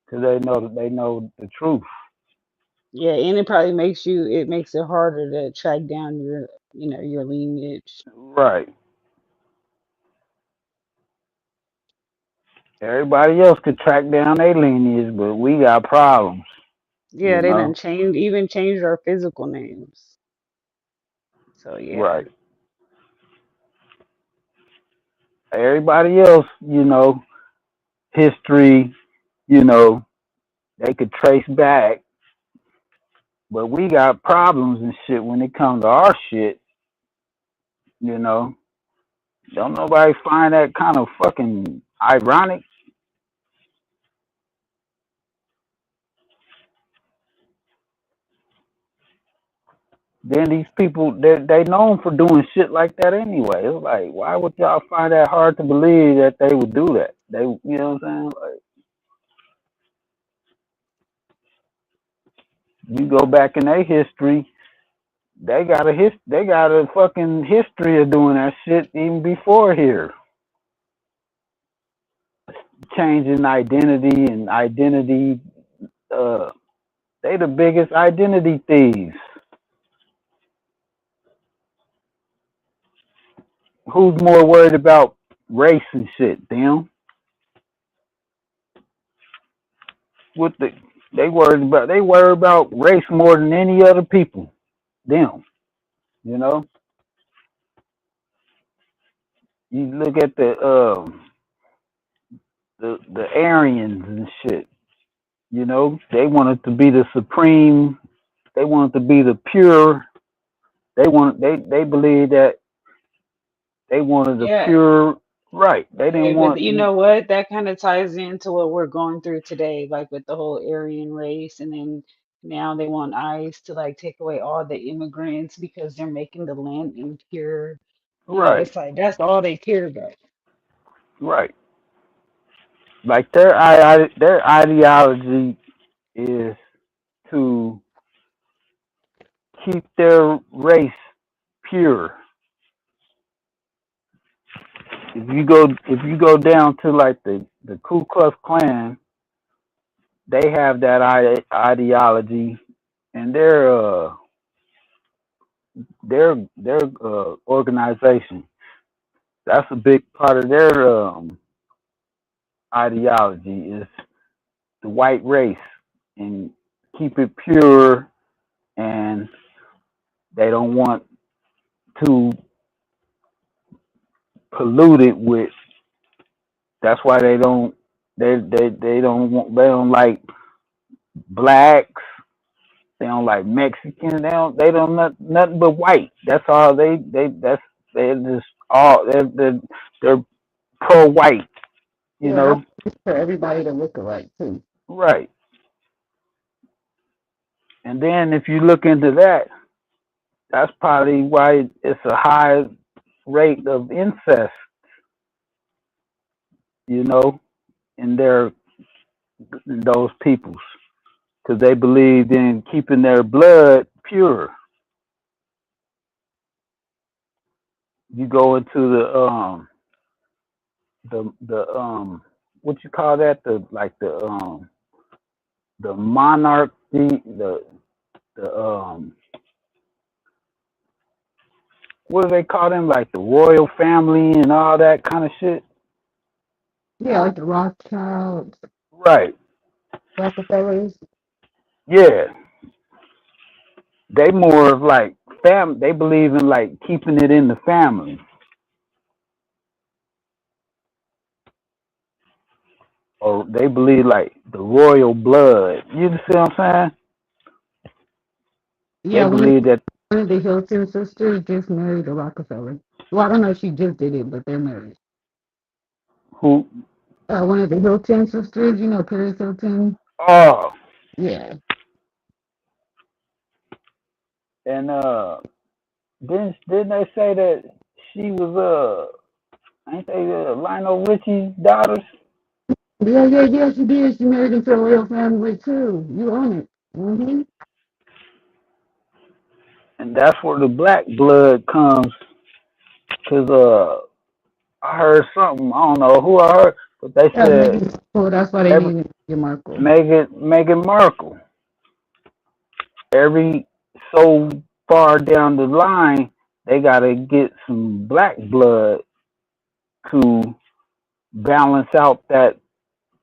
because they know the truth. Yeah, and it makes it harder to track down your lineage. Right. Everybody else could track down their lineage, but we got problems, Yeah, you they done know? changed our physical names. So yeah. Right. Everybody else, history, you know, they could trace back, but we got problems and shit when it comes to our shit, you know. Don't nobody find that kind of fucking ironic? Then these people, they known for doing shit like that anyway. It's like, why would y'all find that hard to believe that they would do that? They, you know what I'm saying? Like, you go back in their history, they got a fucking history of doing that shit even before here. Changing identity and identity, they the biggest identity thieves. Who's more worried about race and shit, them? What they worry about race more than any other people. Them, you know. You look at the Aryans and shit. You know, they wanted to be the supreme. They wanted to be the pure. They believe that they wanted the Yeah. pure right. They didn't Okay, but want. you know what? That kind of ties into what we're going through today, like with the whole Aryan race, and then now they want ICE to like take away all the immigrants because they're making the land impure. You know, Right, it's like that's all they care about. right. Like their ideology is to keep their race pure. If you go down to like the Ku Klux Klan, they have that ideology, and their organization. That's a big part of their ideology is the white race and keep it pure, and they don't want to pollute it with. That's why they don't like blacks. They don't like Mexicans. Nothing but white. That's all they're just all they're pro white. You Yeah, know, that's for everybody to look alike too. right. And then if you look into that, that's probably why it's a high rate of incest. You know, in those peoples, because they believed in keeping their blood pure. You go into the what you call that, the monarchy, the what do they call them, like the royal family and all that kind of shit. Yeah, like the Rothschilds, Right. Rockefellers. Yeah. They more of like they believe in like keeping it in the family. Or they believe like the royal blood. You see what I'm saying? They Yeah, believe that one of the Hilton sisters just married a Rockefeller. Well, I don't know if she just did it, but they're married. who One of the Hilton sisters, you know, Paris Hilton. oh Yeah. and didn't they say that she was ain't they Lionel Richie's daughters? Yeah, she did. She married into a royal family too. You own it. Mm-hmm. And that's where the black blood comes. Cause I heard something, I don't know who I heard, but they Yeah, said well, that's why they every named it Markle. Meghan Markle, every so far down the line, they gotta get some black blood to balance out that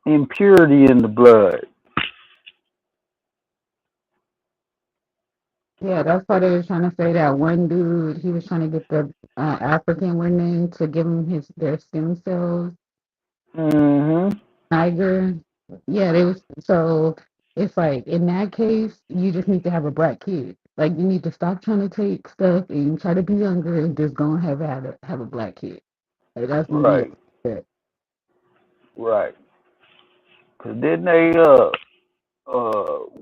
impurity in the blood. Yeah, that's why they were trying to say that one dude, he was trying to get the African women to give him their stem cells. Mm-hmm. Niger. Yeah, they was so it's like in that case, you just need to have a black kid. Like you need to stop trying to take stuff and try to be younger and just go and have a black kid. Hey, that's media. Right, Yeah, right. cause didn't they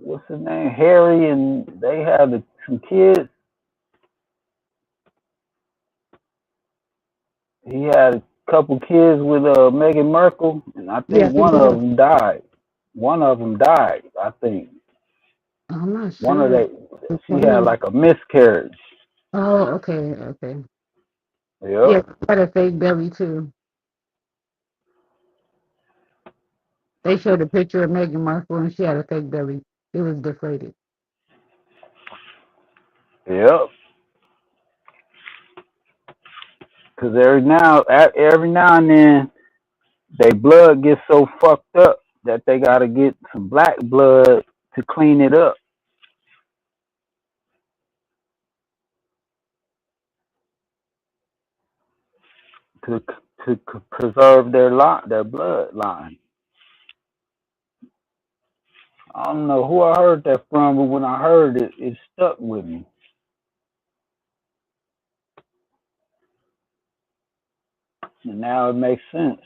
what's his name, Harry, and they had some kids. He had a couple kids with Meghan Markle, and I Yeah, think I think one they of had. them died. One of them died. I think I'm not one of sure. they. Which She had one? like a miscarriage. Oh, okay, okay. Yep. Yeah, she had a fake belly too. They showed a picture of Meghan Markle and she had a fake belly. It was deflated. Yep. Cause every now and then, their blood gets so fucked up that they gotta get some black blood to clean it up to preserve their bloodline. I don't know who I heard that from, but when I heard it, it stuck with me. And now it makes sense.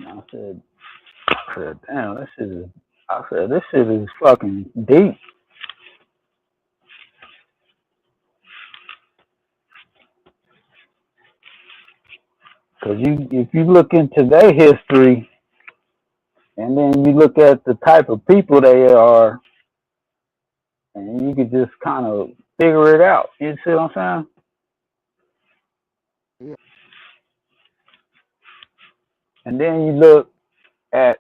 I said, damn, this shit is fucking deep. Cause if you look into their history, and then you look at the type of people they are, and you could just kind of figure it out. You see what I'm saying? Yeah. And then you look at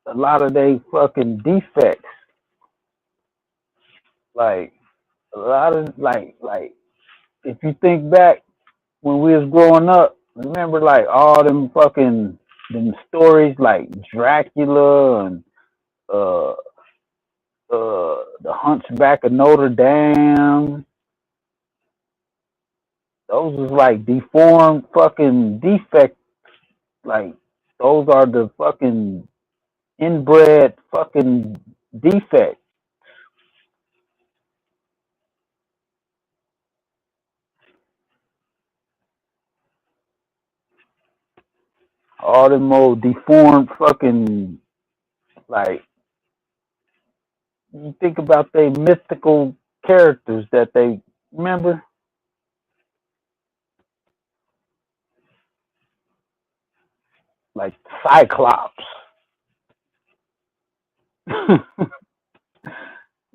a lot of they fucking defects, like a lot of like if you think back when we was growing up, remember like all them stories like Dracula and uh the Hunchback of Notre Dame. Those was like deformed fucking defects. Like those are the fucking inbred fucking defects. All them old deformed fucking, like, you think about they mythical characters that they remember, like Cyclops.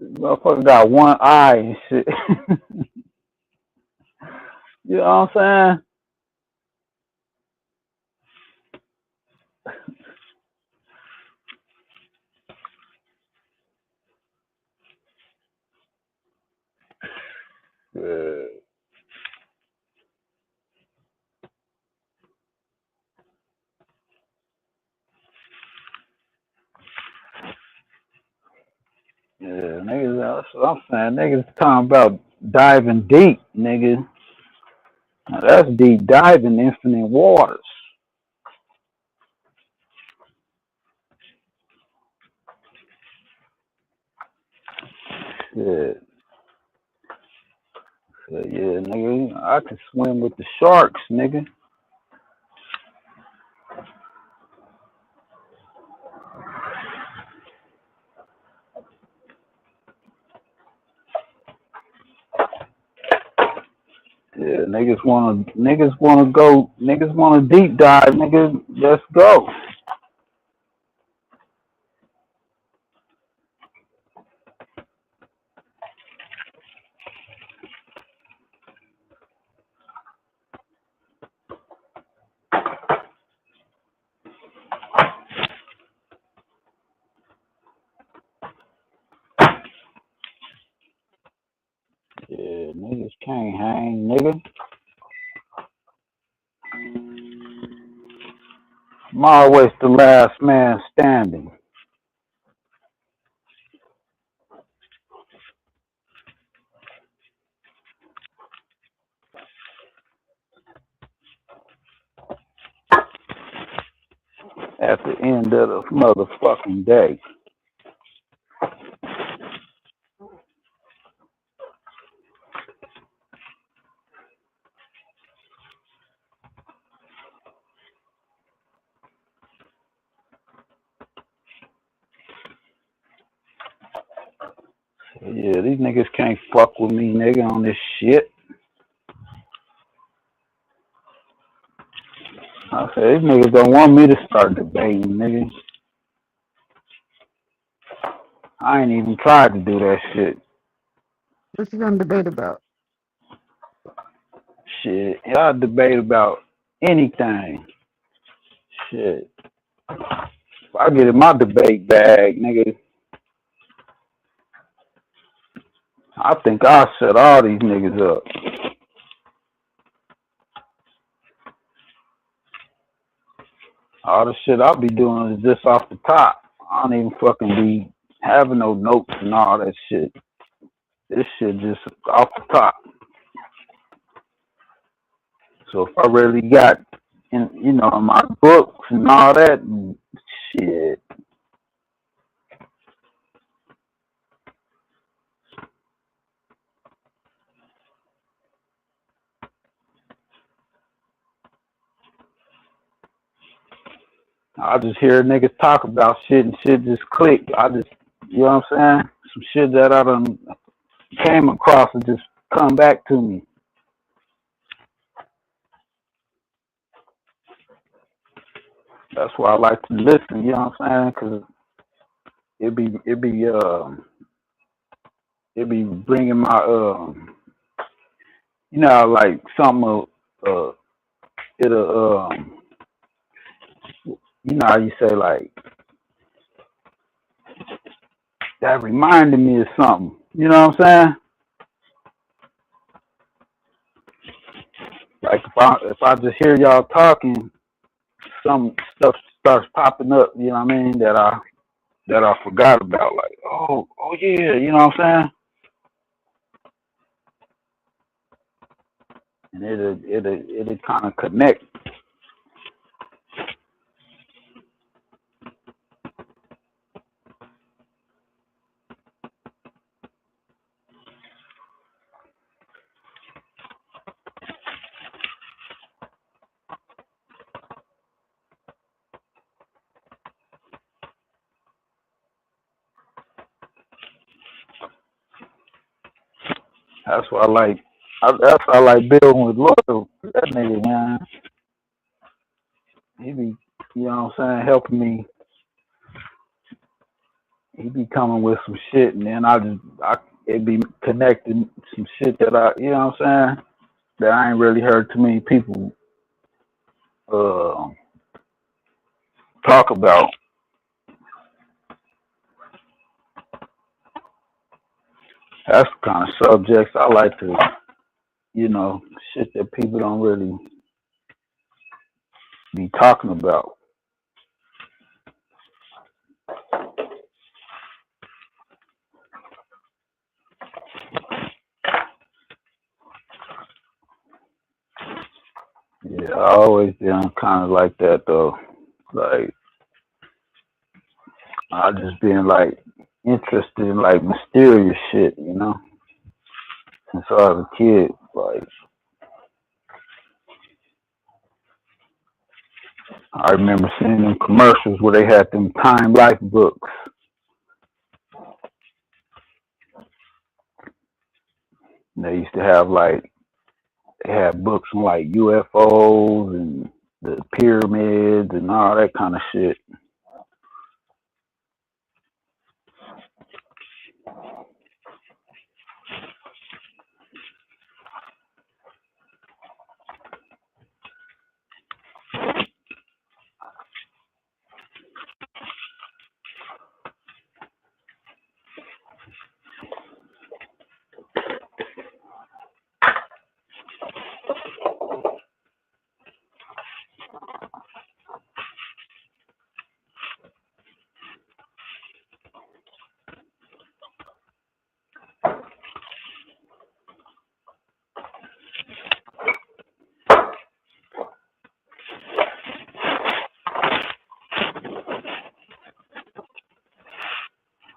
Motherfucker got one eye and shit. You know what I'm saying? Yeah, niggas, that's what I'm saying. Niggas talking about diving deep, nigga. Now that's deep diving, infinite waters. Shit. So, yeah, nigga, I could swim with the sharks, nigga. Yeah, niggas wanna deep dive, nigga. Let's go. Yeah, niggas can't hang, nigga. I'm always the last man standing. At the end of the motherfucking day. Yeah, these niggas can't fuck with me, nigga, on this shit. I said, these niggas don't want me to start debating, nigga. I ain't even tried to do that shit. What you gonna debate about? Shit, y'all debate about anything. Shit. If I get in my debate bag, nigga, I think I'll shut all these niggas up. All the shit I'll be doing is just off the top. I don't even fucking be having no notes and all that shit. This shit just off the top. So if I really got, in, you know, my books and all that, shit. I just hear niggas talk about shit and shit just click. I just, you know what I'm saying? Some shit that I done came across and just come back to me. That's why I like to listen, you know what I'm saying? Cause it be bringing my, you know, like something, it'll, you know how you say like, that reminded me of something. You know what I'm saying? Like if I just hear y'all talking, some stuff starts popping up, you know what I mean, that I forgot about. Like, oh yeah, you know what I'm saying? And it'll kind of connect. That's why I like. That's why I like building with Lord. That nigga, man, he be, you know what I'm saying, helping me. He be coming with some shit, and then it be connecting some shit that you know what I'm saying, that I ain't really heard too many people talk about. That's the kind of subjects I like to, you know, shit that people don't really be talking about. Yeah, I always been kind of like that though. Like, I just been like interested in like mysterious shit, you know, since I was a kid. Like, I remember seeing them commercials where they had them Time Life books. And they used to have like, they had books on like UFOs and the pyramids and all that kind of shit.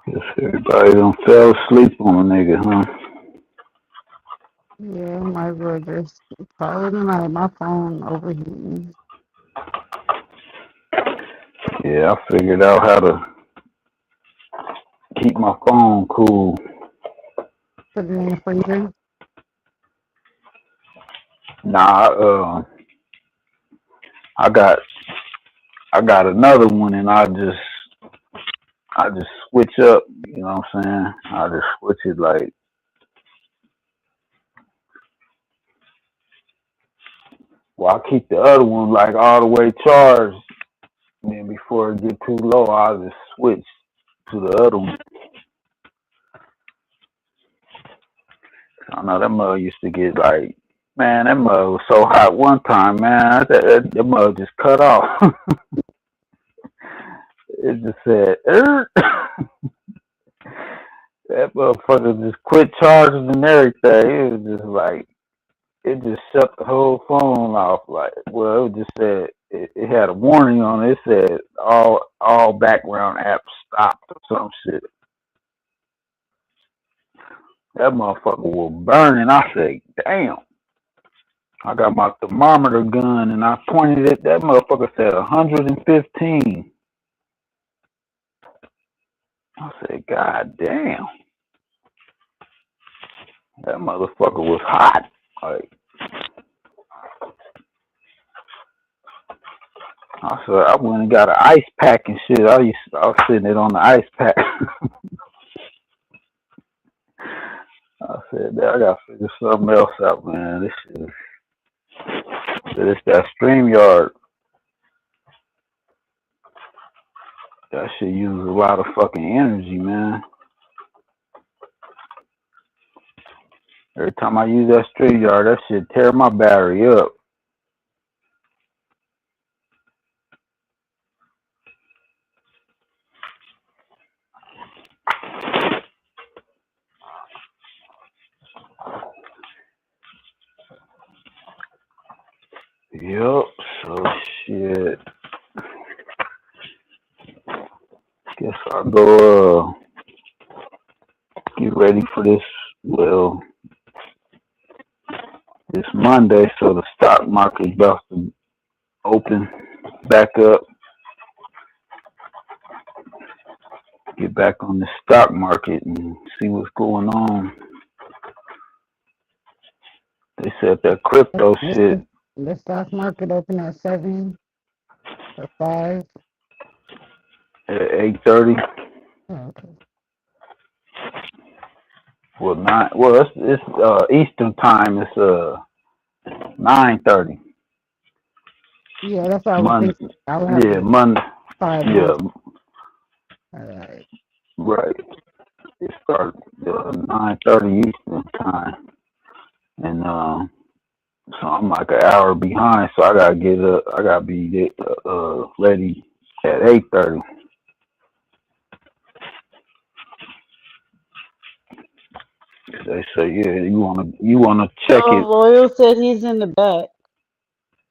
Guess everybody done fell asleep on a nigga, huh? Yeah, my brother. Call it a night. My phone overheating. Yeah, I figured out how to keep my phone cool. Put it in the freezer. Nah, I got another one, and I just switch up. You know what I'm saying? I just switch it like, well, I keep the other one like all the way charged. And then before it get too low, I'll just switch to the other one. I know that mug used to get like, man, that mug was so hot one time, man. That mug just cut off. It just said, that motherfucker just quit charging and everything. It was just like, it just shut the whole phone off. Like, well, it just said, it had a warning on it. It said all background apps stopped or some shit. That motherfucker was burning. I said, damn. I got my thermometer gun and I pointed it. That motherfucker said 115. I said, God damn. That motherfucker was hot. Like, I said, I went and got an ice pack and shit. I was sitting it on the ice pack. I said, I gotta figure something else out, man. This shit is, it's that StreamYard. That shit uses a lot of fucking energy, man. Every time I use that StreamYard, that shit tear my battery up. Yup, so shit. Guess I'll go get ready for this, well, this Monday, so the stock market's about to open back up. Get back on the stock market and see what's going on. They said that crypto shit. The stock market open at 7 or 5. At 8:30. Oh, okay. Well, 9. Well, it's Eastern time. It's 9:30. Yeah, that's what I was thinking. I would have Yeah, to Monday. 5 Yeah, All right. right. It starts 9:30 Eastern time, and so I'm like an hour behind. So I gotta get up. I gotta be ready at 8:30. They say, yeah, you wanna check So it. Loyal said he's in the back,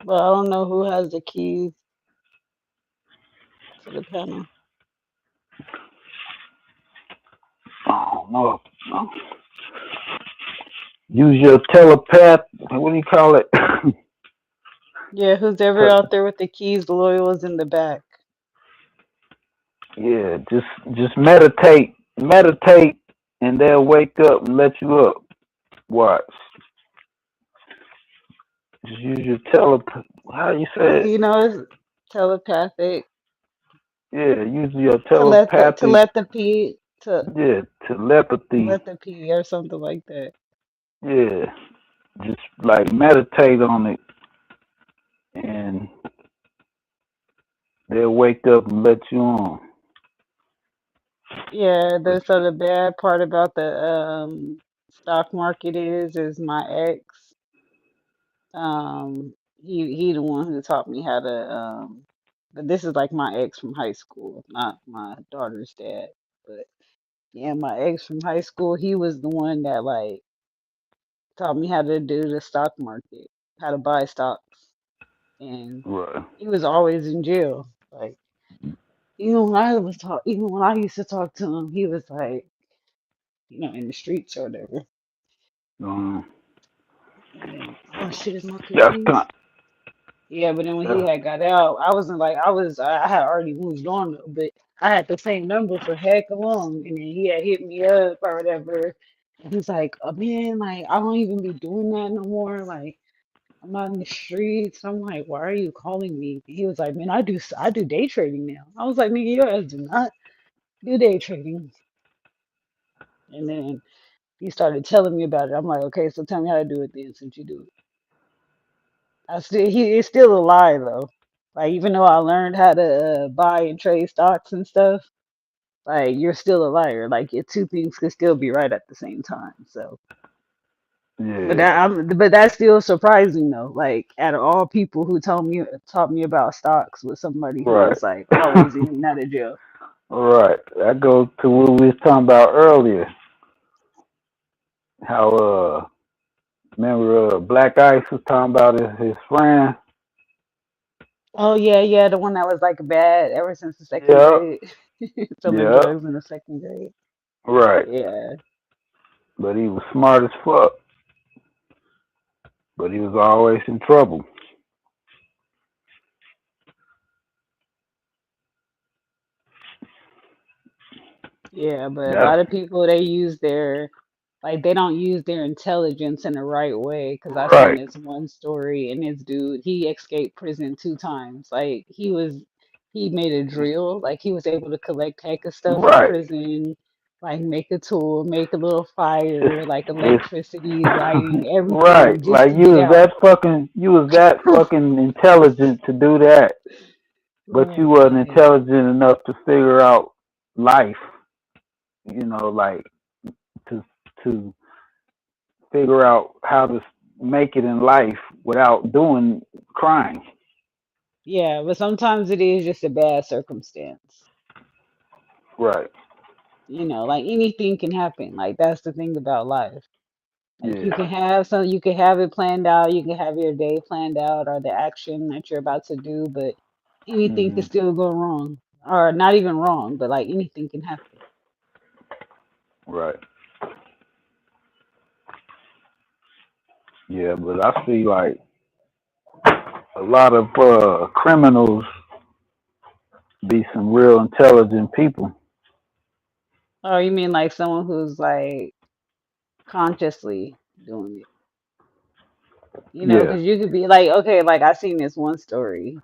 but I don't know who has the keys to the panel. I don't know. Use your telepath. What do you call it? Yeah, who's ever out there with the keys, Loyal is in the back. Yeah, just meditate, and they'll wake up and let you up. Watch. Just use your telepath. How you say it? You know, it's telepathic. Yeah, use your To let the telepathy. Yeah, telepathy. telepathy or something like that. Yeah, just like meditate on it, and they'll wake up and let you on. Yeah, so the bad part about the stock market is my ex. He the one who taught me how to but this is like my ex from high school, not my daughter's dad. But yeah, my ex from high school, he was the one that like taught me how to do the stock market, how to buy stocks. And Right. he was always in jail. Like even when I used to talk to him, he was like, in the streets or whatever. And then, oh shit, is my That's cookies? Yeah, but then when he had got out, I had already moved on though, but I had the same number for heck long, and then he had hit me up or whatever, And he's like, oh, man, like I don't even be doing that no more. Like I'm not in the streets. I'm like, why are you calling me? He was like, man, I do day trading now. I was like, nigga, your ass do not do day trading. And then he started telling me about it. I'm like, okay, so tell me how to do it then, since you do it. It's still a lie though. Like even though I learned how to buy and trade stocks and stuff, like you're still a liar. Like your two things could still be right at the same time. So, Yeah. but that's still surprising though. Like out of all people who taught me about stocks was somebody who Right. was like always in and out of jail. Right. That goes to what we was talking about earlier. How remember Black Ice was talking about his friend. Oh yeah, the one that was like bad ever since the second Yep. grade, selling Yep. drugs in the second grade. Right. Yeah. But he was smart as fuck. But he was always in trouble. Yeah, but a lot That's of people they don't use their intelligence in the right way. Because I seen right. this one story, and this dude, he escaped prison 2 times. Like he made a drill. Like he was able to collect heck of stuff in Right. prison, like make a tool, make a little fire, like It's electricity, lighting, everything, right. just Like to get out. you was that fucking intelligent to do that. But you Oh wasn't man. intelligent enough to figure out life, like to figure out how to make it in life without doing crime. Yeah, but sometimes it is just a bad circumstance. Right. Like anything can happen. Like that's the thing about life. Like Yeah. you can have it planned out, you can have your day planned out or the action that you're about to do, but anything can Hmm. still go wrong. Or not even wrong, but like anything can happen. Right. Yeah, but I see like a lot of criminals be some real intelligent people. Or you mean like someone who's like consciously doing it? Yeah. Because you could be like, okay, like I seen this one story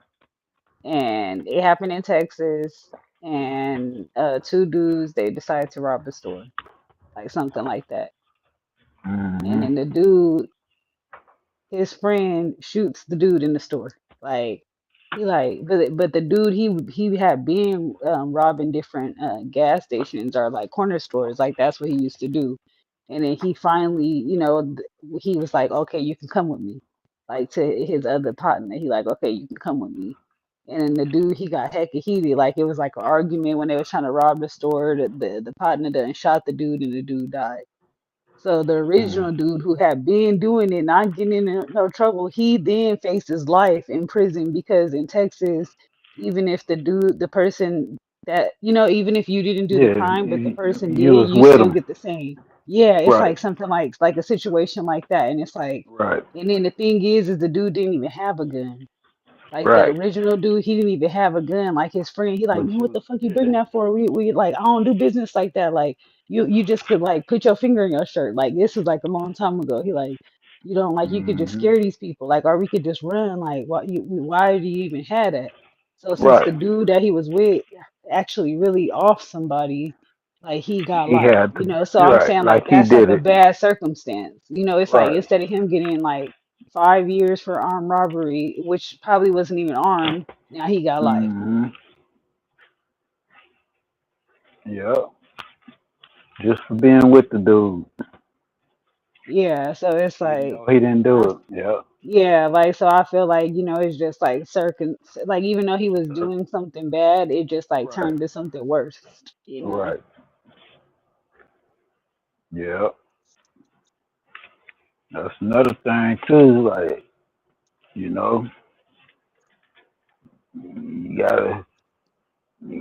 and it happened in Texas and two dudes they decided to rob a store, like something like that. And Hmm. then the dude, his friend shoots the dude in the store. Like but the dude he had been robbing different gas stations or like corner stores. Like that's what he used to do. And then he finally, he was like, okay, you can come with me. Like to his other partner, he like, okay, you can come with me. And then the dude he got hecka heated. Like it was like an argument when they were trying to rob the store. The partner done shot the dude and the dude died. So the Hmm. original dude who had been doing it, not getting in no trouble, he then faced his life in prison because in Texas, even if the person that, even if you didn't do the Yeah, crime, but the person you did, was you with still them. get the same. Yeah, it's Right. like something like a situation like that. And it's like, Right. and then the thing is the dude didn't even have a gun. Like the Right. original dude, he didn't even have a gun. Like his friend, he like, But man, what you, the fuck you bring that for? We like, I don't do business like that. Like you just could like put your finger in your shirt. Like this was like a long time ago. He like, you don't like you could just hmm scare these people. Like or we could just run. Like why do you even have that? So since right. the dude that he was with actually really off somebody, like he got He life. had to. So I'm Right. saying like Like he that's like did a it. bad circumstance. It's like Right. instead of him getting like 5 years for armed robbery, which probably wasn't even armed. Now he got life. Hmm. Yeah. Just for being with the dude. Yeah, so it's Even like, though he didn't do I, it. Yeah. yeah, like so I feel like it's just like like even though he was doing something bad, it just like Right. turned to something worse. Right. Yeah. That's another thing too. Like, you know, you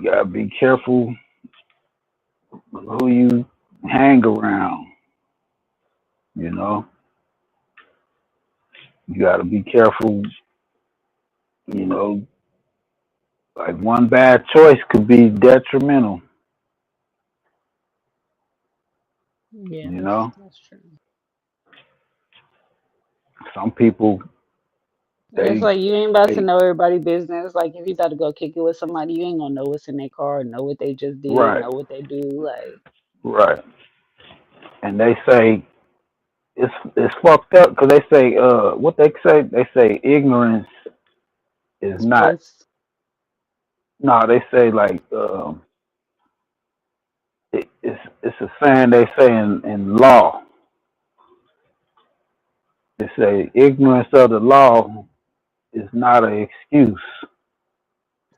gotta be careful who you hang around. You know, you gotta be careful. You know, like one bad choice could be detrimental. Yeah, You know, that's true. some people Yeah, it's they like you ain't about to they know everybody' business. Like if you got to go kick it with somebody, you ain't gonna know what's in their car, know what they just did, right, know what they do. Like, right, and they say it's fucked up because they say what they say ignorance is it's not. bliss. No, they say like it's a saying they say in law. They say ignorance of the law is not an excuse.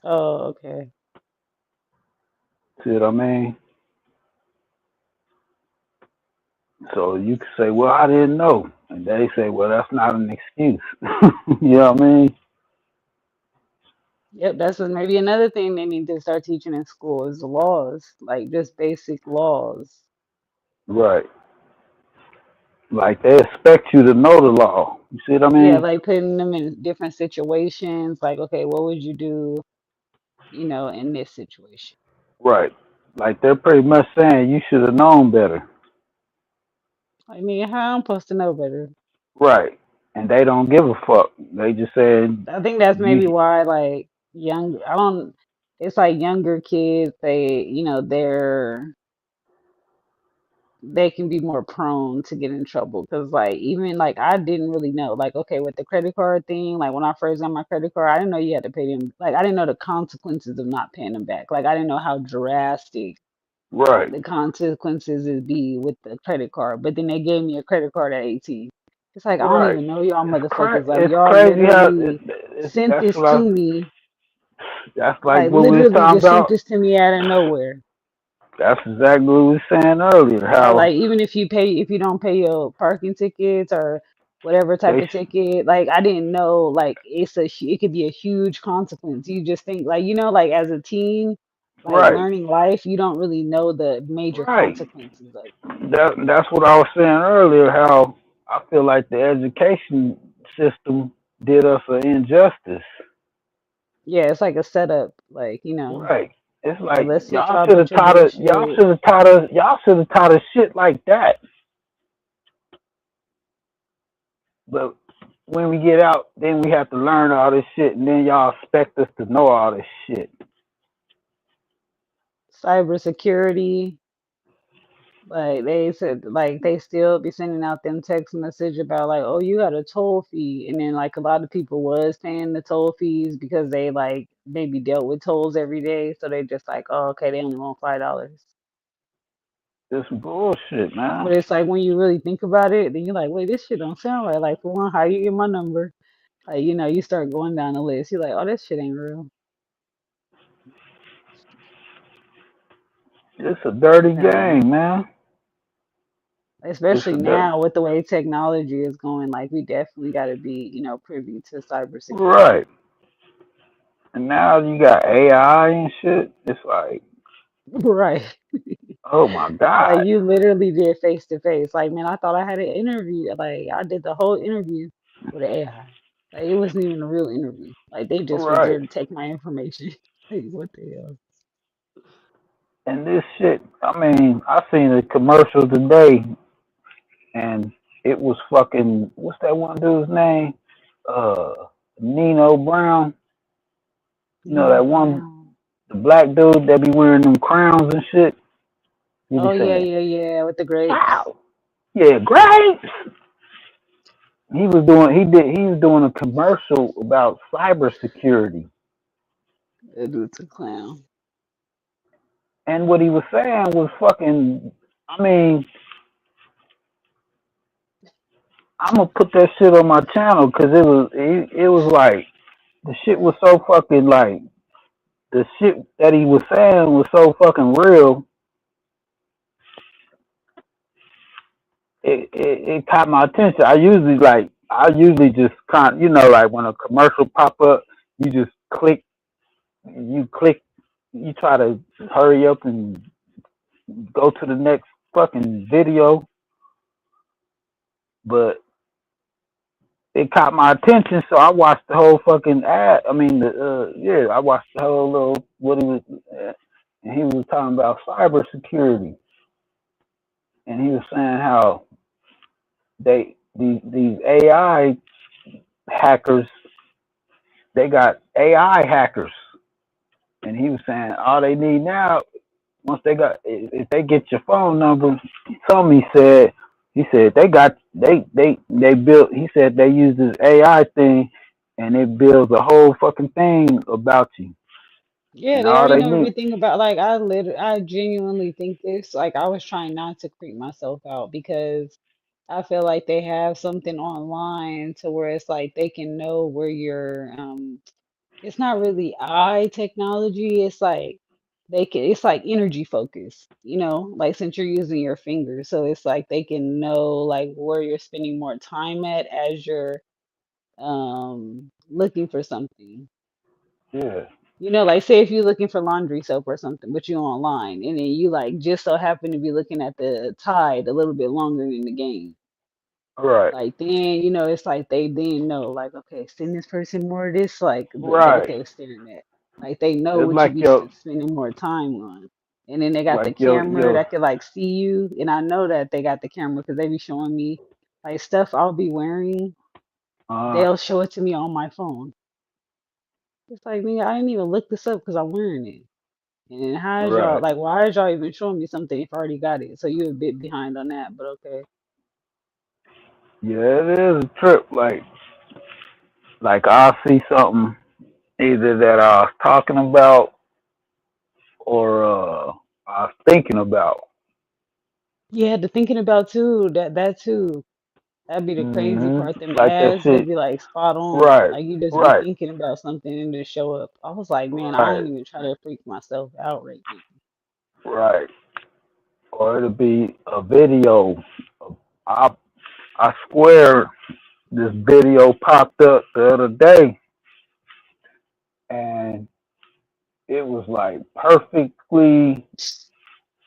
Oh, okay. See what I mean? So you can say, well, I didn't know. And they say, well, that's not an excuse. You know what I mean? Yep, that's what, maybe another thing they need to start teaching in school is the laws, like just basic laws. Right. Like they expect you to know the law. You see what I Yeah, mean? like putting them in different situations. Like, okay, what would you do, in this situation? Right. Like they're pretty much saying you should have known better. I mean, how I'm supposed to know better? Right. And they don't give a fuck. They just saying I think that's you maybe why, like, I don't, it's like younger kids, they can be more prone to get in trouble because, like, even like I didn't really know, like, okay, with the credit card thing, like when I first got my credit card, I didn't know you had to pay them. Like, I didn't know the consequences of not paying them back. Like, I didn't know how drastic right. the consequences would be with the credit card. But then they gave me a credit card at 18. It's like I don't Right. even know y'all motherfuckers. Like It's y'all crazy how literally sent that's this what to I me. that's like Like what we was literally talking just sent about. this to me out of nowhere. That's exactly what we were saying earlier. Yeah, How like even if you don't pay your parking tickets or whatever type they of ticket, like I didn't know, like it could be a huge consequence. You just think like like as a teen, like right, learning life, you don't really know the major right. consequences of it. That's what I was saying earlier. How I feel like the education system did us an injustice. Yeah, it's like a setup, like Right. It's like like let's teach y'all y'all a should have bunch of taught us. Y'all bullshit. should have taught us. Y'all should have taught us shit like that. But when we get out, then we have to learn all this shit, and then y'all expect us to know all this shit. Cybersecurity, like they said, like they still be sending out them text message about like, oh, you got a toll fee, and then like a lot of people was paying the toll fees because they like maybe dealt with tolls every day, so they just like, oh, okay, they only want $5. This bullshit, man. But it's like when you really think about it, then you're like, wait, this shit don't sound right. Like for one, how you get my number? Like you start going down the list. You're like, oh, this shit ain't real. It's a dirty You know, game, man. It's especially a dirty. now with the way technology is going, like we definitely got to be, privy to cybersecurity. Right. And now you got AI and shit. It's like, Right. oh my Like God. you literally did face to face. Like, man, I thought I had an interview. Like I did the whole interview with an AI. Like it wasn't even a real interview. Like they just was Right. there to take my information. Like what the hell? And this shit, I mean, I seen a commercial today and it was fucking, what's that one dude's name? Uh, Nino Brown. You know, Nino that one, Brown. the black dude that be wearing them crowns and shit. He be Oh yeah, saying, yeah, yeah, with the grapes. "Ow, yeah, great." He was doing a commercial about cybersecurity. That dude's a clown. And what he was saying was fucking, I mean, I'm gonna put that shit on my channel because it was like the shit was so fucking like the shit that he was saying was so fucking real. It caught my attention. I usually just like when a commercial pop up, you just you click, you try to hurry up and go to the next fucking video, but it caught my attention, so I watched the whole fucking ad. I mean, I watched the whole little what he was, and he was talking about cybersecurity. and he was saying how these AI hackers, they got AI hackers, and he was saying all they need now, once they got, if they get your phone number, he told me, he said they built, he said they use this AI thing and it builds a whole fucking thing about you, Yeah, and they all already they know need. everything about I genuinely think this. Like I was trying not to creep myself out because I feel like they have something online to where it's like they can know where you're it's not really eye technology, it's like it's like energy focus, you know, like since you're using your fingers. So it's like they can know like where you're spending more time at as you're looking for something. Yeah, You know, like say if you're looking for laundry soap or something, but you're online and then you like just so happen to be looking at the Tide a little bit longer than the game. right, Like then, you know, it's like they then know, like, okay, send this person more of this, like right. okay, staring at. Like they know It's what you like be your spending more time on. And then they got the like camera your that could like see you. And I know that they got the camera because they be showing me like stuff I'll be wearing. uh They'll show it to me on my phone. It's like, man, I didn't even look this up because I'm wearing it. And how is y'all right. like? Why is y'all even showing me something if I already got it? So you're a bit behind on that, but okay. Yeah, it is a trip. Like I'll see something either that I was talking about or I was thinking about. Yeah, the thinking about too, that too. That'd be the crazy part. Them Like that ads, they shit. be like spot on. Right, Like you just be right, thinking about something and just show up. I was like, man, I right, ain't even try to freak myself out right now. right. Or it'll be a video. I I swear this video popped up the other day and it was like perfectly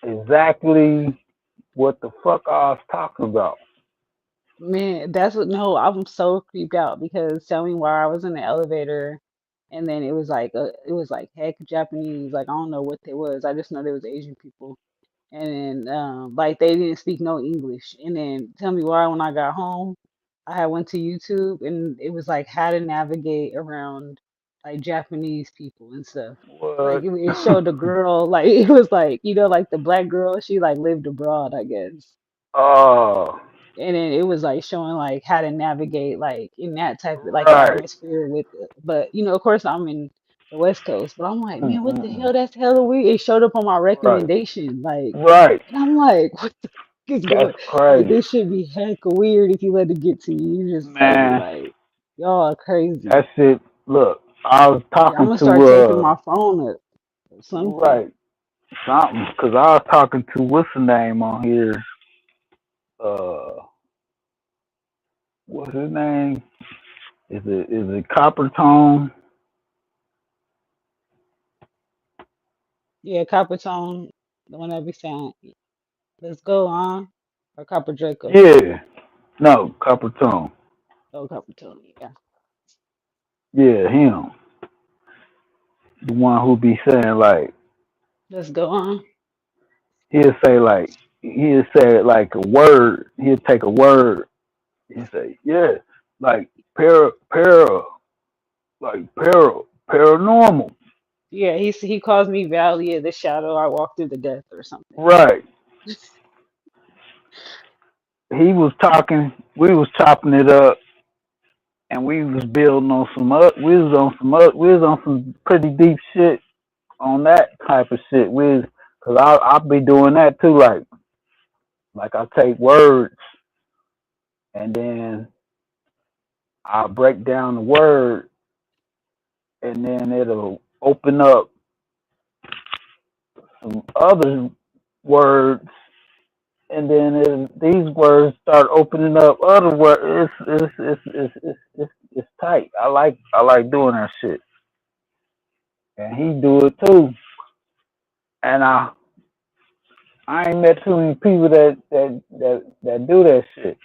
exactly what the fuck I was talking about. Man, that's what no, I'm so creeped out because tell me why I was in the elevator and then it was like heck Japanese. Like I don't know what it was. I just know there was Asian people. And then like they didn't speak no English. And then tell me why when I got home, I had went to YouTube and it was like how to navigate around like Japanese people and stuff. Like What? it showed the girl like it was like you know like the black girl she like lived abroad I guess. Oh, And then it was like showing like how to navigate like in that type of like right. atmosphere with it. But you know of course I'm in the West Coast, but I'm like man what the Mm-mm-mm. hell that's hella weird. It showed up on my Right, recommendation like. right. And I'm like, what the fuck is That's going? Like, crazy, this should be hecka weird if you let it get to you. You just like, man. y'all are crazy. That shit. Look, I was Yeah, I'm talking gonna to start taping my phone up or something. right something because I was talking to what's the name on here? Uh, what's his name? Is it Copper Tone? Yeah, Copper Tone, the one that be saying, let's go on. Or Copper Draco. Yeah, no, Copper Tone. Oh, Copper Tone, yeah. Yeah, him. The one who be saying like Let's go on. he'll say like a word. He'll take a word. He'll say yeah, like paranormal. Yeah, he calls me Valley of the Shadow. I walk through the death or something. Right. He was talking. We was chopping it up, and we was building on some. We was on some pretty deep shit on that type of shit. Cause I be doing that too. Like I take words and then I break down the word, and then it'll open up some other words, and then these words start opening up other words. It's tight. I like doing that shit, and he do it too. And I ain't met too many people that do that shit.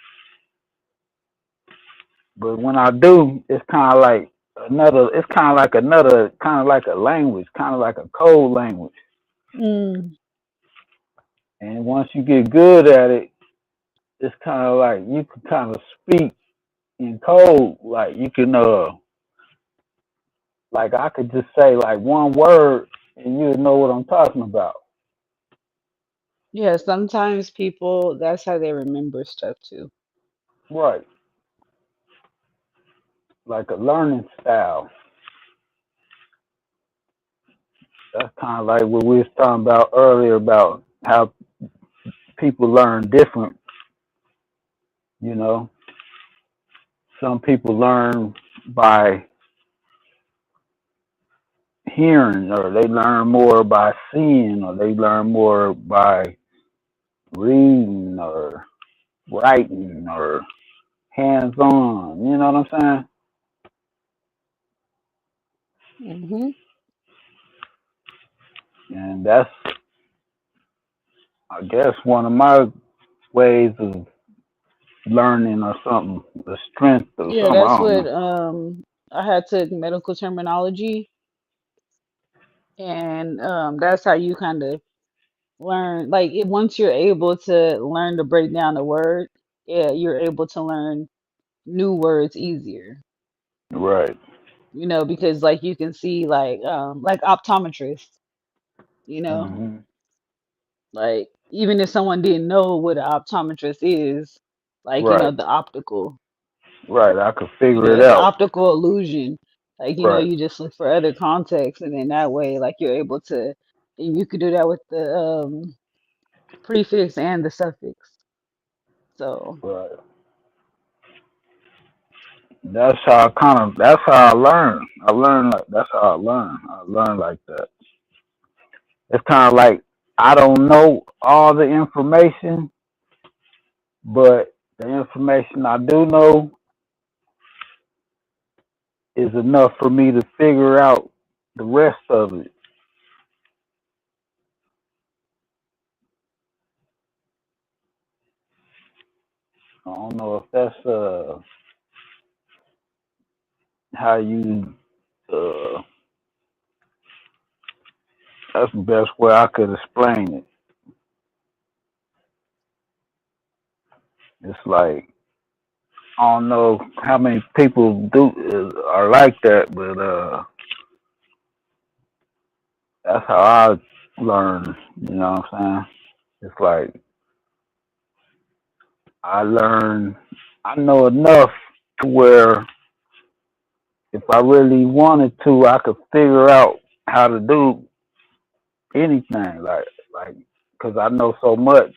But when I do, it's kind of like another. It's kind of like another, kind of like a language, kind of like a code language. Mm. And once you get good at it, it's kind of like you can kind of speak in code. Like you can, like I could just say like one word and you know what I'm talking about. Yeah, sometimes people, that's how they remember stuff too. Right. Like a learning style. That's kind of like what we was talking about earlier about how people learn different. You know, some people learn by hearing, or they learn more by seeing, or they learn more by reading, or writing, or hands on. You know what I'm Hmm. saying? And that's, I guess, one of my ways of learning or something, the strength or Yeah, something. I that's don't what know. I had took medical terminology, and that's how you kind of learn. Like once you're able to learn to break down the word, yeah, you're able to learn new words easier. Right. You know, because like you can see like optometrist, you know, Hmm. like even if someone didn't know what an optometrist is, like you know, Right. the optical, Right. I could you figure know, it it's out. optical illusion. Like, you know, Right. you just look for other contexts and then that way like you're able to, and you could do that with the prefix and the suffix. So Right. That's how I kind of. That's how I learn. I learn like that's how I learn. I learn like that. It's kind of like I don't know all the information, but the information I do know is enough for me to figure out the rest of it. I don't know if that's how you that's the best way I could explain it. It's like I don't know how many people do are like that, but that's how I learn. You know what I'm saying? It's like I learn. I know enough to where if I really wanted to, I could figure out how to do anything. Like, because I know so much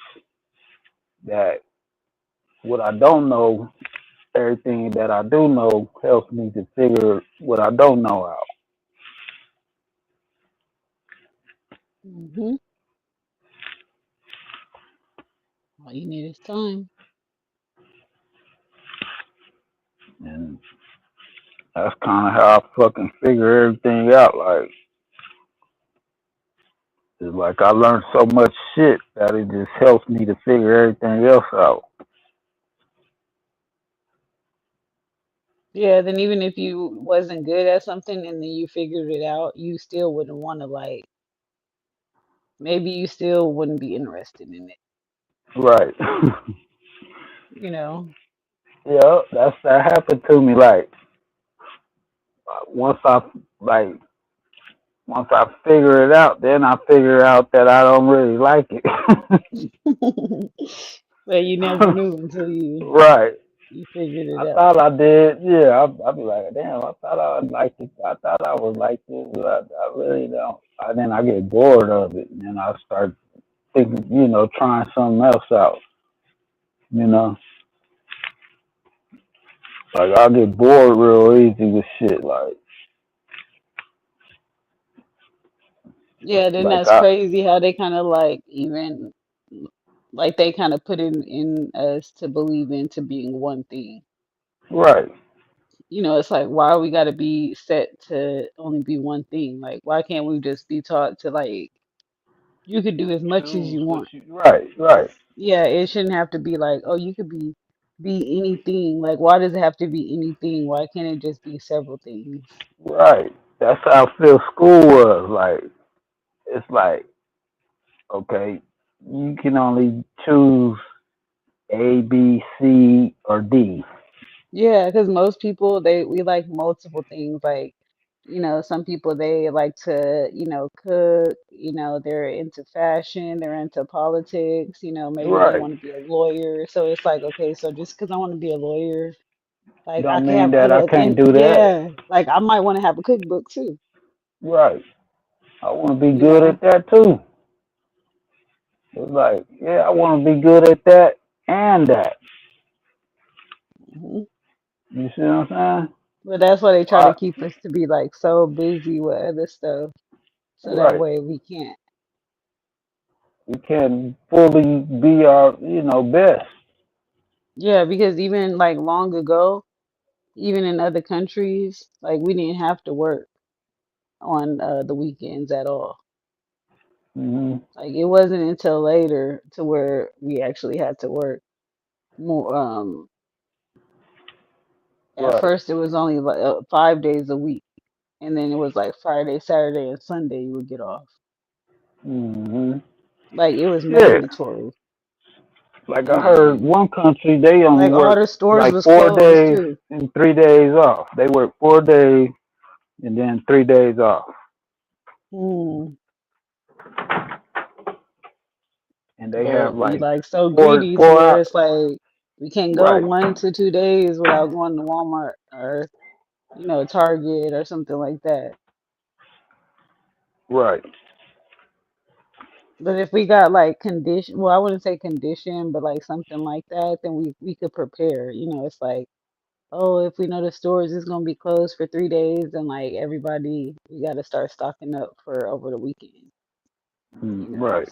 that what I don't know, everything that I do know helps me to figure what I don't know out. hmm, all you need is time. And that's kind of how I fucking figure everything out. Like, it's like I learned so much shit that it just helps me to figure everything else out. Yeah, then even if you wasn't good at something and then you figured it out, you still wouldn't want to like, maybe you still wouldn't be interested in it, Right. you know. Yeah, that happened to me. Like once I like once I figure it out, then I figure out that I don't really like it. But you never knew until Right. you figured it I out. thought I did. Yeah, I'd be like, damn, I thought I would like it. I thought I was like this, but I really don't. And then I get bored of it, and then I start thinking, trying something else out. You know, like I get bored real easy with shit. Yeah, then Like that's I crazy how they kind of like even like they kind of put in us to believe into being one thing. right, You know, it's like why we got to be set to only be one thing? Like why can't we just be taught to like you could do as much as choose you what want? you. Right, right, Yeah, it shouldn't have to be like, oh, you could be anything. Like why does it have to be anything? Why can't it just be several things? right. That's how I feel school was. Like it's like okay. You can only choose A, B, C, or D. Yeah, because most people we like multiple things. Like, some people they like to, cook, they're into fashion, they're into politics, maybe they Right. want to be a lawyer. So it's like, okay, so just because I want to be a lawyer, like I Don't can mean have that I cook can't and do that. yeah, like I might want to have a cookbook too, Right. I want to be you good know. at that too. It's like, yeah, I want to be good at that and that. hmm You see what I'm saying? But that's why they try to I, keep us to be like so busy with other stuff, so that right. way we can't. We can't fully be our, best. Yeah, because even like long ago, even in other countries, like we didn't have to work on the weekends at all. Hmm. Like it wasn't until later to where we actually had to work more. At Right. first it was only like 5 days a week, and then it was like Friday, Saturday, and Sunday you would get off. Hmm. Like it was Yeah. mandatory, Like I and heard then one country, they only like all work the stores like was 4 closed days too. and 3 days off. They work 4 days and then 3 days off. Hmm. And they But have we like like so four greedy to four where out. it's like we can't go Right. 1 to 2 days without going to Walmart or Target or something like that. Right. But if we got like condition, well, I wouldn't say condition, but like something like that, then we could prepare. It's like, oh, if we know the stores is gonna be closed for 3 days, then like everybody, we got to start stocking up for over the weekend. Right.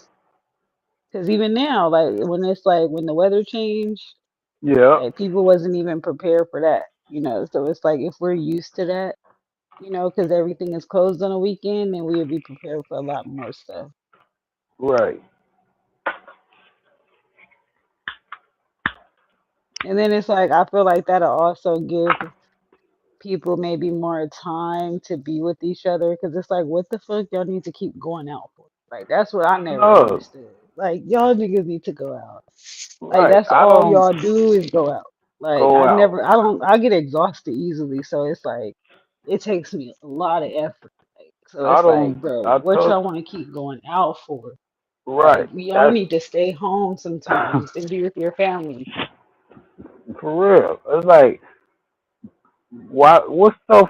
Because even now, like when it's like when the weather changed, Yeah. like people wasn't even prepared for that. So it's like if we're used to that, because everything is closed on a weekend, then we'll be prepared for a lot more stuff. Right. And then it's like I feel like that'll also give people maybe more time to be with each other because it's like, what the fuck y'all need to keep going out for? Like that's what I never No. understood. Like y'all niggas need to go out. Like Right. that's I all don't y'all do is go out. Like go out. I get exhausted easily, so it's like it takes me a lot of effort. Like, so I it's like, don't. bro, I what told. y'all want to keep going out for? Like Right. y'all That's need to stay home sometimes and be with your family. for real. It's like, why? What's so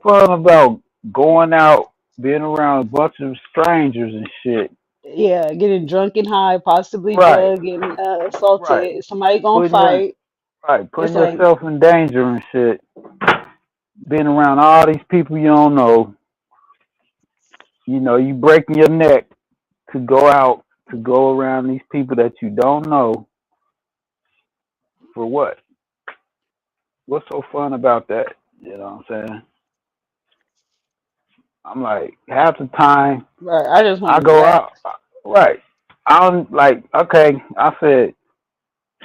fun about going out, being around a bunch of strangers and shit? Yeah, getting drunk and high, possibly Right. drugged and Right. assaulted. Somebody gonna Putting your fight. right. It's Putting like, yourself in danger and shit. Being around all these people you don't know. You breaking your neck to go out to go around these people that you don't know for what? What's so fun about that? You know what I'm saying? I'm like, half the time right, I just want I to go out, relax. right. I'm like, okay, I said,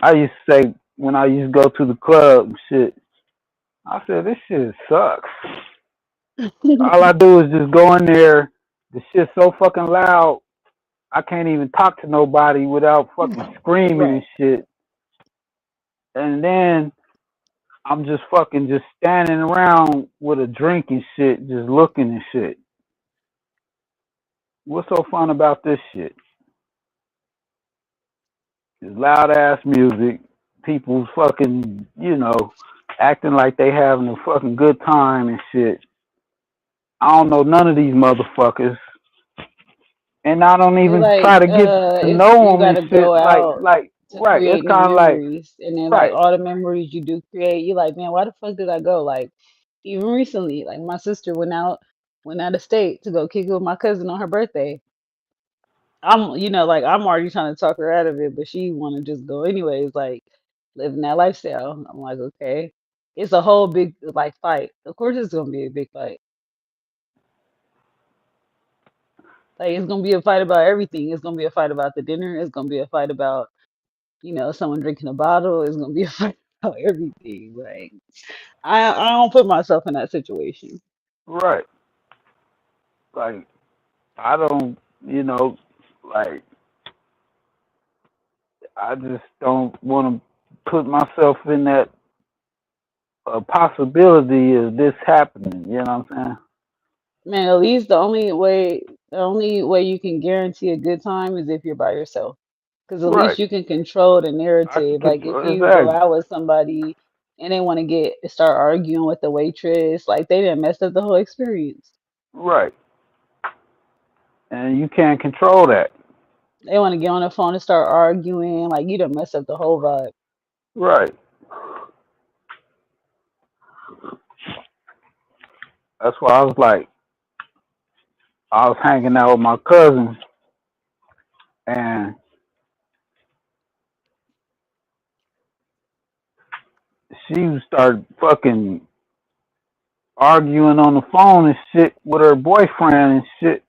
I used to say when I used to go to the club and shit, I said, this shit sucks. All I do is just go in there. The shit's so fucking loud, I can't even talk to nobody without fucking screaming and Right. shit. And then I'm just fucking just standing around with a drink and shit, just looking and shit. What's so fun about this shit? It's loud ass music, people fucking, acting like they having a fucking good time and shit. I don't know none of these motherfuckers, and I don't It's even like try to get to it's know you them got and to shit. go Like, out to right? It's create new kind of like, memories, and then like right, all the memories you do create, you like, man, why the fuck did I go? Like even recently, like my sister went out of state to go kick it with my cousin on her birthday. Like I'm already trying to talk her out of it, but she want to just go anyways, like living that lifestyle. I'm like, okay, it's a whole big like fight. Of course, it's gonna be a big fight. Like it's gonna be a fight about everything. It's gonna be a fight about the dinner. It's gonna be a fight about someone drinking a bottle. It's gonna be a fight about everything. Like I don't put myself in that situation. right. Like I don't, like I just don't want to put myself in that possibility of this happening. You know what I'm saying? Man, at least the only way you can guarantee a good time is if you're by yourself. Because at least Right. you can control the I can narrative. Like if control you go exactly. out with somebody and they want to start arguing with the waitress, like they didn't mess up the whole experience. Right. And you can't control that. They want to get on the phone and start arguing, like you done mess up the whole vibe. Right. That's why I was like, I was hanging out with my cousin, and she started fucking arguing on the phone and shit with her boyfriend and shit.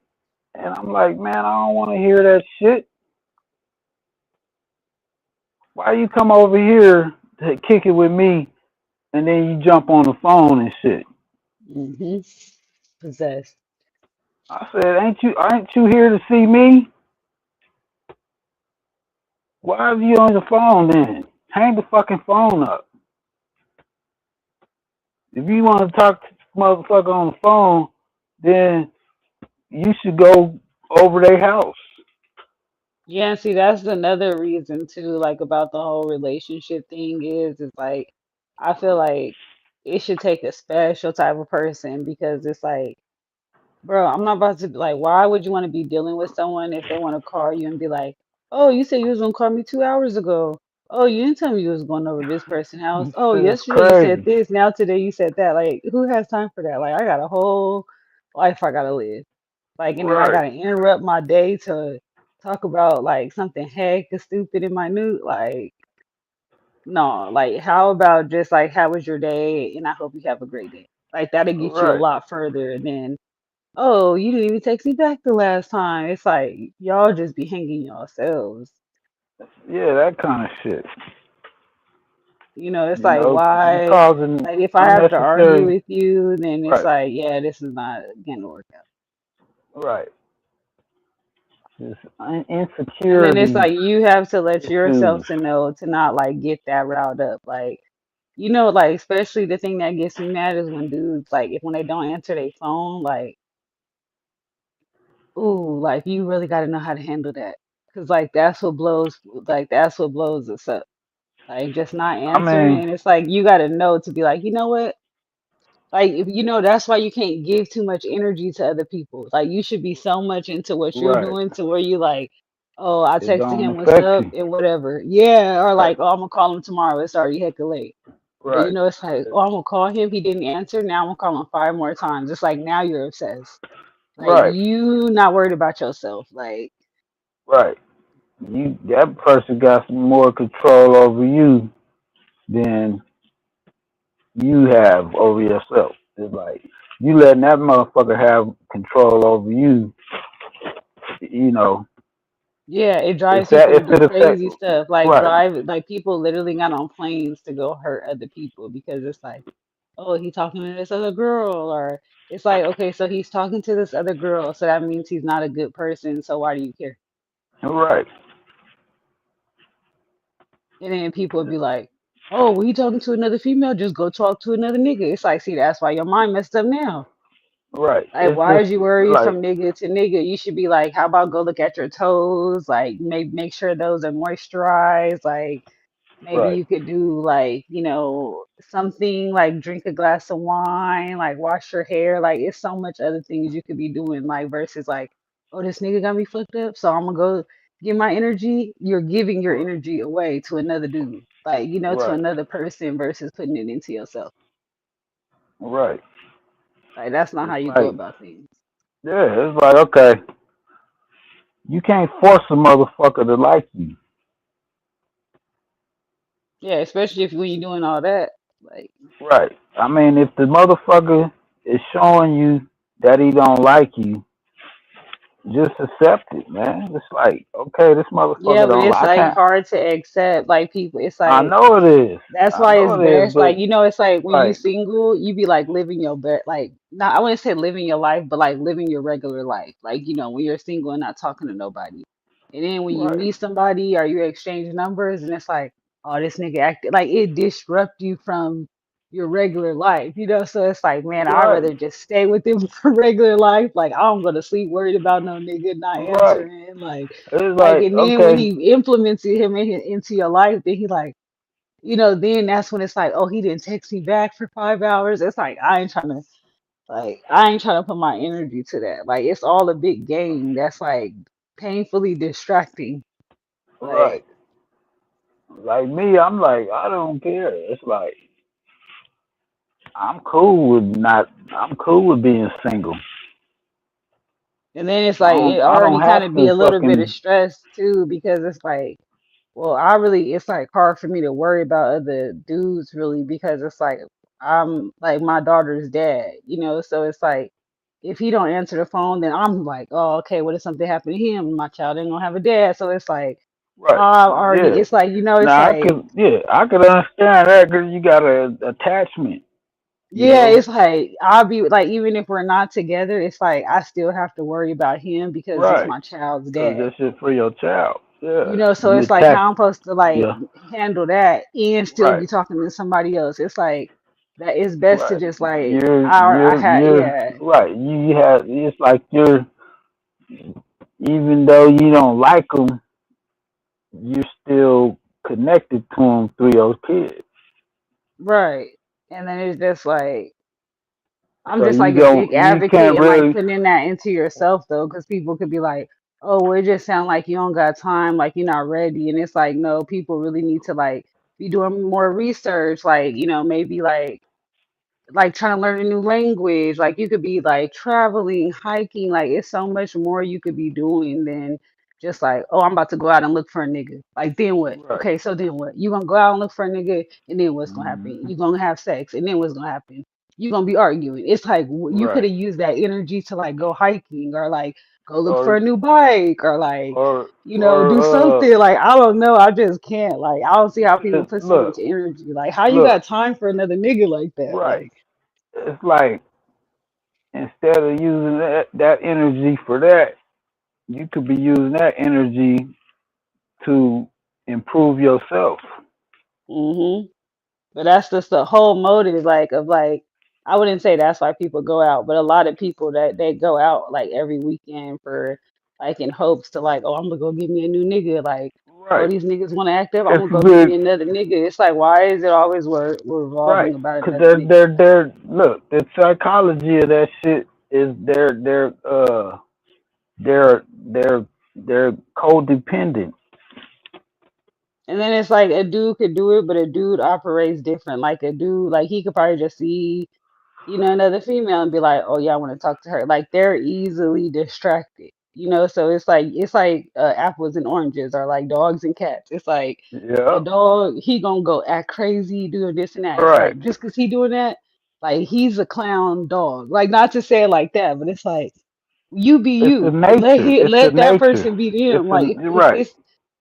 And I'm like, man, I don't want to hear that shit. Why you come over here to kick it with me, and then you jump on the phone and shit? Mm-hmm. Possessed. I said, ain't you here to see me? Why are you on the phone then? Hang the fucking phone up. If you want to talk to this motherfucker on the phone, then you should go over their house. Yeah, see, that's another reason too, like about the whole relationship thing is like I feel like it should take a special type of person because it's like, bro, I'm not about to be like, why would you want to be dealing with someone if they want to call you and be like, oh, you said you was gonna call me 2 hours ago. Oh, you didn't tell me you was going over to this person's house. This Oh, shit is yesterday you said crazy. this, now today you said that. Like, who has time for that? Like, I got a whole life I gotta live. Like, and then I Right, gotta interrupt my day to talk about like something heck or stupid in my new like no, like how about just like how was your day and I hope you have a great day. Like that'll get you a right, lot further than oh, you didn't even text me back the last time. It's like y'all just be hanging yourselves. yeah, that kind of shit. You know, it's You like know, you why causing like if I have to argue unnecessary. with you, then it's Right, like, yeah, this is not gonna work out. right. Just And then it's insecurity like you have to let issues. yourself to know to not like get that riled up. Like, you know, like especially the thing that gets me mad is when dudes like if when they don't answer their phone, like, ooh, like you really gotta know how to handle that. Cause that's what blows us up. Like just not I mean, answering. It's like you gotta know to be like, you know what? Like if you know that's why you can't give too much energy to other people. Like you should be so much into what you're right. doing to where you like, oh, I It texted don't him what's affect up you. and whatever. Yeah, or Right, like, oh, I'm gonna call him tomorrow. It's already hecka late. But you right, know, it's like, oh, I'm gonna call him. He didn't answer. Now I'm gonna call him 5 more times. It's like now you're obsessed. Like right, you not worried about yourself. Like right. You that person got some more control over you than you have over yourself. It's like you letting that motherfucker have control over you. You know, yeah, it if drives that people to if do it affect crazy stuff. Like right, like people literally got on planes to go hurt other people because it's like, oh, he talking to this other girl, or it's like, okay, so he's talking to this other girl, so that means he's not a good person. So why do you care? right, And then people would be like, oh, well, he talking to another female, just go talk to another nigga. It's like, see, that's why your mind messed up now. right. Like, It's why just is you worried like from nigga to nigga? You should be like, how about go look at your toes? Like, make sure those are moisturized. Like, maybe right, you could do like, you know, something like drink a glass of wine, like wash your hair. Like, it's so much other things you could be doing. Like, versus like, oh, this nigga got me fucked up, so I'm gonna go get my energy. You're giving your energy away to another dude, like, you know, to right, another person versus putting it into yourself. right. Like, that's not It's how you go like about things. yeah, it's like okay, you can't force a motherfucker to like you. Yeah, especially if when you're doing all that, like, Right. I mean, if the motherfucker is showing you that he don't like you, just accept it, man. It's like, okay, this yeah, motherfucker but don't. it's I like can't. hard to accept. Like people, it's I like know it is. that's I why know it's it is. best. But Like, you know, it's like when you right, single, you be like living your best, like, not, I wouldn't say living your life, but like living your regular life. Like, you know, when you're single and not talking to nobody. And then when you Right. meet somebody or you exchange numbers, and it's like, oh, this nigga acted like it disrupt you from your regular life, you know? So it's like, man, I'd Right. rather just stay with them for regular life. Like, I don't go to sleep worried about no nigga not Right. answering. It's Like, like, and then when okay, he implements him into your life, then he like, then that's when it's like, oh, he didn't text me back for 5 hours. It's like, I ain't trying to put my energy to that. Like, it's all a big game that's like painfully distracting. right. Like, Like me, I'm like, I don't care. It's like I'm cool with being single. and then it's like it I don't already kind have of be to a little bit of fucking stress too, because it's like, well, it's like hard for me to worry about other dudes really, because it's like I'm like my daughter's dad, so it's like if he don't answer the phone, then I'm like, oh, okay, what if something happened to him? My child ain't gonna have a dad. So it's like, right. Yeah. it's like, it's Now like, I could understand that because you got a attachment, you yeah, know. it's like I'll be like, even if we're not together, it's like I still have to worry about him because it's Right. my child's Because dad. that shit for your child. Yeah. So You it's like attach. how I'm supposed to like Yeah. handle that and still Right. be talking to somebody else. It's like that it's best to Right. just like I had You're yeah. right. You have. It's like you're, even though you don't like them, you're still connected to them through your kids. Right. And then it's just like I'm So just like you a big don't. You advocate can't and like really. putting that into yourself though, because people could be like, oh, well, it just sounds like you don't got time, like you're not ready. And it's like, no, people really need to like be doing more research, like, maybe like trying to learn a new language. Like you could be like traveling, hiking, like it's so much more you could be doing than just like, oh, I'm about to go out and look for a nigga. Like then what? Right. Okay, so then what? You gonna go out and look for a nigga, and then what's gonna happen? Mhm. You gonna have sex, and then what's gonna happen? You gonna be arguing. It's like you could Right. have used that energy to like go hiking or like go look for Or a new bike or like or do or something. Like I don't know. I just can't. Like I don't see how people just put so much look. energy. Like how you Look. got time for another nigga like that? Right. Like. It's like, instead of using that energy for that, you could be using that energy to improve yourself. Mm-hmm. But that's just the whole motive, like of like I wouldn't say that's why people go out, but a lot of people that they go out like every weekend for like in hopes to like, oh, I'm gonna go get me a new nigga. Like, oh, Right. these niggas want to act up. I'm It's gonna go get good. me another nigga. It's like, why is it always revolving Right. about Because another nigga? they're look, the psychology of that shit is they're they're codependent. And then it's like a dude could do it, but a dude operates different. Like a dude, like he could probably just see another female and be like, oh yeah, I want to talk to her. Like they're easily distracted, so it's like apples and oranges or like dogs and cats. It's like a Yeah. dog, he gonna go act crazy, doing this and that. It's Right. like just cause he doing that, like he's a clown dog. Like not to say it like that, but it's like you be It's the you. nature. It's the Let that nature. person be It's them. the Like if right. it's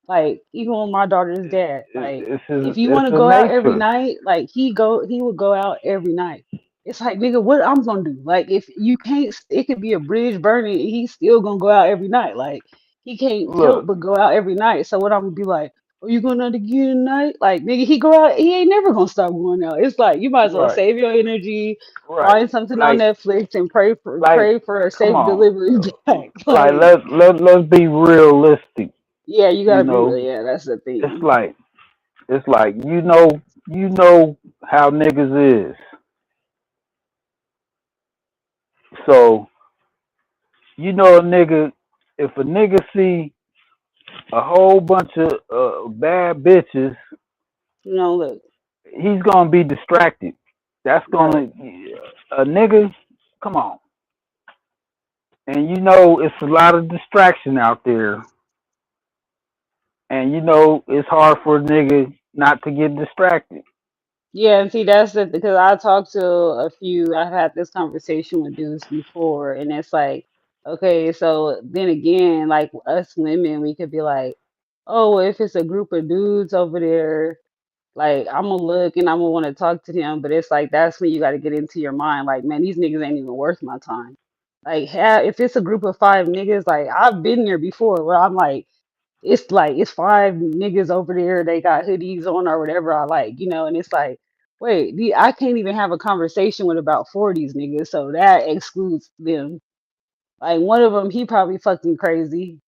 like even with my daughter's dad, like if you It's want to the go out every nature. night, like he would go out every night. It's like nigga, what I'm gonna do? Like if you can't, it could be a bridge burning, and he's still gonna go out every night. Like he can't help Look. but go out every night. So what I'm gonna be like? Are you going out again tonight? Like nigga, he go out. He ain't never gonna stop going out. It's like you might as well Right. save your energy, Right. find something on Netflix, and Like, pray for a come safe on. delivery back. Like, Like let's be realistic. yeah, you You gotta be know, real. Yeah, that's the it's thing. like it's like you know how niggas is. So you know a nigga, if a nigga see a whole bunch of bad bitches, Look, he's gonna be distracted. That's right. gonna a nigga. Come on, and you know it's a lot of distraction out there, and you know it's hard for a nigga not to get distracted. Yeah, and see that's the because I talked to a few. I've had this conversation with dudes before, and it's like, okay, so then again, like us women, we could be like, oh, well, if it's a group of dudes over there, like I'm gonna look and I'm gonna want to talk to them, but it's like that's when you got to get into your mind, like, man, these niggas ain't even worth my time. Like, if it's a group of 5 niggas, like I've been there before, where I'm like. it's like it's five niggas over there. They got hoodies on or whatever I like, and it's like, wait, I can't even have a conversation with about 40s niggas, so that excludes them. Like one of them, he probably fucking crazy.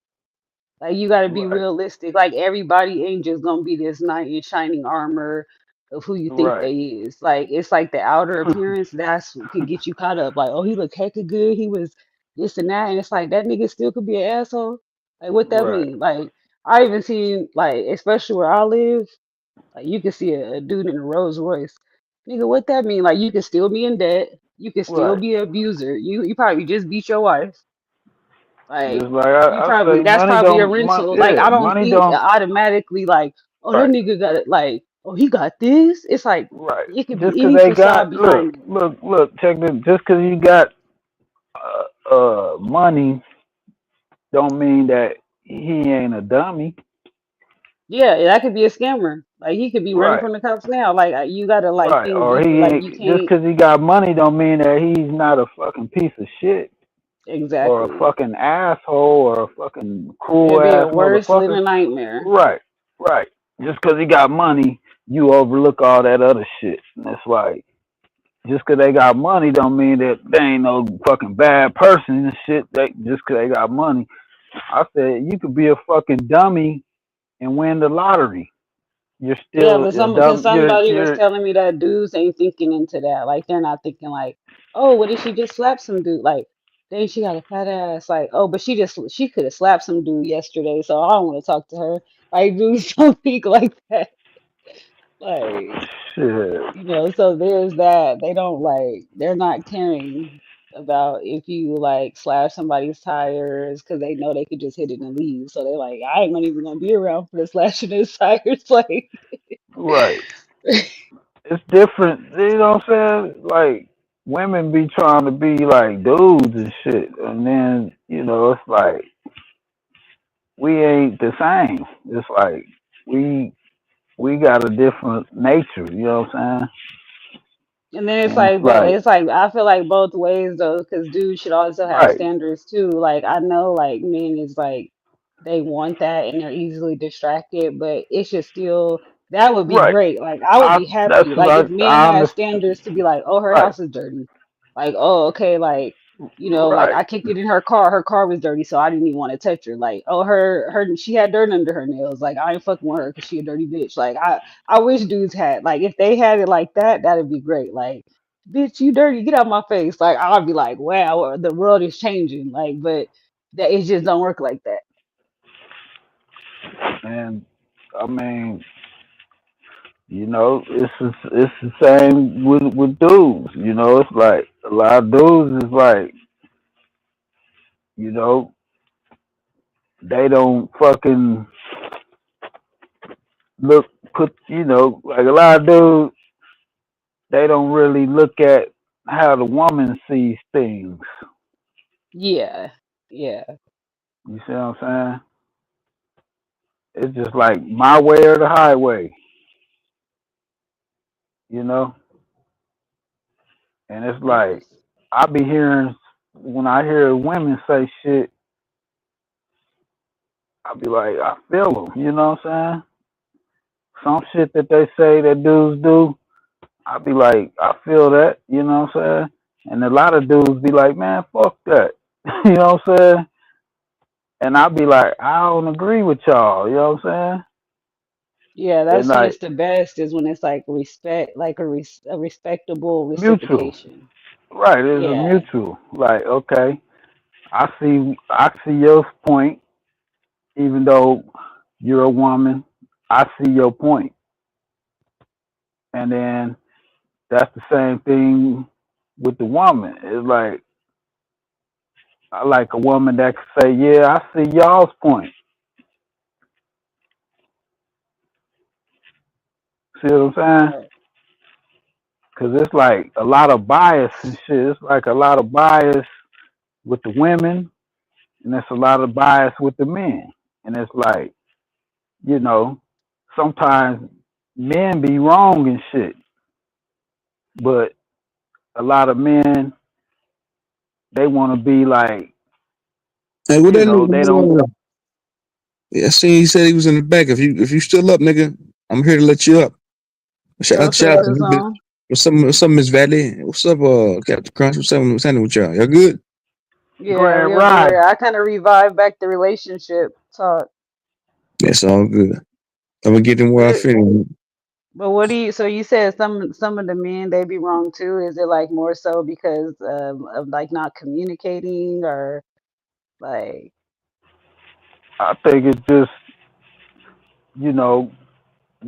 Like you got to be Right, realistic. Like everybody ain't just gonna be this knight in shining armor of who you think right. they is. Like it's like the outer appearance that's what could get you caught up. Like, oh, he look hecka good. He was this and that, and it's like that nigga still could be an asshole. Like what that Right. mean? Like I even seen like especially where I live, like you can see a dude in a Rolls Royce. Nigga, what that mean? Like you can still be in debt. You can still Right. be an abuser. You probably just beat your wife. Just Like like you I probably say, that's money probably a don't. rental. Like Yeah, I don't money think don't. automatically like, oh that Right. nigga got it like, oh he got this. It's like Right. it could Just be 'cause any they facade got behind it. look. Check this. Just 'cause you got money, don't mean that he ain't a dummy. Yeah, that could be a scammer. Like he could be running Right. from the cops now. Like you gotta like Right. think Or he deeper. Like you ain't. Just can't 'cause he got money, don't mean that he's not a fucking piece of shit or a exactly. fucking asshole or a fucking cruel It'd be a ass worse motherfucker. living nightmare. Right. Right. Just 'cause he got money, you overlook all that other shit. And it's like, just 'cause they got money don't mean that they ain't no fucking bad person and shit. They just 'cause they got money. I said you could be a fucking dummy and win the lottery. You're Yeah, still but a because dumb. somebody was You're telling me that dudes ain't thinking into that. Like they're not thinking like, oh, what if she just slapped some dude? Like, dang, she got a fat ass. Like, oh, but she could have slapped some dude yesterday, so I don't want to talk to her. Like, dudes don't think like that. Like, shit. so there's that. They don't they're not caring about if you like slash somebody's tires because they know they could just hit it and leave. So they're like, I ain't even gonna be around for the slashing his tires. Like. Right. It's different. You know what I'm saying? Like women be trying to be like dudes and shit, and then it's like we ain't the same. It's like we got a different nature. You know what I'm And then it's saying? And it's like, but like it's like I feel like both ways though, because dudes should also have right, standards too. Like I know, like men is like they want that and they're easily distracted, but it should still that would be right. great. Like I would be That's happy. what Like if men I had understand. standards to be like, oh, her Right, house is dirty. Like, oh, okay, like like right, I kicked it in her car. Her car was dirty, so I didn't even want to touch her. Like, oh, her she had dirt under her nails. Like I ain't fucking with her because she a dirty bitch. Like I wish dudes had like if they had it like that, that'd be great. Like bitch, you dirty, get out my face. Like I'll be like, wow, the world is changing. Like, but that it just don't work like that. and I mean, it's the same with dudes. It's like a lot of dudes is like, you know, they don't fucking look put like a lot of dudes, they don't really look at how the woman sees things. Yeah, yeah, You see what I'm saying? It's just like my way or the highway, you know? And it's like yes, I be hearing when I hear women say shit, I be like, I feel them. You know what I'm saying? Some shit that they say that dudes do, I be like, I feel that. You know what I'm saying? And a lot of dudes be like, man, fuck that. You know what I'm saying? And I be like, I don't agree with y'all. You know what I'm yeah. saying? And That's when it's like the best. Is when it's like respect, like a respectable mutual, reciprocation. right? It's a Yeah, mutual. Like, okay, I see your point, even though you're a woman. I see your point, and then that's the same thing with the woman. It's like I like a woman that can say, "Yeah, I see y'all's point." See what I'm saying? right. Because it's like a lot of bias and shit. It's like a lot of bias with the women, and it's a lot of bias with the men. And it's like, you know, sometimes men be wrong and shit, but a lot of men they want to be like, Hey, what that they don't. nigga? Yeah, I seen he said he was in the back. If you still up, nigga, I'm here to let you up. Shout out, What's up, shout out to him. Tazon? What's up, Miss Valley? What's up, Captain Crunch? What's happening with y'all? Y'all good? Yeah, we Grand over here. Rising. I kind of revived back the relationship talk. That's all good. I'm gonna get them where I But fit in. but what do you? So you said some of the men they be wrong too. Is it like more so because of like not communicating or like? I think it's just, you know,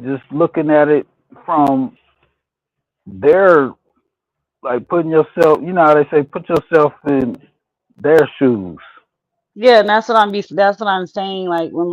just looking at it from their, like putting yourself, you know how they say, put yourself in their shoes. Yeah, and that's what I'm saying. Like when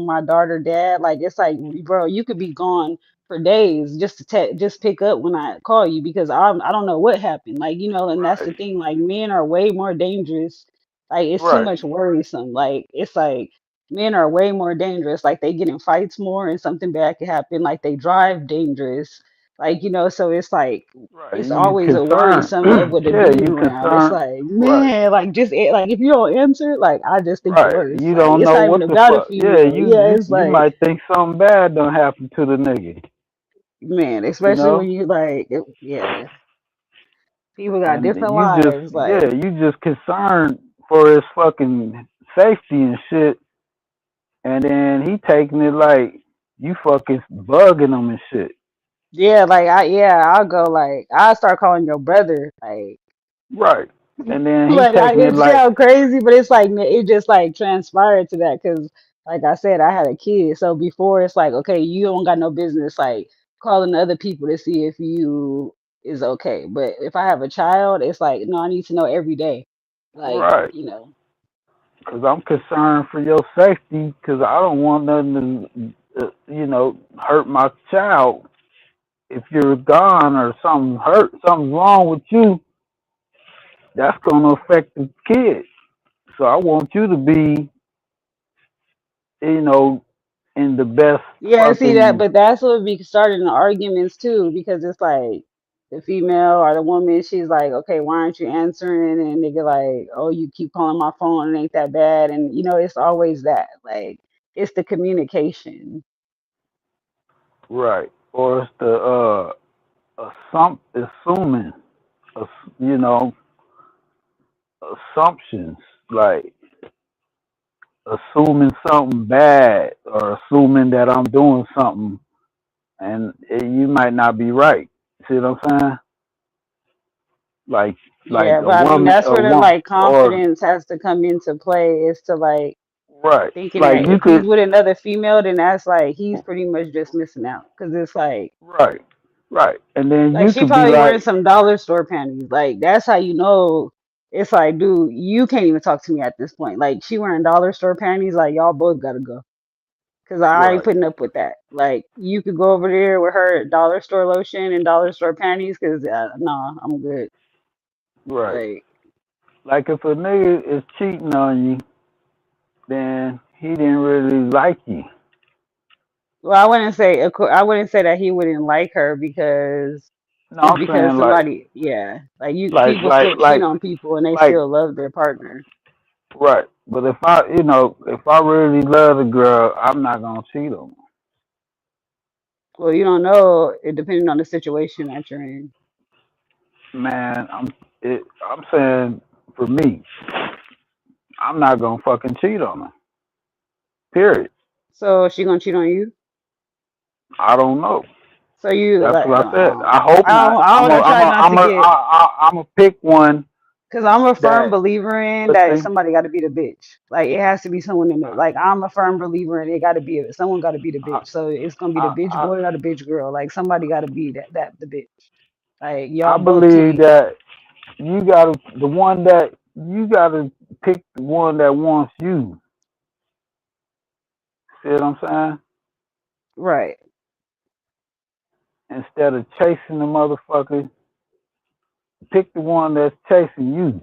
my daughter dad, like it's like, bro, you could be gone for days just to just pick up when I call you because I don't know what happened. Like, and that's the Right. thing. Like men are way more dangerous. Like it's too Right. much worrisome. Like it's like men are way more dangerous. Like they get in fights more and something bad could happen. Like they drive dangerous. Like, so it's like Right. it's You always a concerned. worrisome with a Yeah, dude you around. It's concerned. like, Right. man, like like if you don't answer, like I just think the Right. worst. You Like don't it's know not even what the about a fuck. Yeah, female. you Yeah, you it's you like, might think something bad done happen to the nigga, man, you especially when know? you like, yeah, people got And different you just, lives. yeah, Like, you just concerned for his fucking safety and shit, and then he taking it like you fucking bugging him and shit. yeah, I'll go like I start calling your brother. Like, Right. And then he like taking it it like, sounds crazy, but it's like it just like transpired to that because, like I said, I had a kid. So before it's like, okay, you don't got no business like calling other people to see if you is okay. But if I have a child, it's like, no, I need to know every day. Like, right. Because I'm concerned for your safety because I don't want nothing to, hurt my child. If you're gone or something's wrong with you, that's going to affect the kid. So I want you to be, you know, in the best yeah, see that, fucking, but that's what be starting the arguments too, because it's like the female or the woman, she's like, okay, why aren't you answering? And they get like, oh, you keep calling my phone, it ain't that bad. And it's always that. Like, it's the communication. right. Or it's the assuming, you know, assumptions, like assuming something bad or assuming that I'm doing something and you might not be right. See what I'm saying? Like Yeah, a but I mean, woman, that's where the like or confidence has to come into play, is to like right. thinking Like that you if he's could, with another female, then that's like he's pretty much just missing out. Because it's right, right, and then like you she could be probably wearing like, some dollar store panties. Like that's how you know. It's like, dude, you can't even talk to me at this point. Like she wearing dollar store panties. Like y'all both gotta go. Cause I ain't right, putting up with that. Like you could go over there with her dollar store lotion and dollar store panties. Cause nah, I'm good. right. Like, Like if a nigga is cheating on you, then he didn't really like you. well, I wouldn't say that he wouldn't like her because No, it's I'm because saying somebody, yeah, like like, people like, still cheat like, on people and they like, still love their partner. right. But if I really love a girl, I'm not gonna cheat on her. Well, you don't know it depending on the situation that you're in. Man, I'm saying for me, I'm not gonna fucking cheat on her. Period. So she gonna cheat on you? I don't know. So you That's like, what I said. I hope not. I I'm a, wanna I'm try a, not I'm to a, get, I'm a pick one because I'm a firm that believer in that pussy. somebody got to be the bitch. Like it has to be someone in it. Like I'm a firm believer in it got to be someone got to be the I, bitch. So it's gonna be the I, bitch I, boy or the bitch girl. Like somebody got to be that the bitch. Like I y'all both believe can't. that you gotta pick the one that wants you. See what I'm saying? Right. Instead of chasing the motherfucker, pick the one that's chasing you.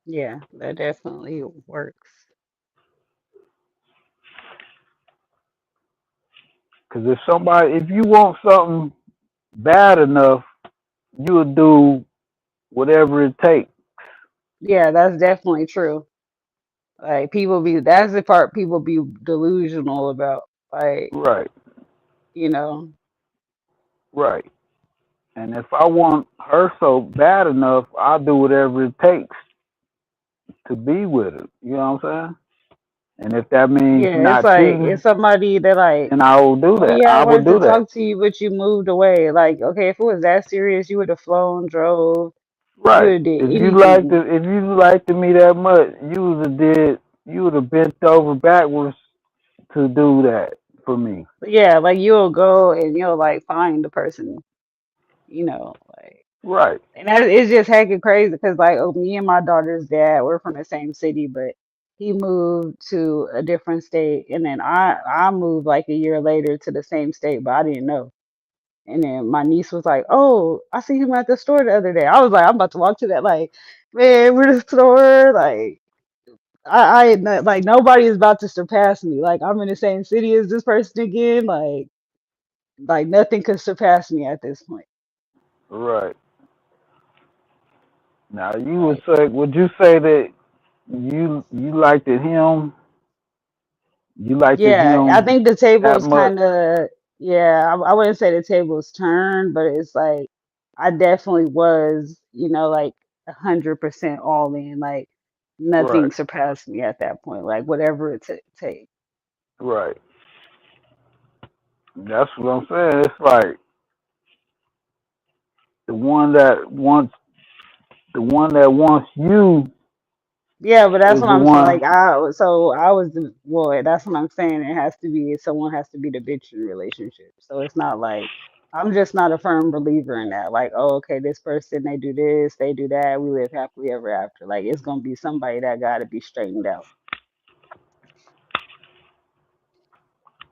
Yeah, that definitely works. Cause if you want something bad enough, you'll do whatever it takes. Yeah, that's definitely true. Like people be that's the part people be delusional about. Like, Right, you know. right. And if I want her so bad enough, I'll do whatever it takes to be with her. You know what I'm saying? And if that means Yeah, it's not like it's cheating, somebody that like, then I will do oh that. yeah, I I will wanted to do that. talk to you, but you moved away. Like, okay, if it was that serious, you would have flown, drove, you would Right. have did anything. If you liked me that much, you would have bent over backwards to do that for me. But yeah, like you'll go and you'll like find the person, like, Right. and it's just heckin' crazy because like, oh, me and my daughter's dad, we're from the same city, but he moved to a different state, and then I moved like a year later to the same state, but I didn't know. And then my niece was like, "Oh, I see him at the store the other day." I was like, "I'm about to walk to that." Like, man, we're the store. Like, like nobody is about to surpass me. Like, I'm in the same city as this person again. Like nothing could surpass me at this point. Right. Now Like, would you say that you liked it him? You liked it yeah, I him think the that table's much? kind of, yeah. I wouldn't say the table's turned, but it's like I definitely was, like 100% all in. Like nothing Right. surpassed me at that point. Like whatever it take. Right. That's what I'm saying. It's like the one that wants you Yeah, but that's is what the I'm saying. one. Like I was the well, that's what I'm saying. It has to be someone has to be the bitch in the relationship. So it's not like I'm just not a firm believer in that. Like, oh, okay, this person they do this, they do that, we live happily ever after. Like it's gonna be somebody that gotta be straightened out.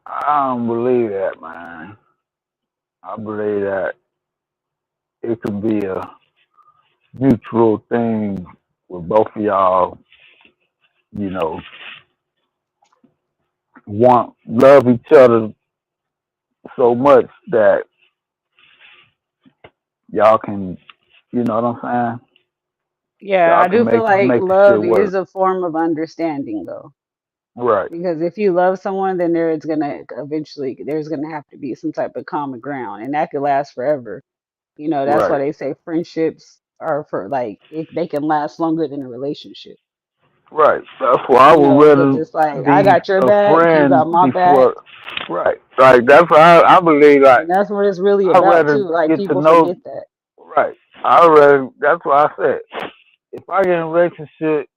I don't believe that, man. I believe that it could be a mutual thing with both of y'all, you know, love each other so much that y'all can, you know what I'm saying? Yeah, Y'all I can do feel like make the shit love work. is a form of understanding though. Right, Because if you love someone, then there's gonna have to be some type of common ground, and that could last forever. That's why right, they say friendships are for like they can last longer than a relationship. right. That's why I would Because rather it's like I be got your a back, you got friend my back, before. Right, like that's why I believe. Like and that's what it's really I'd about rather too. Like get to people know. forget that. Right, I'd rather. That's why I said if I get in a relationship,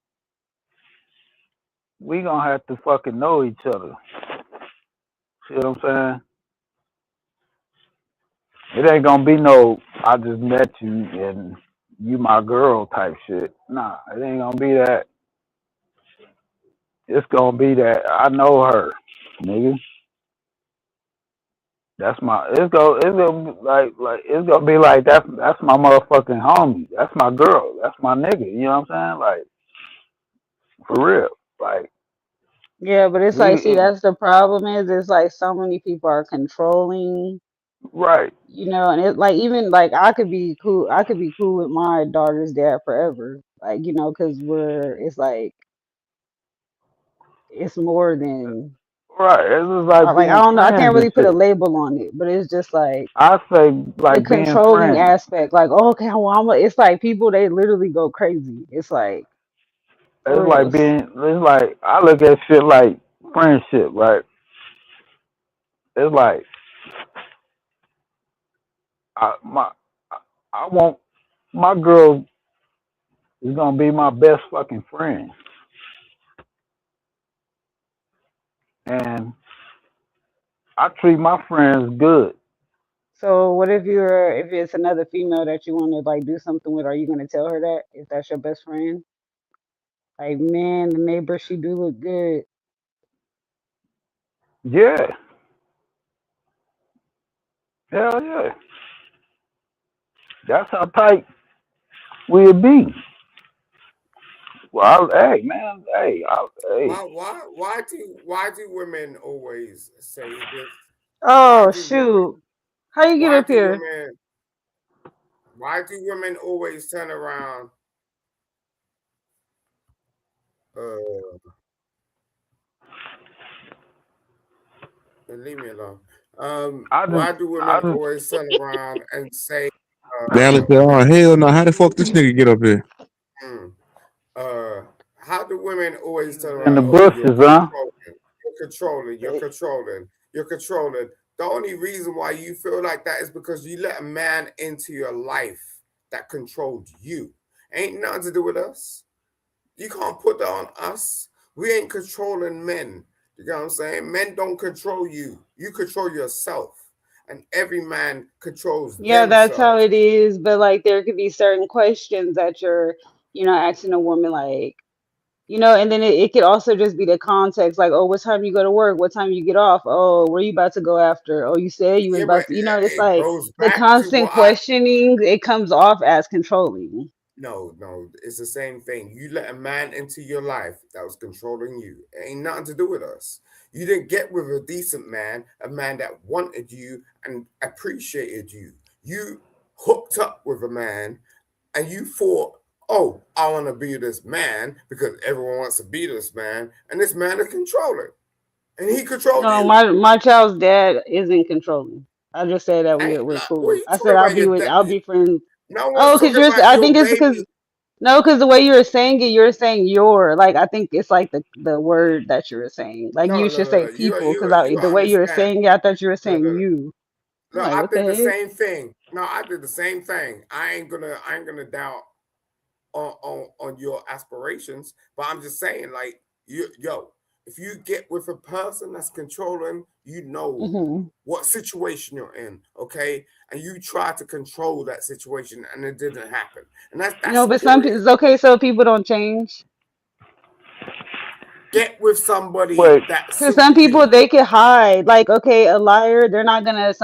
we gonna have to fucking know each other. See what I'm saying? It ain't gonna be no I just met you and you my girl type shit. Nah, it ain't gonna be that. It's gonna be that I know her, nigga. That's my. It's gonna be like it's gonna be like that's my motherfucking homie. That's my girl. That's my nigga. You know what I'm saying? Like for real. Like Yeah, but it's like, see, we that's the problem is it's like so many people are controlling, right, and it like even like I could be cool with my daughter's dad forever, like because it's like it's more than right. It's just like like I being don't know, I can't friends and really put a shit. label on it, but it's just like I say the like being controlling friends. aspect, like, oh, okay, well, it's like people they literally go crazy. It's like for It's like reals. being. It's like I look at shit like friendship. Right. It's like I my I want my girl is gonna be my best fucking friend, and I treat my friends good. So what if it's another female that you want to like do something with? Are you gonna tell her that if that's your best friend? Like, man, the neighbor, she do look good. Yeah, hell yeah. That's how tight we'll be. Well, hey man, hey. Why do women always say this? Why Oh do women shoot, how you get why up do here? women why do women always turn around Leave me alone. I Why just, do women I just, always turn around and say, Dallas said, "Oh hell no! How the fuck this nigga get up here?" mm, how do women always turn in the around? Oh, bushes, huh? you're controlling. The only reason why you feel like that is because you let a man into your life that controlled you. Ain't nothing to do with us. You can't put that on us. We ain't controlling men. You know what I'm saying? Men don't control you. You control yourself. And every man controls Yeah, that's how themselves. it is. But like, there could be certain questions that you're, asking a woman, like, and then it could also just be the context, like, oh, what time you go to work? What time you get off? Oh, where you about to go after? Oh, you said you was Yeah, but about to, it's it like goes the back to constant what I questioning, it comes off as controlling. No, it's the same thing. You let a man into your life that was controlling you. It ain't nothing to do with us. You didn't get with a decent man, a man that wanted you and appreciated you. You hooked up with a man and you thought, oh, I want to be this man because everyone wants to be this man, and this man is controlling. And he controlled No, you. my child's dad isn't controlling. I just said that Ain't we're what are cool. you I talking said about your dad? I'll be friends. No one's Oh, because talking about I your think it's baby. because no, because the way you were saying it, you're saying your. Like, I think it's like the word that you were saying. Like, No, you no, should no, say no. people, because You the way you were understand. saying it, I thought you were No, saying no, you. I'm no, like, I what the did the heck? same thing. No, I did the same thing. I ain't gonna doubt on your aspirations, but I'm just saying, like, if you get with a person that's controlling, you know Hmm. what situation you're in, okay? And you try to control that situation and it didn't happen. And that's No, the but some period. people, it's okay, so people don't change. Get with somebody Wait, that Because suit some people, you. they could hide. Like, okay, a liar, they're not gonna,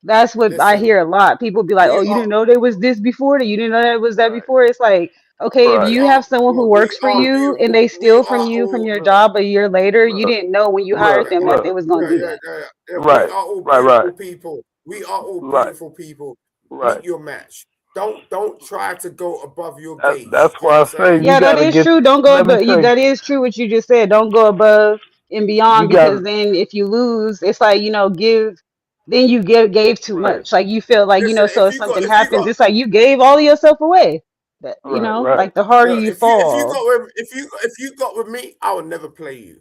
that's what I Listen, hear a lot. People be like, we oh, you are didn't know there was this before, you didn't know there was that right. before. It's like, okay, if right, you have someone who works We for are you and beautiful. they We steal from are you from all your job a year later, you look, didn't know when you hired look, them that they look, was gonna do that. We right, are all right, right, beautiful people. We are all right, beautiful people. right. Meet your match. Don't try to go above your That's gauge. Do you know why what I I'm say saying? you Yeah, that gotta is get. true. Don't go Let me above. say That is true what you just said. Don't go above and beyond, you because gotta. then if you lose, it's like, then you gave too Right, much. Like, you feel like, Listen, so if if you got something if you happens, got it's like you gave all of yourself away. That, right, right. like the harder look, you if you fall. got with if you got with me, I would never play you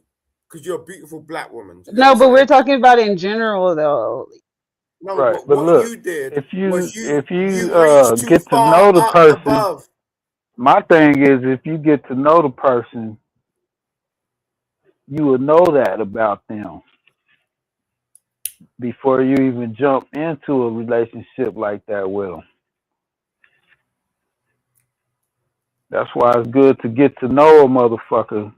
because you're a beautiful black woman. You get what I'm No, but we're saying? talking about in general though. No, Right. but But what look, you did if you was if you you reached too get to far know the up person, above. my thing is if you get to know the person, you will know that about them before you even jump into a relationship like that with them. That's why it's good to get to know a motherfucker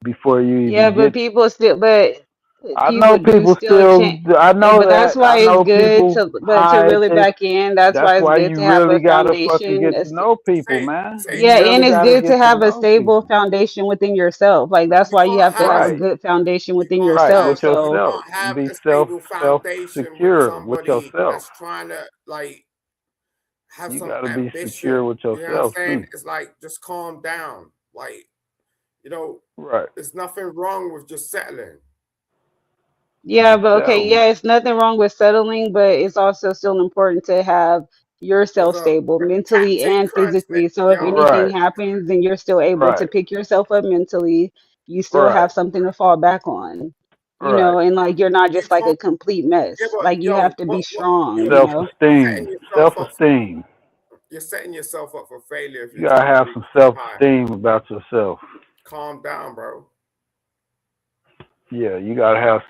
before you Yeah, even but get. people still, but I know people do people still still. change. I know But that's that. why I it's know good people to hide. reel it They. back in. That's That's why it's why good you to have really a gotta fucking foundation. get to know people, man. You Yeah, and really it's gotta good to get to have a know stable people. foundation within yourself. Like, that's You why you can't have to have have a Right. good foundation within Right. yourself. With you So, yourself. can't have Be a stable self foundation with secure with somebody yourself. that's trying to like have You some gotta be secure ambition. with You know what I'm yourself saying? too. It's like just calm down. Like, you know, Right. there's nothing wrong with just settling. yeah, Just but okay, settle. yeah, it's nothing wrong with settling, but it's also still important to have yourself Because stable mentally Captain and Crunch, physically. So if yo, anything Right. happens and you're still able to Right. pick yourself up mentally, you still Right. have something to fall back on. Right. And like, you're not you just like can't. a complete Yeah, mess. but Like, you have yo, to be what strong, you're Self-esteem. setting yourself up. Self-esteem. You're setting yourself up for failure if You you're gotta trying to have reach some too high. self-esteem about yourself. Calm down, bro. Yeah, you gotta have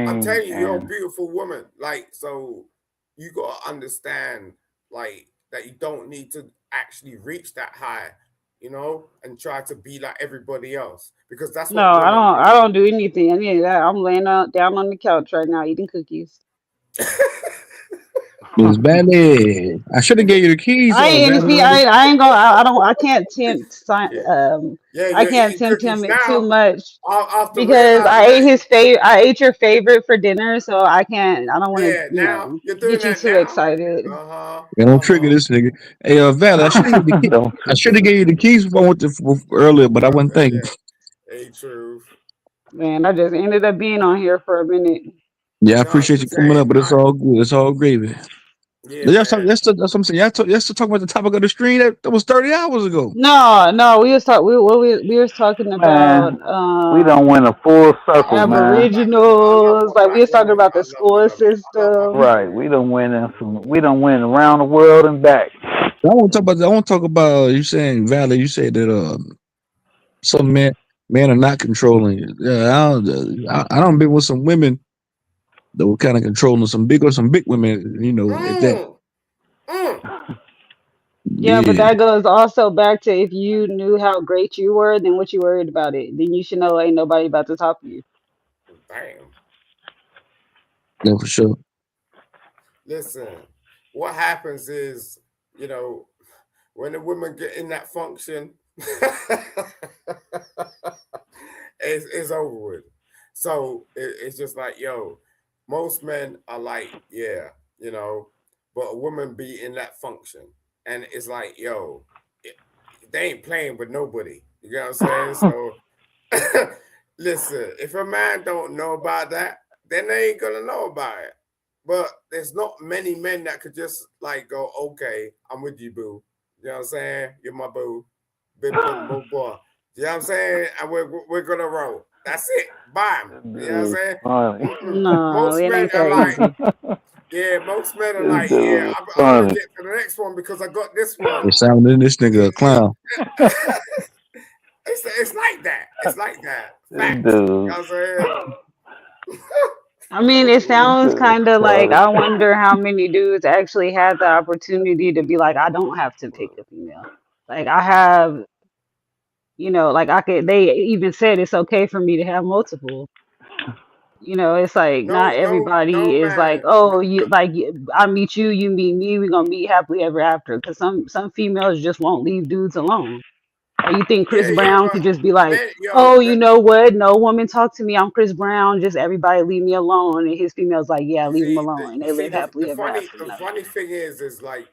I'm self-esteem telling you, you're a and beautiful woman. Like, so you gotta understand, like, that you don't need to actually reach that high, and try to be like everybody else because that's No, what women I do. don't do any of that. I'm laying down on the couch right now eating cookies. Miss Valley, I should have gave you the keys, I though, ain't and see. Valley. I ain't gonna. I don't. I can't tempt. Yeah, I you're can't eating tempt him cookies it too now much after because I realizing ate that. his favorite. I ate your favorite for dinner, so I can't. I don't want to. Yeah, now you're doing Get you that too now. excited. Yeah, don't trigger this nigga. Hey, Valley, I should have gave you the key. don't I trigger should have this gave you the nigga. keys before I went to earlier, but I wasn't thinking. Hey, truth. Man, I just ended up being on here for a minute. Yeah, I No, it's appreciate the you coming up, same. but it's all good. It's all gravy. Yeah, Y'all talk, man. that's what I'm saying. Y'all still talking about the topic of the stream that was 30 hours ago. No, we was talking. We was talking about Man, we don't win a full circle, man. Aboriginals. Like we was talking about the school system. Right. We don't win around the world and back. I want to talk about. I want to talk about. You saying, Valley? You said that some men are not controlling it. Yeah, I don't been with some women that were kind of controlling some big women. You know, at that. Yeah, but Yeah, that goes also back to if you knew how great you were, then what you worried about it? Then you should know ain't nobody about to top you. Damn. yeah, for sure. Listen, what happens is, you know, when the women get in that function, it's over with. So it's just like, yo, most men are like, yeah, you know, but a woman be in that function. And it's like, yo, they ain't playing with nobody. You know what I'm saying? So listen, if a man don't know about that, then they ain't gonna know about it. But there's not many men that could just like go, okay, I'm with you, boo. You know what I'm saying? You're my boo. Big boo boy. You know what I'm saying? And we're gonna roll. That's it. Bam. You know what I'm Dude, saying? funny. No, Most it men ain't are that like, easy. yeah, most men are This like, yeah, dude, I'm gonna funny. get to the next one because I got this one. It sounded this nigga a clown. It's like that. It's like that. This Facts. You know dude, what I'm saying? I mean, it this sounds dude, kind of like funny. I wonder how many dudes actually had the opportunity to be like, I don't have to pick a female. Like I have, like I could. They even said it's okay for me to have multiple. It's like not No, everybody is like, man. oh, I meet you, you meet me, we're gonna meet happily ever after. Because some females just won't leave dudes alone. Like you think Chris Yeah, Brown but could just be like, man, yo, oh, you know what? No woman talk to me. I'm Chris Brown. Just everybody leave me alone. And his females like, yeah, leave him alone. And they live the happily ever funny after. the No. funny thing is like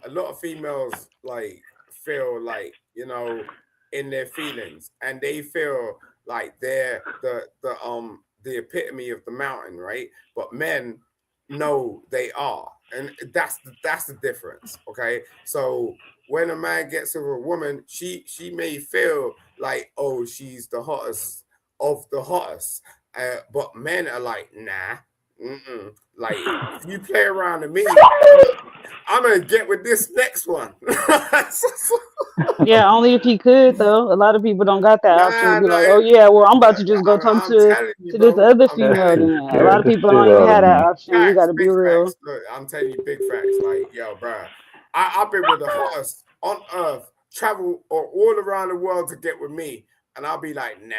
a lot of females like feel like, you know, in their feelings, and they feel like they're the epitome of the mountain, right? But men know they are, and that's the difference. Okay, so when a man gets with a woman, she may feel like, oh, she's the hottest of the hottest, but men are like, nah. Mm-mm. Like if you play around to me, I'm gonna get with this next one. Yeah, only if he could though. A lot of people don't got that option to Nah, be nah, like, oh yeah, well I'm about to just go talk I'm to telling you, this bro. other I'm female. telling Then you. a lot of people don't even have that option. We got Facts, to be big real. facts. Look, I'm telling you, big facts. Like, yo, bro, I've been with the hottest on earth, travel all around the world to get with me, and I'll be like, nah,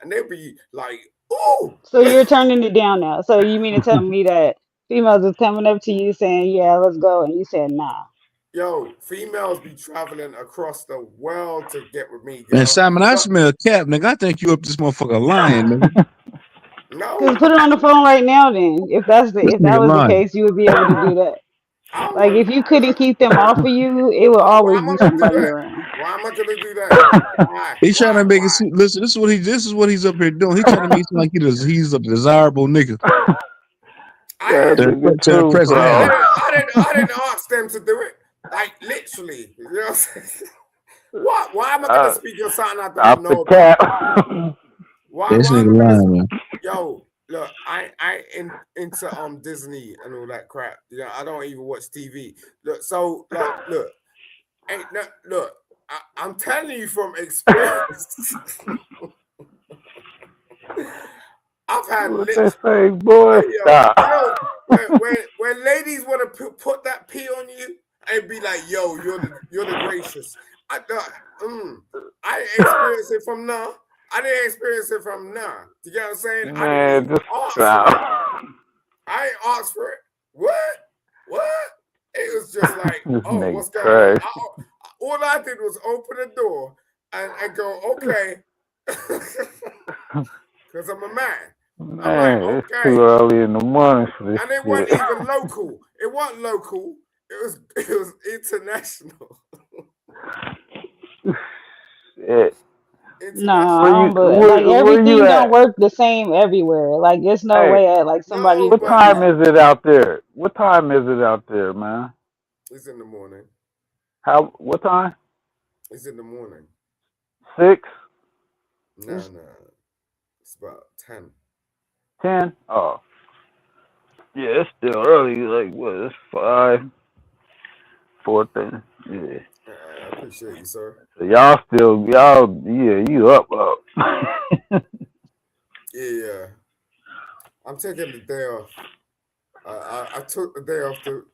and they'll be like, ooh. So you're turning it down now. So you mean to tell me that females is coming up to you saying, yeah, let's go, and you said nah. Yo, females be traveling across the world to get with me, Man, girl. Simon, I Look, smell cap, nigga. I think you up this motherfucker lying, nigga. Cause no, put it on the phone right now. Then, if This that nigga was the lying. case, you would be able to do that. I don't Like want. if you couldn't keep them off of you, it will Why always am I be gonna do somebody that? around. Why am I gonna do that? Why? He trying to Why? make it. Why? Listen, this is what he's up here doing. He trying to make it seem like he's a desirable nigga I That am. nigga to too impress a I slow. woman. didn't ask them to do it. Like literally, you know what I'm saying? What? Why am I gonna speak on something I don't Stop the know about? cap. Why This am nigga I gonna? lying, man. Yo, look, I into Disney and all that crap. You know, I don't even watch TV. Look, so like, look, ain't no, look. I'm telling you from experience. I've had What they lips. say, boy? Hey, yo, Stop. you know, when ladies want to put that pee on you and be like, yo, you're the gracious. I didn't experience it from now. I didn't experience it from now. You get what I'm saying? I didn't Man, even just ask for it. stop. I ain't asked for it. What? It was just like, This oh, nigga what's going on? crazy. All I did was open the door and go, okay, because I'm a man. I'm like, Man, it's too okay. early in the morning for this And it wasn't shit. even local. It wasn't local. It was international. Shit. Nah, Where I you don't. But like where you everything don't at? work the same everywhere. Like there's no Hey, way like somebody. what time is it out there? What time is it out there, man? It's in the morning. What time? It's in the morning. 6? No. It's about 10. 10? Oh. Yeah, it's still early. Like, what? It's 5, 4:30. Yeah. I appreciate you, sir. So you up. Yeah. I'm taking the day off. I took the day off to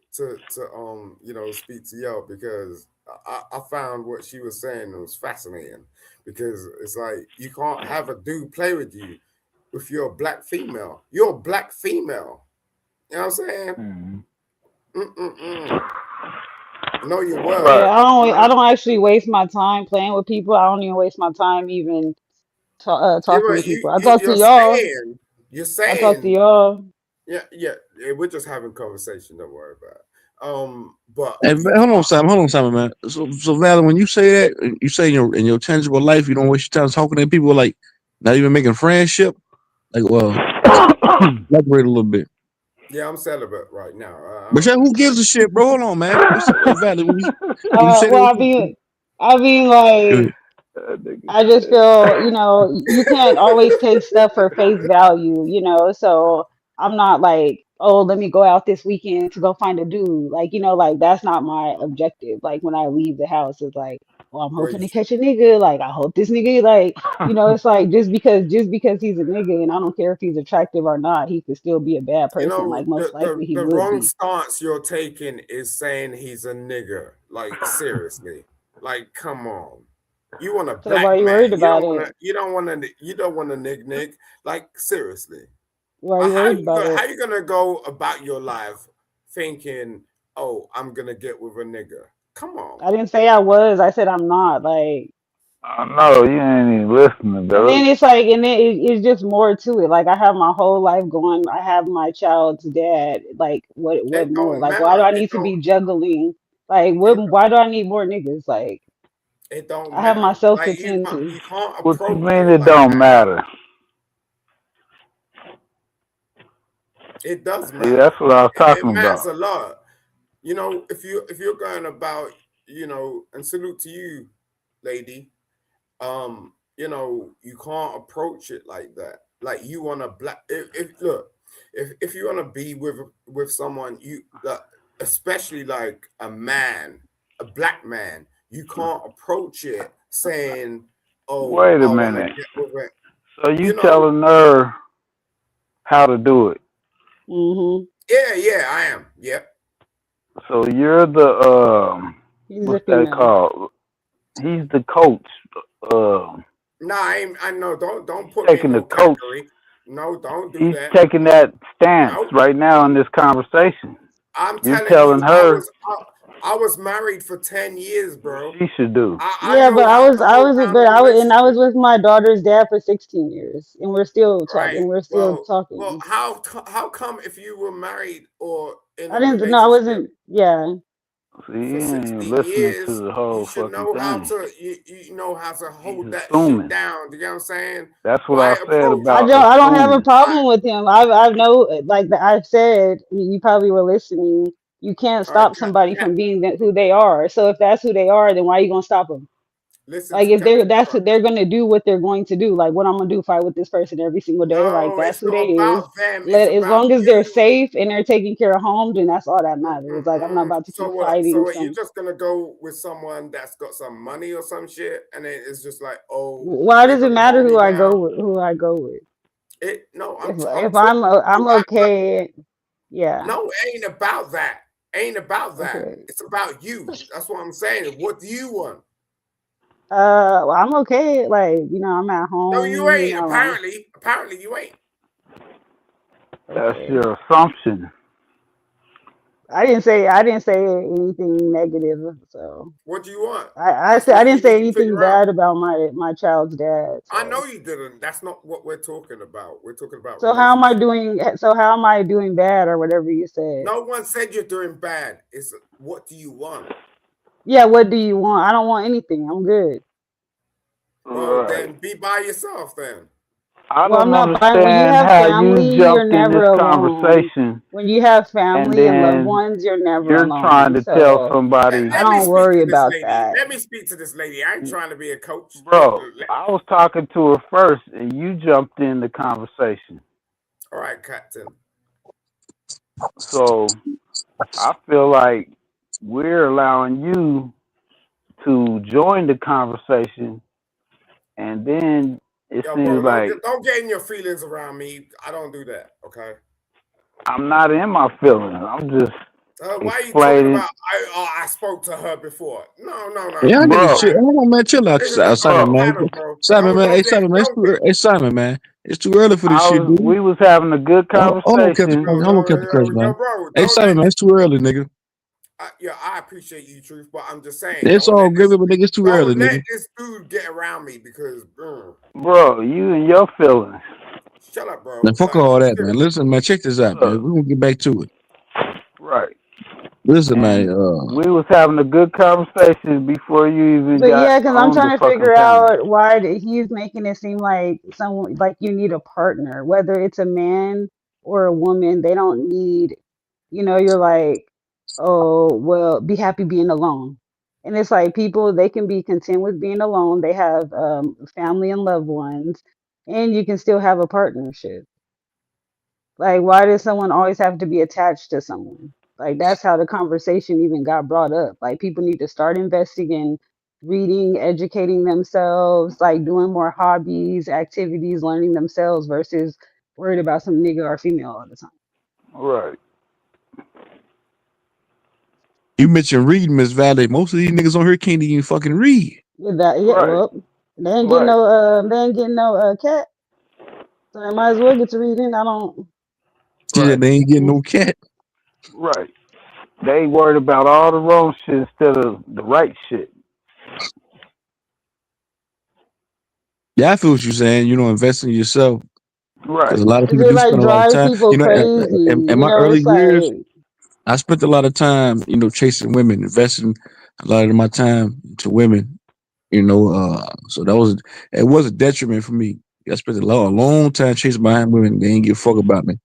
speak to y'all because I found what she was saying was fascinating, because it's like you can't have a dude play with you if you're a black female. You're a black female. You know what I'm saying? Know your worth. Yeah, I don't actually waste my time playing with people. I don't even waste my time even talking to people. I talk to y'all. You're I talk to saying. y'all. Yeah. We're just having conversation. Don't worry about it. But Hey, hold on, Simon, man. So Valen, when you say that, you say in your tangible life, you don't waste your time talking to people, like not even making friendship. Like, well, elaborate a little bit. Yeah, I'm celibate right now. But yeah, who gives a shit, bro? Hold on, man. Valen, when you say Well, that, I mean, like, I just feel, you can't always take stuff for face value, so I'm not like, oh, let me go out this weekend to go find a dude. Like, like that's not my objective. Like when I leave the house, it's like, well, I'm hoping to catch a nigga. Like, I hope this nigga, like, it's like just because he's a nigga and I don't care if he's attractive or not, he could still be a bad person. Like most likely he the would wrong be. stance you're taking is saying he's a nigger. Like seriously, like come on. You want a So black why are you man. worried about it? You don't want a nig. Like seriously. Why are you worried about How it? you gonna go about your life thinking, oh, I'm gonna get with a nigger? Come on. I didn't say I was. I said I'm not. Like, No, you ain't even listening, and bro. then it's like, and then it's just more to it. Like, I have my whole life going. I have my child's dad. Like, what It more? don't Like, why do matter. I need to be juggling? Like, why do I need more niggas? Like, It don't I have matter. myself to Like tend to. you can't What you approach mean it it like don't that. matter? It does See, matter. that's what I was It talking matters about. a lot. If you're going about, and salute to you, lady. You can't approach it like that. Like you want to if you want to be with someone, especially like a man, a black man, you can't approach it saying, "Oh, Wait I a want to minute. get with it." So you telling her how to do it? Mm-hmm. Yeah, I am. Yep. So you're the He's a what's that female. called? He's the coach. No, I know. Don't put Taking me in the no coach. category. No, don't do He's that. taking that stance Nope. right now in this conversation. I'm You're telling telling you, her I was married for 10 years, bro. she should do. I Yeah, know but how to hold down a I was relationship. with my daughter's dad for 16 years, and we're still Right. talking. Well, how come if you were married or in I a didn't. No, I relationship wasn't. Yeah. See, for you ain't 16 listening to years, the you whole should fucking know how thing. to you know how to hold that assuming. shit down. You know what I'm saying? That's what Why I said approach about I don't have a assuming. problem with him. I know, like I've said, you probably were listening. You can't All right, stop somebody from being who they are. So if that's who they are, then why are you gonna stop them? listen Like to if Captain they're gonna do what they're going to do. Like what I'm gonna do, fight with this person every single day. Like No, that's it's who they not is. about them. It's As about long as they're you. safe and they're taking care of home, then that's all that matters. Like I'm not about to So keep what? So fighting what, you some. just gonna go with someone that's got some money or some shit, and then it's just like, oh, Why they're does it gonna matter hold me who I down. go with? Who I go with? I'm If talking to I'm you. okay, yeah. No, it ain't about that. Ain't about that. Okay. It's about you. That's what I'm saying. What do you want? Well, I'm okay. Like, I'm at No, you home, ain't. Apparently, you ain't. That's Okay. your assumption. I didn't say anything negative. So What do you want? I That's said I what you didn't say need to anything figure out. bad about my child's dad. I So know you didn't. That's not what we're talking about. We're talking about so how am I relationships. doing? So how am I doing bad or whatever you said? No one said you're doing bad. It's what do you want? Yeah. What do you want? I don't want anything. I'm good. Well, Right. then be by yourself then. I Well, I'm don't not buying. When you understand have how family, you you're jumped in never this alone. conversation When you have and family and loved then ones, you're never you're trying alone. to tell So somebody, I Let me don't speak worry to this about lady. that. Let me speak to this lady. I ain't trying to be a coach. bro, I was talking to her first and you jumped in the conversation. All right, Captain. So I feel like we're allowing you to join the conversation, and then it Yo, bro, seems like don't get in your feelings around me. I don't do that, okay? I'm not in my feelings. I'm just Why are you talking explaining, about I spoke to her before? No. Yeah, This niggas is bro, chill. Hold on, man. Chill out, this is a Simon, different man. matter, bro. Simon, man. Hey, Don't get Simon, man. don't get Hey, Simon, man. It's too early for this shit, dude. we was having a good Hold on, Captain conversation. Crunch. Hold on, Captain Crunch, yo, man. bro. Hey, Don't let Simon, man. this. It's too early, nigga. I appreciate you, truth, but I'm just saying, It's all good, but nigga, it's too early, don't let nigga. this dude get around me because, Bro, you and your feelings. shut up, bro. Now, fuck Like, all that, man. seriously. Listen, man. Check this out, man. Look, We're gonna get back to it. right. Listen, man. And we was having a good conversation before you even But got yeah, because I'm on the trying to fucking figure panel. out why he's making it seem like someone like you need a partner, whether it's a man or a woman. They don't need, you're like, oh, well, be happy being alone. And it's like people, they can be content with being alone. They have family and loved ones, and you can still have a partnership. Like, why does someone always have to be attached to someone? Like, that's how the conversation even got brought up. Like, people need to start investing in reading, educating themselves, like doing more hobbies, activities, learning themselves versus worried about some nigga or female all the time. Right. You mentioned reading, Miss Valley. Most of these niggas on here can't even fucking read. With that, yeah, Right. well, they ain't getting no cat, so they might as well get to reading. I don't. Yeah, Right. they ain't getting no cat. Right. They worried about all the wrong shit instead of the right shit. Yeah, I feel what you're saying. Invest in yourself. Right. Because a lot of Cause people it do like spend a lot of drive time. people crazy. In my early It's years, like I spent a lot of time, chasing women, investing a lot of my time to women. So it was a detriment for me. I spent a long time chasing behind women. They ain't give a fuck about me.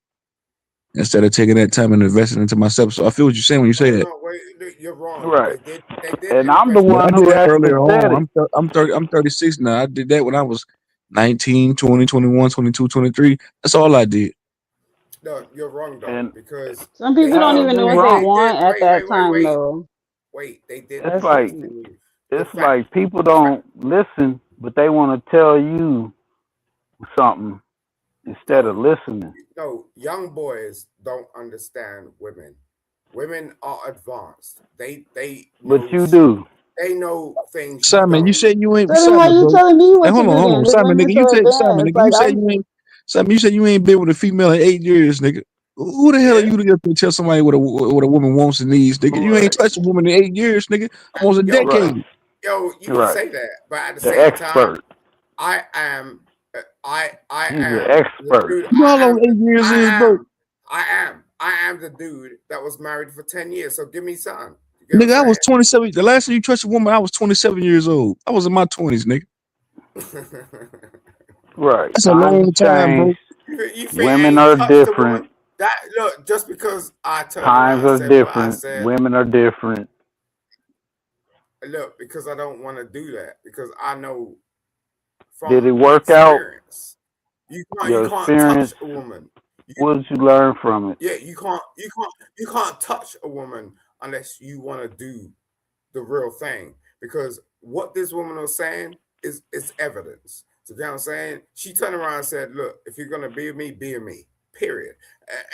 Instead of taking that time and investing into myself. So I feel what you're saying when you say that. No, wait, you're wrong. Right. They did And I'm the invest. But I one did who that actually earlier said it. on. I'm 36 now. I did that when I was 19, 20, 21, 22, 23. That's all I did. No, you're wrong though, And because some they people don't how did. is even it know what they wrong? They did. want at that time though. Wait. They did It's That's invest like the in you. The it's fact. like people don't listen, but they want to tell you something instead of No, listening. no. Young boys don't understand women. Women are advanced. They But know. you do. They know things you Simon, you don't. said you ain't So then why Simon, you bro. telling me Hey, what to do hold on, then? If Simon, women nigga. so You said Simon, advanced, nigga. You like said I'm you ain't Simon. You said you ain't been with a female in 8 years, nigga. Who the hell are Yeah. you to get up and tell somebody what a woman wants and needs, nigga? You ain't Right. touched a woman in 8 years, nigga. Almost a Yo, Right. decade. you can Right. say that, but at the The same time, expert. I am. I He's the am the expert. dude. You know how long 8 years is, bro? I am the dude that was married for 10 years. So give me some. You get what Nigga, I was I'm 27. The last time you touched a woman, I was 27 years old. I was in my 20s, nigga. saying? Right. That's a Times long have time, bro. changed. You think I Women ain't are touched a woman? different. That look, just because I turned around Times and are said what I different. said, Women are different. look, because I don't want to do that. Because I know Did it from work out? experience, you Your can't touch experience, a woman. what did you learn from it? Yeah, you can't touch a woman unless you want to do the real thing. Because what this woman was saying is evidence. So you know what I'm saying? She turned around and said, look, if you're gonna be with me, be with me. Period.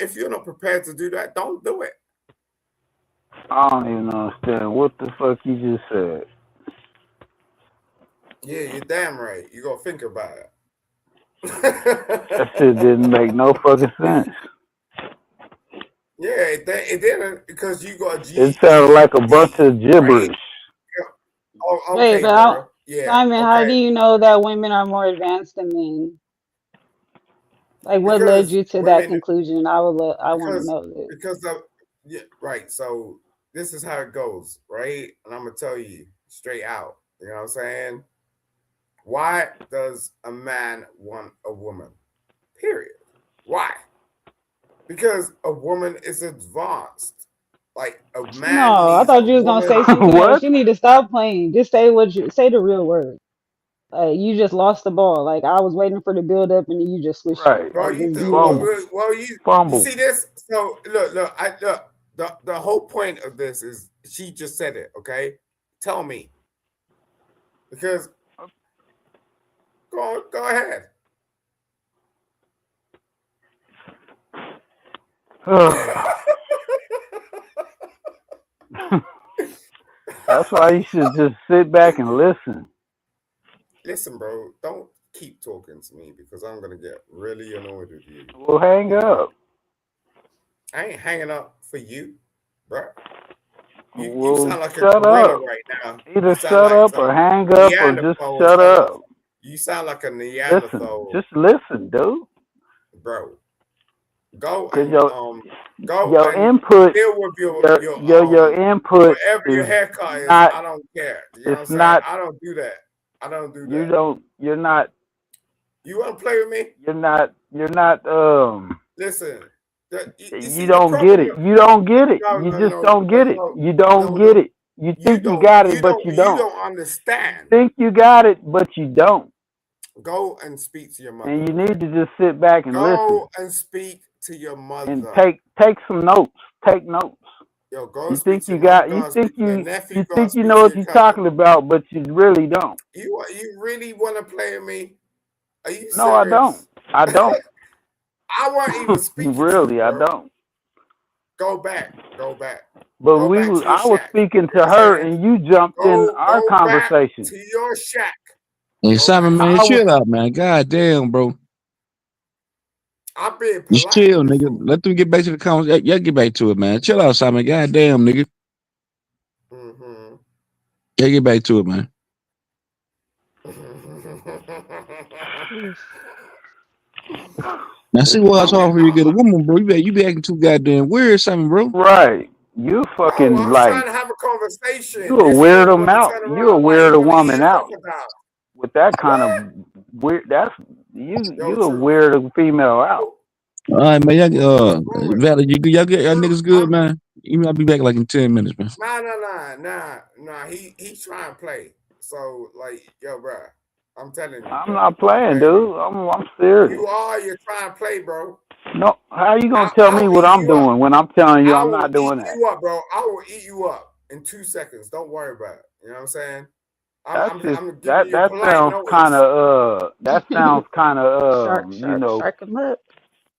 If you're not prepared to do that, don't do it. I don't even understand what the fuck you just said. Yeah, you're damn right. You gotta think about it. That shit didn't make no fucking sense. Yeah, it didn't because you got It sounded like a bunch GED, of right? gibberish. Oh, wait, okay, but bro. Yeah, Simon, how do okay. you know that women are more advanced than men? Like, what led Because you to that women, conclusion? I want to because know this. because of yeah, right. So this is how it goes, right? And I'm gonna tell you straight out. You know what I'm saying? Why does a man want a woman? Period. Why? Because a woman is advanced. Like a man No, I needs thought a you was gonna woman. say something else. What? You need to stop playing. Just say say the real word. Like you just lost the ball. Like I was waiting for the build up and then you just switched it. Right. Bro, Like you just th- be real. Fumble. well, you Fumble. see this? So look, the whole point of this is she just said it, okay? Tell me. Because go ahead. That's why you should just sit back and listen. Listen, bro, don't keep talking to me because I'm gonna get really annoyed with you. Well, hang up. I ain't hanging up for you, bro. You Well, sound like a shut gorilla up. right now. Either You sound shut like up some or hang up or just Neanderthal or shut something. up. You sound like a Listen. Neanderthal, Just listen, dude. bro. Go Cause and go your and input, deal with your input whatever your is haircut is. not. I don't care. You know what I'm It's saying? not. I don't do that. I don't do You that. don't. You're not. You want to play with me? You're not. You're not. Listen. You You see the don't get problem. it. You don't get it. No, You no, just no, don't no, get it. no, You don't no, get no. it. You think you You got it, but you don't. don't understand. Think you got it, but you don't. Go and speak to your mother. And you need to just sit back and listen Go and speak to your mother. and take some notes. Take notes. Yo, go You and speak think to you your mother. got. Go You and think speak to your you. nephew. You Go and think you speak know to what your you're cousin. talking about, but you really don't. You really want to play with me? Are you No, I don't. serious? I don't. I wasn't even speaking to Really, you, I bro. don't. Go back. Go back. But Go back to your I was shack. speaking You know to what I'm her, saying? and you jumped in our Go back conversation. to your shack. Hey, Go Simon, back to man, I was. chill out, man. God damn, bro. I'm being Just polite chill, with this nigga. fool. Let them get back to the conversation. Y'all get back to it, man. Chill out, Simon. God damn, nigga. Mm-hmm. Yeah, get back to it, man. Now, see what I was offering you to get a woman, bro. You be acting too goddamn weird, Simon, bro. Right. You No, fucking I'm like trying to have a conversation. you a This fool weirdo want to out. turn You a around like he weirdo want to eat woman a out crocodile. with that kind What? of weird. That's you. Yo, You a true. weirdo female out. All right, man. Y'all, Wrong with Valley, y'all niggas good, I'm man. I'll be back like in 10 minutes, man. nah. He's trying to play. So like, yo, bro, I'm telling you, I'm bro, not don't playing, play with me. dude. I'm serious. You're trying to play, bro. No, how you gonna tell me I'll what eat I'm you up. doing when I'm telling you I I'm will not eat doing that? you up, bro. I will eat you up in 2 seconds. Don't worry about it. You know what I'm saying? That's I'm just giving you a that polite sounds notice. kind of that sounds kind of you know, Shark him up.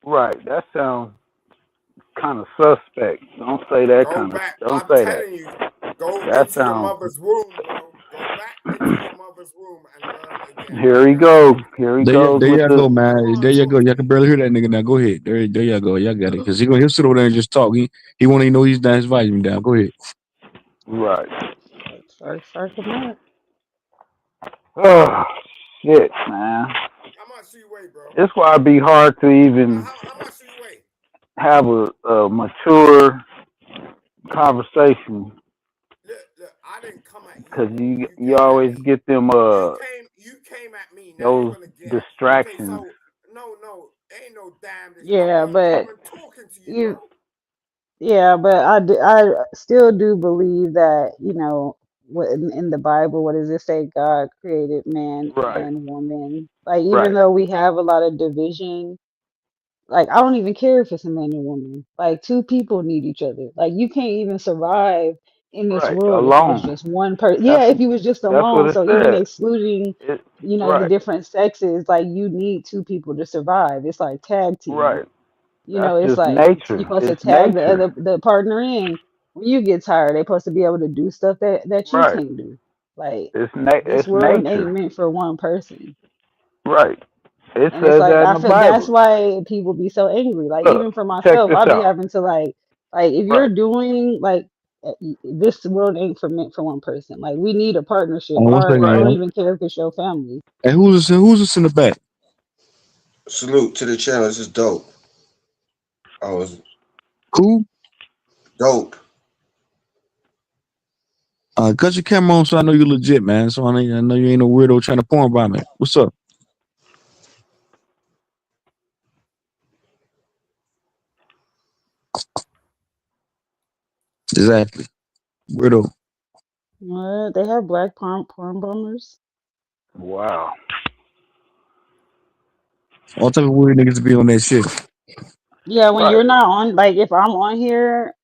right. That sounds kind of suspect. Don't say that Go kind of. back. Don't I'm say that. telling you, go That into your sounds. mother's room, bro. Go back into your mother's room and learn again. Here he goes. Here he goes There with y'all the. go, man. There y'all go. Y'all can barely hear that nigga now. Go ahead. There y'all go. Y'all got it. Because he'll sit over there and just talk. He won't even know he's down his volume down. Go ahead. Right. Shark him up. Oh shit, man. How much do you weigh, bro? That's why it'd be hard to even How much do you weigh? have a mature conversation Look, I didn't come at you, because bro. you always get them You came at me. Now those you're gonna get. Okay, distractions. so no, ain't no damn. Yeah, I'm but talking to you, you. bro. Yeah, but I still do believe that, in the Bible, what does it say? God created man Right. and woman. Like, even Right. though we have a lot of division, like, I don't even care if it's a man and woman. Like, two people need each other. Like, you can't even survive in this Right. world if it was Alone. just one person. That's Yeah, if you was just what alone. it So even said. excluding, the Right. different sexes, like, you need two people to survive. It's like tag team. Right. That's It's just like you're nature. supposed to It's tag nature. the partner in. When you get tired, they're supposed to be able to do stuff that you Right. can't do. Like, It's this world ain't nature. meant for one person. Right. It And it's says like that in I the feel that's Bible. why people be so angry. Like, Look, even for check myself, this I be out. having to like if you're Right. doing like this world ain't meant for one person. Like, we need a partnership. One All right, I second, don't y'all. even care if it's your family. Hey, who's this in the back? Salute to the channel. This is dope. It's Who? dope. Cut your camera on so I know you legit, man. So I know you ain't no weirdo trying to porn bomb it. What's up? Exactly. Weirdo. What? They have black porn bombers? Wow. All type of weird niggas be on that shit. Yeah, when Right. you're not on, like if I'm on here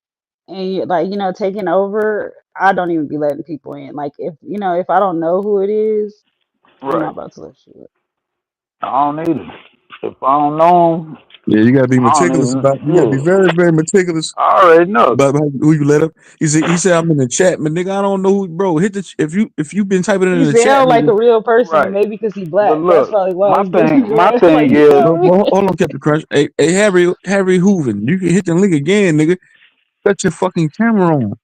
and you like, taking over, I don't even be letting people in. Like if I don't know who it is, I'm Right. not about to let you in. I don't need it. If I don't know 'em, Yeah, you gotta be I don't meticulous even about. You gotta be shit. very, very meticulous I already know. about who you let up. He said I'm in the chat, but nigga, I don't know who. Bro, hit the if you been typing it He in the chat, sound like nigga. a real person, and Right. maybe because he But black. That's look, probably why my he's getting thing your ass. Like, is you know Well, what I mean? hold on, Captain Crunch. Hey, Harry Hooven, you can hit the link again, nigga. Cut your fucking camera on.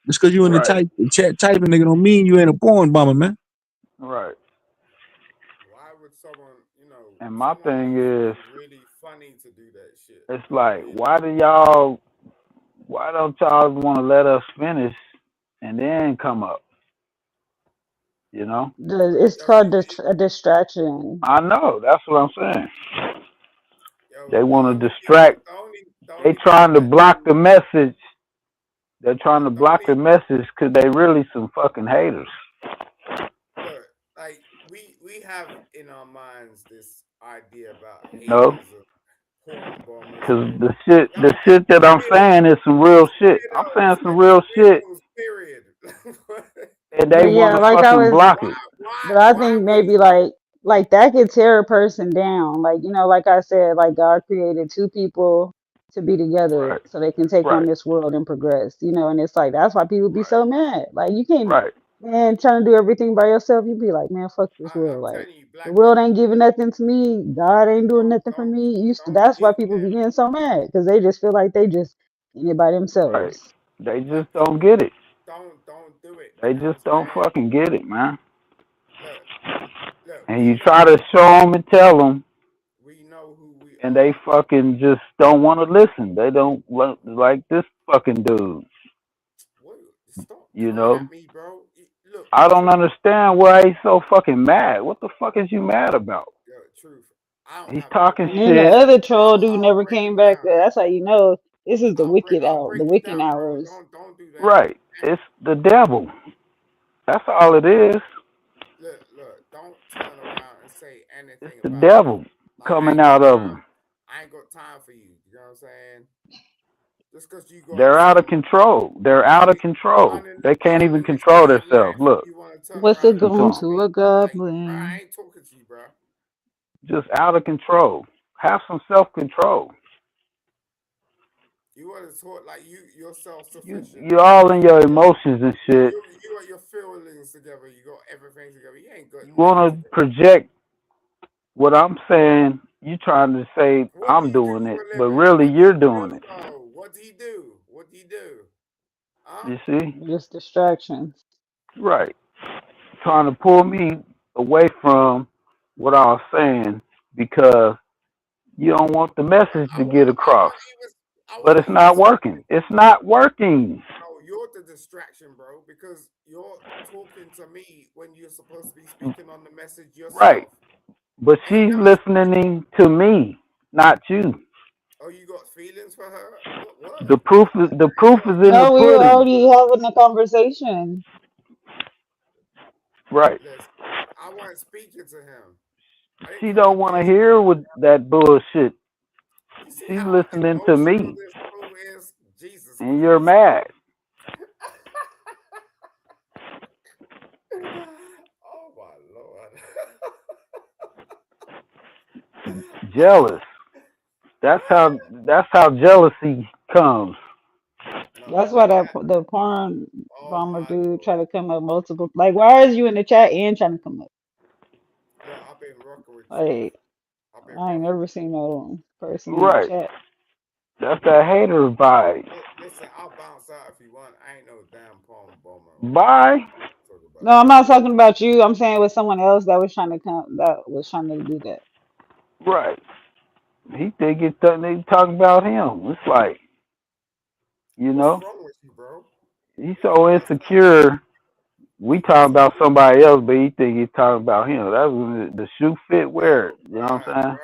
Just because you in the right. chat typing, nigga, don't mean you ain't a porn bomber, man. Right. Why would someone, And my someone thing who is, feels really funny to do that shit? it's like, why don't y'all want to let us finish and then come up? You know? It's called a distraction. I know. That's what I'm saying. Yo, They the want to only distract. the They only trying people to that block the do message. They're trying to the block the only message because they really some fucking haters. look, like we have in our minds this idea about You know? haters of porn bombers and Because all. the Y'all shit that I'm weirdos. saying is some real Y'all shit. I'm saying weirdos. some You're just real shit, weirdos. Period. and they But want yeah, to like I fucking was, block it. but I Why think would maybe like that could tear a person down. Like like I said, like God created two people to be together Right. so they can take on Right. this world and progress. And it's like that's why people be so mad. Like you can't, Right. man, trying to do everything by yourself. You be like, man, fuck this world. I'm Like telling you, the black world ain't people giving nothing to me. God ain't doing nothing for me. don't That's why give people them be getting so mad because they just feel like they just in it by Right. themselves. They black just don't people get it. don't do it They because just don't man, fucking get it, man. look, And you try to show them and tell them, we know who we and they are. fucking just don't want to listen. They don't like this fucking dude. What? Stop You coming know? at me, bro. Look, I don't understand why he's so fucking mad. What the fuck is you mad about? truth. I don't He's have no talking And problem then the with shit. it. other troll dude I'll never break came it back. down. That's how you know this is I'll the break it wicked down, bro. hours. Don't do that. Right. It's the devil. That's all it is. Look. Don't turn around and say It's anything the about me. devil Like I coming ain't got out of time. them. I ain't got time for you. You know what I'm saying? Just because you got They're out of some control. They're out of control. They can't even control uninitiated themselves. life, Look, you want to turn What's around it and listen to going talk them. to me. to a Like, bro, I goblin? ain't talking to you, bro. Just out of control. Have some self control. You want to talk like you're self-sufficient. You're all in your emotions and shit. You got your feelings together. You got everything together. You ain't got You nothing want to together. project what I'm saying. You trying to say What do I'm you do doing it, for a but living? really What do you're you doing do, it. though? What do you do? What do you do? Huh? You see? Just distractions. Right. Trying to pull me away from what I was saying because you don't want the message to get across. I But wasn't it's even not working. It's not working. No, you're the distraction, bro, because you're talking to me when you're supposed to be speaking on the message Right. yourself. But Ain't she's never. listening to me, not you. Oh, you got feelings for her? What? The proof is in the No, we were pudding. already having a conversation. Right. Listen, I wasn't speaking to him. I didn't She come don't in want here. to hear with that bullshit. You see She's how listening to emotional me, this fool is? Jesus and you're Christ. mad, Oh my Lord. jealous. That's how jealousy comes. That's why the porn bomber dude try to come up multiple. Like, why is you in the chat and trying to come up? Look, I've been rocking with Truth. Like, I've been I ain't rocking never with seen no person in the Right. chat. That's that hater vibe. Listen, I'll bounce out if you want. I ain't no damn porn bomber or whatever. Bye. Talk No, about. I'm not talking about you. I'm saying with someone else that was trying to come, that was trying to do that. Right. He think they talking about him. It's like, you What's know, wrong with you, bro? he's so insecure we talking about somebody else, but he think he's talking about him. That's when the shoe fit, wear it. You know what I'm saying?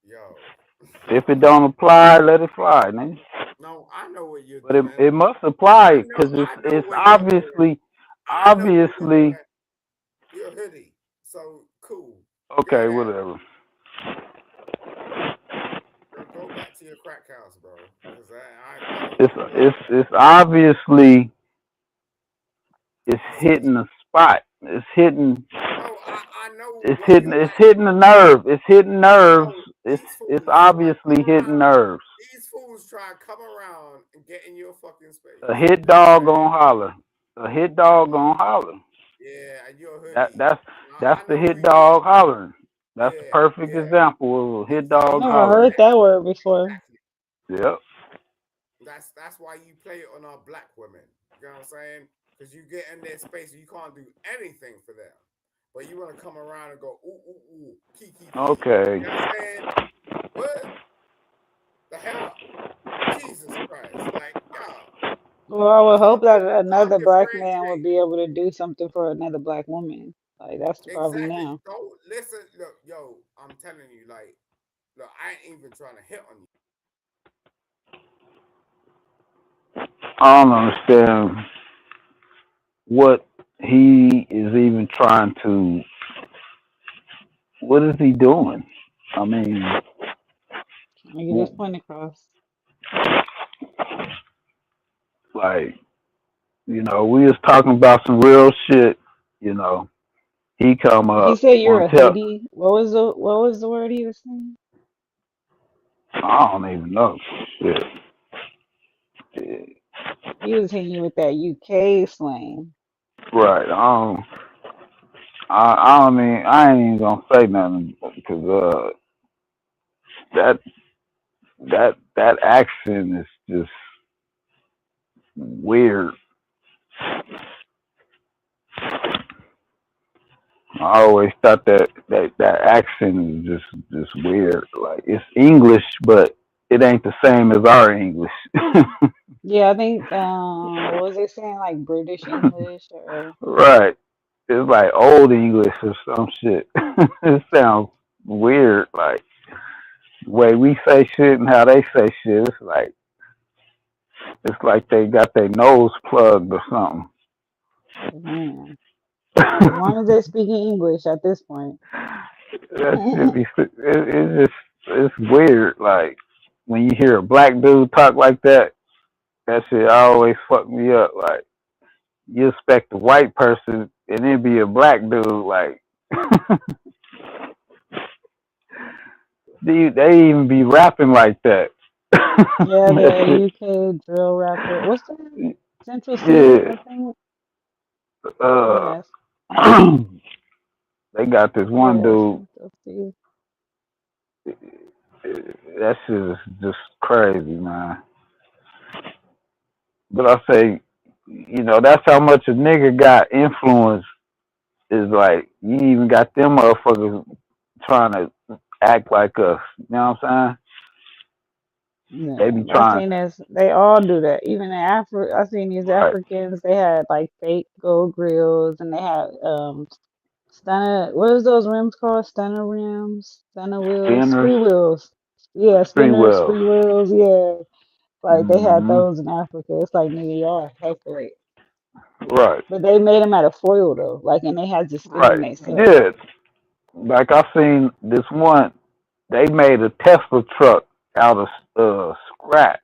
Yo. If it don't apply, let it fly, nigga. No, I know what you're But doing. it must apply because I know it's what you're doing. obviously You're a hoodie. So cool. okay, Go ahead. whatever. Go back to your crack house, bro. Because I It's obviously it's hitting the spot. It's hitting. I know. It's hitting the nerve. It's hitting nerves. It's obviously hitting nerves. These fools try to come around and get in your fucking space. A hit dog gonna holler. A hit dog gonna holler. Yeah, and you're a hoodie. That's the hit dog hollering. That's the perfect example of a hit dog Never hollering. heard that word before. Yep. That's why you play it on our black women. You know what I'm saying? Because you get in their space and you can't do anything for them. But you want to come around and go, ooh, ooh, ooh, kiki. Okay. You know what I'm saying? What? The hell? Jesus Christ. Like, God. Well, I would hope that another black man would be able to do something for another black woman. Like that's the problem now. Don't listen. Look, yo, I'm telling you, like, look, I ain't even trying to hit on you. I don't understand what he is even trying to. What is he doing? I mean, Trying to get his point across. like, you know, we was talking about some real shit. You know, he come up. He said you're a wanna tell- hoodie. What was the word he was saying? I don't even know. Shit. He was hitting you with that UK slang. Right. I mean, I ain't even gonna say nothing because that accent is just weird. I always thought that accent is just weird. Like it's English, but it ain't the same as our English. Yeah, I think what was they saying, like British English or Right. It's like old English or some shit. It sounds weird, like the way we say shit and how they say shit. It's like they got their nose plugged or something. man. As long as they're speaking English at this point. That should be. It's weird. Like when you hear a black dude talk like that, that shit always fuck me up. Like you expect a white person and then be a black dude. Like they even be rapping like that. Yeah, the UK drill rapper. What's that? Central C, I think. Uh, Yes. they got this one dude. Central C. That shit is just crazy, man. But I say, you know, that's how much a nigga got influence. Is like you even got them motherfuckers trying to act like us. You know what I'm saying? Yeah, They be I trying. seen this. They all do that. Even in Africa, I seen these Right. Africans. They had like fake gold grills, and they had stunner. What is those rims called? Stunner rims, stunner wheels, Spinners, spree wheels. Yeah, spring spinners, wheels. spree wheels. Yeah, like they had Hmm. those in Africa. It's like nigga, y'all heckling. Right. But they made them out of foil though, like, and they had to spin them Right. themselves. Yeah. Like I seen this one. They made a Tesla truck out of scraps.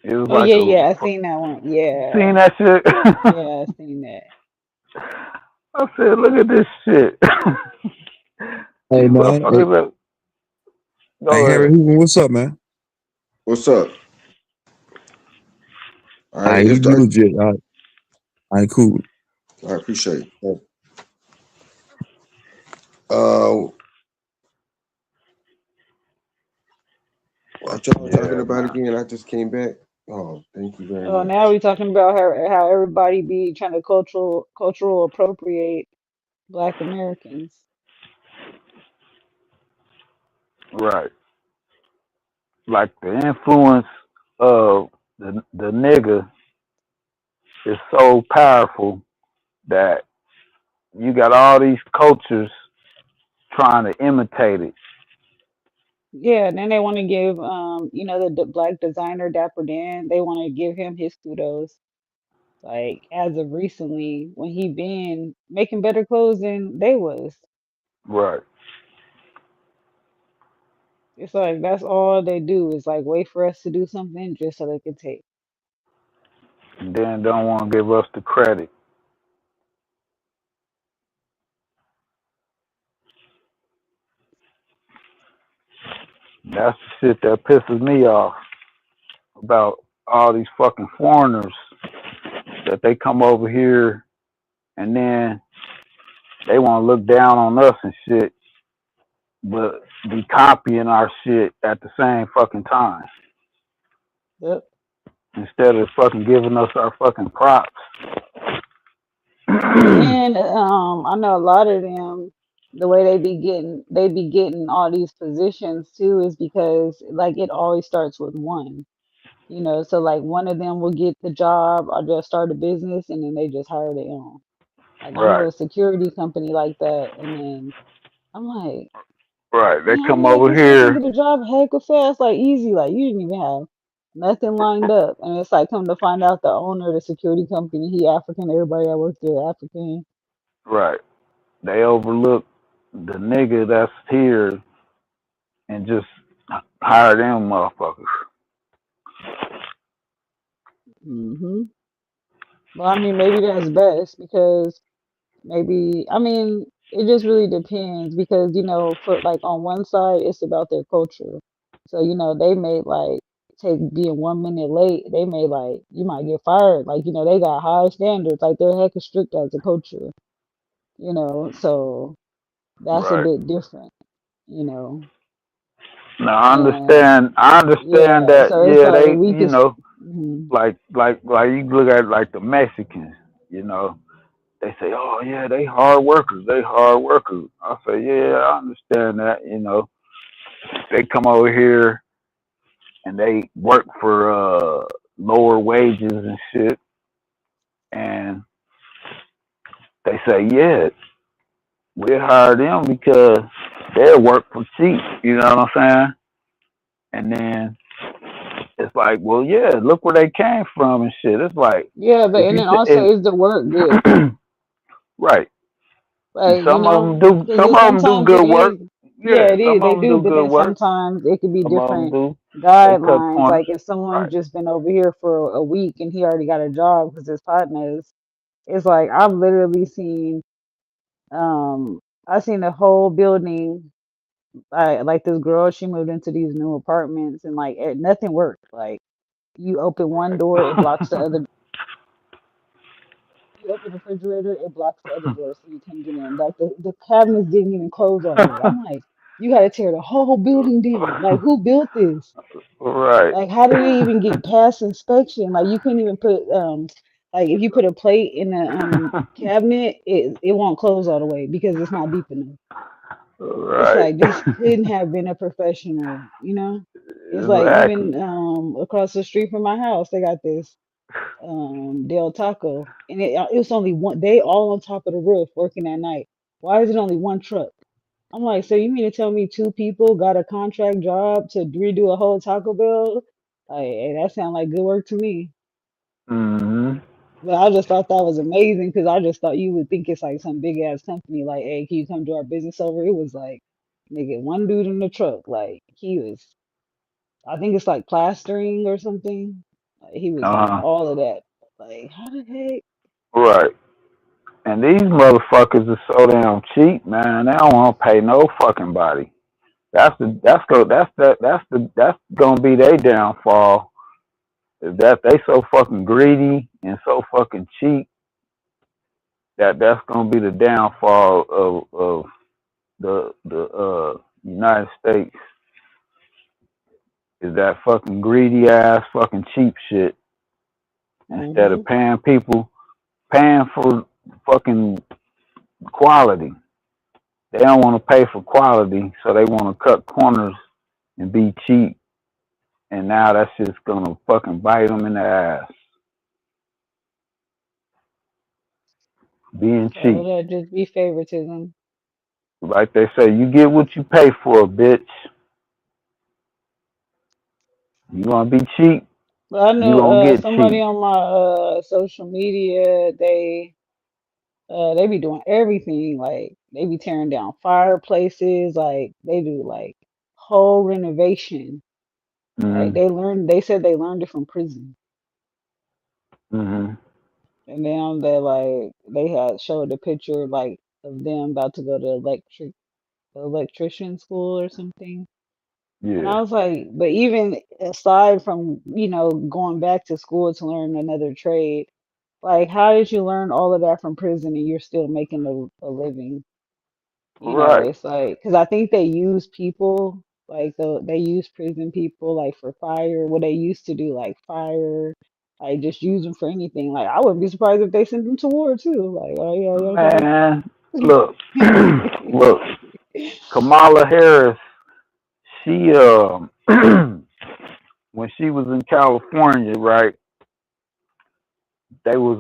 It was Oh like yeah, I seen that one. Yeah, seen that shit. yeah, I seen that. I said, look at this shit. Hey These man, motherfuckers. hey Harry ahead. Hoover, what's up, man? What's up? All right, You let's start. legit. All right, cool. I appreciate it. What y'all talking about again? I just came back. Oh, thank you very Oh, much. now we talking about how everybody be trying to cultural appropriate Black Americans. Right. Like the influence of the nigga is so powerful that you got all these cultures trying to imitate it. Yeah, then they want to give the black designer Dapper Dan, they want to give him his kudos. Like as of recently, when he been making better clothes than they was. Right. It's like that's all they do is like wait for us to do something just so they can take. And then don't want to give us the credit. That's the shit that pisses me off about all these fucking foreigners, that they come over here and then they want to look down on us and shit, but be copying our shit at the same fucking time. Yep. Instead of fucking giving us our fucking props. And I know a lot of them, the way they be getting all these positions too is because like it always starts with one. So like one of them will get the job or they'll start a business and then they just hire their own. Like I know Right. a security company like that, and then I'm like, Right. They man, how come the heck over this person here. get a job heck of fast, like easy, like you didn't even have nothing lined up, and it's like come to find out the owner of the security company, he African, everybody that works there African. Right. They overlook the nigga that's here and just hire them motherfuckers. Well, I mean, maybe that's best because maybe it just really depends because for like on one side it's about their culture, so they may like take being 1 minute late, they may like you might get fired, like they got high standards, like they're heck of strict as a culture, so that's a Right. bit different, you know. Now I And understand. I understand yeah, that. so it's Yeah, like they. we You could. know, Mhm. like you look at like the Mexicans. You know, they say, "Oh yeah, they hard workers. They hard workers." I say, "Yeah, I understand that." You know, they come over here and they work for lower wages and shit, and they say, "Yeah, we hire them because they'll work for cheap." You know what I'm saying? And then it's like, well, yeah, look where they came from and shit. It's like Yeah, but if and you then also is the work good, right, and like some of them do. Some because of them do sometimes it good work. is. Yeah, Yeah, it is. some They of them do, do but good then work. sometimes it could be Some of them different do. They cut guidelines. corners. Like if someone's Right. just been over here for a week and he already got a job because his partners, it's like I've literally seen, um, I've seen a whole building. Like this girl, she moved into these new apartments and like nothing worked. Like you open one door, it blocks the other. You open the refrigerator, it blocks the other door, so you can't get in. Like the cabinets didn't even close all the way. I'm like, you got to tear the whole building down. Like, who built this? Right. Like, how did it even get past inspection? Like, you couldn't even put like if you put a plate in a cabinet, it won't close all the way because it's not deep enough. It's Right. like this couldn't have been a professional, you know? It's like Exactly. even across the street from my house, they got this Del Taco, and it was only one. They all on top of the roof working at night. Why is it only one truck? I'm like, so you mean to tell me two people got a contract job to redo a whole Taco Bell? Like, hey, that sounds like good work to me. Hmm. But I just thought that was amazing because I just thought you would think it's like some big ass company. Like, hey, can you come to our business over? It was like, nigga, one dude in the truck. Like, he was, I think it's like plastering or something. Like, he was doing Uh-huh. all of that. Like, how the heck? Right. And these motherfuckers are so damn cheap, man. They don't want to pay no fucking body. That's gonna be their downfall. Is that they so fucking greedy and so fucking cheap that's gonna be the downfall of the United States. Is that fucking greedy ass fucking cheap shit. Instead of paying for fucking quality. They don't want to pay for quality, so they want to cut corners and be cheap. And now that's just gonna fucking bite them in the ass. being So cheap. that'd just be favoritism. Like they say, you get what you pay for, bitch. You gonna be cheap, But I you know gonna get somebody cheap. on my social media, they be doing everything. Like they be tearing down fireplaces, like they do like whole renovation. Like Mm-hmm. they said they learned it from prison. Mm-hmm. And then they had showed a picture like of them about to go to electrician school or something. And Yeah. I was like, but even aside from, going back to school to learn another trade, like how did you learn all of that from prison and you're still making a living? Right. It's like, because I think they use people, like they use prison people like for fire, what they used to do, like fire, like just use them for anything. Like I wouldn't be surprised if they sent them to war too. Like, oh Man, yeah, look, look, okay. Kamala Harris, she when she was in California, right, they was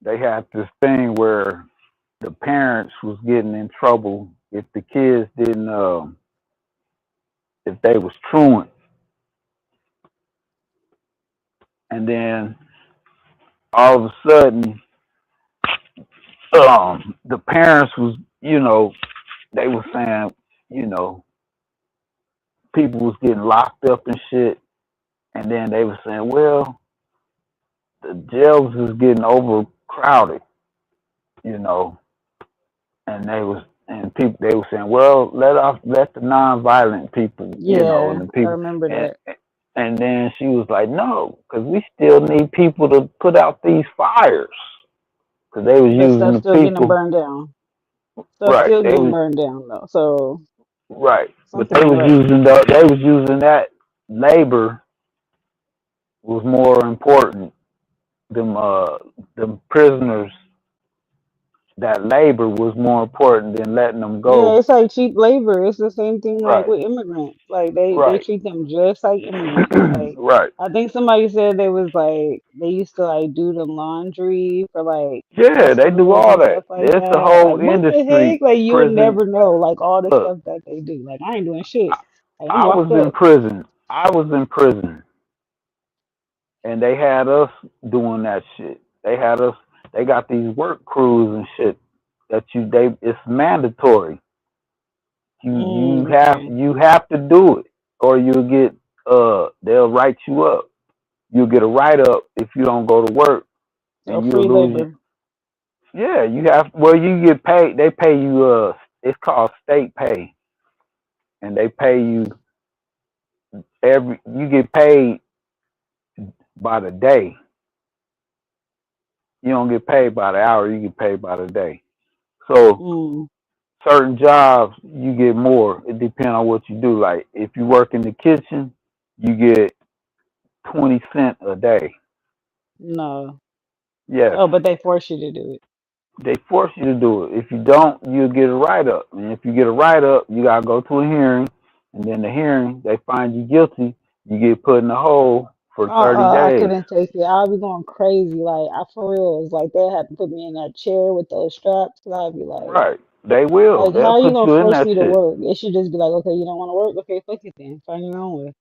they had this thing where the parents was getting in trouble if the kids didn't if they was truant. And then all of a sudden, the parents was, they was saying, you know, people was getting locked up and shit. And then they was saying, well, the jails is getting overcrowded, you know, and people they were saying, well, let the nonviolent people, and Yeah, the I people, remember and that. and then she was like, no, because we still need people to put out these fires, because they was But using stuff's the still getting people, burned down. Stuff's right? still They getting was burned down though. So right, but something ain't right. they was using that labor was more important. Them prisoners, that labor was more important than letting them Yeah, go. it's like cheap labor. It's the same thing like Right, with immigrants. Like they right, treat them just like immigrants. Like right. I think somebody said they was like they used to like do the laundry for like Yeah, they do customers all and that. stuff like It's a that. Like whole what the industry. heck? Like you would Prison. never know like all the Look, stuff that they do. Like I ain't doing shit. Like I'm I was locked in up. prison. I was in prison, and they had us doing that shit. They had us. They got these work crews and shit that it's mandatory. Okay. You have to do it, or you'll get they'll write you up. You'll get a write up if you don't go to work, So and you'll free lose your. labor. Yeah, you have. Well, you get paid. They pay you. It's called state pay, and they pay you You get paid by the day. You don't get paid by the hour. You get paid by the day. So Mm. certain jobs you get more. It depends on what you do. Like if you work in the kitchen, you get 20 cents a day. No. Yes, Oh, but they force you to do it. they force you to do it. If you don't, you'll get a write up. And if you get a write up, you gotta go to a hearing. And then the hearing, they find you guilty. You get put in the hole for 30 I days. couldn't take it. I'll be going crazy. Like I for real, it's like they had to put me in that chair with those straps. Cause I'd be Right. They will. like, They'll how you put gonna you in force that me to shit. work? It should just be like, okay, you don't want to work, okay, fuck it then, find your own way.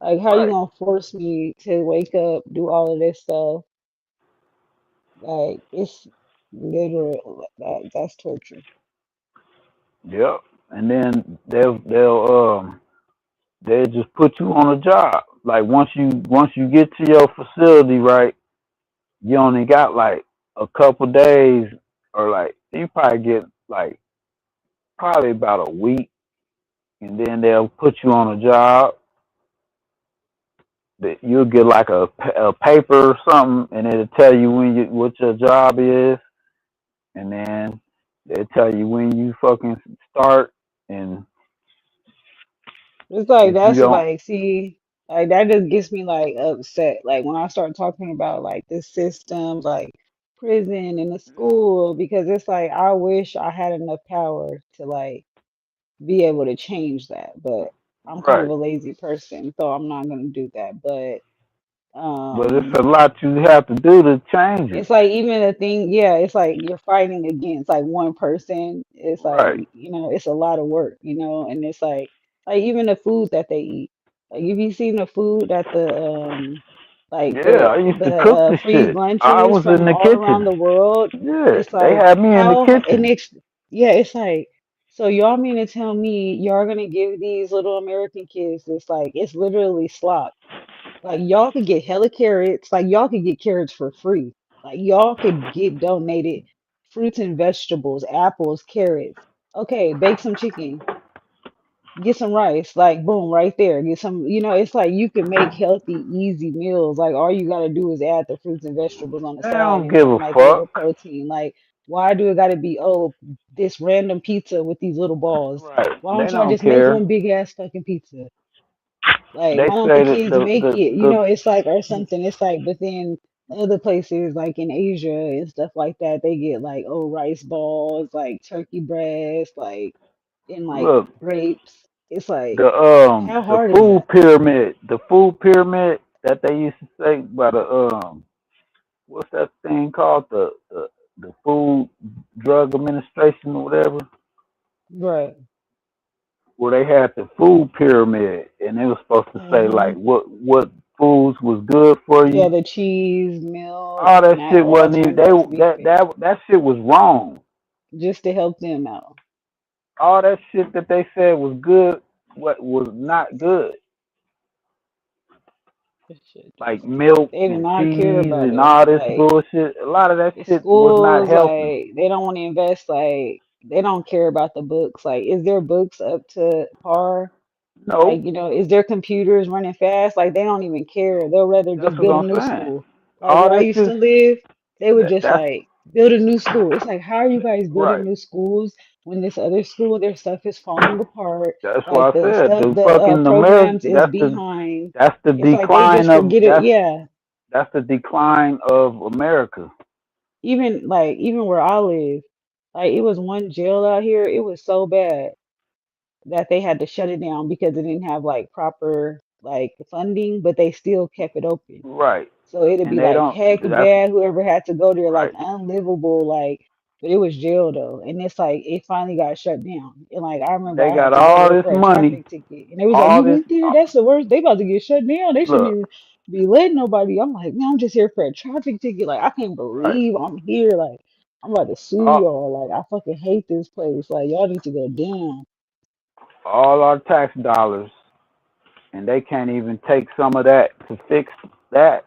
Like, how you Right. gonna force me to wake up, do all of this stuff? Like, it's literal. That's torture. Yep. And then they'll just put you on a job. Like once you get to your facility, right, you only got like a couple days, or like you probably get like probably about a week, and then they'll put you on a job that you'll get like a paper or something, and it'll tell you what your job is, and then they'll tell you when you fucking start, and It's like if you that's don't. like, see, like that just gets me like upset. Like when I start talking about like the systems, like prison and the school, because it's like I wish I had enough power to like be able to change that. But I'm kind of Right. a lazy person, so I'm not gonna do that. But But it's a lot you have to do to change it. It's like even a thing, yeah, it's like you're fighting against like one person. It's like, Right. it's a lot of work, and it's like even the food that they eat. Like if you seen the food that like Yeah, I used to cook the free shit. I lunches was in from the all around kitchen. the world, Yeah, it's they like had me in the how and kitchen. it's like so y'all mean to tell me y'all gonna give these little American kids this like it's literally slop. Like y'all could get hella carrots. Like y'all could get carrots for free. Like y'all could get donated fruits and vegetables, apples, carrots. Okay, bake some chicken, get some rice. Like boom, right there. Get some. It's like you can make healthy, easy meals. Like all you gotta do is add the fruits and vegetables on the They side. don't You're give a getting like a little fuck. protein. Like why do it gotta be this random pizza with these little balls? Right. Why They don't y'all don't just make care. one big ass fucking pizza? Like, They why don't the say that kids make it? the It's like, or something. It's like, but then other places, like in Asia and stuff like that, they get like, rice balls, like turkey breast, like, and like look grapes. It's like, how the hard is food that? pyramid, that they used to say by the what's that thing called, the Food Drug Administration or whatever, Right. where they had the food pyramid and it was supposed to say Hmm. like what foods was good for Yeah, you. the cheese, milk, All and that that shit all wasn't even turns out to be fake, that shit was wrong. just to help them out. All that shit that they said was good, what was not good, This shit like just, milk they do and not care cheese about and us. all this Like, bullshit. A lot of that the shit was not schools, healthy. like, they don't want to invest, like, they don't care about the books. Like, is their books up to par? Like, No, is their computers running fast? Like, they don't even care. They'll rather that's just what build a I'm new saying. school. Like, All where I that used to shit, live, they would just, that's like, build a new school. It's like, how are you guys building right. new schools when this other school, their stuff is falling apart? That's why Like, I the said stuff, the the fucking America. programs is behind. That's the It's like they decline just of forget it. Yeah. that's the decline of America. Even where I live, like it was one jail out here. It was so bad that they had to shut it down because it didn't have like proper like funding, but they still kept it open. Right. So it'd And be they like don't. heck That's bad, whoever had to go there, like right. unlivable, like, but it was jail though. And it's like it finally got shut down. And like I remember They I had got to go all there this for a money. traffic ticket. And it was like, All you this. went there? That's the worst. They about to get shut down. They shouldn't Look. even be letting nobody. I'm like, man, I'm just here for a traffic ticket. Like I can't Right. believe I'm here. Like I'm about to sue All, y'all. Like I fucking hate this place. Like y'all need to go down. all our tax dollars, and they can't even take some of that to fix that.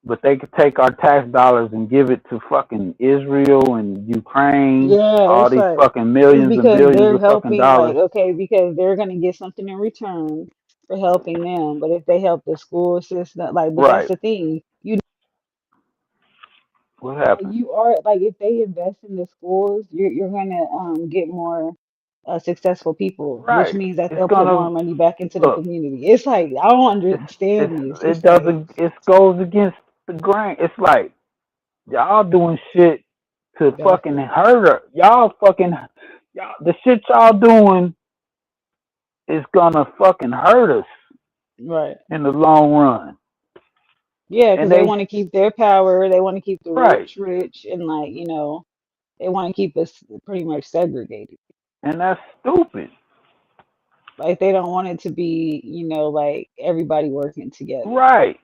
But they could take our tax dollars and give it to fucking Israel and Ukraine, Yeah, all it's these like fucking it's millions and because billions they're of fucking helping, like, dollars. okay, because they're gonna get something in return for helping them. But if they help the school system, like, but that's Right. the thing, What like happened? you are like if they invest in the schools, you're gonna get more successful people, which Right. means that It's they'll put more gonna money back into the look. community. It's like I don't It's understand this. it It's like doesn't. It goes against the grain. It's like y'all doing shit to fucking backwards, hurt her. Y'all the shit y'all doing is gonna fucking hurt us right? in the long run. Yeah, because And they they want to keep their power. They want to keep the right. rich, and like they want to keep us pretty much segregated. And that's stupid. Like they don't want it to be, like everybody working together. Right.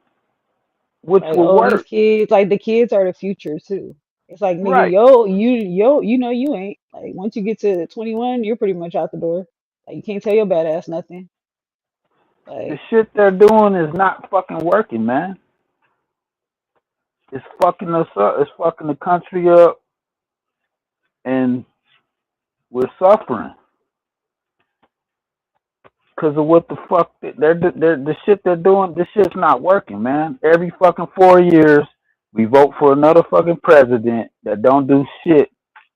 Which Like, will oh, these work. kids, like the kids are the future too. It's like, nigga, Right. you ain't. Like once you get to 21, you're pretty much out the door. Like you can't tell your badass nothing. The Like, shit they're doing is not fucking working, man. It's fucking us up. It's fucking the country up, and we're suffering because of what the fuck they're the shit they're doing. This shit's not working, man. Every fucking 4 years, we vote for another fucking president that don't do shit,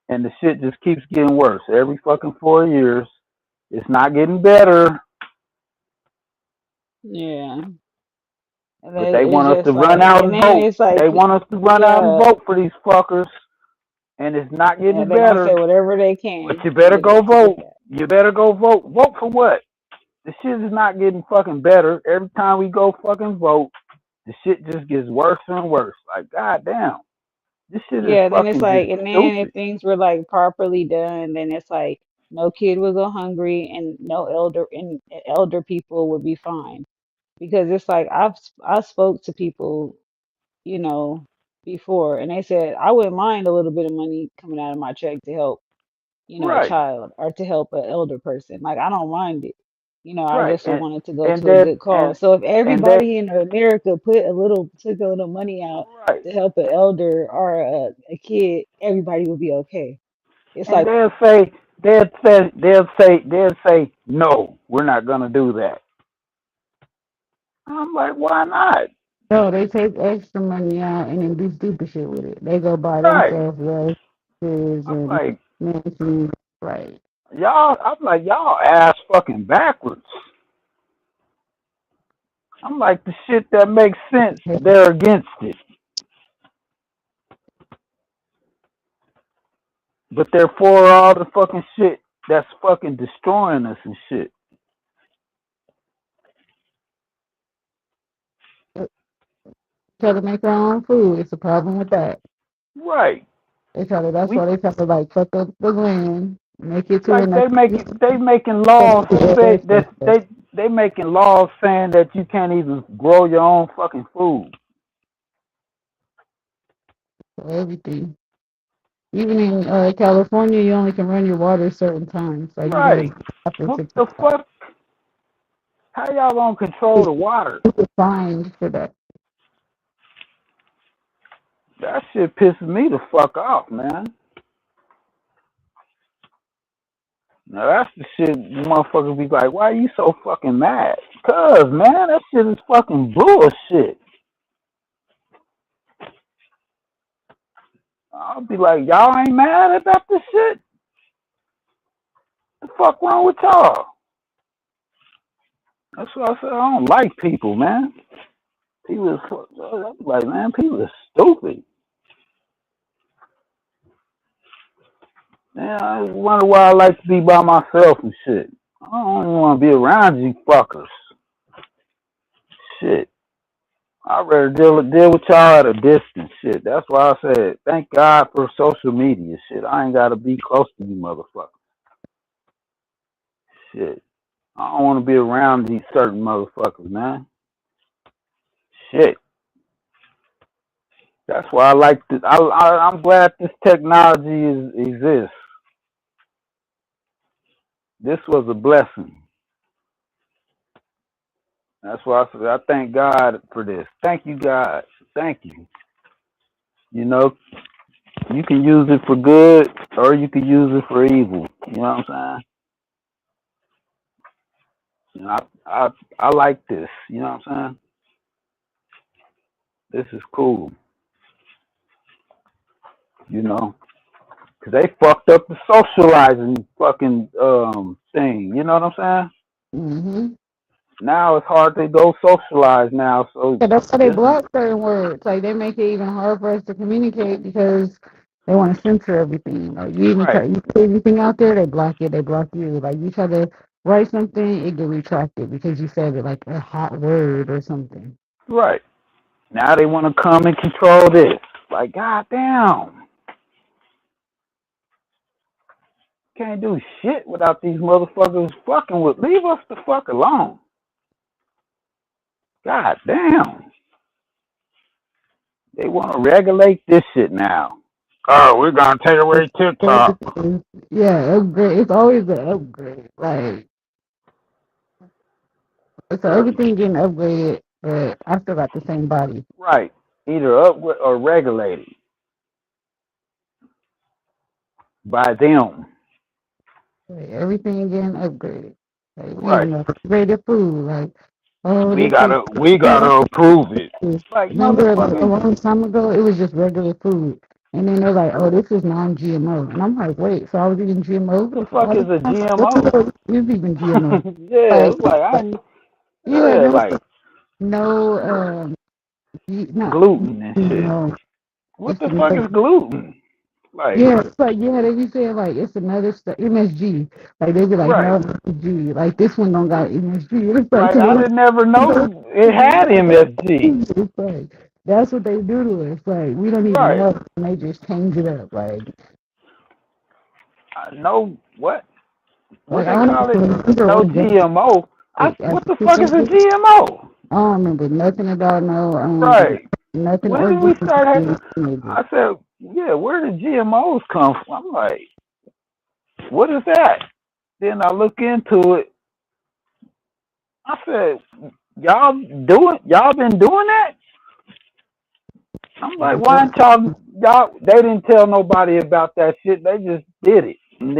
and the shit just keeps getting worse. Every fucking 4 years, it's not getting better. yeah. And But then they it's want us to just run like, out and and then vote. it's like, They want us to run out and yeah, vote for these fuckers, and it's not yeah, getting they're gonna say better. whatever they But can you to better get go us to get vote. that. You better go vote. Vote for what? The shit is not getting fucking better. Every time we go fucking vote, the shit just gets worse and worse. Like, goddamn, this shit is Yeah, then it's fucking just like, and then if stupid. things were like properly done, then it's like no kid would go hungry and no elder people would be fine. Because it's like I spoke to people, you know, before, and they said I wouldn't mind a little bit of money coming out of my check to help, a Right, child or to help an elder person. Like I don't mind it. I right, just would want it to go and to a then good cause. So if and then everybody in America took a little money out right, to help an elder or a kid, everybody would be okay. It's and like, they'll say no, we're not gonna do that. I'm like, why not? no, they take extra money out and then do stupid shit with it. They go buy Right. themselves dresses I'm and like, mansions. Right. y'all ass fucking backwards. I'm like, the shit that makes sense, they're against it. But they're for all the fucking shit that's fucking destroying us and shit. Try to make their own food. It's a problem with that. Right. That's We why they try to like fuck up the land, make it to where like not they making laws say that they making laws saying that you can't even grow your own fucking food. everything. Even in California, you only can run your water certain times. Like you Right. can after What 6 the o'clock. fuck? How y'all gonna control the water? You're fined for that. That shit pisses me the fuck off, man. Now that's the shit motherfuckers be like, why are you so fucking mad? Cause man, that shit is fucking bullshit. I'll be like, y'all ain't mad about this shit? The fuck wrong with y'all? That's what I said. I don't like people, man. People is I'm like, man, people are stupid. Man, I wonder why I like to be by myself and shit. I don't even want to be around you fuckers. Shit. I'd rather deal with y'all at a distance. Shit. That's why I said, thank God for social media. Shit. I ain't got to be close to you motherfuckers. Shit. I don't want to be around these certain motherfuckers, man. Shit. That's why I like this. I'm glad this technology exists. This was a blessing. That's why I said I thank God for this. Thank you, God. Thank you. You know, you can use it for good or you can use it for evil. You know what I'm saying? You know, I like this. You know what I'm saying? This is cool. You know, because they fucked up the socializing fucking thing. You know what I'm saying? Mm-hmm. Now it's hard to go socialize now. So Yeah, that's why they this is block certain words. Like they make it even hard for us to communicate because they want to censor everything. Like you even try right. you put anything out there, they block it. They block you. Like you try to write something, it get retracted because you said it like a hot word or something. Right. Now they want to come and control this. Like, goddamn. Can't do shit without these motherfuckers fucking with. Leave us the fuck alone. God damn. They want to regulate this shit now. Oh, we're going to take away TikTok. Yeah, upgrade. It's always an upgrade. Like so everything getting upgraded, but I still got the same body. Right. Either upgrade or regulated by them. Like, everything getting upgraded. Like we Right. even upgraded food. Like oh, We this is. gotta approve it. Like, Remember, like a motherfucker. long time ago, it was just regular food, and then they're like, "Oh, this is non-GMO," and I'm like, "Wait, so I was eating GMO The for fuck all is this a time? What the GMO? hell is even GMO?" Yeah, Like, it's like, yeah, and yeah, it was like like, no, not gluten and shit. no, What it's the fuck no, is gluten? Like, Yeah, it's like they be saying like it's another stuff MSG. Like they be like right. no MSG. Like this one don't got MSG. It's like Like I didn't never know it had MSG. it's like that's what they do to us. Like we don't even Right. know and they just change it up. I know what Like they I don't call it? remember No organic GMO. What the fuck is a agriculture. GMO? I don't remember nothing about no Right. nothing When did we organic. start having? I said, yeah, where did GMOs come from? I'm like, what is that? Then I look into it. I said, y'all been doing that? I'm like, why ain't y'all? They didn't tell nobody about that shit. They just did it, and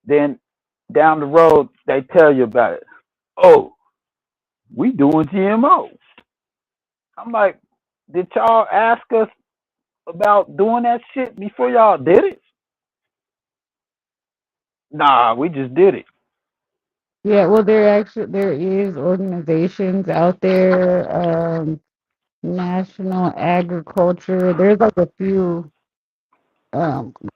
then down the road they tell you about it. Oh, we doing GMO. I'm like, did y'all ask us about doing that shit before y'all did it? Nah, we just did it. Yeah, well there is organizations out there, National Agriculture. There's like a few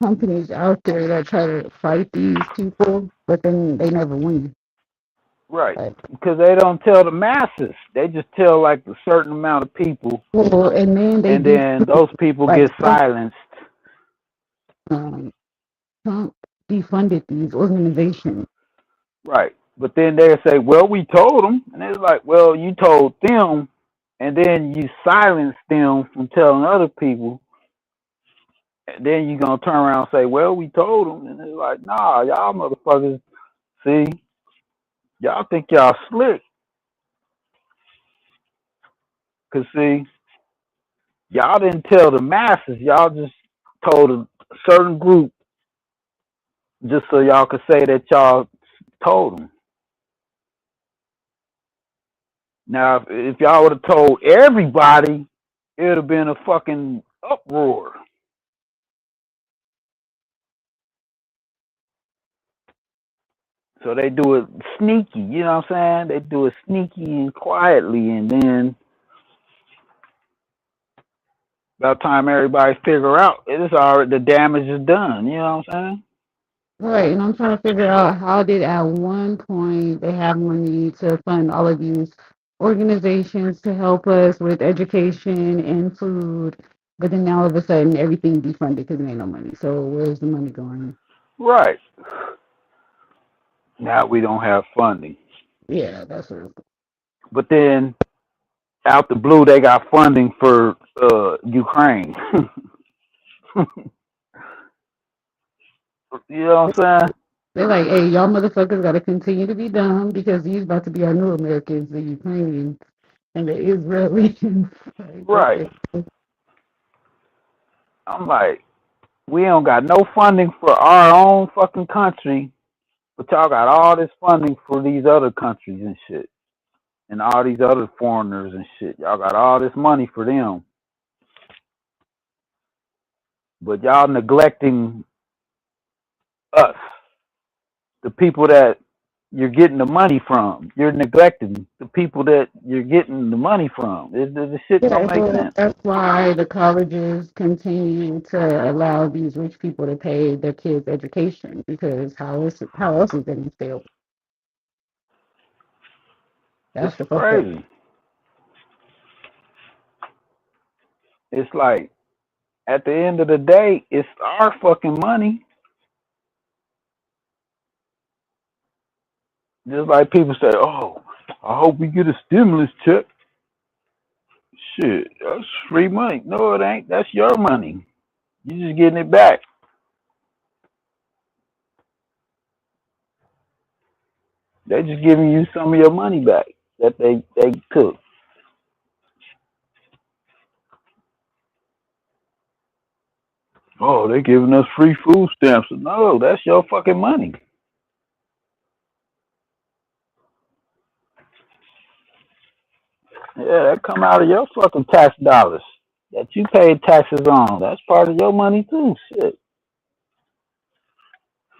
companies out there that try to fight these people, but then they never win. Right. Because they don't tell the masses. They just tell like a certain amount of people. Well, and then those people like get silenced. Trump defunded these organizations. Right. But then they say, well, we told them. And it's like, well, you told them, and then you silenced them from telling other people. And then you're going to turn around and say, well, we told them. And it's like, nah, y'all motherfuckers, see, y'all think y'all slick. Because, see, y'all didn't tell the masses. Y'all just told a certain group just so y'all could say that y'all told them. Now, if y'all would have told everybody, it would have been a fucking uproar. So they do it sneaky, you know what I'm saying? They do it sneaky and quietly, and then by the time everybody figure out, it is already the damage is done. You know what I'm saying? Right, and I'm trying to figure out how did at one point they have money to fund all of these organizations to help us with education and food, but then now all of a sudden everything defunded because there ain't no money. So where's the money going? Right. Now we don't have funding. Yeah, that's what. But then out the blue, they got funding for Ukraine. You know what I'm saying? They're like, hey, y'all motherfuckers got to continue to be dumb because these about to be our new Americans, the Ukrainians and the Israelis. Like, Right. okay. I'm like, we don't got no funding for our own fucking country, but y'all got all this funding for these other countries and shit. And all these other foreigners and shit. Y'all got all this money for them. But y'all neglecting us, the people that you're getting the money from. You're neglecting the people that you're getting the money from. The shit Yeah, don't make so sense. that's why the colleges continue to allow these rich people to pay their kids' education because how else is they gonna stay open? It's That's the fucked up. crazy. It's like, at the end of the day, it's our fucking money. Just like people say, oh, I hope we get a stimulus check. Shit, that's free money. No, it ain't. That's your money. You just getting it back. They just giving you some of your money back that they took. Oh, they giving us free food stamps. No, that's your fucking money. Yeah, that come out of your fucking tax dollars that you paid taxes on. That's part of your money too. Shit.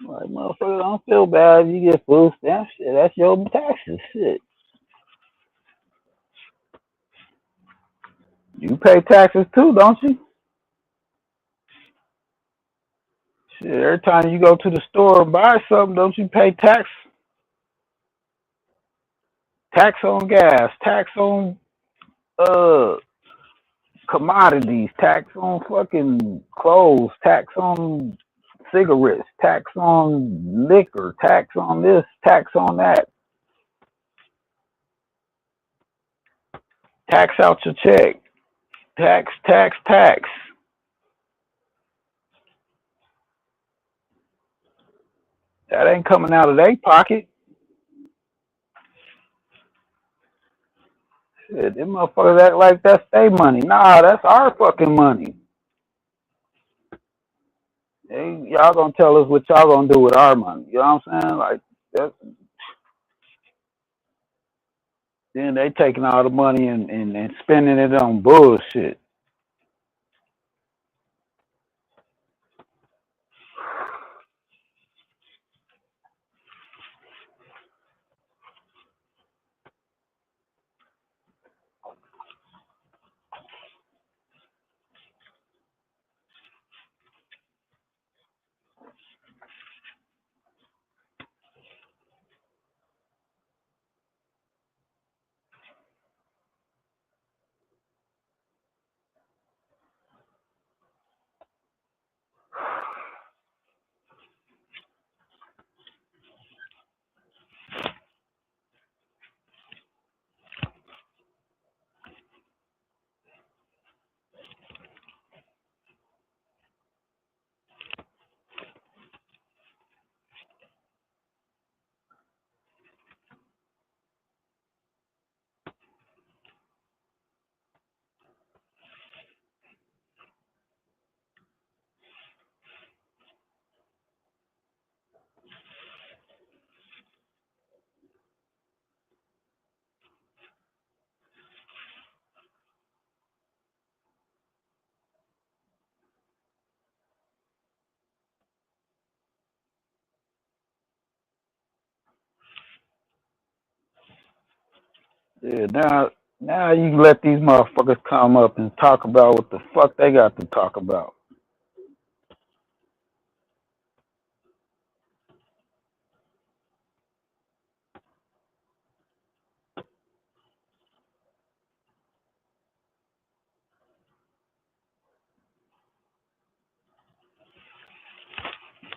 Like, motherfucker, don't feel bad if you get food stamps. Shit, that's your taxes. Shit. You pay taxes too, don't you? Shit, every time you go to the store and buy something, don't you pay tax? Tax on gas, tax on uh commodities, tax on fucking clothes, tax on cigarettes, tax on liquor, tax on this, tax on that, tax out your check, tax, tax, tax. That ain't coming out of their pocket. Shit, them motherfuckers act like that's their money. Nah, that's our fucking money. Y'all gonna tell us what y'all gonna do with our money. You know what I'm saying? Like, that, then they taking all the money and spending it on bullshit. Yeah, now you can let these motherfuckers come up and talk about what the fuck they got to talk about.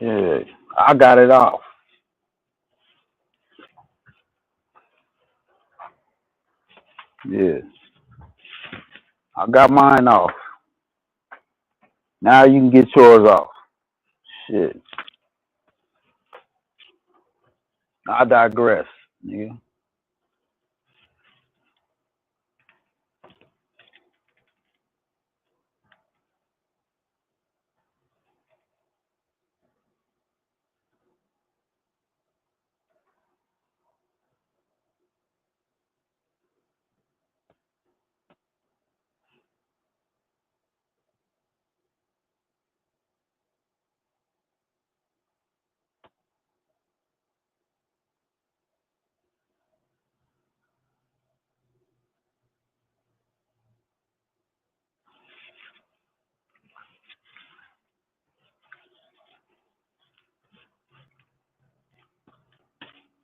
Yeah, I got it off. Yeah, I got mine off. Now you can get yours off. Shit, I digress, nigga.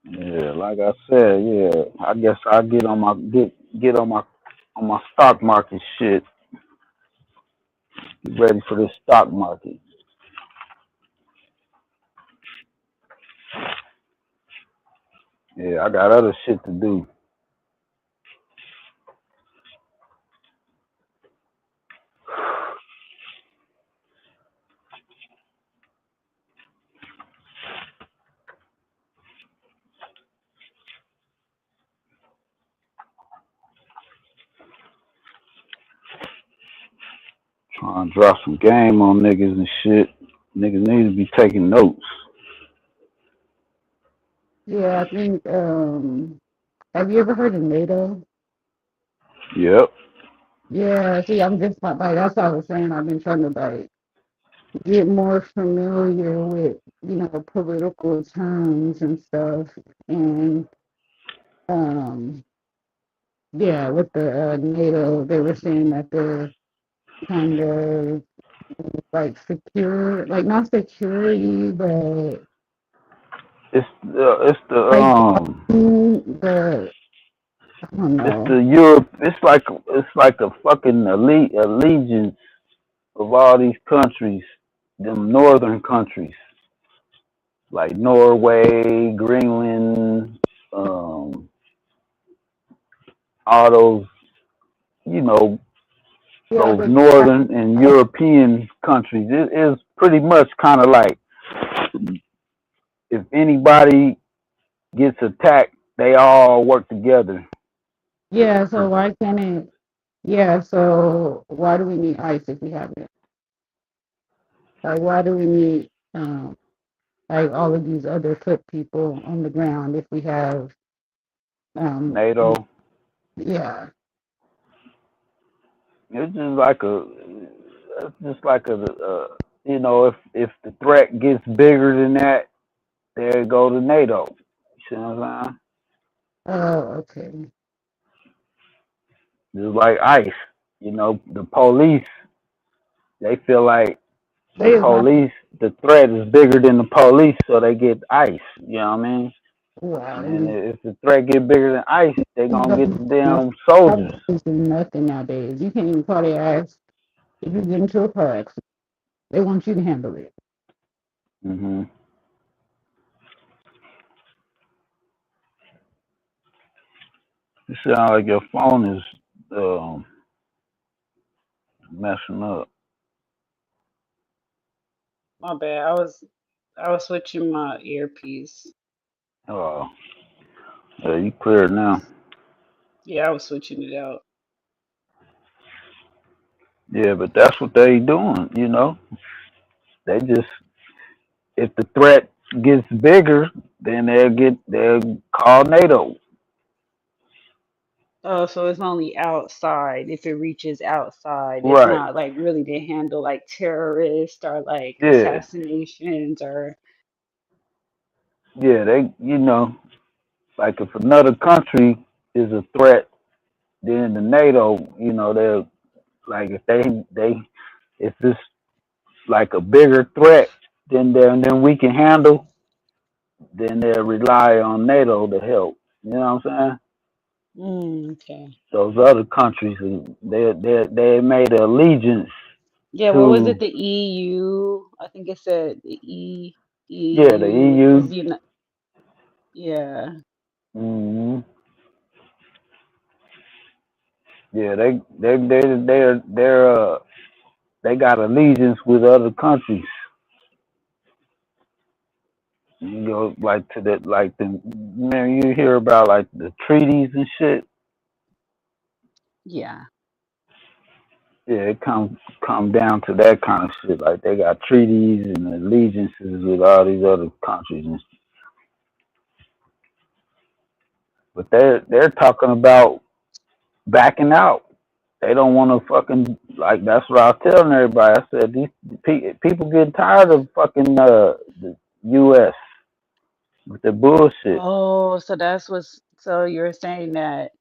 Yeah, like I said, yeah, I guess I get on my get on my stock market shit. Get ready for this stock market. Yeah, I got other shit to do. Trying to drop some game on niggas and shit. Niggas need to be taking notes. Yeah, I think. Have you ever heard of NATO? Yep. Yeah. See, I'm just like that's what I was saying. I've been trying to get more familiar with political terms and stuff, and um, yeah, with the NATO, they were saying that they're kind of like secure, like not security, but It's the like the I don't it's know. the Europe. It's like a fucking allegiance of all these countries, them northern countries like Norway, Greenland, all those, you know, Yeah, those but northern and European countries. It is pretty much kind of like if anybody gets attacked, they all work together. yeah. So why can't it? Yeah. So why do we need ICE if we have it? Like why do we need like all of these other foot people on the ground if we have NATO. yeah. It's just like you know, if the threat gets bigger than that, there you go to NATO. You see what I'm saying? Oh, okay. Just like ICE, you know, the police, they feel like They is not the threat is bigger than the police, so they get ICE. You know what I mean? wow. And then if the threat get bigger than ICE, they gonna get the damn soldiers. Police do nothing nowadays. You can't even call their ass if you get into a car accident. They want you to handle it. hmm You sound like your phone is messing up. My bad. I was switching my earpiece. Oh, yeah, you clear now. Yeah, I was switching it out. Yeah, but that's what they doing. You know, they just if the threat gets bigger, then they'll call NATO. Oh, so it's only outside if it reaches outside. It's Right. not like really to handle like terrorists or like Yeah. assassinations or Yeah. They, you know, like if another country is a threat, then the NATO, you know, they're like if if it's like a bigger threat than we can handle, then they'll rely on NATO to help. You know what I'm saying? okay. Those other countries, they made an allegiance Yeah, what was it? to The EU? I think it said the yeah the EU is EU. yeah. hmm Yeah, they got allegiance with other countries. You go like to the like the man you hear about like the treaties and shit. Yeah. Yeah, it come down to that kind of shit. Like they got treaties and allegiances with all these other countries, but they're talking about backing out. They don't want to fucking like. That's what I was telling everybody. I said these people getting tired of fucking the U.S. with the bullshit. Oh, so that's what's so you're saying that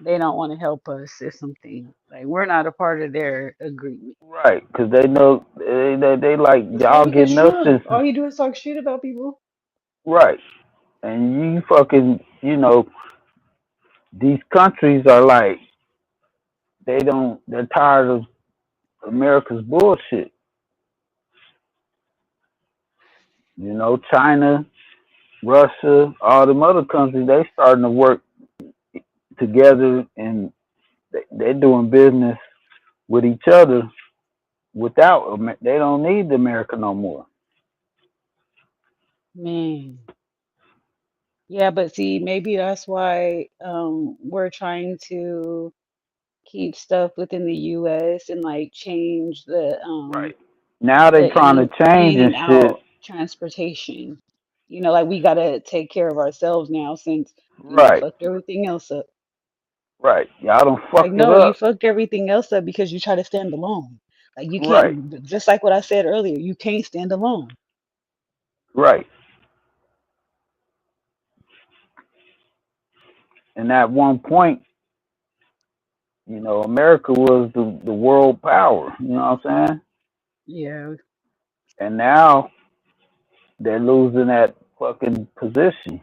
they don't want to help us or something. Like we're not a part of their agreement. Right, because they know they like It's y'all probably because getting us Trump. this All you do is talk shit about people. right, and you fucking you know these countries are like they're tired of America's bullshit. You know, China, Russia, all them other countries, they starting to work together and they're doing business with each other without they don't need America no more. Man. Yeah, but see, maybe that's why we're trying to keep stuff within the US and like change Right. Now they the trying to change in and and shit. out transportation. You know, like we gotta take care of ourselves now since you know Right, fucked everything else up. right. Y'all done Like fucked it no, you up. fucked everything else up because you try to stand alone. Like you Right, can't just like what I said earlier, you can't stand alone. right. And at one point, you know, America was the world power. You know what I'm saying? Yeah. And now they're losing that fucking position.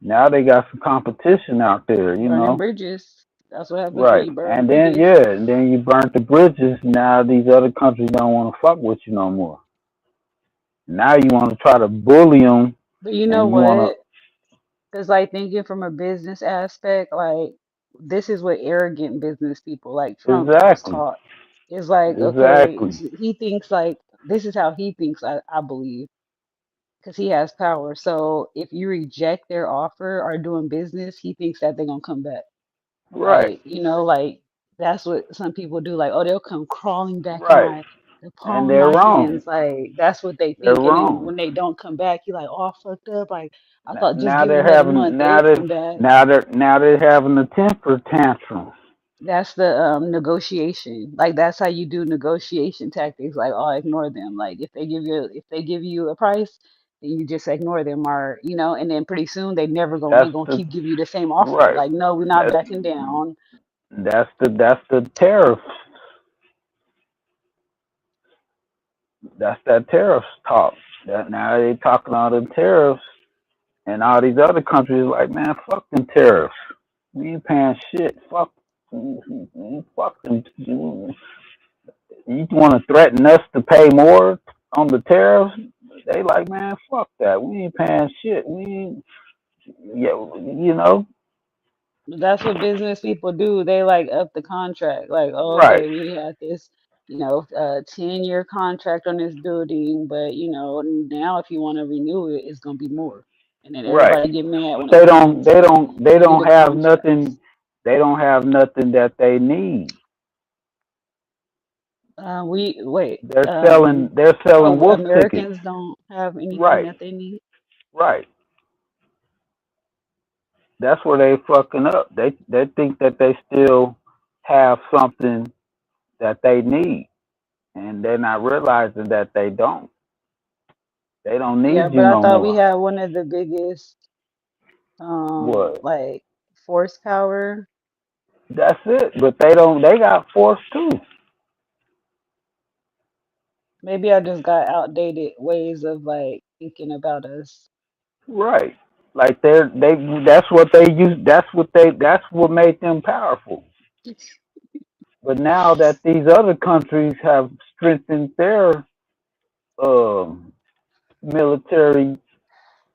Now they got some competition out there, you Burning know. bridges. That's what happens when Right. you burn And then bridges. yeah, and then you burnt the bridges. Now these other countries don't want to fuck with you no more. Now you want to try to bully them, But you know and you want what? Because like thinking from a business aspect, like this is what arrogant business people like to Trump was exactly, taught. It's like, okay, exactly. he thinks like this is how he thinks, I believe, because he has power. So if you reject their offer or doing business, he thinks that they're gonna come back. Right, Like, like that's what some people do. Like, oh, they'll come crawling back in right. the And palm of they're my wrong. hands. Like that's what they They're think. And then wrong. when they don't come back, you like, oh, I fucked up. Like I Now, thought just now give it they're another having month, they'll come back. now they're having a temper tantrum. That's the negotiation. Like that's how you do negotiation tactics. Like, oh, ignore them. Like if they give you a price, then you just ignore them, or and then pretty soon they That's gonna the keep giving you the same offer. right. Like, no, we're not That backing down. that's the tariff. That's that tariff talk. That now they talking all the tariffs, and all these other countries like, man, fuck them tariffs. We ain't paying shit. Fuck them. You want to threaten us to pay more on the tariffs? They like, man, fuck that. We ain't paying shit. We ain't, yeah, you know, That's what business people do. They like up the contract. Like, oh, right, okay, we had this, 10-year contract on this building, but now if you want to renew it, it's gonna be more. And then right. everybody get mad But when it happens. they Like, don't, they renew don't the have contracts. nothing. They don't have nothing that they need. We wait. They're selling Oh, wolf tickets. Americans don't have anything Right, that they need. right. That's where they fucking up. They think that they still have something that they need, and they're not realizing that they don't. They don't Yeah, need you but I no thought we more. had one of the biggest, What? like force power. That's it. But they don't. They got force too. Maybe I just got outdated ways of like thinking about us. Right. Like they. That's what they use. That's what they. That's what made them powerful. But now that these other countries have strengthened their um, military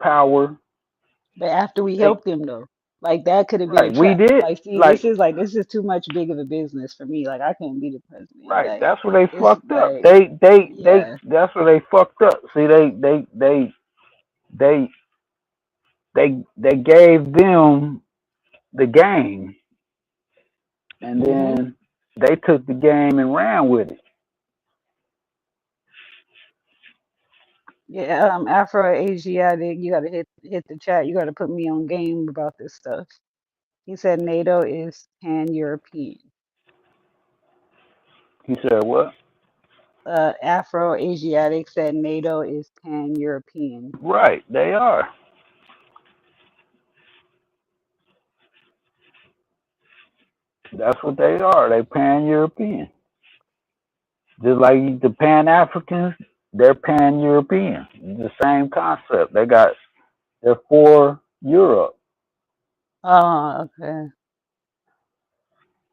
power, But after we they helped them though, like that could have been a right. We trap. did Like, see, like this is too much big of a business for me. Like, I couldn't be the president. right. Like, That's where they it's fucked up. like, They. yeah. That's where they fucked up. See, they they gave them the game, and Hmm. then they took the game and ran with it. Yeah, Afro Asiatic, you gotta hit the chat. You gotta put me on game about this stuff. He said NATO is pan-European. He said, "What? Afro Asiatic said NATO is pan-European. Right? They are. That's what they are. They pan European, just like the Pan Africans. They're pan European. The same concept. They're for Europe. Oh, okay.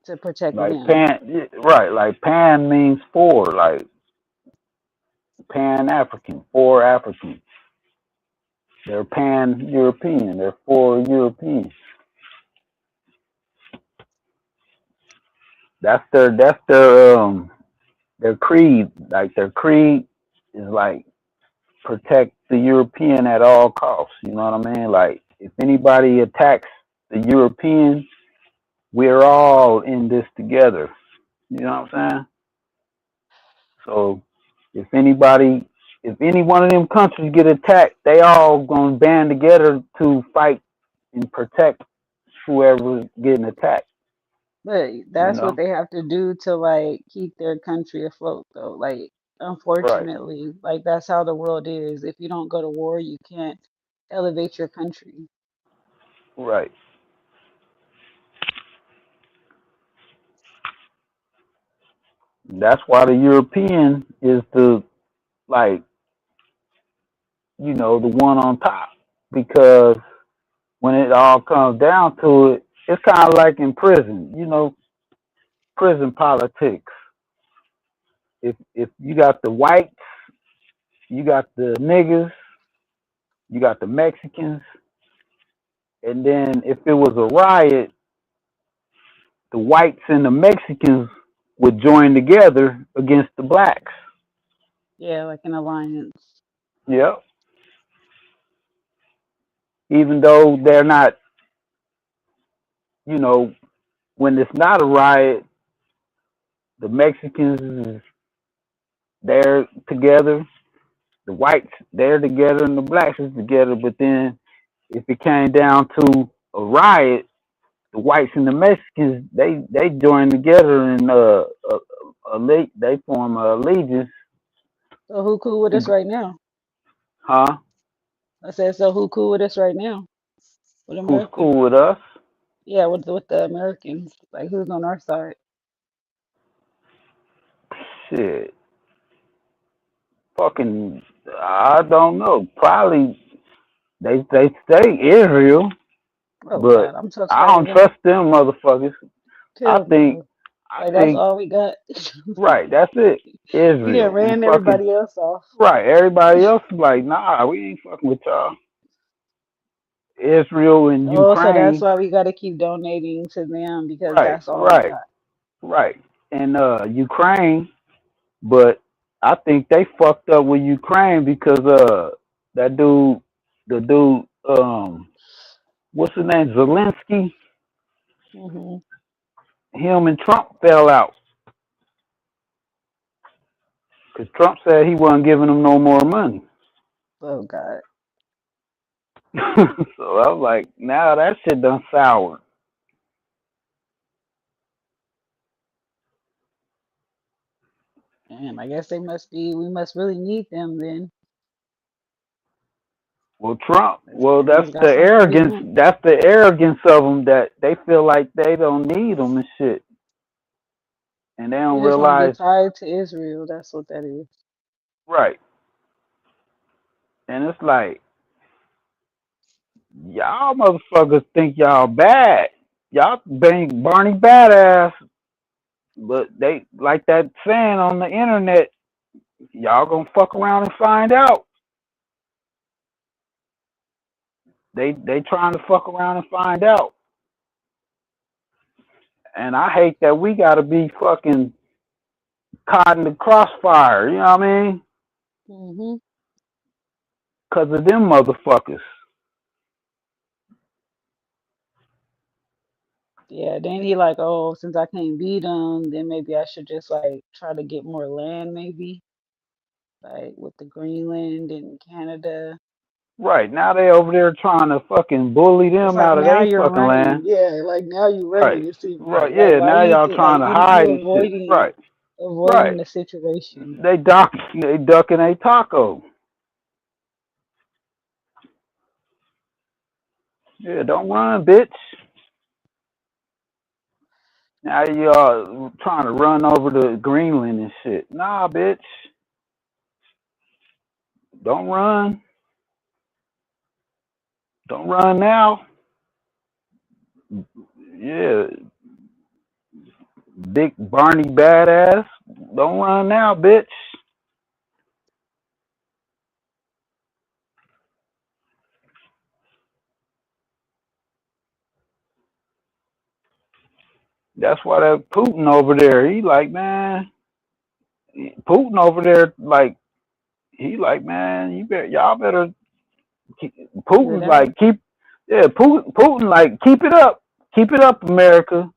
To protect Like them. pan, right? Like pan means for, like Pan African, for African. They're pan European. They're for European. That's their creed. Like their creed is like protect the European at all costs. You know what I mean? Like if anybody attacks the European, we're all in this together. You know what I'm saying? So if any one of them countries get attacked, they all gonna band together to fight and protect whoever's getting attacked. But You that's what know? they have to do to like keep their country afloat though. Like, Right, unfortunately, like that's how the world is. If you don't go to war, you can't elevate your country. right. That's why the European is the, like, you know, the one on top, because when it all comes down to it, it's kind of like in prison, you know, prison politics. If you got the whites, you got the niggas, you got the Mexicans, and then if it was a riot, the whites and the Mexicans would join together against the blacks. Yeah, like an alliance. Yep. Even though they're not, you know, when it's not a riot, the Mexicans is there together, the whites they're together, and the blacks is together. But then if it came down to a riot, the whites and the Mexicans they join together and they form a allegiance. So who cool with us right now? Huh? I said, so who cool with us right now? With Who's America? cool with us? Yeah, with the Americans. Like who's on our side? Shit. Fucking, I don't know. Probably they say Israel, Oh but God, I'm so I tired of don't them. trust them motherfuckers. Tell me. I Like that's think all we got. right. That's it. We done Israel and ran fucking everybody else off. right. Everybody else is like, nah, we ain't fucking with y'all. Israel and Oh, so that's Ukraine. why we gotta keep donating to them because Right, that's all we right, got. right. And Ukraine, but I think they fucked up with Ukraine because that dude, the dude, what's his name, Zelensky, Hmm. him and Trump fell out because Trump said he wasn't giving them no more money. Oh God. So I was like, now that shit done soured. And I guess we must really need them then. Well, Trump, well, They that's must the got something we arrogance. don't. That's the arrogance of them that they feel like they don't need them and shit, and they They don't just want to be realize, tied to Israel. That's what that is. right? And it's like, y'all motherfuckers think y'all bad. Y'all bang Barney badass, but they like that saying on the internet. Y'all gonna fuck around and find out. They trying to fuck around and find out. And I hate that we gotta be fucking caught in the crossfire. You know what I mean? Hmm. Cause of them motherfuckers. Yeah. Then he like, oh, since I can't beat them, then maybe I should just like try to get more land, maybe like with the Greenland and Canada. Right, now they over there trying to fucking bully It's them like out of now their you're fucking running. land. Yeah, like now you're running. Right. It seems Right, like yeah, why now do you y'all think like trying to you hide and shit. avoiding Right, avoiding right. the situation? They ducking a taco. Yeah, don't run, bitch. Now y'all trying to run over to Greenland and shit. Nah, bitch. Don't run. Don't run now. Yeah, big Barney badass. Don't run now, bitch. That's why that Putin over there, he like, man, Putin over there, like, he like, man, y'all better. Figure it Putin's out. like, Putin like, keep it up, America.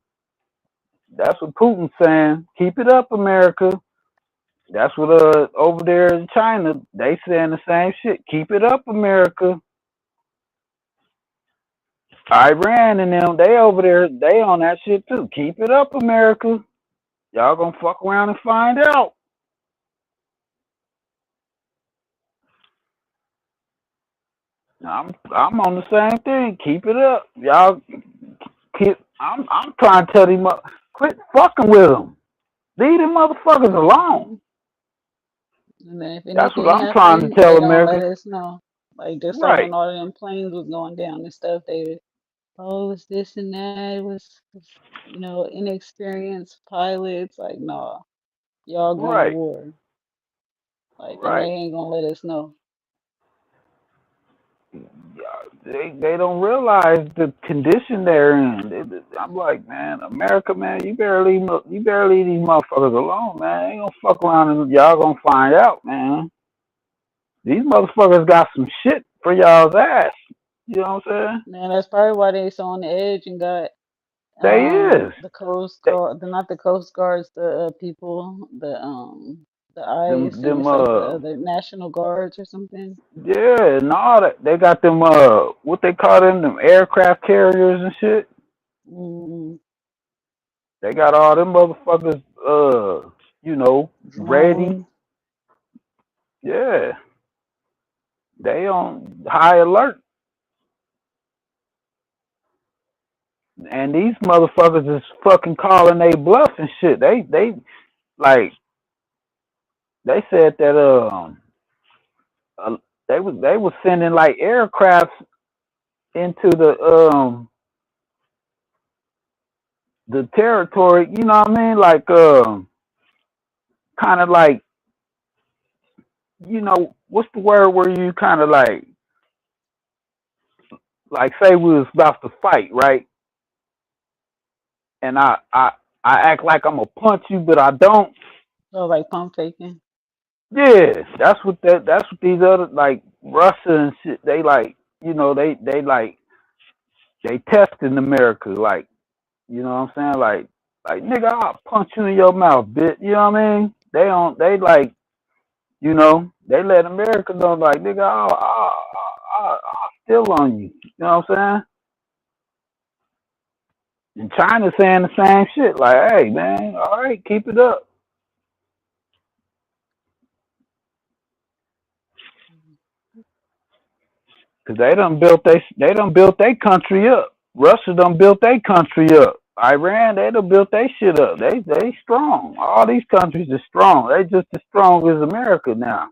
That's what Putin's saying. Keep it up, America. That's what over there in China, they saying the same shit. Keep it up, America. Iran and them, they over there, they on that shit too. Keep it up, America. Y'all gonna fuck around and find out. I'm on the same thing. Keep it up, y'all. I'm trying to tell them, quit fucking with them. Leave them motherfuckers alone. And then if That's what anything I'm trying to happens, tell they don't let America. us know. Like just like Right, when all of them planes was going down and stuff, they oh, it was this and that. It was inexperienced pilots. Like, no, y'all going to right, war. Like, and they right. ain't gonna let us know. They don't realize the condition they're in. I'm like, man, America, man, you better leave these motherfuckers alone, man. Ain't gonna fuck around and y'all gonna find out, man. These motherfuckers got some shit for y'all's ass. You know what I'm saying? Man, that's probably why they so on the edge and got They is. the Coast They, Guard, not the Coast Guards, the people, the ICE and them it's like the other National Guards or something. yeah, and all that. They got them what they call them aircraft carriers and shit. Mm, They got all them motherfuckers ready. drones. Yeah. They on high alert. And these motherfuckers is fucking calling they bluff and shit. They like they said that they was sending like aircrafts into the territory, you know what I mean? Like kind of like, what's the word where you kind of like say we was about to fight, right? And I act like I'm gonna punch you, but I don't. Oh, like pump faking. Yeah, that's what these other like Russia and shit. They like, they like they testing America, like, you know what I'm saying? Like nigga, I'll punch you in your mouth, bitch. You know what I mean? They like, they let America know, like, nigga, I'll steal on you. You know what I'm saying? And China's saying the same shit, like, hey man, all right, keep it up. Cause they done built their country up. Russia done built their country up. Iran, they done built their shit up. They strong. All these countries are strong. They just as strong as America now.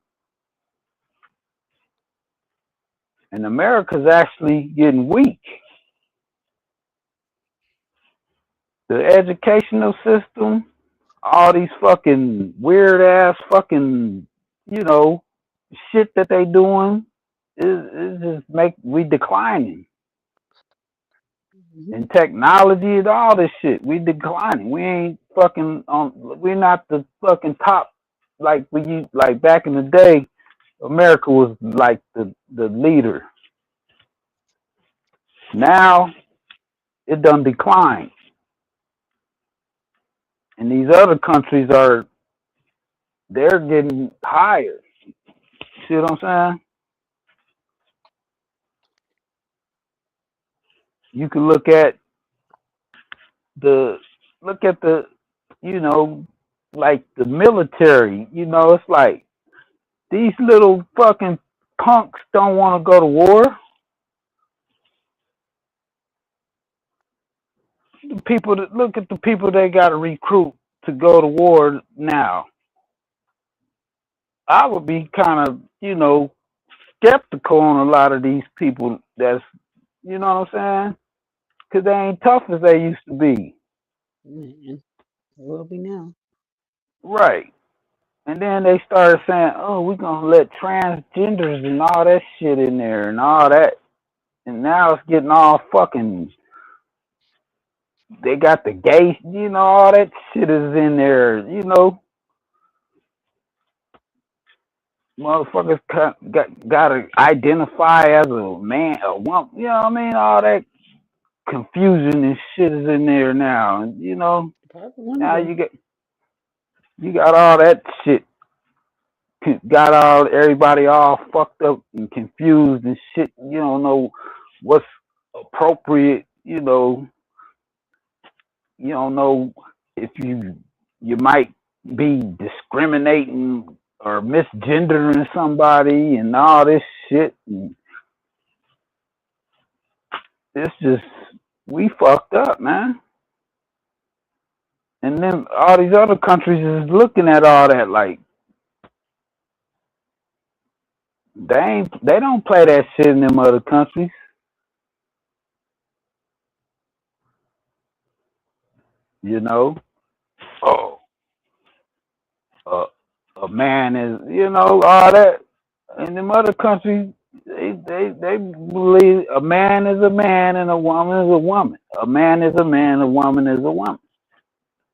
And America's actually getting weak. The educational system, all these fucking weird ass fucking, shit that they doing, it just make we declining. And technology and all this shit, we declining. We ain't fucking we're not the fucking top like like back in the day. America was like the leader. Now it done declined. And these other countries they're getting higher. See what I'm saying? You can look at the like the military, it's like these little fucking punks don't want to go to war. Look at the people they got to recruit to go to war now. I would be kind of, skeptical on a lot of these people that's, you know what I'm saying? Because they ain't tough as they used to be. Man, they will be now. Right. And then they started saying, oh, we're going to let transgenders and all that shit in there and all that. And now it's getting all fucking, they got the gay, all that shit is in there, Motherfuckers got to identify as a man, a woman, you know what I mean? All that confusion and shit is in there now. And, now you got all that shit. Got everybody all fucked up and confused and shit. You don't know what's appropriate. You don't know if you might be discriminating or misgendering somebody and all this shit. And it's just, we fucked up, man. And then all these other countries is looking at all that like they don't play that shit in them other countries. You know, oh, uh, a man is, all that. In them other countries, they believe a man is a man and a woman is a woman. A man is a man, a woman is a woman.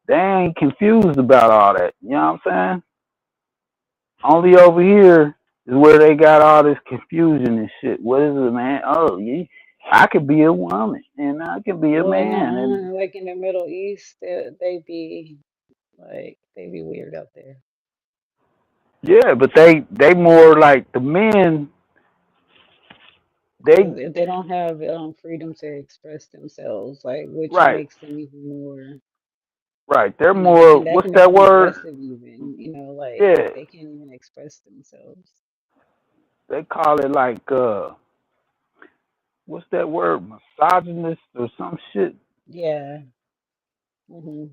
They ain't confused about all that. You know what I'm saying? Only over here is where they got all this confusion and shit. What is a man? Oh, I could be a woman and I could be a Well, man, and like in the Middle East, they be like they be weird out there. yeah, but they more like the men. They 'Cause if they don't have freedom to express themselves, like which right, makes them even more, right. They're that more. can What's that become word? aggressive even, like Yeah, if they can't even express themselves. they call it like what's that word? Misogynist or some shit. Yeah. Hmm.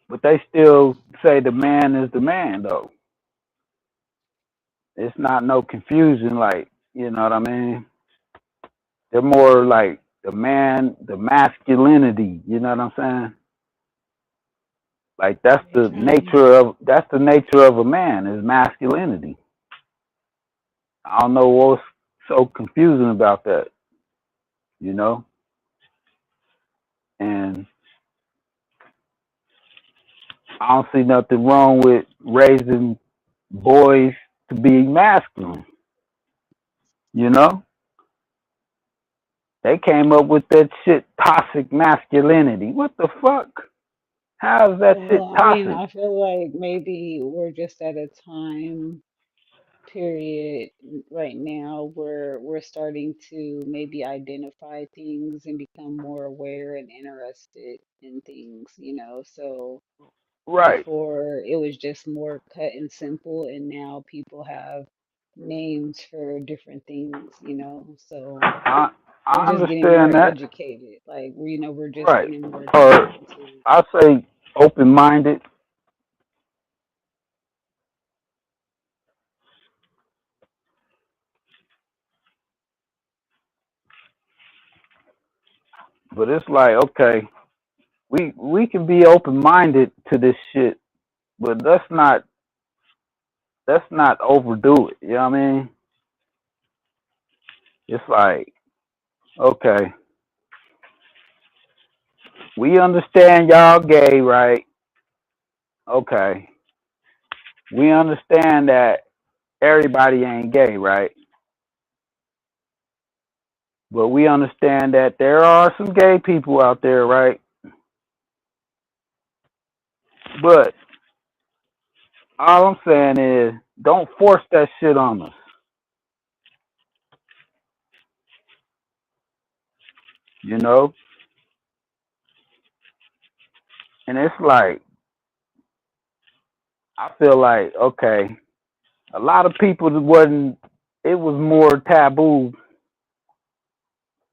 But they still say the man is the man though. It's not no confusion. Like, you know what I mean? They're more like the man, the masculinity. You know what I'm saying? Like They trying. that's the nature of a man is masculinity. I don't know what's so confusing about that, you know? And I don't see nothing wrong with raising boys to be masculine, you know? They came up with that shit toxic masculinity. What the fuck? How is that shit Well, I mean, toxic? I feel like maybe we're just at a time period right now where we're starting to maybe identify things and become more aware and interested in things. So Right. before it was just more cut and simple, and now people have names for different things. So I we're I just getting more understand that. educated. Like, we're just Right. getting more deeper Or into. I say open minded. But it's like, okay, we can be open minded to this shit, but let's not overdo it. You know what I mean? It's like, okay, we understand y'all gay, right? Okay. We understand that everybody ain't gay, right? But we understand that there are some gay people out there, right? But all I'm saying is don't force that shit on us, you know? And it's like, I feel like, okay, a lot of people it was more taboo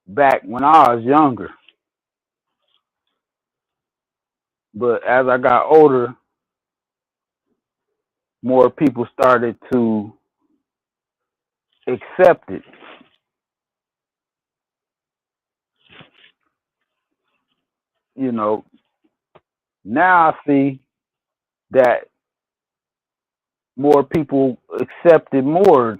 back when I was younger. But as I got older, more people started to accept it. You know, now I see that more people accept it more.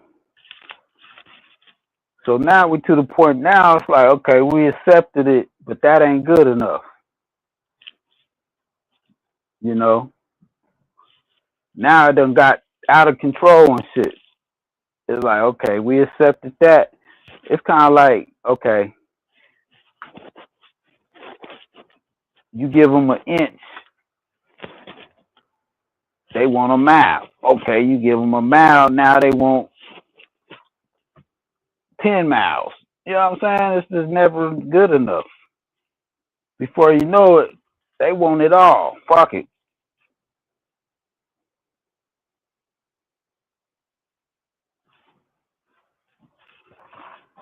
So now we're to the point now, it's like, okay, we accepted it, but that ain't good enough. You know, now it done got out of control and shit. It's like, okay, we accepted that. It's kind of like, okay, you give them an inch, they want a mile. Okay, you give them a mile, now they want 10 miles. You know what I'm saying? It's just never good enough. Before you know it, they want it all. Fuck it.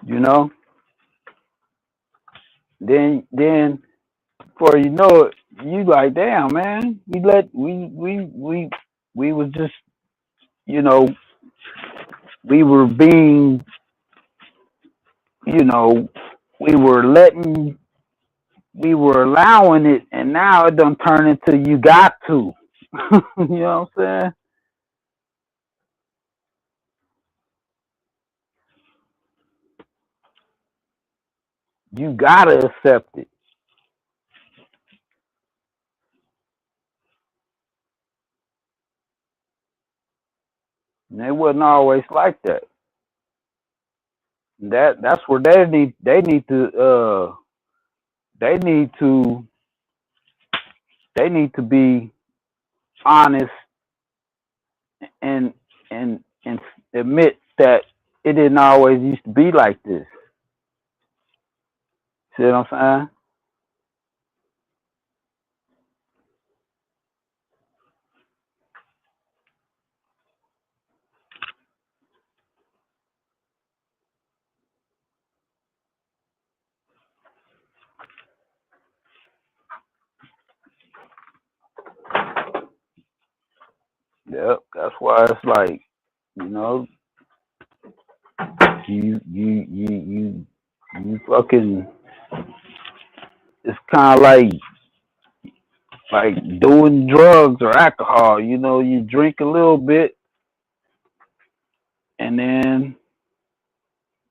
You know? then before you know it, you like, damn, man, we was just, you know, we were being, you know, we were allowing it, and now it done turn into you got to. You know what I'm saying? You gotta accept it. And it wasn't always like that. That's where they need to be honest and admit that it didn't always used to be like this. See what I'm saying? Yep, that's why it's like, you know, you fucking, it's kind of like doing drugs or alcohol. You know, you drink a little bit and then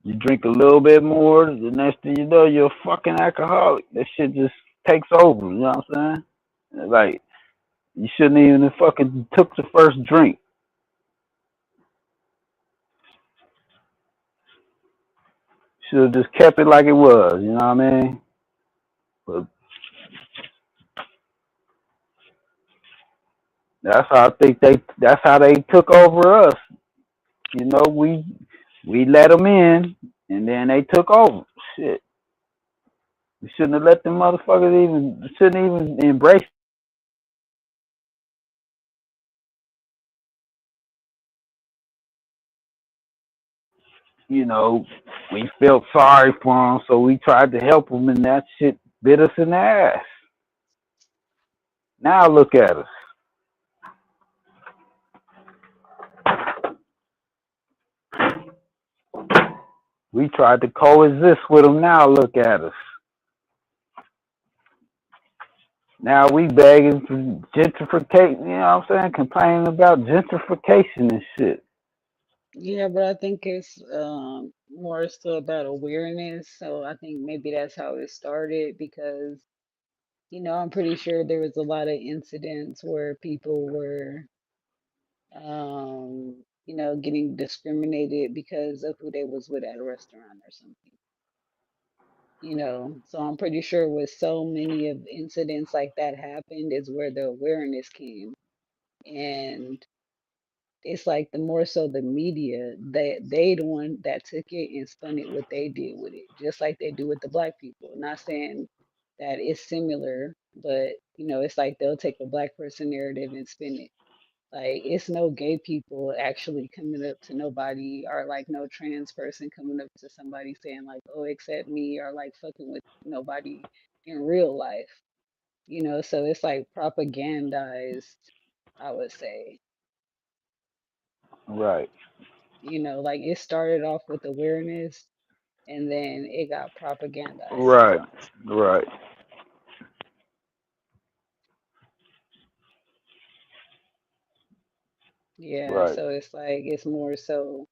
you drink a little bit more. The next thing you know, you're a fucking alcoholic. That shit just takes over. You know what I'm saying? Like, you shouldn't even have fucking took the first drink. Should have just kept it like it was. You know what I mean? But that's how I think that's how they took over us. You know, we let them in, and then they took over. Shit, we shouldn't have let them motherfuckers shouldn't even embrace. You know, we felt sorry for them, so we tried to help them, and that shit bit us in the ass. Now look at us. We tried to coexist with them. Now look at us. Now we begging for gentrification. You know what I'm saying? Complaining about gentrification and shit. Yeah, but I think it's more so about awareness. So I think maybe that's how it started because, you know, I'm pretty sure there was a lot of incidents where people were, you know, getting discriminated because of who they was with at a restaurant or something. You know, so I'm pretty sure with so many of incidents like that happened is where the awareness came. And it's like the more so the media that they the one that took it and spun it what they did with it, just like they do with the black people. Not saying that it's similar, but you know, it's like they'll take a black person narrative and spin it. Like it's no gay people actually coming up to nobody or like no trans person coming up to somebody saying like, oh, accept me or like fucking with nobody in real life. You know, so it's like propagandized, I would say. Right. You know, like it started off with awareness and then it got propagandized. Right. Right. Yeah, Right. so it's like it's more so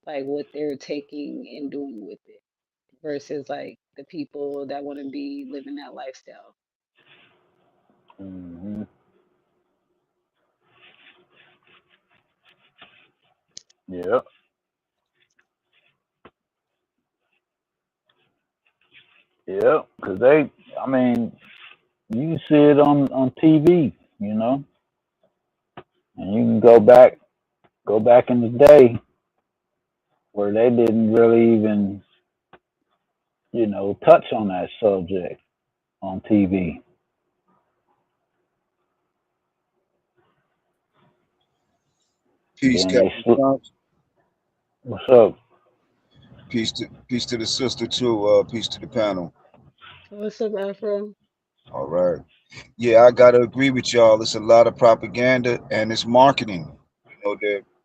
like what they're taking and doing with it versus like the people that want to be living that lifestyle. Mm-hmm. Yep. Yep. Cause I mean, you see it on TV, you know, and you can go back in the day where they didn't really even, you know, touch on that subject on TV. Peace, Then they Captain Crunch. what's up? Peace to the sister too. Peace to the panel. What's up, Afro? All right. Yeah, I gotta agree with y'all. It's a lot of propaganda and it's marketing. You know,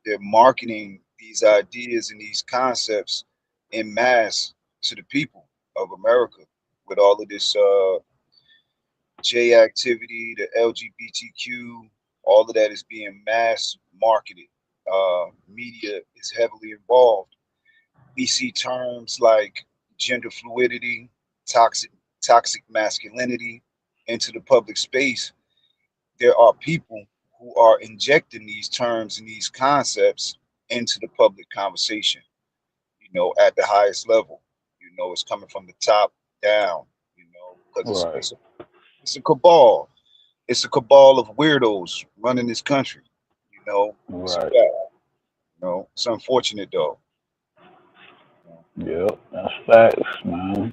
they're marketing these ideas and these concepts in mass to the people of America with all of this J activity, the LGBTQ, all of that is being mass marketed. Media is heavily involved. We see terms like gender fluidity, toxic masculinity into the public space. There are people who are injecting these terms and these concepts into the public conversation, you know, at the highest level. You know, it's coming from the top down, you know, because Right. it's a cabal. It's a cabal of weirdos running this country. You know, it's a Right. fact. You know, it's unfortunate though. Yep. That's facts, man.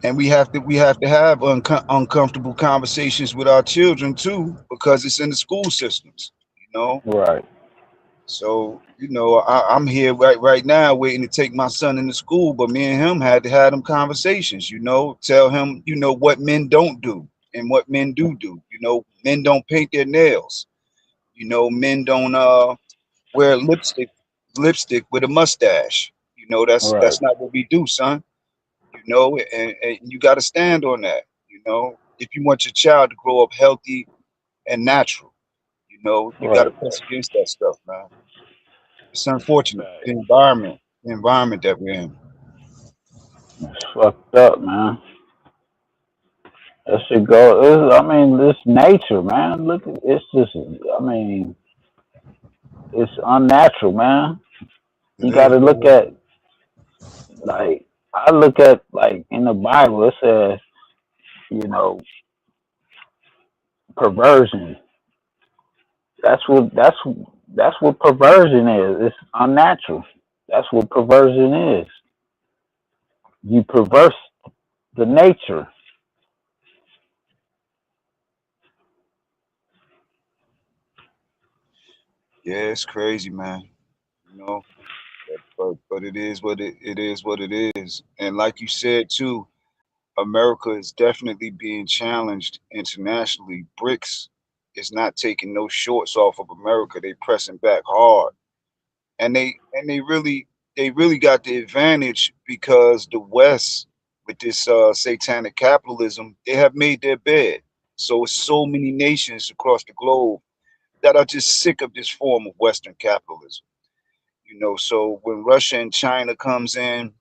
And we have to have uncomfortable conversations with our children too, because it's in the school systems. You know, Right. so you know I'm here right now waiting to take my son into school, but me and him had to have them conversations. You know, tell him what men don't do and what men do do. You know, men don't paint their nails. You know, men don't wear lipstick with a mustache. You know, Right. that's not what we do, son. You know, and you got to stand on that. You know, if you want your child to grow up healthy and natural, you know, you got to Right. press against that stuff, man. It's unfortunate the environment that we're in. It's fucked up, man. That should go. I mean, this nature, man. Look, it's just. I mean, it's unnatural, man. It You got is, to look bro. at like I look at like in the Bible. It says, you know, perversion. That's what perversion is. It's unnatural. That's what perversion is. You perverse the nature. Yeah, it's crazy, man. You know, but it is what it is. And like you said too, America is definitely being challenged internationally. BRICS is not taking no shorts off of America. They pressing back hard, and they really got the advantage because the West with this satanic capitalism, they have made their bed. So it's so many nations across the globe that are just sick of this form of Western capitalism. You know, so when Russia and China comes in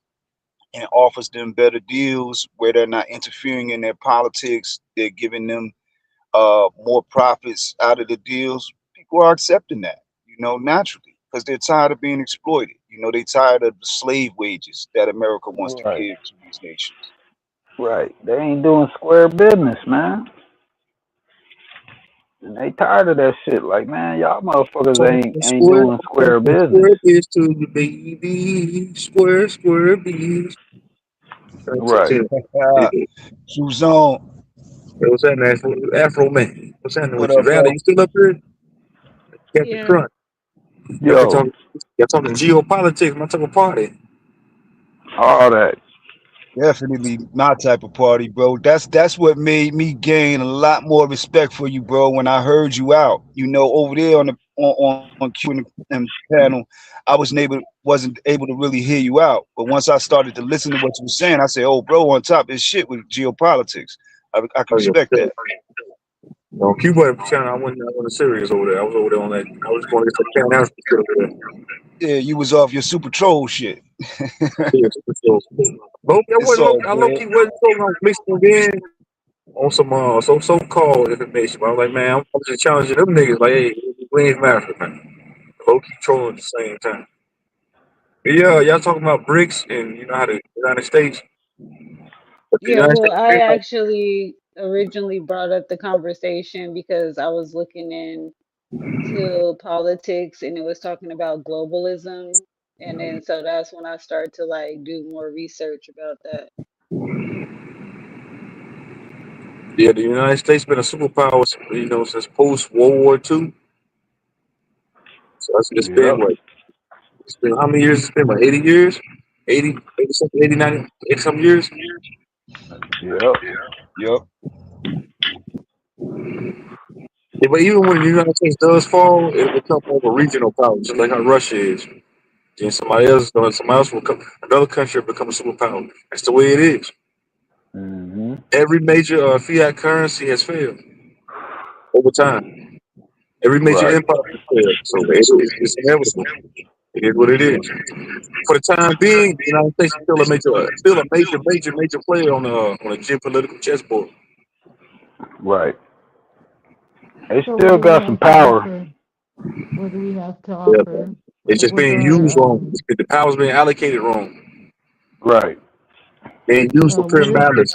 and offers them better deals where they're not interfering in their politics, they're giving them more profits out of the deals. People are accepting that, you know, naturally, because they're tired of being exploited. You know, they're tired of the slave wages that America wants to Right. give to these nations. Right. They ain't doing square business, man. And they tired of that shit. Like, man, y'all motherfuckers ain't Square, doing square business. square is to you, baby. Square bees. Right. Shoes on. Hey, what's that, Afro man? What's happening What with you, up, Valley? bro? You still up here? Captain Yeah. Crunch. Yo, Y'all talking geopolitics. My type of party. all that. Definitely my type of party, bro. That's what made me gain a lot more respect for you, bro. When I heard you out, you know, over there on the on Q and panel, I wasn't able to really hear you out. But once I started to listen to what you were saying, I said, "Oh, bro, on top of this shit with geopolitics, I can Oh, yeah. respect that." No, Cuba channel. I wasn't serious over there. I was over there on that. I was going to get some Pan African shit over there. Yeah, you was off your super troll shit. Yeah, so, low, It's all I low good. key wasn't so long mixing in on some so called information. But I was like, man, I'm just challenging them niggas. Like, hey, we ain't from Africa, man. Low key trolling at the same time. But yeah, y'all talking about BRICS and you know how the United States. But the Yeah, United well, States, I actually originally brought up the conversation because I was looking into politics and it was talking about globalism. And then so that's when I started to like do more research about that. yeah, the United States been a superpower, you know, since post World War II. So it's been Yep. what? It's been how many years? It's been what, 80 years? 80 something, 80 something years? Yep. Yep. Yeah, but even when the United States does fall, it will become more of a regional power, just like how Russia is. Then somebody else will come, another country will become a superpower. That's the way it is. Mm-hmm. Every major fiat currency has failed over time. Every major Right. empire has failed. So it's inevitable. It is what it is. For the time being, the United States is still a major player on the geopolitical chessboard. Right. They So what still do we got some have to power. offer? What do we have to Yeah. offer? It's just What's being used wrong. The power's being allocated wrong. Right. Being used for pure malice.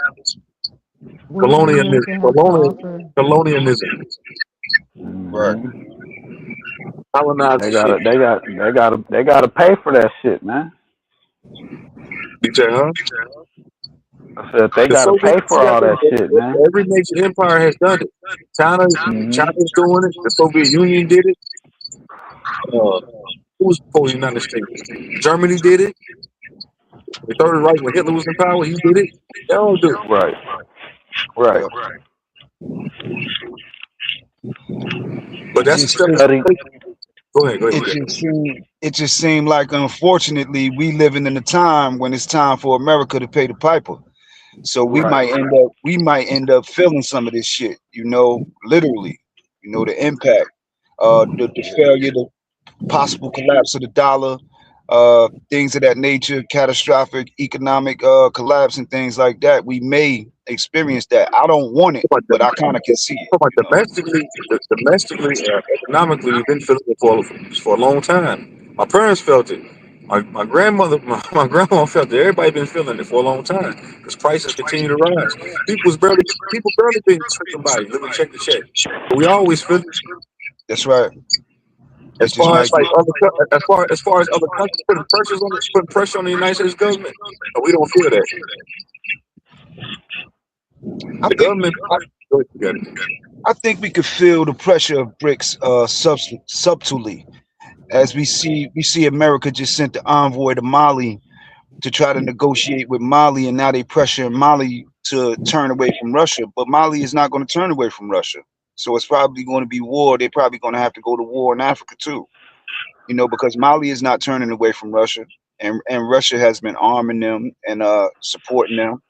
what does America have to offer? Colonialism. Right. They Colonizing gotta, shit. they gotta pay for that shit, man. You say, huh? I said they The gotta pay Soviet, for all that shit, man. every major empire has done it. China's doing it. The Soviet Union did it. Who was before the United States? Germany did it. The Third Reich, when Hitler was in power, he did it. They all do it. Right. Right. Yep. But that's Just still Go ahead. it just seemed like, unfortunately, we living in a time when it's time for America to pay the piper. So we Right. might end up feeling some of this shit, literally, the impact, the failure, the possible collapse of the dollar, things of that nature, catastrophic economic collapse and things like that. We may experience that. I don't want it, but I kind of can see it. Domestically, economically, we've been feeling it for a long time. My parents felt it. My grandmother, my grandma felt it. Everybody been feeling it for a long time because prices continue to rise. People barely been tricking by, living check to check. But we always feel it. That's right. As far as other countries putting pressure on the United States government, no, we don't feel that. I think we could feel the pressure of BRICS subtly, as we see America just sent the envoy to Mali to try to negotiate with Mali, and now they pressuring Mali to turn away from Russia. But Mali is not going to turn away from Russia, so it's probably going to be war. They're probably going to have to go to war in Africa too, because Mali is not turning away from Russia, and Russia has been arming them and supporting them.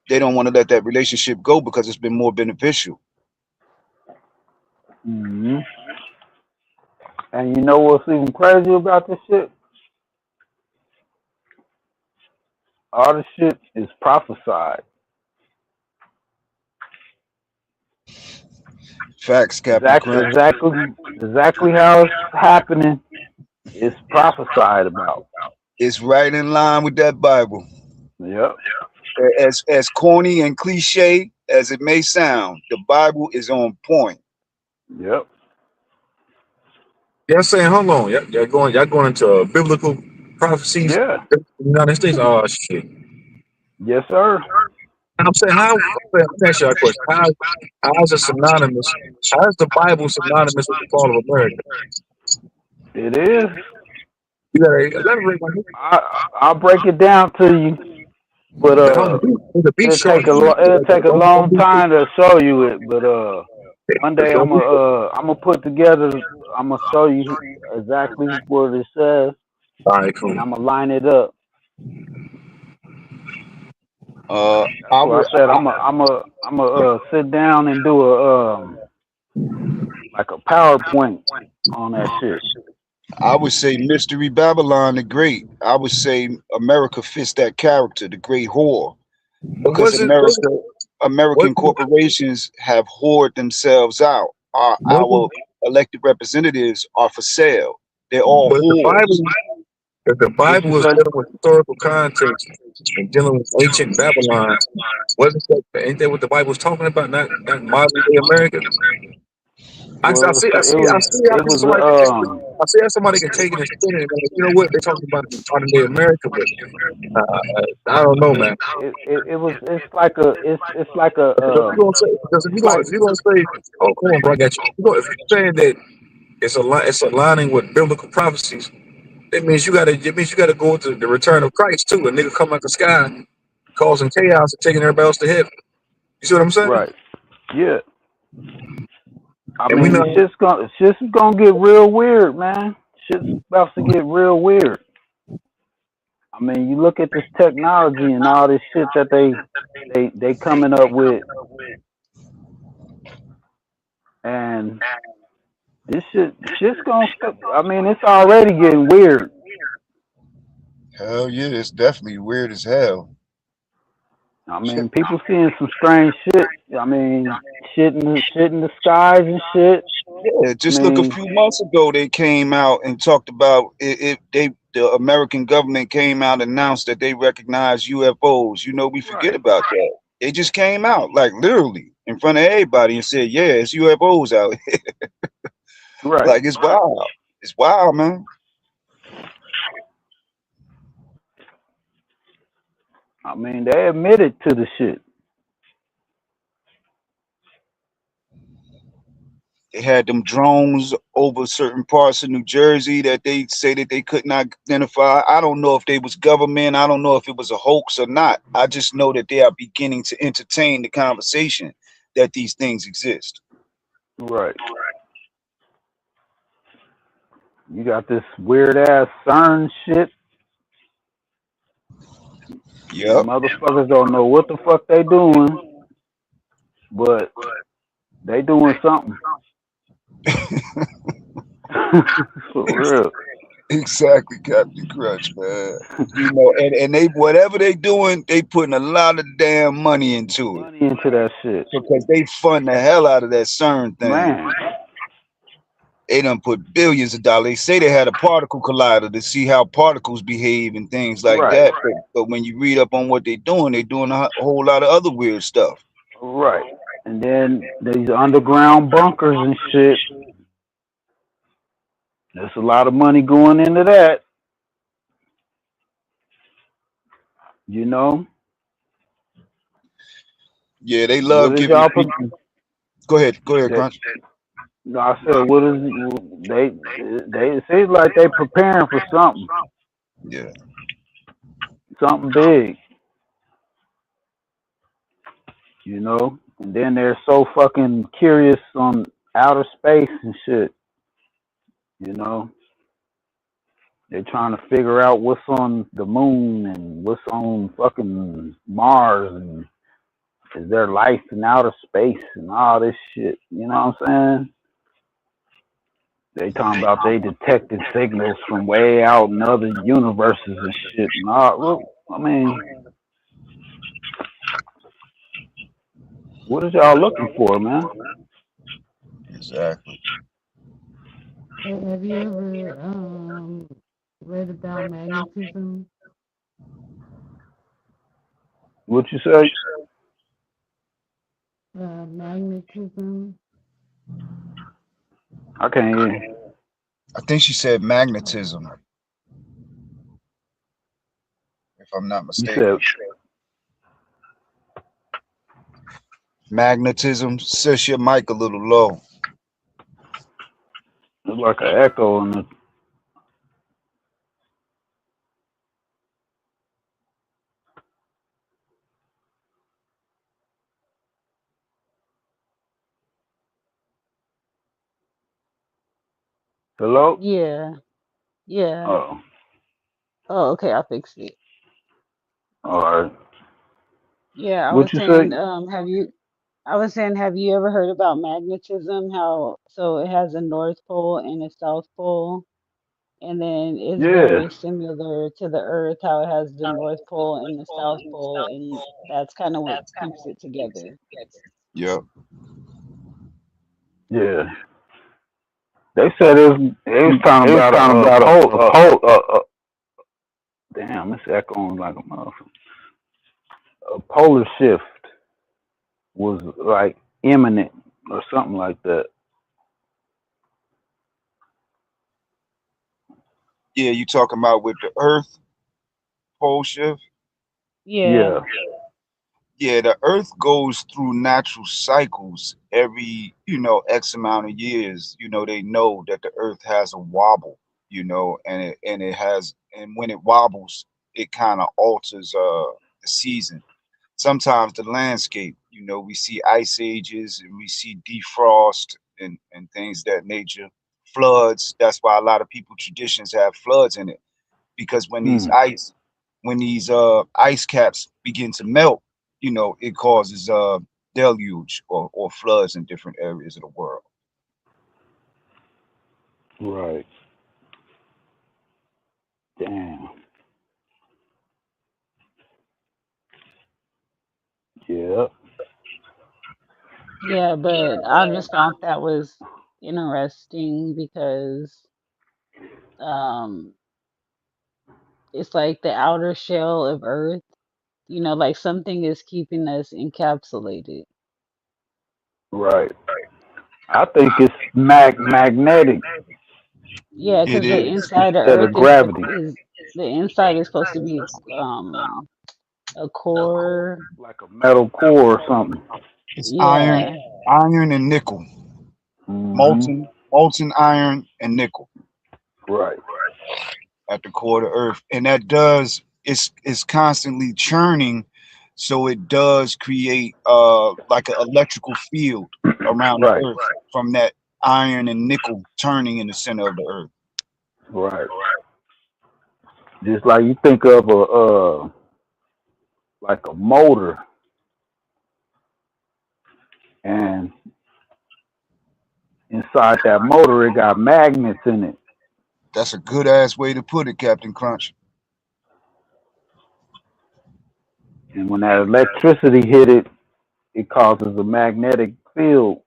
They don't want to let that relationship go because it's been more beneficial. Mm-hmm. And you know what's even crazy about this shit? All this shit is prophesied. Facts, Captain. Exactly how it's happening. It's prophesied about. It's right in line with that Bible. Yep. As corny and cliche as it may sound, the Bible is on point. Yep. Y'all saying, hold on, y'all going into biblical prophecies? Yeah. In the United States. Oh shit. Yes, sir. I'm saying, let me ask you a question. How is it synonymous? How is the Bible synonymous with the fall of America? It is. You gotta elaborate on it. I'll break it down to you, but it'll take a long time to show you it. But one day I'm gonna put together. I'm gonna show you exactly what it says. All right, cool. And I'm gonna line it up. I said I'm gonna sit down and do a like a PowerPoint on that shit. I would say Mystery Babylon the Great. I would say America fits that character, the great whore, because American corporations have whored themselves out. Our elected representatives are for sale. They're all whores. If the Bible was dealing with historical context and dealing with ancient Babylon, ain't that what the Bible was talking about? Not modern day America. I see how somebody can take it and spin it. You know what? They're talking about modern day America, but I don't know, man. It's like a. If you're gonna say, oh, come on, bro, I got you. If you're saying that it's aligning with biblical prophecies, that means you gotta go to the return of Christ too. A nigga come out the sky causing chaos and taking everybody else to heaven. You see what I'm saying? Right. Yeah. I And we mean, know shit's gonna get real weird, man. Shit's about to get real weird. I mean, you look at this technology and all this shit that they coming up with, and this shit's gonna. I mean, it's already getting weird. Hell yeah, it's definitely weird as hell. I mean, people seeing some strange shit. I mean, shit in the skies and shit. Yeah, just look a few months ago they came out and talked about the American government came out and announced that they recognize UFOs. You know, we forget about that. They just came out like literally in front of everybody and said, yeah, it's UFOs out here. Right. Like it's wild. It's wild, man. I mean, they admitted to the shit. They had them drones over certain parts of New Jersey that they say that they could not identify. I don't know if they was government. I don't know if it was a hoax or not. I just know that they are beginning to entertain the conversation that these things exist. Right. You got this weird ass CERN shit. Yep. Motherfuckers don't know what the fuck they doing, but they doing something. For real. Exactly, Captain Crunch, man. You know, and they whatever they doing, they putting a lot of damn money into it. Money into that shit. Because they fund the hell out of that CERN thing. Man. They done put billions of dollars. They say they had a particle collider to see how particles behave and things like that. But when you read up on what they're doing a whole lot of other weird stuff. Right. And then these underground bunkers and shit. There's a lot of money going into that. You know? Yeah, they love giving people. Go ahead, Crunch. No, I said, what is they? It seems like they preparing for something. Yeah. Something big. You know? And then they're so fucking curious on outer space and shit. You know? They're trying to figure out what's on the moon and what's on fucking Mars and is there life in outer space and all this shit. You know what I'm saying? They talking about they detected signals from way out in other universes and shit. And all, well, I mean, what is y'all looking for, man? Exactly. Have you ever read about magnetism? What you say? Magnetism. I can't hear you. I think she said magnetism, if I'm not mistaken. Magnetism. Says your mic a little low. It's like an echo in the. Hello? Yeah. Yeah. Oh. Oh, okay, I fixed it. All right. Yeah, I What was you saying, say? have you ever heard about magnetism? How so it has a North Pole and a South Pole, and then it's Yeah. very similar to the Earth, how it has the North Pole and the South Pole, and that's kind of what keeps it together. Yep. Yeah. They said it was talking about a pole. Damn, it's echoing like a motherfucker. A polar shift was like imminent or something like that. Yeah, you talking about with the Earth pole shift? Yeah. Yeah, the Earth goes through natural cycles every, X amount of years. They know that the Earth has a wobble, and it has, and when it wobbles, it kind of alters the season. Sometimes the landscape, you know, we see ice ages and we see defrost and things of that nature. Floods. That's why a lot of people traditions have floods in it, because when these ice caps begin to melt, you know, it causes deluge or floods in different areas of the world. Right. Damn. Yeah. Yeah, but I just found that was interesting because um it's like the outer shell of Earth, like something is keeping us encapsulated. Right. I think it's magnetic Yeah, It because the is. inside of instead Earth of is gravity, the inside is supposed to be a core. like a metal core or something. It's Yeah. iron and nickel, Hmm. molten iron and nickel Right. at the core of the Earth, and that does it's constantly churning, so it does create like an electrical field around the Right. Earth from that iron and nickel turning in the center of the Earth. Right. Just like you think of a like a motor, and inside that motor it got magnets in it. That's a good ass way to put it, Captain Crunch. And when that electricity hit it, it causes a magnetic field,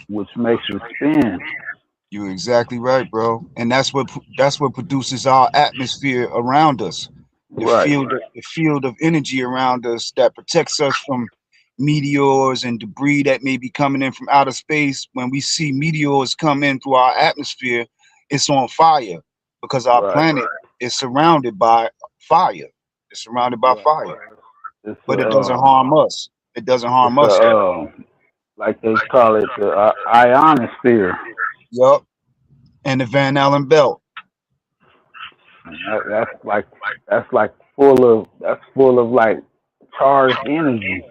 which makes it spin. You're exactly right, bro. And that's what produces our atmosphere around us. Right. The field of energy around us that protects us from meteors and debris that may be coming in from outer space. When we see meteors come in through our atmosphere, it's on fire because our Right. planet is surrounded by fire. It's surrounded by Right. fire, It's but it doesn't harm us. It doesn't harm us. Like they call it the ionosphere. Yup. And the Van Allen belt. And that's full of like charged energy.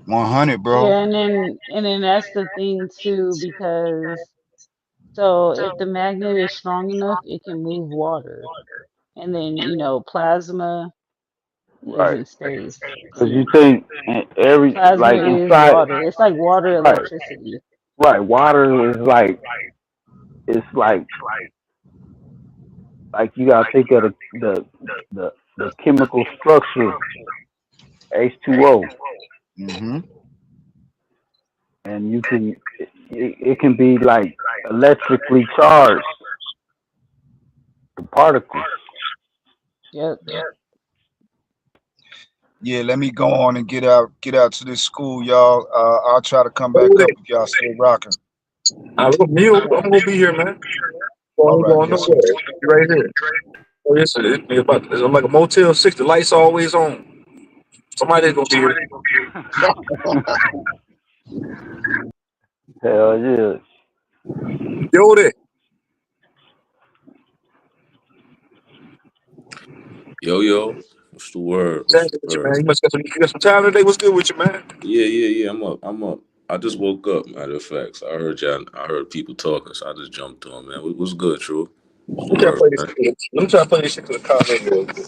100, bro. Yeah, and then that's the thing too, because so if the magnet is strong enough, it can move water. And then, plasma Right. isn't safe. Because you think Plasma like is inside, water. It's like water right, electricity. right. Water is it's like you gotta think of the chemical structure H2O, Mm-hmm. and it can be like electrically charged, the particles. Yep. Yeah, let me go on and get out to this school, y'all. I'll try to come back up if y'all still rocking. I'm gonna be here, man. All I'm right, going yes, nowhere. Right here. Oh, yes, it's like a Motel 6. The lights always on. Somebody's gonna be here. Hell yeah. Yo there. Yo, what's the word? Man, you must got some time today. What's good with you, man? Yeah. I'm up. I just woke up. Matter of fact, so I heard people talking, so I just jumped on, man. What's good, True? What's the word, man? Let me try to play this shit to the comment real quick.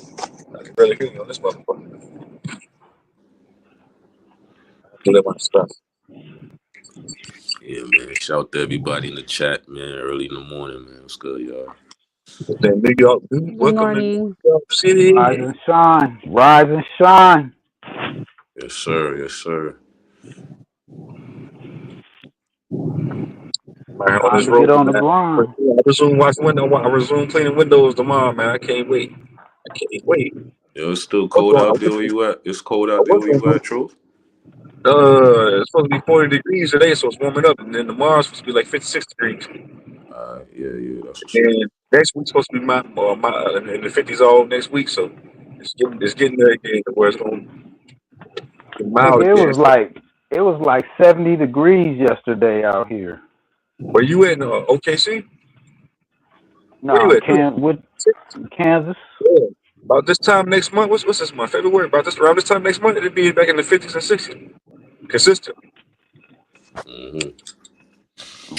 I can barely hear you on this motherfucker. Let my stuff. Yeah, man. Shout to everybody in the chat, man. Early in the morning, man. What's good, y'all? New York, Good welcome to New morning. York City. Rise and shine. Rise and shine. Yes, sir. Man, on this To road, get on the man. grind. I resume watching window. I resume cleaning windows tomorrow, man. I can't wait. Yo, it's still cold out there where you at? It's cold out there where you at, True? It's supposed to be 40 degrees today, so it's warming up, and then tomorrow's supposed to be like 56 degrees. Yeah, that's what's And next week's supposed to be my in the 50s all next week, so it's getting there again to where it's going to be mild Nigga, again. it was like 70 degrees yesterday out here. Where you at? OKC? No, Where you at? Kansas. Yeah. About this time next month, what's this month? February. Around this time next month, it'll be back in the 50s and 60s. Consistent.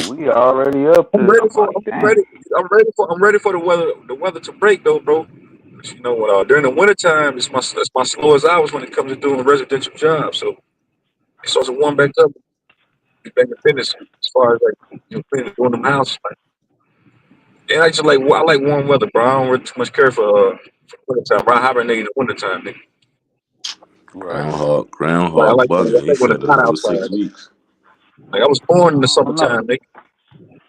We already up I'm there. ready I'm for like, damn. I'm ready for the weather to break though, bro. But you know what? During the wintertime, it's my slowest hours when it comes to doing residential jobs. So it starts to warm back up. Get back to business as far as like doing them houses. Like, and I like warm weather, bro. I don't really too much care for wintertime. Bro, I hibernate in the wintertime, nigga. Groundhog I like bugging. He when said it's hot another outside. 6 weeks. Like I was born in the I don't know. summertime, nigga.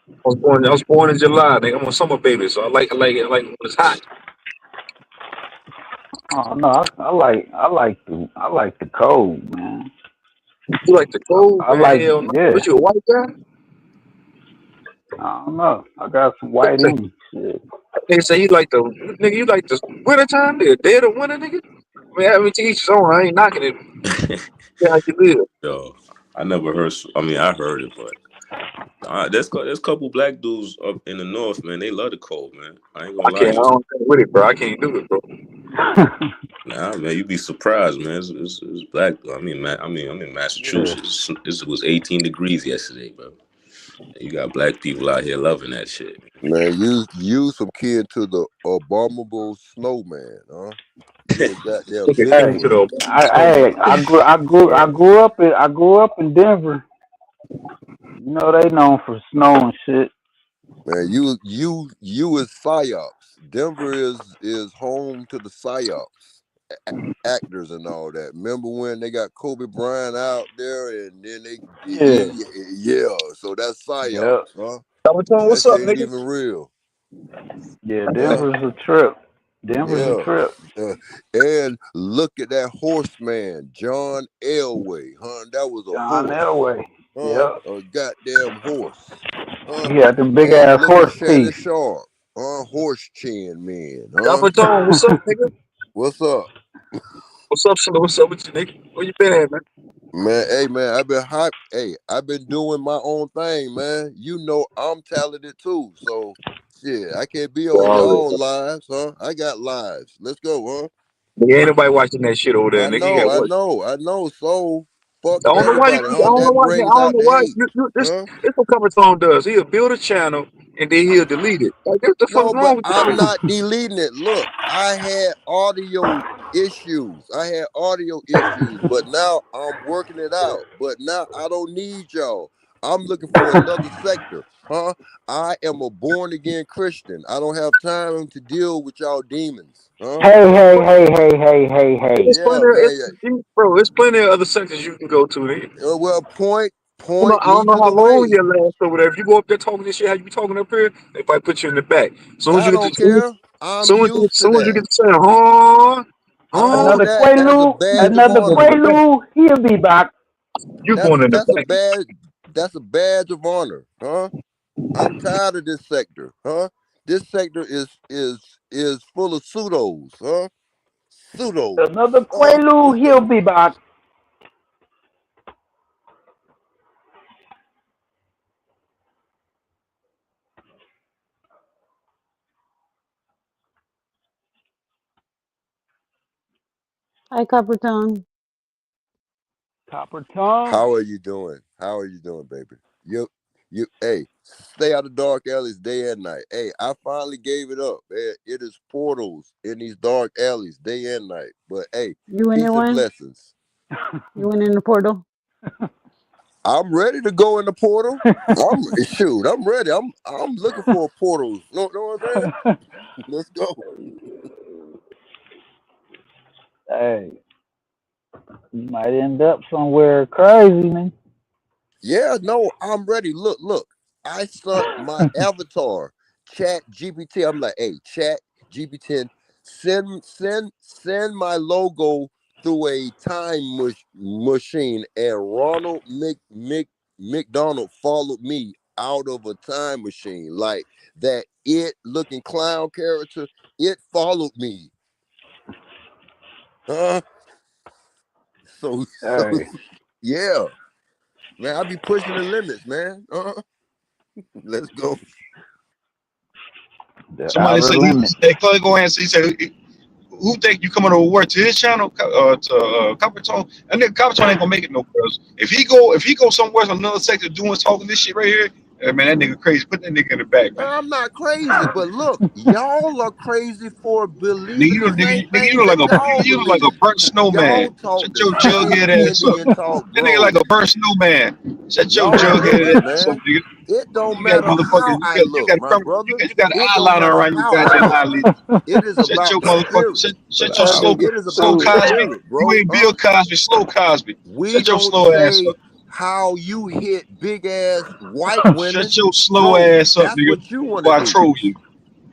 I was born in July, nigga. I'm a summer baby, so I like it when it's hot. Oh no, I like the cold, man. You like the cold, I man? like, Hell no. yeah. What you, a white guy? I don't know. I got some white in me. Shit. They say you like the wintertime, nigga. Dead of winter, nigga. I mean, to each his own. I ain't knocking it. Yeah, how you live. Yo, I never heard. I mean, I heard it, but there's a couple black dudes up in the north, man. They love the cold, man. I ain't gonna lie I to you. don't think with it, bro. I can't do it, bro. Nah, man, you'd be surprised, man. It's black. I'm in Massachusetts. It was 18 degrees yesterday, bro. And you got black people out here loving that shit. Man, you some kid to the abominable snowman, huh? You a goddamn Hey, Victorwood. I grew up in Denver. You know they known for snow and shit. Man, you is psyops. Denver is home to the psyops actors and all that. Remember when they got Kobe Bryant out there and then yeah. So that's psyops, huh? What's That up, shit ain't nigga? even real. Yeah, Denver's a trip. Denver's a trip. And look at that horseman, John Elway, huh? That was a John horse. Elway. Huh? Yep. A goddamn horse. Huh? He had them big And ass look at horse Shannon teeth. Sharp. Horse chin man. Dapper Tone, what's up, nigga? What's up? What's up, Shalom? What's up with you, nigga? Where you been at, man? Man, hey man, I've been doing my own thing, man. You know I'm talented too. So shit, I can't be on y'all lives, huh? I got lives. Let's go, huh? Nigga, ain't nobody watching that shit over there, I nigga. You got what? know. So fuck I don't know why everybody, huh? That brings out the hate. this Huh? what Cover Tone does. He'll build a channel and then he'll delete it. Like, what the fuck's No, but wrong with I'm you? not deleting it. Look, I had audio issues, but now I'm working it out. But now I don't need y'all. I'm looking for another sector, huh? I am a born again Christian. I don't have time to deal with y'all demons, huh? Hey. It's Yeah, man. bro, there's plenty of other sectors you can go to, nigga. Well, point I me don't know to how the long way. you last over there. If you go up there talking this shit, how you be talking up here, they probably put you in the back. Soon as I you get don't care. I'm used to soon as you that. get to saying, huh? All Another that as a Quaalude, badge of honor. he'll be back. You going in the That's a back. badge. That's a badge of honor, huh? I'm tired of this sector, huh? This sector is full of pseudos, huh? Pseudos. Another Quaalude, he'll be back. Hi, Copper Tone. Copper Tone. How are you doing? Baby? Hey, stay out of dark alleys day and night. Hey, I finally gave it up, man. It is portals in these dark alleys day and night. But hey, You in peace there and one? blessings. You went in the portal? I'm ready to go in the portal. I'm ready. I'm looking for portals. Know what I'm saying? Let's go. Hey, you might end up somewhere crazy, man. Yeah, no, I'm ready. Look. I sent my avatar, Chat GPT. I'm like, hey, Chat GPT, send my logo through a time machine, and Ronald McDonald followed me out of a time machine. Like that It looking clown character, it followed me. Huh? So yeah. Man, I be pushing the limits, man. Let's go. The Somebody outer say, limit. hey, Chloe, go ahead and say, Who think you coming over work to his channel, Copper Tone? That nigga Copper Tone ain't gonna make it no cause if he go somewhere in another sector doing talking this shit right here, man, that nigga crazy. Put that nigga in the back, man. I'm not crazy, but look, y'all are crazy for believing the same thing You look like that you y'all look like a believe. burnt snowman. Y'all talk Shut the your same jughead ass up. Indian talk, That nigga bro. like a burnt snowman. Shut your Y'all jughead good, ass up, man. nigga. It don't You got matter how motherfucking I you look, got my permanent, brother. you got It don't eyeliner matter around your how I goddamn look. eyelids. It is Shut about your the motherfucking spirit. shut your That slow nigga It is slow about the stupid. Cosby. spirit, You bro. ain't Bill Cosby, slow Cosby. We Shut your don't slow ass say up. how you hit big ass white women. Shut your slow Bro, ass up, that's nigga. what you want to Before I do. troll you.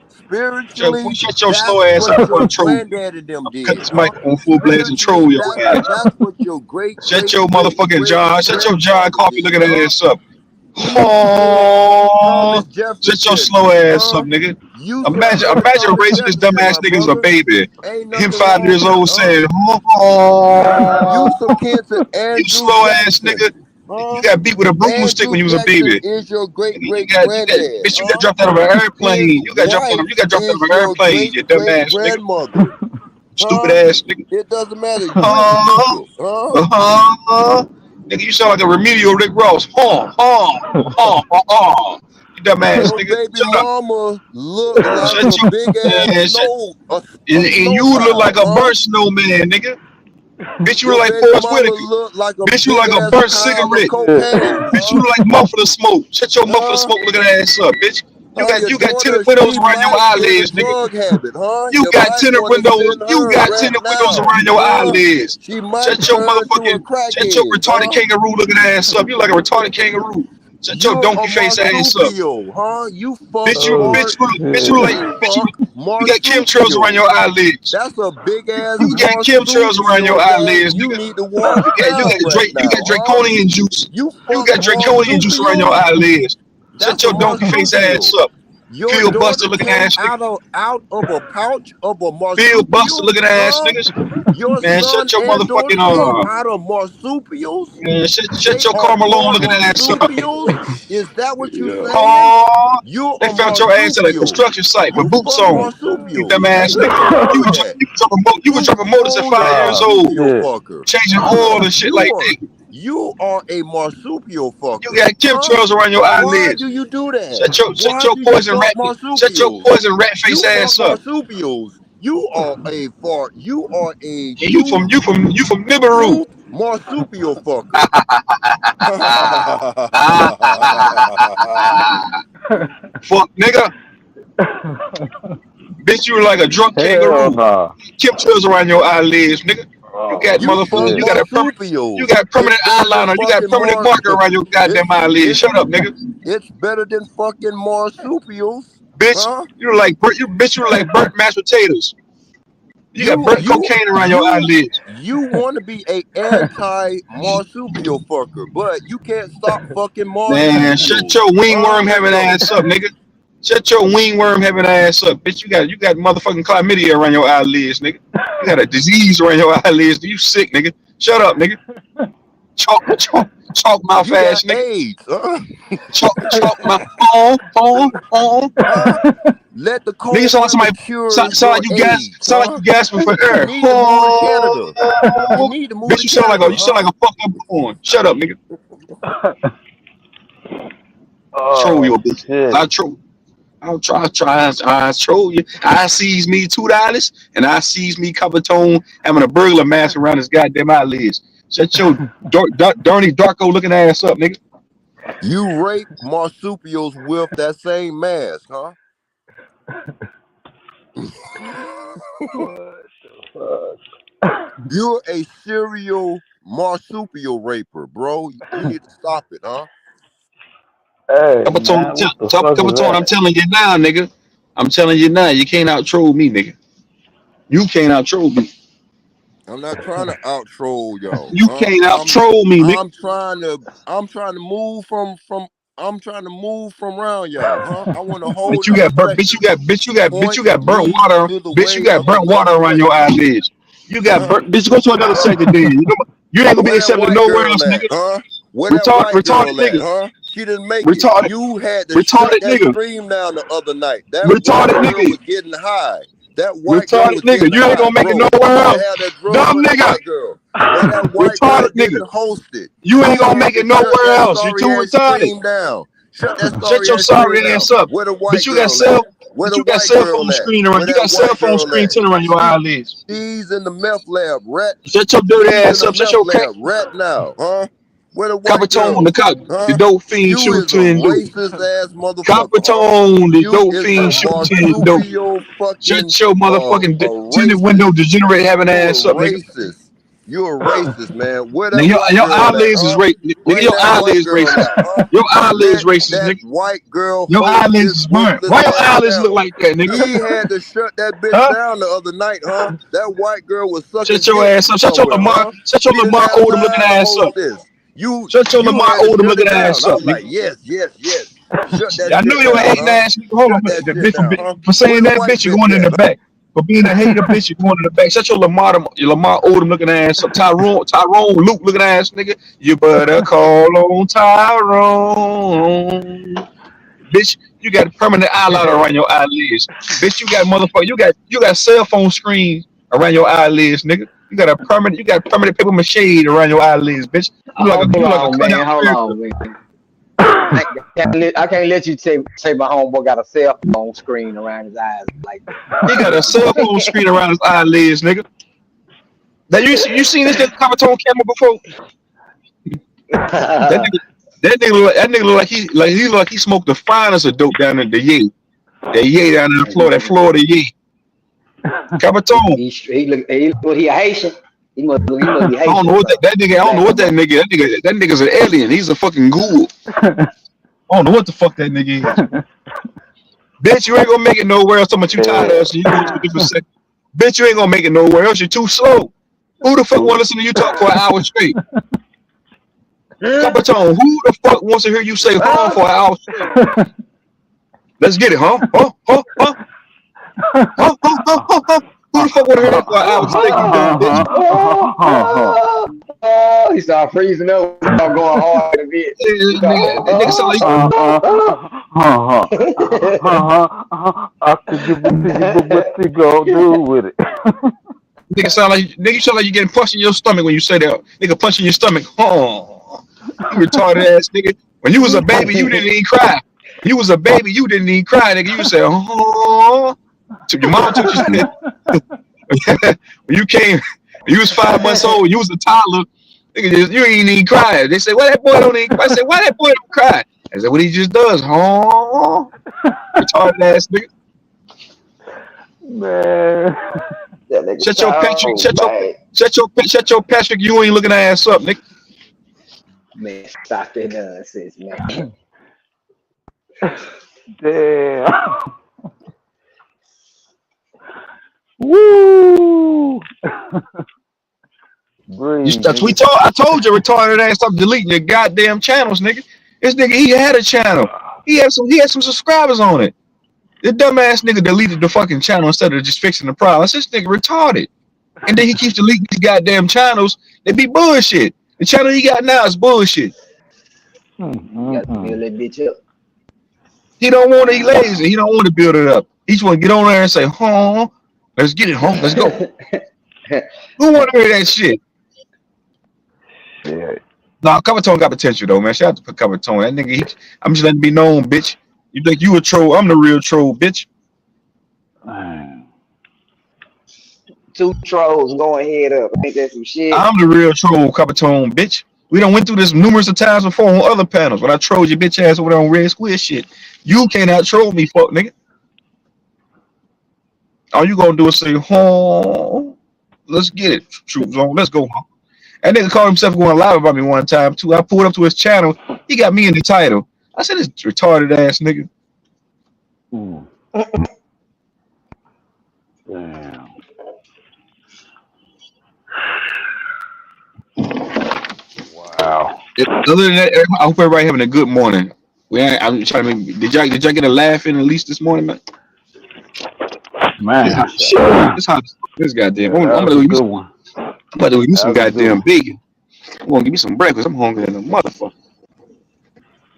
Spiritually, Shut your that's slow ass up what before I your troll you. granddaddy them I'm gonna cut did, this huh? microphone full blast and Spiritually, troll your ass. that's what your great Shut your motherfucking John. Shut your John grandfather Coffee looking did, huh? ass up. Man, Oh, Thomas Jefferson, shut your slow ass huh? up, nigga. You support Imagine Thomas raising this Jefferson, dumbass my nigga as a brother. baby. Ain't Him nothing 5 wrong years with it, old huh? saying, You oh, some kin to you Andrew slow ass Jackson, nigga. You huh? got beat with a broomstick when Andrew you was a Jackson baby. is your great You great got, granddad, bitch, you got huh? dropped out of an airplane. His You got dropped out wife of is an your airplane, great you great dumbass nigga. grandmother, Stupid huh? ass nigga. It doesn't matter. You stupid, huh? Nigga, you sound like a remedial Rick Ross. You dumbass Your nigga. baby Shut up. mama look like Shut a your big ass man. a And you look like snowplow, a huh? burnt snowman, nigga. Bitch, you look Your like baby Forrest mama Whitaker. look like a Bitch, you big like a ass burnt pile of cigarette. cocaine, Bitch, you huh? like muffler smoke. Shut your muffler Huh? smoke looking ass up, bitch. Huh? Your You got tinted daughter, windows she around your might in a eyelids, nigga. drug habit, huh? You You got might tinted want to windows. send You her got right tinted windows now, around your huh? eyelids. She might turn to a Shut your crackhead, retarded huh? kangaroo looking ass up. You like a retarded kangaroo. Shut your You're a donkey face ass up. marsupial, huh? You fuck Bitch, you Oh like you shit. fuck you got chemtrails around your marsupials. eyelids. That's a big ass You got chemtrails around your marsupial that eyelids, you nigga. need to wash down right You now, got huh? draconian juice. You You fuck got draconian juice around your marsupials. eyelids. Shut That's a your donkey face ass marsupial. up. Your Field buster daughter looking came ass nigga. out of a pouch of a Field buster marsupial, looking ass huh? niggas. Your Man, son shut your and daughter came motherfucking out of marsupials. man, shut They your are Carmelone born looking ass up. marsupials. Is that what you Yeah. saying? Oh, You're they a found your ass at a marsupial. construction site with You boots fuck on. You marsupials. dumbass Let's nigga. just say that. You was dropping motors at You 5 a years Oh old. marsupial shit. fucker. Changing oil and shit like that. You are a marsupial You fucker. got Huh? chemtrails around your Why eyelids. do you do that? Shut Why your do you poison fuck rat marsupials? face You fuck ass up. marsupials. You are a fart. You are a And you from Nibiru. truth marsupial fucker. Fuck nigga. Bitch, you like a drunk Hell kangaroo. no. Chemtrails around your eyelids, nigga. You got Oh You motherfucking fuck shit. you marsupials. got It's permanent better than eyeliner. You got fucking permanent marker around your goddamn eyelids. Shut up, nigga. it's better than fucking marsupials. Bitch, Huh? you like burnt mashed potatoes. You got You burnt you cocaine around your you eyelids. you want to be a anti marsupial fucker, but you can't stop fucking Man, shut marsupials. your Huh? wingworm Let's having go. ass up, nigga. Shut your wingworm having ass up, bitch. You got motherfucking chlamydia around your eyelids, nigga. You got a disease around your eyelids. You sick, nigga. Shut up, nigga. Chalk mouth You got ass, nigga. AIDS. Huh? Chalk mouth. Huh? Let the Nigga, cold weather cure sound your like AIDS. you Huh? gasping for You air. need to move to Canada. You need to move Bitch, to you sound like Canada, huh? a fucked up corn. Shut up, nigga. Troll Oh your bitch. shit. I troll. I troll you. I sees me $2 and I sees me Coppertone having a burglar mask around his goddamn eyelids. Shut your dirty Darko looking ass up, nigga. You rape marsupials with that same mask, huh? What the fuck? You're a serial marsupial raper, bro. You need to stop it, huh? Hey man, what the fuck was Coppertone, I'm that? telling you now, nigga. I'm telling you now, you can't out troll me, nigga. You can't out troll me. I'm not trying to out troll y'all, You huh? can't out troll me, nigga. I'm trying to move from I'm trying to move from around y'all, huh? I want a whole Bitch, you nother got burnt. sector. Bitch, Point you got burnt me water. to the Bitch, you way got of burnt water another around your sector. eyelids. You got Huh? burnt. Bitch, go to another sector, then. You ain't gonna be Where that accepted white nowhere girl else, at, nigga. huh? Where that white Retarded girl at, nigga. huh? She didn't make it. Retarded You had to shut that nigga. stream down the other night. That white Retarded girl nigga. was getting high. That white girl Retarded was nigga. getting You ain't high, gonna make it bro. nowhere You else. had that drug Dumb for the nigga. white girl. Where that white girl Retarded didn't nigga. host it. You ain't You gonna had make to it shut nowhere that else. You sorry too ass retarded. scream down. Shut that Shut sorry your ass scream sorry down. ass up. Where the Bitch, white you got girl at? cell. Where Bitch, the you got white cell phone girl at? screen around. Where You that got cell white phone girl screen at? tin around your eyelids. She's in the meth lab right. Shut your dirty She's in ass the up. Shut meth your crack. lab right now, huh? Where the Copper white tone, girl? the Huh? dope fiend You shooting is a tin dope. racist ass Copper motherfucker, huh? tone, the You dope is a fiend shooting tin dope. marsupial fucking Shut your motherfucking a tinted window racist. degenerate having You a ass up, nigga. racist. You a racist, man. Where that Nigga, white your girl at, eyelids is huh? racist. Nigga, Bring your that white eyelids girl racist. out, huh? Your eyelids Let racist, that nigga. white girl Your host eyelids his is burnt. ruthless Why your ass eyelids look channel. like that, nigga? He had to shut that bitch Huh? down the other night, huh? That white girl was Shut sucking your dick ass up. somewhere, huh? Shut your She didn't Lamar have Odom looking time to ass up. host this. You Shut your you Lamar had to Odom shut looking it down. ass I up, was like, nigga. yes, yes, yes. Shut that I know shit you're a down, hating huh? ass nigga. Hold on, Shut that the shit bitch down, huh? for Where saying the that white bitch, you're bitch going in the at, huh? back. For being a hater bitch, you're going in the back. Shut your Lamar Odom looking ass up. Tyrone Luke looking ass nigga. You better call on Tyrone. Bitch, you got permanent eyeliner around your eyelids. Bitch, you got motherfucker, you got cell phone screens around your eyelids, nigga. You got permanent paper mache around your eyelids, bitch. You like a Hold on, cutout man. Hold character. on, man. I can't let you say my homeboy got a cell phone screen around his eyes like that. He got a cell phone screen around his eyelids, nigga. Now you seen this nigga Copper Tone camera before? That nigga, that nigga look like he smoked the finest of dope down in the Yay. That Yay down in Florida, that Florida Yay. Copper Tone. He look he a Haitian. He must be I don't know Haitian, what bro. that nigga. I don't know Black what or white. that nigga's an alien. He's a fucking ghoul. I don't know what the fuck that nigga is. Bitch, you ain't gonna make it nowhere else. So much you tired of us. And you going to a different sector. Bitch, you ain't gonna make it nowhere else. You're too slow. Who the fuck want to listen to you talk for an hour straight? Copper Tone, who the fuck wants to hear you say huh for an hour straight? Let's get it, huh? Huh? Huh? Huh? Huh? Huh? Huh? Huh? Huh? Who the fuck want to hear that for an hour straight, you dumb bitch? He started freezing up. He started going hard in a bit. He Nigga sound like I could give it to you, but what you gonna do with it? nigga sound like you getting punched in your stomach when you say that. Nigga punch in your stomach. Oh, you retarded ass nigga. When you was a baby, you didn't even cry. You was a baby, you didn't even cry, nigga. You said, oh. Your mom took you. When you came, when you was 5 months old, you was a toddler. Nigga, you ain't even cry. They say, why that boy don't even cry? I said, why that boy don't cry? I said, what he just does, huh? Retarded ass nigga. Man. Shut your Patrick, shut your Patrick, you ain't looking ass up, nigga. Man, stop that nonsense, man. Damn. Woo. Breathe, nigga. I told you, retarded ass, stop deleting your goddamn channels, nigga. This nigga, he had a channel. He had some subscribers on it. This dumbass nigga deleted the fucking channel instead of just fixing the problem. This nigga retarded. And then he keeps deleting these goddamn channels. They be bullshit. The channel he got now is bullshit. You got to build that bitch up. He don't want to, he lazy. He don't want to build it up. He just want to get on there and say, huh? Let's get it, huh? Let's go. Who want to hear that shit? Yeah. Nah, Cover Tone got potential though, man. Shout out to Cover Tone. That nigga, I'm just letting it be known, bitch. You think you a troll? I'm the real troll, bitch. Man. 2 trolls going head up. Ain't that some shit? I'm the real troll, Cover Tone, bitch. We done went through this numerous of times before on other panels when I trolled your bitch ass over there on Red Squid shit. You can't out troll me, fuck nigga. All you gonna do is say, "Oh, let's get it, troops on, let's go." Huh? That nigga called himself going live about me one time too. I pulled up to his channel. He got me in the title. I said, "This retarded ass nigga." Damn. Wow. Other than that, I hope everybody having a good morning. I'm trying to make. Did y'all get a laugh in at least this morning, man? Man. Shit, it's hot. This goddamn. Yeah, I'm that about was a to good one. give me some That was a good goddamn one. bacon. I'm gonna give me some breakfast. I'm hungry than a motherfucker.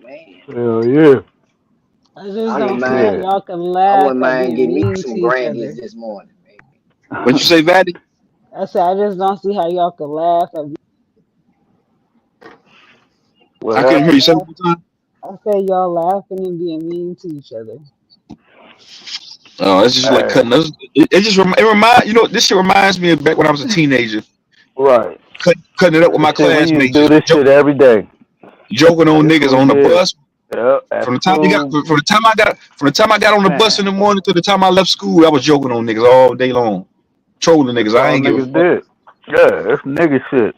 Man. Hell yeah. I just I wouldn't don't see how mind. y'all can I laugh wouldn't at mind being getting me mean to some each Grammys other. this morning. What you say, Vaddy? I said I just don't see how y'all can laugh at. I What couldn't hear happened? you. Say it one more time. I said y'all laughing and being mean to each other. Oh, it's just like Hey, cutting us. It just it remind this shit reminds me of back when I was a teenager, right. cutting it up with This my shit, we used classmates, to do just this shit every day. joking on This what niggas we on the did. bus. Yep, at school, From the time I got on the bus in man. the morning to the time I left school, I was joking on niggas all day long, trolling That's niggas. I all ain't give a niggas fuck. did. Yeah, that's nigga shit.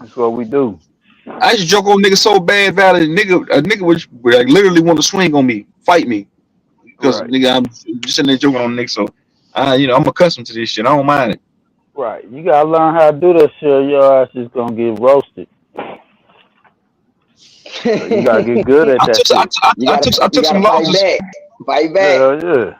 That's what we do. I used to joke on niggas so bad, Valley. A nigga would like literally want to swing on me, fight me, because Right. nigga, I'm just sitting there joking on niggas. So, I'm accustomed to this shit. I don't mind it. Right. You gotta learn how to do that shit. Or your ass is gonna get roasted. So you gotta get good at I that took I, shit. I You took some gotta fight losses. back. Fight back. Yeah, yeah.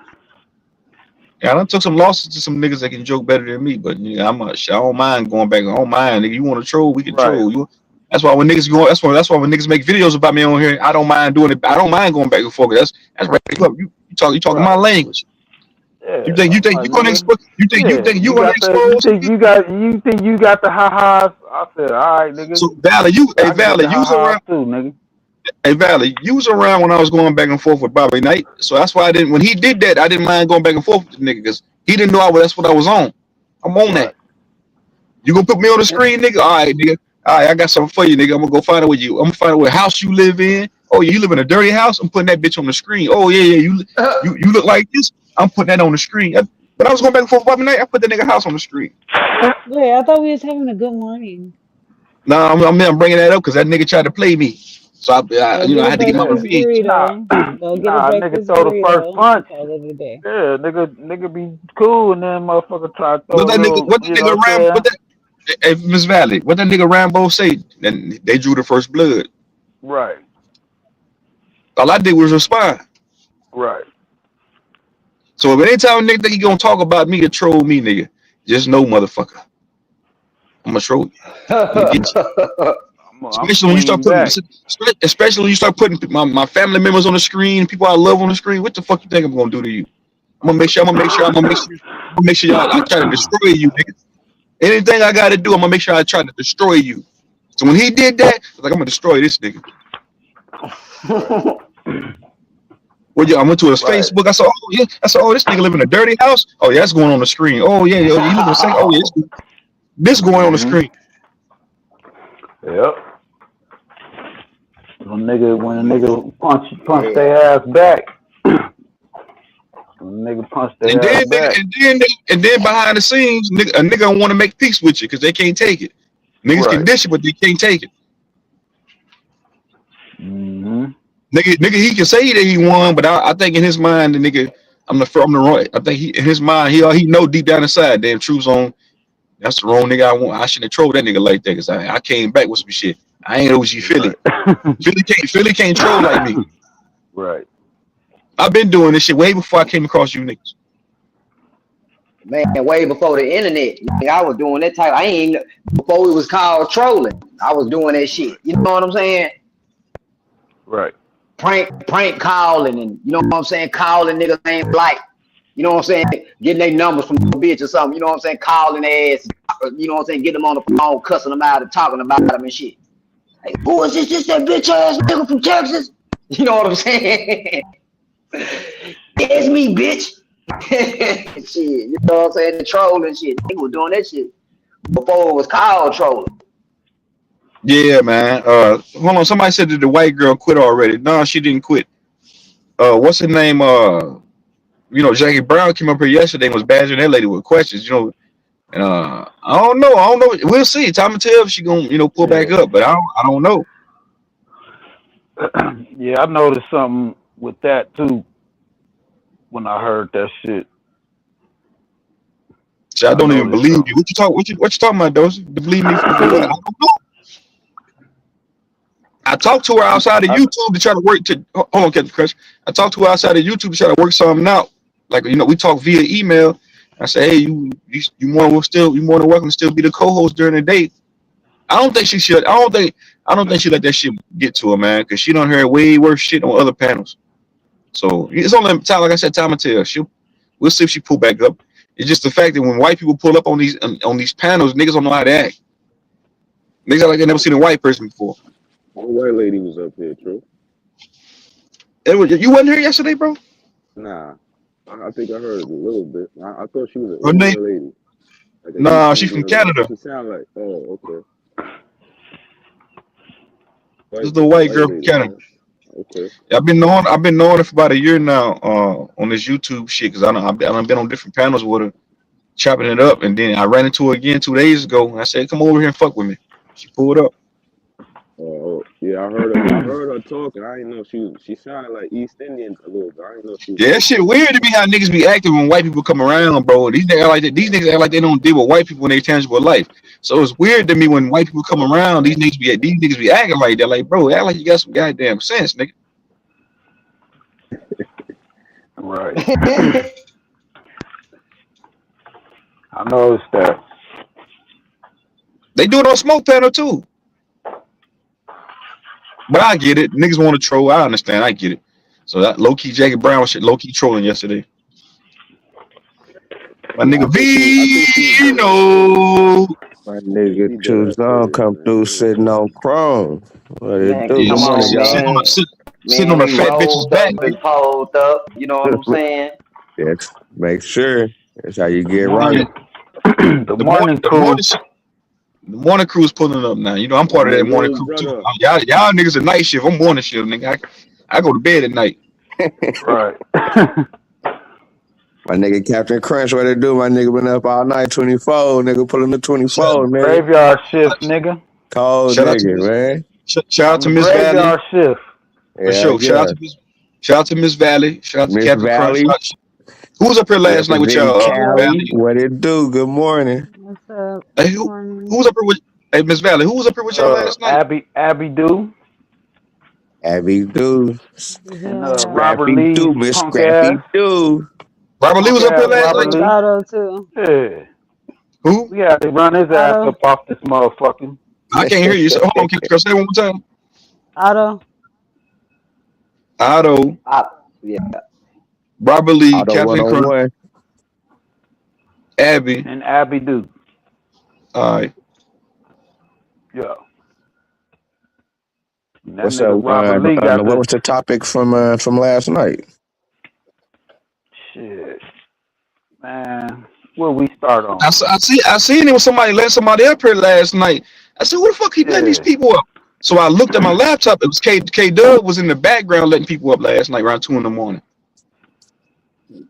Yeah, I done took some losses to some niggas that can joke better than me, but I don't mind going back. I don't mind, nigga. You want to troll, we can Right. troll. That's why when niggas go, that's why when niggas make videos about me on here, I don't mind doing it. I don't mind going back and forth. That's right. You talking my Right. language. Yeah. You think Like, you gonna nigga. expose? You Yeah. think you You gonna got the you expose? think you got the ha-has. I said, all right, nigga. So Valley, I can get the ha-has too, nigga. Valley, you was around when I was going back and forth with Bobby Knight. So that's why I didn't. When he did that, I didn't mind going back and forth with the nigga because he didn't know that's what I was on. I'm on that. Right. You gonna put me on the screen, nigga? All right, nigga. All right, I got something for you, nigga. I'm gonna go find out I'm gonna find out what house you live in. Oh, you live in a dirty house? I'm putting that bitch on the screen. Oh yeah, you look like this. I'm putting that on the screen. But I was going back and forth with Bobby Knight. I put that nigga house on the screen. Wait, I thought we was having a good morning. Nah, I'm bringing that up because that nigga tried to play me. So Go get I a had to get my breakfast revenge. burrito. Go get a Nigga breakfast throw the first burrito and punch. call it a day. Yeah, nigga be cool and then motherfucker try to What throw a that nigga? little, What that you know nigga what I'm Ram? saying? Hey, Miss Valley, what that nigga Rambo say? And they drew the first blood. Right. All I did was respond. Right. So if anytime a nigga think he gonna talk about me or troll me, nigga, just know, motherfucker, I'm gonna troll you. I'm gonna get you. I'm swinging back. Especially when you start putting my family members on the screen, people I love on the screen. What the fuck you think I'm gonna do to you? I'm gonna make sure y'all. I try to destroy you, nigga. Anything I gotta do, I'm gonna make sure I try to destroy you. So when he did that, I was like, I'm gonna destroy this nigga. Well, yeah, I went to his Facebook. I saw, this nigga live in a dirty house. Oh, yeah, that's going on the screen. Oh, yeah, yo, you live in a second. Oh, yeah, this going on the screen. Yep. When a nigga punch their ass back. When a nigga punch their ass back. And then behind the scenes, a nigga don't want to make peace with you because they can't take it. Niggas can dish it, but they can't take it. Mm-hmm. Nigga, he can say that he won, but I think in his mind, the nigga, I'm the right. I think in his mind, he know deep down inside, damn, Truth Zone, that's the wrong nigga I want. I shouldn't have trolled that nigga like that because I came back with some shit. I ain't OG Philly. Philly can't troll like me. Right. I've been doing this shit way before I came across you niggas. Man, way before the internet, I was doing that type. I ain't before it was called trolling. I was doing that shit. You know what I'm saying? Right. Prank calling and you know what I'm saying? Calling niggas ain't like, you know what I'm saying? Getting their numbers from a bitch or something. You know what I'm saying? Calling their ass. You know what I'm saying? Getting them on the phone, cussing them out and talking about them and shit. Like, who is this? This that bitch ass nigga from Texas? You know what I'm saying? It's me, bitch. Shit, you know what I'm saying? The trolling shit. They were doing that shit before it was called trolling. Yeah, man. Hold on. Somebody said that the white girl quit already. No, she didn't quit. What's her name? Jackie Brown came up here yesterday and was badgering that lady with questions. And I don't know. We'll see. Time will tell if she gonna pull back up. But I don't know. Yeah, I noticed something with that too when I heard that shit. See, I don't even believe you. What you talking about, Dozy? To believe me for what? I don't know. I talked to her outside of YouTube to try to work to. Hold on, Captain Crush. I talked to her outside of YouTube to try to work something out. Like we talk via email. I say, hey, you more than welcome to still be the co-host during the day. I don't think she let that shit get to her, man, because she done heard way worse shit on other panels. So it's only time, like I said, time will tell. We'll see if she pull back up. It's just the fact that when white people pull up on these panels, niggas don't know how to act. Niggas act like they never seen a white person before. One white lady was up here, true. You wasn't here yesterday, bro? Nah, I think I heard a little bit. I thought she was an Her Indian name? lady. Like Nah, she's from Canada. She sound like, oh, okay. This is the white girl from lady, Canada. man. Okay. I've been knowing her for about a year now on this YouTube shit because I've been on different panels with her, chopping it up, and then I ran into her again 2 days ago, and I said, "Come over here and fuck with me." She pulled up. Oh, yeah, I heard her talking. I didn't know she sounded like East Indian a little bit. I didn't know she was. Yeah, that shit weird to me how niggas be acting when white people come around, bro. These niggas act like that. These niggas act like they don't deal with white people in their tangible life. So it's weird to me when white people come around. These niggas be acting like that. Like, bro, act like you got some goddamn sense, nigga. Right. I noticed that. They do it on Smoke Panel too. But I get it. Niggas want to troll. I understand. I get it. So that low-key Jackie Brown shit, low-key trolling yesterday. My nigga Vino. My nigga Tuzon come through sitting on Chrome. What it do? Yeah, Good morning, y'all. sitting on a fat bitch's back. Hold up, you know what I'm saying? Yes, make sure. That's how you get right. The morning crew. The morning crew's pulling up now. You know, I'm part of that morning crew too. Y'all niggas a night shift. I'm morning shift, nigga. I go to bed at night. Right. My nigga Captain Crunch, what it do? My nigga been up all night, 24. Nigga pulling the 24, man. Graveyard shift, nigga. Cold nigga, man. Shout out to Miss Valley. Graveyard shift. For sure. Shout out to Miss Valley. Shout out to Miss Captain Valley. Crunch. Who was up here last night with y'all? Valley? What it do? Good morning. What's up? Hey, who was up here with? Hey, Miss Valley. Who was up here with y'all last night? Abby Do. Abby Do. And Robert Lee. Do, Miss punk Scrappy ass. Do. Robert Lee was up here last night. Otto too. Yeah. Who? We had to run his ass up off this motherfucker. I can't hear you. So, hold on, can you say it one more time? Otto. Yeah. Robert Lee, Otto Captain 101. Crunch, Abby. And Abby Do. All right. Yeah. What's up? What was the topic from last night? Shit, man. Where we start on? I seen it with somebody letting somebody up here last night. I said, "Who the fuck keep letting these people up?" So I looked at my laptop. It was K Dub was in the background letting people up last night around 2 a.m.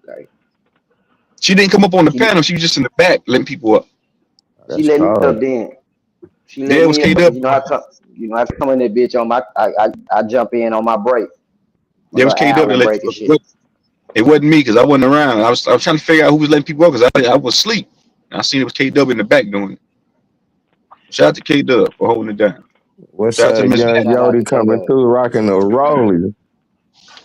Okay. She didn't come up on the panel. She was just in the back letting people up. She let me up then. She let it was me up. K-Dub. I come in that bitch on my. I jump in on my break. It was K-Dub that let people up. It wasn't me because I wasn't around. I was trying to figure out who was letting people up because I was asleep. And I seen it was K-Dub in the back doing it. Shout out to K-Dub for holding it down. What's up, Young Yodi coming through, rocking the rollie.